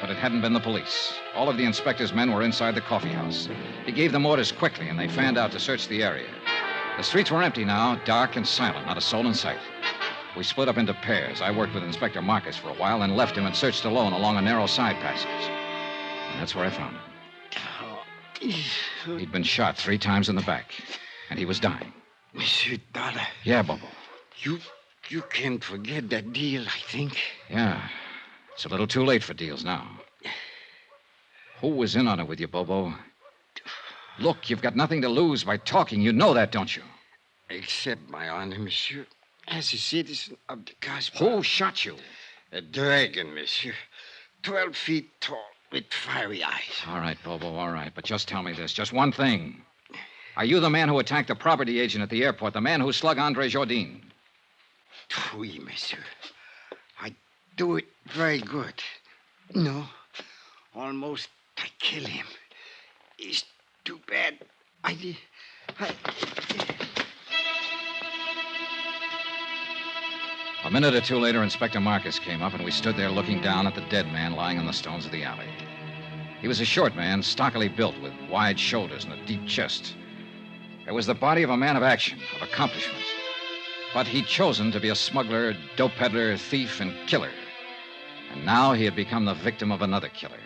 [SPEAKER 2] but it hadn't been the police. All of the inspector's men were inside the coffee house. He gave them orders quickly, and they fanned out to search the area. The streets were empty now, dark and silent, not a soul in sight. We split up into pairs. I worked with Inspector Marcus for a while, then left him and searched alone along a narrow side passage. And that's where I found him. He'd been shot 3 times in the back, and he was dying.
[SPEAKER 9] Monsieur Dollar.
[SPEAKER 2] Yeah, Bobo.
[SPEAKER 9] You can't forget that deal, I think.
[SPEAKER 2] Yeah. It's a little too late for deals now. Who was in on it with you, Bobo? Look, you've got nothing to lose by talking. You know that, don't you?
[SPEAKER 9] Accept my honor, monsieur. As a citizen of the Casbah.
[SPEAKER 2] Who shot you?
[SPEAKER 9] A dragon, monsieur. 12 feet tall, with fiery eyes.
[SPEAKER 2] All right, Bobo, all right. But just tell me this, just one thing. Are you the man who attacked the property agent at the airport, the man who slugged Andre Jourdain?
[SPEAKER 9] Oui, monsieur. I do it very good. No, almost I kill him. It's too bad.
[SPEAKER 2] A minute or two later, Inspector Marcus came up, and we stood there looking down at the dead man lying on the stones of the alley. He was a short man, stockily built, with wide shoulders and a deep chest. It was the body of a man of action, of accomplishment. But he'd chosen to be a smuggler, dope peddler, thief, and killer. And now he had become the victim of another killer.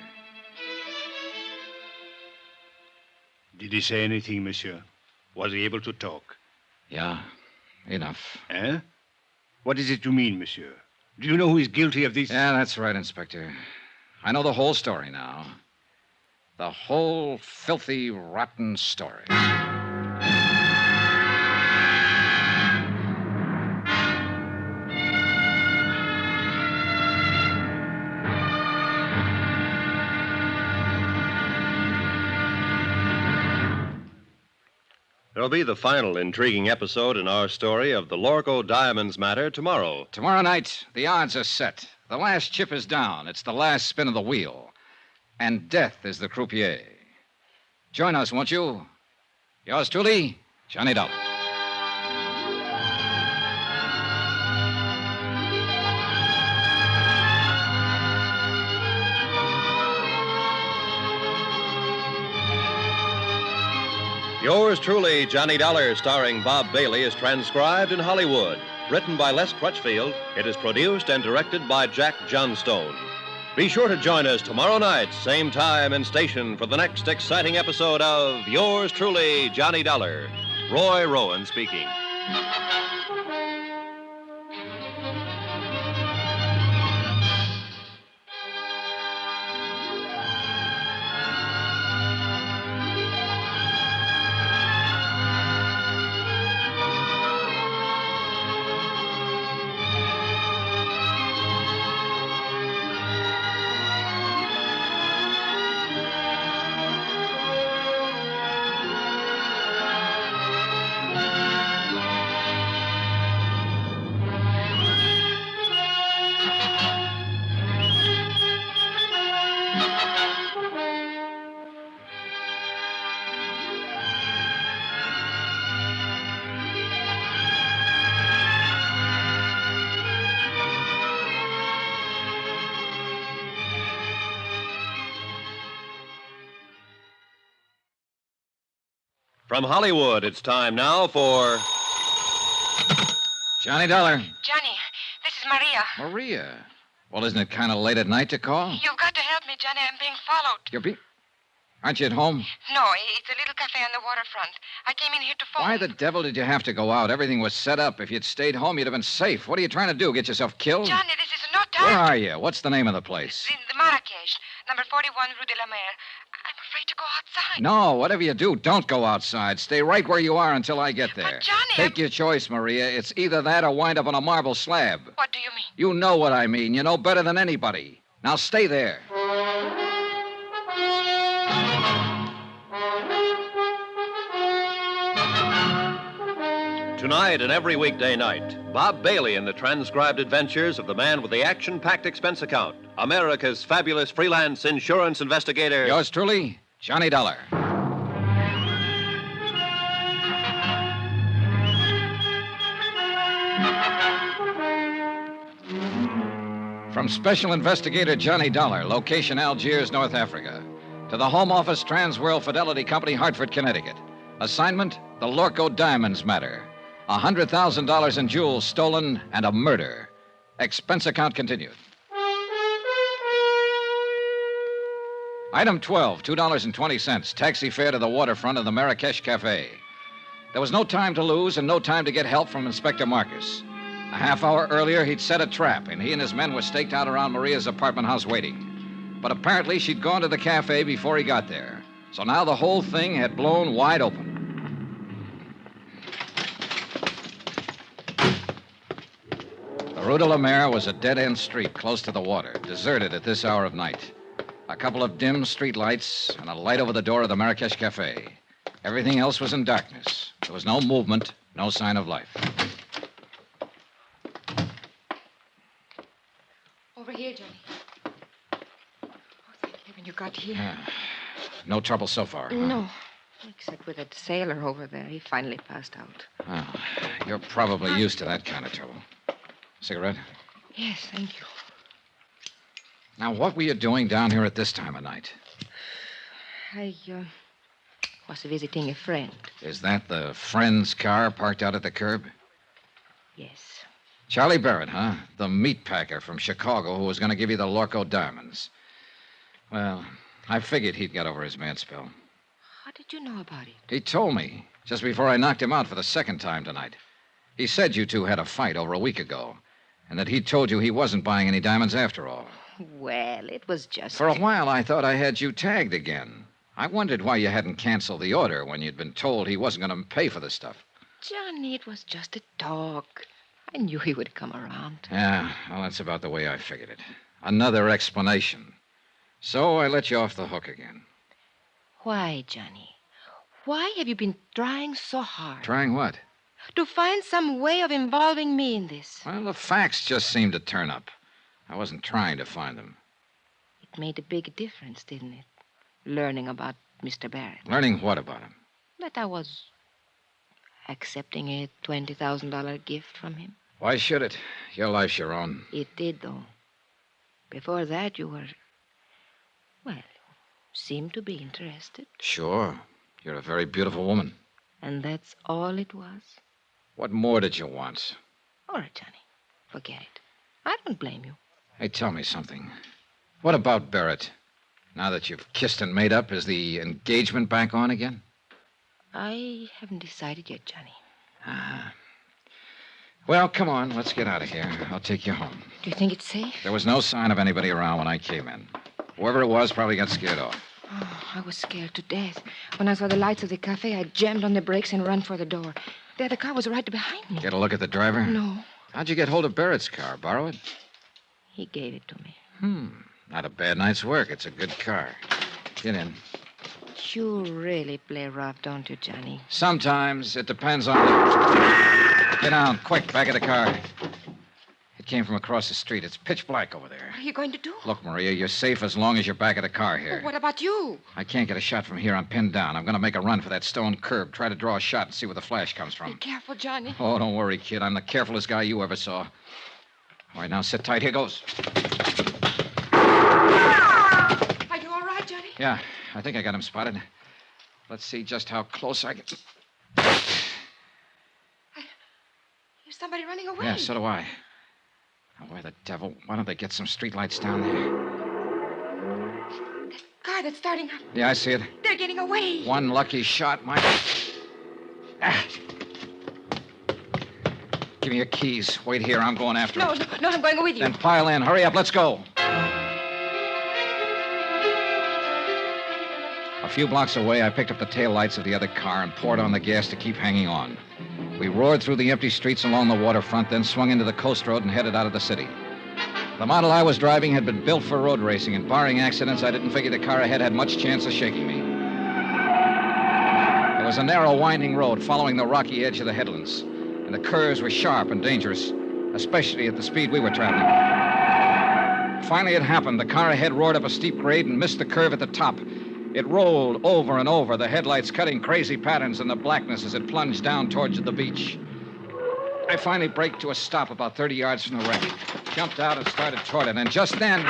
[SPEAKER 6] Did he say anything, monsieur? Was he able to talk?
[SPEAKER 2] Yeah, enough.
[SPEAKER 6] Eh? What is it you mean, monsieur? Do you know who is guilty of this?
[SPEAKER 2] Yeah, that's right, Inspector. I know the whole story now. The whole filthy, rotten story.
[SPEAKER 1] There'll be the final intriguing episode in our story of the Lorco Diamonds matter tomorrow.
[SPEAKER 2] Tomorrow night, the odds are set. The last chip is down. It's the last spin of the wheel. And death is the croupier. Join us, won't you? Yours truly, Johnny Dollar.
[SPEAKER 1] Yours truly, Johnny Dollar, starring Bob Bailey, is transcribed in Hollywood. Written by Les Crutchfield, it is produced and directed by Jack Johnstone. Be sure to join us tomorrow night, same time and station, for the next exciting episode of Yours truly, Johnny Dollar. Roy Rowan speaking. From Hollywood, it's time now for
[SPEAKER 2] Johnny Dollar.
[SPEAKER 3] Johnny, this is Maria.
[SPEAKER 2] Maria? Well, isn't it kind of late at night to call?
[SPEAKER 3] You've got to help me, Johnny. I'm being followed.
[SPEAKER 2] Aren't you at home?
[SPEAKER 3] No, it's a little cafe on the waterfront. I came in here to phone.
[SPEAKER 2] Why the devil did you have to go out? Everything was set up. If you'd stayed home, you'd have been safe. What are you trying to do, get yourself killed?
[SPEAKER 3] Johnny, this is no time.
[SPEAKER 2] Where are you? What's the name of the place?
[SPEAKER 3] The Marrakesh, number 41 Rue de la Mer. I'm afraid to go outside.
[SPEAKER 2] No, whatever you do, don't go outside. Stay right where you are until I get there.
[SPEAKER 3] But, Johnny,
[SPEAKER 2] Take your choice, Maria. It's either that or wind up on a marble slab.
[SPEAKER 3] What do you mean?
[SPEAKER 2] You know what I mean. You know better than anybody. Now stay there.
[SPEAKER 1] Tonight and every weekday night, Bob Bailey in the transcribed adventures of the man with the action-packed expense account, America's fabulous freelance insurance investigator.
[SPEAKER 2] Yours truly, Johnny Dollar. From Special Investigator Johnny Dollar, location Algiers, North Africa, to the Home Office Transworld Fidelity Company, Hartford, Connecticut. Assignment, the Lorco Diamonds matter. $100,000 in jewels stolen and a murder. Expense account continued. Item 12, $2.20. Taxi fare to the waterfront of the Marrakesh Cafe. There was no time to lose and no time to get help from Inspector Marcus. A half hour earlier, he'd set a trap, and he and his men were staked out around Maria's apartment house waiting. But apparently, she'd gone to the cafe before he got there. So now the whole thing had blown wide open. The Rue de la Mer was a dead-end street close to the water, deserted at this hour of night. A couple of dim street lights and a light over the door of the Marrakesh Cafe. Everything else was in darkness. There was no movement, no sign of life.
[SPEAKER 3] Over here, Johnny. Oh, thank heaven you got here.
[SPEAKER 2] No trouble so far. Huh?
[SPEAKER 3] No. Except with that sailor over there. He finally passed out.
[SPEAKER 2] Oh, you're probably used to that kind of trouble. Cigarette?
[SPEAKER 3] Yes, thank you.
[SPEAKER 2] Now, what were you doing down here at this time of night?
[SPEAKER 3] I was visiting a friend.
[SPEAKER 2] Is that the friend's car parked out at the curb?
[SPEAKER 3] Yes.
[SPEAKER 2] Charlie Barrett, huh? The meat packer from Chicago who was going to give you the Lorco diamonds. Well, I figured he'd got over his mad spell.
[SPEAKER 3] How did you know about it?
[SPEAKER 2] He told me just before I knocked him out for the second time tonight. He said you two had a fight over a week ago, and that he told you he wasn't buying any diamonds after all.
[SPEAKER 3] Well, it was just...
[SPEAKER 2] For a while, I thought I had you tagged again. I wondered why you hadn't canceled the order when you'd been told he wasn't going to pay for the stuff.
[SPEAKER 3] Johnny, it was just a talk. I knew he would come around.
[SPEAKER 2] Yeah, well, that's about the way I figured it. Another explanation. So I let you off the hook again.
[SPEAKER 3] Why, Johnny? Why have you been trying so hard?
[SPEAKER 2] Trying what?
[SPEAKER 3] To find some way of involving me in this.
[SPEAKER 2] Well, the facts just seemed to turn up. I wasn't trying to find them.
[SPEAKER 3] It made a big difference, didn't it? Learning about Mr. Barrett.
[SPEAKER 2] Learning what about him?
[SPEAKER 3] That I was accepting a $20,000 gift from him.
[SPEAKER 2] Why should it? Your life's your own.
[SPEAKER 3] It did, though. Before that, you were... Well, you seemed to be interested.
[SPEAKER 2] Sure. You're a very beautiful woman.
[SPEAKER 3] And that's all it was?
[SPEAKER 2] What more did you want?
[SPEAKER 3] All right, Johnny. Forget it. I don't blame you.
[SPEAKER 2] Hey, tell me something. What about Barrett? Now that you've kissed and made up, is the engagement back on again?
[SPEAKER 3] I haven't decided yet, Johnny.
[SPEAKER 2] Ah. Well, come on. Let's get out of here. I'll take you home.
[SPEAKER 3] Do you think it's safe?
[SPEAKER 2] There was no sign of anybody around when I came in. Whoever it was probably got scared off.
[SPEAKER 3] Oh, I was scared to death. When I saw the lights of the cafe, I jammed on the brakes and ran for the door. The other car was right behind me.
[SPEAKER 2] Get a look at the driver?
[SPEAKER 3] No.
[SPEAKER 2] How'd you get hold of Barrett's car? Borrow it?
[SPEAKER 3] He gave it to me.
[SPEAKER 2] Not a bad night's work. It's a good car. Get in.
[SPEAKER 3] You really play rough, don't you, Johnny?
[SPEAKER 2] Sometimes. It depends on the... Get down, quick, back of the car. It came from across the street. It's pitch black over there.
[SPEAKER 3] What are you going to do?
[SPEAKER 2] Look, Maria, you're safe as long as you're back of the car here.
[SPEAKER 3] Well, what about you?
[SPEAKER 2] I can't get a shot from here. I'm pinned down. I'm going to make a run for that stone curb. Try to draw a shot and see where the flash comes from.
[SPEAKER 3] Be careful, Johnny.
[SPEAKER 2] Oh, don't worry, kid. I'm the carefulest guy you ever saw. All right, now sit tight. Here goes.
[SPEAKER 3] Are you all right, Johnny?
[SPEAKER 2] Yeah, I think I got him spotted. Let's see just how close I get.
[SPEAKER 3] There's somebody running away.
[SPEAKER 2] Yeah, so do I. Now, where the devil? Why don't they get some streetlights down there?
[SPEAKER 3] That car that's starting up.
[SPEAKER 2] Yeah, I see it.
[SPEAKER 3] They're getting away.
[SPEAKER 2] One lucky shot might... Ah. Give me your keys. Wait here. I'm going after
[SPEAKER 3] No,
[SPEAKER 2] him.
[SPEAKER 3] no, I'm going with you.
[SPEAKER 2] Then pile in. Hurry up. Let's go. A few blocks away, I picked up the taillights of the other car and poured on the gas to keep hanging on. We roared through the empty streets along the waterfront, then swung into the coast road and headed out of the city. The model I was driving had been built for road racing, and barring accidents, I didn't figure the car ahead had much chance of shaking me. It was a narrow, winding road following the rocky edge of the headlands, and the curves were sharp and dangerous, especially at the speed we were traveling. Finally, it happened. The car ahead roared up a steep grade and missed the curve at the top. It rolled over and over, the headlights cutting crazy patterns in the blackness as it plunged down towards the beach. I finally braked to a stop about 30 yards from the wreck, jumped out and started toward it, and just then...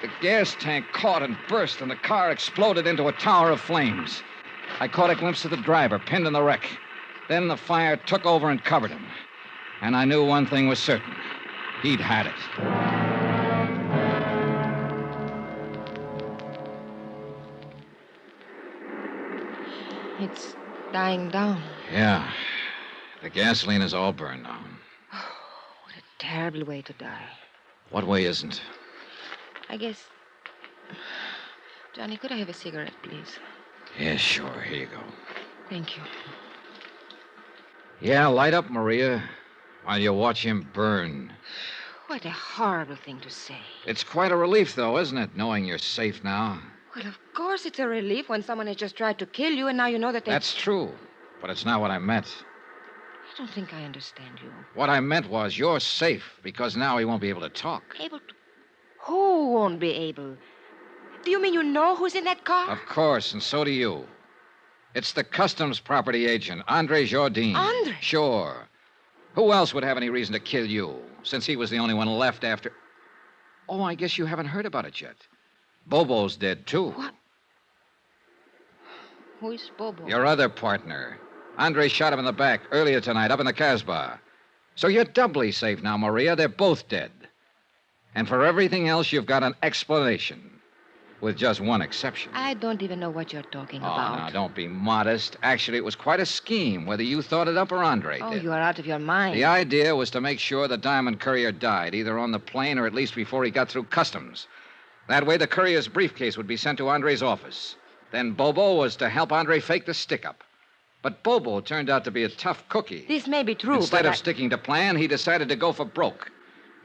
[SPEAKER 2] the gas tank caught and burst, and the car exploded into a tower of flames. I caught a glimpse of the driver, pinned in the wreck. Then the fire took over and covered him. And I knew one thing was certain. He'd had it.
[SPEAKER 3] It's dying down.
[SPEAKER 2] Yeah. The gasoline is all burned now.
[SPEAKER 3] What a terrible way to die.
[SPEAKER 2] What way isn't?
[SPEAKER 3] I guess... Johnny, could I have a cigarette, please?
[SPEAKER 2] Yeah, sure. Here you go.
[SPEAKER 3] Thank you.
[SPEAKER 2] Yeah, light up, Maria, while you watch him burn.
[SPEAKER 3] What a horrible thing to say.
[SPEAKER 2] It's quite a relief, though, isn't it, knowing you're safe now?
[SPEAKER 3] Well, of course it's a relief when someone has just tried to kill you, and now you know that they...
[SPEAKER 2] That's true, but it's not what I meant.
[SPEAKER 3] I don't think I understand you.
[SPEAKER 2] What I meant was you're safe, because now he won't be able to talk.
[SPEAKER 3] Able to... Who won't be able? Do you mean you know who's in that car?
[SPEAKER 2] Of course, and so do you. It's the customs property agent, Andre Jardine.
[SPEAKER 3] Andre?
[SPEAKER 2] Sure. Who else would have any reason to kill you, since he was the only one left after... Oh, I guess you haven't heard about it yet. Bobo's dead, too.
[SPEAKER 3] What? Who is Bobo?
[SPEAKER 2] Your other partner. Andre shot him in the back earlier tonight up in the Casbah. So you're doubly safe now, Maria. They're both dead. And for everything else, you've got an explanation. With just one exception.
[SPEAKER 3] I don't even know what you're talking
[SPEAKER 2] Oh,
[SPEAKER 3] about.
[SPEAKER 2] now, don't be modest. Actually, it was quite a scheme, whether you thought it up or Andre
[SPEAKER 3] Oh,
[SPEAKER 2] did.
[SPEAKER 3] you are out of your mind.
[SPEAKER 2] The idea was to make sure the diamond courier died, either on the plane or at least before he got through customs. That way, the courier's briefcase would be sent to Andre's office. Then Bobo was to help Andre fake the stick-up. But Bobo turned out to be a tough cookie.
[SPEAKER 3] This may be true,
[SPEAKER 2] Instead
[SPEAKER 3] but
[SPEAKER 2] of sticking to plan, he decided to go for broke.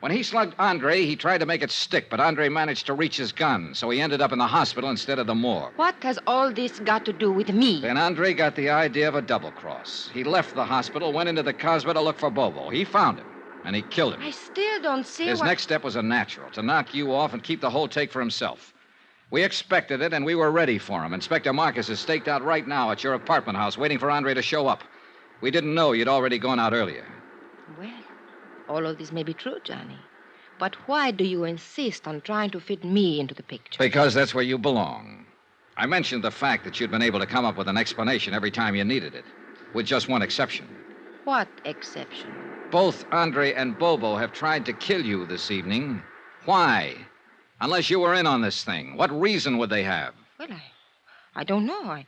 [SPEAKER 2] When he slugged Andre, he tried to make it stick, but Andre managed to reach his gun, so he ended up in the hospital instead of the morgue.
[SPEAKER 3] What has all this got to do with me?
[SPEAKER 2] Then Andre got the idea of a double cross. He left the hospital, went into the Cosmo to look for Bobo. He found him, and he killed him.
[SPEAKER 3] I still don't see
[SPEAKER 2] His next step was a natural, to knock you off and keep the whole take for himself. We expected it, and we were ready for him. Inspector Marcus is staked out right now at your apartment house, waiting for Andre to show up. We didn't know you'd already gone out earlier.
[SPEAKER 3] Well, all of this may be true, Johnny. But why do you insist on trying to fit me into the picture?
[SPEAKER 2] Because that's where you belong. I mentioned the fact that you'd been able to come up with an explanation every time you needed it, with just one exception.
[SPEAKER 3] What exception?
[SPEAKER 2] Both Andre and Bobo have tried to kill you this evening. Why? Unless you were in on this thing. What reason would they have?
[SPEAKER 3] Well, I don't know.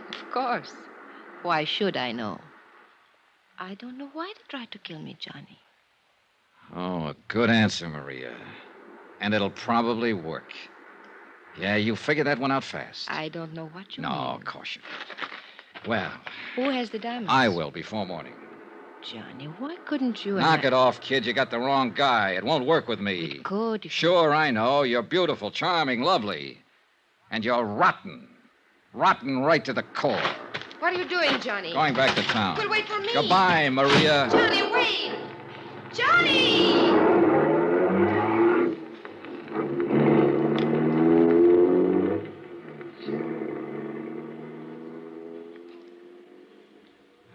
[SPEAKER 3] Of course. Why should I know? I don't know why they tried to kill me, Johnny.
[SPEAKER 2] Oh, a good answer, Maria. And it'll probably work. Yeah, you figured that one out fast.
[SPEAKER 3] I don't know what you mean.
[SPEAKER 2] No, caution. Well,
[SPEAKER 3] Who has the diamonds?
[SPEAKER 2] I will before morning.
[SPEAKER 3] Johnny, why couldn't you...
[SPEAKER 2] Knock it off, kid. You got the wrong guy. It won't work with me.
[SPEAKER 3] It could.
[SPEAKER 2] Sure, I know. You're beautiful, charming, lovely. And you're rotten. Rotten right to the core.
[SPEAKER 3] What are you doing, Johnny?
[SPEAKER 2] Going back to town.
[SPEAKER 3] Well, wait for me.
[SPEAKER 2] Goodbye, Maria.
[SPEAKER 3] Johnny, wait! Johnny!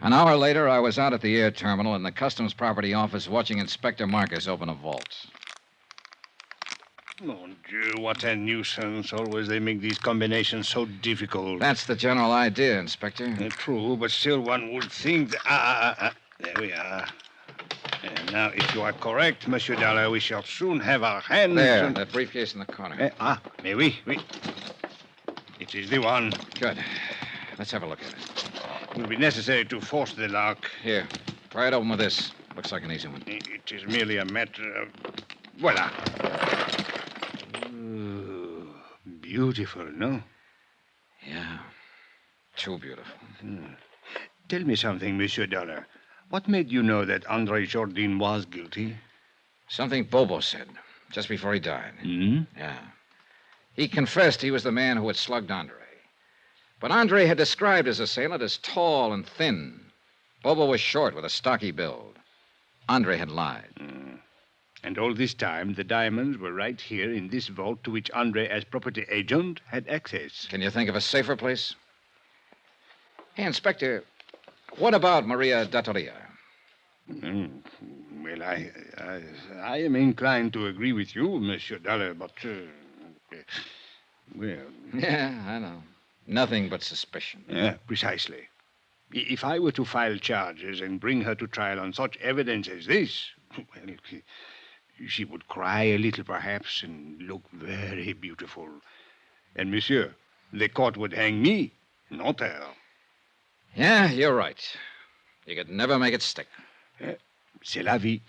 [SPEAKER 2] An hour later, I was out at the air terminal in the Customs Property Office watching Inspector Marcus open a vault.
[SPEAKER 11] Mon Dieu, what a nuisance. Always they make these combinations so difficult.
[SPEAKER 2] That's the general idea, Inspector.
[SPEAKER 11] True, but still one would think... There we are. And now, if you are correct, Monsieur Dollar, we shall soon have our hands...
[SPEAKER 2] There, that briefcase in the corner.
[SPEAKER 11] Mais oui. It is the one.
[SPEAKER 2] Good. Let's have a look at it.
[SPEAKER 11] It will be necessary to force the lock.
[SPEAKER 2] Here, pry it open with this. Looks like an easy one.
[SPEAKER 11] It is merely a matter of... Voila. Ooh, beautiful, no?
[SPEAKER 2] Yeah. Too beautiful.
[SPEAKER 11] Tell me something, Monsieur Dollar. What made you know that Andre Jourdain was guilty?
[SPEAKER 2] Something Bobo said just before he died.
[SPEAKER 11] Hmm?
[SPEAKER 2] Yeah. He confessed he was the man who had slugged Andre. But Andre had described his assailant as tall and thin. Bobo was short with a stocky build. Andre had lied.
[SPEAKER 11] And all this time, the diamonds were right here in this vault to which Andre, as property agent, had access.
[SPEAKER 2] Can you think of a safer place? Hey, Inspector, what about Maria Dattoria?
[SPEAKER 11] Well, I am inclined to agree with you, Monsieur Dollar, but, well...
[SPEAKER 2] Yeah, I know. Nothing but suspicion.
[SPEAKER 11] Yeah, precisely. If I were to file charges and bring her to trial on such evidence as this, well, she would cry a little, perhaps, and look very beautiful. And, monsieur, the court would hang me, not her.
[SPEAKER 2] Yeah, you're right. You could never make it stick.
[SPEAKER 11] C'est la vie.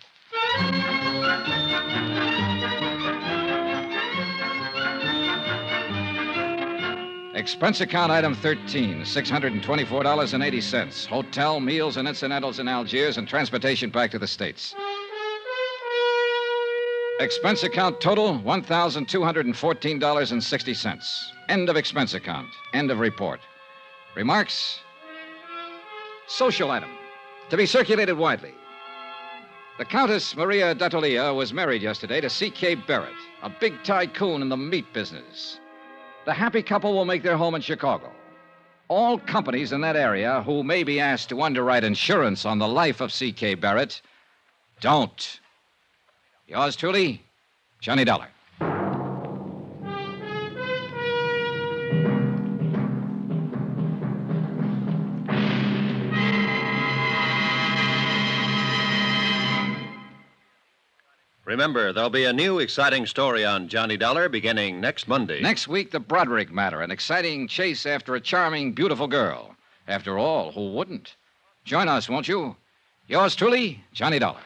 [SPEAKER 2] Expense account item 13, $624.80. Hotel, meals, and incidentals in Algiers, and transportation back to the States. Expense account total, $1,214.60. End of expense account. End of report. Remarks? Social item. To be circulated widely. The Countess Maria Dattolia was married yesterday to C.K. Barrett, a big tycoon in the meat business. The happy couple will make their home in Chicago. All companies in that area who may be asked to underwrite insurance on the life of C.K. Barrett don't. Yours truly, Johnny Dollar.
[SPEAKER 1] Remember, there'll be a new exciting story on Johnny Dollar beginning next Monday.
[SPEAKER 2] Next week, the Broderick matter, an exciting chase after a charming, beautiful girl. After all, who wouldn't? Join us, won't you? Yours truly, Johnny Dollar.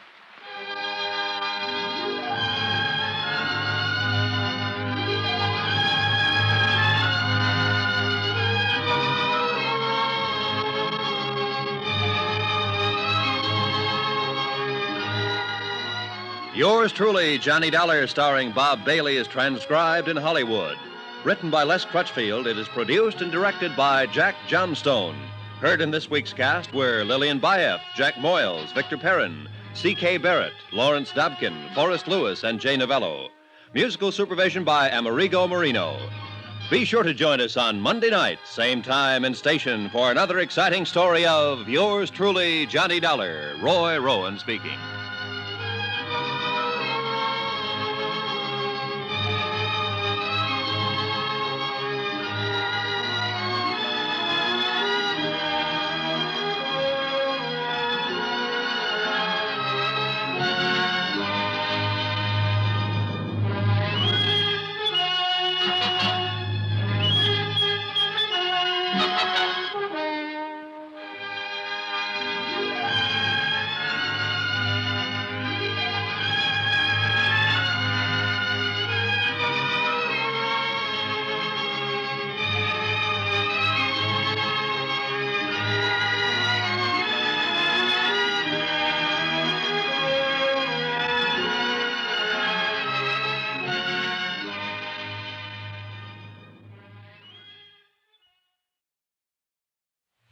[SPEAKER 1] Yours truly, Johnny Dollar, starring Bob Bailey, is transcribed in Hollywood. Written by Les Crutchfield, it is produced and directed by Jack Johnstone. Heard in this week's cast were Lillian Bayef, Jack Moyles, Victor Perrin, C.K. Barrett, Lawrence Dobkin, Forrest Lewis, and Jay Novello. Musical supervision by Amerigo Marino. Be sure to join us on Monday night, same time and station, for another exciting story of Yours truly, Johnny Dollar. Roy Rowan speaking.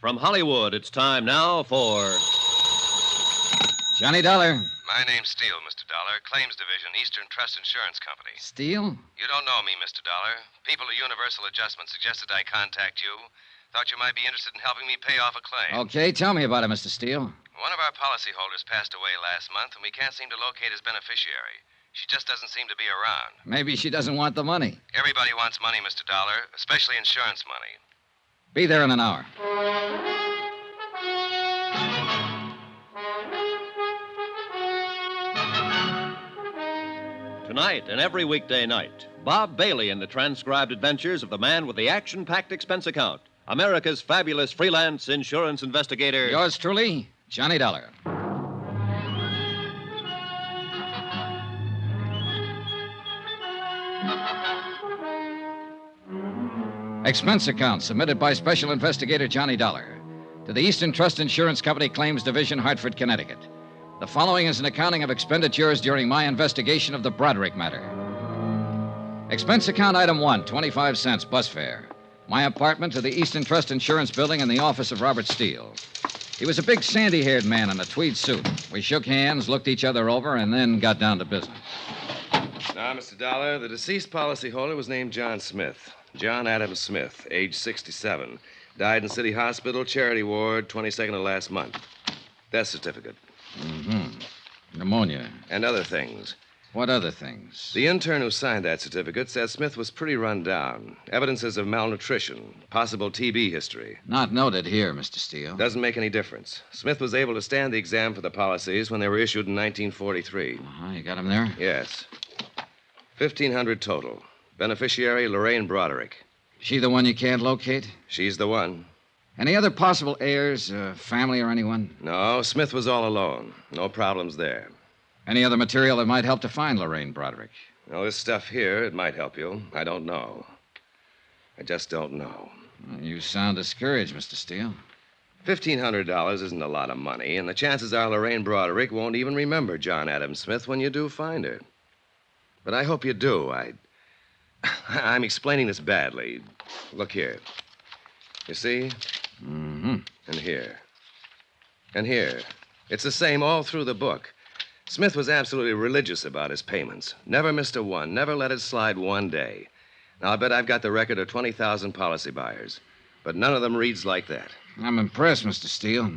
[SPEAKER 1] From Hollywood, it's time now for
[SPEAKER 2] Johnny Dollar.
[SPEAKER 15] My name's Steele, Mr. Dollar. Claims Division, Eastern Trust Insurance Company.
[SPEAKER 2] Steele?
[SPEAKER 15] You don't know me, Mr. Dollar. People at Universal Adjustment suggested I contact you. Thought you might be interested in helping me pay off a claim.
[SPEAKER 2] Okay, tell me about it, Mr. Steele.
[SPEAKER 15] One of our policyholders passed away last month, and we can't seem to locate his beneficiary. She just doesn't seem to be around.
[SPEAKER 2] Maybe she doesn't want the money.
[SPEAKER 15] Everybody wants money, Mr. Dollar, especially insurance money.
[SPEAKER 2] Be there in an hour.
[SPEAKER 1] Tonight and every weekday night, Bob Bailey in the transcribed adventures of the man with the action-packed expense account, America's fabulous freelance insurance investigator.
[SPEAKER 2] Yours truly, Johnny Dollar. Expense account submitted by Special Investigator Johnny Dollar to the Eastern Trust Insurance Company Claims Division, Hartford, Connecticut. The following is an accounting of expenditures during my investigation of the Broderick matter. Expense account item 1, 25 cents bus fare. My apartment to the Eastern Trust Insurance Building in the office of Robert Steele. He was a big sandy-haired man in a tweed suit. We shook hands, looked each other over, and then got down to business.
[SPEAKER 21] Now, Mr. Dollar, the deceased policyholder was named John Smith. John Adams Smith, age 67. Died in City Hospital, Charity Ward, 22nd of last month. Death certificate.
[SPEAKER 2] Mm-hmm. Pneumonia.
[SPEAKER 21] And other things.
[SPEAKER 2] What other things?
[SPEAKER 21] The intern who signed that certificate said Smith was pretty run down. Evidences of malnutrition, possible TB history.
[SPEAKER 2] Not noted here, Mr. Steele.
[SPEAKER 21] Doesn't make any difference. Smith was able to stand the exam for the policies when they were issued in 1943.
[SPEAKER 2] You got him there?
[SPEAKER 21] Yes. 1,500 total. Beneficiary, Lorraine Broderick.
[SPEAKER 2] She the one you can't locate?
[SPEAKER 21] She's the one.
[SPEAKER 2] Any other possible heirs, family or anyone?
[SPEAKER 21] No, Smith was all alone. No problems there.
[SPEAKER 2] Any other material that might help to find Lorraine Broderick?
[SPEAKER 21] No, this stuff here, it might help you. I don't know. I just don't know.
[SPEAKER 2] Well, you sound discouraged, Mr. Steele.
[SPEAKER 21] $1,500 isn't a lot of money, and the chances are Lorraine Broderick won't even remember John Adams Smith when you do find her. But I hope you do. I'm explaining this badly. Look here. You see?
[SPEAKER 2] Mm-hmm.
[SPEAKER 21] And here. And here. It's the same all through the book. Smith was absolutely religious about his payments. Never missed a one. Never let it slide one day. Now, I bet I've got the record of 20,000 policy buyers. But none of them reads like that.
[SPEAKER 2] I'm impressed, Mr. Steele.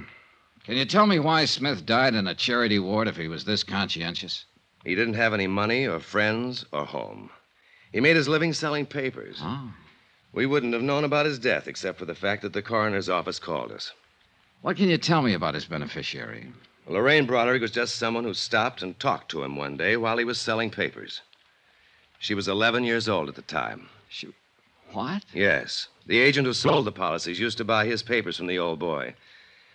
[SPEAKER 2] Can you tell me why Smith died in a charity ward if he was this conscientious?
[SPEAKER 21] He didn't have any money or friends or home. He made his living selling papers.
[SPEAKER 2] Oh.
[SPEAKER 21] We wouldn't have known about his death except for the fact that the coroner's office called us.
[SPEAKER 2] What can you tell me about his beneficiary?
[SPEAKER 21] Lorraine Broderick was just someone who stopped and talked to him one day while he was selling papers. She was 11 years old at the time.
[SPEAKER 2] What?
[SPEAKER 21] Yes. The agent who sold the policies used to buy his papers from the old boy.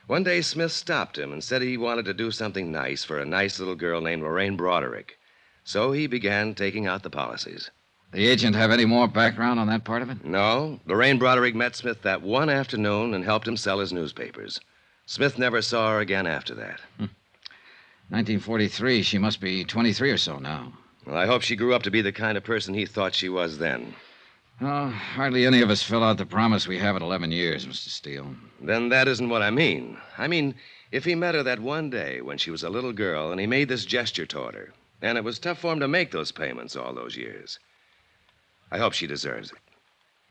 [SPEAKER 21] One day, Smith stopped him and said he wanted to do something nice for a nice little girl named Lorraine Broderick. So he began taking out the policies.
[SPEAKER 2] The agent have any more background on that part of it?
[SPEAKER 21] No. Lorraine Broderick met Smith that one afternoon and helped him sell his newspapers. Smith never saw her again after that.
[SPEAKER 2] 1943. She must be 23 or so now.
[SPEAKER 21] Well, I hope she grew up to be the kind of person he thought she was then.
[SPEAKER 2] Oh, hardly any of us fill out the promise we have at 11 years, Mr. Steele.
[SPEAKER 21] Then that isn't what I mean. I mean, if he met her that one day when she was a little girl and he made this gesture toward her, and it was tough for him to make those payments all those years, I hope she deserves it.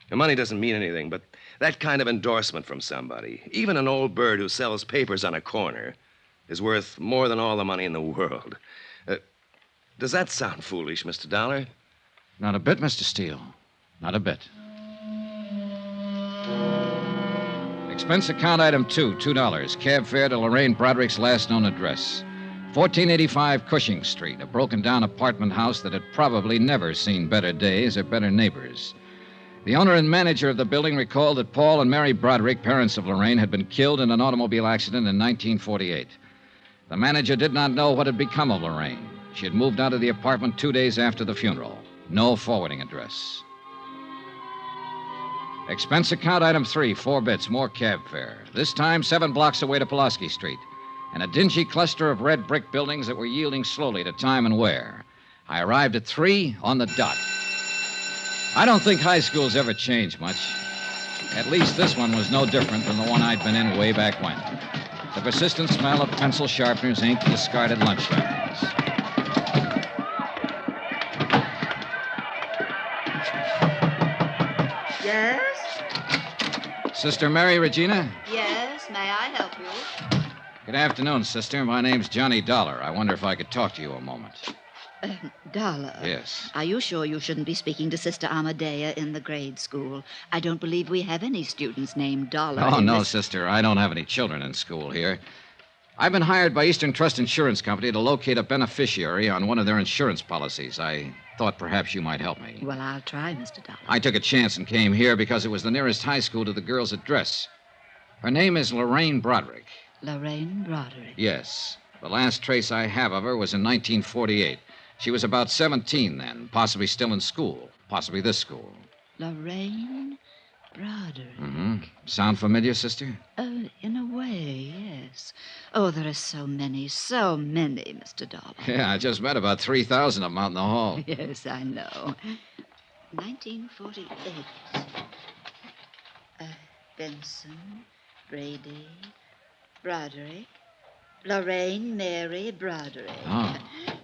[SPEAKER 21] The money doesn't mean anything, but that kind of endorsement from somebody, even an old bird who sells papers on a corner, is worth more than all the money in the world. Does that sound foolish, Mr. Dollar?
[SPEAKER 2] Not a bit, Mr. Steele. Not a bit. Expense account item 2, $2. Cab fare to Lorraine Broderick's last known address. 1485 Cushing Street, a broken-down apartment house that had probably never seen better days or better neighbors. The owner and manager of the building recalled that Paul and Mary Broderick, parents of Lorraine, had been killed in an automobile accident in 1948. The manager did not know what had become of Lorraine. She had moved out of the apartment 2 days after the funeral. No forwarding address. Expense account item 3, 4 bits, more cab fare. This time 7 blocks away to Pulaski Street, and a dingy cluster of red brick buildings that were yielding slowly to time and wear. I arrived at 3 on the dot. I don't think high schools ever change much. At least this one was no different than the one I'd been in way back when. The persistent smell of pencil sharpeners, ink, discarded lunch wrappings.
[SPEAKER 13] Yes?
[SPEAKER 2] Sister Mary Regina?
[SPEAKER 13] Yes, may I help you?
[SPEAKER 2] Good afternoon, sister. My name's Johnny Dollar. I wonder if I could talk to you a moment.
[SPEAKER 13] Dollar.
[SPEAKER 2] Yes.
[SPEAKER 13] Are you sure you shouldn't be speaking to Sister Amadea in the grade school? I don't believe we have any students named Dollar.
[SPEAKER 2] Oh, no, sister. I don't have any children in school here. I've been hired by Eastern Trust Insurance Company to locate a beneficiary on one of their insurance policies. I thought perhaps you might help me.
[SPEAKER 13] Well, I'll try, Mr. Dollar.
[SPEAKER 2] I took a chance and came here because it was the nearest high school to the girl's address. Her name is Lorraine Broderick.
[SPEAKER 13] Lorraine Broderick?
[SPEAKER 2] Yes. The last trace I have of her was in 1948. She was about 17 then, possibly still in school, possibly this school.
[SPEAKER 13] Lorraine Broderick.
[SPEAKER 2] Mm-hmm. Sound familiar, sister?
[SPEAKER 13] In a way, yes. Oh, there are so many, Mr. Dollar.
[SPEAKER 2] Yeah, I just met about 3,000 of them out in the hall.
[SPEAKER 13] Yes, I know. 1948. Benson, Brady, Broderick, Lorraine Mary Broderick.
[SPEAKER 2] Oh.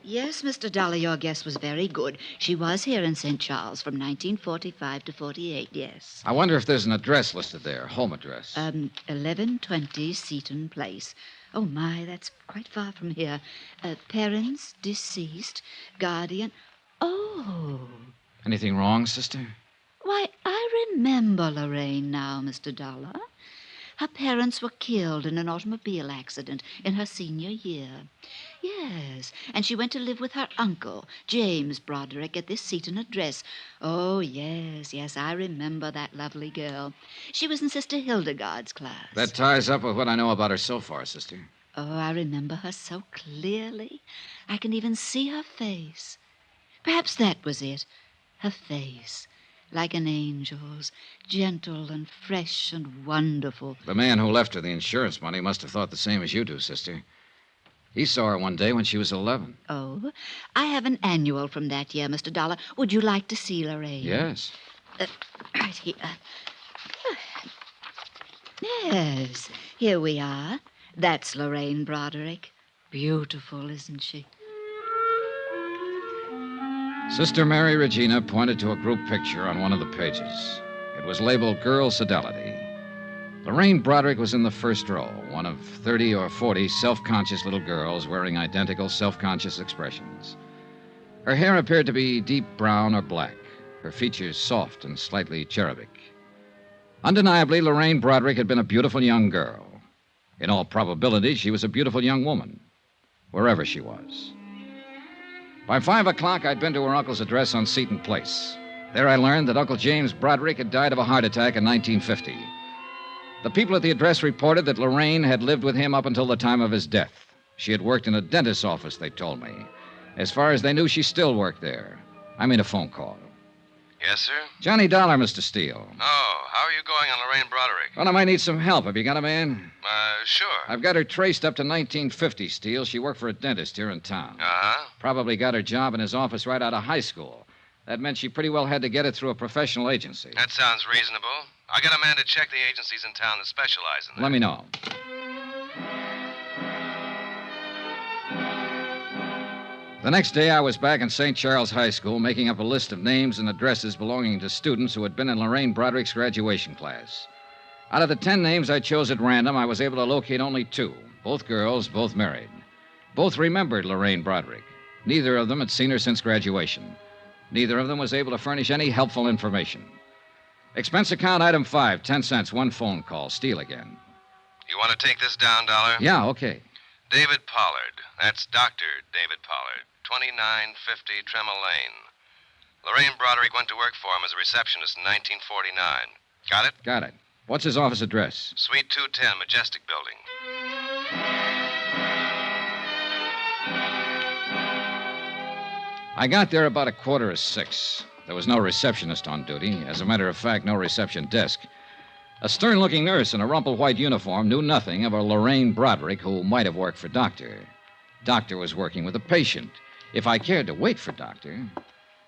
[SPEAKER 13] Yes, Mr. Dollar, your guess was very good. She was here in St. Charles from 1945 to 48, yes.
[SPEAKER 2] I wonder if there's an address listed there, home address.
[SPEAKER 13] 1120 Seaton Place. Oh, my, that's quite far from here. Parents deceased, guardian. Oh.
[SPEAKER 2] Anything wrong, sister?
[SPEAKER 13] Why, I remember Lorraine now, Mr. Dollar. Her parents were killed in an automobile accident in her senior year. Yes, and she went to live with her uncle, James Broderick, at this Seaton address. Oh, yes, I remember that lovely girl. She was in Sister Hildegard's class.
[SPEAKER 2] That ties up with what I know about her so far, sister.
[SPEAKER 13] Oh, I remember her so clearly. I can even see her face. Perhaps that was it, her face. Like an angel's, gentle and fresh and wonderful.
[SPEAKER 2] The man who left her the insurance money must have thought the same as you do, sister. He saw her one day when she was 11.
[SPEAKER 13] Oh, I have an annual from that year, Mr. Dollar. Would you like to see Lorraine?
[SPEAKER 2] Yes.
[SPEAKER 13] Right here. Yes, here we are. That's Lorraine Broderick. Beautiful, isn't she?
[SPEAKER 2] Sister Mary Regina pointed to a group picture on one of the pages. It was labeled Girls Fidelity. Lorraine Broderick was in the first row, one of 30 or 40 self-conscious little girls wearing identical self-conscious expressions. Her hair appeared to be deep brown or black, her features soft and slightly cherubic. Undeniably, Lorraine Broderick had been a beautiful young girl. In all probability, she was a beautiful young woman. wherever she was. By 5 o'clock, I'd been to her uncle's address on Seton Place. There I learned that Uncle James Broderick had died of a heart attack in 1950. The people at the address reported that Lorraine had lived with him up until the time of his death. She had worked in a dentist's office, they told me. As far as they knew, she still worked there. I made a phone call.
[SPEAKER 15] Yes, sir?
[SPEAKER 2] Johnny Dollar, Mr. Steele.
[SPEAKER 15] Oh, how are you going on Lorraine Broderick?
[SPEAKER 2] Well, I might need some help. Have you got a man?
[SPEAKER 15] Sure.
[SPEAKER 2] I've got her traced up to 1950, Steele. She worked for a dentist here in town.
[SPEAKER 15] Uh-huh.
[SPEAKER 2] Probably got her job in his office right out of high school. That meant she pretty well had to get it through a professional agency.
[SPEAKER 15] That sounds reasonable. I'll get a man to check the agencies in town that specialize in that.
[SPEAKER 2] Let me know. The next day, I was back in St. Charles High School making up a list of names and addresses belonging to students who had been in Lorraine Broderick's graduation class. Out of the 10 names I chose at random, I was able to locate only 2. Both girls, both married. Both remembered Lorraine Broderick. Neither of them had seen her since graduation. Neither of them was able to furnish any helpful information. Expense account item 5, 10 cents, 1 phone call. Steele again.
[SPEAKER 15] You want to take this down, Dollar?
[SPEAKER 2] Yeah, okay.
[SPEAKER 15] David Pollard. That's Dr. David Pollard. 2950 Tremel Lane. Lorraine Broderick went to work for him as a receptionist in 1949. Got it?
[SPEAKER 2] Got it. What's his office address?
[SPEAKER 15] Suite 210, Majestic Building.
[SPEAKER 2] I got there about 5:45. There was no receptionist on duty. As a matter of fact, no reception desk. A stern-looking nurse in a rumpled white uniform knew nothing of a Lorraine Broderick who might have worked for Doctor. Doctor was working with a patient. If I cared to wait for Doctor...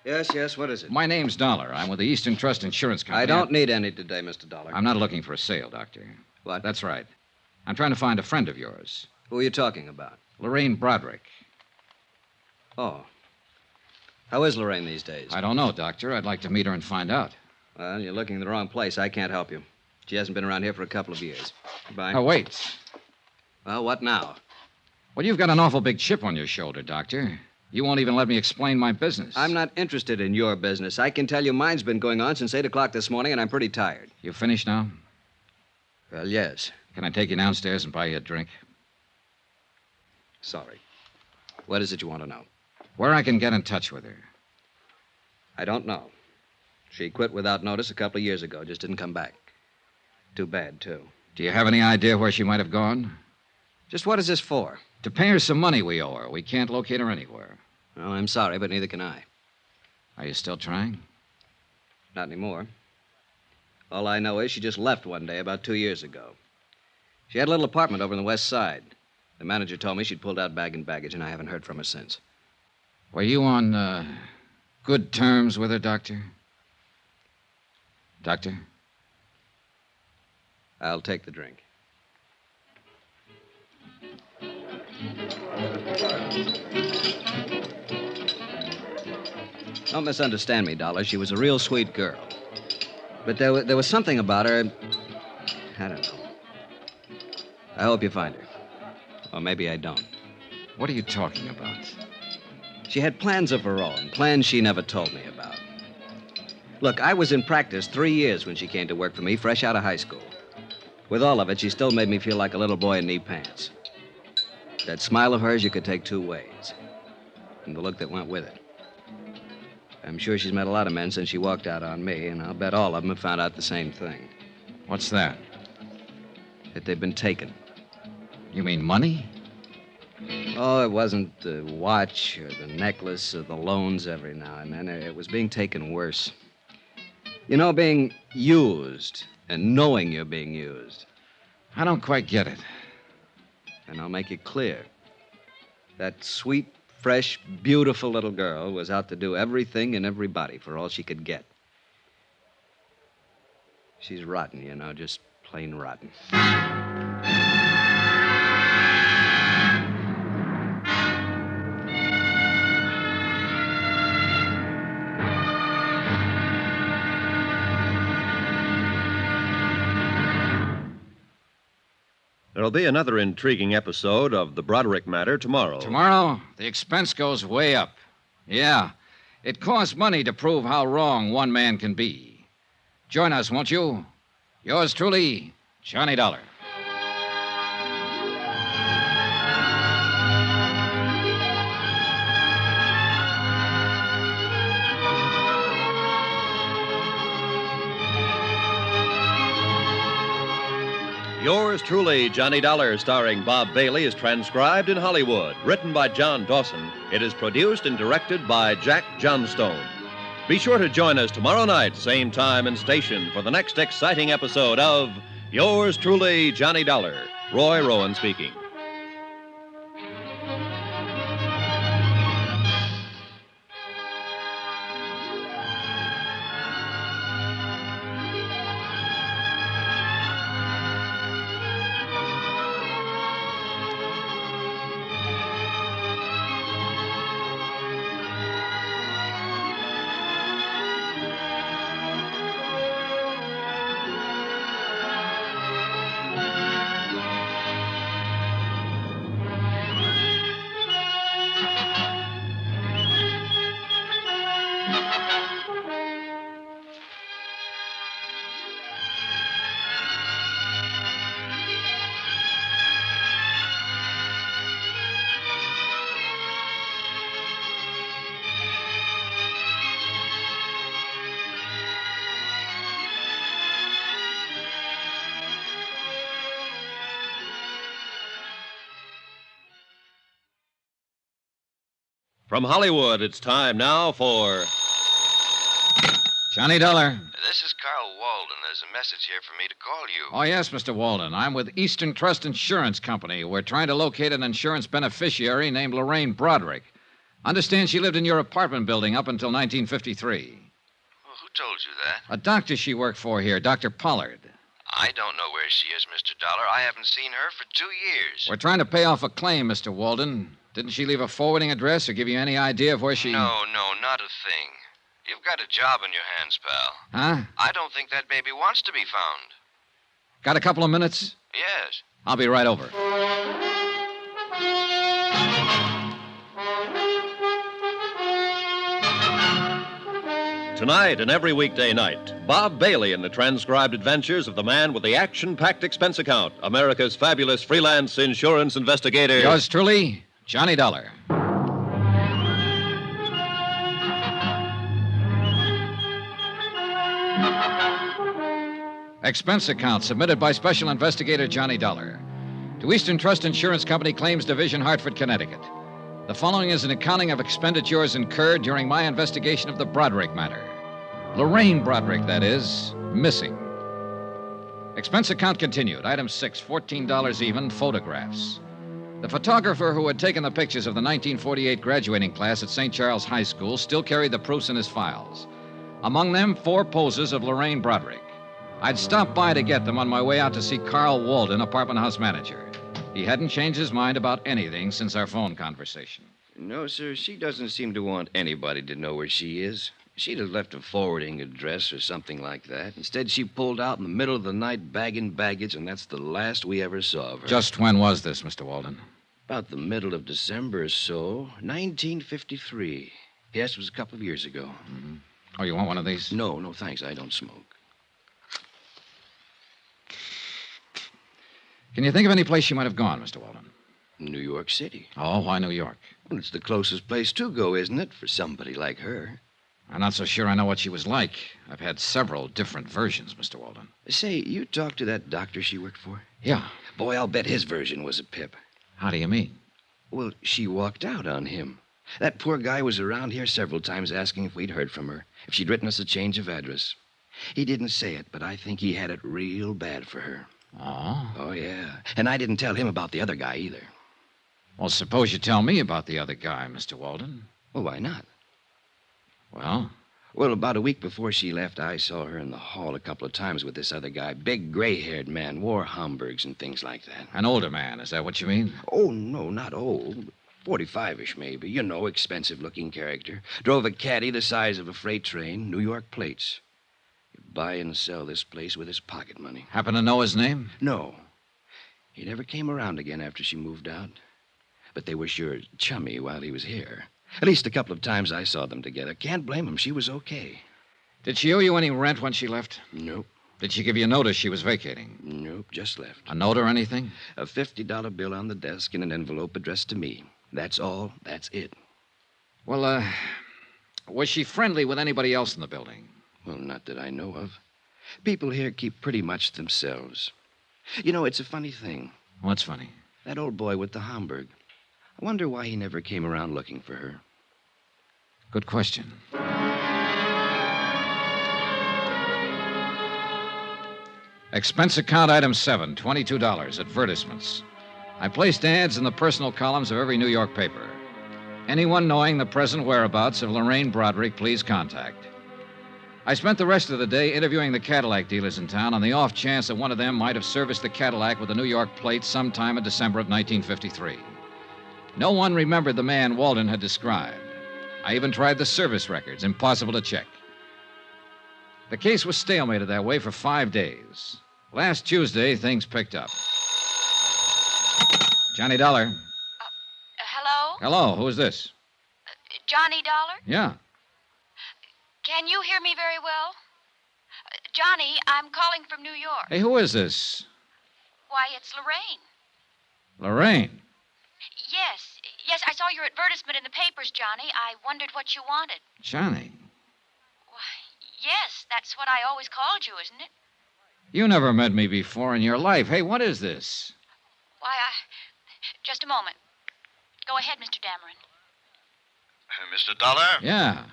[SPEAKER 9] Yes, what is it?
[SPEAKER 2] My name's Dollar. I'm with the Eastern Trust Insurance Company.
[SPEAKER 9] I don't need any today, Mr. Dollar.
[SPEAKER 2] I'm not looking for a sale, Doctor.
[SPEAKER 9] What?
[SPEAKER 2] That's right. I'm trying to find a friend of yours.
[SPEAKER 9] Who are you talking about?
[SPEAKER 2] Lorraine Broderick.
[SPEAKER 9] Oh. How is Lorraine these days?
[SPEAKER 2] I don't know, Doctor. I'd like to meet her and find out.
[SPEAKER 9] Well, you're looking in the wrong place. I can't help you. She hasn't been around here for a couple of years. Goodbye.
[SPEAKER 2] Oh, wait.
[SPEAKER 9] Well, what now?
[SPEAKER 2] Well, you've got an awful big chip on your shoulder, Doctor. You won't even let me explain my business.
[SPEAKER 9] I'm not interested in your business. I can tell you mine's been going on since 8 o'clock this morning, and I'm pretty tired.
[SPEAKER 2] You finished now?
[SPEAKER 9] Well, yes.
[SPEAKER 2] Can I take you downstairs and buy you a drink?
[SPEAKER 9] Sorry. What is it you want to know?
[SPEAKER 2] Where I can get in touch with her.
[SPEAKER 9] I don't know. She quit without notice a couple of years ago. Just didn't come back. Too bad, too.
[SPEAKER 2] Do you have any idea where she might have gone?
[SPEAKER 9] Just what is this for?
[SPEAKER 2] To pay her some money we owe her. We can't locate her anywhere.
[SPEAKER 9] Well, I'm sorry, but neither can I.
[SPEAKER 2] Are you still trying?
[SPEAKER 9] Not anymore. All I know is she just left one day about 2 years ago. She had a little apartment over on the west side. The manager told me she'd pulled out bag and baggage, and I haven't heard from her since.
[SPEAKER 2] Were you on good terms with her, Doctor? Doctor?
[SPEAKER 9] I'll take the drink. Don't misunderstand me, Dollar. She was a real sweet girl. But there was something about her. I don't know. I hope you find her. Or maybe I don't.
[SPEAKER 2] What are you talking about?
[SPEAKER 9] She had plans of her own, plans she never told me about. Look, I was in practice 3 years when she came to work for me, fresh out of high school. With all of it, she still made me feel like a little boy in knee pants. That smile of hers you could take 2 ways. And the look that went with it. I'm sure she's met a lot of men since she walked out on me, and I'll bet all of them have found out the same thing.
[SPEAKER 2] What's that?
[SPEAKER 9] That they've been taken.
[SPEAKER 2] You mean money?
[SPEAKER 9] Oh, it wasn't the watch or the necklace or the loans every now and then. It was being taken worse. You know, being used and knowing you're being used.
[SPEAKER 2] I don't quite get it.
[SPEAKER 9] And I'll make it clear. That sweet, fresh, beautiful little girl was out to do everything and everybody for all she could get. She's rotten, you know, just plain rotten.
[SPEAKER 1] There'll be another intriguing episode of the Broderick matter tomorrow.
[SPEAKER 2] Tomorrow, the expense goes way up. Yeah, it costs money to prove how wrong one man can be. Join us, won't you? Yours truly, Johnny Dollar.
[SPEAKER 1] Yours truly, Johnny Dollar, starring Bob Bailey, is transcribed in Hollywood. Written by John Dawson. It is produced and directed by Jack Johnstone. Be sure to join us tomorrow night, same time and station, for the next exciting episode of Yours truly, Johnny Dollar. Roy Rowan speaking. From Hollywood, it's time now for
[SPEAKER 2] Johnny Dollar.
[SPEAKER 15] This is Carl Walden. There's a message here for me to call you.
[SPEAKER 2] Oh, yes, Mr. Walden. I'm with Eastern Trust Insurance Company. We're trying to locate an insurance beneficiary named Lorraine Broderick. Understand she lived in your apartment building up until 1953.
[SPEAKER 15] Well, who told you that?
[SPEAKER 2] A doctor she worked for here, Dr. Pollard.
[SPEAKER 15] I don't know where she is, Mr. Dollar. I haven't seen her for 2 years.
[SPEAKER 2] We're trying to pay off a claim, Mr. Walden. Didn't she leave a forwarding address or give you any idea of where she...
[SPEAKER 15] No, not a thing. You've got a job on your hands, pal.
[SPEAKER 2] Huh?
[SPEAKER 15] I don't think that baby wants to be found.
[SPEAKER 2] Got a couple of minutes?
[SPEAKER 15] Yes.
[SPEAKER 2] I'll be right over.
[SPEAKER 1] Tonight and every weekday night, Bob Bailey in the transcribed adventures of the man with the action-packed expense account, America's fabulous freelance insurance investigator.
[SPEAKER 2] Yours truly, Johnny Dollar. Expense account submitted by Special Investigator Johnny Dollar to Eastern Trust Insurance Company Claims Division, Hartford, Connecticut. The following is an accounting of expenditures incurred during my investigation of the Broderick matter. Lorraine Broderick, that is, missing. Expense account continued. Item 6, $14 even, photographs. The photographer who had taken the pictures of the 1948 graduating class at St. Charles High School still carried the proofs in his files. Among them, 4 poses of Lorraine Broderick. I'd stopped by to get them on my way out to see Carl Walden, apartment house manager. He hadn't changed his mind about anything since our phone conversation.
[SPEAKER 7] No, sir, she doesn't seem to want anybody to know where she is. She'd have left a forwarding address or something like that. Instead, she pulled out in the middle of the night bagging baggage, and that's the last we ever saw of her.
[SPEAKER 2] Just when was this, Mr. Walden?
[SPEAKER 7] About the middle of December or so, 1953. Yes, it was a couple of years ago.
[SPEAKER 2] Mm-hmm. Oh, you want one of these?
[SPEAKER 7] No, thanks. I don't smoke.
[SPEAKER 2] Can you think of any place she might have gone, Mr. Walden?
[SPEAKER 7] New York City.
[SPEAKER 2] Oh, why New York?
[SPEAKER 7] Well, it's the closest place to go, isn't it, for somebody like her?
[SPEAKER 2] I'm not so sure I know what she was like. I've had several different versions, Mr. Walden.
[SPEAKER 7] Say, you talked to that doctor she worked for?
[SPEAKER 2] Yeah.
[SPEAKER 7] Boy, I'll bet his version was a pip.
[SPEAKER 2] How do you mean?
[SPEAKER 7] Well, she walked out on him. That poor guy was around here several times asking if we'd heard from her, if she'd written us a change of address. He didn't say it, but I think he had it real bad for her.
[SPEAKER 2] Oh?
[SPEAKER 7] Oh, yeah. And I didn't tell him about the other guy either.
[SPEAKER 2] Well, suppose you tell me about the other guy, Mr. Walden.
[SPEAKER 7] Well, why not?
[SPEAKER 2] Well?
[SPEAKER 7] Well, about a week before she left, I saw her in the hall a couple of times with this other guy. Big, gray-haired man, wore Homburgs and things like that.
[SPEAKER 2] An older man, is that what you mean?
[SPEAKER 7] Oh, no, not old. 45-ish, maybe. You know, expensive-looking character. Drove a caddy the size of a freight train, New York plates. He'd buy and sell this place with his pocket money.
[SPEAKER 2] Happen to know his name?
[SPEAKER 7] No. He never came around again after she moved out. But they were sure chummy while he was here. At least a couple of times I saw them together. Can't blame him. She was okay.
[SPEAKER 2] Did she owe you any rent when she left?
[SPEAKER 7] Nope.
[SPEAKER 2] Did she give you notice she was vacating?
[SPEAKER 7] Nope, just left.
[SPEAKER 2] A note or anything?
[SPEAKER 7] A $50 bill on the desk in an envelope addressed to me. That's all. That's it.
[SPEAKER 2] Well, was she friendly with anybody else in the building?
[SPEAKER 7] Well, not that I know of. People here keep pretty much themselves.
[SPEAKER 21] You know, it's a funny thing.
[SPEAKER 2] What's funny?
[SPEAKER 21] That old boy with the Homburg. I wonder why he never came around looking for her.
[SPEAKER 2] Good question. Expense account item 7, $22. Advertisements. I placed ads in the personal columns of every New York paper. Anyone knowing the present whereabouts of Lorraine Broderick, please contact. I spent the rest of the day interviewing the Cadillac dealers in town on the off chance that one of them might have serviced the Cadillac with a New York plate sometime in December of 1953. No one remembered the man Walden had described. I even tried the service records. Impossible to check. The case was stalemated that way for 5 days. Last Tuesday, things picked up. Johnny Dollar.
[SPEAKER 13] Hello?
[SPEAKER 2] Hello, who is this?
[SPEAKER 13] Johnny Dollar?
[SPEAKER 2] Yeah.
[SPEAKER 13] Can you hear me very well? Johnny, I'm calling from New York.
[SPEAKER 2] Hey, who is this?
[SPEAKER 13] Why, it's Lorraine.
[SPEAKER 2] Lorraine.
[SPEAKER 13] Yes, I saw your advertisement in the papers, Johnny. I wondered what you wanted.
[SPEAKER 2] Johnny.
[SPEAKER 13] Yes, that's what I always called you, isn't it?
[SPEAKER 2] You never met me before in your life. Hey, what is this?
[SPEAKER 13] Why, just a moment. Go ahead, Mr. Dameron.
[SPEAKER 14] Mr. Dollar?
[SPEAKER 2] Yeah.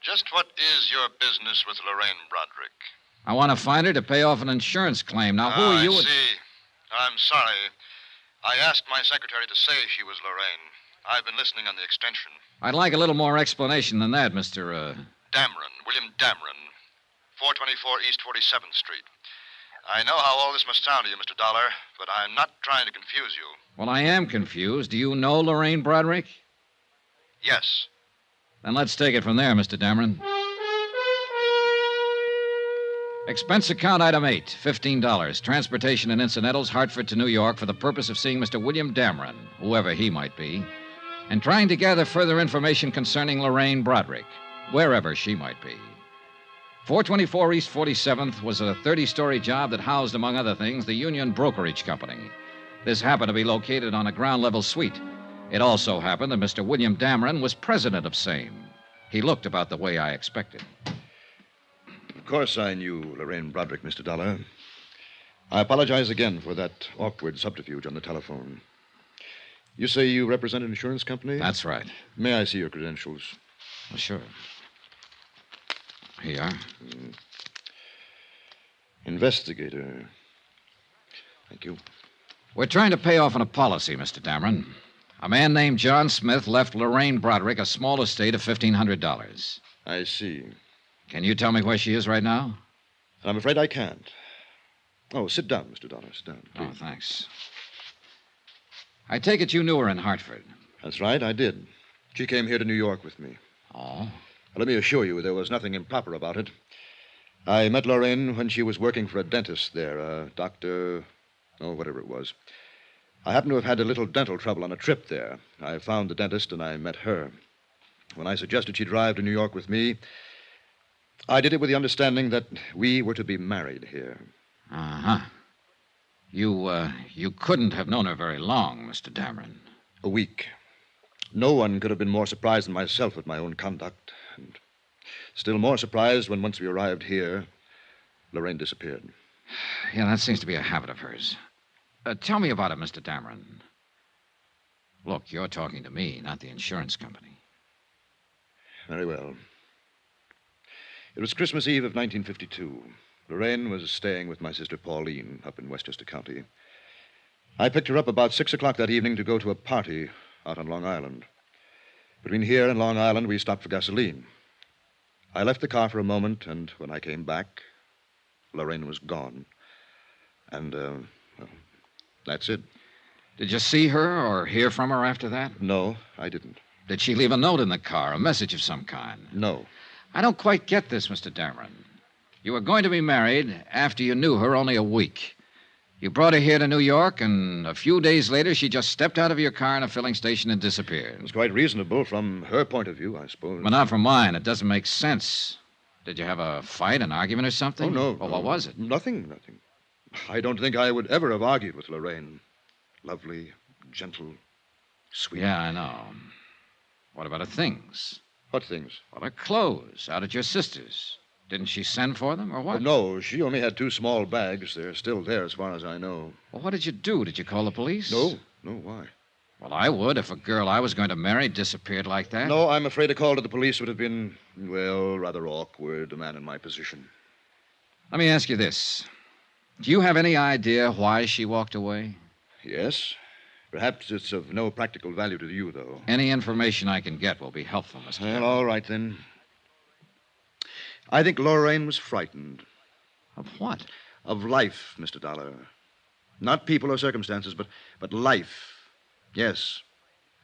[SPEAKER 14] Just what is your business with Lorraine Broderick?
[SPEAKER 2] I want to find her to pay off an insurance claim. Now, who are you?
[SPEAKER 14] I see. I'm sorry. I asked my secretary to say she was Lorraine. I've been listening on the extension.
[SPEAKER 2] I'd like a little more explanation than that, Mr.
[SPEAKER 14] Dameron, William Dameron, 424 East 47th Street. I know how all this must sound to you, Mr. Dollar, but I'm not trying to confuse you.
[SPEAKER 2] Well, I am confused. Do you know Lorraine Broderick?
[SPEAKER 14] Yes.
[SPEAKER 2] Then let's take it from there, Mr. Dameron. Expense account item 8, $15. Transportation and incidentals, Hartford to New York, for the purpose of seeing Mr. William Dameron, whoever he might be, and trying to gather further information concerning Lorraine Broderick, wherever she might be. 424 East 47th was a 30-story job that housed, among other things, the Union Brokerage Company. This happened to be located on a ground-level suite. It also happened that Mr. William Dameron was president of same. He looked about the way I expected.
[SPEAKER 19] Of course I knew Lorraine Broderick, Mr. Dollar. I apologize again for that awkward subterfuge on the telephone. You say you represent an insurance company?
[SPEAKER 2] That's right.
[SPEAKER 19] May I see your credentials?
[SPEAKER 2] Well, sure. Here you are.
[SPEAKER 19] Investigator. Thank you.
[SPEAKER 2] We're trying to pay off on a policy, Mr. Dameron. A man named John Smith left Lorraine Broderick a small estate of $1,500.
[SPEAKER 19] I see.
[SPEAKER 2] Can you tell me where she is right now?
[SPEAKER 19] I'm afraid I can't. Oh, sit down, Mr. Dollar. Sit down, please.
[SPEAKER 2] Oh, thanks. I take it you knew her in Hartford.
[SPEAKER 19] That's right, I did. She came here to New York with me.
[SPEAKER 2] Oh?
[SPEAKER 19] Let me assure you, there was nothing improper about it. I met Lorraine when she was working for a dentist there, Dr. Oh, whatever it was. I happened to have had a little dental trouble on a trip there. I found the dentist and I met her. When I suggested she drive to New York with me, I did it with the understanding that we were to be married here.
[SPEAKER 2] Uh-huh. You couldn't have known her very long, Mr. Dameron.
[SPEAKER 19] A week. No one could have been more surprised than myself at my own conduct. And still more surprised when, once we arrived here, Lorraine disappeared.
[SPEAKER 2] Yeah, that seems to be a habit of hers. Tell me about it, Mr. Dameron. Look, you're talking to me, not the insurance company.
[SPEAKER 19] Very well. It was Christmas Eve of 1952. Lorraine was staying with my sister Pauline up in Westchester County. I picked her up about 6 o'clock that evening to go to a party out on Long Island. Between here and Long Island, we stopped for gasoline. I left the car for a moment, and when I came back, Lorraine was gone. And, well, that's it.
[SPEAKER 2] Did you see her or hear from her after that?
[SPEAKER 19] No, I didn't.
[SPEAKER 2] Did she leave a note in the car, a message of some kind?
[SPEAKER 19] No.
[SPEAKER 2] I don't quite get this, Mr. Dameron. You were going to be married after you knew her only a week. You brought her here to New York, and a few days later, she just stepped out of your car in a filling station and disappeared.
[SPEAKER 19] It's quite reasonable from her point of view, I suppose.
[SPEAKER 2] But not from mine. It doesn't make sense. Did you have a fight, an argument or something?
[SPEAKER 19] Oh, no.
[SPEAKER 2] Well, what was it?
[SPEAKER 19] Nothing. I don't think I would ever have argued with Lorraine. Lovely, gentle, sweet.
[SPEAKER 2] Yeah, I know. What about her things?
[SPEAKER 19] What things?
[SPEAKER 2] Well, her clothes out at your sister's. Didn't she send for them, or what?
[SPEAKER 19] No, she only had 2 small bags. They're still there, as far as I know.
[SPEAKER 2] Well, what did you do? Did you call the police?
[SPEAKER 19] No, why?
[SPEAKER 2] Well, I would if a girl I was going to marry disappeared like that.
[SPEAKER 19] No, I'm afraid a call to the police would have been, well, rather awkward, a man in my position.
[SPEAKER 2] Let me ask you this. Do you have any idea why she walked away?
[SPEAKER 19] Yes. Perhaps it's of no practical value to you, though.
[SPEAKER 2] Any information I can get will be helpful, Mr.
[SPEAKER 19] Well, all right, then. I think Lorraine was frightened.
[SPEAKER 2] Of what?
[SPEAKER 19] Of life, Mr. Dollar. Not people or circumstances, but life. Yes.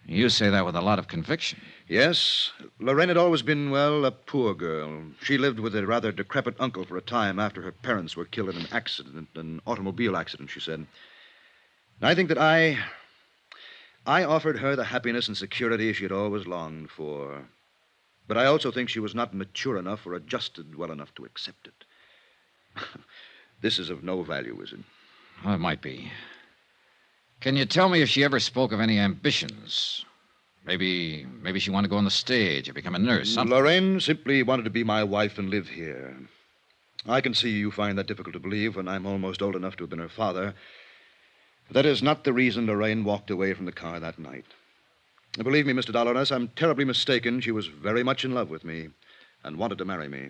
[SPEAKER 2] You say that with a lot of conviction.
[SPEAKER 19] Yes. Lorraine had always been, well, a poor girl. She lived with a rather decrepit uncle for a time after her parents were killed in an accident, an automobile accident, she said. And I think that I offered her the happiness and security she had always longed for. But I also think she was not mature enough or adjusted well enough to accept it. This is of no value, is it?
[SPEAKER 2] Well, it might be. Can you tell me if she ever spoke of any ambitions? Maybe she wanted to go on the stage or become a nurse, something.
[SPEAKER 19] Lorraine simply wanted to be my wife and live here. I can see you find that difficult to believe when I'm almost old enough to have been her father. But that is not the reason Lorraine walked away from the car that night. And believe me, Mr. Dollar, unless I'm terribly mistaken, she was very much in love with me and wanted to marry me.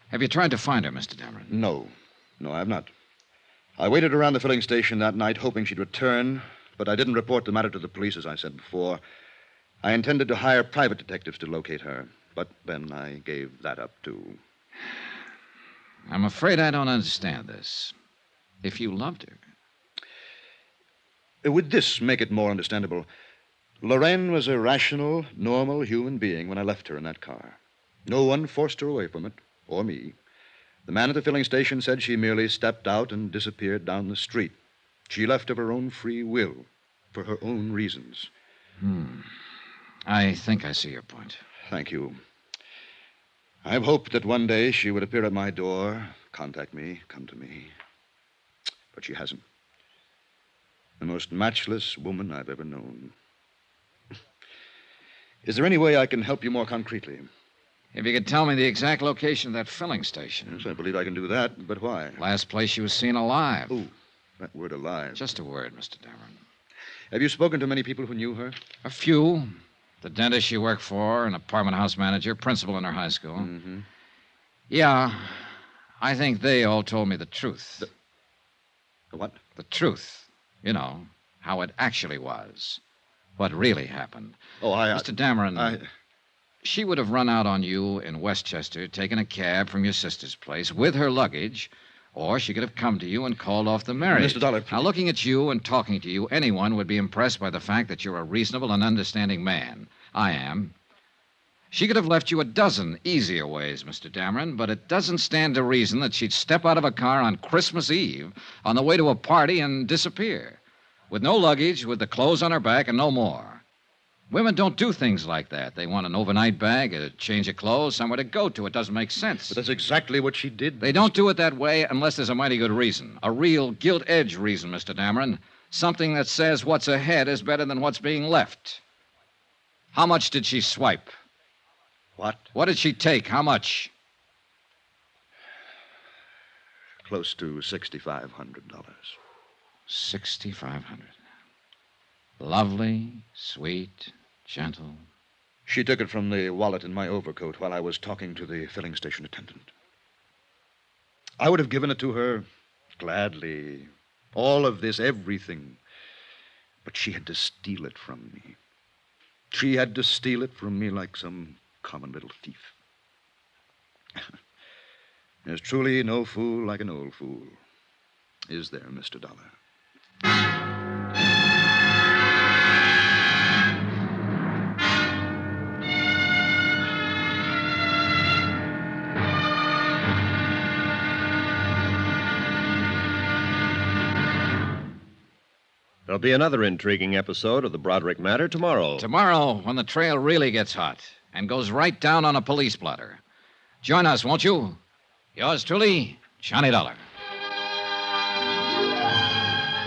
[SPEAKER 2] Have you tried to find her, Mr. Dameron?
[SPEAKER 19] No, I have not. I waited around the filling station that night hoping she'd return, but I didn't report the matter to the police, as I said before. I intended to hire private detectives to locate her, but then I gave that up, too.
[SPEAKER 2] I'm afraid I don't understand this. If you loved her.
[SPEAKER 19] Would this make it more understandable? Lorraine was a rational, normal human being when I left her in that car. No one forced her away from it, or me. The man at the filling station said she merely stepped out and disappeared down the street. She left of her own free will, for her own reasons.
[SPEAKER 2] I think I see your point.
[SPEAKER 19] Thank you. I've hoped that one day she would appear at my door, contact me, come to me. But she hasn't. The most matchless woman I've ever known. Is there any way I can help you more concretely?
[SPEAKER 2] If you could tell me the exact location of that filling station.
[SPEAKER 19] Yes, I believe I can do that, but why?
[SPEAKER 2] Last place she was seen alive.
[SPEAKER 19] Oh, that word alive.
[SPEAKER 2] Just a word, Mr. Dameron.
[SPEAKER 19] Have you spoken to many people who knew her?
[SPEAKER 2] A few. The dentist she worked for, an apartment house manager, principal in her high school.
[SPEAKER 19] Mm-hmm.
[SPEAKER 2] Yeah, I think they all told me the truth.
[SPEAKER 19] The what?
[SPEAKER 2] The truth. You know, how it actually was. What really happened.
[SPEAKER 19] Oh,
[SPEAKER 2] Mr. Dameron, she would have run out on you in Westchester, taken a cab from your sister's place with her luggage, or she could have come to you and called off the marriage.
[SPEAKER 19] Mr. Dollar, please.
[SPEAKER 2] Now, looking at you and talking to you, anyone would be impressed by the fact that you're a reasonable and understanding man. I am. She could have left you a dozen easier ways, Mr. Dameron, but it doesn't stand to reason that she'd step out of a car on Christmas Eve on the way to a party and disappear. With no luggage, with the clothes on her back, and no more. Women don't do things like that. They want an overnight bag, a change of clothes, somewhere to go to. It doesn't make sense.
[SPEAKER 19] But that's exactly what she did.
[SPEAKER 2] They don't do it that way unless there's a mighty good reason. A real gilt-edged reason, Mr. Dameron. Something that says what's ahead is better than what's being left. How much did she swipe?
[SPEAKER 19] What?
[SPEAKER 2] What did she take? How much?
[SPEAKER 19] Close to $6,500.
[SPEAKER 2] $6,500. Lovely, sweet, gentle.
[SPEAKER 19] She took it from the wallet in my overcoat while I was talking to the filling station attendant. I would have given it to her gladly. All of this, everything. But she had to steal it from me. She had to steal it from me like some common little thief. There's truly no fool like an old fool. Is there, Mr. Dollar?
[SPEAKER 1] There'll be another intriguing episode of the Broderick matter tomorrow.
[SPEAKER 2] Tomorrow, when the trail really gets hot and goes right down on a police blotter. Join us, won't you? Yours truly, Johnny Dollar.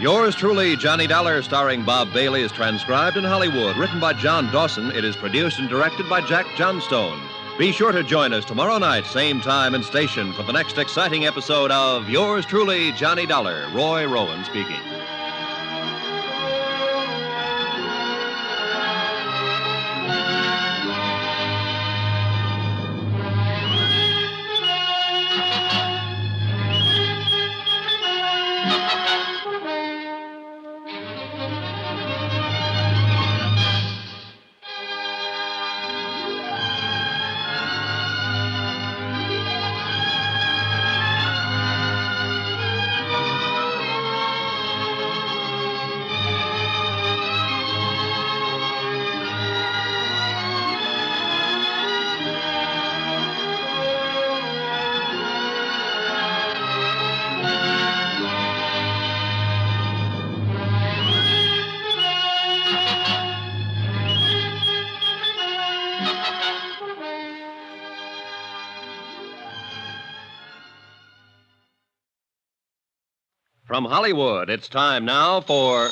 [SPEAKER 1] Yours truly, Johnny Dollar, starring Bob Bailey, is transcribed in Hollywood. Written by John Dawson, it is produced and directed by Jack Johnstone. Be sure to join us tomorrow night, same time and station, for the next exciting episode of Yours Truly, Johnny Dollar. Roy Rowan speaking. From Hollywood, it's time now for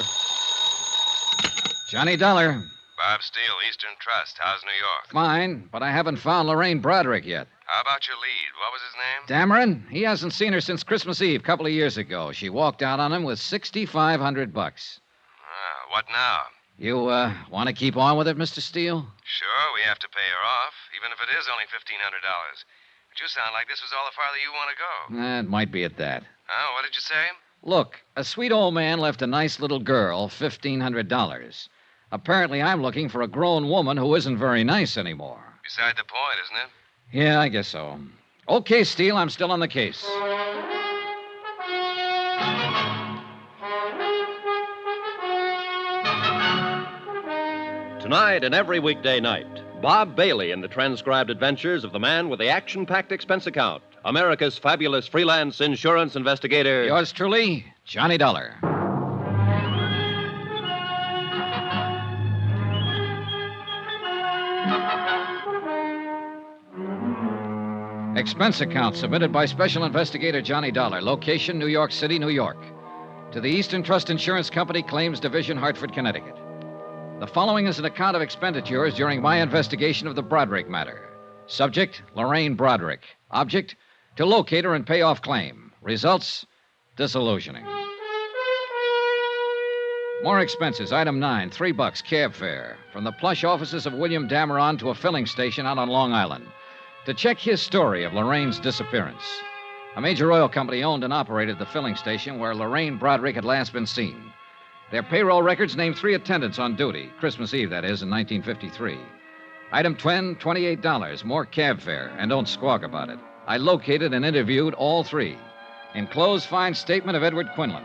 [SPEAKER 2] Johnny Dollar.
[SPEAKER 15] Bob Steele, Eastern Trust. How's New York?
[SPEAKER 2] Fine, but I haven't found Lorraine Broderick yet.
[SPEAKER 15] How about your lead? What was his name?
[SPEAKER 2] Dameron? He hasn't seen her since Christmas Eve, a couple of years ago. She walked out on him with $6,500.
[SPEAKER 15] What now?
[SPEAKER 2] You, want to keep on with it, Mr. Steele?
[SPEAKER 15] Sure, we have to pay her off, even if it is only $1,500. But you sound like this was all the farther you want to go.
[SPEAKER 2] It might be at that.
[SPEAKER 15] Oh, what did you say?
[SPEAKER 2] Look, a sweet old man left a nice little girl $1,500. Apparently, I'm looking for a grown woman who isn't very nice anymore.
[SPEAKER 15] Beside the point, isn't it?
[SPEAKER 2] Yeah, I guess so. Okay, Steele, I'm still on the case.
[SPEAKER 1] Tonight and every weekday night, Bob Bailey in the transcribed adventures of the man with the action-packed expense account, America's fabulous freelance insurance investigator.
[SPEAKER 2] Yours truly, Johnny Dollar. Expense account submitted by Special Investigator Johnny Dollar. Location, New York City, New York. To the Eastern Trust Insurance Company, Claims Division, Hartford, Connecticut. The following is an account of expenditures during my investigation of the Broderick matter. Subject, Lorraine Broderick. Object, to locate her and pay off claim. Results, disillusioning. More expenses. Item 9, $3, cab fare. From the plush offices of William Dameron to a filling station out on Long Island. To check his story of Lorraine's disappearance. A major oil company owned and operated the filling station where Lorraine Broderick had last been seen. Their payroll records name 3 attendants on duty. Christmas Eve, that is, in 1953. Item 10, $28, more cab fare, and don't squawk about it. I located and interviewed all 3. Enclosed fine statement of Edward Quinlan.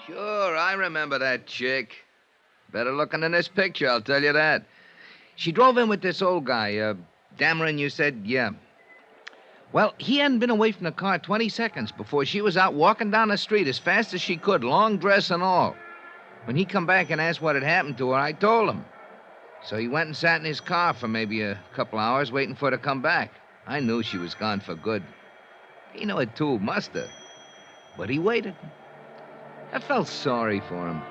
[SPEAKER 5] Sure, I remember that chick. Better looking than this picture, I'll tell you that. She drove in with this old guy, Dameron, you said? Yeah. Well, he hadn't been away from the car 20 seconds before she was out walking down the street as fast as she could, long dress and all. When he come back and asked what had happened to her, I told him. So he went and sat in his car for maybe a couple hours waiting for her to come back. I knew she was gone for good. He knew it too, must have. But he waited. I felt sorry for him.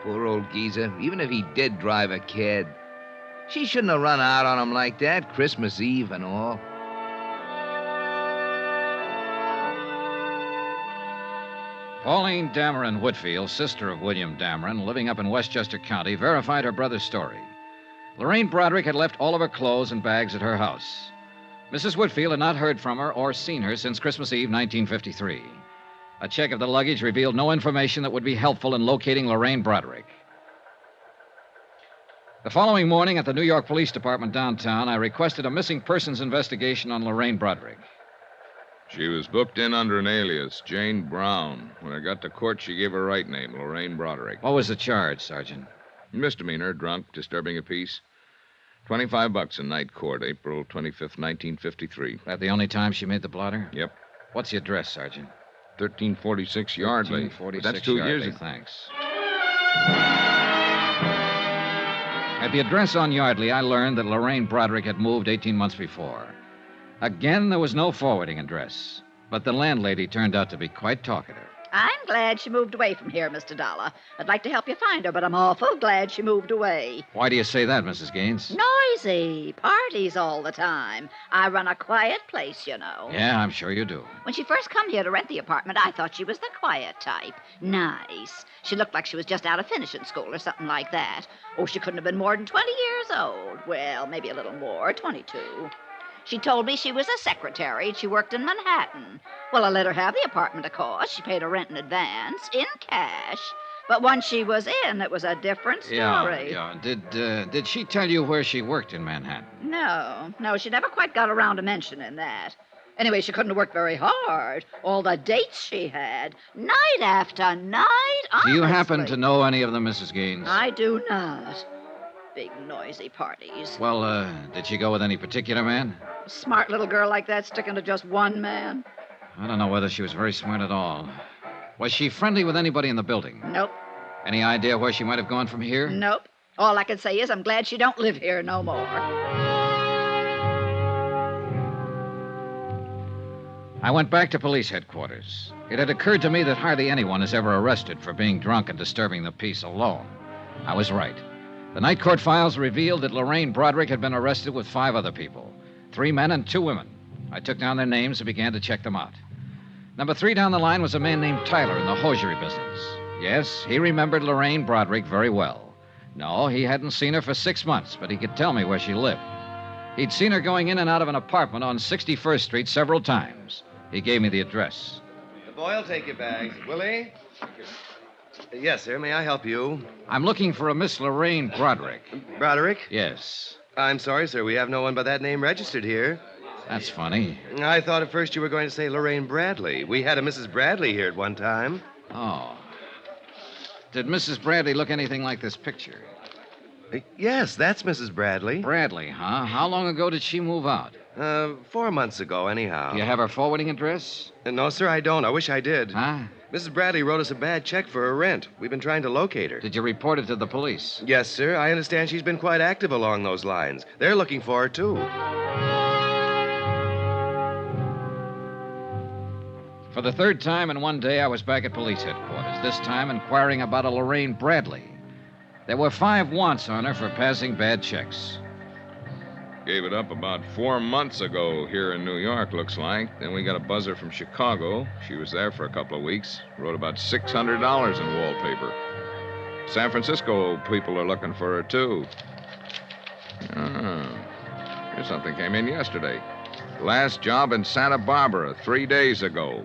[SPEAKER 5] Poor old geezer, even if he did drive a kid. She shouldn't have run out on him like that, Christmas Eve and all.
[SPEAKER 2] Pauline Dameron Whitfield, sister of William Dameron, living up in Westchester County, verified her brother's story. Lorraine Broderick had left all of her clothes and bags at her house. Mrs. Whitfield had not heard from her or seen her since Christmas Eve, 1953. A check of the luggage revealed no information that would be helpful in locating Lorraine Broderick. The following morning at the New York Police Department downtown, I requested a missing persons investigation on Lorraine Broderick.
[SPEAKER 20] She was booked in under an alias, Jane Brown. When I got to court, she gave her right name, Lorraine Broderick.
[SPEAKER 2] What was the charge, Sergeant?
[SPEAKER 20] Misdemeanor, drunk, disturbing a peace. $25 in night court, April 25th, 1953.
[SPEAKER 2] That the only time she made the blotter?
[SPEAKER 20] Yep.
[SPEAKER 2] What's the address, Sergeant?
[SPEAKER 20] 1346 Yardley.
[SPEAKER 2] 1346
[SPEAKER 20] That's 2
[SPEAKER 2] Yardley.
[SPEAKER 20] years ago.
[SPEAKER 2] Thanks. At the address on Yardley, I learned that Lorraine Broderick had moved 18 months before. Again, there was no forwarding address, but the landlady turned out to be quite talkative.
[SPEAKER 8] I'm glad she moved away from here, Mr. Dollar. I'd like to help you find her, but I'm awful glad she moved away.
[SPEAKER 2] Why do you say that, Mrs. Gaines?
[SPEAKER 8] Noisy. Parties all the time. I run a quiet place, you know.
[SPEAKER 2] Yeah, I'm sure you do.
[SPEAKER 8] When she first come here to rent the apartment, I thought she was the quiet type. Nice. She looked like she was just out of finishing school or something like that. Oh, she couldn't have been more than 20 years old. Well, maybe a little more, 22. She told me she was a secretary and she worked in Manhattan. Well, I let her have the apartment, of course. She paid her rent in advance, in cash. But once she was in, it was a different story.
[SPEAKER 2] Yeah. Did she tell you where she worked in Manhattan?
[SPEAKER 8] No, she never quite got around to mentioning that. Anyway, she couldn't have worked very hard. All the dates she had, night after night, honestly.
[SPEAKER 2] Do you happen to know any of them, Mrs. Gaines?
[SPEAKER 8] I do not. Big, noisy parties.
[SPEAKER 2] Well, did she go with any particular man?
[SPEAKER 8] A smart little girl like that sticking to just one man?
[SPEAKER 2] I don't know whether she was very smart at all. Was she friendly with anybody in the building?
[SPEAKER 8] Nope.
[SPEAKER 2] Any idea where she might have gone from here?
[SPEAKER 8] Nope. All I can say is I'm glad she don't live here no more.
[SPEAKER 2] I went back to police headquarters. It had occurred to me that hardly anyone is ever arrested for being drunk and disturbing the peace alone. I was right. The night court files revealed that Lorraine Broderick had been arrested with 5 other people, 3 men and 2 women. I took down their names and began to check them out. Number 3 down the line was a man named Tyler in the hosiery business. Yes, he remembered Lorraine Broderick very well. No, he hadn't seen her for 6 months, but he could tell me where she lived. He'd seen her going in and out of an apartment on 61st Street several times. He gave me the address.
[SPEAKER 21] The boy will take your bags. Willie? Yes, sir. May I help you?
[SPEAKER 2] I'm looking for a Miss Lorraine Broderick.
[SPEAKER 21] Broderick?
[SPEAKER 2] Yes.
[SPEAKER 21] I'm sorry, sir. We have no one by that name registered here.
[SPEAKER 2] That's funny.
[SPEAKER 21] I thought at first you were going to say Lorraine Bradley. We had a Mrs. Bradley here at one time.
[SPEAKER 2] Oh. Did Mrs. Bradley look anything like this picture?
[SPEAKER 21] Yes, that's Mrs. Bradley.
[SPEAKER 2] Bradley, huh? How long ago did she move out?
[SPEAKER 21] 4 months ago, anyhow.
[SPEAKER 2] Do you have her forwarding address?
[SPEAKER 21] No, sir, I don't. I wish I did.
[SPEAKER 2] Huh?
[SPEAKER 21] Mrs. Bradley wrote us a bad check for her rent. We've been trying to locate her.
[SPEAKER 2] Did you report it to the police?
[SPEAKER 21] Yes, sir. I understand she's been quite active along those lines. They're looking for her, too.
[SPEAKER 2] For the 3rd time in one day, I was back at police headquarters, this time inquiring about a Lorraine Bradley. There were 5 wants on her for passing bad checks.
[SPEAKER 20] Gave it up about 4 months ago here in New York, looks like. Then we got a buzzer from Chicago. She was there for a couple of weeks. Wrote about $600 in wallpaper. San Francisco people are looking for her, too. Here's something came in yesterday. Last job in Santa Barbara 3 days ago.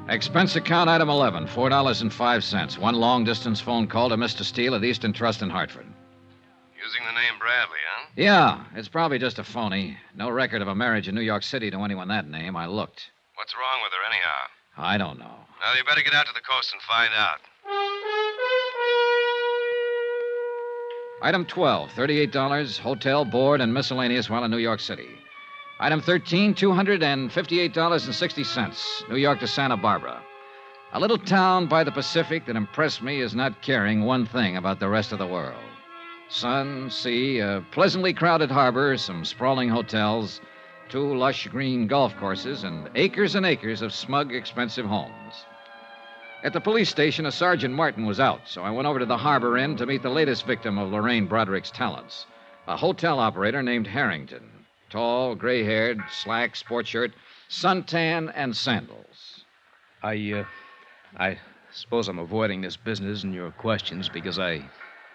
[SPEAKER 2] Expense account item 11, $4.05. 1 long-distance phone call to Mr. Steele at Eastern Trust in Hartford.
[SPEAKER 15] Using the name Bradley, huh?
[SPEAKER 2] Yeah, it's probably just a phony. No record of a marriage in New York City to anyone that name. I looked.
[SPEAKER 15] What's wrong with her, anyhow?
[SPEAKER 2] I don't know.
[SPEAKER 15] Well, you better get out to the coast and find out.
[SPEAKER 2] Item 12, $38, hotel, board, and miscellaneous while in New York City. Item 13, $258.60, New York to Santa Barbara. A little town by the Pacific that impressed me as not caring one thing about the rest of the world. Sun, sea, a pleasantly crowded harbor, some sprawling hotels, 2 lush green golf courses, and acres of smug, expensive homes. At the police station, a Sergeant Martin was out, so I went over to the harbor inn to meet the latest victim of Lorraine Broderick's talents, a hotel operator named Harrington. Tall, gray-haired, slack sport shirt, suntan, and sandals.
[SPEAKER 17] I suppose I'm avoiding this business and your questions because I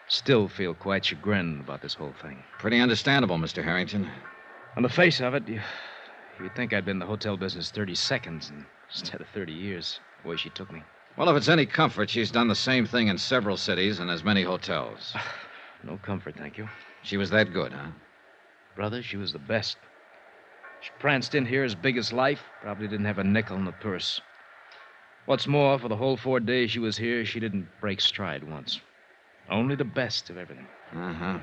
[SPEAKER 17] still feel quite chagrined about this whole thing.
[SPEAKER 2] Pretty understandable, Mr. Harrington.
[SPEAKER 17] On the face of it, you'd think I'd been in the hotel business 30 seconds instead of 30 years, the way she took me.
[SPEAKER 2] Well, if it's any comfort, she's done the same thing in several cities and as many hotels.
[SPEAKER 17] No comfort, thank you.
[SPEAKER 2] She was that good, huh?
[SPEAKER 17] Brother, she was the best. She pranced in here as big as life, probably didn't have a nickel in the purse. What's more, for the whole 4 days she was here, she didn't break stride once. Only the best of everything.
[SPEAKER 2] Uh-huh.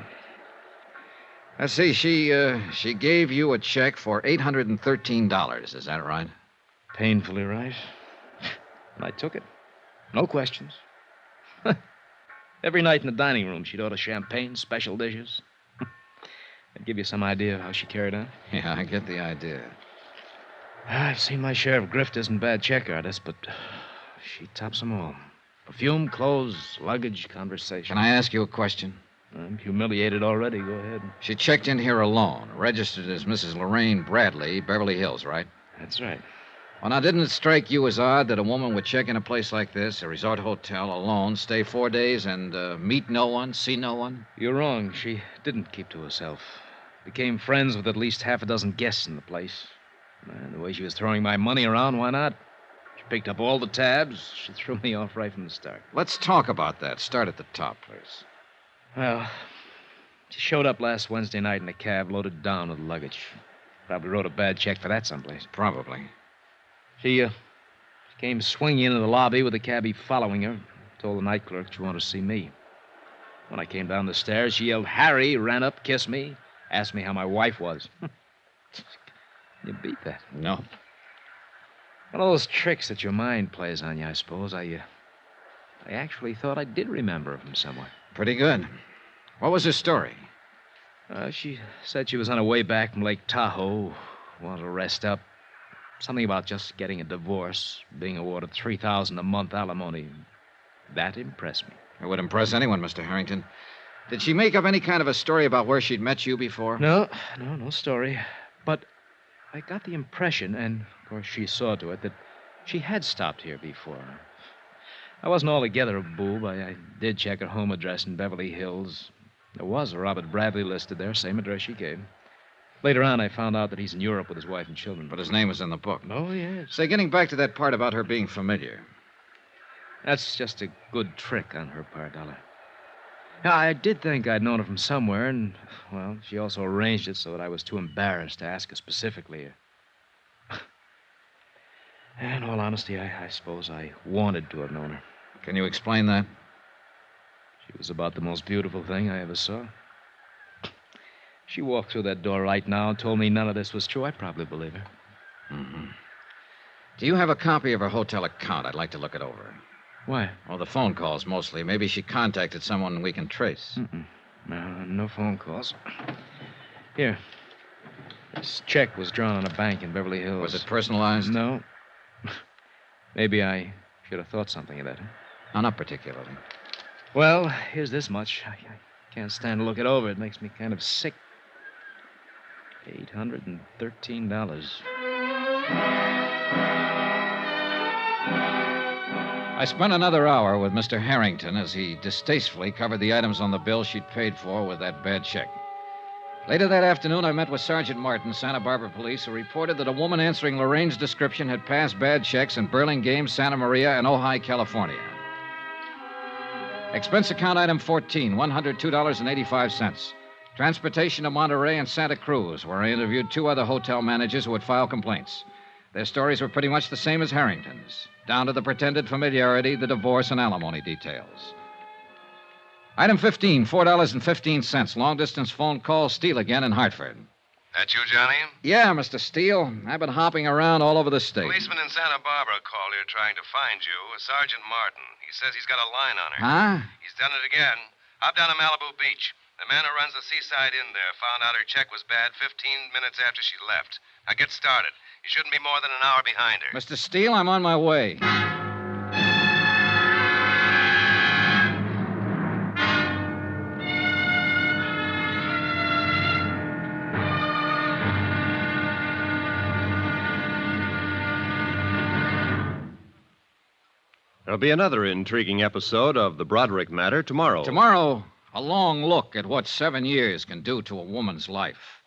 [SPEAKER 2] Let's see, she gave you a check for $813, is that right?
[SPEAKER 17] Painfully right. And I took it. No questions. Every night in the dining room, she'd order champagne, special dishes. That'd give you some idea of how she carried on.
[SPEAKER 2] Yeah, I get the idea.
[SPEAKER 17] I've seen my share of grifters and bad check artists, but she tops them all. Perfume, clothes, luggage, conversation.
[SPEAKER 2] Can I ask you a question?
[SPEAKER 17] I'm humiliated already. Go ahead.
[SPEAKER 2] She checked in here alone, registered as Mrs. Lorraine Bradley, Beverly Hills, right?
[SPEAKER 17] That's right.
[SPEAKER 2] Well, now, didn't it strike you as odd that a woman would check in a place like this, a resort hotel, alone, stay 4 days, and meet no one, see no one?
[SPEAKER 17] You're wrong. She didn't keep to herself. Became friends with at least half a dozen guests in the place. And the way she was throwing my money around, why not? She picked up all the tabs. She threw me off right from the start.
[SPEAKER 2] Let's talk about that. Start at the top, please.
[SPEAKER 17] Well, she showed up last Wednesday night in a cab loaded down with luggage. Probably wrote a bad check for that someplace.
[SPEAKER 2] Probably.
[SPEAKER 17] She came swinging into the lobby with the cabbie following her. Told the night clerk she wanted to see me. When I came down the stairs, she yelled, "Harry," ran up, kissed me, asked me how my wife was. You beat that.
[SPEAKER 2] No.
[SPEAKER 17] One of those tricks that your mind plays on you, I suppose. I actually thought I did remember her from somewhere.
[SPEAKER 2] Pretty good. What was her story?
[SPEAKER 17] She said she was on her way back from Lake Tahoe, wanted to rest up. Something about just getting a divorce, being awarded $3,000 a month alimony. That impressed me.
[SPEAKER 2] It would impress anyone, Mr. Harrington. Did she make up any kind of a story about where she'd met you before?
[SPEAKER 17] No story. But I got the impression, and of course she saw to it, that she had stopped here before. I wasn't altogether a boob. I did check her home address in Beverly Hills. There was a Robert Bradley listed there, same address she gave. Later on, I found out that he's in Europe with his wife and children.
[SPEAKER 2] But his name was in the book.
[SPEAKER 17] Oh, yes.
[SPEAKER 2] Say, getting back to that part about her being familiar.
[SPEAKER 17] That's just a good trick on her part, Dollar. Now, I did think I'd known her from somewhere, and, well, she also arranged it so that I was too embarrassed to ask her specifically. In all honesty, I suppose I wanted to have known her.
[SPEAKER 2] Can you explain that?
[SPEAKER 17] She was about the most beautiful thing I ever saw. She walked through that door right now and told me none of this was true. I'd probably believe her.
[SPEAKER 2] Mm-hmm. Do you have a copy of her hotel account? I'd like to look it over.
[SPEAKER 17] Why?
[SPEAKER 2] Well, the phone calls mostly. Maybe she contacted someone we can trace.
[SPEAKER 17] No phone calls. Here. This check was drawn on a bank in Beverly Hills.
[SPEAKER 2] Was it personalized?
[SPEAKER 17] No. Maybe I should have thought something of that.
[SPEAKER 2] No, not particularly.
[SPEAKER 17] Well, here's this much. I can't stand to look it over. It makes me kind of sick. $813.
[SPEAKER 2] I spent another hour with Mr. Harrington as he distastefully covered the items on the bill she'd paid for with that bad check. Later that afternoon, I met with Sergeant Martin, Santa Barbara Police, who reported that a woman answering Lorraine's description had passed bad checks in Burlingame, Santa Maria, and Ojai, California. Expense account item 14, $102.85. Transportation to Monterey and Santa Cruz, where I interviewed 2 other hotel managers who had filed complaints. Their stories were pretty much the same as Harrington's, down to the pretended familiarity, the divorce, and alimony details. Item 15, $4.15. Long-distance phone call, Steele again in Hartford.
[SPEAKER 21] That you, Johnny?
[SPEAKER 2] Yeah, Mr. Steele. I've been hopping around all over the state.
[SPEAKER 21] Policeman in Santa Barbara called here trying to find you, Sergeant Martin. He says he's got a line on her.
[SPEAKER 2] Huh?
[SPEAKER 21] He's done it again. Up down to Malibu Beach. The man who runs the seaside inn there found out her check was bad 15 minutes after she left. Now get started. You shouldn't be more than an hour behind her.
[SPEAKER 2] Mr. Steele, I'm on my way.
[SPEAKER 1] There'll be another intriguing episode of The Broderick Matter tomorrow.
[SPEAKER 2] Tomorrow, a long look at what 7 years can do to a woman's life.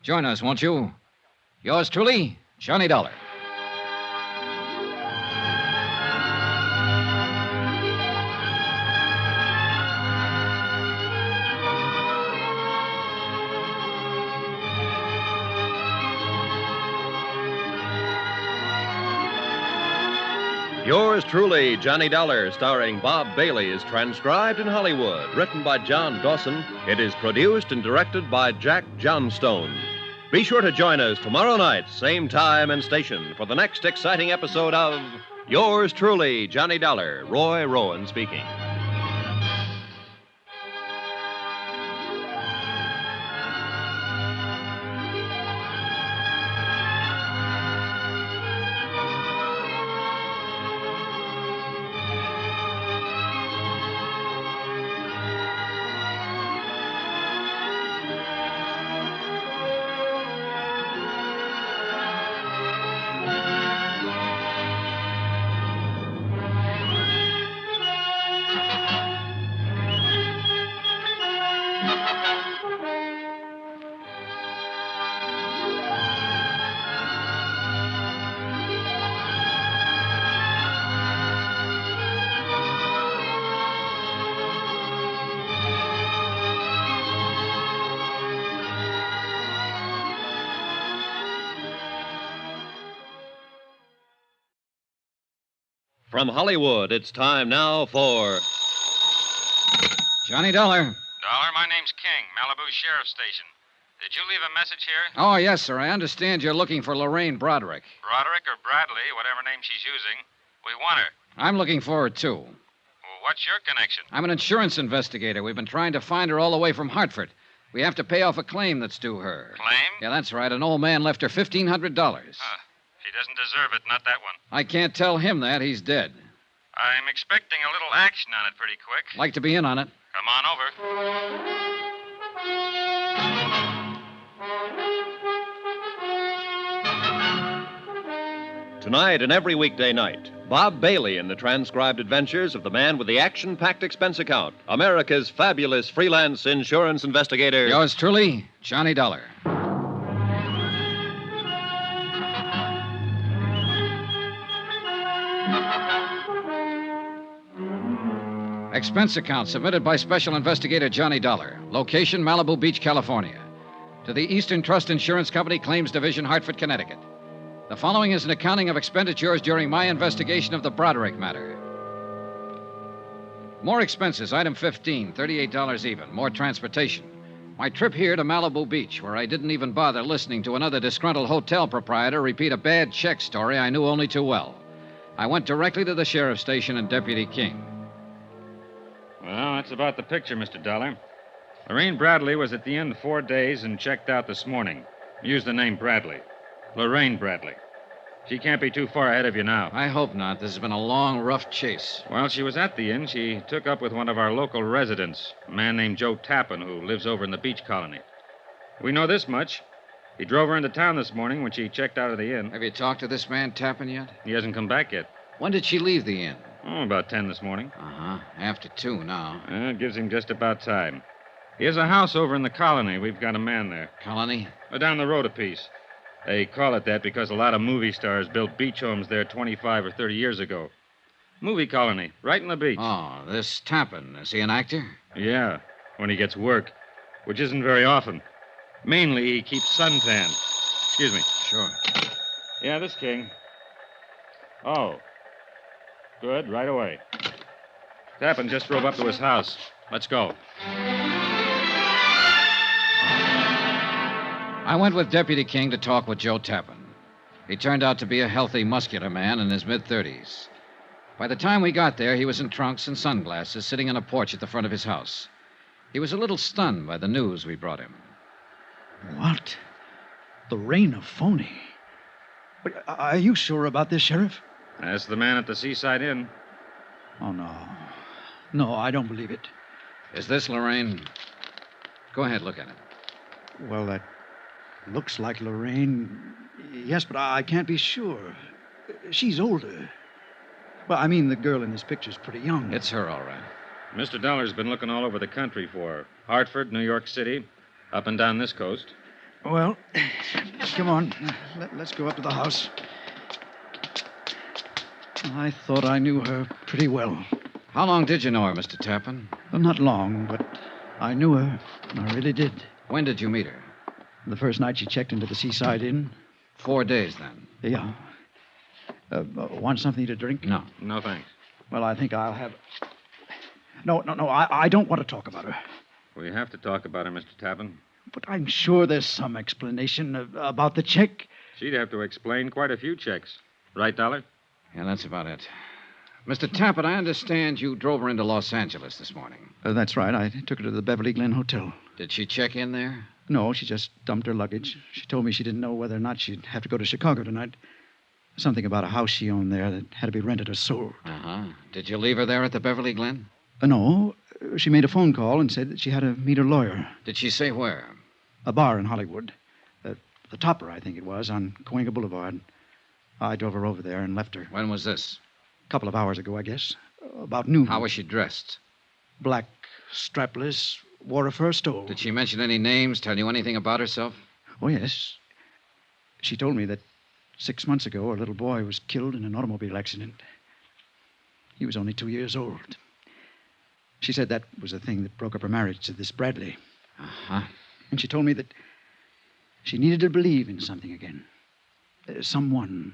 [SPEAKER 2] Join us, won't you? Yours truly, Johnny Dollar.
[SPEAKER 1] Yours truly, Johnny Dollar, starring Bob Bailey, is transcribed in Hollywood. Written by John Dawson, it is produced and directed by Jack Johnstone. Be sure to join us tomorrow night, same time and station, for the next exciting episode of Yours truly, Johnny Dollar. Roy Rowan speaking. From Hollywood, it's time now for
[SPEAKER 2] Johnny Dollar.
[SPEAKER 4] Dollar, my name's King, Malibu Sheriff Station. Did you leave a message here?
[SPEAKER 2] Oh, yes, sir. I understand you're looking for Lorraine Broderick.
[SPEAKER 4] Broderick or Bradley, whatever name she's using. We want her.
[SPEAKER 2] I'm looking for her, too.
[SPEAKER 4] Well, what's your connection?
[SPEAKER 2] I'm an insurance investigator. We've been trying to find her all the way from Hartford. We have to pay off a claim that's due her.
[SPEAKER 4] Claim?
[SPEAKER 2] Yeah, that's right. An old man left her $1,500.
[SPEAKER 4] She doesn't deserve it, not that one.
[SPEAKER 2] I can't tell him that. He's dead.
[SPEAKER 4] I'm expecting a little action on it pretty quick.
[SPEAKER 2] Like to be in on it.
[SPEAKER 4] Come on over.
[SPEAKER 1] Tonight and every weekday night, Bob Bailey in the transcribed adventures of the man with the action-packed expense account, America's fabulous freelance insurance investigator.
[SPEAKER 2] Yours truly, Johnny Dollar. Expense account submitted by Special Investigator Johnny Dollar. Location, Malibu Beach, California. To the Eastern Trust Insurance Company, Claims Division, Hartford, Connecticut. The following is an accounting of expenditures during my investigation of the Broderick matter. More expenses, item 15, $38 even. More transportation. My trip here to Malibu Beach, where I didn't even bother listening to another disgruntled hotel proprietor repeat a bad check story I knew only too well. I went directly to the sheriff's station and Deputy King.
[SPEAKER 4] Well, that's about the picture, Mr. Dollar. Lorraine Bradley was at the inn 4 days and checked out this morning. Used the name Bradley. Lorraine Bradley. She can't be too far ahead of you now.
[SPEAKER 2] I hope not. This has been a long, rough chase.
[SPEAKER 4] While she was at the inn, she took up with one of our local residents, a man named Joe Tappan, who lives over in the beach colony. We know this much. He drove her into town this morning when she checked out of the inn.
[SPEAKER 2] Have you talked to this man Tappan yet?
[SPEAKER 4] He hasn't come back yet.
[SPEAKER 2] When did she leave the inn?
[SPEAKER 4] Oh, about 10 this morning.
[SPEAKER 2] Uh-huh. After 2 now.
[SPEAKER 4] It gives him just about time. He has a house over in the colony. We've got a man there.
[SPEAKER 2] Colony?
[SPEAKER 4] Down the road a piece. They call it that because a lot of movie stars built beach homes there 25 or 30 years ago. Movie colony, right in the beach.
[SPEAKER 2] Oh, this Tappan, is he an actor?
[SPEAKER 4] Yeah, when he gets work, which isn't very often. Mainly, he keeps suntan. Excuse me.
[SPEAKER 2] Sure.
[SPEAKER 4] Yeah, this King. Oh. Good, right away. Tappan just drove up to his house. Let's go.
[SPEAKER 2] I went with Deputy King to talk with Joe Tappan. He turned out to be a healthy, muscular man in his mid-30s. By the time we got there, he was in trunks and sunglasses, sitting on a porch at the front of his house. He was a little stunned by the news we brought him.
[SPEAKER 18] What? Lorraine of phony? Are you sure about this, Sheriff?
[SPEAKER 4] That's the man at the Seaside Inn.
[SPEAKER 18] Oh, no. No, I don't believe it.
[SPEAKER 2] Is this Lorraine? Go ahead, look at it.
[SPEAKER 18] Well, that looks like Lorraine. Yes, but I can't be sure. She's older. Well, I mean, the girl in this picture's pretty young.
[SPEAKER 2] It's her, all right.
[SPEAKER 4] Mr. Dollar's been looking all over the country for her. Hartford, New York City, up and down this coast.
[SPEAKER 18] Well, come on. Let's go up to the house. I thought I knew her pretty well.
[SPEAKER 2] How long did you know her, Mr. Tappan?
[SPEAKER 18] Well, not long, but I knew her. I really did.
[SPEAKER 2] When did you meet her?
[SPEAKER 18] The first night she checked into the Seaside Inn.
[SPEAKER 2] 4 days, then?
[SPEAKER 18] Yeah. Want something to drink?
[SPEAKER 2] No.
[SPEAKER 4] No, thanks.
[SPEAKER 18] Well, I think I'll have... No, I don't want to talk about her.
[SPEAKER 4] We have to talk about her, Mr. Tappan.
[SPEAKER 18] But I'm sure there's some explanation about the check.
[SPEAKER 4] She'd have to explain quite a few checks. Right, Dollar?
[SPEAKER 2] Yeah, that's about it. Mr. Tappan, I understand you drove her into Los Angeles this morning.
[SPEAKER 18] That's right. I took her to the Beverly Glen Hotel.
[SPEAKER 2] Did she check in there?
[SPEAKER 18] No, she just dumped her luggage. She told me she didn't know whether or not she'd have to go to Chicago tonight. Something about a house she owned there that had to be rented or sold.
[SPEAKER 2] Uh-huh. Did you leave her there at the Beverly Glen?
[SPEAKER 18] No. She made a phone call and said that she had to meet her lawyer.
[SPEAKER 2] Did she say where?
[SPEAKER 18] A bar in Hollywood. The Topper, I think it was, on Cahuenga Boulevard. I drove her over there and left her.
[SPEAKER 2] When was this?
[SPEAKER 18] A couple of hours ago, I guess. About noon.
[SPEAKER 2] How was she dressed?
[SPEAKER 18] Black, strapless, wore a fur stole.
[SPEAKER 2] Did she mention any names, tell you anything about herself?
[SPEAKER 18] Oh, yes. She told me that 6 months ago, a little boy was killed in an automobile accident. He was only 2 years old. She said that was the thing that broke up her marriage to this Bradley.
[SPEAKER 2] Uh-huh.
[SPEAKER 18] And she told me that she needed to believe in something again. Someone.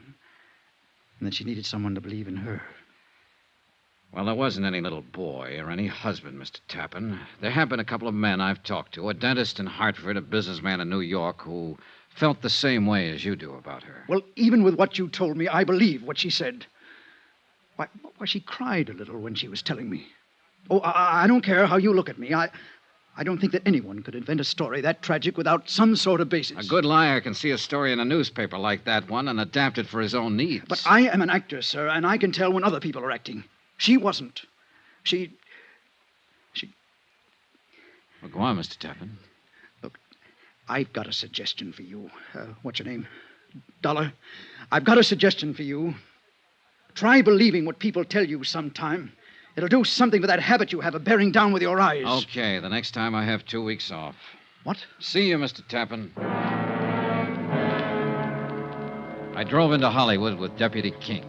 [SPEAKER 18] And that she needed someone to believe in her.
[SPEAKER 2] Well, there wasn't any little boy or any husband, Mr. Tappan. There have been a couple of men I've talked to, a dentist in Hartford, a businessman in New York, who felt the same way as you do about her.
[SPEAKER 18] Well, even with what you told me, I believe what she said. Why, she cried a little when she was telling me. Oh, I don't care how you look at me. I don't think that anyone could invent a story that tragic without some sort of basis.
[SPEAKER 2] A good liar can see a story in a newspaper like that one and adapt it for his own needs.
[SPEAKER 18] But I am an actor, sir, and I can tell when other people are acting. She wasn't. She...
[SPEAKER 2] Well, go on, Mr. Tappan.
[SPEAKER 18] Look, I've got a suggestion for you. What's your name? Dollar. I've got a suggestion for you. Try believing what people tell you sometime. It'll do something with that habit you have of bearing down with your eyes.
[SPEAKER 2] Okay, the next time I have 2 weeks off.
[SPEAKER 18] What?
[SPEAKER 2] See you, Mr. Tappan. I drove into Hollywood with Deputy King.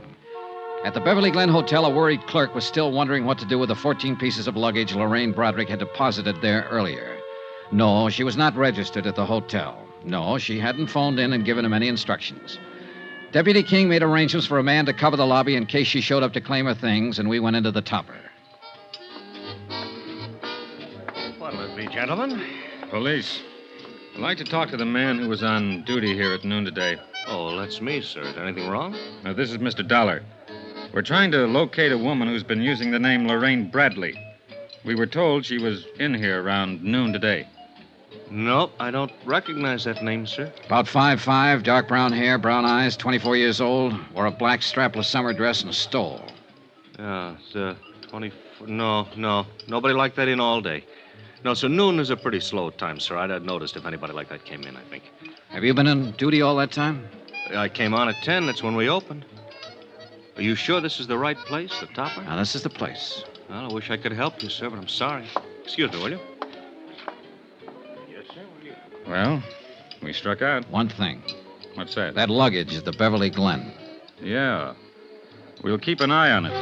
[SPEAKER 2] At the Beverly Glen Hotel, a worried clerk was still wondering what to do with the 14 pieces of luggage Lorraine Broderick had deposited there earlier. No, she was not registered at the hotel. No, she hadn't phoned in and given him any instructions. Deputy King made arrangements for a man to cover the lobby in case she showed up to claim her things, and we went into the topper.
[SPEAKER 10] What'll it be, gentlemen?
[SPEAKER 4] Police. I'd like to talk to the man who was on duty here at noon today.
[SPEAKER 10] Oh, that's me, sir. Is anything wrong?
[SPEAKER 4] Now, this is Mr. Dollar. We're trying to locate a woman who's been using the name Lorraine Bradley. We were told she was in here around noon today.
[SPEAKER 10] Nope, I don't recognize that name, sir.
[SPEAKER 2] About 5'5", dark brown hair, brown eyes, 24 years old, wore a black strapless summer dress and a stole.
[SPEAKER 10] Yeah, it's 24. No. Nobody like that in all day. No, so noon is a pretty slow time, sir. I'd have noticed if anybody like that came in, I think.
[SPEAKER 2] Have you been on duty all that time?
[SPEAKER 10] I came on at 10. That's when we opened. Are you sure this is the right place, the topper?
[SPEAKER 2] Now, this is the place.
[SPEAKER 10] Well, I wish I could help you, sir, but I'm sorry. Excuse me, will you?
[SPEAKER 4] Yes, sir. Well, we struck out.
[SPEAKER 2] One thing.
[SPEAKER 4] What's that?
[SPEAKER 2] That luggage at the Beverly Glen.
[SPEAKER 4] Yeah. We'll keep an eye on it.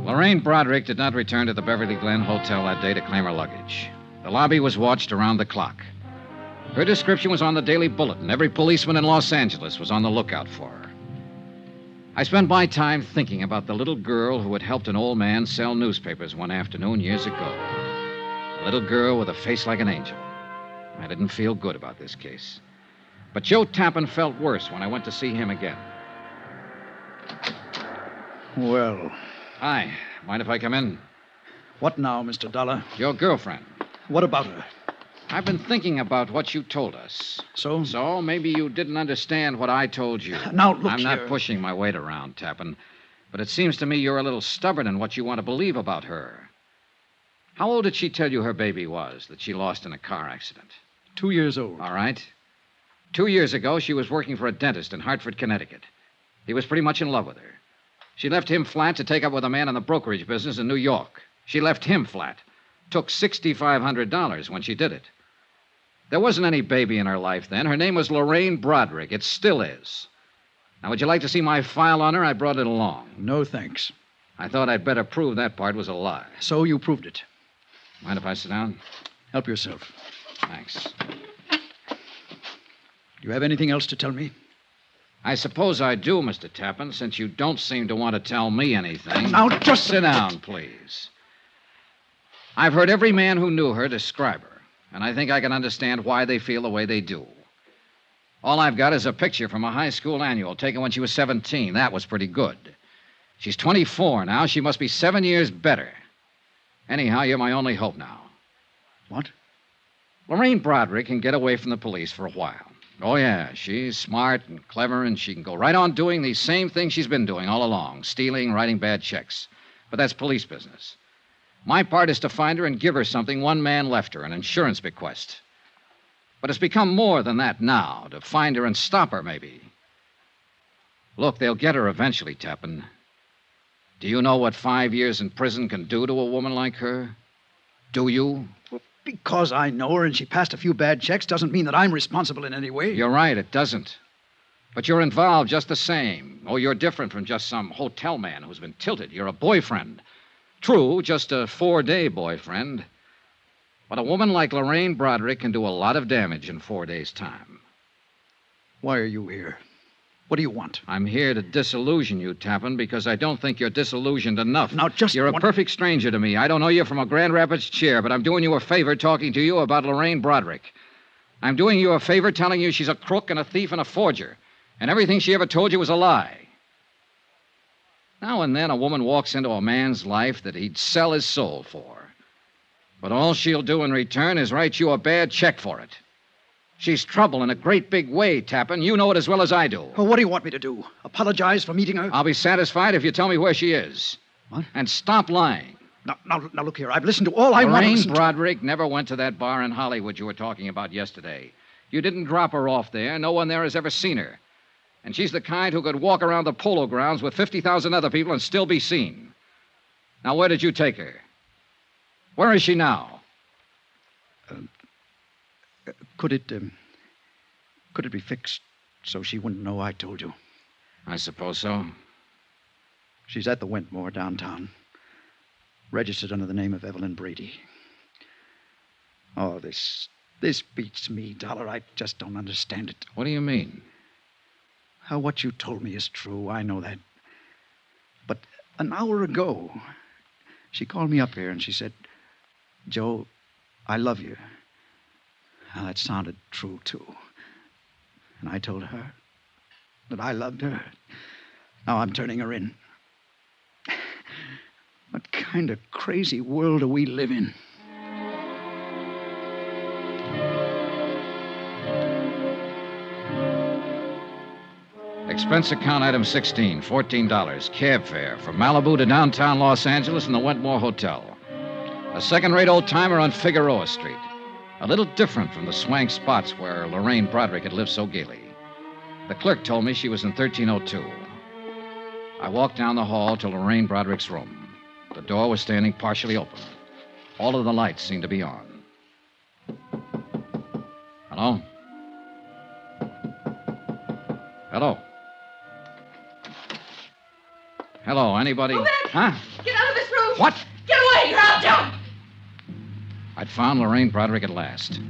[SPEAKER 2] Lorraine Broderick did not return to the Beverly Glen Hotel that day to claim her luggage. The lobby was watched around the clock. Her description was on the Daily Bulletin. Every policeman in Los Angeles was on the lookout for her. I spent my time thinking about the little girl who had helped an old man sell newspapers one afternoon years ago. A little girl with a face like an angel. I didn't feel good about this case. But Joe Tappan felt worse when I went to see him again.
[SPEAKER 18] Well.
[SPEAKER 2] Hi. Mind if I come in?
[SPEAKER 18] What now, Mr. Dollar?
[SPEAKER 2] Your girlfriend.
[SPEAKER 18] What about her?
[SPEAKER 2] I've been thinking about what you told us.
[SPEAKER 18] So?
[SPEAKER 2] So maybe you didn't understand what I told you.
[SPEAKER 18] Now, look
[SPEAKER 2] I'm
[SPEAKER 18] here.
[SPEAKER 2] not pushing my weight around, Tappan. But it seems to me you're a little stubborn in what you want to believe about her. How old did she tell you her baby was that she lost in a car accident?
[SPEAKER 18] 2 years old.
[SPEAKER 2] All right. 2 years ago, she was working for a dentist in Hartford, Connecticut. He was pretty much in love with her. She left him flat to take up with a man in the brokerage business in New York. She left him flat. Took $6,500 when she did it. There wasn't any baby in her life then. Her name was Lorraine Broderick. It still is. Now, would you like to see my file on her? I brought it along.
[SPEAKER 18] No, thanks.
[SPEAKER 2] I thought I'd better prove that part was a lie.
[SPEAKER 18] So you proved it.
[SPEAKER 2] Mind if I sit down?
[SPEAKER 18] Help yourself.
[SPEAKER 2] Thanks.
[SPEAKER 18] Do you have anything else to tell me?
[SPEAKER 2] I suppose I do, Mr. Tappan, since you don't seem to want to tell me anything.
[SPEAKER 18] Now, just
[SPEAKER 2] sit down, please. I've heard every man who knew her describe her, and I think I can understand why they feel the way they do. All I've got is a picture from a high school annual taken when she was 17. That was pretty good. She's 24 now. She must be 7 years better. Anyhow, you're my only hope now.
[SPEAKER 18] What?
[SPEAKER 2] Lorraine Broderick can get away from the police for a while. Oh, yeah, she's smart and clever, and she can go right on doing the same thing she's been doing all along, stealing, writing bad checks. But that's police business. My part is to find her and give her something one man left her, an insurance bequest. But it's become more than that now, to find her and stop her, maybe. Look, they'll get her eventually, Tappan. Do you know what 5 years in prison can do to a woman like her? Do you?
[SPEAKER 18] Well, because I know her and she passed a few bad checks doesn't mean that I'm responsible in any way.
[SPEAKER 2] You're right, it doesn't. But you're involved just the same. Oh, you're different from just some hotel man who's been tilted. You're a boyfriend. True, just a 4-day boyfriend. But a woman like Lorraine Broderick can do a lot of damage in 4 days' time.
[SPEAKER 18] Why are you here? What do you want?
[SPEAKER 2] I'm here to disillusion you, Tappan, because I don't think you're disillusioned enough.
[SPEAKER 18] Now, just
[SPEAKER 2] You're a perfect stranger to me. I don't know you from a Grand Rapids chair, but I'm doing you a favor talking to you about Lorraine Broderick. I'm doing you a favor telling you she's a crook and a thief and a forger, and everything she ever told you was a lie. Now and then a woman walks into a man's life that he'd sell his soul for. But all she'll do in return is write you a bad check for it. She's trouble in a great big way, Tappan. You know it as well as I do.
[SPEAKER 18] Well, what do you want me to do? Apologize for meeting her?
[SPEAKER 2] I'll be satisfied if you tell me where she is.
[SPEAKER 18] What?
[SPEAKER 2] And stop lying.
[SPEAKER 18] Now, look here. I've listened to all I want to
[SPEAKER 2] Lorraine
[SPEAKER 18] listen to.
[SPEAKER 2] Broderick never went to that bar in Hollywood you were talking about yesterday. You didn't drop her off there. No one there has ever seen her. And she's the kind who could walk around the polo grounds with 50,000 other people and still be seen. Now, where did you take her? Where is she now?
[SPEAKER 18] Could it be fixed so she wouldn't know I told you?
[SPEAKER 2] I suppose so.
[SPEAKER 18] She's at the Wentmore downtown, registered under the name of Evelyn Brady. Oh, this beats me, Dollar. I just don't understand it.
[SPEAKER 2] What do you mean?
[SPEAKER 18] How what you told me is true. I know that. But an hour ago, she called me up here and she said, Joe, I love you. Now, that sounded true, too. And I told her that I loved her. Now I'm turning her in. What kind of crazy world do we live in?
[SPEAKER 2] Expense account item 16, $14. Cab fare from Malibu to downtown Los Angeles in the Wentmore Hotel. A second-rate old-timer on Figueroa Street. A little different from the swank spots where Lorraine Broderick had lived so gaily. The clerk told me she was in 1302. I walked down the hall to Lorraine Broderick's room. The door was standing partially open. All of the lights seemed to be on. Hello? Hello? Hello, anybody?
[SPEAKER 12] Move it!
[SPEAKER 2] Huh?
[SPEAKER 12] Get out of this room!
[SPEAKER 2] What?
[SPEAKER 12] Get away! You're out, Joe!
[SPEAKER 2] I'd found Lorraine Broderick at last.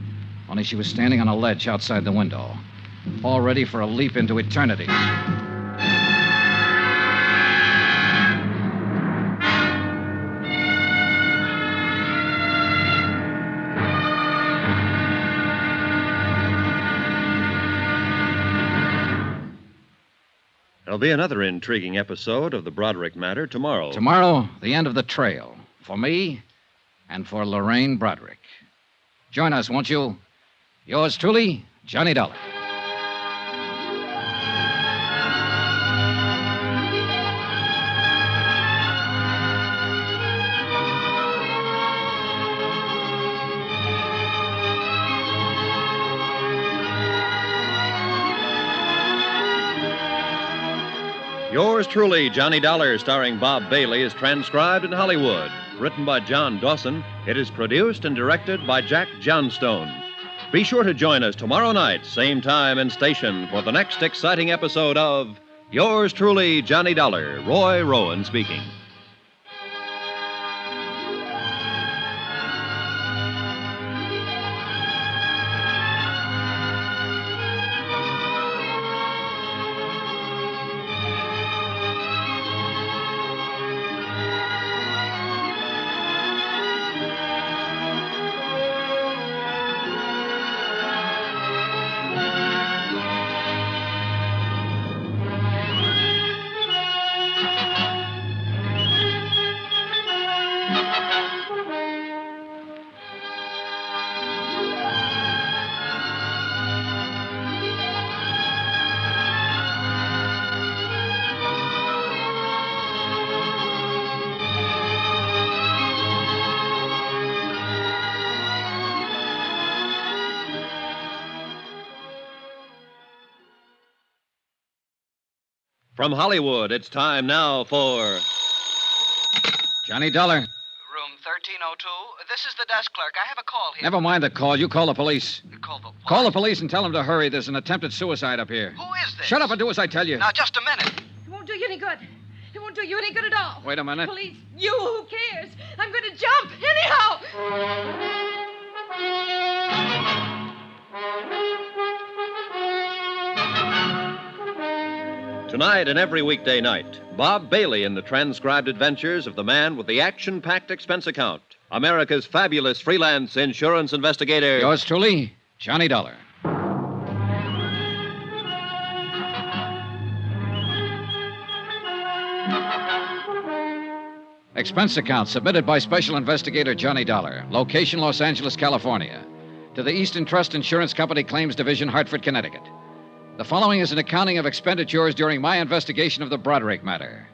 [SPEAKER 2] Only she was standing on a ledge outside the window, all ready for a leap into eternity.
[SPEAKER 1] There'll be another intriguing episode of the Broderick matter tomorrow.
[SPEAKER 2] Tomorrow, the end of the trail. For me and for Lorraine Broderick. Join us, won't you? Yours truly, Johnny Dollar.
[SPEAKER 1] Yours truly, Johnny Dollar, starring Bob Bailey, is transcribed in Hollywood. Written by John Dawson, it is produced and directed by Jack Johnstone. Be sure to join us tomorrow night, same time and station, for the next exciting episode of Yours truly, Johnny Dollar. Roy Rowan speaking. From Hollywood, it's time now for
[SPEAKER 2] Johnny Dollar.
[SPEAKER 22] Room 1302. This is the desk clerk. I have a call here.
[SPEAKER 2] Never mind the call. You call the police.
[SPEAKER 22] Call the what?
[SPEAKER 2] Call the police and tell them to hurry. There's an attempted suicide up here.
[SPEAKER 22] Who is this?
[SPEAKER 2] Shut up and do as I tell you.
[SPEAKER 22] Now, just a minute.
[SPEAKER 12] It won't do you any good. It won't do you any good at all.
[SPEAKER 2] Wait a minute.
[SPEAKER 12] Police, you, who cares? I'm going to jump anyhow.
[SPEAKER 1] Tonight and every weekday night, Bob Bailey in the transcribed adventures of the man with the action-packed expense account, America's fabulous freelance insurance investigator.
[SPEAKER 2] Yours truly, Johnny Dollar. Expense account submitted by Special Investigator Johnny Dollar. Location, Los Angeles, California. To the Eastern Trust Insurance Company Claims Division, Hartford, Connecticut. The following is an accounting of expenditures during my investigation of the Broderick matter.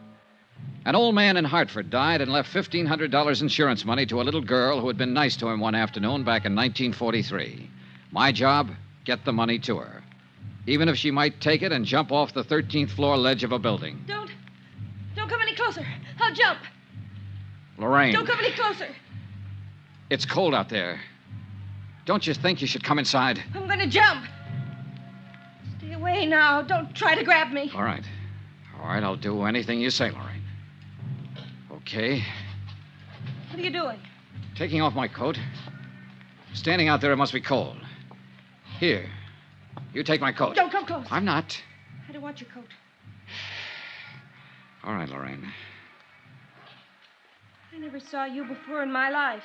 [SPEAKER 2] An old man in Hartford died and left $1,500 insurance money to a little girl who had been nice to him one afternoon back in 1943. My job, get the money to her. Even if she might take it and jump off the 13th floor ledge of a building.
[SPEAKER 12] Don't come any closer. I'll jump.
[SPEAKER 2] Lorraine.
[SPEAKER 12] Don't come any closer.
[SPEAKER 2] It's cold out there. Don't you think you should come inside?
[SPEAKER 12] I'm going to jump. Stay away now. Don't try to grab me.
[SPEAKER 2] All right. All right, I'll do anything you say, Lorraine. Okay.
[SPEAKER 12] What are you doing?
[SPEAKER 2] Taking off my coat. Standing out there, it must be cold. Here. You take my coat.
[SPEAKER 12] Don't come close.
[SPEAKER 2] I'm not.
[SPEAKER 12] I don't want your coat.
[SPEAKER 2] All right, Lorraine.
[SPEAKER 12] I never saw you before in my life.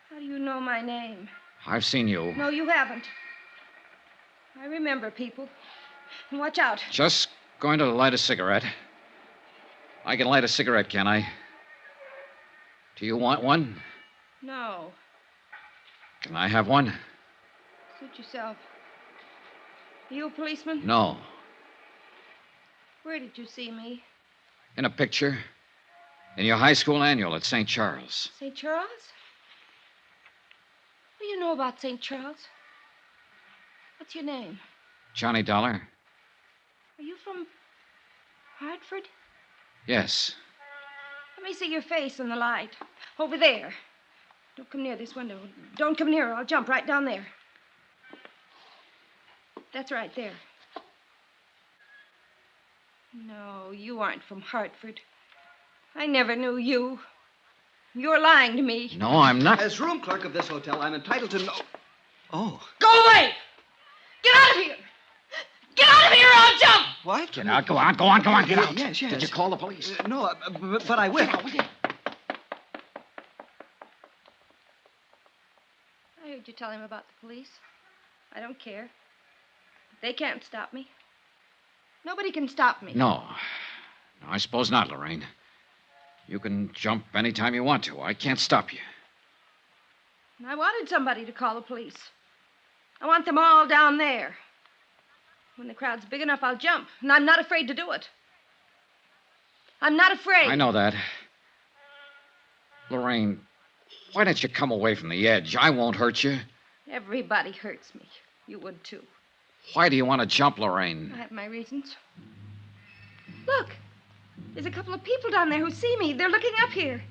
[SPEAKER 12] How do you know my name?
[SPEAKER 2] I've seen you.
[SPEAKER 12] No, you haven't. I remember people. And watch out.
[SPEAKER 2] Just going to light a cigarette. I can light a cigarette, can I? Do you want one?
[SPEAKER 12] No.
[SPEAKER 2] Can I have one?
[SPEAKER 12] Suit yourself. Are you a policeman?
[SPEAKER 2] No.
[SPEAKER 12] Where did you see me?
[SPEAKER 2] In a picture. In your high school annual at St. Charles.
[SPEAKER 12] St. Charles? What do you know about St. Charles? What's your name?
[SPEAKER 2] Johnny Dollar?
[SPEAKER 12] Are you from Hartford?
[SPEAKER 2] Yes.
[SPEAKER 12] Let me see your face in the light. Over there. Don't come near this window. Don't come near, or I'll jump right down there. That's right there. No, you aren't from Hartford. I never knew you. You're lying to me.
[SPEAKER 2] No, I'm not.
[SPEAKER 6] As room clerk of this hotel, I'm entitled to know. Oh.
[SPEAKER 12] Go away! Get out of here! Get out of here or I'll jump!
[SPEAKER 6] What?
[SPEAKER 2] Get out, go on, get out.
[SPEAKER 6] Yes.
[SPEAKER 2] Did you call the police?
[SPEAKER 6] No, but I will.
[SPEAKER 2] Get out, will you?
[SPEAKER 12] I heard you tell him about the police. I don't care. They can't stop me. Nobody can stop me.
[SPEAKER 2] No, I suppose not, Lorraine. You can jump any time you want to. I can't stop you.
[SPEAKER 12] I wanted somebody to call the police. I want them all down there. When the crowd's big enough, I'll jump. And I'm not afraid to do it. I'm not afraid.
[SPEAKER 2] I know that. Lorraine, why don't you come away from the edge? I won't hurt you.
[SPEAKER 12] Everybody hurts me. You would, too.
[SPEAKER 2] Why do you want to jump, Lorraine?
[SPEAKER 12] I have my reasons. Look. There's a couple of people down there who see me. They're looking up here.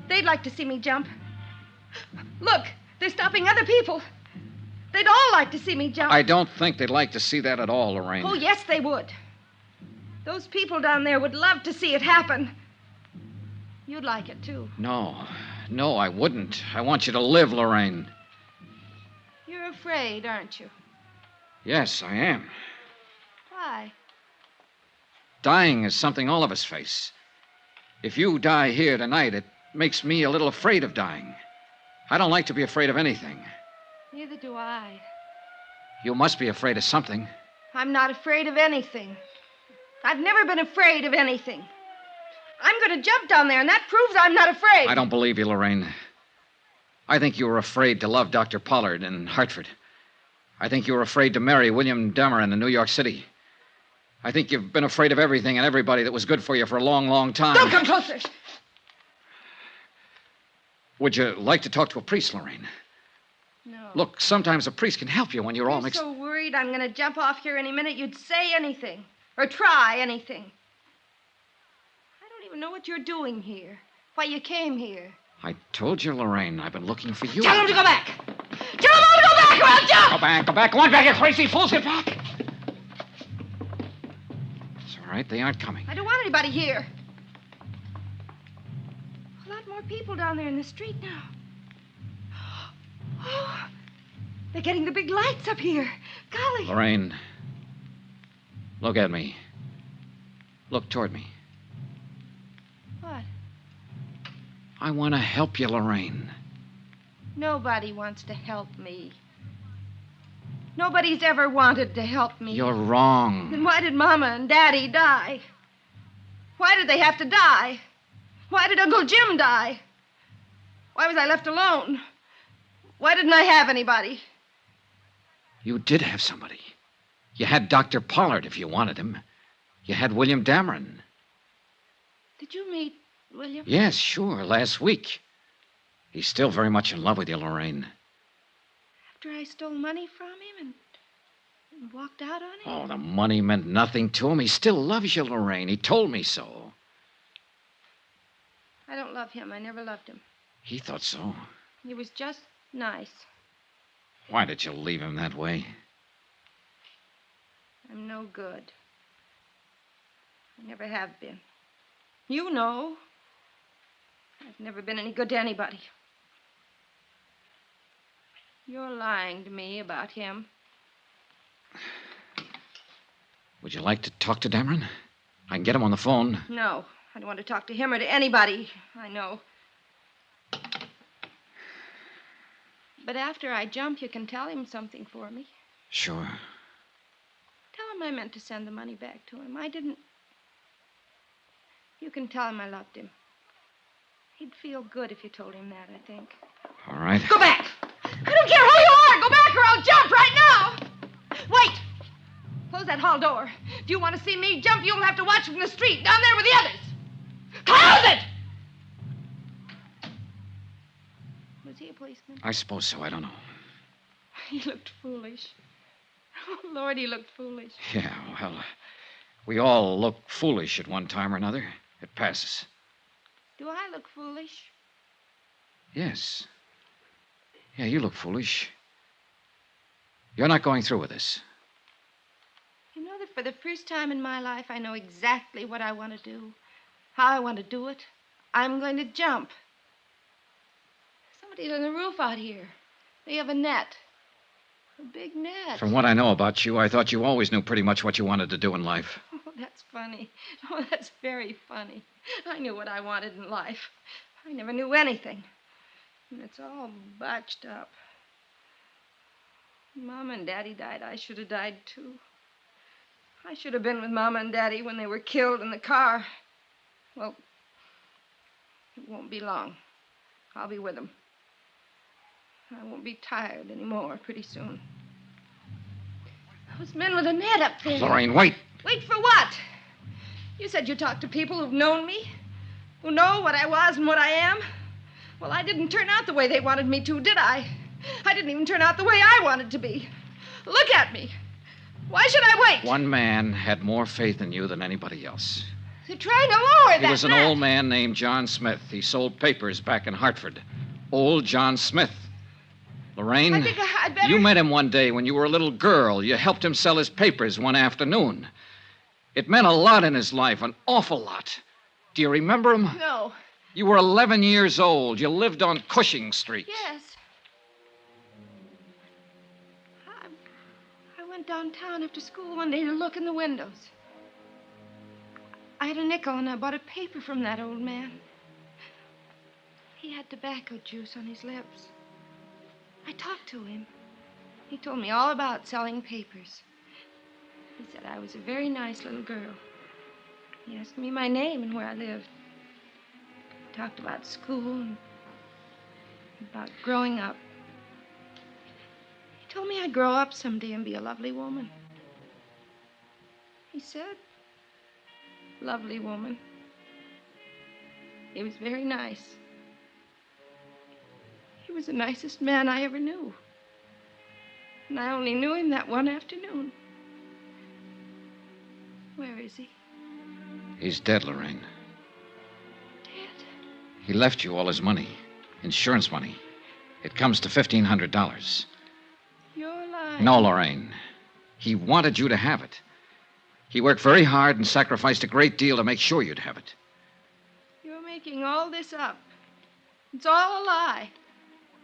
[SPEAKER 12] They'd like to see me jump. Look, they're stopping other people. They'd all like to see me jump.
[SPEAKER 2] I don't think they'd like to see that at all, Lorraine.
[SPEAKER 12] Oh, yes, they would. Those people down there would love to see it happen. You'd like it, too.
[SPEAKER 2] No, I wouldn't. I want you to live, Lorraine.
[SPEAKER 12] You're afraid, aren't you?
[SPEAKER 2] Yes, I am.
[SPEAKER 12] Why?
[SPEAKER 2] Dying is something all of us face. If you die here tonight, it makes me a little afraid of dying. I don't like to be afraid of anything.
[SPEAKER 12] Neither do I.
[SPEAKER 2] You must be afraid of something.
[SPEAKER 12] I'm not afraid of anything. I've never been afraid of anything. I'm going to jump down there, and that proves I'm not afraid.
[SPEAKER 2] I don't believe you, Lorraine. I think you were afraid to love Dr. Pollard in Hartford. I think you were afraid to marry William Dameron in New York City. I think you've been afraid of everything and everybody that was good for you for a long, long time.
[SPEAKER 12] Don't come closer.
[SPEAKER 2] Would you like to talk to a priest, Lorraine?
[SPEAKER 12] No.
[SPEAKER 2] Look, sometimes a priest can help you when you're all mixed.
[SPEAKER 12] You're so worried I'm going to jump off here any minute you'd say anything. Or try anything. I don't even know what you're doing here. Why you came here.
[SPEAKER 2] I told you, Lorraine, I've been looking for you.
[SPEAKER 12] Tell him to go back. Tell him all to go back or I'll jump.
[SPEAKER 2] Go back. Go on back, you crazy fools. Get back. It's all right. They aren't coming.
[SPEAKER 12] I don't want anybody here. A lot more people down there in the street now. Oh, they're getting the big lights up here. Golly.
[SPEAKER 2] Lorraine, Look at me. Look toward me.
[SPEAKER 12] What?
[SPEAKER 2] I want to help you, Lorraine.
[SPEAKER 12] Nobody wants to help me. Nobody's ever wanted to help me.
[SPEAKER 2] You're wrong.
[SPEAKER 12] Then why did Mama and Daddy die? Why did they have to die? Why did Uncle Jim die? Why was I left alone? Why didn't I have anybody?
[SPEAKER 2] You did have somebody. You had Dr. Pollard if you wanted him. You had William Dameron.
[SPEAKER 12] Did you meet William?
[SPEAKER 2] Yes, sure, last week. He's still very much in love with you, Lorraine.
[SPEAKER 12] After I stole money from him and walked out on him?
[SPEAKER 2] Oh, the money meant nothing to him. He still loves you, Lorraine. He told me so.
[SPEAKER 12] I don't love him. I never loved him.
[SPEAKER 2] He thought so.
[SPEAKER 12] He was just nice.
[SPEAKER 2] Why did you leave him that way?
[SPEAKER 12] I'm no good. I never have been. You know. I've never been any good to anybody. You're lying to me about him.
[SPEAKER 2] Would you like to talk to Dameron? I can get him on the phone.
[SPEAKER 12] No, I don't want to talk to him or to anybody I know. But after I jump, you can tell him something for me.
[SPEAKER 2] Sure.
[SPEAKER 12] Tell him I meant to send the money back to him. I didn't. You can tell him I loved him. He'd feel good if you told him that, I think.
[SPEAKER 2] All right.
[SPEAKER 12] Go back! I don't care who you are! Go back or I'll jump right now! Wait! Close that hall door. If you want to see me jump, you'll have to watch from the street, down there with the others. Close it! Was he a policeman?
[SPEAKER 2] I suppose so. I don't know.
[SPEAKER 12] He looked foolish. Oh, Lord, he looked foolish.
[SPEAKER 2] Yeah, well, we all look foolish at one time or another. It passes.
[SPEAKER 12] Do I look foolish?
[SPEAKER 2] Yes. Yeah, you look foolish. You're not going through with this.
[SPEAKER 12] You know that for the first time in my life, I know exactly what I want to do, how I want to do it. I'm going to jump. Somebody's on the roof out here. They have a net. A big net.
[SPEAKER 2] From what I know about you, I thought you always knew pretty much what you wanted to do in life.
[SPEAKER 12] Oh, that's funny. Oh, that's very funny. I knew what I wanted in life. I never knew anything. And it's all botched up. Mama and Daddy died. I should have died, too. I should have been with Mama and Daddy when they were killed in the car. Well, it won't be long. I'll be with them. I won't be tired anymore pretty soon. Those men with a net up there.
[SPEAKER 2] Lorraine, wait.
[SPEAKER 12] Wait for what? You said you talked to people who've known me, who know what I was and what I am. Well, I didn't turn out the way they wanted me to, did I? I didn't even turn out the way I wanted to be. Look at me. Why should I wait?
[SPEAKER 2] One man had more faith in you than anybody else.
[SPEAKER 12] They're trying to lower that
[SPEAKER 2] He was an
[SPEAKER 12] net.
[SPEAKER 2] old man named John Smith. He sold papers back in Hartford. Old John Smith. Lorraine,
[SPEAKER 12] I think I'd better...
[SPEAKER 2] you met him one day when you were a little girl. You helped him sell his papers one afternoon. It meant a lot in his life, an awful lot. Do you remember him?
[SPEAKER 12] No.
[SPEAKER 2] You were 11 years old. You lived on Cushing Street.
[SPEAKER 12] Yes. I went downtown after school one day to look in the windows. I had a nickel and I bought a paper from that old man. He had tobacco juice on his lips. I talked to him. He told me all about selling papers. He said I was a very nice little girl. He asked me my name and where I lived. He talked about school and about growing up. He told me I'd grow up someday and be a lovely woman. He said, lovely woman. He was very nice. He was the nicest man I ever knew. And I only knew him that one afternoon. Where is he?
[SPEAKER 2] He's dead, Lorraine.
[SPEAKER 12] Dead?
[SPEAKER 2] He left you all his money, insurance money. It comes to $1,500.
[SPEAKER 12] You're lying.
[SPEAKER 2] No, Lorraine. He wanted you to have it. He worked very hard and sacrificed a great deal to make sure you'd have it.
[SPEAKER 12] You're making all this up. It's all a lie.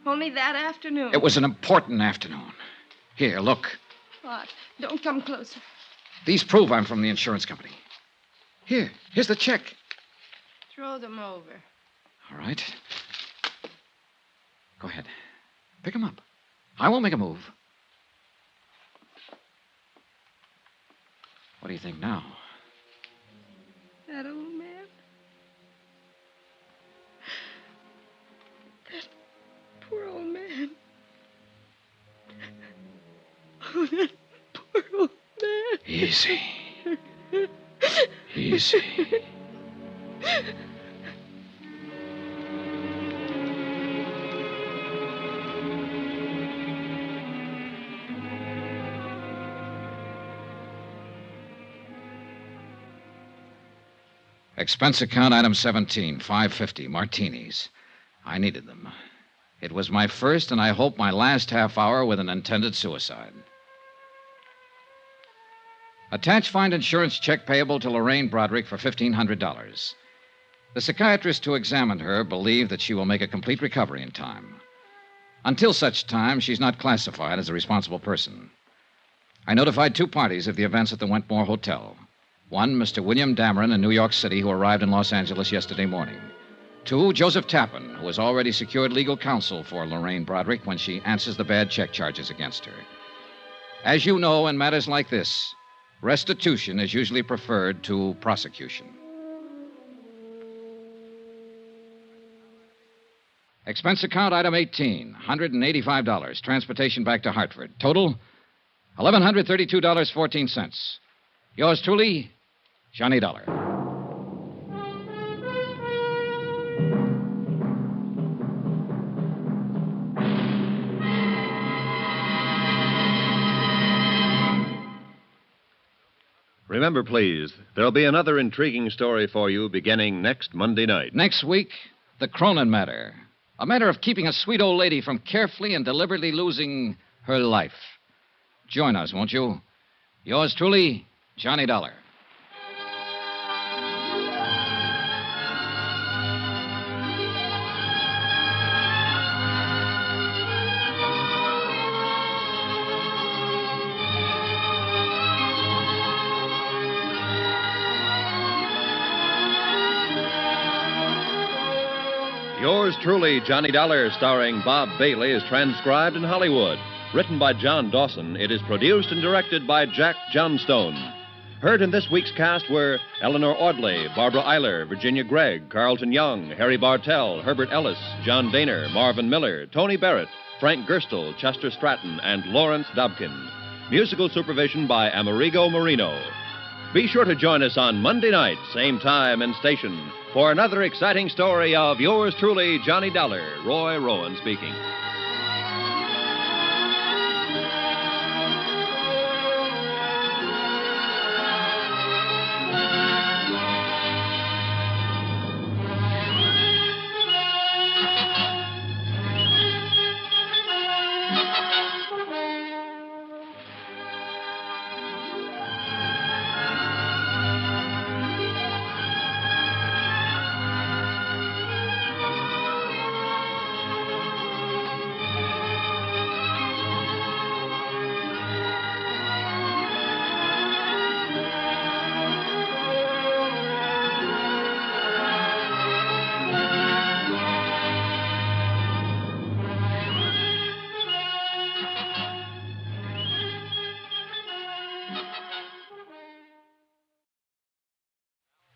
[SPEAKER 12] Only that afternoon.
[SPEAKER 2] It was an important afternoon. Here, look.
[SPEAKER 12] What? Don't come closer.
[SPEAKER 2] These prove I'm from the insurance company. Here's the check.
[SPEAKER 12] Throw them over.
[SPEAKER 2] All right. Go ahead. Pick them up. I won't make a move. What do you think now?
[SPEAKER 12] That old man. That poor old man. Oh, that poor old man.
[SPEAKER 2] Easy. Easy. Expense account item 17, $5.50, martinis. I needed them. It was my first and I hope my last half hour with an intended suicide. Attach find insurance check payable to Lorraine Broderick for $1,500. The psychiatrist who examined her believed that she will make a complete recovery in time. Until such time, she's not classified as a responsible person. I notified 2 parties of the events at the Wentmore Hotel. 1, Mr. William Dameron in New York City, who arrived in Los Angeles yesterday morning. 2, Joseph Tappan, who has already secured legal counsel for Lorraine Broderick when she answers the bad check charges against her. As you know, in matters like this, restitution is usually preferred to prosecution. Expense account item 18, $185. Transportation back to Hartford. Total, $1,132.14. Yours truly, Johnny Dollar.
[SPEAKER 1] Remember, please, there'll be another intriguing story for you beginning next Monday night.
[SPEAKER 2] Next week, the Cronin matter. A matter of keeping a sweet old lady from carefully and deliberately losing her life. Join us, won't you? Yours truly, Johnny Dollar.
[SPEAKER 1] Yours truly, Johnny Dollar, starring Bob Bailey, is transcribed in Hollywood. Written by John Dawson, it is produced and directed by Jack Johnstone. Heard in this week's cast were Eleanor Audley, Barbara Eiler, Virginia Gregg, Carlton Young, Harry Bartell, Herbert Ellis, John Daner, Marvin Miller, Tony Barrett, Frank Gerstle, Chester Stratton, and Lawrence Dobkin. Musical supervision by Amerigo Marino. Be sure to join us on Monday night, same time and station, for another exciting story of yours truly, Johnny Dollar. Roy Rowan speaking.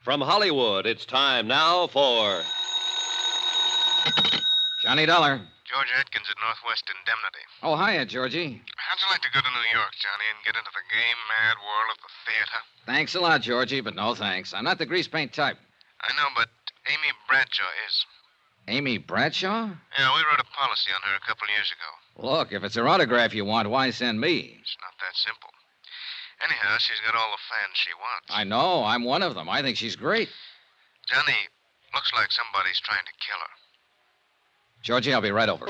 [SPEAKER 1] From Hollywood, it's time now for
[SPEAKER 2] Johnny Dollar.
[SPEAKER 15] George Atkins at Northwest Indemnity.
[SPEAKER 2] Oh, hiya, Georgie.
[SPEAKER 15] How'd you like to go to New York, Johnny, and get into the gay, mad world of the theater?
[SPEAKER 2] Thanks a lot, Georgie, but no thanks. I'm not the grease paint type.
[SPEAKER 15] I know, but Amy Bradshaw is.
[SPEAKER 2] Amy Bradshaw?
[SPEAKER 15] Yeah, we wrote a policy on her a couple years ago.
[SPEAKER 2] Look, if it's her autograph you want, why send me?
[SPEAKER 15] It's not that simple. Anyhow, she's got all the fans she wants.
[SPEAKER 2] I know. I'm one of them. I think she's great.
[SPEAKER 15] Johnny, looks like somebody's trying to kill her.
[SPEAKER 2] Georgie, I'll be right over.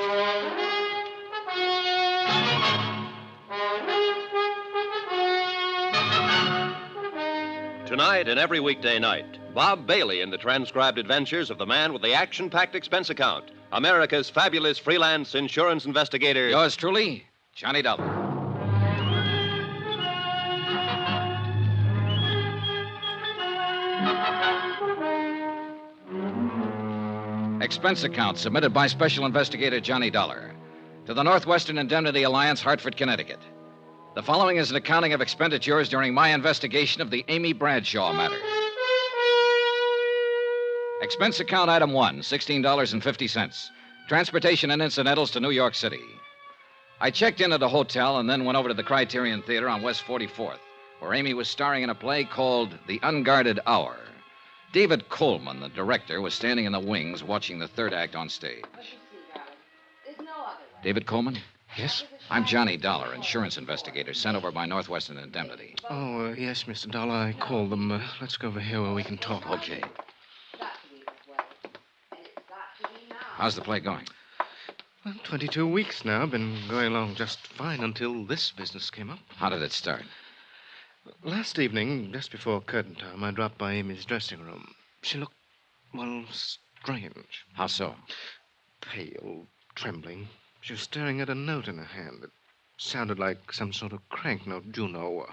[SPEAKER 1] Tonight and every weekday night, Bob Bailey in the transcribed adventures of the man with the action-packed expense account, America's fabulous freelance insurance investigator.
[SPEAKER 2] Yours truly, Johnny Dollar. Expense account submitted by Special Investigator Johnny Dollar to the Northwestern Indemnity Alliance, Hartford, Connecticut. The following is an accounting of expenditures during my investigation of the Amy Bradshaw matter. Expense account item 1, $16.50. Transportation and incidentals to New York City. I checked in at a hotel and then went over to the Criterion Theater on West 44th, where Amy was starring in a play called The Unguarded Hour. David Coleman, the director, was standing in the wings watching the third act on stage. David Coleman?
[SPEAKER 10] Yes?
[SPEAKER 2] I'm Johnny Dollar, insurance investigator, sent over by Northwestern Indemnity.
[SPEAKER 10] Oh, yes, Mr. Dollar. I called them. Let's go over here where we can talk.
[SPEAKER 2] Okay. How's the play going?
[SPEAKER 10] Well, 22 weeks now. Been going along just fine until this business came up.
[SPEAKER 2] How did it start?
[SPEAKER 10] Last evening, just before curtain time, I dropped by Amy's dressing room. She looked, well, strange.
[SPEAKER 2] How so?
[SPEAKER 10] Pale, trembling. She was staring at a note in her hand. It sounded like some sort of crank note, you know.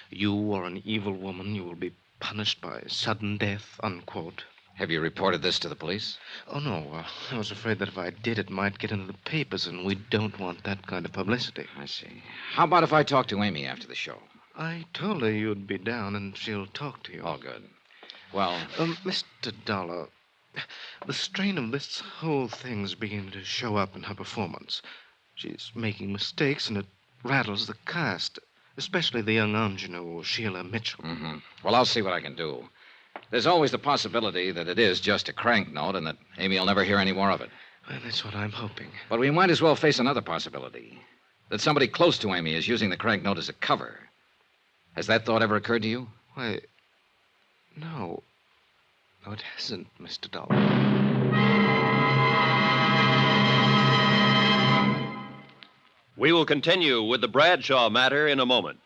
[SPEAKER 10] You are an evil woman. You will be punished by sudden death, unquote.
[SPEAKER 2] Have you reported this to the police?
[SPEAKER 10] Oh, no. I was afraid that if I did, it might get into the papers, and we don't want that kind of publicity.
[SPEAKER 2] I see. How about if I talk to Amy after the show?
[SPEAKER 10] I told her you'd be down, and she'll talk to you.
[SPEAKER 2] All good. Well...
[SPEAKER 10] Mr. Dollar, the strain of this whole thing's beginning to show up in her performance. She's making mistakes, and it rattles the cast, especially the young ingenue, Sheila Mitchell.
[SPEAKER 2] Mm-hmm. Well, I'll see what I can do. There's always the possibility that it is just a crank note and that Amy will never hear any more of it.
[SPEAKER 10] Well, that's what I'm hoping.
[SPEAKER 2] But we might as well face another possibility. That somebody close to Amy is using the crank note as a cover. Has that thought ever occurred to you?
[SPEAKER 10] Why, no. No, it hasn't, Mr. Dollar.
[SPEAKER 1] We will continue with the Bradshaw matter in a moment.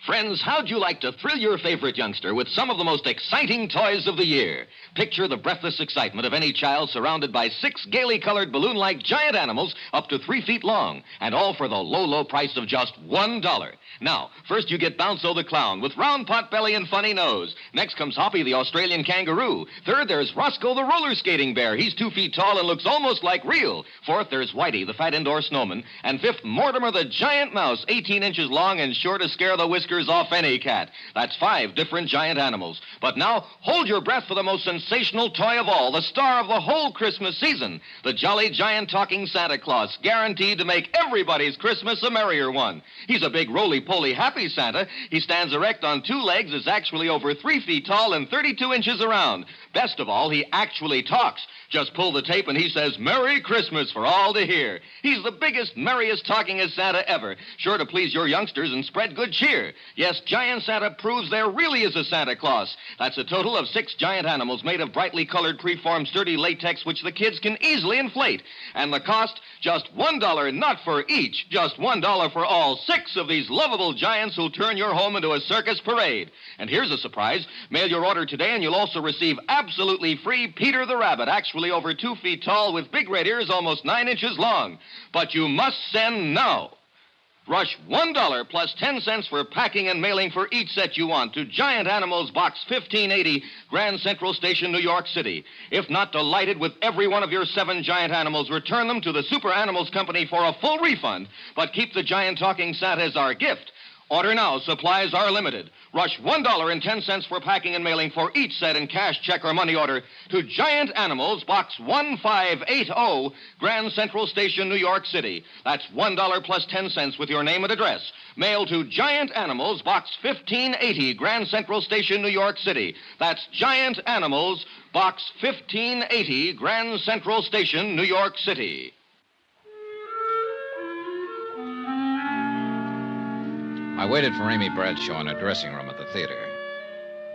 [SPEAKER 3] Friends, how'd you like to thrill your favorite youngster with some of the most exciting toys of the year? Picture the breathless excitement of any child surrounded by 6 gaily colored balloon-like giant animals up to 3 feet long, and all for the low, low price of just $1. Now, first you get Bounzo the clown with round pot belly and funny nose. Next comes Hoppy the Australian kangaroo. Third, there's Roscoe the roller skating bear. He's 2 feet tall and looks almost like real. Fourth, there's Whitey the fat indoor snowman. And fifth, Mortimer the giant mouse, 18 inches long and sure to scare the whiskers off any cat. That's 5 different giant animals. But now, hold your breath for the most sensational toy of all, the star of the whole Christmas season, the jolly giant talking Santa Claus, guaranteed to make everybody's Christmas a merrier one. He's a big roly-poly happy Santa. He stands erect on 2 legs, is actually over 3 feet tall and 32 inches around. Best of all, he actually talks. Just pull the tape and he says, "Merry Christmas" for all to hear. He's the biggest, merriest talkingest Santa ever, sure to please your youngsters and spread good cheer. Yes, Giant Santa proves there really is a Santa Claus. That's a total of 6 giant animals made of brightly colored, preformed, sturdy latex, which the kids can easily inflate. And the cost, just $1, not for each, just $1 for all 6 of these lovable giants who'll turn your home into a circus parade. And here's a surprise. Mail your order today and you'll also receive absolutely free Peter the Rabbit, actually over 2 feet tall with big red ears almost 9 inches long. But you must send now. Rush $1 plus 10 cents for packing and mailing for each set you want to Giant Animals Box 1580, Grand Central Station, New York City. If not delighted with every one of your 7 giant animals, return them to the Super Animals Company for a full refund, but keep the giant talking Santa as our gift. Order now. Supplies are limited. Rush $1.10 for packing and mailing for each set in cash, check, or money order to Giant Animals, Box 1580, Grand Central Station, New York City. That's $1 plus 10 cents with your name and address. Mail to Giant Animals, Box 1580, Grand Central Station, New York City. That's Giant Animals, Box 1580, Grand Central Station, New York City.
[SPEAKER 2] I waited for Amy Bradshaw in her dressing room at the theater.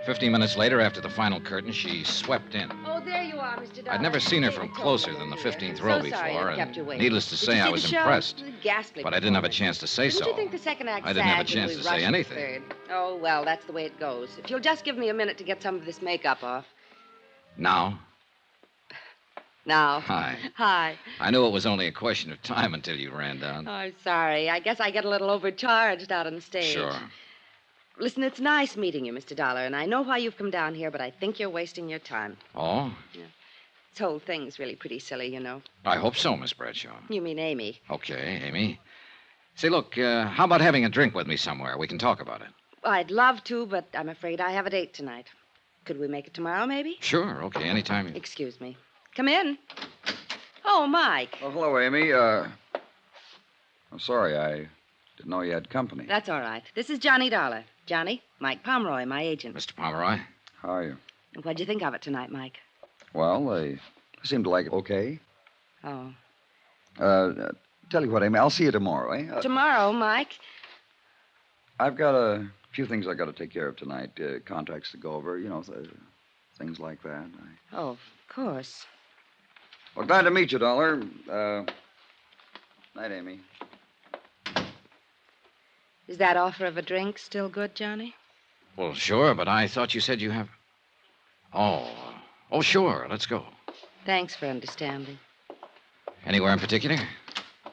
[SPEAKER 2] 15 minutes later, after the final curtain, she swept in.
[SPEAKER 12] Oh, there you are, Mr. Dollar.
[SPEAKER 2] I'd never seen her from closer than the 15th row before, and needless to say, I was impressed. But I didn't have a chance to say so.
[SPEAKER 16] Didn't you think the second act
[SPEAKER 2] I didn't have a
[SPEAKER 16] sagged
[SPEAKER 2] chance
[SPEAKER 16] when
[SPEAKER 2] to
[SPEAKER 16] we
[SPEAKER 2] say
[SPEAKER 16] rushed
[SPEAKER 2] anything.
[SPEAKER 16] the third? Oh, well, that's the way it goes. If you'll just give me a minute to get some of this makeup off.
[SPEAKER 2] Now?
[SPEAKER 16] Now.
[SPEAKER 2] Hi.
[SPEAKER 16] Hi.
[SPEAKER 2] I knew it was only a question of time until you ran down.
[SPEAKER 16] Oh, I'm sorry. I guess I get a little overcharged out on the stage.
[SPEAKER 2] Sure.
[SPEAKER 16] Listen, it's nice meeting you, Mr. Dollar, and I know why you've come down here, but I think you're wasting your time.
[SPEAKER 2] Oh?
[SPEAKER 16] Yeah. This whole thing's really pretty silly, you know.
[SPEAKER 2] I hope so, Miss Bradshaw.
[SPEAKER 16] You mean Amy.
[SPEAKER 2] Okay, Amy. Say, look, how about having a drink with me somewhere? We can talk about it.
[SPEAKER 16] Well, I'd love to, but I'm afraid I have a date tonight. Could we make it tomorrow, maybe?
[SPEAKER 2] Sure, okay, anytime.
[SPEAKER 16] Excuse me. Come in. Oh, Mike.
[SPEAKER 9] Oh, hello, Amy. I'm sorry, I didn't know you had company.
[SPEAKER 16] That's all right. This is Johnny Dollar. Johnny, Mike Pomeroy, my agent.
[SPEAKER 2] Mr. Pomeroy?
[SPEAKER 9] How are you?
[SPEAKER 16] What'd you think of it tonight, Mike?
[SPEAKER 9] Well, they seem to like it okay.
[SPEAKER 16] Oh.
[SPEAKER 9] Tell you what, Amy, I'll see you tomorrow, eh?
[SPEAKER 16] Tomorrow, Mike?
[SPEAKER 9] I've got a few things I got to take care of tonight. Contracts to go over, things like that.
[SPEAKER 16] Oh, of course.
[SPEAKER 9] Well, glad to meet you, Dollar. Night, Amy.
[SPEAKER 16] Is that offer of a drink still good, Johnny?
[SPEAKER 2] Well, sure, but I thought you said you have... Oh, sure, let's go.
[SPEAKER 16] Thanks for understanding.
[SPEAKER 2] Anywhere in particular?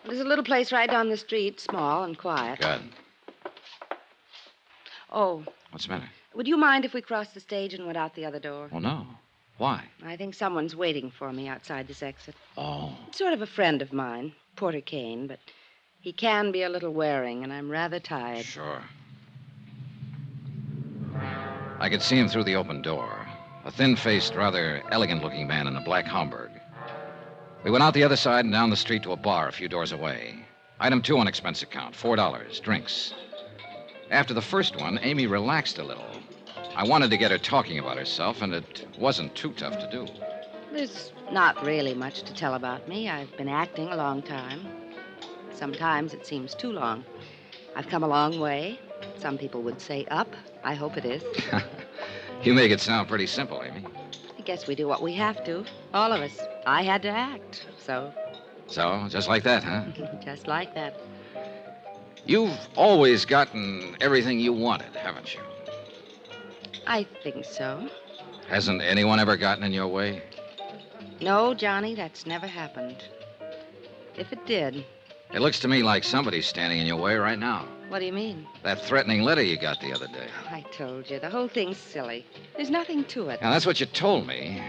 [SPEAKER 16] There's a little place right down the street, small and quiet.
[SPEAKER 2] Good.
[SPEAKER 16] Oh.
[SPEAKER 2] What's the matter?
[SPEAKER 16] Would you mind if we crossed the stage and went out the other door?
[SPEAKER 2] Oh, no. Why?
[SPEAKER 16] I think someone's waiting for me outside this exit.
[SPEAKER 2] Oh.
[SPEAKER 16] Sort of a friend of mine, Porter Kane, but he can be a little wearing, and I'm rather tired.
[SPEAKER 2] Sure. I could see him through the open door. A thin-faced, rather elegant-looking man in a black Homburg. We went out the other side and down the street to a bar a few doors away. Item 2 on expense account, $4, drinks. After the first one, Amy relaxed a little. I wanted to get her talking about herself, and it wasn't too tough to do.
[SPEAKER 16] There's not really much to tell about me. I've been acting a long time. Sometimes it seems too long. I've come a long way. Some people would say up. I hope it is.
[SPEAKER 2] You make it sound pretty simple, Amy.
[SPEAKER 16] I guess we do what we have to. All of us. I had to act, so...
[SPEAKER 2] So, just like that, huh?
[SPEAKER 16] Just like that.
[SPEAKER 2] You've always gotten everything you wanted, haven't you?
[SPEAKER 16] I think so.
[SPEAKER 2] Hasn't anyone ever gotten in your way?
[SPEAKER 16] No, Johnny, that's never happened. If it did...
[SPEAKER 2] It looks to me like somebody's standing in your way right now.
[SPEAKER 16] What do you mean?
[SPEAKER 2] That threatening letter you got the other day.
[SPEAKER 16] I told you, the whole thing's silly. There's nothing to it.
[SPEAKER 2] Now, that's what you told me,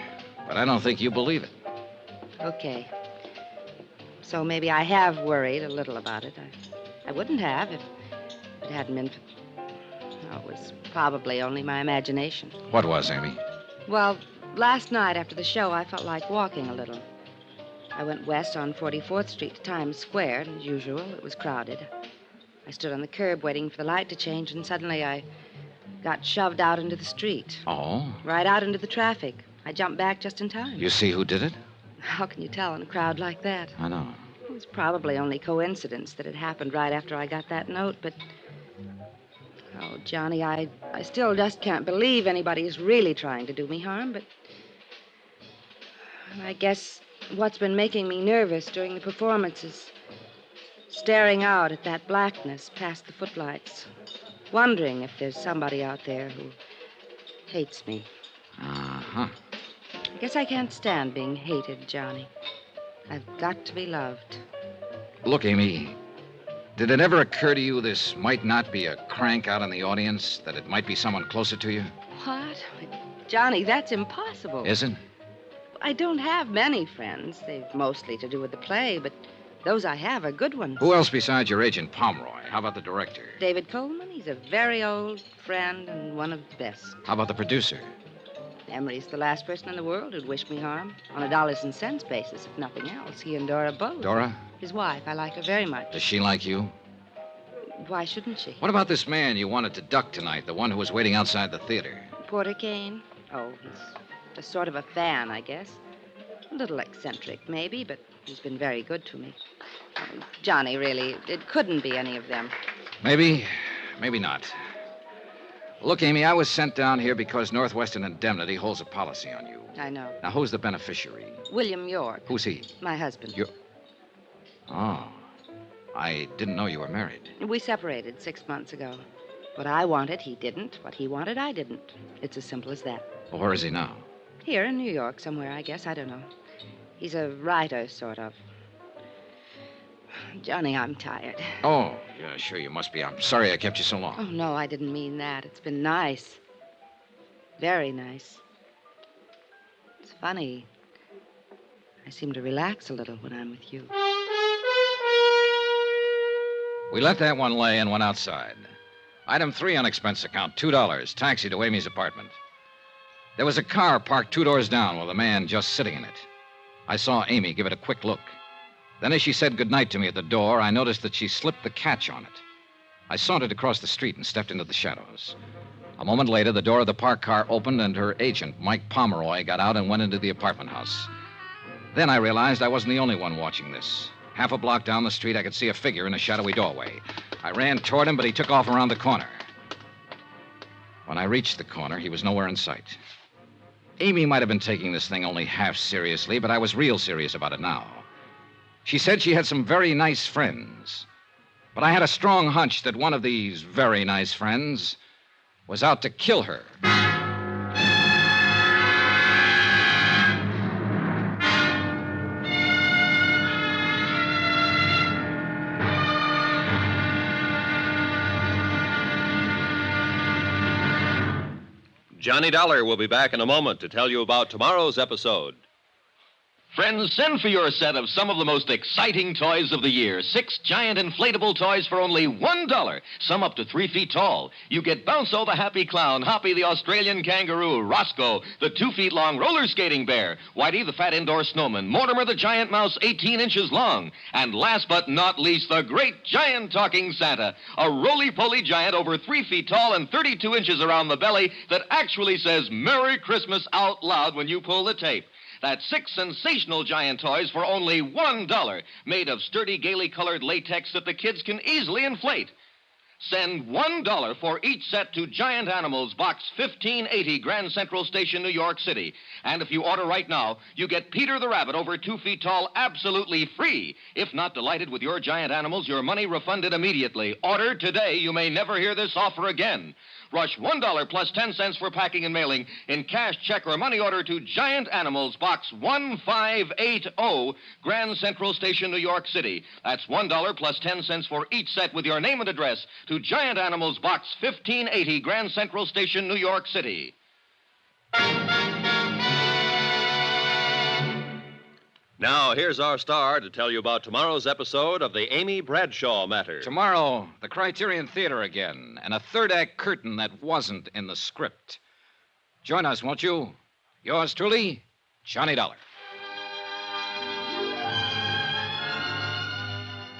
[SPEAKER 2] but I don't think you believe it.
[SPEAKER 16] Okay. So maybe I have worried a little about it. I wouldn't have if it hadn't been for... Oh, it was probably only my imagination.
[SPEAKER 2] What was, Amy?
[SPEAKER 16] Well, last night after the show, I felt like walking a little. I went west on 44th Street to Times Square, and as usual, it was crowded. I stood on the curb waiting for the light to change, and suddenly I got shoved out into the street.
[SPEAKER 2] Oh?
[SPEAKER 16] Right out into the traffic. I jumped back just in time.
[SPEAKER 2] You see who did it?
[SPEAKER 16] How can you tell in a crowd like that?
[SPEAKER 2] I know.
[SPEAKER 16] It was probably only coincidence that it happened right after I got that note, but... Oh, Johnny, I still just can't believe anybody is really trying to do me harm, but... I guess what's been making me nervous during the performance is staring out at that blackness past the footlights, wondering if there's somebody out there who hates me.
[SPEAKER 2] Uh-huh.
[SPEAKER 16] I guess I can't stand being hated, Johnny. I've got to be loved.
[SPEAKER 2] Look, Amy, did it ever occur to you this might not be a crank out in the audience, that it might be someone closer to you?
[SPEAKER 16] What? Johnny, that's impossible.
[SPEAKER 2] Isn't?
[SPEAKER 16] I don't have many friends. They've mostly to do with the play, but those I have are good ones.
[SPEAKER 2] Who else besides your agent, Pomeroy? How about the director?
[SPEAKER 16] David Coleman. He's a very old friend and one of the best.
[SPEAKER 2] How about the producer?
[SPEAKER 16] Emery's the last person in the world who'd wish me harm. On a dollars and cents basis, if nothing else. He and Dora both.
[SPEAKER 2] Dora?
[SPEAKER 16] His wife. I like her very much.
[SPEAKER 2] Does she like you?
[SPEAKER 16] Why shouldn't she?
[SPEAKER 2] What about this man you wanted to duck tonight, the one who was waiting outside the theater?
[SPEAKER 16] Porter Kane? Oh, he's a sort of a fan, I guess. A little eccentric, maybe, but he's been very good to me. Johnny, really, it couldn't be any of them.
[SPEAKER 2] Maybe, maybe not. Look, Amy, I was sent down here because Northwestern Indemnity holds a policy on you.
[SPEAKER 16] I know.
[SPEAKER 2] Now, who's the beneficiary?
[SPEAKER 16] William York.
[SPEAKER 2] Who's he?
[SPEAKER 16] My husband.
[SPEAKER 2] Oh. I didn't know you were married.
[SPEAKER 16] We separated 6 months ago. What I wanted, he didn't. What he wanted, I didn't. It's as simple as that.
[SPEAKER 2] Well, where is he now?
[SPEAKER 16] Here in New York somewhere, I guess. I don't know. He's a writer, sort of. Johnny, I'm tired.
[SPEAKER 2] Oh, yeah, sure you must be. I'm sorry I kept you so long.
[SPEAKER 16] Oh, no, I didn't mean that. It's been nice. Very nice. It's funny. I seem to relax a little when I'm with you.
[SPEAKER 2] We let that one lay and went outside. Item 3 on expense account, $2, taxi to Amy's apartment. There was a car parked 2 doors down with a man just sitting in it. I saw Amy give it a quick look. Then as she said goodnight to me at the door, I noticed that she slipped the catch on it. I sauntered across the street and stepped into the shadows. A moment later, the door of the parked car opened and her agent, Mike Pomeroy, got out and went into the apartment house. Then I realized I wasn't the only one watching this. Half a block down the street, I could see a figure in a shadowy doorway. I ran toward him, but he took off around the corner. When I reached the corner, he was nowhere in sight. Amy might have been taking this thing only half seriously, but I was real serious about it now. She said she had some very nice friends. But I had a strong hunch that one of these very nice friends was out to kill her.
[SPEAKER 1] Johnny Dollar will be back in a moment to tell you about tomorrow's episode.
[SPEAKER 3] Friends, send for your set of some of the most exciting toys of the year. 6 giant inflatable toys for only $1, some up to 3 feet tall. You get Bounco the Happy Clown, Hoppy the Australian Kangaroo, Roscoe the 2 feet long roller skating bear, Whitey the fat indoor snowman, Mortimer the giant mouse 18 inches long, and last but not least, the great giant talking Santa, a roly-poly giant over 3 feet tall and 32 inches around the belly that actually says Merry Christmas out loud when you pull the tape. That's 6 sensational giant toys for only $1, made of sturdy, gaily colored latex that the kids can easily inflate. Send $1 for each set to Giant Animals, Box 1580, Grand Central Station, New York City. And if you order right now, you get Peter the Rabbit, over 2 feet tall, absolutely free. If not delighted with your Giant Animals, your money refunded immediately. Order today. You may never hear this offer again. Rush $1 plus 10 cents for packing and mailing in cash, check, or money order to Giant Animals, Box 1580, Grand Central Station, New York City. That's $1 plus 10 cents for each set with your name and address to Giant Animals, Box 1580, Grand Central Station, New York City.
[SPEAKER 1] Now, here's our star to tell you about tomorrow's episode of the Amy Bradshaw matter.
[SPEAKER 2] Tomorrow, the Criterion Theater again, and a third-act curtain that wasn't in the script. Join us, won't you? Yours truly, Johnny Dollar.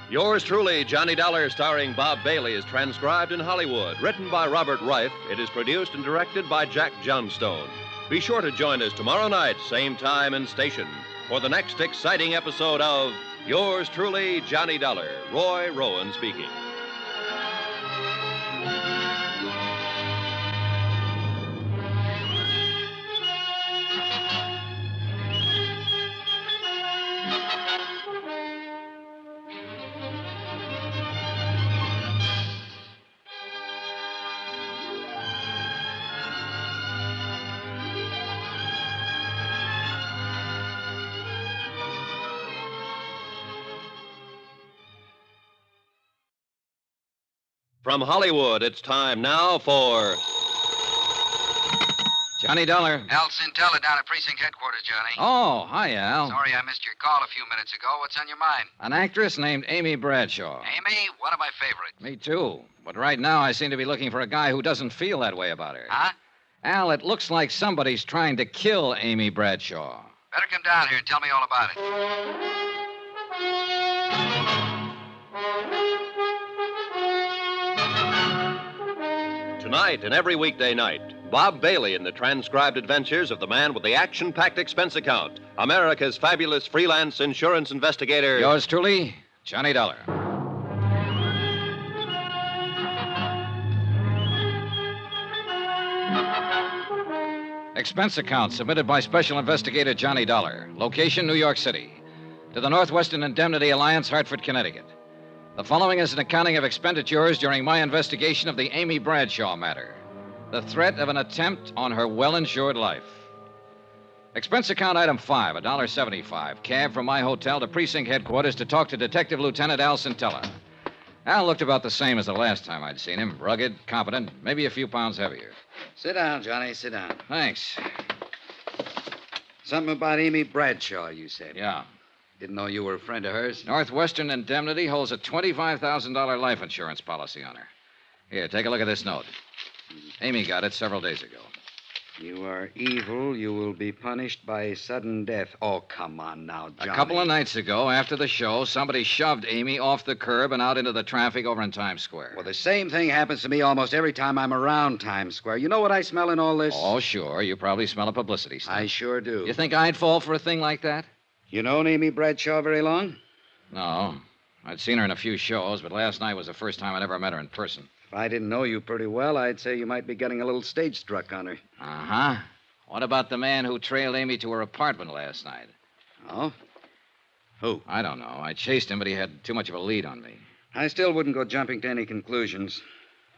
[SPEAKER 1] Yours truly, Johnny Dollar, starring Bob Bailey, is transcribed in Hollywood. Written by Robert Reif, it is produced and directed by Jack Johnstone. Be sure to join us tomorrow night, same time and station, for the next exciting episode of Yours truly, Johnny Dollar. Roy Rowan speaking. From Hollywood, it's time now for
[SPEAKER 2] Johnny Dollar.
[SPEAKER 5] Al Cintella down at precinct headquarters, Johnny.
[SPEAKER 2] Oh, hi, Al.
[SPEAKER 5] Sorry I missed your call a few minutes ago. What's on your mind?
[SPEAKER 2] An actress named Amy Bradshaw.
[SPEAKER 5] Amy, one of my favorites.
[SPEAKER 2] Me too. But right now, I seem to be looking for a guy who doesn't feel that way about her.
[SPEAKER 5] Huh?
[SPEAKER 2] Al, it looks like somebody's trying to kill Amy Bradshaw.
[SPEAKER 5] Better come down here and tell me all about it.
[SPEAKER 1] Tonight and every weekday night, Bob Bailey in the transcribed adventures of the man with the action-packed expense account, America's fabulous freelance insurance investigator.
[SPEAKER 2] Yours truly, Johnny Dollar. Expense account submitted by Special Investigator Johnny Dollar. Location, New York City. To the Northwestern Indemnity Alliance, Hartford, Connecticut. The following is an accounting of expenditures during my investigation of the Amy Bradshaw matter. The threat of an attempt on her well-insured life. Expense account item 5, $1.75. Cab from my hotel to precinct headquarters to talk to Detective Lieutenant Al Cintella. Al looked about the same as the last time I'd seen him. Rugged, competent, maybe a few pounds heavier.
[SPEAKER 5] Sit down, Johnny. Sit down.
[SPEAKER 2] Thanks.
[SPEAKER 5] Something about Amy Bradshaw, you said.
[SPEAKER 2] Yeah.
[SPEAKER 5] Didn't know you were a friend of hers.
[SPEAKER 2] Northwestern Indemnity holds a $25,000 life insurance policy on her. Here, take a look at this note. Amy got it several days ago.
[SPEAKER 5] You are evil. You will be punished by sudden death. Oh, come on now, Johnny.
[SPEAKER 2] A couple of nights ago, after the show, somebody shoved Amy off the curb and out into the traffic over in Times Square.
[SPEAKER 5] Well, the same thing happens to me almost every time I'm around Times Square. You know what I smell in all this?
[SPEAKER 2] Oh, sure. You probably smell a publicity stunt.
[SPEAKER 5] I sure do.
[SPEAKER 2] You think I'd fall for a thing like that?
[SPEAKER 5] You known Amy Bradshaw very long?
[SPEAKER 2] No. I'd seen her in a few shows, but last night was the first time I'd ever met her in person.
[SPEAKER 5] If I didn't know you pretty well, I'd say you might be getting a little stage struck on her.
[SPEAKER 2] Uh-huh. What about the man who trailed Amy to her apartment last night?
[SPEAKER 5] Oh? Who?
[SPEAKER 2] I don't know. I chased him, but he had too much of a lead on me.
[SPEAKER 5] I still wouldn't go jumping to any conclusions.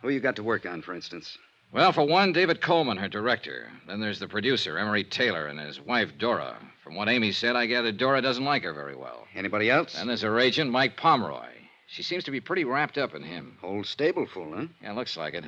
[SPEAKER 5] Who you got to work on, for instance?
[SPEAKER 2] Well, for one, David Coleman, her director. Then there's the producer, Emery Taylor, and his wife, Dora. From what Amy said, I gather Dora doesn't like her very well.
[SPEAKER 5] Anybody else?
[SPEAKER 2] And there's her agent, Mike Pomeroy. She seems to be pretty wrapped up in him.
[SPEAKER 5] Whole stable full, huh?
[SPEAKER 2] Yeah, looks like it.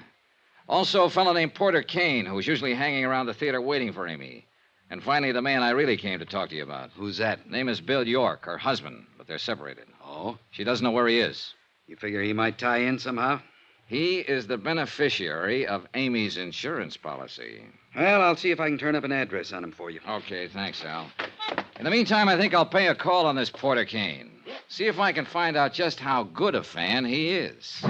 [SPEAKER 2] Also, a fellow named Porter Kane, who's usually hanging around the theater waiting for Amy. And finally, the man I really came to talk to you about.
[SPEAKER 5] Who's that?
[SPEAKER 2] Name is Bill York, her husband, but they're separated.
[SPEAKER 5] Oh?
[SPEAKER 2] She doesn't know where he is.
[SPEAKER 5] You figure he might tie in somehow?
[SPEAKER 2] He is the beneficiary of Amy's insurance policy.
[SPEAKER 5] Well, I'll see if I can turn up an address on him for you.
[SPEAKER 2] Okay, thanks, Al. In the meantime, I think I'll pay a call on this Porter Kane. See if I can find out just how good a fan he is.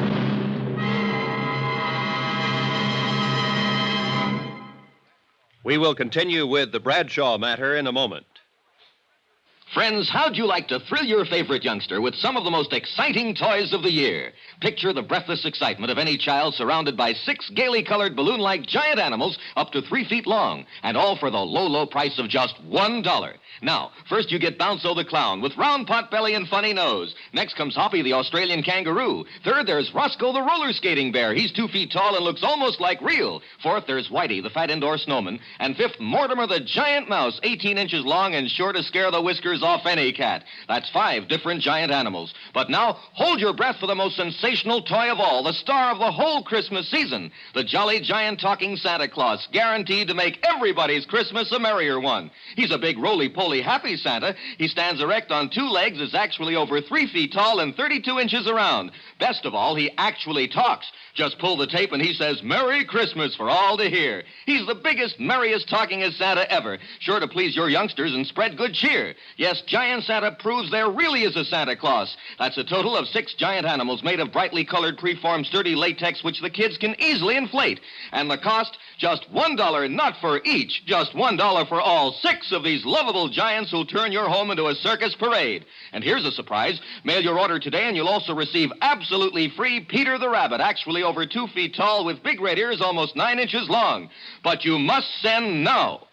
[SPEAKER 1] We will continue with the Bradshaw matter in a moment.
[SPEAKER 3] Friends, how'd you like to thrill your favorite youngster with some of the most exciting toys of the year? Picture the breathless excitement of any child surrounded by 6 gaily colored balloon-like giant animals up to 3 feet long, and all for the low, low price of just $1. Now, first you get Bounzo the clown with round pot belly and funny nose. Next comes Hoppy the Australian kangaroo. Third, there's Roscoe the roller skating bear. He's 2 feet tall and looks almost like real. Fourth, there's Whitey the fat indoor snowman. And fifth, Mortimer the giant mouse, 18 inches long and sure to scare the whiskers off any cat. That's 5 different giant animals. But now, hold your breath for the most sensational toy of all, the star of the whole Christmas season, the jolly giant talking Santa Claus, guaranteed to make everybody's Christmas a merrier one. He's a big roly-poly happy Santa. He stands erect on 2 legs, is actually over 3 feet tall and 32 inches around. Best of all, he actually talks. Just pull the tape and he says, "Merry Christmas" for all to hear. He's the biggest, merriest talkingest Santa ever, sure to please your youngsters and spread good cheer. Yes, Giant Santa proves there really is a Santa Claus. That's a total of 6 giant animals made of brightly colored, preformed, sturdy latex, which the kids can easily inflate. And the cost, just $1, not for each, just $1 for all 6 of these lovable giants who'll turn your home into a circus parade. And here's a surprise. Mail your order today and you'll also receive absolutely free Peter the Rabbit, actually over 2 feet tall with big red ears almost 9 inches long. But you must send now.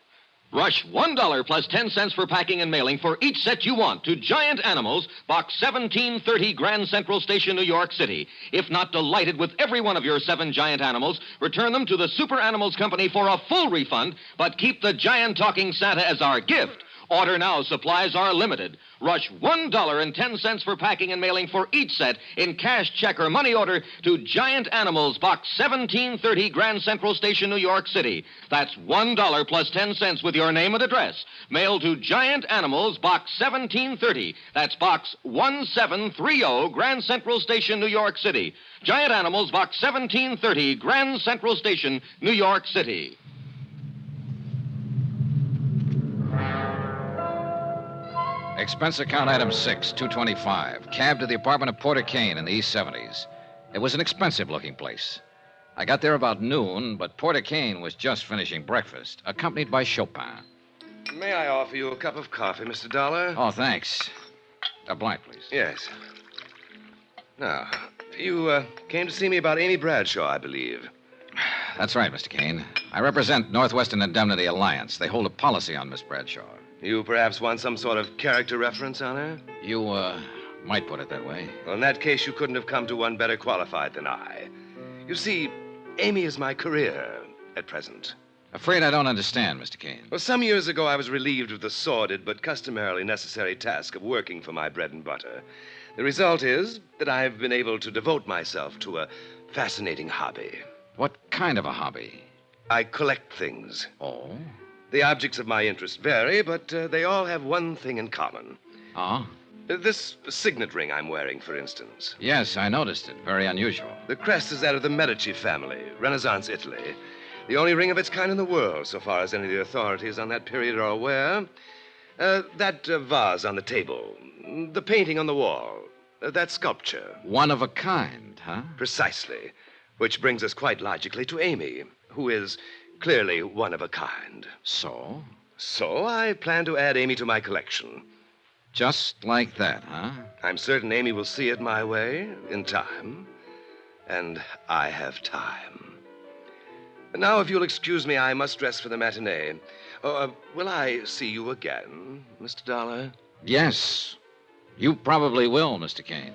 [SPEAKER 3] Rush $1 plus 10 cents for packing and mailing for each set you want to Giant Animals, Box 1730, Grand Central Station, New York City. If not delighted with every one of your 7 giant animals, return them to the Super Animals Company for a full refund, but keep the giant talking Santa as our gift. Order now. Supplies are limited. Rush $1.10 for packing and mailing for each set in cash, check, or money order to Giant Animals, Box 1730, Grand Central Station, New York City. That's $1 plus 10 cents with your name and address. Mail to Giant Animals, Box 1730. That's Box 1730, Grand Central Station, New York City. Giant Animals, Box 1730, Grand Central Station, New York City.
[SPEAKER 2] Expense account item 6, $225. Cab to the apartment of Porter Kane in the East 70s. It was an expensive-looking place. I got there about noon, but Porter Kane was just finishing breakfast, accompanied by Chopin.
[SPEAKER 21] May I offer you a cup of coffee, Mr. Dollar?
[SPEAKER 2] Oh, thanks. A blind, please.
[SPEAKER 21] Yes. Now, you came to see me about Amy Bradshaw, I believe.
[SPEAKER 2] That's right, Mr. Kane. I represent Northwestern Indemnity Alliance. They hold a policy on Miss Bradshaw.
[SPEAKER 21] You perhaps want some sort of character reference on her?
[SPEAKER 2] You, might put it that way.
[SPEAKER 21] Well, in that case, you couldn't have come to one better qualified than I. You see, Amy is my career at present.
[SPEAKER 2] Afraid I don't understand, Mr. Kane.
[SPEAKER 21] Well, some years ago, I was relieved of the sordid but customarily necessary task of working for my bread and butter. The result is that I've been able to devote myself to a fascinating hobby.
[SPEAKER 2] What kind of a hobby?
[SPEAKER 21] I collect things.
[SPEAKER 2] Oh?
[SPEAKER 21] The objects of my interest vary, but they all have one thing in common.
[SPEAKER 2] Oh?
[SPEAKER 21] This signet ring I'm wearing, for instance.
[SPEAKER 2] Yes, I noticed it. Very unusual.
[SPEAKER 21] The crest is that of the Medici family, Renaissance Italy. The only ring of its kind in the world, so far as any of the authorities on that period are aware. That vase on the table, the painting on the wall, that sculpture.
[SPEAKER 2] One of a kind, huh?
[SPEAKER 21] Precisely. Which brings us quite logically to Amy, who is clearly one of a kind.
[SPEAKER 2] So?
[SPEAKER 21] So I plan to add Amy to my collection.
[SPEAKER 2] Just like that, huh?
[SPEAKER 21] I'm certain Amy will see it my way in time. And I have time. Now, if you'll excuse me, I must dress for the matinee. Will I see you again, Mr. Dollar?
[SPEAKER 2] Yes. You probably will, Mr. Kane.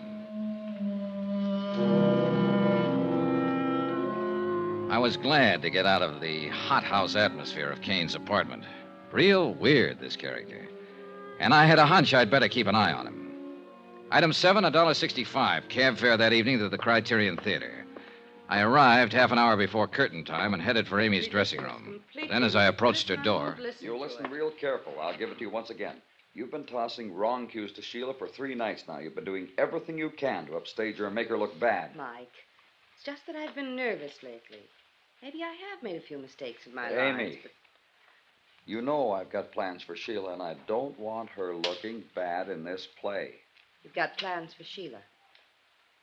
[SPEAKER 2] I was glad to get out of the hothouse atmosphere of Kane's apartment. Real weird, this character. And I had a hunch I'd better keep an eye on him. Item 7, $1.65. Cab fare that evening to the Criterion Theater. I arrived half an hour before curtain time and headed for Amy's dressing room. Then, as I approached her door...
[SPEAKER 9] You listen real careful. I'll give it to you once again. You've been tossing wrong cues to Sheila for 3 nights now. You've been doing everything you can to upstage her and make her look bad.
[SPEAKER 16] Mike, it's just that I've been nervous lately. Maybe I have made a few mistakes in my life.
[SPEAKER 9] Amy, you know I've got plans for Sheila, and I don't want her looking bad in this play.
[SPEAKER 16] You've got plans for Sheila.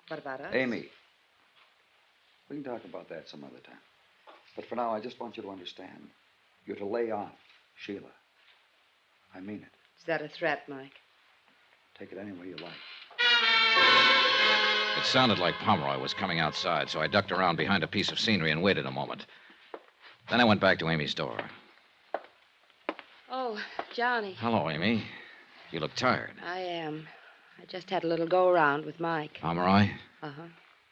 [SPEAKER 16] What about us?
[SPEAKER 9] Amy, we can talk about that some other time. But for now, I just want you to understand. You're to lay off Sheila. I mean it.
[SPEAKER 16] Is that a threat, Mike?
[SPEAKER 9] Take it any way you like.
[SPEAKER 2] It sounded like Pomeroy was coming outside, so I ducked around behind a piece of scenery and waited a moment. Then I went back to Amy's door.
[SPEAKER 16] Oh, Johnny.
[SPEAKER 2] Hello, Amy. You look tired.
[SPEAKER 16] I am. I just had a little go-around with Mike.
[SPEAKER 2] Pomeroy?
[SPEAKER 16] Uh-huh.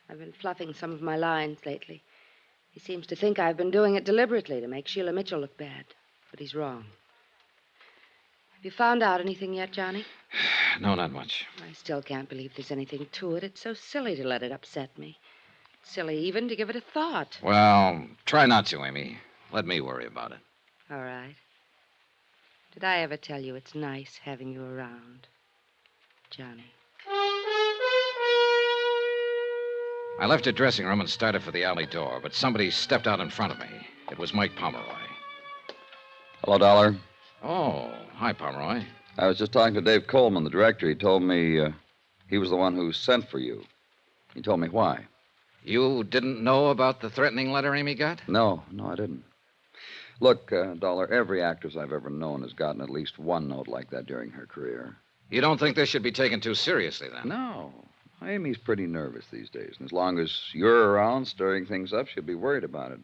[SPEAKER 16] I've been fluffing some of my lines lately. He seems to think I've been doing it deliberately to make Sheila Mitchell look bad. But he's wrong. Have you found out anything yet, Johnny?
[SPEAKER 2] No, not much.
[SPEAKER 16] I still can't believe there's anything to it. It's so silly to let it upset me. It's silly even to give it a thought.
[SPEAKER 2] Well, try not to, Amy. Let me worry about it.
[SPEAKER 16] All right. Did I ever tell you it's nice having you around, Johnny?
[SPEAKER 2] I left her dressing room and started for the alley door, but somebody stepped out in front of me. It was Mike Pomeroy.
[SPEAKER 9] Hello, Dollar.
[SPEAKER 2] Oh, hi, Pomeroy.
[SPEAKER 9] I was just talking to Dave Coleman, the director. He told me he was the one who sent for you. He told me why.
[SPEAKER 2] You didn't know about the threatening letter Amy got?
[SPEAKER 9] No, I didn't. Look, Dollar, every actress I've ever known has gotten at least one note like that during her career.
[SPEAKER 2] You don't think this should be taken too seriously, then?
[SPEAKER 9] No. Amy's pretty nervous these days, and as long as you're around stirring things up, she'll be worried about it.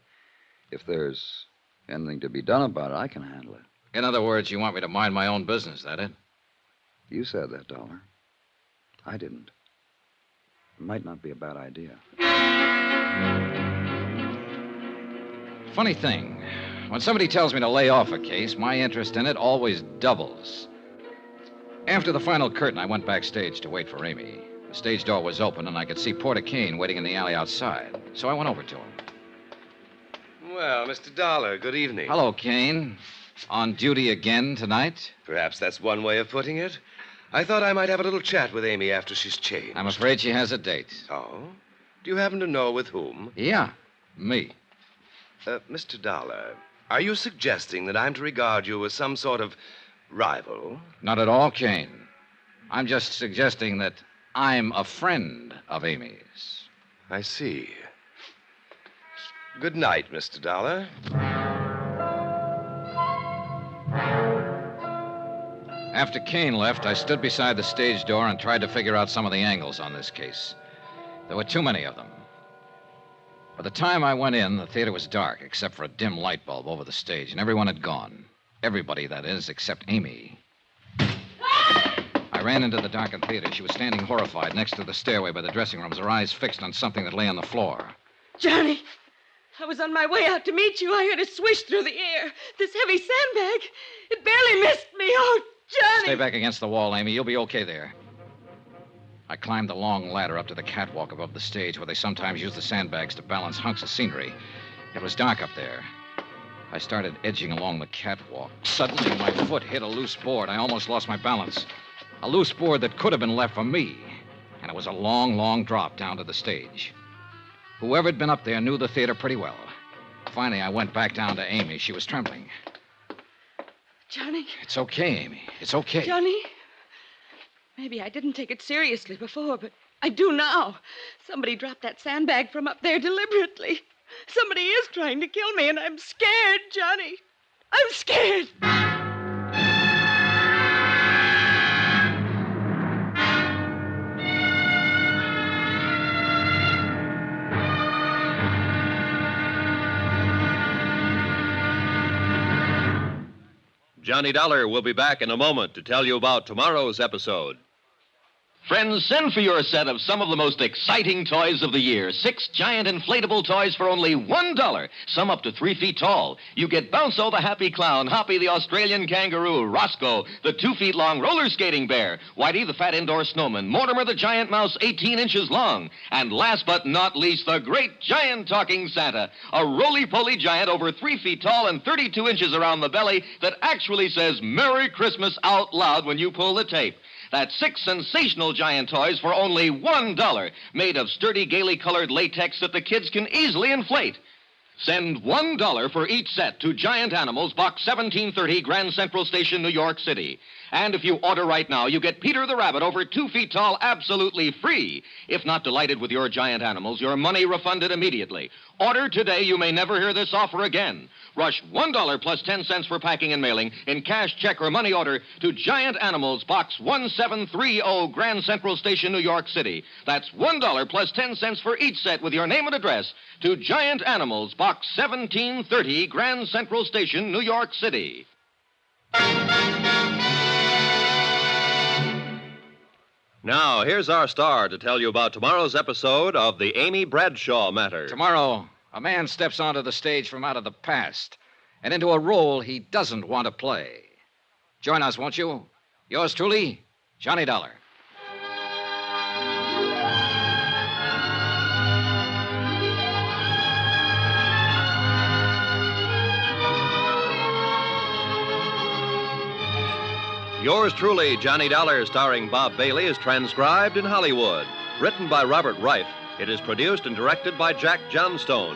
[SPEAKER 9] If there's anything to be done about it, I can handle it.
[SPEAKER 2] In other words, you want me to mind my own business, that it?
[SPEAKER 9] You said that, Dollar. I didn't. It might not be a bad idea.
[SPEAKER 2] Funny thing. When somebody tells me to lay off a case, my interest in it always doubles. After the final curtain, I went backstage to wait for Amy. The stage door was open, and I could see Porter Kane waiting in the alley outside. So I went over to him.
[SPEAKER 21] Well, Mr. Dollar, good evening.
[SPEAKER 2] Hello, Kane. On duty again tonight?
[SPEAKER 21] Perhaps that's one way of putting it. I thought I might have a little chat with Amy after she's changed.
[SPEAKER 2] I'm afraid she has a date.
[SPEAKER 21] Oh? Do you happen to know with whom?
[SPEAKER 2] Yeah, me.
[SPEAKER 21] Mr. Dollar, are you suggesting that I'm to regard you as some sort of rival?
[SPEAKER 2] Not at all, Kane. I'm just suggesting that I'm a friend of Amy's.
[SPEAKER 21] I see. Good night, Mr. Dollar.
[SPEAKER 2] After Kane left, I stood beside the stage door and tried to figure out some of the angles on this case. There were too many of them. By the time I went in, the theater was dark, except for a dim light bulb over the stage, and everyone had gone. Everybody, that is, except Amy. I ran into the darkened theater. She was standing horrified next to the stairway by the dressing rooms, her eyes fixed on something that lay on the floor.
[SPEAKER 12] Johnny, I was on my way out to meet you. I heard a swish through the air. This heavy sandbag, it barely missed me. Oh, Johnny!
[SPEAKER 2] Stay back against the wall, Amy. You'll be okay there. I climbed the long ladder up to the catwalk above the stage where they sometimes use the sandbags to balance hunks of scenery. It was dark up there. I started edging along the catwalk. Suddenly, my foot hit a loose board. I almost lost my balance. A loose board that could have been left for me. And it was a long, long drop down to the stage. Whoever had been up there knew the theater pretty well. Finally, I went back down to Amy. She was trembling.
[SPEAKER 12] Johnny?
[SPEAKER 2] It's okay, Amy. It's okay.
[SPEAKER 12] Johnny? Maybe I didn't take it seriously before, but I do now. Somebody dropped that sandbag from up there deliberately. Somebody is trying to kill me, and I'm scared, Johnny. I'm scared.
[SPEAKER 1] Johnny Dollar will be back in a moment to tell you about tomorrow's episode.
[SPEAKER 3] Friends, send for your set of some of the most exciting toys of the year. 6 giant inflatable toys for only $1. Some up to 3 feet tall. You get Bounco the Happy Clown, Hoppy the Australian Kangaroo, Roscoe the 2 feet long roller skating bear, Whitey the fat indoor snowman, Mortimer the giant mouse 18 inches long, and last but not least, the great giant talking Santa, a roly-poly giant over 3 feet tall and 32 inches around the belly that actually says Merry Christmas out loud when you pull the tape. That's 6 sensational giant toys for only $1, made of sturdy, gaily colored latex that the kids can easily inflate. Send $1 for each set to Giant Animals, Box 1730, Grand Central Station, New York City. And if you order right now, you get Peter the Rabbit over 2 feet tall absolutely free. If not delighted with your giant animals, your money refunded immediately. Order today. You may never hear this offer again. Rush $1 plus 10 cents for packing and mailing in cash, check, or money order to Giant Animals, Box 1730, Grand Central Station, New York City. That's $1 plus 10 cents for each set with your name and address to Giant Animals, Box 1730, Grand Central Station, New York City.
[SPEAKER 1] Now, here's our star to tell you about tomorrow's episode of the Amy Bradshaw Matter.
[SPEAKER 2] Tomorrow, a man steps onto the stage from out of the past and into a role he doesn't want to play. Join us, won't you? Yours truly, Johnny Dollar.
[SPEAKER 1] Yours truly, Johnny Dollar, starring Bob Bailey, is transcribed in Hollywood. Written by Robert Reif, it is produced and directed by Jack Johnstone.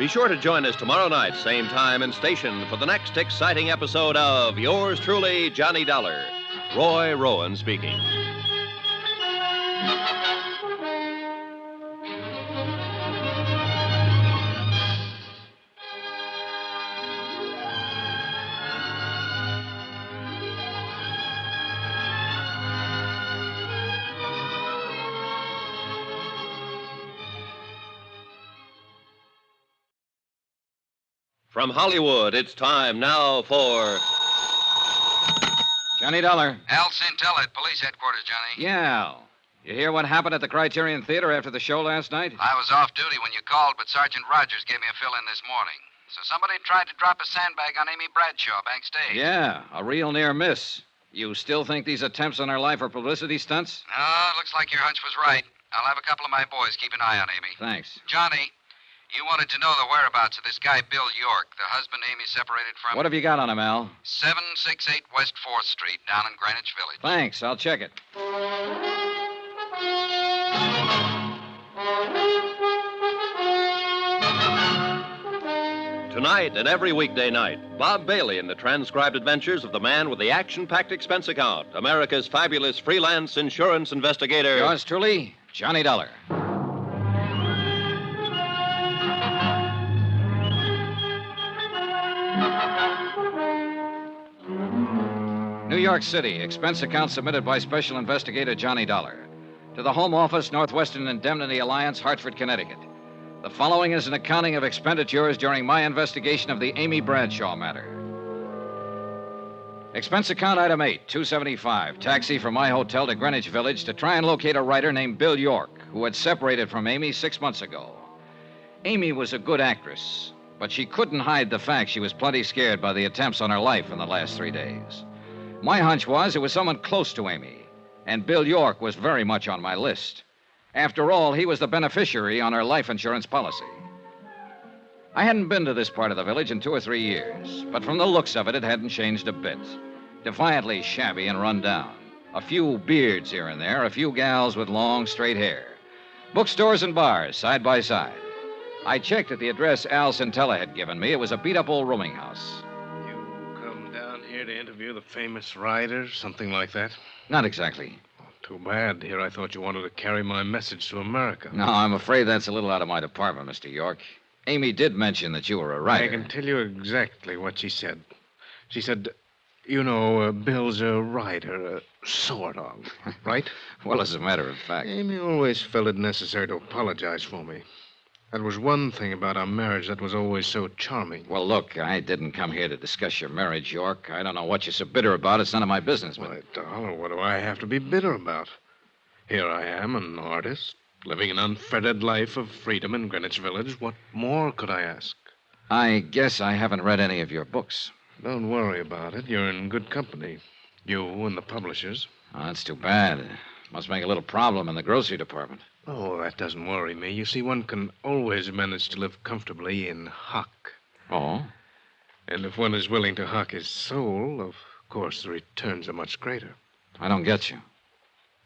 [SPEAKER 1] Be sure to join us tomorrow night, same time and station, for the next exciting episode of Yours truly, Johnny Dollar. Roy Rowan speaking. From Hollywood, it's time now for...
[SPEAKER 2] Johnny Dollar.
[SPEAKER 15] Al Sintella at police headquarters, Johnny.
[SPEAKER 2] Yeah. You hear what happened at the Criterion Theater after the show last night?
[SPEAKER 15] I was off duty when you called, but Sergeant Rogers gave me a fill-in this morning. So somebody tried to drop a sandbag on Amy Bradshaw backstage.
[SPEAKER 2] Yeah, a real near miss. You still think these attempts on her life are publicity stunts?
[SPEAKER 15] No, looks like your hunch was right. I'll have a couple of my boys keep an eye on Amy.
[SPEAKER 2] Thanks.
[SPEAKER 15] Johnny, you wanted to know the whereabouts of this guy, Bill York, the husband Amy separated from.
[SPEAKER 2] What have you got on him, Al?
[SPEAKER 15] 768 West 4th Street, down in Greenwich Village.
[SPEAKER 2] Thanks, I'll check it.
[SPEAKER 1] Tonight and every weekday night, Bob Bailey in the transcribed adventures of the man with the action-packed expense account, America's fabulous freelance insurance investigator.
[SPEAKER 2] Yours truly, Johnny Dollar. New York City, expense account submitted by Special Investigator Johnny Dollar. To the Home Office, Northwestern Indemnity Alliance, Hartford, Connecticut. The following is an accounting of expenditures during my investigation of the Amy Bradshaw matter. Expense account item 8, $275. Taxi from my hotel to Greenwich Village to try and locate a writer named Bill York, who had separated from Amy 6 months ago. Amy was a good actress, but she couldn't hide the fact she was plenty scared by the attempts on her life in the last 3 days. My hunch was it was someone close to Amy, and Bill York was very much on my list. After all, he was the beneficiary on her life insurance policy. I hadn't been to this part of the village in 2 or 3 years, but from the looks of it, it hadn't changed a bit. Defiantly shabby and run down. A few beards here and there, a few gals with long, straight hair. Bookstores and bars, side by side. I checked at the address Al Centella had given me. It was a beat-up old rooming house.
[SPEAKER 10] Come down here to interview the famous writer, something like that?
[SPEAKER 2] Not exactly.
[SPEAKER 10] Too bad. Here I thought you wanted to carry my message to America.
[SPEAKER 2] No, I'm afraid that's a little out of my department, Mr. York. Amy did mention that you were a writer.
[SPEAKER 10] I can tell you exactly what she said. She said, you know, Bill's a writer, sort of, right?
[SPEAKER 2] Well, as a matter of fact.
[SPEAKER 10] Amy always felt it necessary to apologize for me. That was one thing about our marriage that was always so charming.
[SPEAKER 2] Well, look, I didn't come here to discuss your marriage, York. I don't know what you're so bitter about. It's none of my business.
[SPEAKER 10] Why, Dollar, what do I have to be bitter about? Here I am, an artist, living an unfettered life of freedom in Greenwich Village. What more could I ask?
[SPEAKER 2] I guess I haven't read any of your books.
[SPEAKER 10] Don't worry about it. You're in good company. You and the publishers.
[SPEAKER 2] Oh, that's too bad. Must make a little problem in the grocery department.
[SPEAKER 10] Oh, that doesn't worry me. You see, one can always manage to live comfortably in hock.
[SPEAKER 2] Oh?
[SPEAKER 10] And if one is willing to hock his soul, of course the returns are much greater.
[SPEAKER 2] I don't get you.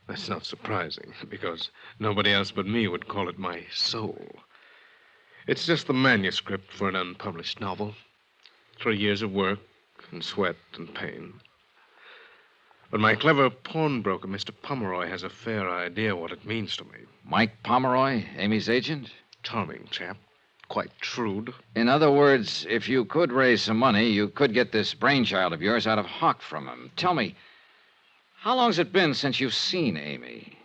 [SPEAKER 10] That's not surprising, because nobody else but me would call it my soul. It's just the manuscript for an unpublished novel. 3 years of work and sweat and pain. But my clever pawnbroker, Mr. Pomeroy, has a fair idea what it means to me.
[SPEAKER 2] Mike Pomeroy, Amy's agent?
[SPEAKER 10] Charming chap. Quite shrewd.
[SPEAKER 2] In other words, if you could raise some money, you could get this brainchild of yours out of hock from him. Tell me, how long's it been since you've seen Amy?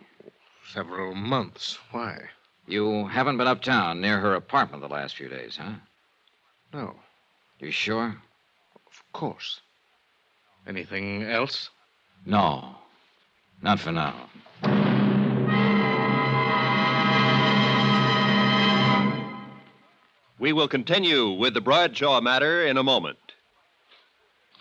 [SPEAKER 10] Several months. Why?
[SPEAKER 2] You haven't been uptown near her apartment the last few days, huh?
[SPEAKER 10] No.
[SPEAKER 2] You sure?
[SPEAKER 10] Of course. Anything else?
[SPEAKER 2] No. Not for now.
[SPEAKER 1] We will continue with the Bradshaw matter in a moment.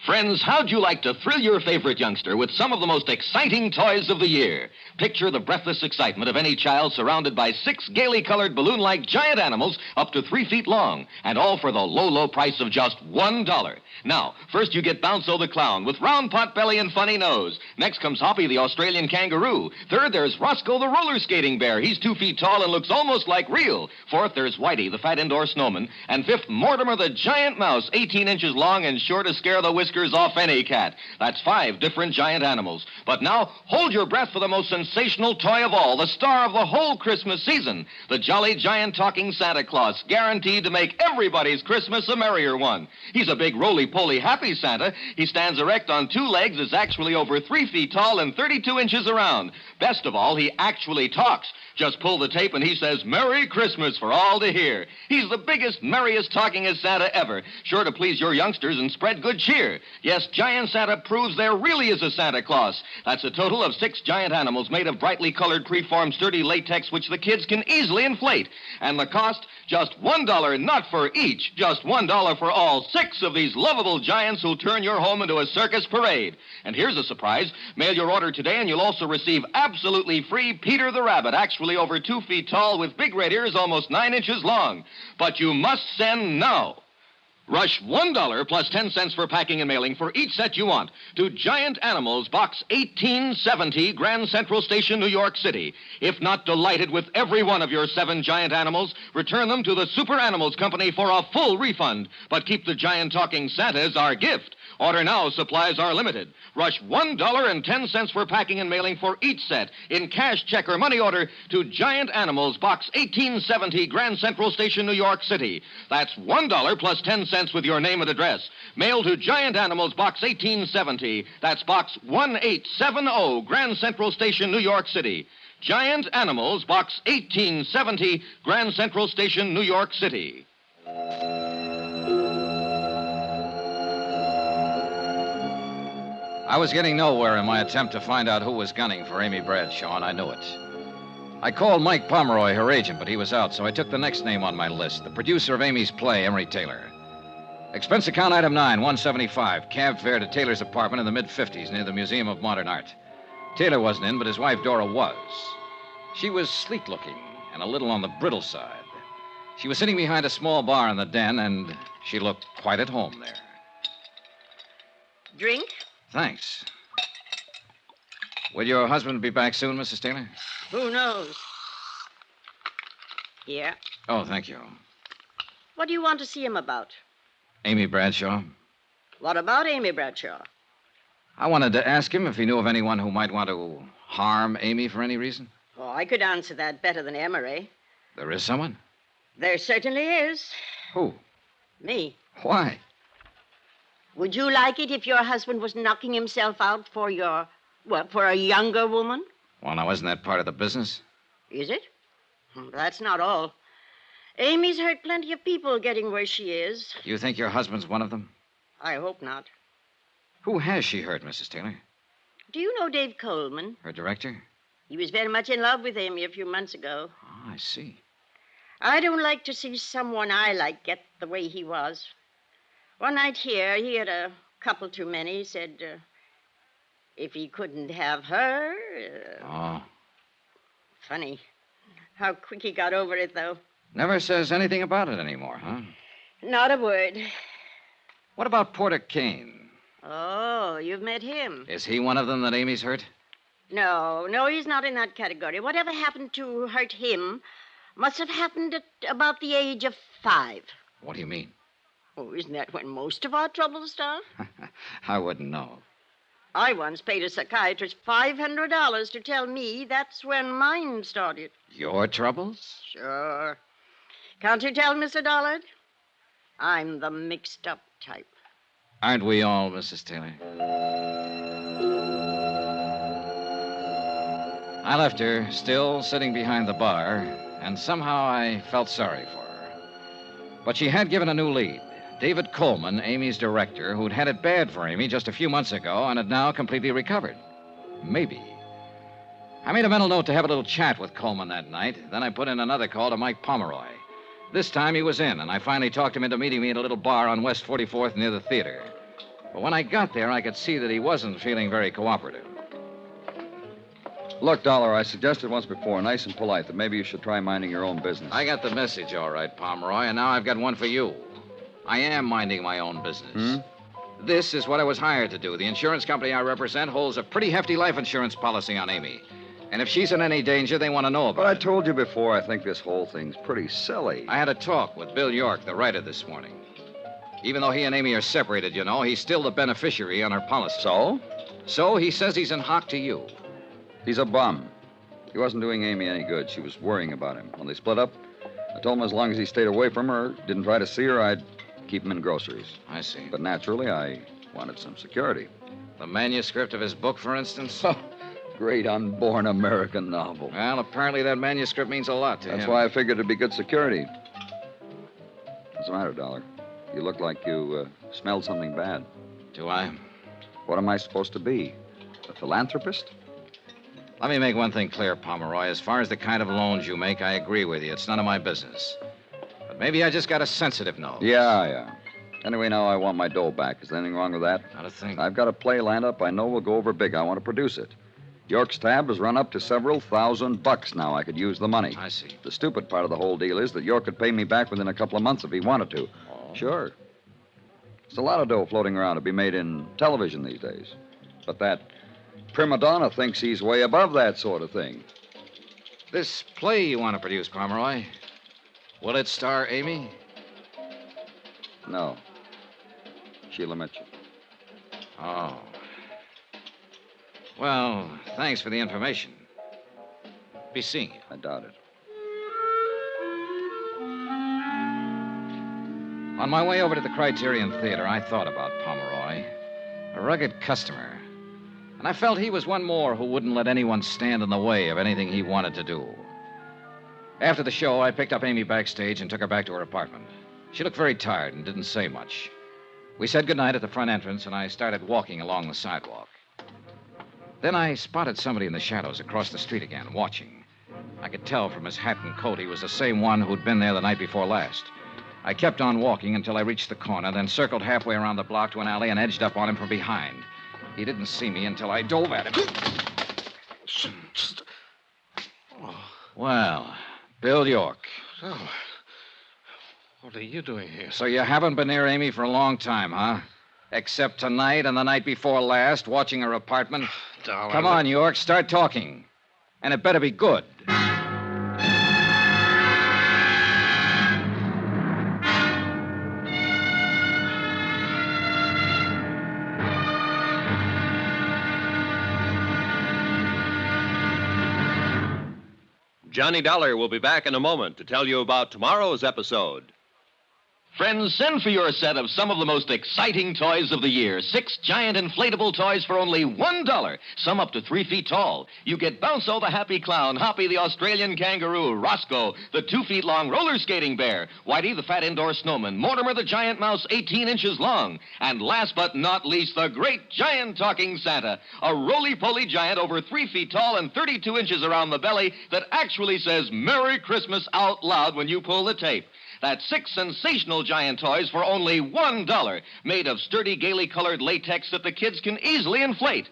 [SPEAKER 3] Friends, how'd you like to thrill your favorite youngster with some of the most exciting toys of the year? Picture the breathless excitement of any child surrounded by 6 gaily colored balloon-like giant animals up to 3 feet long, and all for the low, low price of just $1. Now, first you get Bounco the clown with round pot belly and funny nose. Next comes Hoppy the Australian kangaroo. Third, there's Roscoe the roller skating bear. He's 2 feet tall and looks almost like real. Fourth, there's Whitey the fat indoor snowman. And fifth, Mortimer the giant mouse, 18 inches long and sure to scare the whiskers off any cat. That's 5 different giant animals. But now, hold your breath for the most sensational toy of all, the star of the whole Christmas season, the jolly giant talking Santa Claus, guaranteed to make everybody's Christmas a merrier one. He's a big roly-poly happy Santa. He stands erect on 2 legs, is actually over 3 feet tall and 32 inches around. Best of all, he actually talks. Just pull the tape and he says, "Merry Christmas" for all to hear. He's the biggest, merriest talkingest Santa ever, sure to please your youngsters and spread good cheer. Yes, Giant Santa proves there really is a Santa Claus. That's a total of 6 giant animals made of brightly colored, preformed, sturdy latex, which the kids can easily inflate. And the cost, just $1, not for each, just $1 for all 6 of these lovable giants who'll turn your home into a circus parade. And here's a surprise. Mail your order today and you'll also receive absolutely free Peter the Rabbit, actually over 2 feet tall with big red ears almost 9 inches long. But you must send now. Rush $1 plus 10 cents for packing and mailing for each set you want to Giant Animals, Box 1870, Grand Central Station, New York City. If not delighted with every one of your 7 giant animals, return them to the Super Animals Company for a full refund. But keep the giant talking Santa as our gift. Order now, supplies are limited. Rush $1.10 for packing and mailing for each set in cash, check, or money order to Giant Animals, Box 1870, Grand Central Station, New York City. That's $1 plus 10 cents with your name and address. Mail to Giant Animals, Box 1870. That's Box 1870, Grand Central Station, New York City. Giant Animals, Box 1870, Grand Central Station, New York City.
[SPEAKER 2] I was getting nowhere in my attempt to find out who was gunning for Amy Bradshaw, and I knew it. I called Mike Pomeroy, her agent, but he was out, so I took the next name on my list, the producer of Amy's play, Emery Taylor. Expense account item 9, $175, cab fare to Taylor's apartment in the mid-50s near the Museum of Modern Art. Taylor wasn't in, but his wife Dora was. She was sleek-looking and a little on the brittle side. She was sitting behind a small bar in the den, and she looked quite at home there.
[SPEAKER 7] Drink?
[SPEAKER 2] Thanks. Will your husband be back soon, Mrs. Taylor?
[SPEAKER 7] Who knows? Here.
[SPEAKER 2] Oh, thank you.
[SPEAKER 7] What do you want to see him about?
[SPEAKER 2] Amy Bradshaw.
[SPEAKER 7] What about Amy Bradshaw?
[SPEAKER 2] I wanted to ask him if he knew of anyone who might want to harm Amy for any reason.
[SPEAKER 7] Oh, I could answer that better than Emery.
[SPEAKER 2] There is someone?
[SPEAKER 7] There certainly is.
[SPEAKER 2] Who?
[SPEAKER 7] Me.
[SPEAKER 2] Why?
[SPEAKER 7] Would you like it if your husband was knocking himself out for for a younger woman?
[SPEAKER 2] Well, now, isn't that part of the business?
[SPEAKER 7] Is it? That's not all. Amy's hurt plenty of people getting where she is.
[SPEAKER 2] You think your husband's one of them?
[SPEAKER 7] I hope not.
[SPEAKER 2] Who has she hurt, Mrs. Taylor?
[SPEAKER 7] Do you know Dave Coleman?
[SPEAKER 2] Her director?
[SPEAKER 7] He was very much in love with Amy a few months ago.
[SPEAKER 2] Oh, I see.
[SPEAKER 7] I don't like to see someone I like get the way he was. One night here, he had a couple too many. He said if he couldn't have her...
[SPEAKER 2] Oh.
[SPEAKER 7] Funny. How quick he got over it, though.
[SPEAKER 2] Never says anything about it anymore, huh?
[SPEAKER 7] Not a word.
[SPEAKER 2] What about Porter Kane?
[SPEAKER 7] Oh, you've met him.
[SPEAKER 2] Is he one of them that Amy's hurt?
[SPEAKER 7] No, he's not in that category. Whatever happened to hurt him must have happened at about the age of 5.
[SPEAKER 2] What do you mean?
[SPEAKER 7] Oh, isn't that when most of our troubles start?
[SPEAKER 2] I wouldn't know.
[SPEAKER 7] I once paid a psychiatrist $500 to tell me that's when mine started.
[SPEAKER 2] Your troubles?
[SPEAKER 7] Sure. Can't you tell, Mr. Dollard? I'm the mixed-up type.
[SPEAKER 2] Aren't we all, Mrs. Taylor? I left her, still sitting behind the bar, and somehow I felt sorry for her. But she had given a new lead. David Coleman, Amy's director, who'd had it bad for Amy just a few months ago and had now completely recovered. Maybe. I made a mental note to have a little chat with Coleman that night. Then I put in another call to Mike Pomeroy. This time he was in, and I finally talked him into meeting me at a little bar on West 44th near the theater. But when I got there, I could see that he wasn't feeling very cooperative.
[SPEAKER 9] Look, Dollar, I suggested once before, nice and polite, that maybe you should try minding your own business.
[SPEAKER 2] I got the message, all right, Pomeroy, and now I've got one for you. I am minding my own business. This is what I was hired to do. The insurance company I represent holds a pretty hefty life insurance policy on Amy. And if she's in any danger, they want to know about it.
[SPEAKER 9] But I told you before, I think this whole thing's pretty silly.
[SPEAKER 2] I had a talk with Bill York, the writer, this morning. Even though he and Amy are separated, you know, he's still the beneficiary on her policy.
[SPEAKER 9] So?
[SPEAKER 2] So he says he's in hock to you.
[SPEAKER 9] He's a bum. He wasn't doing Amy any good. She was worrying about him. When they split up, I told him as long as he stayed away from her, didn't try to see her, I'd keep him in groceries.
[SPEAKER 2] I see.
[SPEAKER 9] But naturally, I wanted some security.
[SPEAKER 2] The manuscript of his book, for instance?
[SPEAKER 9] Great unborn American novel.
[SPEAKER 2] Well, apparently that manuscript means a lot to him.
[SPEAKER 9] That's why I figured it'd be good security. What's the matter, Dollar? You look like you smelled something bad.
[SPEAKER 2] Do I?
[SPEAKER 9] What am I supposed to be? A philanthropist?
[SPEAKER 2] Let me make one thing clear, Pomeroy. As far as the kind of loans you make, I agree with you. It's none of my business. But maybe I just got a sensitive nose.
[SPEAKER 9] Yeah. Anyway, now I want my dough back. Is there anything wrong with that?
[SPEAKER 2] Not a thing.
[SPEAKER 9] I've got a play lined up I know will go over big. I want to produce it. York's tab has run up to several $1,000 now. I could use the money.
[SPEAKER 2] I see.
[SPEAKER 9] The stupid part of the whole deal is that York could pay me back within a couple of months if he wanted to.
[SPEAKER 2] Oh.
[SPEAKER 9] Sure. There's a lot of dough floating around to be made in television these days. But that prima donna thinks he's way above that sort of thing.
[SPEAKER 2] This play you want to produce, Pomeroy, will it star Amy?
[SPEAKER 9] No. Sheila Mitchell.
[SPEAKER 2] Oh. Well, thanks for the information. Be seeing you.
[SPEAKER 9] I doubt it.
[SPEAKER 2] On my way over to the Criterion Theater, I thought about Pomeroy. A rugged customer. And I felt he was one more who wouldn't let anyone stand in the way of anything he wanted to do. After the show, I picked up Amy backstage and took her back to her apartment. She looked very tired and didn't say much. We said goodnight at the front entrance, and I started walking along the sidewalk. Then I spotted somebody in the shadows across the street again, watching. I could tell from his hat and coat he was the same one who'd been there the night before last. I kept on walking until I reached the corner, then circled halfway around the block to an alley and edged up on him from behind. He didn't see me until I dove at him. Well, Bill York.
[SPEAKER 10] Oh, What are you doing here?
[SPEAKER 2] So you haven't been near Amy for a long time, huh? Except tonight and the night before last, watching her apartment.
[SPEAKER 10] Dollar.
[SPEAKER 2] Come on, York, start talking. And it better be good.
[SPEAKER 1] Johnny Dollar will be back in a moment to tell you about tomorrow's episode.
[SPEAKER 3] Friends, send for your set of some of the most exciting toys of the year. 6 giant inflatable toys for only $1. Some up to 3 feet tall. You get Bounco the Happy Clown, Hoppy the Australian Kangaroo, Roscoe the 2 feet long roller skating bear, Whitey the fat indoor snowman, Mortimer the giant mouse 18 inches long, and last but not least, the great giant talking Santa, a roly-poly giant over 3 feet tall and 32 inches around the belly that actually says Merry Christmas out loud when you pull the tape. That's 6 sensational giant toys for only $1, made of sturdy, gaily colored latex that the kids can easily inflate.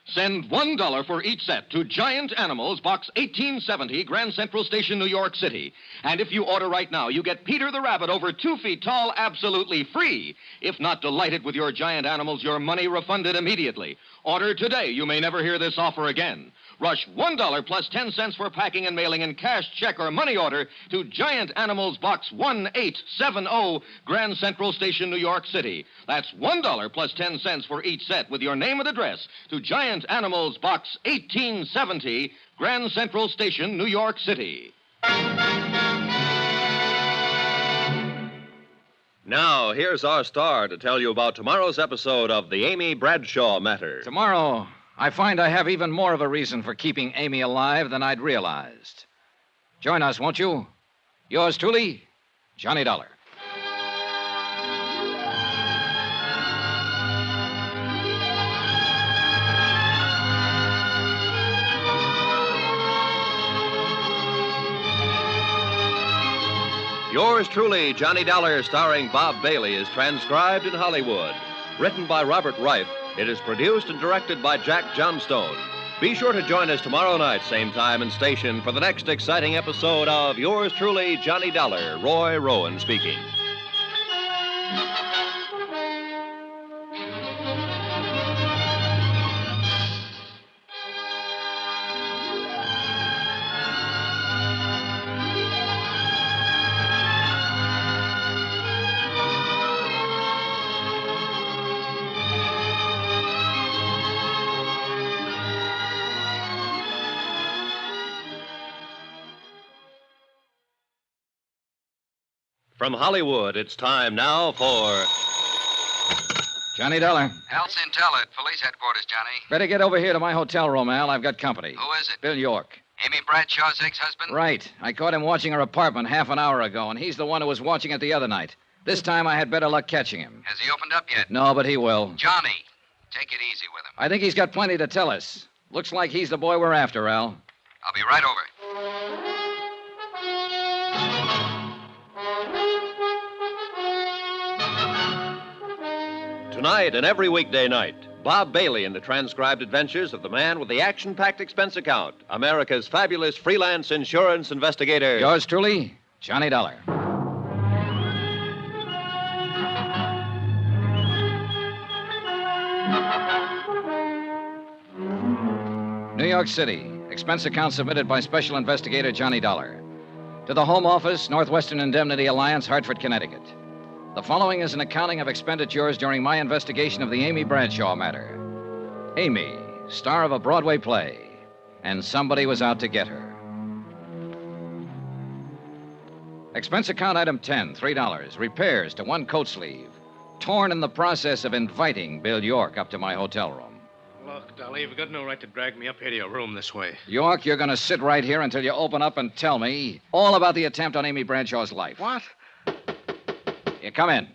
[SPEAKER 3] Send $1 for each set to Giant Animals, Box 1870, Grand Central Station, New York City. And if you order right now, you get Peter the Rabbit over 2 feet tall absolutely free. If not delighted with your Giant Animals, your money refunded immediately. Order today. You may never hear this offer again. Rush $1 plus 10 cents for packing and mailing in cash, check, or money order to Giant Animals, Box 1870, Grand Central Station, New York City. That's $1 plus 10 cents for each set with your name and address to Giant Animals, Box 1870, Grand Central Station, New York City.
[SPEAKER 1] Now, here's our star to tell you about tomorrow's episode of the Amy Bradshaw Matter.
[SPEAKER 2] Tomorrow, I find I have even more of a reason for keeping Amy alive than I'd realized. Join us, won't you? Yours truly, Johnny Dollar.
[SPEAKER 1] Yours truly, Johnny Dollar, starring Bob Bailey, is transcribed in Hollywood. Written by Robert Reif, it is produced and directed by Jack Johnstone. Be sure to join us tomorrow night, same time and station, for the next exciting episode of Yours truly, Johnny Dollar. Roy Rowan speaking. From Hollywood, it's time now for
[SPEAKER 2] Johnny Dollar.
[SPEAKER 11] House Intel at police headquarters, Johnny.
[SPEAKER 2] Better get over here to my hotel room, Al. I've got company.
[SPEAKER 11] Who is it?
[SPEAKER 2] Bill York.
[SPEAKER 11] Amy Bradshaw's ex-husband?
[SPEAKER 2] Right. I caught him watching her apartment half an hour ago, and he's the one who was watching it the other night. This time I had better luck catching him.
[SPEAKER 11] Has he opened up yet?
[SPEAKER 2] No, but he will.
[SPEAKER 11] Johnny, take it easy with him.
[SPEAKER 2] I think he's got plenty to tell us. Looks like he's the boy we're after, Al.
[SPEAKER 11] I'll be right over.
[SPEAKER 1] Tonight and every weekday night, Bob Bailey in the transcribed adventures of the man with the action-packed expense account, America's fabulous freelance insurance investigator.
[SPEAKER 2] Yours truly, Johnny Dollar. New York City. Expense account submitted by Special Investigator Johnny Dollar. To the Home Office, Northwestern Indemnity Alliance, Hartford, Connecticut. The following is an accounting of expenditures during my investigation of the Amy Bradshaw matter. Amy, star of a Broadway play, and somebody was out to get her. Expense account item 10, $3. Repairs to 1 coat sleeve. Torn in the process of inviting Bill York up to my hotel room.
[SPEAKER 10] Look, Dolly, you've got no right to drag me up here to your room this way.
[SPEAKER 2] York, you're going to sit right here until you open up and tell me all about the attempt on Amy Bradshaw's life.
[SPEAKER 10] What?
[SPEAKER 2] You come in.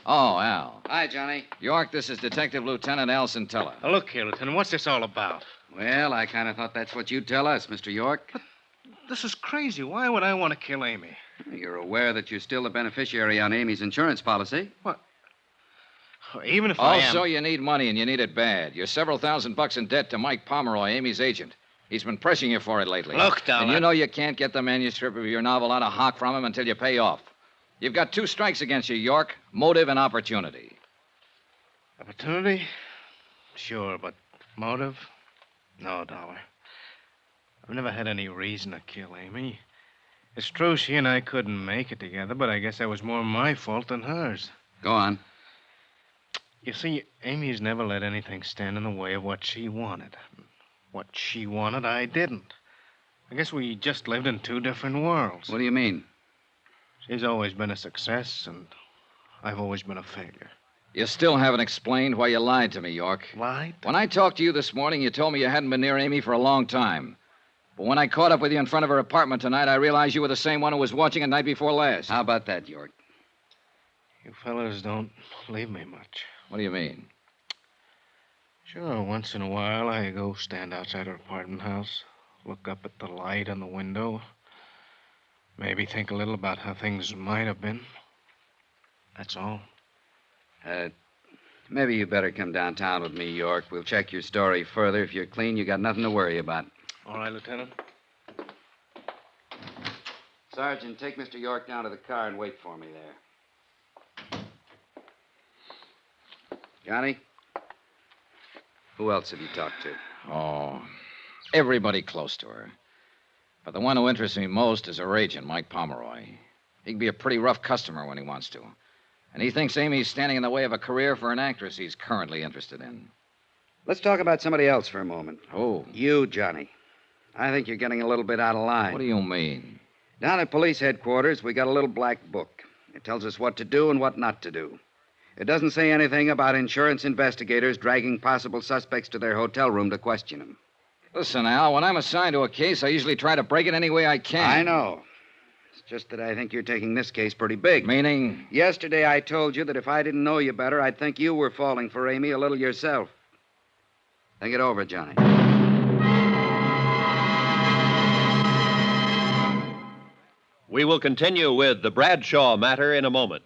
[SPEAKER 2] Oh, Al.
[SPEAKER 11] Hi, Johnny.
[SPEAKER 2] York, this is Detective Lieutenant Al Centella.
[SPEAKER 10] Now, look here, Lieutenant, what's this all about?
[SPEAKER 11] Well, I kind of thought that's what you'd tell us, Mr. York.
[SPEAKER 10] But this is crazy. Why would I want to kill Amy?
[SPEAKER 11] You're aware that you're still the beneficiary on Amy's insurance policy.
[SPEAKER 10] What? Even if I am...
[SPEAKER 2] Also, you need money, and you need it bad. You're several $1,000s in debt to Mike Pomeroy, Amy's agent. He's been pressing you for it lately.
[SPEAKER 10] Look, Dollar.
[SPEAKER 2] And you know you can't get the manuscript of your novel out of hock from him until you pay off. You've got 2 strikes against you, York. Motive and opportunity.
[SPEAKER 10] Opportunity? Sure, but motive? No, Dollar. I've never had any reason to kill Amy. It's true she and I couldn't make it together, but I guess that was more my fault than hers.
[SPEAKER 11] Go on.
[SPEAKER 10] You see, Amy's never let anything stand in the way of what she wanted. What she wanted, I didn't. I guess we just lived in 2 different worlds.
[SPEAKER 11] What do you mean?
[SPEAKER 10] She's always been a success, and I've always been a failure.
[SPEAKER 2] You still haven't explained why you lied to me, York.
[SPEAKER 10] Lied?
[SPEAKER 2] When I talked to you this morning, you told me you hadn't been near Amy for a long time. But when I caught up with you in front of her apartment tonight, I realized you were the same one who was watching it night before last.
[SPEAKER 11] How about that, York?
[SPEAKER 10] You fellas don't believe me much.
[SPEAKER 2] What do you mean?
[SPEAKER 10] Sure, once in a while I go stand outside her apartment house, look up at the light on the window, maybe think a little about how things might have been. That's all.
[SPEAKER 11] Maybe you better come downtown with me, York. We'll check your story further. If you're clean, you got nothing to worry about.
[SPEAKER 10] All right, Lieutenant.
[SPEAKER 11] Sergeant, take Mr. York down to the car and wait for me there. Johnny? Who else have you talked to?
[SPEAKER 2] Oh, everybody close to her. But the one who interests me most is her agent, Mike Pomeroy. He can be a pretty rough customer when he wants to. And he thinks Amy's standing in the way of a career for an actress he's currently interested in.
[SPEAKER 11] Let's talk about somebody else for a moment.
[SPEAKER 2] Oh.
[SPEAKER 11] You, Johnny. I think you're getting a little bit out of line.
[SPEAKER 2] What do you mean?
[SPEAKER 11] Down at police headquarters, we got a little black book. It tells us what to do and what not to do. It doesn't say anything about insurance investigators dragging possible suspects to their hotel room to question them.
[SPEAKER 2] Listen, Al, when I'm assigned to a case, I usually try to break it any way I can.
[SPEAKER 11] I know. It's just that I think you're taking this case pretty big.
[SPEAKER 2] Meaning?
[SPEAKER 11] Yesterday I told you that if I didn't know you better, I'd think you were falling for Amy a little yourself. Think it over, Johnny.
[SPEAKER 1] We will continue with the Bradshaw matter in a moment.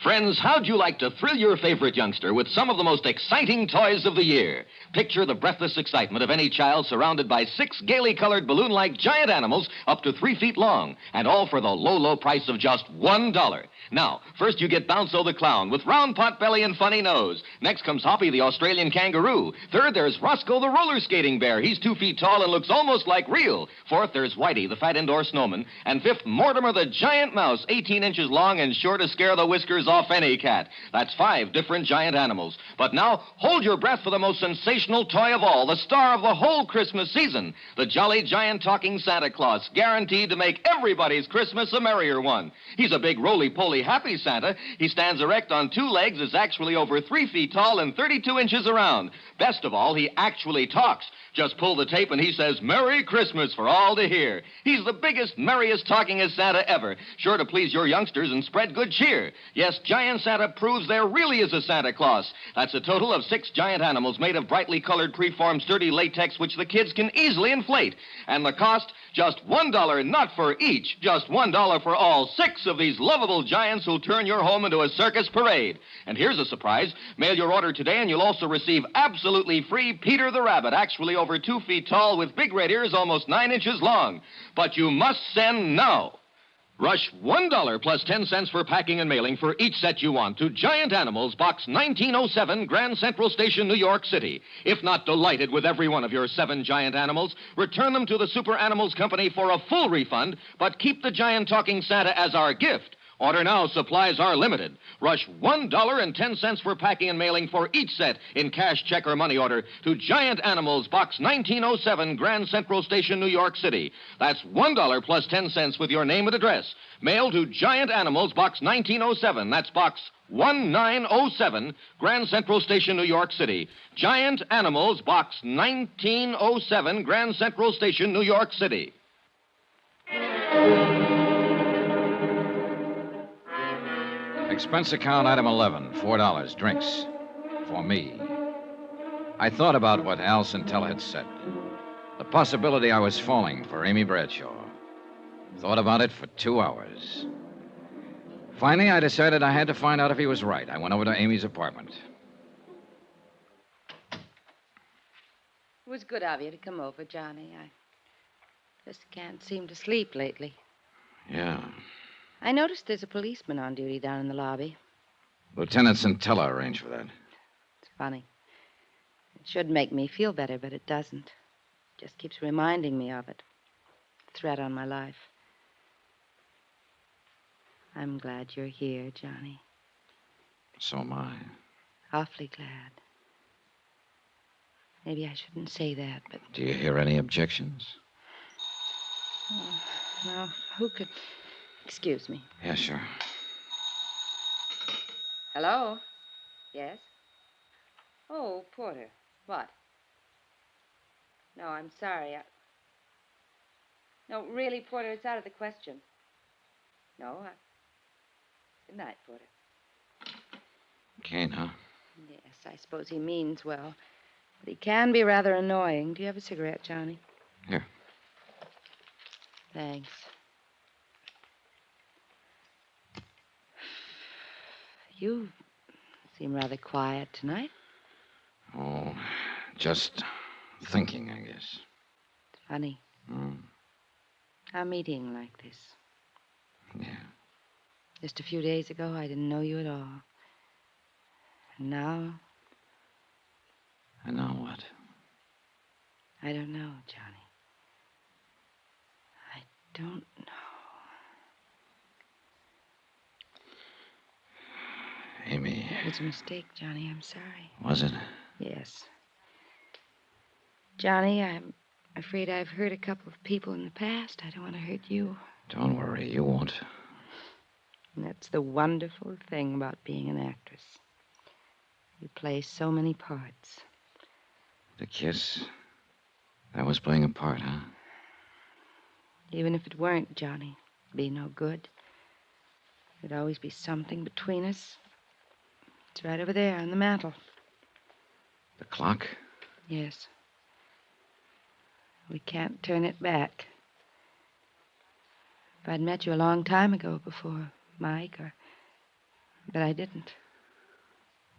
[SPEAKER 3] Friends, how'd you like to thrill your favorite youngster with some of the most exciting toys of the year? Picture the breathless excitement of any child surrounded by 6 gaily colored balloon-like giant animals up to 3 feet long, and all for the low, low price of just $1. Now, first you get Bounco the clown with round pot belly and funny nose. Next comes Hoppy the Australian kangaroo. Third, there's Roscoe the roller skating bear. He's 2 feet tall and looks almost like real. Fourth, there's Whitey the fat indoor snowman. And fifth, Mortimer the giant mouse, 18 inches long and sure to scare the whiskers off any cat. That's 5 different giant animals. But now, hold your breath for the most sensational toy of all, the star of the whole Christmas season, the jolly giant talking Santa Claus, guaranteed to make everybody's Christmas a merrier one. He's a big roly-poly happy Santa. He stands erect on 2 legs, is actually over 3 feet tall and 32 inches around. Best of all, he actually talks. Just pull the tape and he says, "Merry Christmas" for all to hear. He's the biggest, merriest, talkingest Santa ever, sure to please your youngsters and spread good cheer. Yes, Giant Santa proves there really is a Santa Claus. That's a total of 6 giant animals made of brightly colored, preformed, sturdy latex, which the kids can easily inflate. And the cost, just $1, not for each, just $1 for all 6 of these lovable giants who'll turn your home into a circus parade. And here's a surprise. Mail your order today and you'll also receive absolutely free Peter the Rabbit, actually over 2 feet tall with big red ears almost 9 inches long. But you must send now. Rush $1 plus 10 cents for packing and mailing for each set you want to Giant Animals, Box 1907, Grand Central Station, New York City. If not delighted with every one of your 7 giant animals, return them to the Super Animals Company for a full refund, but keep the giant talking Santa as our gift. Order now, supplies are limited. Rush $1.10 for packing and mailing for each set in cash, check, or money order to Giant Animals, Box 1907, Grand Central Station, New York City. That's $1 plus 10 cents with your name and address. Mail to Giant Animals, Box 1907. That's Box 1907, Grand Central Station, New York City. Giant Animals, Box 1907, Grand Central Station, New York City.
[SPEAKER 2] Expense account item 11, $4, drinks. For me. I thought about what Al Centella had said. The possibility I was falling for Amy Bradshaw. Thought about it for 2 hours. Finally, I decided I had to find out if he was right. I went over to Amy's apartment.
[SPEAKER 16] It was good of you to come over, Johnny. I just can't seem to sleep lately.
[SPEAKER 2] Yeah.
[SPEAKER 16] I noticed there's a policeman on duty down in the lobby.
[SPEAKER 2] Lieutenant Centella arranged for that.
[SPEAKER 16] It's funny. It should make me feel better, but it doesn't. It just keeps reminding me of it. The threat on my life. I'm glad you're here, Johnny.
[SPEAKER 2] So am I.
[SPEAKER 16] Awfully glad. Maybe I shouldn't say that, but...
[SPEAKER 2] Do you hear any objections?
[SPEAKER 16] Oh, well, who could... Excuse me.
[SPEAKER 2] Yeah, sure.
[SPEAKER 16] Hello? Yes? Oh, Porter. What? No, I'm sorry. No, really, Porter, it's out of the question. No, Good night, Porter.
[SPEAKER 2] Kane, huh?
[SPEAKER 16] Yes, I suppose he means well. But he can be rather annoying. Do you have a cigarette, Johnny?
[SPEAKER 2] Here.
[SPEAKER 16] Thanks. You seem rather quiet tonight.
[SPEAKER 2] Oh, just thinking, I guess.
[SPEAKER 16] It's funny. A meeting like this.
[SPEAKER 2] Yeah.
[SPEAKER 16] Just a few days ago, I didn't know you at all. And now...
[SPEAKER 2] And now what?
[SPEAKER 16] I don't know, Johnny. I don't know.
[SPEAKER 2] Amy.
[SPEAKER 16] It was a mistake, Johnny. I'm sorry.
[SPEAKER 2] Was it?
[SPEAKER 16] Yes. Johnny, I'm afraid I've hurt a couple of people in the past. I don't want to hurt you.
[SPEAKER 2] Don't worry, you won't.
[SPEAKER 16] And that's the wonderful thing about being an actress. You play so many parts.
[SPEAKER 2] The kiss, that was playing a part, huh?
[SPEAKER 16] Even if it weren't, Johnny, it'd be no good. There'd always be something between us. It's right over there on the mantel.
[SPEAKER 2] The clock?
[SPEAKER 16] Yes. We can't turn it back. If I'd met you a long time ago before Mike, but I didn't.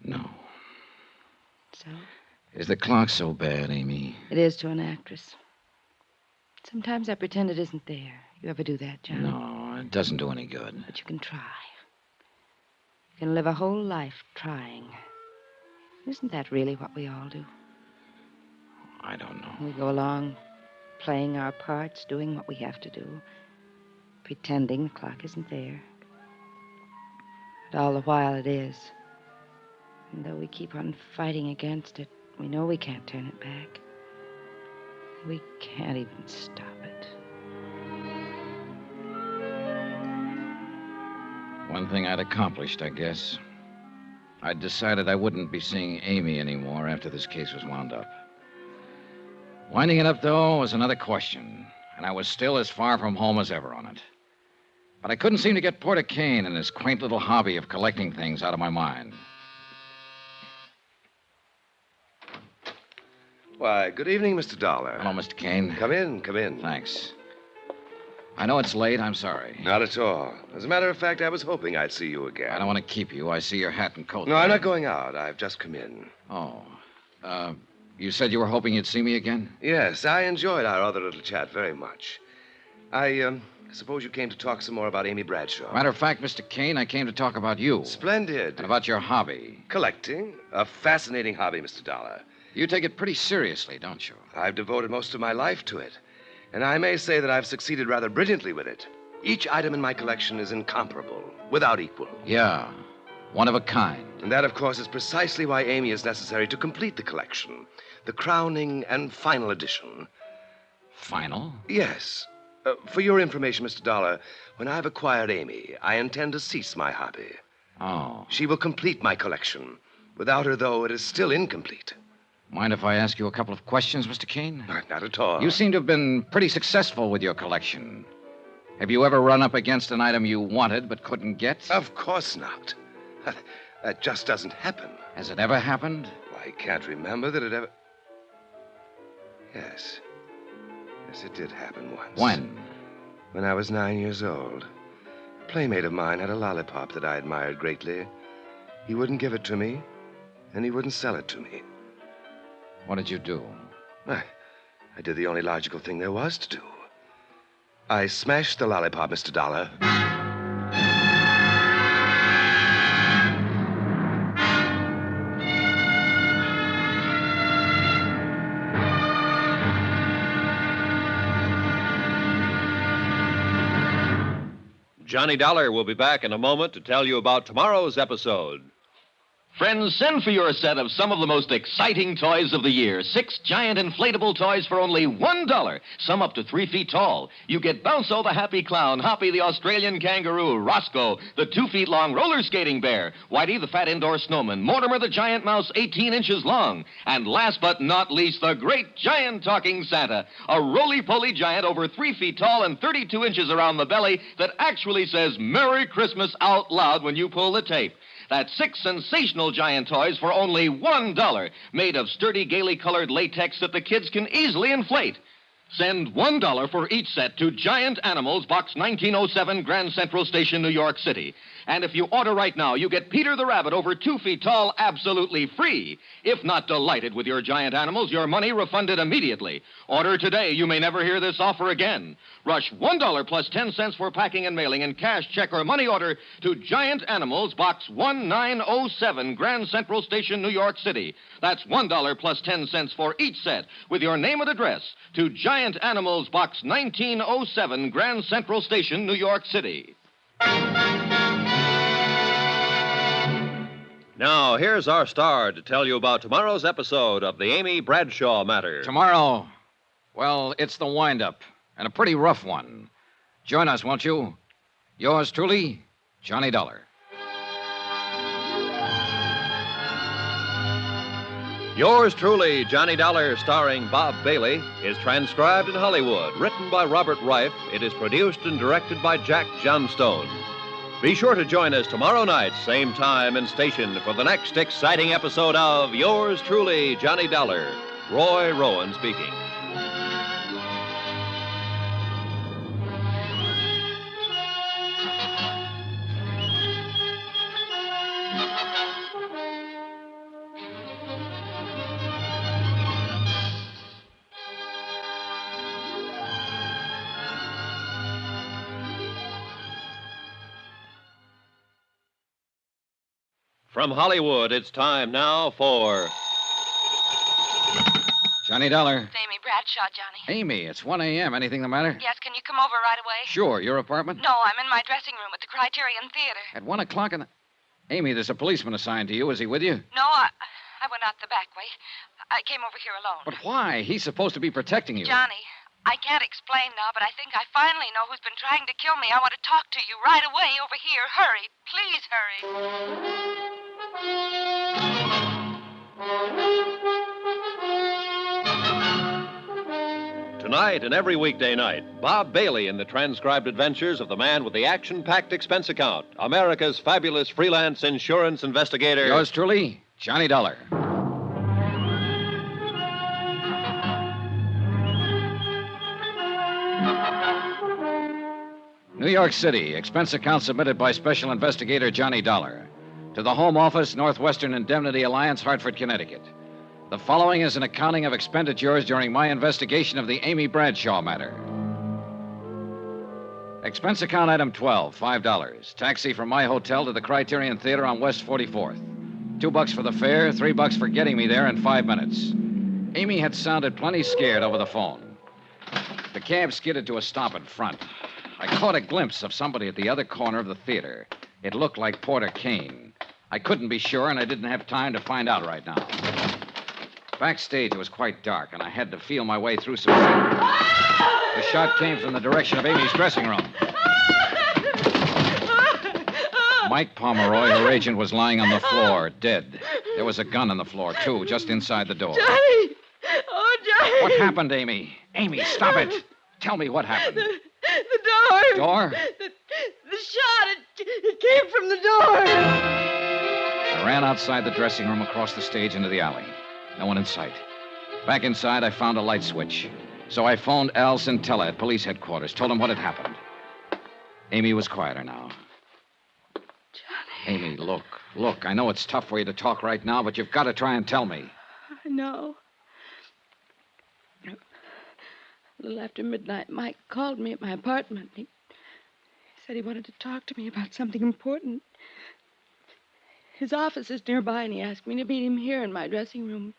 [SPEAKER 2] No.
[SPEAKER 16] So?
[SPEAKER 2] Is the clock so bad, Amy?
[SPEAKER 16] It is to an actress. Sometimes I pretend it isn't there. You ever do that, Johnny?
[SPEAKER 2] No, it doesn't do any good.
[SPEAKER 16] But you can try. You can live a whole life trying. Isn't that really what we all do?
[SPEAKER 2] I don't know.
[SPEAKER 16] We go along playing our parts, doing what we have to do, pretending the clock isn't there. But all the while it is. And though we keep on fighting against it, we know we can't turn it back. We can't even stop it.
[SPEAKER 2] One thing I'd accomplished, I guess. I'd decided I wouldn't be seeing Amy anymore after this case was wound up. Winding it up, though, was another question, and I was still as far from home as ever on it. But I couldn't seem to get Porter Kane and his quaint little hobby of collecting things out of my mind.
[SPEAKER 21] Why, good evening, Mr. Dollar.
[SPEAKER 2] Hello, Mr. Kane.
[SPEAKER 21] Come in, come in.
[SPEAKER 2] Thanks. I know it's late. I'm sorry.
[SPEAKER 21] Not at all. As a matter of fact, I was hoping I'd see you again.
[SPEAKER 2] I don't want to keep you. I see your hat and coat.
[SPEAKER 21] No, I'm not going out. I've just come in.
[SPEAKER 2] Oh. You said you were hoping you'd see me again?
[SPEAKER 21] Yes, I enjoyed our other little chat very much. I suppose you came to talk some more about Amy Bradshaw.
[SPEAKER 2] Matter of fact, Mr. Kane, I came to talk about you.
[SPEAKER 21] Splendid.
[SPEAKER 2] And about your hobby.
[SPEAKER 21] Collecting. A fascinating hobby, Mr. Dollar.
[SPEAKER 2] You take it pretty seriously, don't you?
[SPEAKER 21] I've devoted most of my life to it. And I may say that I've succeeded rather brilliantly with it. Each item in my collection is incomparable, without equal.
[SPEAKER 2] Yeah, one of a kind.
[SPEAKER 21] And that, of course, is precisely why Amy is necessary to complete the collection. The crowning and final edition.
[SPEAKER 2] Final?
[SPEAKER 21] Yes. For your information, Mr. Dollar, when I've acquired Amy, I intend to cease my hobby.
[SPEAKER 2] Oh.
[SPEAKER 21] She will complete my collection. Without her, though, it is still incomplete.
[SPEAKER 2] Mind if I ask you a couple of questions, Mr. Kane?
[SPEAKER 21] Not at all.
[SPEAKER 2] You seem to have been pretty successful with your collection. Have you ever run up against an item you wanted but couldn't get?
[SPEAKER 21] Of course not. That just doesn't happen.
[SPEAKER 2] Has it ever happened?
[SPEAKER 21] I can't remember that it ever... Yes. Yes, it did happen once.
[SPEAKER 2] When?
[SPEAKER 21] When I was 9 years old. A playmate of mine had a lollipop that I admired greatly. He wouldn't give it to me, and he wouldn't sell it to me.
[SPEAKER 2] What did you do?
[SPEAKER 21] I did the only logical thing there was to do. I smashed the lollipop, Mr. Dollar.
[SPEAKER 1] Johnny Dollar will be back in a moment to tell you about tomorrow's episode.
[SPEAKER 3] Friends, send for your set of some of the most exciting toys of the year. 6 giant inflatable toys for only $1. Some up to 3 feet tall. You get Bounso the happy clown, Hoppy the Australian kangaroo, Roscoe the 2 feet long roller skating bear, Whitey the fat indoor snowman, Mortimer the giant mouse 18 inches long, and last but not least, the great giant talking Santa, a roly-poly giant over 3 feet tall and 32 inches around the belly that actually says Merry Christmas out loud when you pull the tape. That's 6 sensational giant toys for only $1, made of sturdy, gaily colored latex that the kids can easily inflate. Send $1 for each set to Giant Animals, Box 1907, Grand Central Station, New York City. And if you order right now, you get Peter the Rabbit over 2 feet tall absolutely free. If not delighted with your giant animals, your money refunded immediately. Order today. You may never hear this offer again. Rush $1 plus 10 cents for packing and mailing in cash, check, or money order to Giant Animals, Box 1907, Grand Central Station, New York City. That's $1 plus 10 cents for each set with your name and address to Giant Animals, Box 1907, Grand Central Station, New York City.
[SPEAKER 1] Now, here's our star to tell you about tomorrow's episode of the Amy Bradshaw matter.
[SPEAKER 2] Tomorrow, well, it's the wind-up, and a pretty rough one. Join us, won't you? Yours truly, Johnny Dollar.
[SPEAKER 1] Yours truly, Johnny Dollar, starring Bob Bailey, is transcribed in Hollywood. Written by Robert Reif, it is produced and directed by Jack Johnstone. Be sure to join us tomorrow night, same time and station, for the next exciting episode of Yours truly, Johnny Dollar. Roy Rowan speaking. From Hollywood, it's time now for...
[SPEAKER 2] Johnny Dollar.
[SPEAKER 13] It's Amy Bradshaw, Johnny.
[SPEAKER 2] Amy, it's 1 a.m. Anything the matter?
[SPEAKER 13] Yes, can you come over right away?
[SPEAKER 2] Sure. Your apartment?
[SPEAKER 13] No, I'm in my dressing room at the Criterion Theater.
[SPEAKER 2] At 1 o'clock in the... Amy, there's a policeman assigned to you. Is he with you?
[SPEAKER 13] No, I went out the back way. I came over here alone.
[SPEAKER 2] But why? He's supposed to be protecting you.
[SPEAKER 13] Johnny, I can't explain now, but I think I finally know who's been trying to kill me. I want to talk to you right away over here. Hurry. Please hurry.
[SPEAKER 1] Tonight and every weekday night, Bob Bailey in the transcribed adventures of the man with the action-packed expense account, America's fabulous freelance insurance investigator.
[SPEAKER 2] Yours truly, Johnny Dollar. New York City, expense account submitted by Special Investigator Johnny Dollar. To the Home Office, Northwestern Indemnity Alliance, Hartford, Connecticut. The following is an accounting of expenditures during my investigation of the Amy Bradshaw matter. Expense account item 12, $5. Taxi from my hotel to the Criterion Theater on West 44th. $2 for the fare, $3 for getting me there in 5 minutes. Amy had sounded plenty scared over the phone. The cab skidded to a stop in front. I caught a glimpse of somebody at the other corner of the theater. It looked like Porter Kane. I couldn't be sure, and I didn't have time to find out right now. Backstage, it was quite dark, and I had to feel my way through some... The shot came from the direction of Amy's dressing room. Mike Pomeroy, her agent, was lying on the floor, dead. There was a gun on the floor, too, just inside the door.
[SPEAKER 12] Johnny! Oh, Johnny!
[SPEAKER 2] What happened, Amy? Amy, stop it! Tell me what happened.
[SPEAKER 12] The door.
[SPEAKER 2] Door?
[SPEAKER 12] The shot, it came from the door.
[SPEAKER 2] I ran outside the dressing room, across the stage, into the alley. No one in sight. Back inside, I found a light switch. So I phoned Al Centella at police headquarters, told him what had happened. Amy was quieter now.
[SPEAKER 12] Johnny.
[SPEAKER 2] Amy, look. I know it's tough for you to talk right now, but you've got to try and tell me.
[SPEAKER 12] I know. A little after midnight, Mike called me at my apartment. He said he wanted to talk to me about something important. His office is nearby, and he asked me to meet him here in my dressing room.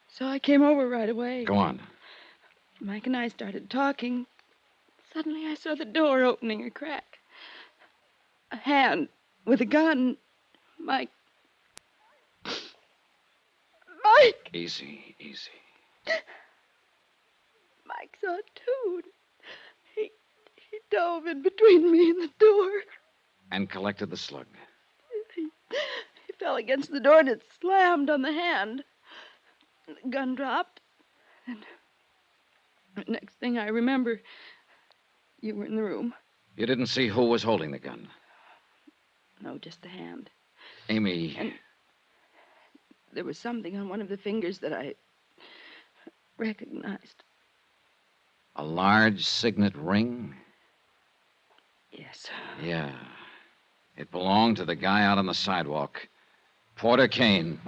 [SPEAKER 12] So I came over right away.
[SPEAKER 2] Go on.
[SPEAKER 12] Mike and I started talking. Suddenly, I saw the door opening a crack. a hand with a gun. Mike. Mike!
[SPEAKER 2] Easy, easy.
[SPEAKER 12] Mike saw it, too. He dove in between me and the door.
[SPEAKER 2] And collected the slug.
[SPEAKER 12] He fell against the door and it slammed on the hand. The gun dropped. And the next thing I remember, you were in the room.
[SPEAKER 2] You didn't see who was holding the gun?
[SPEAKER 12] No, just the hand.
[SPEAKER 2] Amy.
[SPEAKER 12] And there was something on one of the fingers that I recognized.
[SPEAKER 2] A large signet ring?
[SPEAKER 12] Yes.
[SPEAKER 2] Yeah. It belonged to the guy out on the sidewalk. Porter Kane.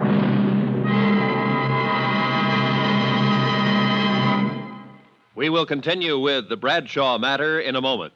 [SPEAKER 1] We will continue with the Bradshaw matter in a moment.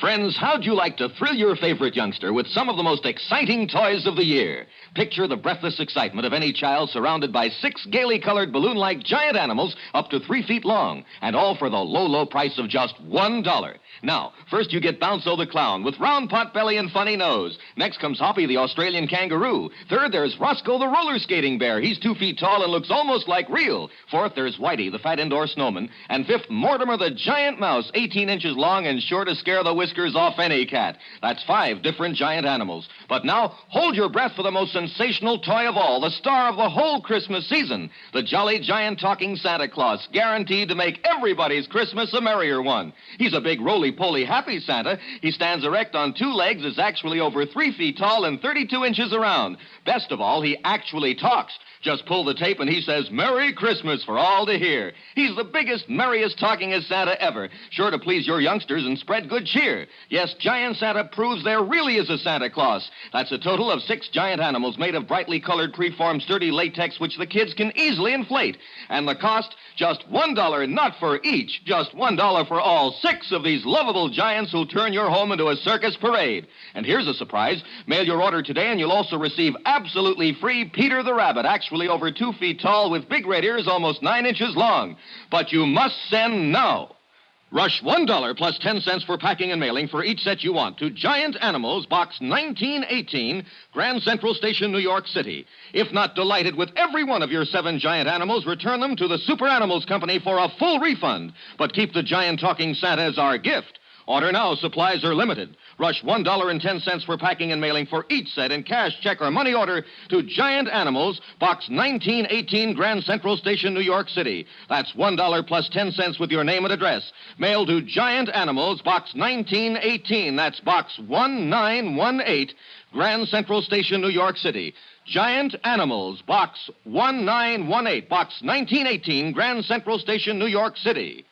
[SPEAKER 3] Friends, how'd you like to thrill your favorite youngster with some of the most exciting toys of the year? Picture the breathless excitement of any child surrounded by 6 gaily colored balloon-like giant animals up to 3 feet long, and all for the low, low price of just $1. Now, first you get Bounzo the clown with round pot belly and funny nose. Next comes Hoppy the Australian kangaroo. Third, there's Roscoe the roller skating bear. He's 2 feet tall and looks almost like real. Fourth, there's Whitey the fat indoor snowman. And fifth, Mortimer the giant mouse, 18 inches long and sure to scare the whiskers off any cat. That's 5 different giant animals. But now, hold your breath for the most sensational toy of all, the star of the whole Christmas season, the jolly giant talking Santa Claus, guaranteed to make everybody's Christmas a merrier one. He's a big roly-poly happy Santa. He stands erect on 2 legs, is actually over 3 feet tall and 32 inches around. Best of all, he actually talks. Just pull the tape and he says, "Merry Christmas" for all to hear. He's the biggest, merriest talkingest Santa ever, sure to please your youngsters and spread good cheer. Yes, Giant Santa proves there really is a Santa Claus. That's a total of 6 giant animals made of brightly colored, preformed, sturdy latex, which the kids can easily inflate. And the cost, just $1, not for each, just $1 for all 6 of these lovable giants who'll turn your home into a circus parade. And here's a surprise. Mail your order today and you'll also receive absolutely free Peter the Rabbit, actually over 2 feet tall with big red ears almost 9 inches long. But you must send now. Rush $1 plus 10 cents for packing and mailing for each set you want to Giant Animals, Box 1918, Grand Central Station, New York City. If not delighted with every one of your 7 giant animals, return them to the Super Animals Company for a full refund. But keep the giant talking Santa as our gift. Order now. Supplies are limited. Rush $1.10 for packing and mailing for each set in cash, check, or money order to Giant Animals, Box 1918, Grand Central Station, New York City. That's $1 plus 10 cents with your name and address. Mail to Giant Animals, Box 1918. That's Box 1918, Grand Central Station, New York City. Giant Animals, Box 1918, Box 1918, Grand Central Station, New York City.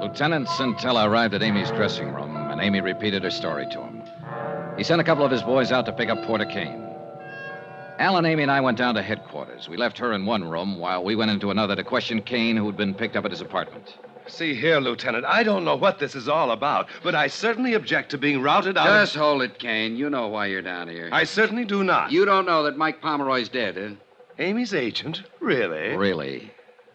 [SPEAKER 2] Lieutenant Centella arrived at Amy's dressing room, and Amy repeated her story to him. He sent a couple of his boys out to pick up Porter Kane. Alan, Amy, and I went down to headquarters. We left her in one room while we went into another to question Kane, who'd been picked up at his apartment.
[SPEAKER 21] See here, Lieutenant, I don't know what this is all about, but I certainly object to being routed out.
[SPEAKER 11] Just hold it, Kane. You know why you're down here.
[SPEAKER 21] I certainly do not.
[SPEAKER 11] You don't know that Mike Pomeroy's dead, eh?
[SPEAKER 21] Amy's agent? Really?
[SPEAKER 2] Really?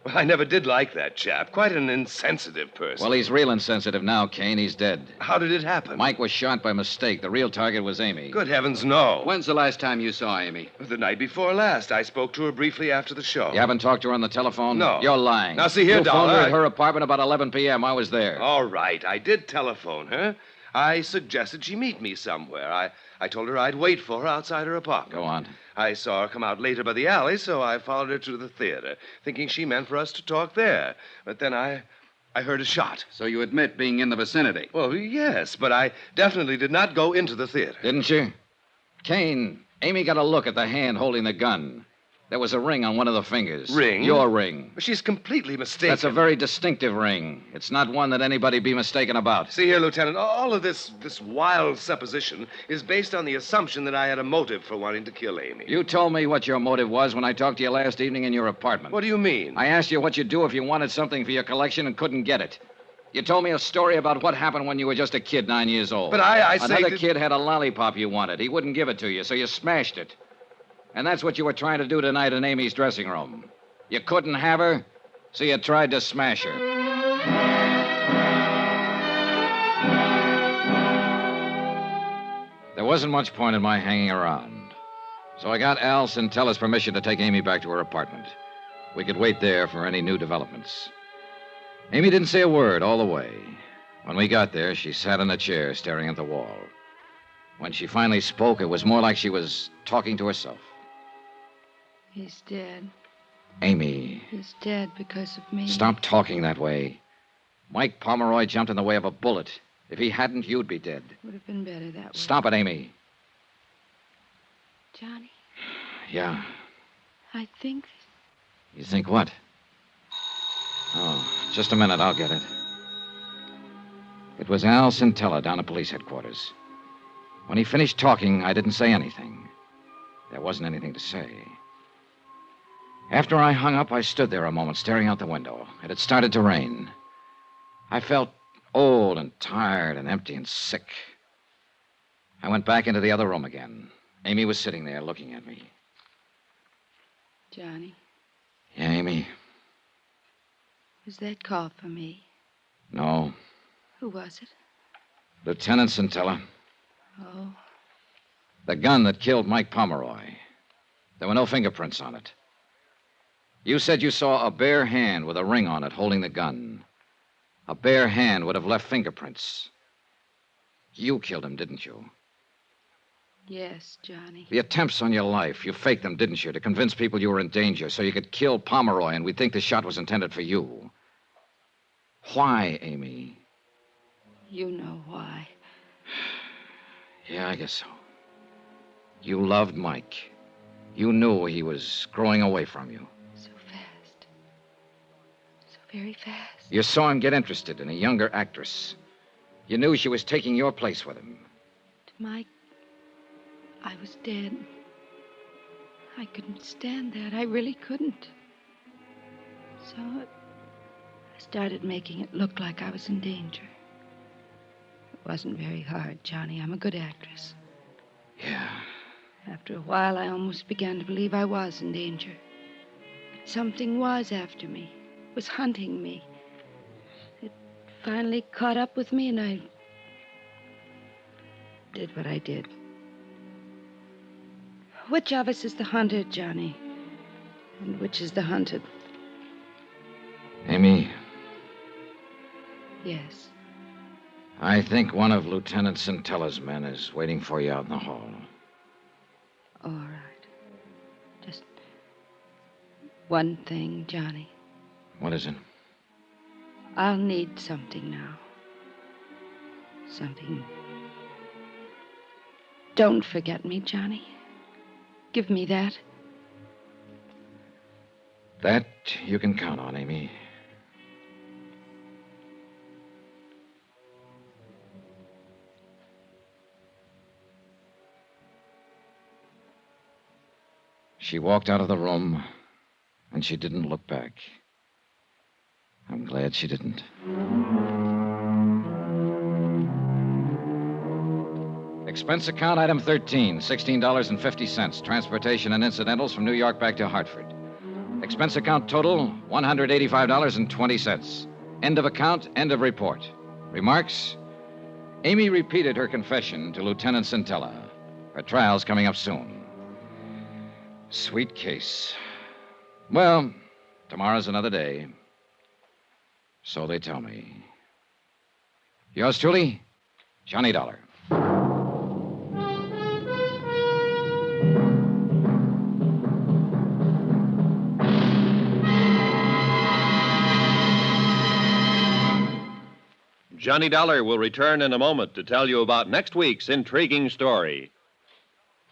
[SPEAKER 21] Well, I never did like that chap. Quite an insensitive person.
[SPEAKER 2] Well, he's real insensitive now, Kane. He's dead.
[SPEAKER 21] How did it happen?
[SPEAKER 2] Mike was shot by mistake. The real target was Amy.
[SPEAKER 21] Good heavens, no.
[SPEAKER 11] When's the last time you saw Amy?
[SPEAKER 21] The night before last. I spoke to her briefly after the show.
[SPEAKER 2] You haven't talked to her on the telephone?
[SPEAKER 21] No.
[SPEAKER 2] You're lying.
[SPEAKER 21] Now, see here,
[SPEAKER 2] you phoned her
[SPEAKER 21] Dollar.
[SPEAKER 2] at her apartment about 11 p.m. I was there.
[SPEAKER 21] All right. I did telephone her. I suggested she meet me somewhere. I told her I'd wait for her outside her apartment.
[SPEAKER 2] Go on.
[SPEAKER 21] I saw her come out later by the alley, so I followed her to the theater, thinking she meant for us to talk there. But then I heard a shot.
[SPEAKER 11] So you admit being in the vicinity?
[SPEAKER 21] Well, yes, but I definitely did not go into the theater.
[SPEAKER 2] Didn't you? Kane, Amy got a look at the hand holding the gun. There was a ring on one of the fingers.
[SPEAKER 21] Ring?
[SPEAKER 2] Your ring.
[SPEAKER 21] She's completely mistaken.
[SPEAKER 2] That's a very distinctive ring. It's not one that anybody be mistaken about.
[SPEAKER 21] See here, Lieutenant, all of this wild supposition is based on the assumption that I had a motive for wanting to kill Amy.
[SPEAKER 2] You told me what your motive was when I talked to you last evening in your apartment.
[SPEAKER 21] What do you mean?
[SPEAKER 2] I asked you what you'd do if you wanted something for your collection and couldn't get it. You told me a story about what happened when you were just a kid, 9 years old.
[SPEAKER 21] But I say
[SPEAKER 2] Another kid had a lollipop you wanted. He wouldn't give it to you, so you smashed it. And that's what you were trying to do tonight in Amy's dressing room. You couldn't have her, so you tried to smash her. wasn't much point in my hanging around. So I got Al Centella's permission to take Amy back to her apartment. We could wait there for any new developments. Amy didn't say a word all the way. When we got there, she sat in a chair staring at the wall. When she finally spoke, it was more like she was talking to herself.
[SPEAKER 16] He's dead.
[SPEAKER 2] Amy,
[SPEAKER 16] He's dead because of me.
[SPEAKER 2] stop talking that way. Mike Pomeroy jumped in the way of a bullet. If he hadn't, you'd be dead.
[SPEAKER 16] Would have been better that way.
[SPEAKER 2] Stop it, Amy.
[SPEAKER 16] Johnny,
[SPEAKER 2] Yeah.
[SPEAKER 16] I think...
[SPEAKER 2] You think what? Oh, just a minute. I'll get it. It was Al Centella down at police headquarters. When he finished talking, I didn't say anything. There wasn't anything to say. After I hung up, I stood there a moment, staring out the window. It had started to rain. I felt old and tired and empty and sick. I went back into the other room again. Amy was sitting there looking at me.
[SPEAKER 16] Johnny,
[SPEAKER 2] Yeah, Amy?
[SPEAKER 16] was that call for me?
[SPEAKER 2] No.
[SPEAKER 16] Who was it?
[SPEAKER 2] Lieutenant Centella.
[SPEAKER 16] Oh,
[SPEAKER 2] The gun that killed Mike Pomeroy. There were no fingerprints on it. You said you saw a bare hand with a ring on it holding the gun. A bare hand would have left fingerprints. You killed him, didn't you?
[SPEAKER 16] yes, Johnny.
[SPEAKER 2] The attempts on your life, you faked them, didn't you, to convince people you were in danger so you could kill Pomeroy and we'd think the shot was intended for you. Why, Amy?
[SPEAKER 16] You know why.
[SPEAKER 2] Yeah, I guess so. You loved Mike. You knew he was growing away from you.
[SPEAKER 16] So fast. So very fast.
[SPEAKER 2] You saw him get interested in a younger actress. You knew she was taking your place with him.
[SPEAKER 16] To Mike, I was dead. I couldn't stand that. I really couldn't. So I started making it look like I was in danger. It wasn't very hard, Johnny. I'm a good actress.
[SPEAKER 2] Yeah.
[SPEAKER 16] After a while, I almost began to believe I was in danger. Something was after me, was hunting me. It finally caught up with me, and I did what I did. Which of us is the hunter, Johnny? And which is the hunted?
[SPEAKER 2] Amy,
[SPEAKER 16] Yes.
[SPEAKER 2] I think one of Lieutenant Centella's men is waiting for you out in the hall.
[SPEAKER 16] All right. Just one thing, Johnny.
[SPEAKER 2] What is it?
[SPEAKER 16] I'll need something now. Something. Don't forget me, Johnny. Give me that.
[SPEAKER 2] That you can count on, Amy. She walked out of the room, and she didn't look back. I'm glad she didn't. Expense account item 13, $16.50. Transportation and incidentals from New York back to Hartford. Expense account total, $185.20. End of account, end of report. Remarks? Amy repeated her confession to Lieutenant Centella. Her trial's coming up soon. Sweet case. Well, tomorrow's another day. So they tell me. Yours truly, Johnny Dollar.
[SPEAKER 1] Johnny Dollar will return in a moment to tell you about next week's intriguing story.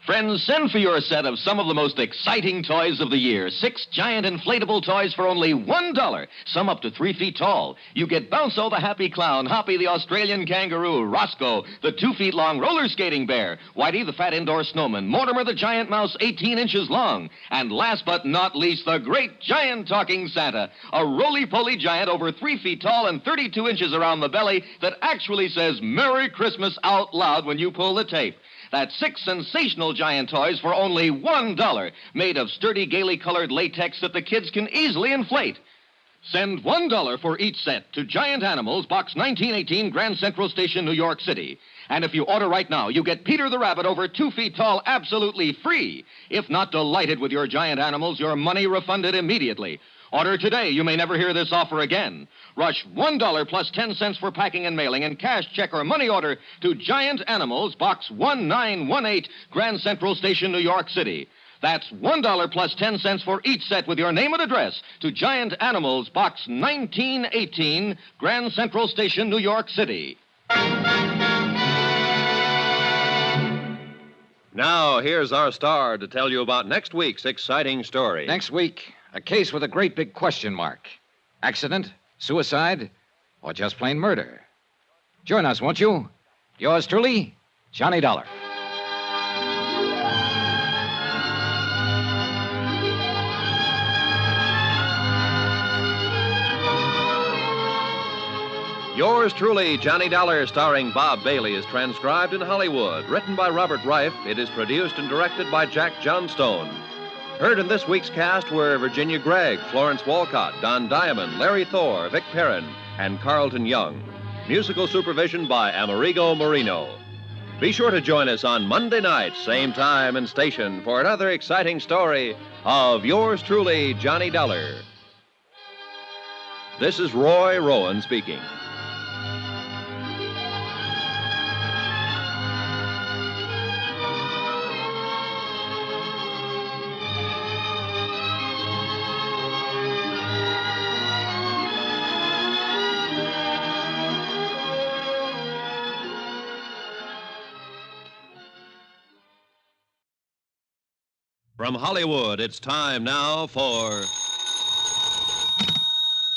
[SPEAKER 3] Friends, send for your set of some of the most exciting toys of the year. 6 giant inflatable toys for only $1, some up to 3 feet tall. You get Bounco the happy clown, Hoppy the Australian kangaroo, Roscoe the 2 feet long roller skating bear, Whitey the fat indoor snowman, Mortimer the giant mouse 18 inches long, and last but not least, the great giant talking Santa, a roly-poly giant over 3 feet tall and 32 inches around the belly that actually says Merry Christmas out loud when you pull the tape. That's 6 sensational giant toys for only $1, made of sturdy, gaily colored latex that the kids can easily inflate. Send $1 for each set to Giant Animals, Box 1918, Grand Central Station, New York City. And if you order right now, you get Peter the Rabbit over 2 feet tall absolutely free. If not delighted with your giant animals, your money refunded immediately. Order today. You may never hear this offer again. Rush $1 plus 10 cents for packing and mailing and cash, check, or money order to Giant Animals, Box 1918, Grand Central Station, New York City. That's $1 plus 10 cents for each set with your name and address to Giant Animals, Box 1918, Grand Central Station, New York City.
[SPEAKER 1] Now, here's our star to tell you about next week's exciting story.
[SPEAKER 2] Next week, a case with a great big question mark. Accident, suicide, or just plain murder? Join us, won't you? Yours truly, Johnny Dollar.
[SPEAKER 1] Yours truly, Johnny Dollar, starring Bob Bailey, is transcribed in Hollywood. Written by Robert Reif, it is produced and directed by Jack Johnstone. Heard in this week's cast were Virginia Gregg, Florence Walcott, Don Diamond, Larry Thor, Vic Perrin, and Carlton Young. Musical supervision by Amerigo Marino. Be sure to join us on Monday night, same time and station, for another exciting story of Yours truly, Johnny Dollar. This is Roy Rowan speaking. From Hollywood, it's time now for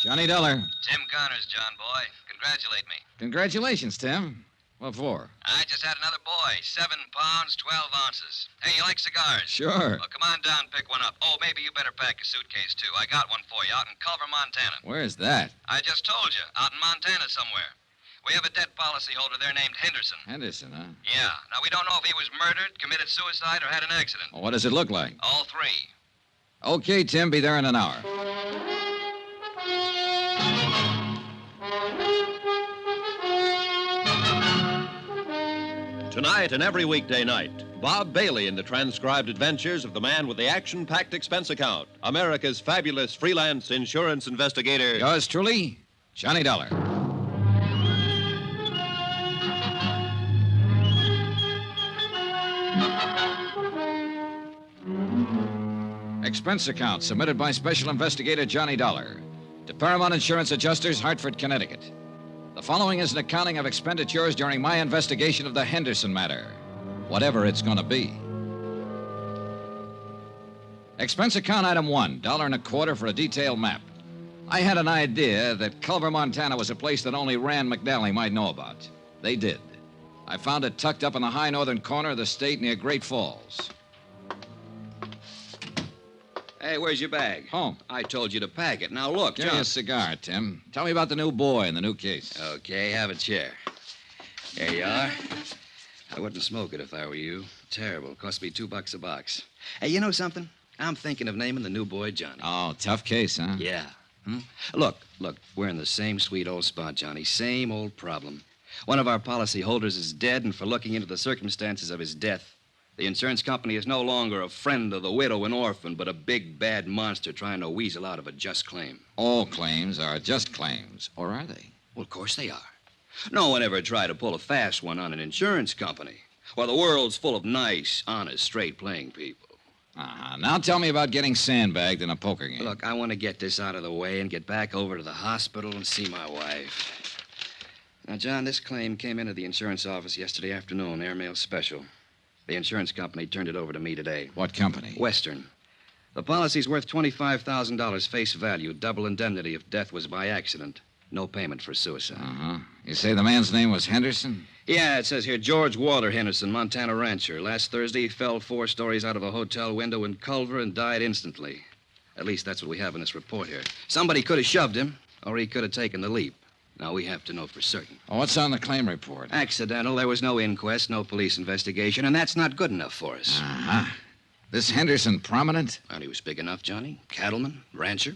[SPEAKER 2] Johnny Dollar.
[SPEAKER 14] Tim Connors, John boy. Congratulate me.
[SPEAKER 2] Congratulations, Tim. What for?
[SPEAKER 14] I just had another boy. 7 pounds, 12 ounces. Hey, you like cigars?
[SPEAKER 2] Sure.
[SPEAKER 14] Well, come on down and pick one up. Oh, maybe you better pack a suitcase, too. I got one for you out in Culver, Montana.
[SPEAKER 2] Where's that?
[SPEAKER 14] I just told you. Out in Montana somewhere. We have a debt policyholder there named Henderson.
[SPEAKER 2] Henderson, huh?
[SPEAKER 14] Yeah. Now, we don't know if he was murdered, committed suicide, or had an accident.
[SPEAKER 2] Well, what does it look like?
[SPEAKER 14] All 3.
[SPEAKER 2] Okay, Tim, be there in an hour.
[SPEAKER 1] Tonight and every weekday night, Bob Bailey in the transcribed adventures of the man with the action-packed expense account, America's fabulous freelance insurance investigator.
[SPEAKER 2] Yours truly, Johnny Dollar. Expense account submitted by Special Investigator Johnny Dollar to Paramount Insurance Adjusters, Hartford, Connecticut. The following is an accounting of expenditures during my investigation of the Henderson matter, whatever it's going to be. Expense account item 1, $1.25 for a detailed map. I had an idea that Culver, Montana was a place that only Rand McNally might know about. They did. I found it tucked up in the high northern corner of the state near Great Falls.
[SPEAKER 19] Hey, where's your bag?
[SPEAKER 2] Home.
[SPEAKER 19] I told you to pack it. Now, look,
[SPEAKER 2] Give me a cigar, Tim. Tell me about the new boy and the new case.
[SPEAKER 19] Okay, have a chair. There you are. I wouldn't smoke it if I were you. Terrible. Cost me $2 a box. Hey, you know something? I'm thinking of naming the new boy Johnny.
[SPEAKER 2] Oh, tough case, huh?
[SPEAKER 19] Yeah. Look, we're in the same sweet old spot, Johnny. Same old problem. One of our policy holders is dead, and for looking into the circumstances of his death, the insurance company is no longer a friend of the widow and orphan, but a big, bad monster trying to weasel out of a just claim.
[SPEAKER 2] All claims are just claims, or are they?
[SPEAKER 19] Well, of course they are. No one ever tried to pull a fast one on an insurance company. Well, the world's full of nice, honest, straight-playing people.
[SPEAKER 2] Now tell me about getting sandbagged in a poker game.
[SPEAKER 19] Look, I want to get this out of the way and get back over to the hospital and see my wife. Now, John, this claim came into the insurance office yesterday afternoon, airmail special. The insurance company turned it over to me today.
[SPEAKER 2] What company?
[SPEAKER 19] Western. The policy's worth $25,000 face value, double indemnity if death was by accident. No payment for suicide.
[SPEAKER 2] Uh-huh. You say the man's name was Henderson?
[SPEAKER 19] Yeah, it says here, George Walter Henderson, Montana rancher. Last Thursday, he fell 4 stories out of a hotel window in Culver and died instantly. At least that's what we have in this report here. Somebody could have shoved him, or he could have taken the leap. Now, we have to know for certain.
[SPEAKER 2] What's on the claim report?
[SPEAKER 19] Accidental. There was no inquest, no police investigation, and that's not good enough for us.
[SPEAKER 2] Uh-huh. This Henderson prominent?
[SPEAKER 19] Well, he was big enough, Johnny. Cattleman, rancher.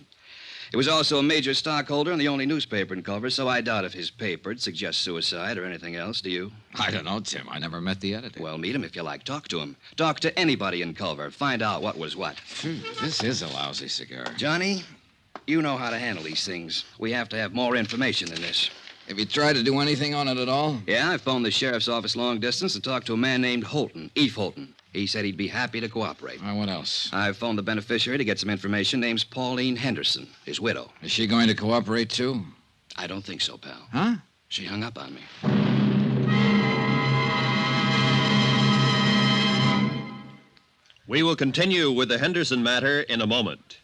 [SPEAKER 19] He was also a major stockholder in the only newspaper in Culver, so I doubt if his paper'd suggest suicide or anything else, do you?
[SPEAKER 2] I don't know, Tim. I never met the editor.
[SPEAKER 19] Well, meet him if you like. Talk to him. Talk to anybody in Culver. Find out what was what.
[SPEAKER 2] This is a lousy cigar.
[SPEAKER 19] Johnny, you know how to handle these things. We have to have more information than this.
[SPEAKER 2] Have you tried to do anything on it at all?
[SPEAKER 19] Yeah, I phoned the sheriff's office long distance and talked to a man named Holton, Eve Holton. He said he'd be happy to cooperate.
[SPEAKER 2] What else?
[SPEAKER 19] I phoned the beneficiary to get some information. Name's Pauline Henderson, his widow.
[SPEAKER 2] Is she going to cooperate, too?
[SPEAKER 19] I don't think so, pal.
[SPEAKER 2] Huh?
[SPEAKER 19] She hung up on me.
[SPEAKER 1] We will continue with the Henderson matter in a moment.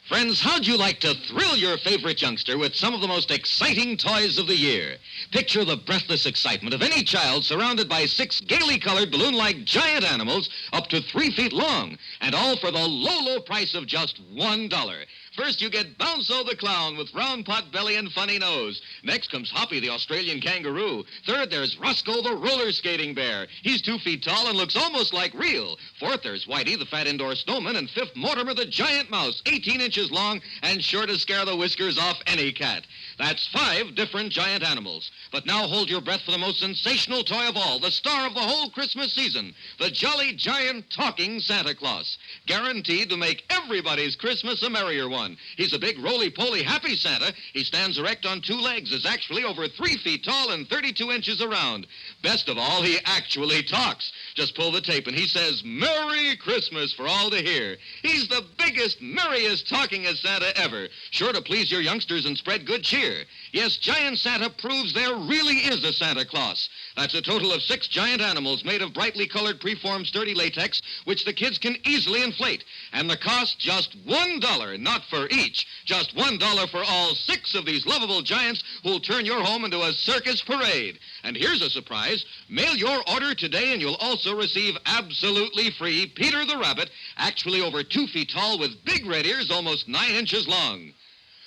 [SPEAKER 3] Friends, how'd you like to thrill your favorite youngster with some of the most exciting toys of the year? Picture the breathless excitement of any child surrounded by 6 gaily colored balloon-like giant animals up to 3 feet long, and all for the low, low price of just $1. First, you get Bounzo the clown with round pot belly and funny nose. Next comes Hoppy the Australian kangaroo. Third, there's Roscoe the roller skating bear. He's 2 feet tall and looks almost like real. Fourth, there's Whitey the fat indoor snowman. And fifth, Mortimer the giant mouse, 18 inches long and sure to scare the whiskers off any cat. That's 5 different giant animals. But now hold your breath for the most sensational toy of all, the star of the whole Christmas season, the jolly giant talking Santa Claus. Guaranteed to make everybody's Christmas a merrier one. He's a big, roly-poly, happy Santa. He stands erect on 2 legs, is actually over 3 feet tall and 32 inches around. Best of all, he actually talks. Just pull the tape and he says, "Merry Christmas" for all to hear. He's the biggest, merriest, talkingest Santa ever. Sure to please your youngsters and spread good cheer. Yes, Giant Santa proves there really is a Santa Claus. That's a total of 6 giant animals made of brightly colored preformed sturdy latex, which the kids can easily inflate. And the cost just $1, not for each. Just $1 for all 6 of these lovable giants who'll turn your home into a circus parade. And here's a surprise. Mail your order today and you'll also receive absolutely free Peter the Rabbit, actually over 2 feet tall with big red ears almost 9 inches long.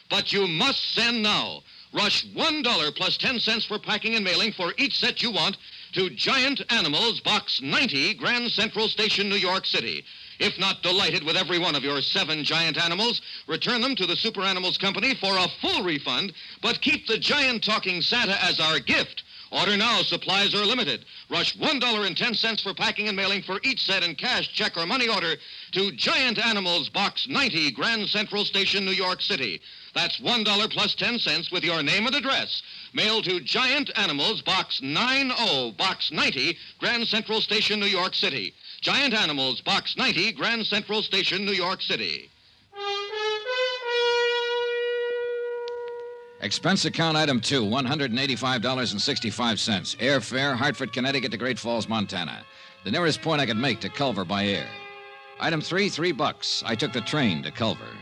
[SPEAKER 3] But you must send now. Rush $1 plus 10 cents for packing and mailing for each set you want to Giant Animals, Box 90, Grand Central Station, New York City. If not delighted with every one of your 7 giant animals, return them to the Super Animals Company for a full refund, but keep the giant talking Santa as our gift. Order now. Supplies are limited. Rush $1.10 for packing and mailing for each set in cash, check, or money order to Giant Animals, Box 90, Grand Central Station, New York City. That's $1 plus 10 cents with your name and address. Mail to Giant Animals, Box 90, Box 90, Grand Central Station, New York City. Giant Animals, Box 90, Grand Central Station, New York City.
[SPEAKER 2] Expense account item 2, $185.65. Airfare, Hartford, Connecticut to Great Falls, Montana. The nearest point I could make to Culver by air. Item 3, $3. I took the train to Culver.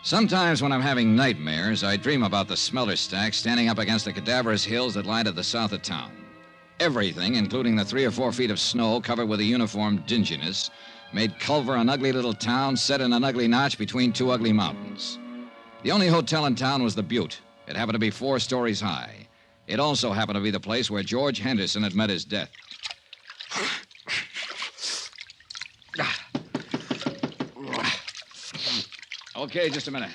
[SPEAKER 2] Sometimes when I'm having nightmares, I dream about the smelter stack standing up against the cadaverous hills that lie to the south of town. Everything, including the 3 or 4 feet of snow covered with a uniform dinginess, made Culver an ugly little town set in an ugly notch between 2 ugly mountains. The only hotel in town was the Butte. It happened to be 4 stories high. It also happened to be the place where George Henderson had met his death. Okay, just a minute.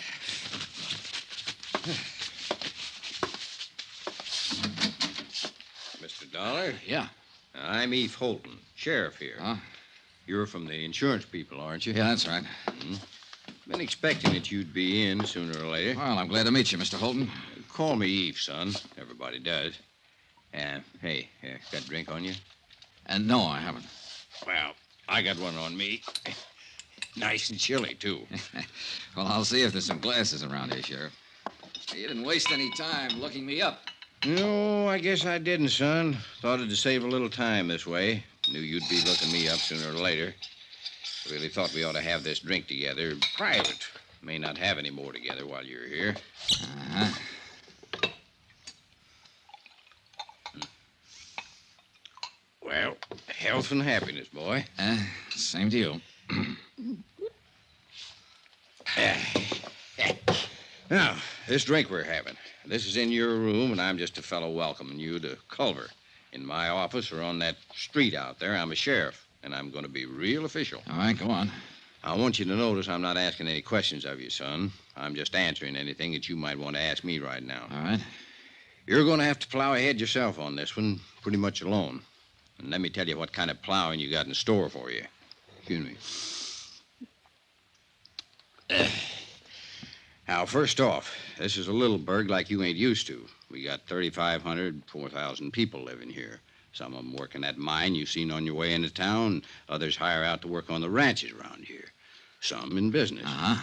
[SPEAKER 8] Mr. Dollar?
[SPEAKER 2] Yeah.
[SPEAKER 8] I'm Eve Holton, sheriff here.
[SPEAKER 2] Huh?
[SPEAKER 8] You're from the insurance people, aren't you?
[SPEAKER 2] Yeah, that's right.
[SPEAKER 8] Been expecting that you'd be in sooner or later.
[SPEAKER 2] Well, I'm glad to meet you, Mr. Holton.
[SPEAKER 8] Call me Eve, son. Everybody does. Hey, got a drink on you?
[SPEAKER 2] No, I haven't.
[SPEAKER 8] Well, I got one on me. Nice and chilly, too.
[SPEAKER 2] Well, I'll see if there's some glasses around here, Sheriff. You didn't waste any time looking me up.
[SPEAKER 8] No, I guess I didn't, son. Thought it'd save a little time this way. Knew you'd be looking me up sooner or later. Really thought we ought to have this drink together. Private. May not have any more together while you're here.
[SPEAKER 2] Uh-huh.
[SPEAKER 8] Well, health and happiness, boy.
[SPEAKER 2] Same to you.
[SPEAKER 8] Now, this drink we're having. This is in your room, and I'm just a fellow welcoming you to Culver. In my office or on that street out there, I'm a sheriff, and I'm going to be real official.
[SPEAKER 2] All right, go on.
[SPEAKER 8] I want you to notice I'm not asking any questions of you, son. I'm just answering anything that you might want to ask me right now.
[SPEAKER 2] All right.
[SPEAKER 8] You're going to have to plow ahead yourself on this one, pretty much alone. And let me tell you what kind of plowing you got in store for you. Excuse me. Now, first off, this is a little burg like you ain't used to. We got 3,500, 4,000 people living here. Some of them working that mine you seen on your way into town. Others hire out to work on the ranches around here. Some in business.
[SPEAKER 2] Uh-huh.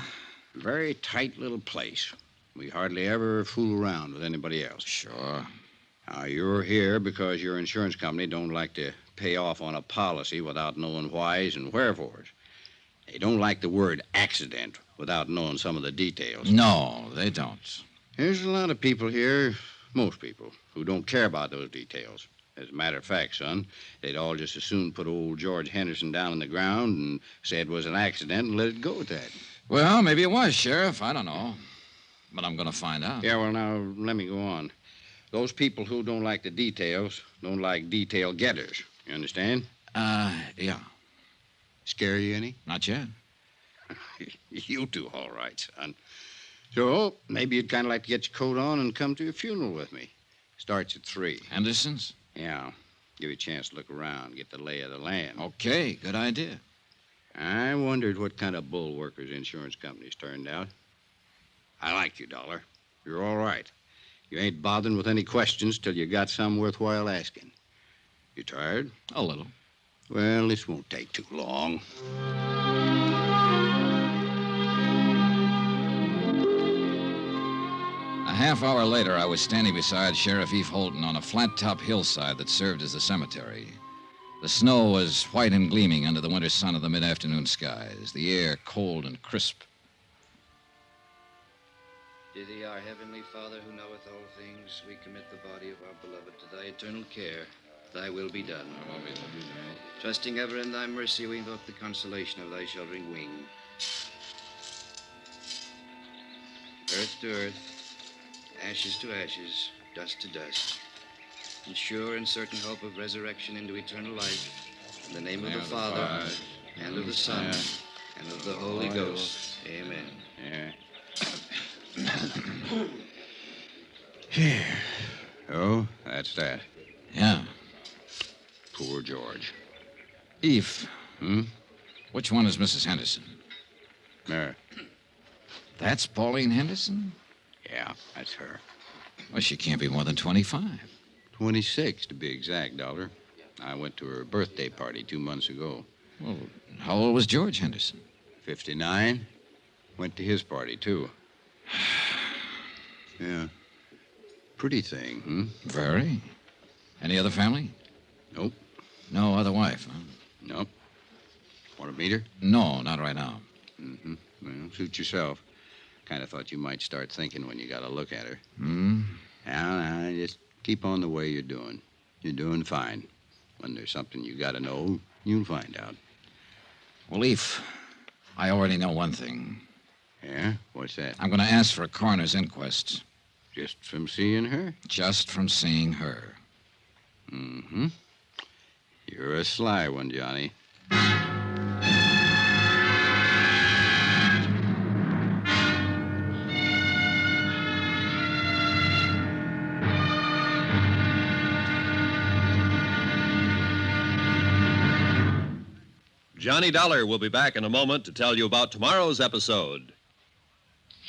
[SPEAKER 8] Very tight little place. We hardly ever fool around with anybody else.
[SPEAKER 2] Sure.
[SPEAKER 8] Now, you're here because your insurance company don't like to pay off on a policy without knowing whys and wherefores. They don't like the word accident without knowing some of the details.
[SPEAKER 2] No, they don't.
[SPEAKER 8] There's a lot of people here, most people, who don't care about those details. As a matter of fact, son, they'd all just as soon put old George Henderson down on the ground and say it was an accident and let it go at that.
[SPEAKER 2] Well, maybe it was, Sheriff. I don't know. But I'm going to find out.
[SPEAKER 8] Yeah, well, now, let me go on. Those people who don't like the details don't like detail getters. You understand?
[SPEAKER 2] Yeah.
[SPEAKER 8] Scare you any?
[SPEAKER 2] Not yet.
[SPEAKER 8] You two, all right, son. So, maybe you'd kind of like to get your coat on and come to a funeral with me. Starts at 3.
[SPEAKER 2] Henderson's?
[SPEAKER 8] Yeah. Give you a chance to look around, get the lay of the land.
[SPEAKER 2] Okay, good idea.
[SPEAKER 8] I wondered what kind of bull workers insurance companies turned out. I like you, Dollar. You're all right. You ain't bothering with any questions till you got some worthwhile asking. You tired?
[SPEAKER 2] A little.
[SPEAKER 8] Well, this won't take too long.
[SPEAKER 2] A half hour later, I was standing beside Sheriff Eve Holton on a flat-top hillside that served as a cemetery. The snow was white and gleaming under the winter sun of the mid-afternoon skies, the air cold and crisp.
[SPEAKER 19] Dear thee, our heavenly Father, who knoweth all things, we commit the body of our beloved to thy eternal care. Thy will be done. Trusting ever in thy mercy, we invoke the consolation of thy sheltering wing. Earth to earth, ashes to ashes, dust to dust. In sure and certain hope of resurrection into eternal life, in the name of the Father, and of the Son, and of the Holy Ghost. Amen.
[SPEAKER 8] Yeah. Here. Oh, that's that.
[SPEAKER 2] Yeah.
[SPEAKER 8] Poor George.
[SPEAKER 2] Eve.
[SPEAKER 8] Hmm?
[SPEAKER 2] Which one is Mrs. Henderson?
[SPEAKER 8] There.
[SPEAKER 2] That's Pauline Henderson?
[SPEAKER 8] Yeah, that's her.
[SPEAKER 2] Well, she can't be more than 25.
[SPEAKER 8] 26, to be exact, Dollar. I went to her birthday party 2 months ago.
[SPEAKER 2] Well, how old was George Henderson?
[SPEAKER 8] 59. Went to his party, too. Yeah. Pretty thing, hmm?
[SPEAKER 2] Very. Any other family?
[SPEAKER 8] Nope.
[SPEAKER 2] No other wife, huh?
[SPEAKER 8] Nope. Want to meet her?
[SPEAKER 2] No, not right now.
[SPEAKER 8] Mm-hmm. Well, suit yourself. Kind of thought you might start thinking when you got a look at her.
[SPEAKER 2] Hmm?
[SPEAKER 8] Now, just keep on the way you're doing. You're doing fine. When there's something you got to know, you'll find out.
[SPEAKER 2] Well, Eve, I already know one thing.
[SPEAKER 8] Yeah? What's that?
[SPEAKER 2] I'm going to ask for a coroner's inquest.
[SPEAKER 8] Just from seeing her?
[SPEAKER 2] Just from seeing her.
[SPEAKER 8] Mm-hmm. You're a sly one, Johnny.
[SPEAKER 1] Johnny Dollar will be back in a moment to tell you about tomorrow's episode.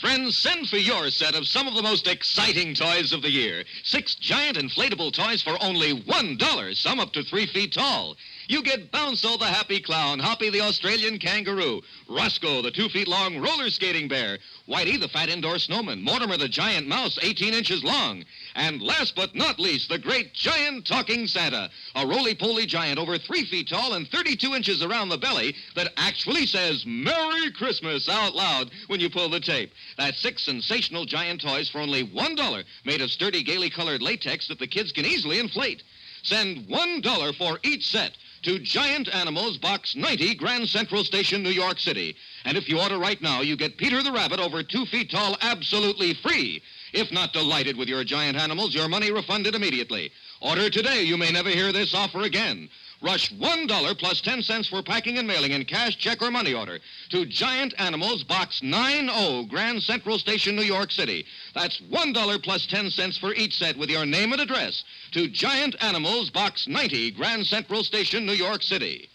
[SPEAKER 3] Friends, send for your set of some of the most exciting toys of the year. 6 giant inflatable toys for only $1, some up to 3 feet tall. You get Bounce'll the happy clown, Hoppy the Australian kangaroo, Roscoe the 2 feet long roller skating bear, Whitey the fat indoor snowman, Mortimer the giant mouse 18 inches long, and last but not least, the great giant talking Santa, a roly-poly giant over 3 feet tall and 32 inches around the belly that actually says Merry Christmas out loud when you pull the tape. That's 6 sensational giant toys for only $1, made of sturdy, gaily colored latex that the kids can easily inflate. Send $1 for each set to Giant Animals, Box 90, Grand Central Station, New York City. And if you order right now, you get Peter the Rabbit over 2 feet tall absolutely free. If not delighted with your giant animals, your money refunded immediately. Order today. You may never hear this offer again. Rush $1 plus 10 cents for packing and mailing in cash, check, or money order to Giant Animals, Box 90, Grand Central Station, New York City. That's $1 plus 10 cents for each set with your name and address to Giant Animals, Box 90, Grand Central Station, New York City.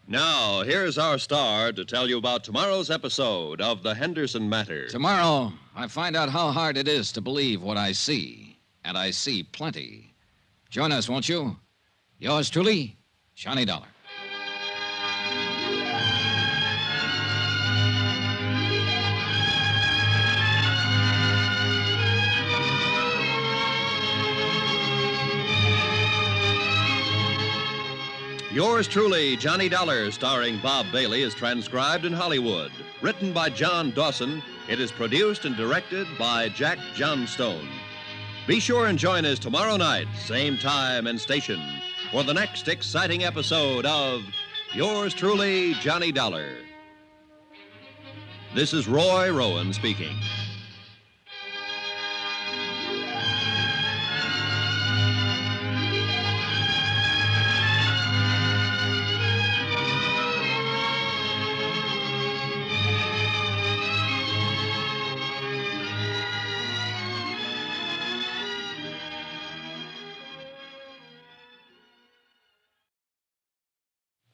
[SPEAKER 1] Now, here's our star to tell you about tomorrow's episode of The Henderson Matter.
[SPEAKER 2] Tomorrow, I find out how hard it is to believe what I see, and I see plenty. Join us, won't you? Yours truly, Johnny Dollar.
[SPEAKER 1] Yours truly, Johnny Dollar, starring Bob Bailey, is transcribed in Hollywood. Written by John Dawson, it is produced and directed by Jack Johnstone. Be sure and join us tomorrow night, same time and station, for the next exciting episode of Yours truly, Johnny Dollar. This is Roy Rowan speaking.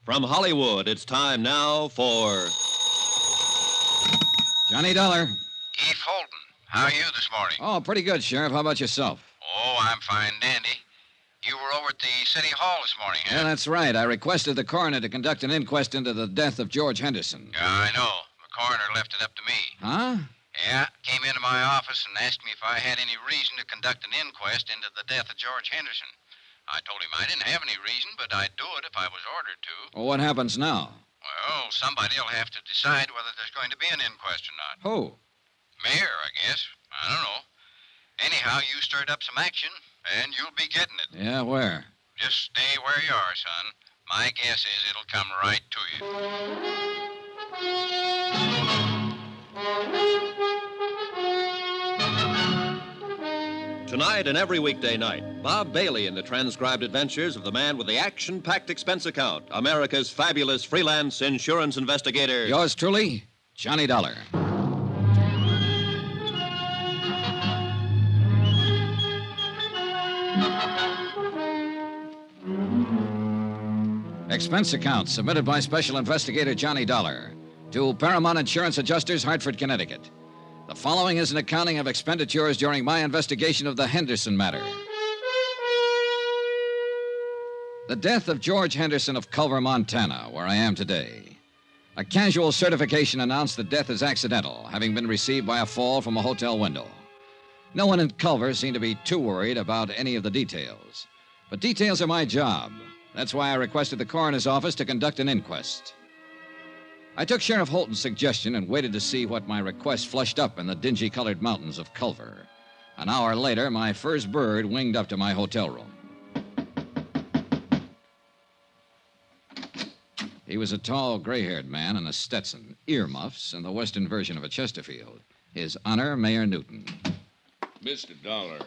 [SPEAKER 1] From Hollywood, it's time now for
[SPEAKER 2] Johnny Dollar.
[SPEAKER 17] Eve Holden, how are you this morning?
[SPEAKER 2] Oh, pretty good, Sheriff. How about yourself?
[SPEAKER 17] Oh, I'm fine, dandy. You were over at the City Hall this morning, huh?
[SPEAKER 2] Yeah, that's right. I requested the coroner to conduct an inquest into the death of George Henderson.
[SPEAKER 17] Yeah, I know. The coroner left it up to me.
[SPEAKER 2] Huh?
[SPEAKER 17] Yeah, came into my office and asked me if I had any reason to conduct an inquest into the death of George Henderson. I told him I didn't have any reason, but I'd do it if I was ordered to.
[SPEAKER 2] Well, what happens now?
[SPEAKER 17] Well, somebody'll have to decide whether there's going to be an inquest or not.
[SPEAKER 2] Who?
[SPEAKER 17] Mayor, I guess. I don't know. Anyhow, you stirred up some action, and you'll be getting it.
[SPEAKER 2] Yeah, where?
[SPEAKER 17] Just stay where you are, son. My guess is it'll come right to you.
[SPEAKER 1] Tonight and every weekday night, Bob Bailey in the transcribed adventures of the man with the action-packed expense account, America's fabulous freelance insurance investigator.
[SPEAKER 2] Yours truly, Johnny Dollar. Expense account submitted by Special Investigator Johnny Dollar to Paramount Insurance Adjusters, Hartford, Connecticut. The following is an accounting of expenditures during my investigation of the Henderson matter. The death of George Henderson of Culver, Montana, where I am today. A casual certification announced the death is accidental, having been received by a fall from a hotel window. No one in Culver seemed to be too worried about any of the details. But details are my job. That's why I requested the coroner's office to conduct an inquest. I took Sheriff Holton's suggestion and waited to see what my request flushed up in the dingy-colored mountains of Culver. An hour later, my first bird winged up to my hotel room. He was a tall, gray-haired man in a Stetson, earmuffs, and the western version of a Chesterfield. His Honor, Mayor Newton.
[SPEAKER 20] Mr. Dollar,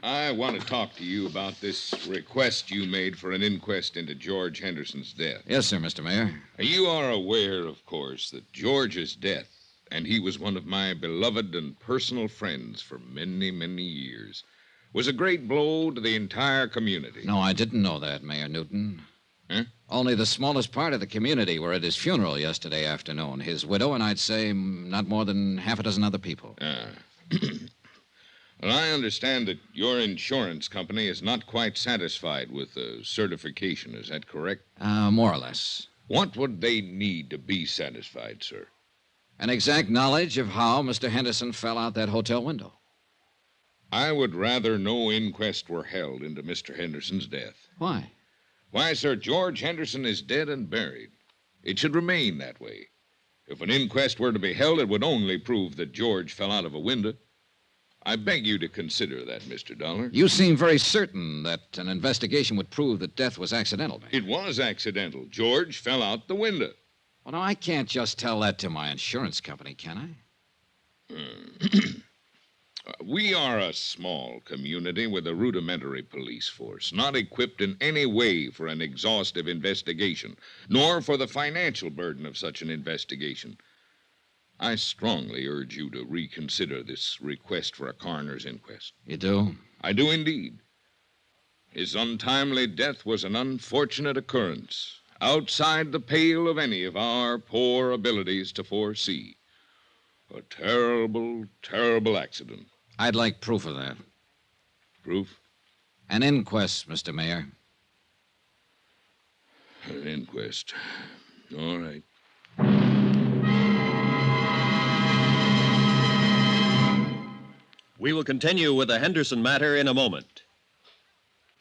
[SPEAKER 20] I want to talk to you about this request you made for an inquest into George Henderson's death.
[SPEAKER 2] Yes, sir, Mr. Mayor.
[SPEAKER 20] You are aware, of course, that George's death, and he was one of my beloved and personal friends for many, many years, was a great blow to the entire community.
[SPEAKER 2] No, I didn't know that, Mayor Newton.
[SPEAKER 20] Huh?
[SPEAKER 2] Only the smallest part of the community were at his funeral yesterday afternoon. His widow and I'd say not more than half a dozen other people.
[SPEAKER 20] Well, I understand that your insurance company is not quite satisfied with the certification. Is that correct?
[SPEAKER 2] More or less.
[SPEAKER 20] What would they need to be satisfied, sir?
[SPEAKER 2] An exact knowledge of how Mr. Henderson fell out that hotel window.
[SPEAKER 20] I would rather no inquest were held into Mr. Henderson's death.
[SPEAKER 2] Why?
[SPEAKER 20] Why, sir, George Henderson is dead and buried. It should remain that way. If an inquest were to be held, it would only prove that George fell out of a window. I beg you to consider that, Mr. Dollar.
[SPEAKER 2] You seem very certain that an investigation would prove that death was accidental, Mayor.
[SPEAKER 20] It was accidental. George fell out the window.
[SPEAKER 2] Well, now, I can't just tell that to my insurance company, can I?
[SPEAKER 20] We are a small community with a rudimentary police force, not equipped in any way for an exhaustive investigation, nor for the financial burden of such an investigation. I strongly urge you to reconsider this request for a coroner's inquest.
[SPEAKER 2] You do?
[SPEAKER 20] I do indeed. His untimely death was an unfortunate occurrence, outside the pale of any of our poor abilities to foresee. A terrible, terrible accident.
[SPEAKER 2] I'd like proof of that.
[SPEAKER 20] Proof?
[SPEAKER 2] An inquest, Mr. Mayor.
[SPEAKER 20] An inquest. All right.
[SPEAKER 1] We will continue with the Henderson matter in a moment.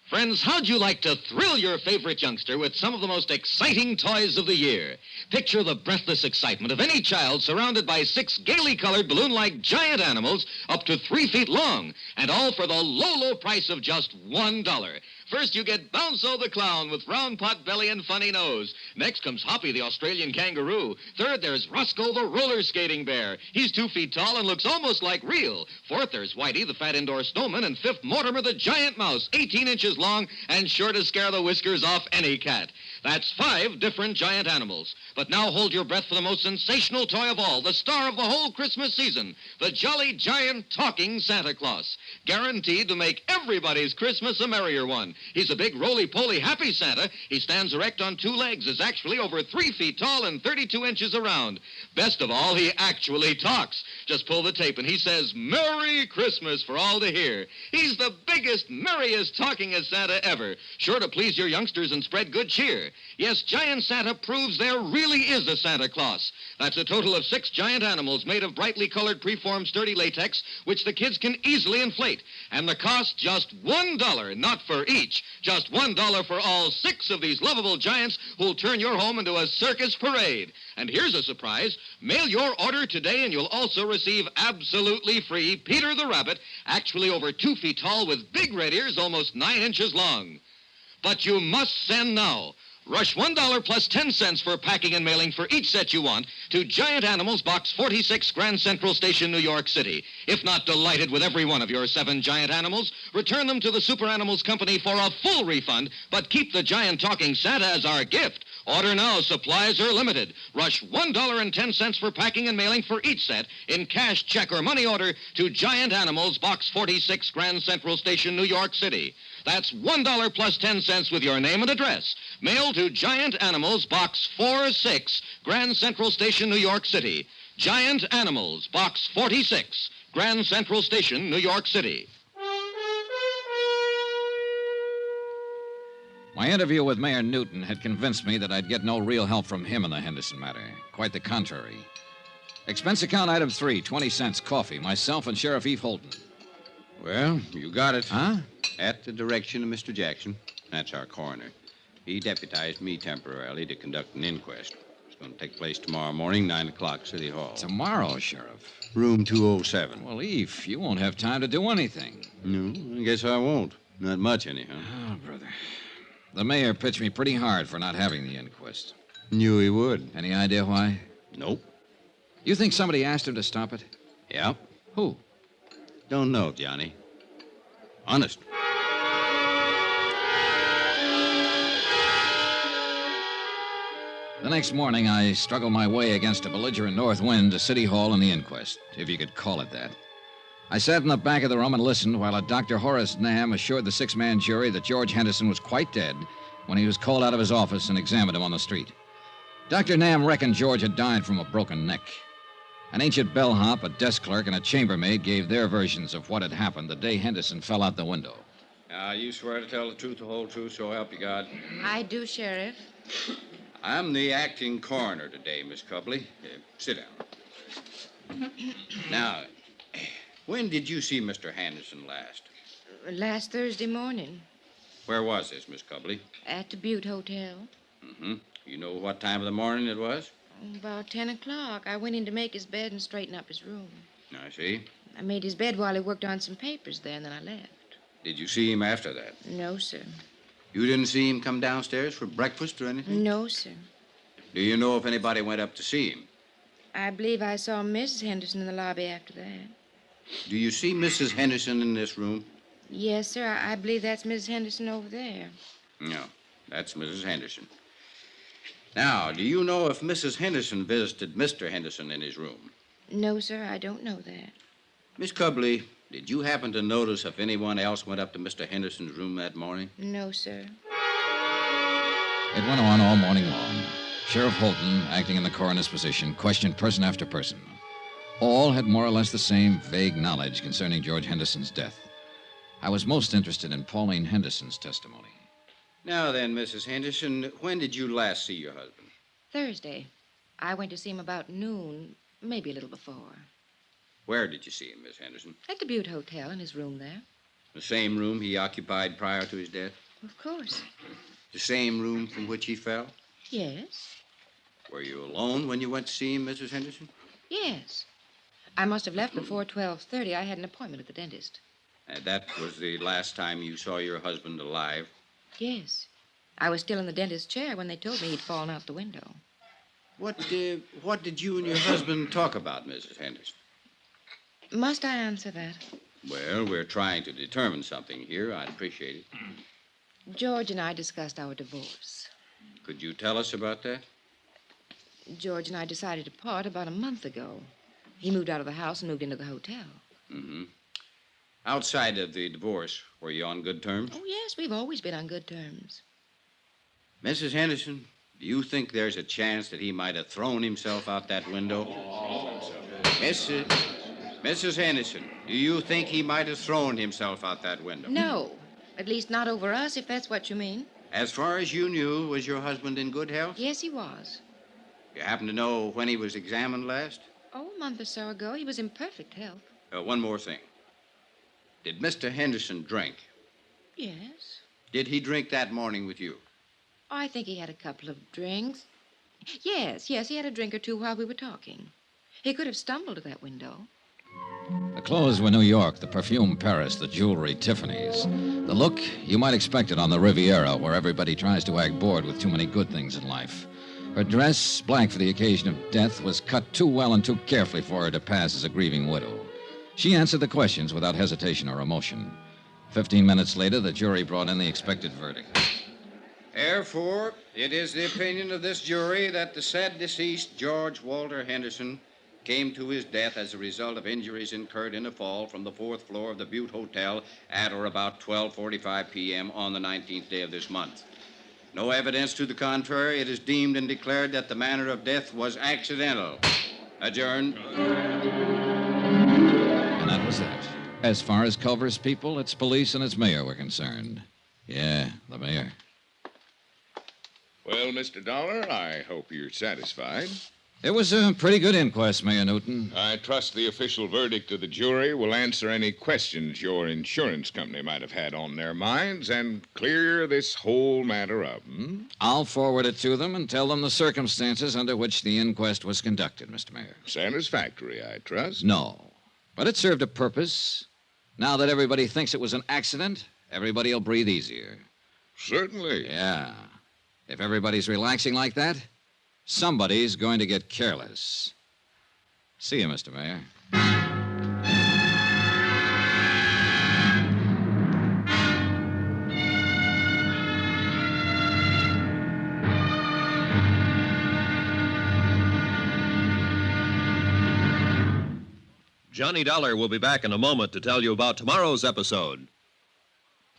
[SPEAKER 3] Friends, how'd you like to thrill your favorite youngster with some of the most exciting toys of the year? Picture the breathless excitement of any child surrounded by 6 gaily colored balloon-like giant animals up to 3 feet long, and all for the low, low price of just $1. First, you get Bounso the clown with round pot belly and funny nose. Next comes Hoppy the Australian kangaroo. Third, there's Roscoe the roller skating bear. He's 2 feet tall and looks almost like real. Fourth, there's Whitey the fat indoor snowman. And fifth, Mortimer the giant mouse, 18 inches long and sure to scare the whiskers off any cat. That's 5 different giant animals. But now hold your breath for the most sensational toy of all, the star of the whole Christmas season, the jolly giant talking Santa Claus. Guaranteed to make everybody's Christmas a merrier one. He's a big, roly-poly, happy Santa. He stands erect on 2 legs, is actually over 3 feet tall and 32 inches around. Best of all, he actually talks. Just pull the tape and he says, "Merry Christmas" for all to hear. He's the biggest, merriest, talkingest Santa ever. Sure to please your youngsters and spread good cheer. Yes, Giant Santa proves there really is a Santa Claus. That's a total of 6 giant animals made of brightly colored preformed sturdy latex, which the kids can easily inflate. And the cost just $1, not for each. Just $1 for all 6 of these lovable giants who'll turn your home into a circus parade. And here's a surprise. Mail your order today and you'll also receive absolutely free Peter the Rabbit, actually over 2 feet tall with big red ears almost 9 inches long. But you must send now. Rush $1 plus 10 cents for packing and mailing for each set you want to Giant Animals, Box 46, Grand Central Station, New York City. If not delighted with every one of your 7 giant animals, return them to the Super Animals Company for a full refund, but keep the giant talking Santa as our gift. Order now. Supplies are limited. Rush $1.10 for packing and mailing for each set in cash, check, or money order to Giant Animals, Box 46, Grand Central Station, New York City. That's $1 plus 10 cents with your name and address. Mail to Giant Animals, Box 46, Grand Central Station, New York City. Giant Animals, Box 46, Grand Central Station, New York City.
[SPEAKER 2] My interview with Mayor Newton had convinced me that I'd get no real help from him in the Henderson matter. Quite the contrary. Expense account item 3, 20 cents, coffee, myself and Sheriff Eve Holton.
[SPEAKER 8] Well, you got it.
[SPEAKER 2] Huh?
[SPEAKER 8] At the direction of Mr. Jackson. That's our coroner. He deputized me temporarily to conduct an inquest. It's going to take place tomorrow morning, 9 o'clock, City Hall.
[SPEAKER 2] Tomorrow, Sheriff?
[SPEAKER 8] Room 207.
[SPEAKER 2] Well, Eve, you won't have time to do anything.
[SPEAKER 8] No, I guess I won't. Not much, anyhow.
[SPEAKER 2] Oh, brother. The mayor pitched me pretty hard for not having the inquest.
[SPEAKER 8] Knew he would.
[SPEAKER 2] Any idea why?
[SPEAKER 8] Nope.
[SPEAKER 2] You think somebody asked him to stop it?
[SPEAKER 8] Yeah.
[SPEAKER 2] Who?
[SPEAKER 8] Don't know, Johnny. Honest.
[SPEAKER 2] The next morning, I struggled my way against a belligerent north wind to City Hall and the inquest, if you could call it that. I sat in the back of the room and listened while a Dr. Horace Nam assured the 6-man jury that George Henderson was quite dead when he was called out of his office and examined him on the street. Dr. Nam reckoned George had died from a broken neck. An ancient bellhop, a desk clerk, and a chambermaid gave their versions of what had happened the day Henderson fell out the window.
[SPEAKER 8] You swear to tell the truth, the whole truth, so help you God?
[SPEAKER 16] I do, Sheriff.
[SPEAKER 8] I'm the acting coroner today, Miss Copley. Sit down. Now, when did you see Mr. Henderson last?
[SPEAKER 16] Last Thursday morning
[SPEAKER 8] Where was this, Miss Copley?
[SPEAKER 16] at the Butte Hotel.
[SPEAKER 8] Mm-hmm. You know what time of the morning it was?
[SPEAKER 16] About 10 o'clock. I went in to make his bed and straighten up his room.
[SPEAKER 8] I see.
[SPEAKER 16] I made his bed while he worked on some papers there, and then I left.
[SPEAKER 8] Did you see him after that?
[SPEAKER 16] No, sir.
[SPEAKER 8] You didn't see him come downstairs for breakfast or anything?
[SPEAKER 16] No, sir.
[SPEAKER 8] Do you know if anybody went up to see him?
[SPEAKER 16] I believe I saw Mrs. Henderson in the lobby after that.
[SPEAKER 4] Do you see Mrs. Henderson in this room?
[SPEAKER 16] Yes, sir. I believe that's Miss Henderson over there.
[SPEAKER 4] No, that's Mrs. Henderson. Now, do you know if Mrs. Henderson visited Mr. Henderson in his room?
[SPEAKER 16] No, sir, I don't know that.
[SPEAKER 4] Miss Cubley, did you happen to notice if anyone else went up to Mr. Henderson's room that morning?
[SPEAKER 16] No, sir.
[SPEAKER 2] It went on all morning long. Sheriff Holton, acting in the coroner's position, questioned person after person. All had more or less the same vague knowledge concerning George Henderson's death. I was most interested in Pauline Henderson's testimony.
[SPEAKER 4] Now then, Mrs. Henderson, when did you last see your husband?
[SPEAKER 16] Thursday. I went to see him about noon, maybe a little before.
[SPEAKER 4] Where did you see him, Miss Henderson?
[SPEAKER 16] At the Butte Hotel, in his room there.
[SPEAKER 4] The same room he occupied prior to his death?
[SPEAKER 16] Of course.
[SPEAKER 4] The same room from which he fell?
[SPEAKER 16] Yes.
[SPEAKER 4] Were you alone when you went to see him, Mrs. Henderson?
[SPEAKER 16] Yes. I must have left before 12:30. I had an appointment at the dentist.
[SPEAKER 4] That was the last time you saw your husband alive?
[SPEAKER 16] Yes. I was still in the dentist's chair when they told me he'd fallen out the window.
[SPEAKER 4] What did you and your husband talk about, Mrs. Henderson?
[SPEAKER 16] Must I answer that?
[SPEAKER 4] Well, we're trying to determine something here. I'd appreciate it.
[SPEAKER 16] George and I discussed our divorce.
[SPEAKER 4] Could you tell us about that?
[SPEAKER 16] George and I decided to part about a month ago. He moved out of the house and moved into the hotel.
[SPEAKER 4] Mm-hmm. Outside of the divorce, were you on good terms?
[SPEAKER 16] Oh, yes, we've always been on good terms.
[SPEAKER 4] Mrs. Henderson, do you think there's a chance that he might have thrown himself out that window? Mrs. Henderson, do you think he might have thrown himself out that window?
[SPEAKER 16] No. At least not over us, if that's what you mean.
[SPEAKER 4] As far as you knew, was your husband in good health?
[SPEAKER 16] Yes, he was.
[SPEAKER 4] You happen to know when he was examined last?
[SPEAKER 16] Oh, a month or so ago. He was in perfect health.
[SPEAKER 4] One more thing. Did Mr. Henderson drink?
[SPEAKER 16] Yes.
[SPEAKER 4] Did he drink that morning with you?
[SPEAKER 16] I think he had a couple of drinks. Yes, he had a drink or two while we were talking. He could have stumbled to that window.
[SPEAKER 2] The clothes were New York, the perfume Paris, the jewelry Tiffany's. The look, you might expect it on the Riviera, where everybody tries to act bored with too many good things in life. Her dress, black for the occasion of death, was cut too well and too carefully for her to pass as a grieving widow. She answered the questions without hesitation or emotion. 15 minutes later, the jury brought in the expected verdict.
[SPEAKER 4] Therefore, it is the opinion of this jury that the said deceased, George Walter Henderson, came to his death as a result of injuries incurred in a fall from the 4th floor of the Butte Hotel at or about 12:45 p.m. on the 19th day of this month. No evidence to the contrary, it is deemed and declared that the manner of death was accidental. Adjourned.
[SPEAKER 2] And that was that. As far as Culver's people, its police and its mayor were concerned. Yeah, the mayor.
[SPEAKER 20] Well, Mr. Dollar, I hope you're satisfied.
[SPEAKER 2] It was a pretty good inquest, Mayor Newton.
[SPEAKER 20] I trust the official verdict of the jury will answer any questions your insurance company might have had on their minds and clear this whole matter up.
[SPEAKER 2] I'll forward it to them and tell them the circumstances under which the inquest was conducted, Mr. Mayor.
[SPEAKER 20] Satisfactory, I trust.
[SPEAKER 2] No, but it served a purpose. Now that everybody thinks it was an accident, everybody will breathe easier.
[SPEAKER 20] Certainly.
[SPEAKER 2] Yeah. If everybody's relaxing like that, somebody's going to get careless. See you, Mr. Mayor.
[SPEAKER 1] Johnny Dollar will be back in a moment to tell you about tomorrow's episode.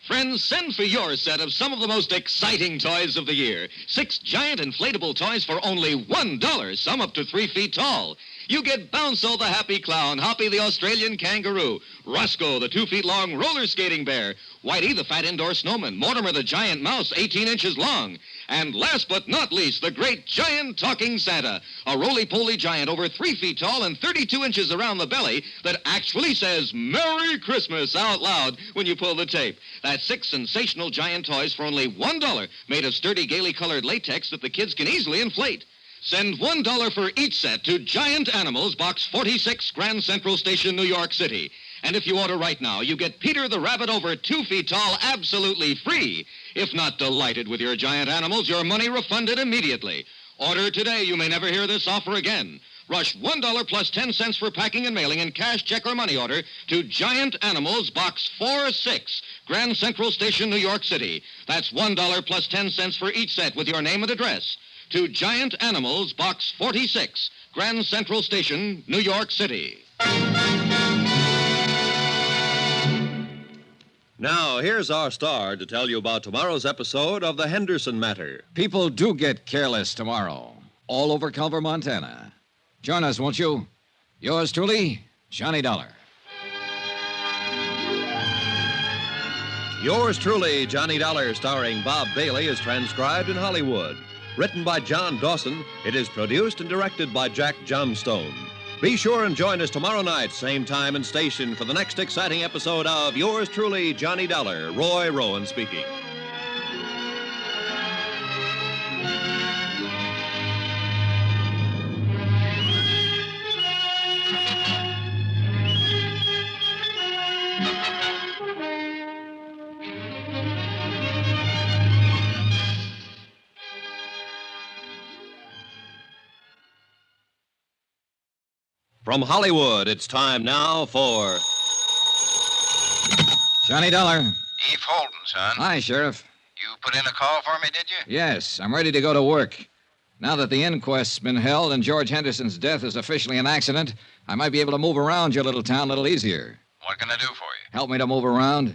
[SPEAKER 3] Friends, send for your set of some of the most exciting toys of the year. 6 giant inflatable toys for only $1, some up to 3 feet tall. You get Bounce-O the happy clown, Hoppy the Australian kangaroo, Roscoe the 2 feet long roller skating bear, Whitey the fat indoor snowman, Mortimer the giant mouse 18 inches long, and last but not least, the great giant talking Santa, a roly-poly giant over 3 feet tall and 32 inches around the belly that actually says Merry Christmas out loud when you pull the tape. That's 6 sensational giant toys for only $1, made of sturdy, gaily colored latex that the kids can easily inflate. Send $1 for each set to Giant Animals, Box 46, Grand Central Station, New York City. And if you order right now, you get Peter the Rabbit over 2 feet tall absolutely free. If not delighted with your giant animals, your money refunded immediately. Order today. You may never hear this offer again. Rush $1 plus 10 cents for packing and mailing in cash, check, or money order to Giant Animals, Box 46, Grand Central Station, New York City. That's $1 plus 10 cents for each set with your name and address. To Giant Animals, Box 46, Grand Central Station, New York City.
[SPEAKER 1] Now, here's our star to tell you about tomorrow's episode of The Henderson Matter.
[SPEAKER 2] People do get careless tomorrow, all over Culver, Montana. Join us, won't you? Yours truly, Johnny Dollar.
[SPEAKER 1] Yours truly, Johnny Dollar, starring Bob Bailey, is transcribed in Hollywood. Written by John Dawson, it is produced and directed by Jack Johnstone. Be sure and join us tomorrow night, same time and station, for the next exciting episode of Yours truly, Johnny Dollar. Roy Rowan speaking. From Hollywood, it's time now for
[SPEAKER 2] Johnny Dollar.
[SPEAKER 17] Eve Holden, son.
[SPEAKER 2] Hi, Sheriff.
[SPEAKER 17] You put in a call for me, did you?
[SPEAKER 2] Yes, I'm ready to go to work. Now that the inquest's been held and George Henderson's death is officially an accident, I might be able to move around your little town a little easier.
[SPEAKER 17] What can I do for you?
[SPEAKER 2] Help me to move around?
[SPEAKER 17] The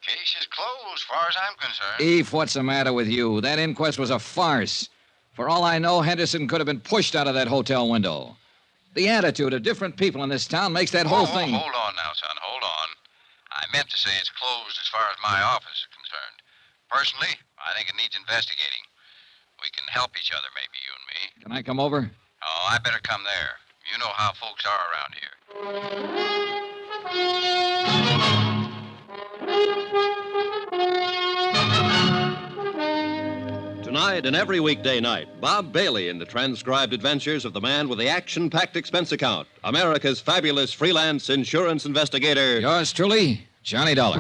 [SPEAKER 17] case is closed, as far as I'm concerned.
[SPEAKER 2] Eve, what's the matter with you? That inquest was a farce. For all I know, Henderson could have been pushed out of that hotel window. The attitude of different people in this town makes that whole thing...
[SPEAKER 17] Hold on now, son. Hold on. I meant to say it's closed as far as my office is concerned. Personally, I think it needs investigating. We can help each other, maybe, you and me.
[SPEAKER 2] Can I come over?
[SPEAKER 17] Oh, I better come there. You know how folks are around here.
[SPEAKER 1] Tonight and every weekday night, Bob Bailey in the transcribed adventures of the man with the action-packed expense account, America's fabulous freelance insurance investigator.
[SPEAKER 2] Yours truly, Johnny Dollar.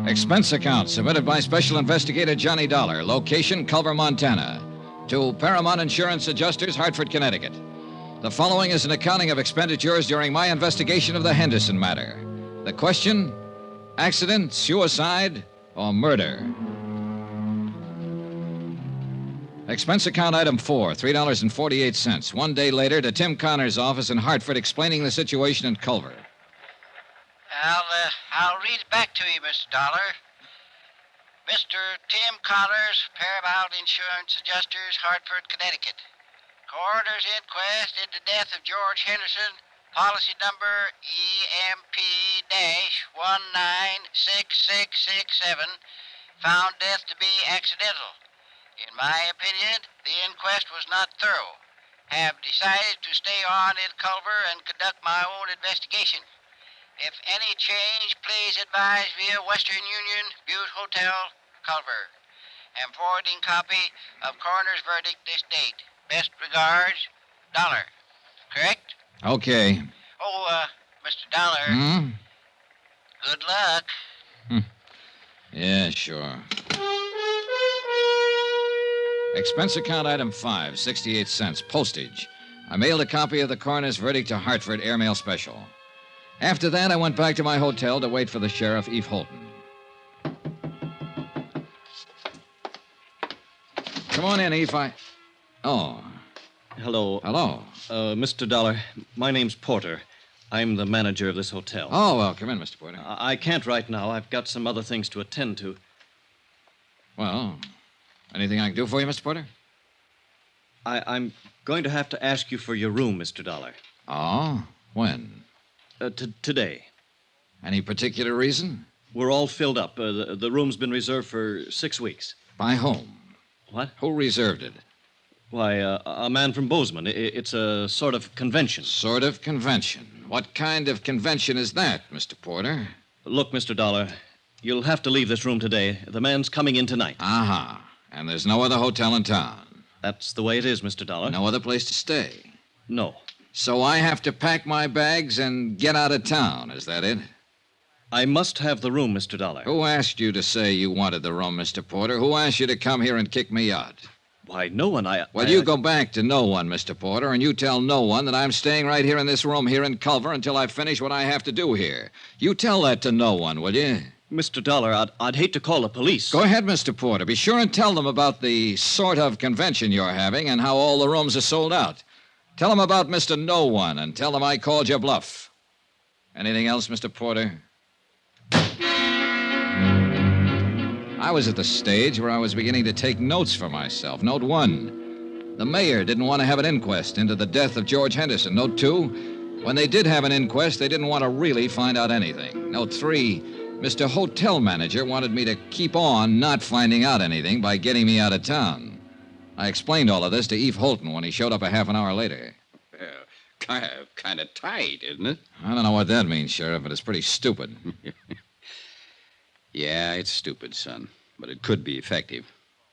[SPEAKER 2] Expense account submitted by Special Investigator Johnny Dollar. Location, Culver, Montana. To Paramount Insurance Adjusters, Hartford, Connecticut. The following is an accounting of expenditures during my investigation of the Henderson matter. The question, accident, suicide, or murder? Expense account item 4, $3.48. 1 day later to Tim Connor's office in Hartford explaining the situation in Culver.
[SPEAKER 18] I'll read it back to you, Mr. Dollar. Mr. Tim Connors, Paramount Insurance Adjusters, Hartford, Connecticut. Coroner's inquest into death of George Henderson, policy number EMP-196667, found death to be accidental. In my opinion, the inquest was not thorough. Have decided to stay on in Culver and conduct my own investigation. If any change, please advise via Western Union, Butte Hotel, Culver. Am forwarding copy of coroner's verdict this date. Best regards, Dollar. Correct?
[SPEAKER 2] Okay.
[SPEAKER 18] Oh, Mr. Dollar. Good luck.
[SPEAKER 2] Yeah, sure. Expense account item 5, 68 cents. Postage. I mailed a copy of the coroner's verdict to Hartford, airmail special. After that, I went back to my hotel to wait for the sheriff, Eve Holden. Come on in, Eve. Oh.
[SPEAKER 22] Hello.
[SPEAKER 2] Hello.
[SPEAKER 22] Mr. Dollar, my name's Porter. I'm the manager of this hotel.
[SPEAKER 2] Oh, well, come in, Mr. Porter.
[SPEAKER 22] I can't right now. I've got some other things to attend to.
[SPEAKER 2] Well, anything I can do for you, Mr. Porter?
[SPEAKER 22] I'm going to have to ask you for your room, Mr. Dollar.
[SPEAKER 2] Oh? When?
[SPEAKER 22] Today.
[SPEAKER 2] Any particular reason?
[SPEAKER 22] We're all filled up. The room's been reserved for 6 weeks.
[SPEAKER 2] By whom?
[SPEAKER 22] What?
[SPEAKER 2] Who reserved it?
[SPEAKER 22] Why, a man from Bozeman. It's a sort of convention.
[SPEAKER 2] Sort of convention? What kind of convention is that, Mr. Porter?
[SPEAKER 22] Look, Mr. Dollar, you'll have to leave this room today. The man's coming in tonight.
[SPEAKER 2] Uh-huh. And there's no other hotel in town?
[SPEAKER 22] That's the way it is, Mr. Dollar.
[SPEAKER 2] No other place to stay?
[SPEAKER 22] No.
[SPEAKER 2] So I have to pack my bags and get out of town, is that it?
[SPEAKER 22] I must have the room, Mr. Dollar.
[SPEAKER 2] Who asked you to say you wanted the room, Mr. Porter? Who asked you to come here and kick me out?
[SPEAKER 22] Why, no one.
[SPEAKER 2] Well, you go back to no one, Mr. Porter, and you tell no one that I'm staying right here in this room here in Culver until I finish what I have to do here. You tell that to no one, will you?
[SPEAKER 22] Mr. Dollar, I'd hate to call the police.
[SPEAKER 2] Go ahead, Mr. Porter. Be sure and tell them about the sort of convention you're having and how all the rooms are sold out. Tell them about Mr. No One and tell them I called your bluff. Anything else, Mr. Porter? I was at the stage where I was beginning to take notes for myself. Note 1, the mayor didn't want to have an inquest into the death of George Henderson. Note 2, when they did have an inquest, they didn't want to really find out anything. Note 3, Mr. Hotel Manager wanted me to keep on not finding out anything by getting me out of town. I explained all of this to Eve Holton when he showed up a half an hour later.
[SPEAKER 11] Kind of tight, isn't it?
[SPEAKER 2] I don't know what that means, Sheriff, but it's pretty stupid.
[SPEAKER 11] Yeah, it's stupid, son, but it could be effective.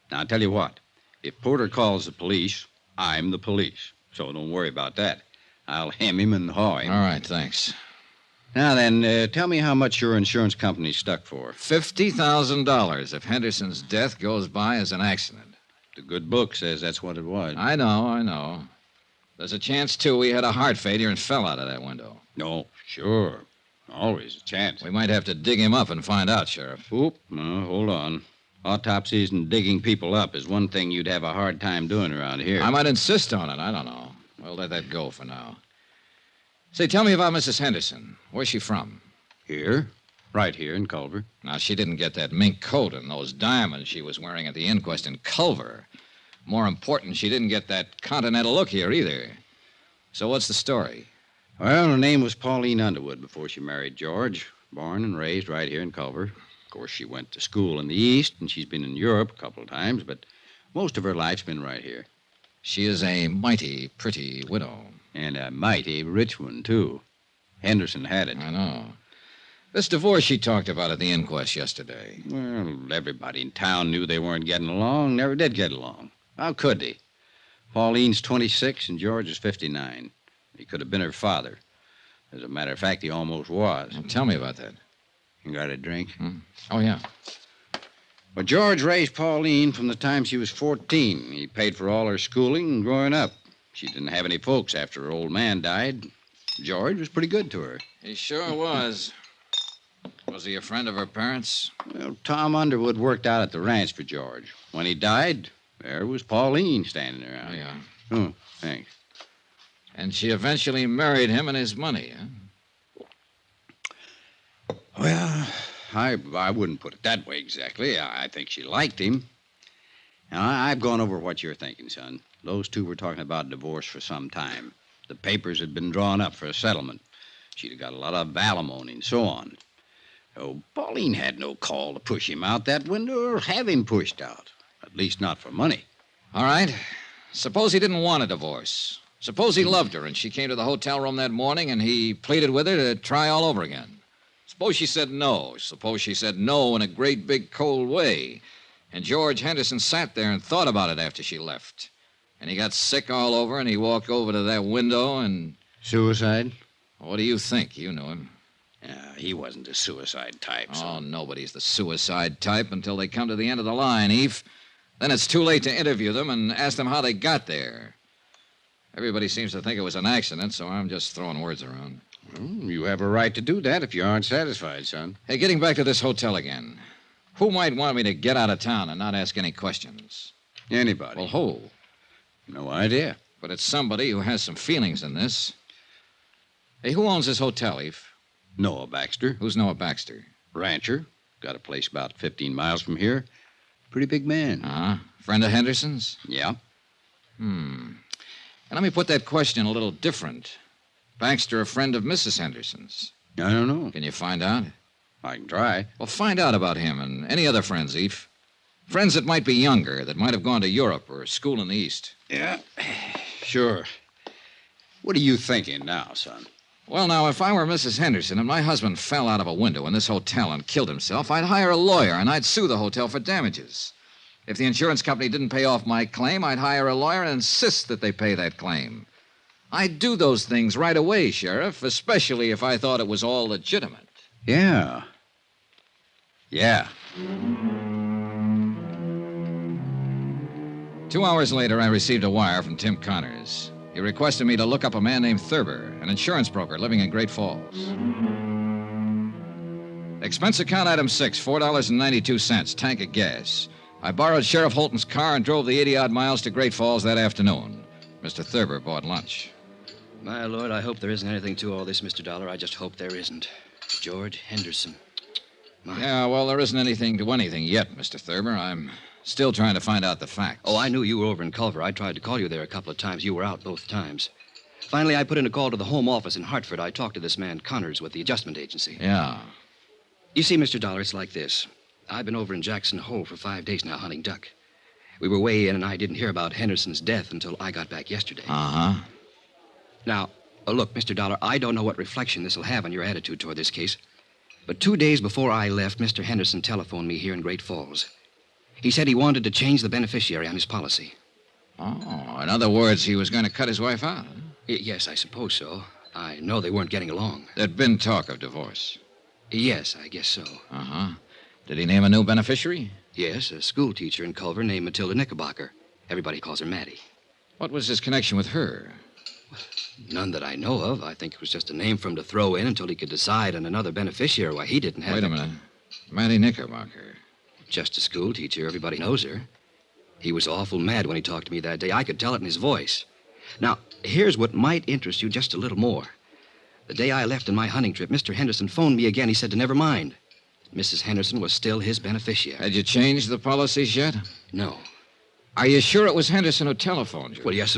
[SPEAKER 11] Now, I'll tell you what. If Porter calls the police, I'm the police. So don't worry about that. I'll hem him and haw him.
[SPEAKER 2] All right, thanks.
[SPEAKER 11] Now then, tell me how much your insurance company's stuck for.
[SPEAKER 2] $50,000 if Henderson's death goes by as an accident.
[SPEAKER 11] The good book says that's what it was.
[SPEAKER 2] I know. There's a chance, too, he had a heart failure and fell out of that window.
[SPEAKER 11] No, sure. Always a chance.
[SPEAKER 2] We might have to dig him up and find out, Sheriff.
[SPEAKER 11] Oop, no, hold on. Autopsies and digging people up is one thing you'd have a hard time doing around here.
[SPEAKER 2] I might insist on it. I don't know. We'll let that go for now. Say, tell me about Mrs. Henderson. Where's she from?
[SPEAKER 11] Here. Right here in Culver.
[SPEAKER 2] Now, she didn't get that mink coat and those diamonds she was wearing at the inquest in Culver. More important, she didn't get that continental look here either. So what's the story?
[SPEAKER 11] Well, her name was Pauline Underwood before she married George. Born and raised right here in Culver. Of course, she went to school in the East, and she's been in Europe a couple of times, but most of her life's been right here.
[SPEAKER 2] She is a mighty pretty widow.
[SPEAKER 11] And a mighty rich one, too. Henderson had it.
[SPEAKER 2] I know. This divorce she talked about at the inquest yesterday.
[SPEAKER 11] Well, everybody in town knew they weren't getting along, never did get along. How could they? Pauline's 26 and George is 59. He could have been her father. As a matter of fact, he almost was.
[SPEAKER 2] Well, tell me about that.
[SPEAKER 11] You got a drink?
[SPEAKER 2] Oh, yeah.
[SPEAKER 11] Well, George raised Pauline from the time she was 14. He paid for all her schooling and growing up. She didn't have any folks after her old man died. George was pretty good to her.
[SPEAKER 2] He sure was. Was he a friend of her parents?
[SPEAKER 11] Well, Tom Underwood worked out at the ranch for George. When he died, there was Pauline standing around.
[SPEAKER 2] Oh, yeah.
[SPEAKER 11] Oh, thanks.
[SPEAKER 2] And she eventually married him and his money, huh?
[SPEAKER 11] Well, I wouldn't put it that way exactly. I think she liked him. Now, I've gone over what you're thinking, son. Those two were talking about divorce for some time. The papers had been drawn up for a settlement. She'd got a lot of alimony and so on. Oh, Pauline had no call to push him out that window or have him pushed out. At least not for money.
[SPEAKER 2] All right. Suppose he didn't want a divorce. Suppose he loved her and she came to the hotel room that morning and he pleaded with her to try all over again. Suppose she said no. Suppose she said no in a great big cold way. And George Henderson sat there and thought about it after she left. And he got sick all over and he walked over to that window and...
[SPEAKER 11] Suicide?
[SPEAKER 2] What do you think? You knew him.
[SPEAKER 11] He wasn't a suicide type, son.
[SPEAKER 2] Oh, nobody's the suicide type until they come to the end of the line, Eve. Then it's too late to interview them and ask them how they got there. Everybody seems to think it was an accident, so I'm just throwing words around.
[SPEAKER 11] Well, you have a right to do that if you aren't satisfied, son.
[SPEAKER 2] Hey, getting back to this hotel again. Who might want me to get out of town and not ask any questions?
[SPEAKER 11] Anybody.
[SPEAKER 2] Well, who?
[SPEAKER 11] No idea.
[SPEAKER 2] But it's somebody who has some feelings in this. Hey, who owns this hotel, Eve?
[SPEAKER 11] Noah Baxter.
[SPEAKER 2] Who's Noah Baxter?
[SPEAKER 11] Rancher. Got a place about 15 miles from here. Pretty big man.
[SPEAKER 2] Uh-huh. Friend of Henderson's?
[SPEAKER 11] Yeah.
[SPEAKER 2] And let me put that question a little different. Baxter a friend of Mrs. Henderson's?
[SPEAKER 11] I don't know.
[SPEAKER 2] Can you find out?
[SPEAKER 11] I can try.
[SPEAKER 2] Well, find out about him and any other friends, Eve. Friends that might be younger, that might have gone to Europe or school in the East.
[SPEAKER 11] Yeah, sure. What are you thinking now, son?
[SPEAKER 2] Well, now, if I were Mrs. Henderson and my husband fell out of a window in this hotel and killed himself, I'd hire a lawyer and I'd sue the hotel for damages. If the insurance company didn't pay off my claim, I'd hire a lawyer and insist that they pay that claim. I'd do those things right away, Sheriff, especially if I thought it was all legitimate.
[SPEAKER 11] Yeah. Yeah.
[SPEAKER 2] 2 hours later, I received a wire from Tim Connors. He requested me to look up a man named Thurber, an insurance broker living in Great Falls. Expense account item 6, $4.92, tank of gas. I borrowed Sheriff Holton's car and drove the 80-odd miles to Great Falls that afternoon. Mr. Thurber bought lunch.
[SPEAKER 19] My lord, I hope there isn't anything to all this, Mr. Dollar. I just hope there isn't. George Henderson.
[SPEAKER 2] Yeah, well, there isn't anything to anything yet, Mr. Thurber. I'm still trying to find out the facts.
[SPEAKER 19] Oh, I knew you were over in Culver. I tried to call you there a couple of times. You were out both times. Finally, I put in a call to the home office in Hartford. I talked to this man, Connors, with the adjustment agency.
[SPEAKER 2] Yeah.
[SPEAKER 19] You see, Mr. Dollar, it's like this. I've been over in Jackson Hole for 5 days now hunting duck. We were way in, and I didn't hear about Henderson's death until I got back yesterday.
[SPEAKER 2] Uh-huh.
[SPEAKER 19] Now, look, Mr. Dollar, I don't know what reflection this will have on your attitude toward this case, but 2 days before I left, Mr. Henderson telephoned me here in Great Falls. He said he wanted to change the beneficiary on his policy.
[SPEAKER 2] Oh, in other words, he was going to cut his wife out, huh?
[SPEAKER 19] Yes, I suppose so. I know they weren't getting along.
[SPEAKER 2] There'd been talk of divorce.
[SPEAKER 19] Yes, I guess so.
[SPEAKER 2] Uh-huh. Did he name a new beneficiary?
[SPEAKER 19] Yes, a school teacher in Culver named Matilda Knickerbocker. Everybody calls her Maddie.
[SPEAKER 2] What was his connection with her?
[SPEAKER 19] None that I know of. I think it was just a name for him to throw in until he could decide on another beneficiary. Why, he didn't have...
[SPEAKER 2] Wait a minute. Maddie Knickerbocker.
[SPEAKER 19] Just a school teacher. Everybody knows her. He was awful mad when he talked to me that day. I could tell it in his voice. Now, here's what might interest you just a little more. The day I left on my hunting trip, Mr. Henderson phoned me again. He said to never mind. Mrs. Henderson was still his beneficiary.
[SPEAKER 2] Had you changed the policies yet?
[SPEAKER 19] No.
[SPEAKER 2] Are you sure it was Henderson who telephoned you?
[SPEAKER 19] Well, yes,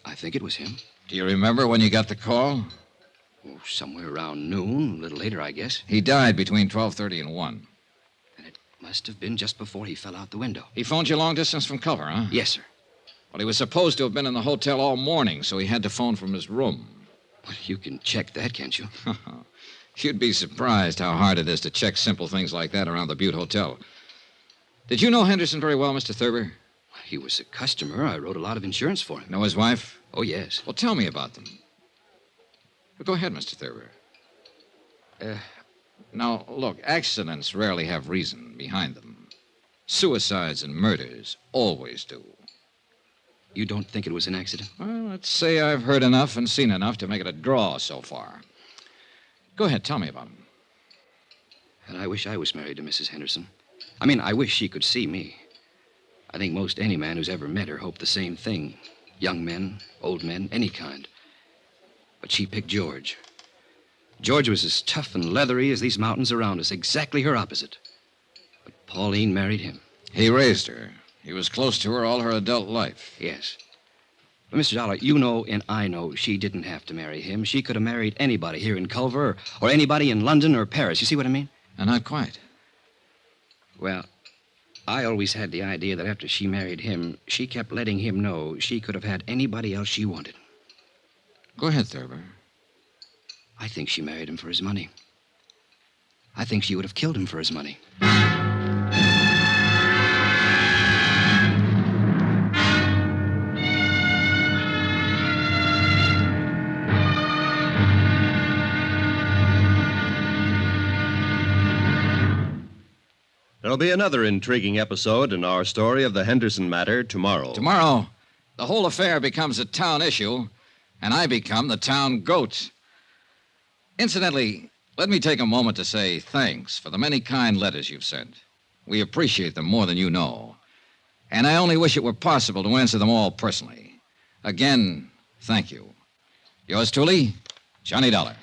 [SPEAKER 19] I think it was him.
[SPEAKER 2] Do you remember when you got the call?
[SPEAKER 19] Oh, somewhere around noon, a little later, I guess.
[SPEAKER 2] He died between 12:30 and 1.
[SPEAKER 19] And it must have been just before he fell out the window.
[SPEAKER 2] He phoned you long distance from Culver, huh?
[SPEAKER 19] Yes, sir.
[SPEAKER 2] Well, he was supposed to have been in the hotel all morning, so he had to phone from his room.
[SPEAKER 19] Well, you can check that, can't you?
[SPEAKER 2] You'd be surprised how hard it is to check simple things like that around the Butte Hotel. Did you know Henderson very well, Mr. Thurber?
[SPEAKER 19] He was a customer. I wrote a lot of insurance for him.
[SPEAKER 2] Know his wife?
[SPEAKER 19] Oh, yes.
[SPEAKER 2] Well, tell me about them. Go ahead, Mr. Thurber. Now, look, accidents rarely have reason behind them. Suicides and murders always do.
[SPEAKER 19] You don't think it was an accident?
[SPEAKER 2] Well, let's say I've heard enough and seen enough to make it a draw so far. Go ahead, tell me about him.
[SPEAKER 19] And I wish I was married to Mrs. Henderson. I mean, I wish she could see me. I think most any man who's ever met her hoped the same thing. Young men, old men, any kind. But she picked George. George was as tough and leathery as these mountains around us, exactly her opposite. But Pauline married him.
[SPEAKER 2] He raised her. He was close to her all her adult life.
[SPEAKER 19] Yes. But, Mr. Dollar, you know and I know she didn't have to marry him. She could have married anybody here in Culver or anybody in London or Paris. You see what I mean?
[SPEAKER 2] Not quite.
[SPEAKER 19] Well, I always had the idea that after she married him, she kept letting him know she could have had anybody else she wanted.
[SPEAKER 2] Go ahead, Thurber.
[SPEAKER 19] I think she married him for his money. I think she would have killed him for his money.
[SPEAKER 1] There'll be another intriguing episode in our story of the Henderson matter tomorrow.
[SPEAKER 2] Tomorrow, the whole affair becomes a town issue, and I become the town goat. Incidentally, let me take a moment to say thanks for the many kind letters you've sent. We appreciate them more than you know. And I only wish it were possible to answer them all personally. Again, thank you. Yours truly, Johnny Dollar.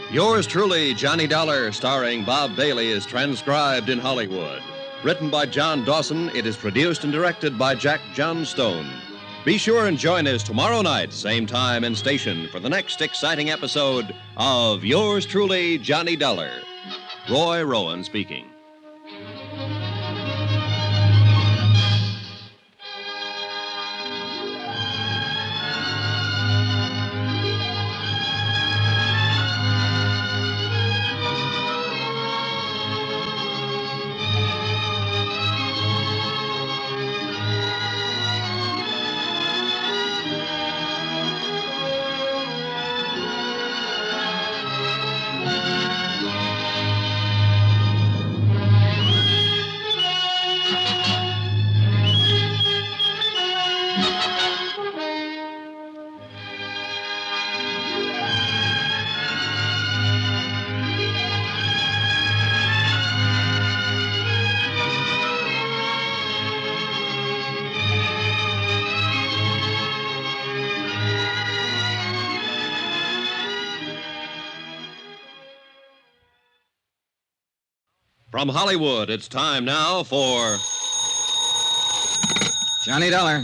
[SPEAKER 1] Yours truly, Johnny Dollar, starring Bob Bailey, is transcribed in Hollywood. Written by John Dawson, it is produced and directed by Jack Johnstone. Be sure and join us tomorrow night, same time and station, for the next exciting episode of Yours truly, Johnny Dollar. Roy Rowan speaking. From Hollywood, it's time now for
[SPEAKER 2] Johnny Dollar.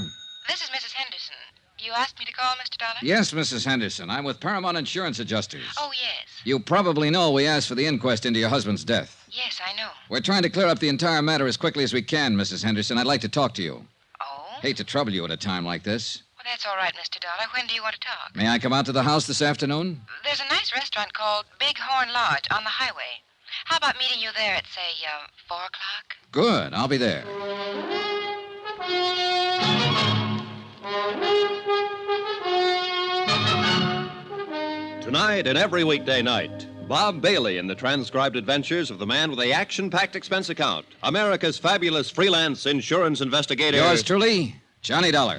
[SPEAKER 13] This is Mrs. Henderson. You asked me to call, Mr. Dollar?
[SPEAKER 2] Yes, Mrs. Henderson. I'm with Paramount Insurance Adjusters.
[SPEAKER 13] Oh, yes.
[SPEAKER 2] You probably know we asked for the inquest into your husband's death.
[SPEAKER 13] Yes, I know.
[SPEAKER 2] We're trying to clear up the entire matter as quickly as we can, Mrs. Henderson. I'd like to talk to you.
[SPEAKER 13] Oh?
[SPEAKER 2] Hate to trouble you at a time like this.
[SPEAKER 13] Well, that's all right, Mr. Dollar. When do you want to talk?
[SPEAKER 2] May I come out to the house this afternoon?
[SPEAKER 13] There's a nice restaurant called Big Horn Lodge on the highway. How about meeting you there at, say, 4 o'clock?
[SPEAKER 2] Good. I'll be there.
[SPEAKER 1] Tonight and every weekday night, Bob Bailey in the transcribed adventures of the man with the action-packed expense account, America's fabulous freelance insurance investigator.
[SPEAKER 2] Yours truly, Johnny Dollar.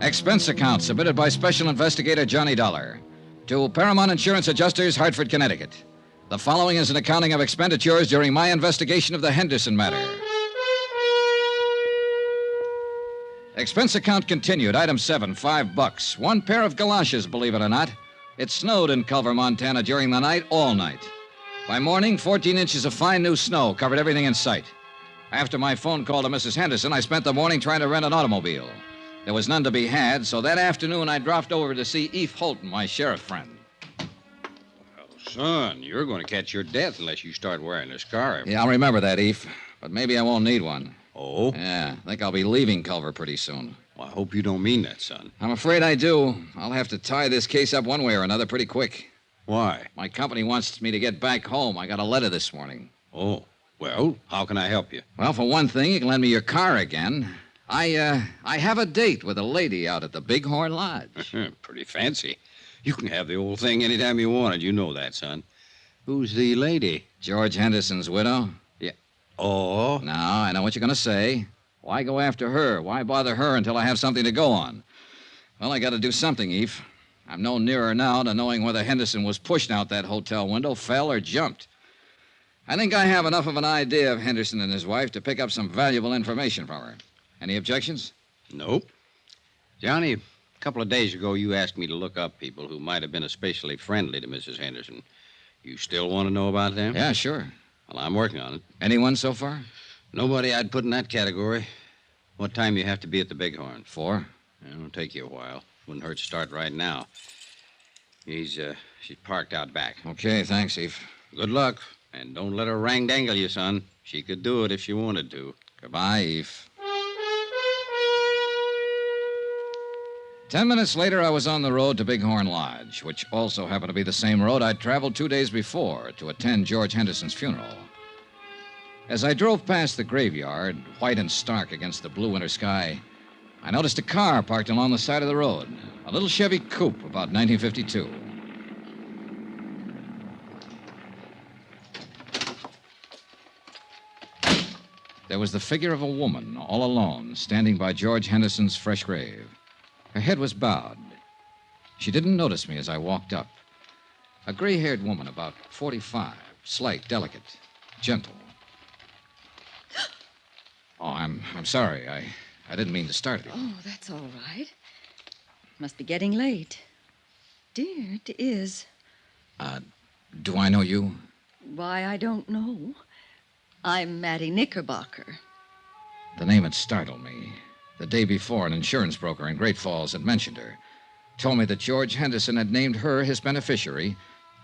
[SPEAKER 2] Expense account submitted by Special Investigator Johnny Dollar to Paramount Insurance Adjusters, Hartford, Connecticut. The following is an accounting of expenditures during my investigation of the Henderson matter. Expense account continued. Item 7, $5. One pair of galoshes, believe it or not. It snowed in Culver, Montana during the night, all night. By morning, 14 inches of fine new snow covered everything in sight. After my phone call to Mrs. Henderson, I spent the morning trying to rent an automobile. There was none to be had, so that afternoon I dropped over to see Eve Holton, my sheriff friend.
[SPEAKER 11] Son, you're going to catch your death unless you start wearing a scarf.
[SPEAKER 2] Yeah, I'll remember that, Eve. But maybe I won't need one.
[SPEAKER 11] Oh?
[SPEAKER 2] Yeah, I think I'll be leaving Culver pretty soon.
[SPEAKER 11] Well, I hope you don't mean that, son.
[SPEAKER 2] I'm afraid I do. I'll have to tie this case up one way or another pretty quick.
[SPEAKER 11] Why?
[SPEAKER 2] My company wants me to get back home. I got a letter this morning.
[SPEAKER 11] Oh, well, how can I help you?
[SPEAKER 2] Well, for one thing, you can lend me your car again. I have a date with a lady out at the Big Horn Lodge.
[SPEAKER 11] Pretty fancy. You can have the old thing anytime you want it. You know that, son. Who's the lady?
[SPEAKER 2] George Henderson's widow.
[SPEAKER 11] Yeah. Oh?
[SPEAKER 2] Now, I know what you're going to say. Why go after her? Why bother her until I have something to go on? Well, I got to do something, Eve. I'm no nearer now to knowing whether Henderson was pushed out that hotel window, fell, or jumped. I think I have enough of an idea of Henderson and his wife to pick up some valuable information from her. Any objections?
[SPEAKER 11] Nope. Johnny, a couple of days ago, you asked me to look up people who might have been especially friendly to Mrs. Henderson. You still want to know about them?
[SPEAKER 2] Yeah, sure.
[SPEAKER 11] Well, I'm working on it.
[SPEAKER 2] Anyone so far?
[SPEAKER 11] Nobody I'd put in that category. What time you have to be at the Bighorn?
[SPEAKER 2] 4.
[SPEAKER 11] It'll take you a while. Wouldn't hurt to start right now. She's parked out back.
[SPEAKER 2] Okay, thanks, Eve.
[SPEAKER 11] Good luck. And don't let her rang-dangle you, son. She could do it if she wanted to.
[SPEAKER 2] Goodbye, Eve. 10 minutes later, I was on the road to Bighorn Lodge, which also happened to be the same road I'd traveled 2 days before to attend George Henderson's funeral. As I drove past the graveyard, white and stark against the blue winter sky, I noticed a car parked along the side of the road, a little Chevy coupe about 1952. There was the figure of a woman, all alone, standing by George Henderson's fresh grave. Her head was bowed. She didn't notice me as I walked up. A gray-haired woman, about 45, slight, delicate, gentle. Oh, I'm sorry. I didn't mean to start it.
[SPEAKER 5] Oh, that's all right. Must be getting late. Dear, it is.
[SPEAKER 2] Do I know you?
[SPEAKER 5] Why, I don't know. I'm Mattie Knickerbocker.
[SPEAKER 2] The name had startled me. The day before, an insurance broker in Great Falls had mentioned her. Told me that George Henderson had named her his beneficiary,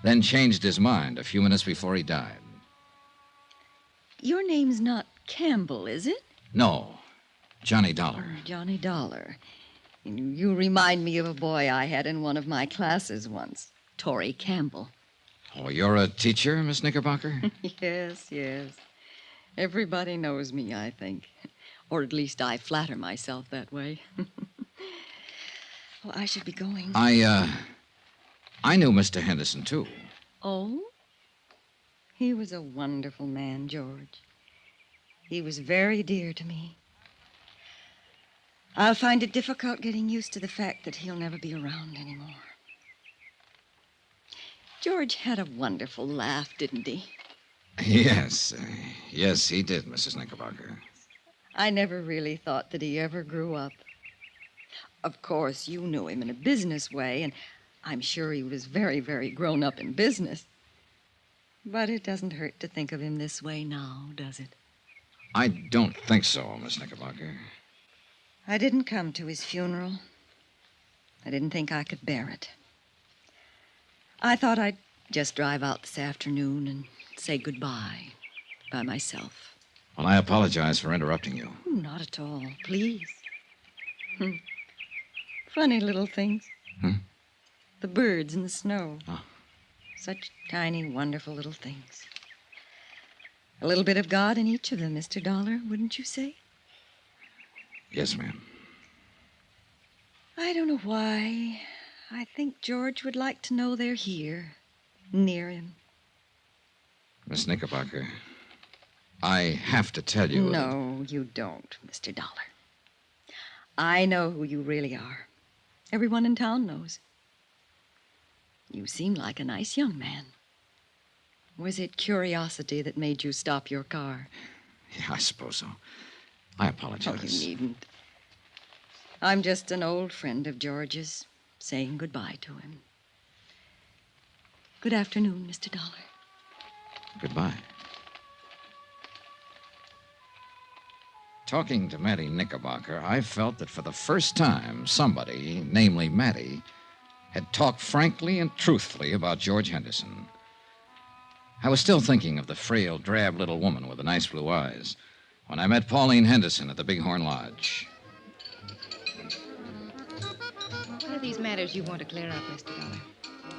[SPEAKER 2] then changed his mind a few minutes before he died.
[SPEAKER 5] Your name's not Campbell, is it?
[SPEAKER 2] No, Johnny Dollar.
[SPEAKER 5] Oh, Johnny Dollar. You remind me of a boy I had in one of my classes once, Torrey Campbell.
[SPEAKER 2] Oh, you're a teacher, Miss Knickerbocker?
[SPEAKER 5] Yes. Everybody knows me, I think. Or at least I flatter myself that way. Well, I should be going.
[SPEAKER 2] I knew Mr. Henderson, too.
[SPEAKER 5] Oh? He was a wonderful man, George. He was very dear to me. I'll find it difficult getting used to the fact that he'll never be around anymore. George had a wonderful laugh, didn't he?
[SPEAKER 2] Yes, he did, Mrs. Knickerbocker.
[SPEAKER 5] I never really thought that he ever grew up. Of course, you knew him in a business way, and I'm sure he was very, very grown up in business. But it doesn't hurt to think of him this way now, does it?
[SPEAKER 2] I don't think so, Miss Knickerbocker.
[SPEAKER 5] I didn't come to his funeral. I didn't think I could bear it. I thought I'd just drive out this afternoon and say goodbye by myself.
[SPEAKER 2] Well, I apologize for interrupting you.
[SPEAKER 5] Oh, not at all. Please. Funny little things. The birds in the snow.
[SPEAKER 2] Oh.
[SPEAKER 5] Such tiny, wonderful little things. A little bit of God in each of them, Mr. Dollar, wouldn't you say?
[SPEAKER 2] Yes, ma'am.
[SPEAKER 5] I don't know why. I think George would like to know they're here, near him.
[SPEAKER 2] Miss Knickerbocker, I have to tell you...
[SPEAKER 5] No, you don't, Mr. Dollar. I know who you really are. Everyone in town knows. You seem like a nice young man. Was it curiosity that made you stop your car?
[SPEAKER 2] Yeah, I suppose so. I apologize.
[SPEAKER 5] Oh, you needn't. I'm just an old friend of George's, saying goodbye to him. Good afternoon, Mr. Dollar.
[SPEAKER 2] Goodbye. Talking to Mattie Knickerbocker, I felt that for the first time, somebody, namely Mattie, had talked frankly and truthfully about George Henderson. I was still thinking of the frail, drab little woman with the nice blue eyes when I met Pauline Henderson at the Bighorn Lodge.
[SPEAKER 16] What are these matters you want to clear up, Mr. Dollar?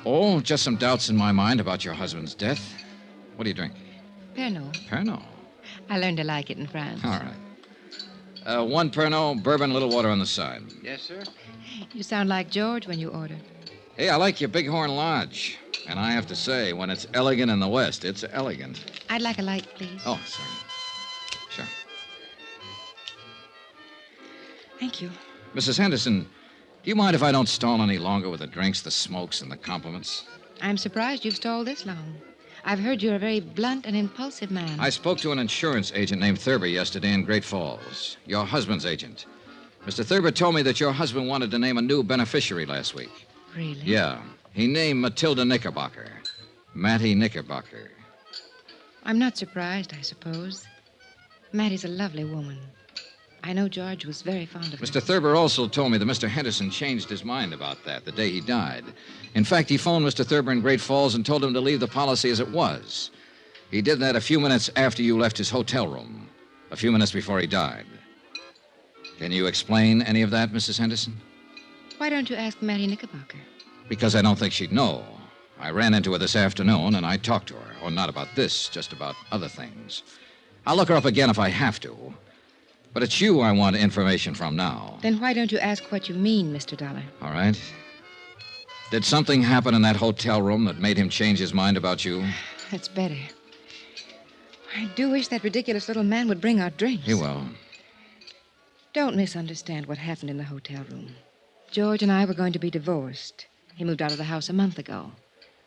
[SPEAKER 2] Oh, just some doubts in my mind about your husband's death. What do you drink?
[SPEAKER 16] Pernod.
[SPEAKER 2] Pernod.
[SPEAKER 16] I learned to like it in France.
[SPEAKER 2] All right. One Pernod, bourbon, a little water on the side.
[SPEAKER 4] Yes, sir.
[SPEAKER 16] You sound like George when you order.
[SPEAKER 2] Hey, I like your Bighorn Lodge. And I have to say, when it's elegant in the West, it's elegant.
[SPEAKER 16] I'd like a light, please.
[SPEAKER 2] Oh, sorry. Sure.
[SPEAKER 16] Thank you.
[SPEAKER 2] Mrs. Henderson, do you mind if I don't stall any longer with the drinks, the smokes, and the compliments?
[SPEAKER 16] I'm surprised you've stalled this long. I've heard you're a very blunt and impulsive man.
[SPEAKER 2] I spoke to an insurance agent named Thurber yesterday in Great Falls. Your husband's agent. Mr. Thurber told me that your husband wanted to name a new beneficiary last week.
[SPEAKER 16] Really?
[SPEAKER 2] Yeah. He named Matilda Knickerbocker. Mattie Knickerbocker.
[SPEAKER 16] I'm not surprised, I suppose. Mattie's a lovely woman. I know George was very fond of her.
[SPEAKER 2] Mr. Thurber also told me that Mr. Henderson changed his mind about that the day he died. In fact, he phoned Mr. Thurber in Great Falls and told him to leave the policy as it was. He did that a few minutes after you left his hotel room, a few minutes before he died. Can you explain any of that, Mrs. Henderson?
[SPEAKER 16] Why don't you ask Mattie Knickerbocker?
[SPEAKER 2] Because I don't think she'd know. I ran into her this afternoon, and I talked to her. Oh, not about this, just about other things. I'll look her up again if I have to. But it's you I want information from now.
[SPEAKER 16] Then why don't you ask what you mean, Mr. Dollar?
[SPEAKER 2] All right. Did something happen in that hotel room that made him change his mind about you?
[SPEAKER 16] That's better. I do wish that ridiculous little man would bring our drinks.
[SPEAKER 2] He will.
[SPEAKER 16] Don't misunderstand what happened in the hotel room. George and I were going to be divorced. He moved out of the house a month ago.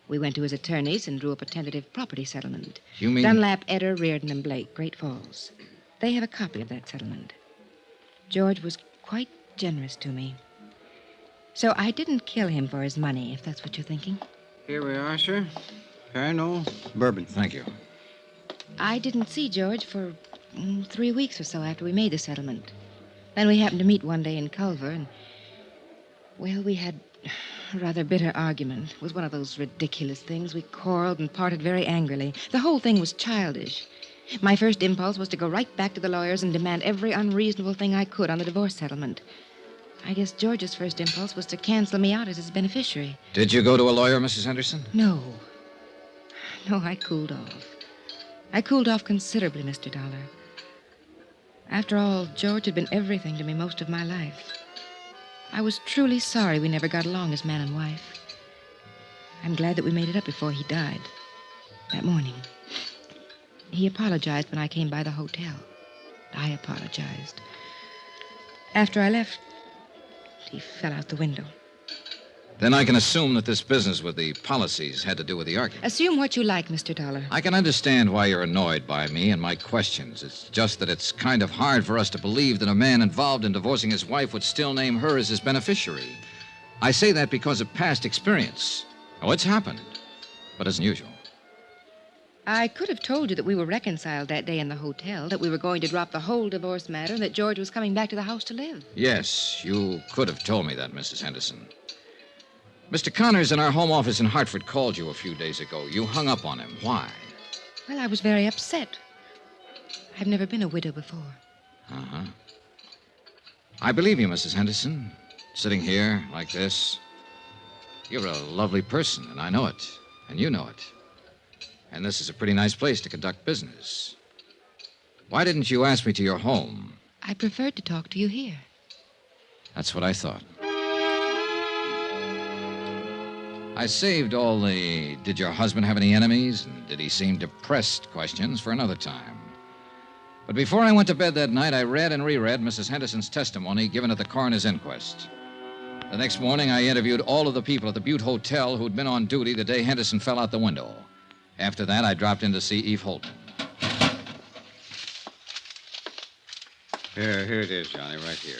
[SPEAKER 16] We went to his attorneys and drew up a tentative property settlement.
[SPEAKER 2] You mean...
[SPEAKER 16] Dunlap, Eder, Reardon, and Blake, Great Falls. They have a copy of that settlement. George was quite generous to me. So I didn't kill him for his money, if that's what you're thinking.
[SPEAKER 4] Here we are, sir. Pernod, bourbon.
[SPEAKER 2] Thank you.
[SPEAKER 16] I didn't see George for 3 weeks or so after we made the settlement. Then we happened to meet one day in Culver, and, well, we had a rather bitter argument. It was one of those ridiculous things. We quarreled and parted very angrily. The whole thing was childish. My first impulse was to go right back to the lawyers and demand every unreasonable thing I could on the divorce settlement. I guess George's first impulse was to cancel me out as his beneficiary.
[SPEAKER 2] Did you go to a lawyer, Mrs. Henderson?
[SPEAKER 16] No. No, I cooled off. I cooled off considerably, Mr. Dollar. After all, George had been everything to me most of my life. I was truly sorry we never got along as man and wife. I'm glad that we made it up before he died. That morning. He apologized when I came by the hotel. I apologized. After I left, he fell out the window.
[SPEAKER 2] Then I can assume that this business with the policies had to do with the argument.
[SPEAKER 16] Assume what you like, Mr. Dollar.
[SPEAKER 2] I can understand why you're annoyed by me and my questions. It's just that it's kind of hard for us to believe that a man involved in divorcing his wife would still name her as his beneficiary. I say that because of past experience. Oh, it's happened, but isn't usual.
[SPEAKER 16] I could have told you that we were reconciled that day in the hotel, that we were going to drop the whole divorce matter, and that George was coming back to the house to live.
[SPEAKER 2] Yes, you could have told me that, Mrs. Henderson. Mr. Connors in our home office in Hartford called you a few days ago. You hung up on him. Why?
[SPEAKER 16] Well, I was very upset. I've never been a widow before.
[SPEAKER 2] Uh-huh. I believe you, Mrs. Henderson. Sitting here like this. You're a lovely person, and I know it. And you know it. And this is a pretty nice place to conduct business. Why didn't you ask me to your home?
[SPEAKER 16] I preferred to talk to you here.
[SPEAKER 2] That's what I thought. I saved all the did your husband have any enemies and did he seem depressed questions for another time. But before I went to bed that night, I read and reread Mrs. Henderson's testimony given at the coroner's inquest. The next morning, I interviewed all of the people at the Butte Hotel who'd been on duty the day Henderson fell out the window. After that, I dropped in to see Eve Holton.
[SPEAKER 8] Here it is, Johnny, right here.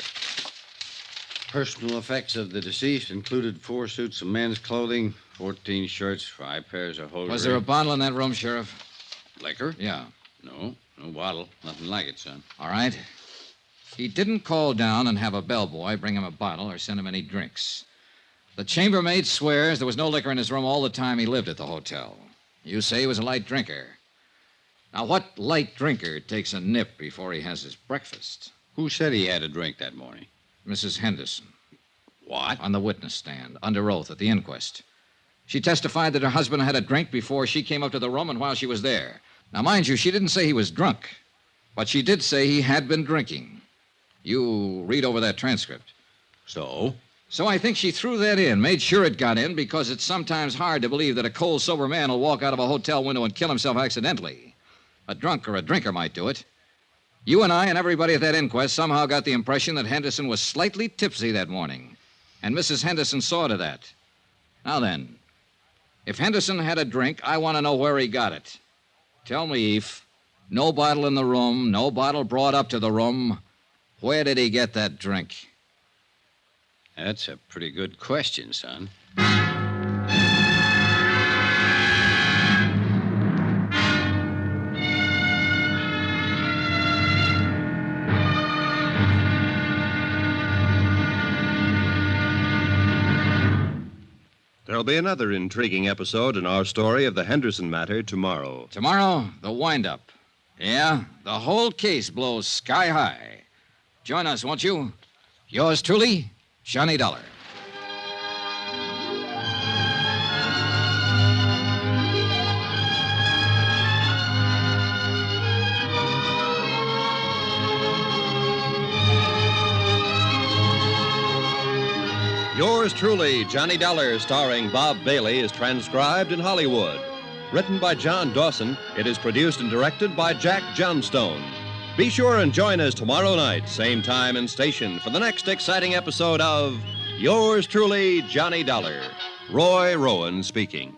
[SPEAKER 8] Personal effects of the deceased included 4 suits of men's clothing, 14 shirts, 5 pairs of hosiery.
[SPEAKER 2] Was there a bottle in that room, Sheriff?
[SPEAKER 8] Liquor?
[SPEAKER 2] Yeah.
[SPEAKER 8] No bottle. Nothing like it, son.
[SPEAKER 2] All right. He didn't call down and have a bellboy bring him a bottle or send him any drinks. The chambermaid swears there was no liquor in his room all the time he lived at the hotel. You say he was a light drinker. Now, what light drinker takes a nip before he has his breakfast?
[SPEAKER 8] Who said he had a drink that morning?
[SPEAKER 2] Mrs. Henderson.
[SPEAKER 8] What?
[SPEAKER 2] On the witness stand, under oath at the inquest. She testified that her husband had a drink before she came up to the room and while she was there. Now, mind you, she didn't say he was drunk, but she did say he had been drinking. You read over that transcript.
[SPEAKER 8] So?
[SPEAKER 2] So I think she threw that in, made sure it got in, because it's sometimes hard to believe that a cold, sober man will walk out of a hotel window and kill himself accidentally. A drunk or a drinker might do it. You and I and everybody at that inquest somehow got the impression that Henderson was slightly tipsy that morning, and Mrs. Henderson saw to that. Now then, if Henderson had a drink, I want to know where he got it. Tell me, Eve, no bottle in the room, no bottle brought up to the room. Where did he get that drink?
[SPEAKER 8] That's a pretty good question, son.
[SPEAKER 1] There'll be another intriguing episode in our story of the Henderson matter tomorrow.
[SPEAKER 2] Tomorrow, the wind-up. Yeah, the whole case blows sky high. Join us, won't you? Yours truly, Johnny Dollar.
[SPEAKER 1] Yours truly, Johnny Dollar, starring Bob Bailey, is transcribed in Hollywood. Written by John Dawson, it is produced and directed by Jack Johnstone. Be sure and join us tomorrow night, same time and station, for the next exciting episode of Yours truly, Johnny Dollar. Roy Rowan speaking.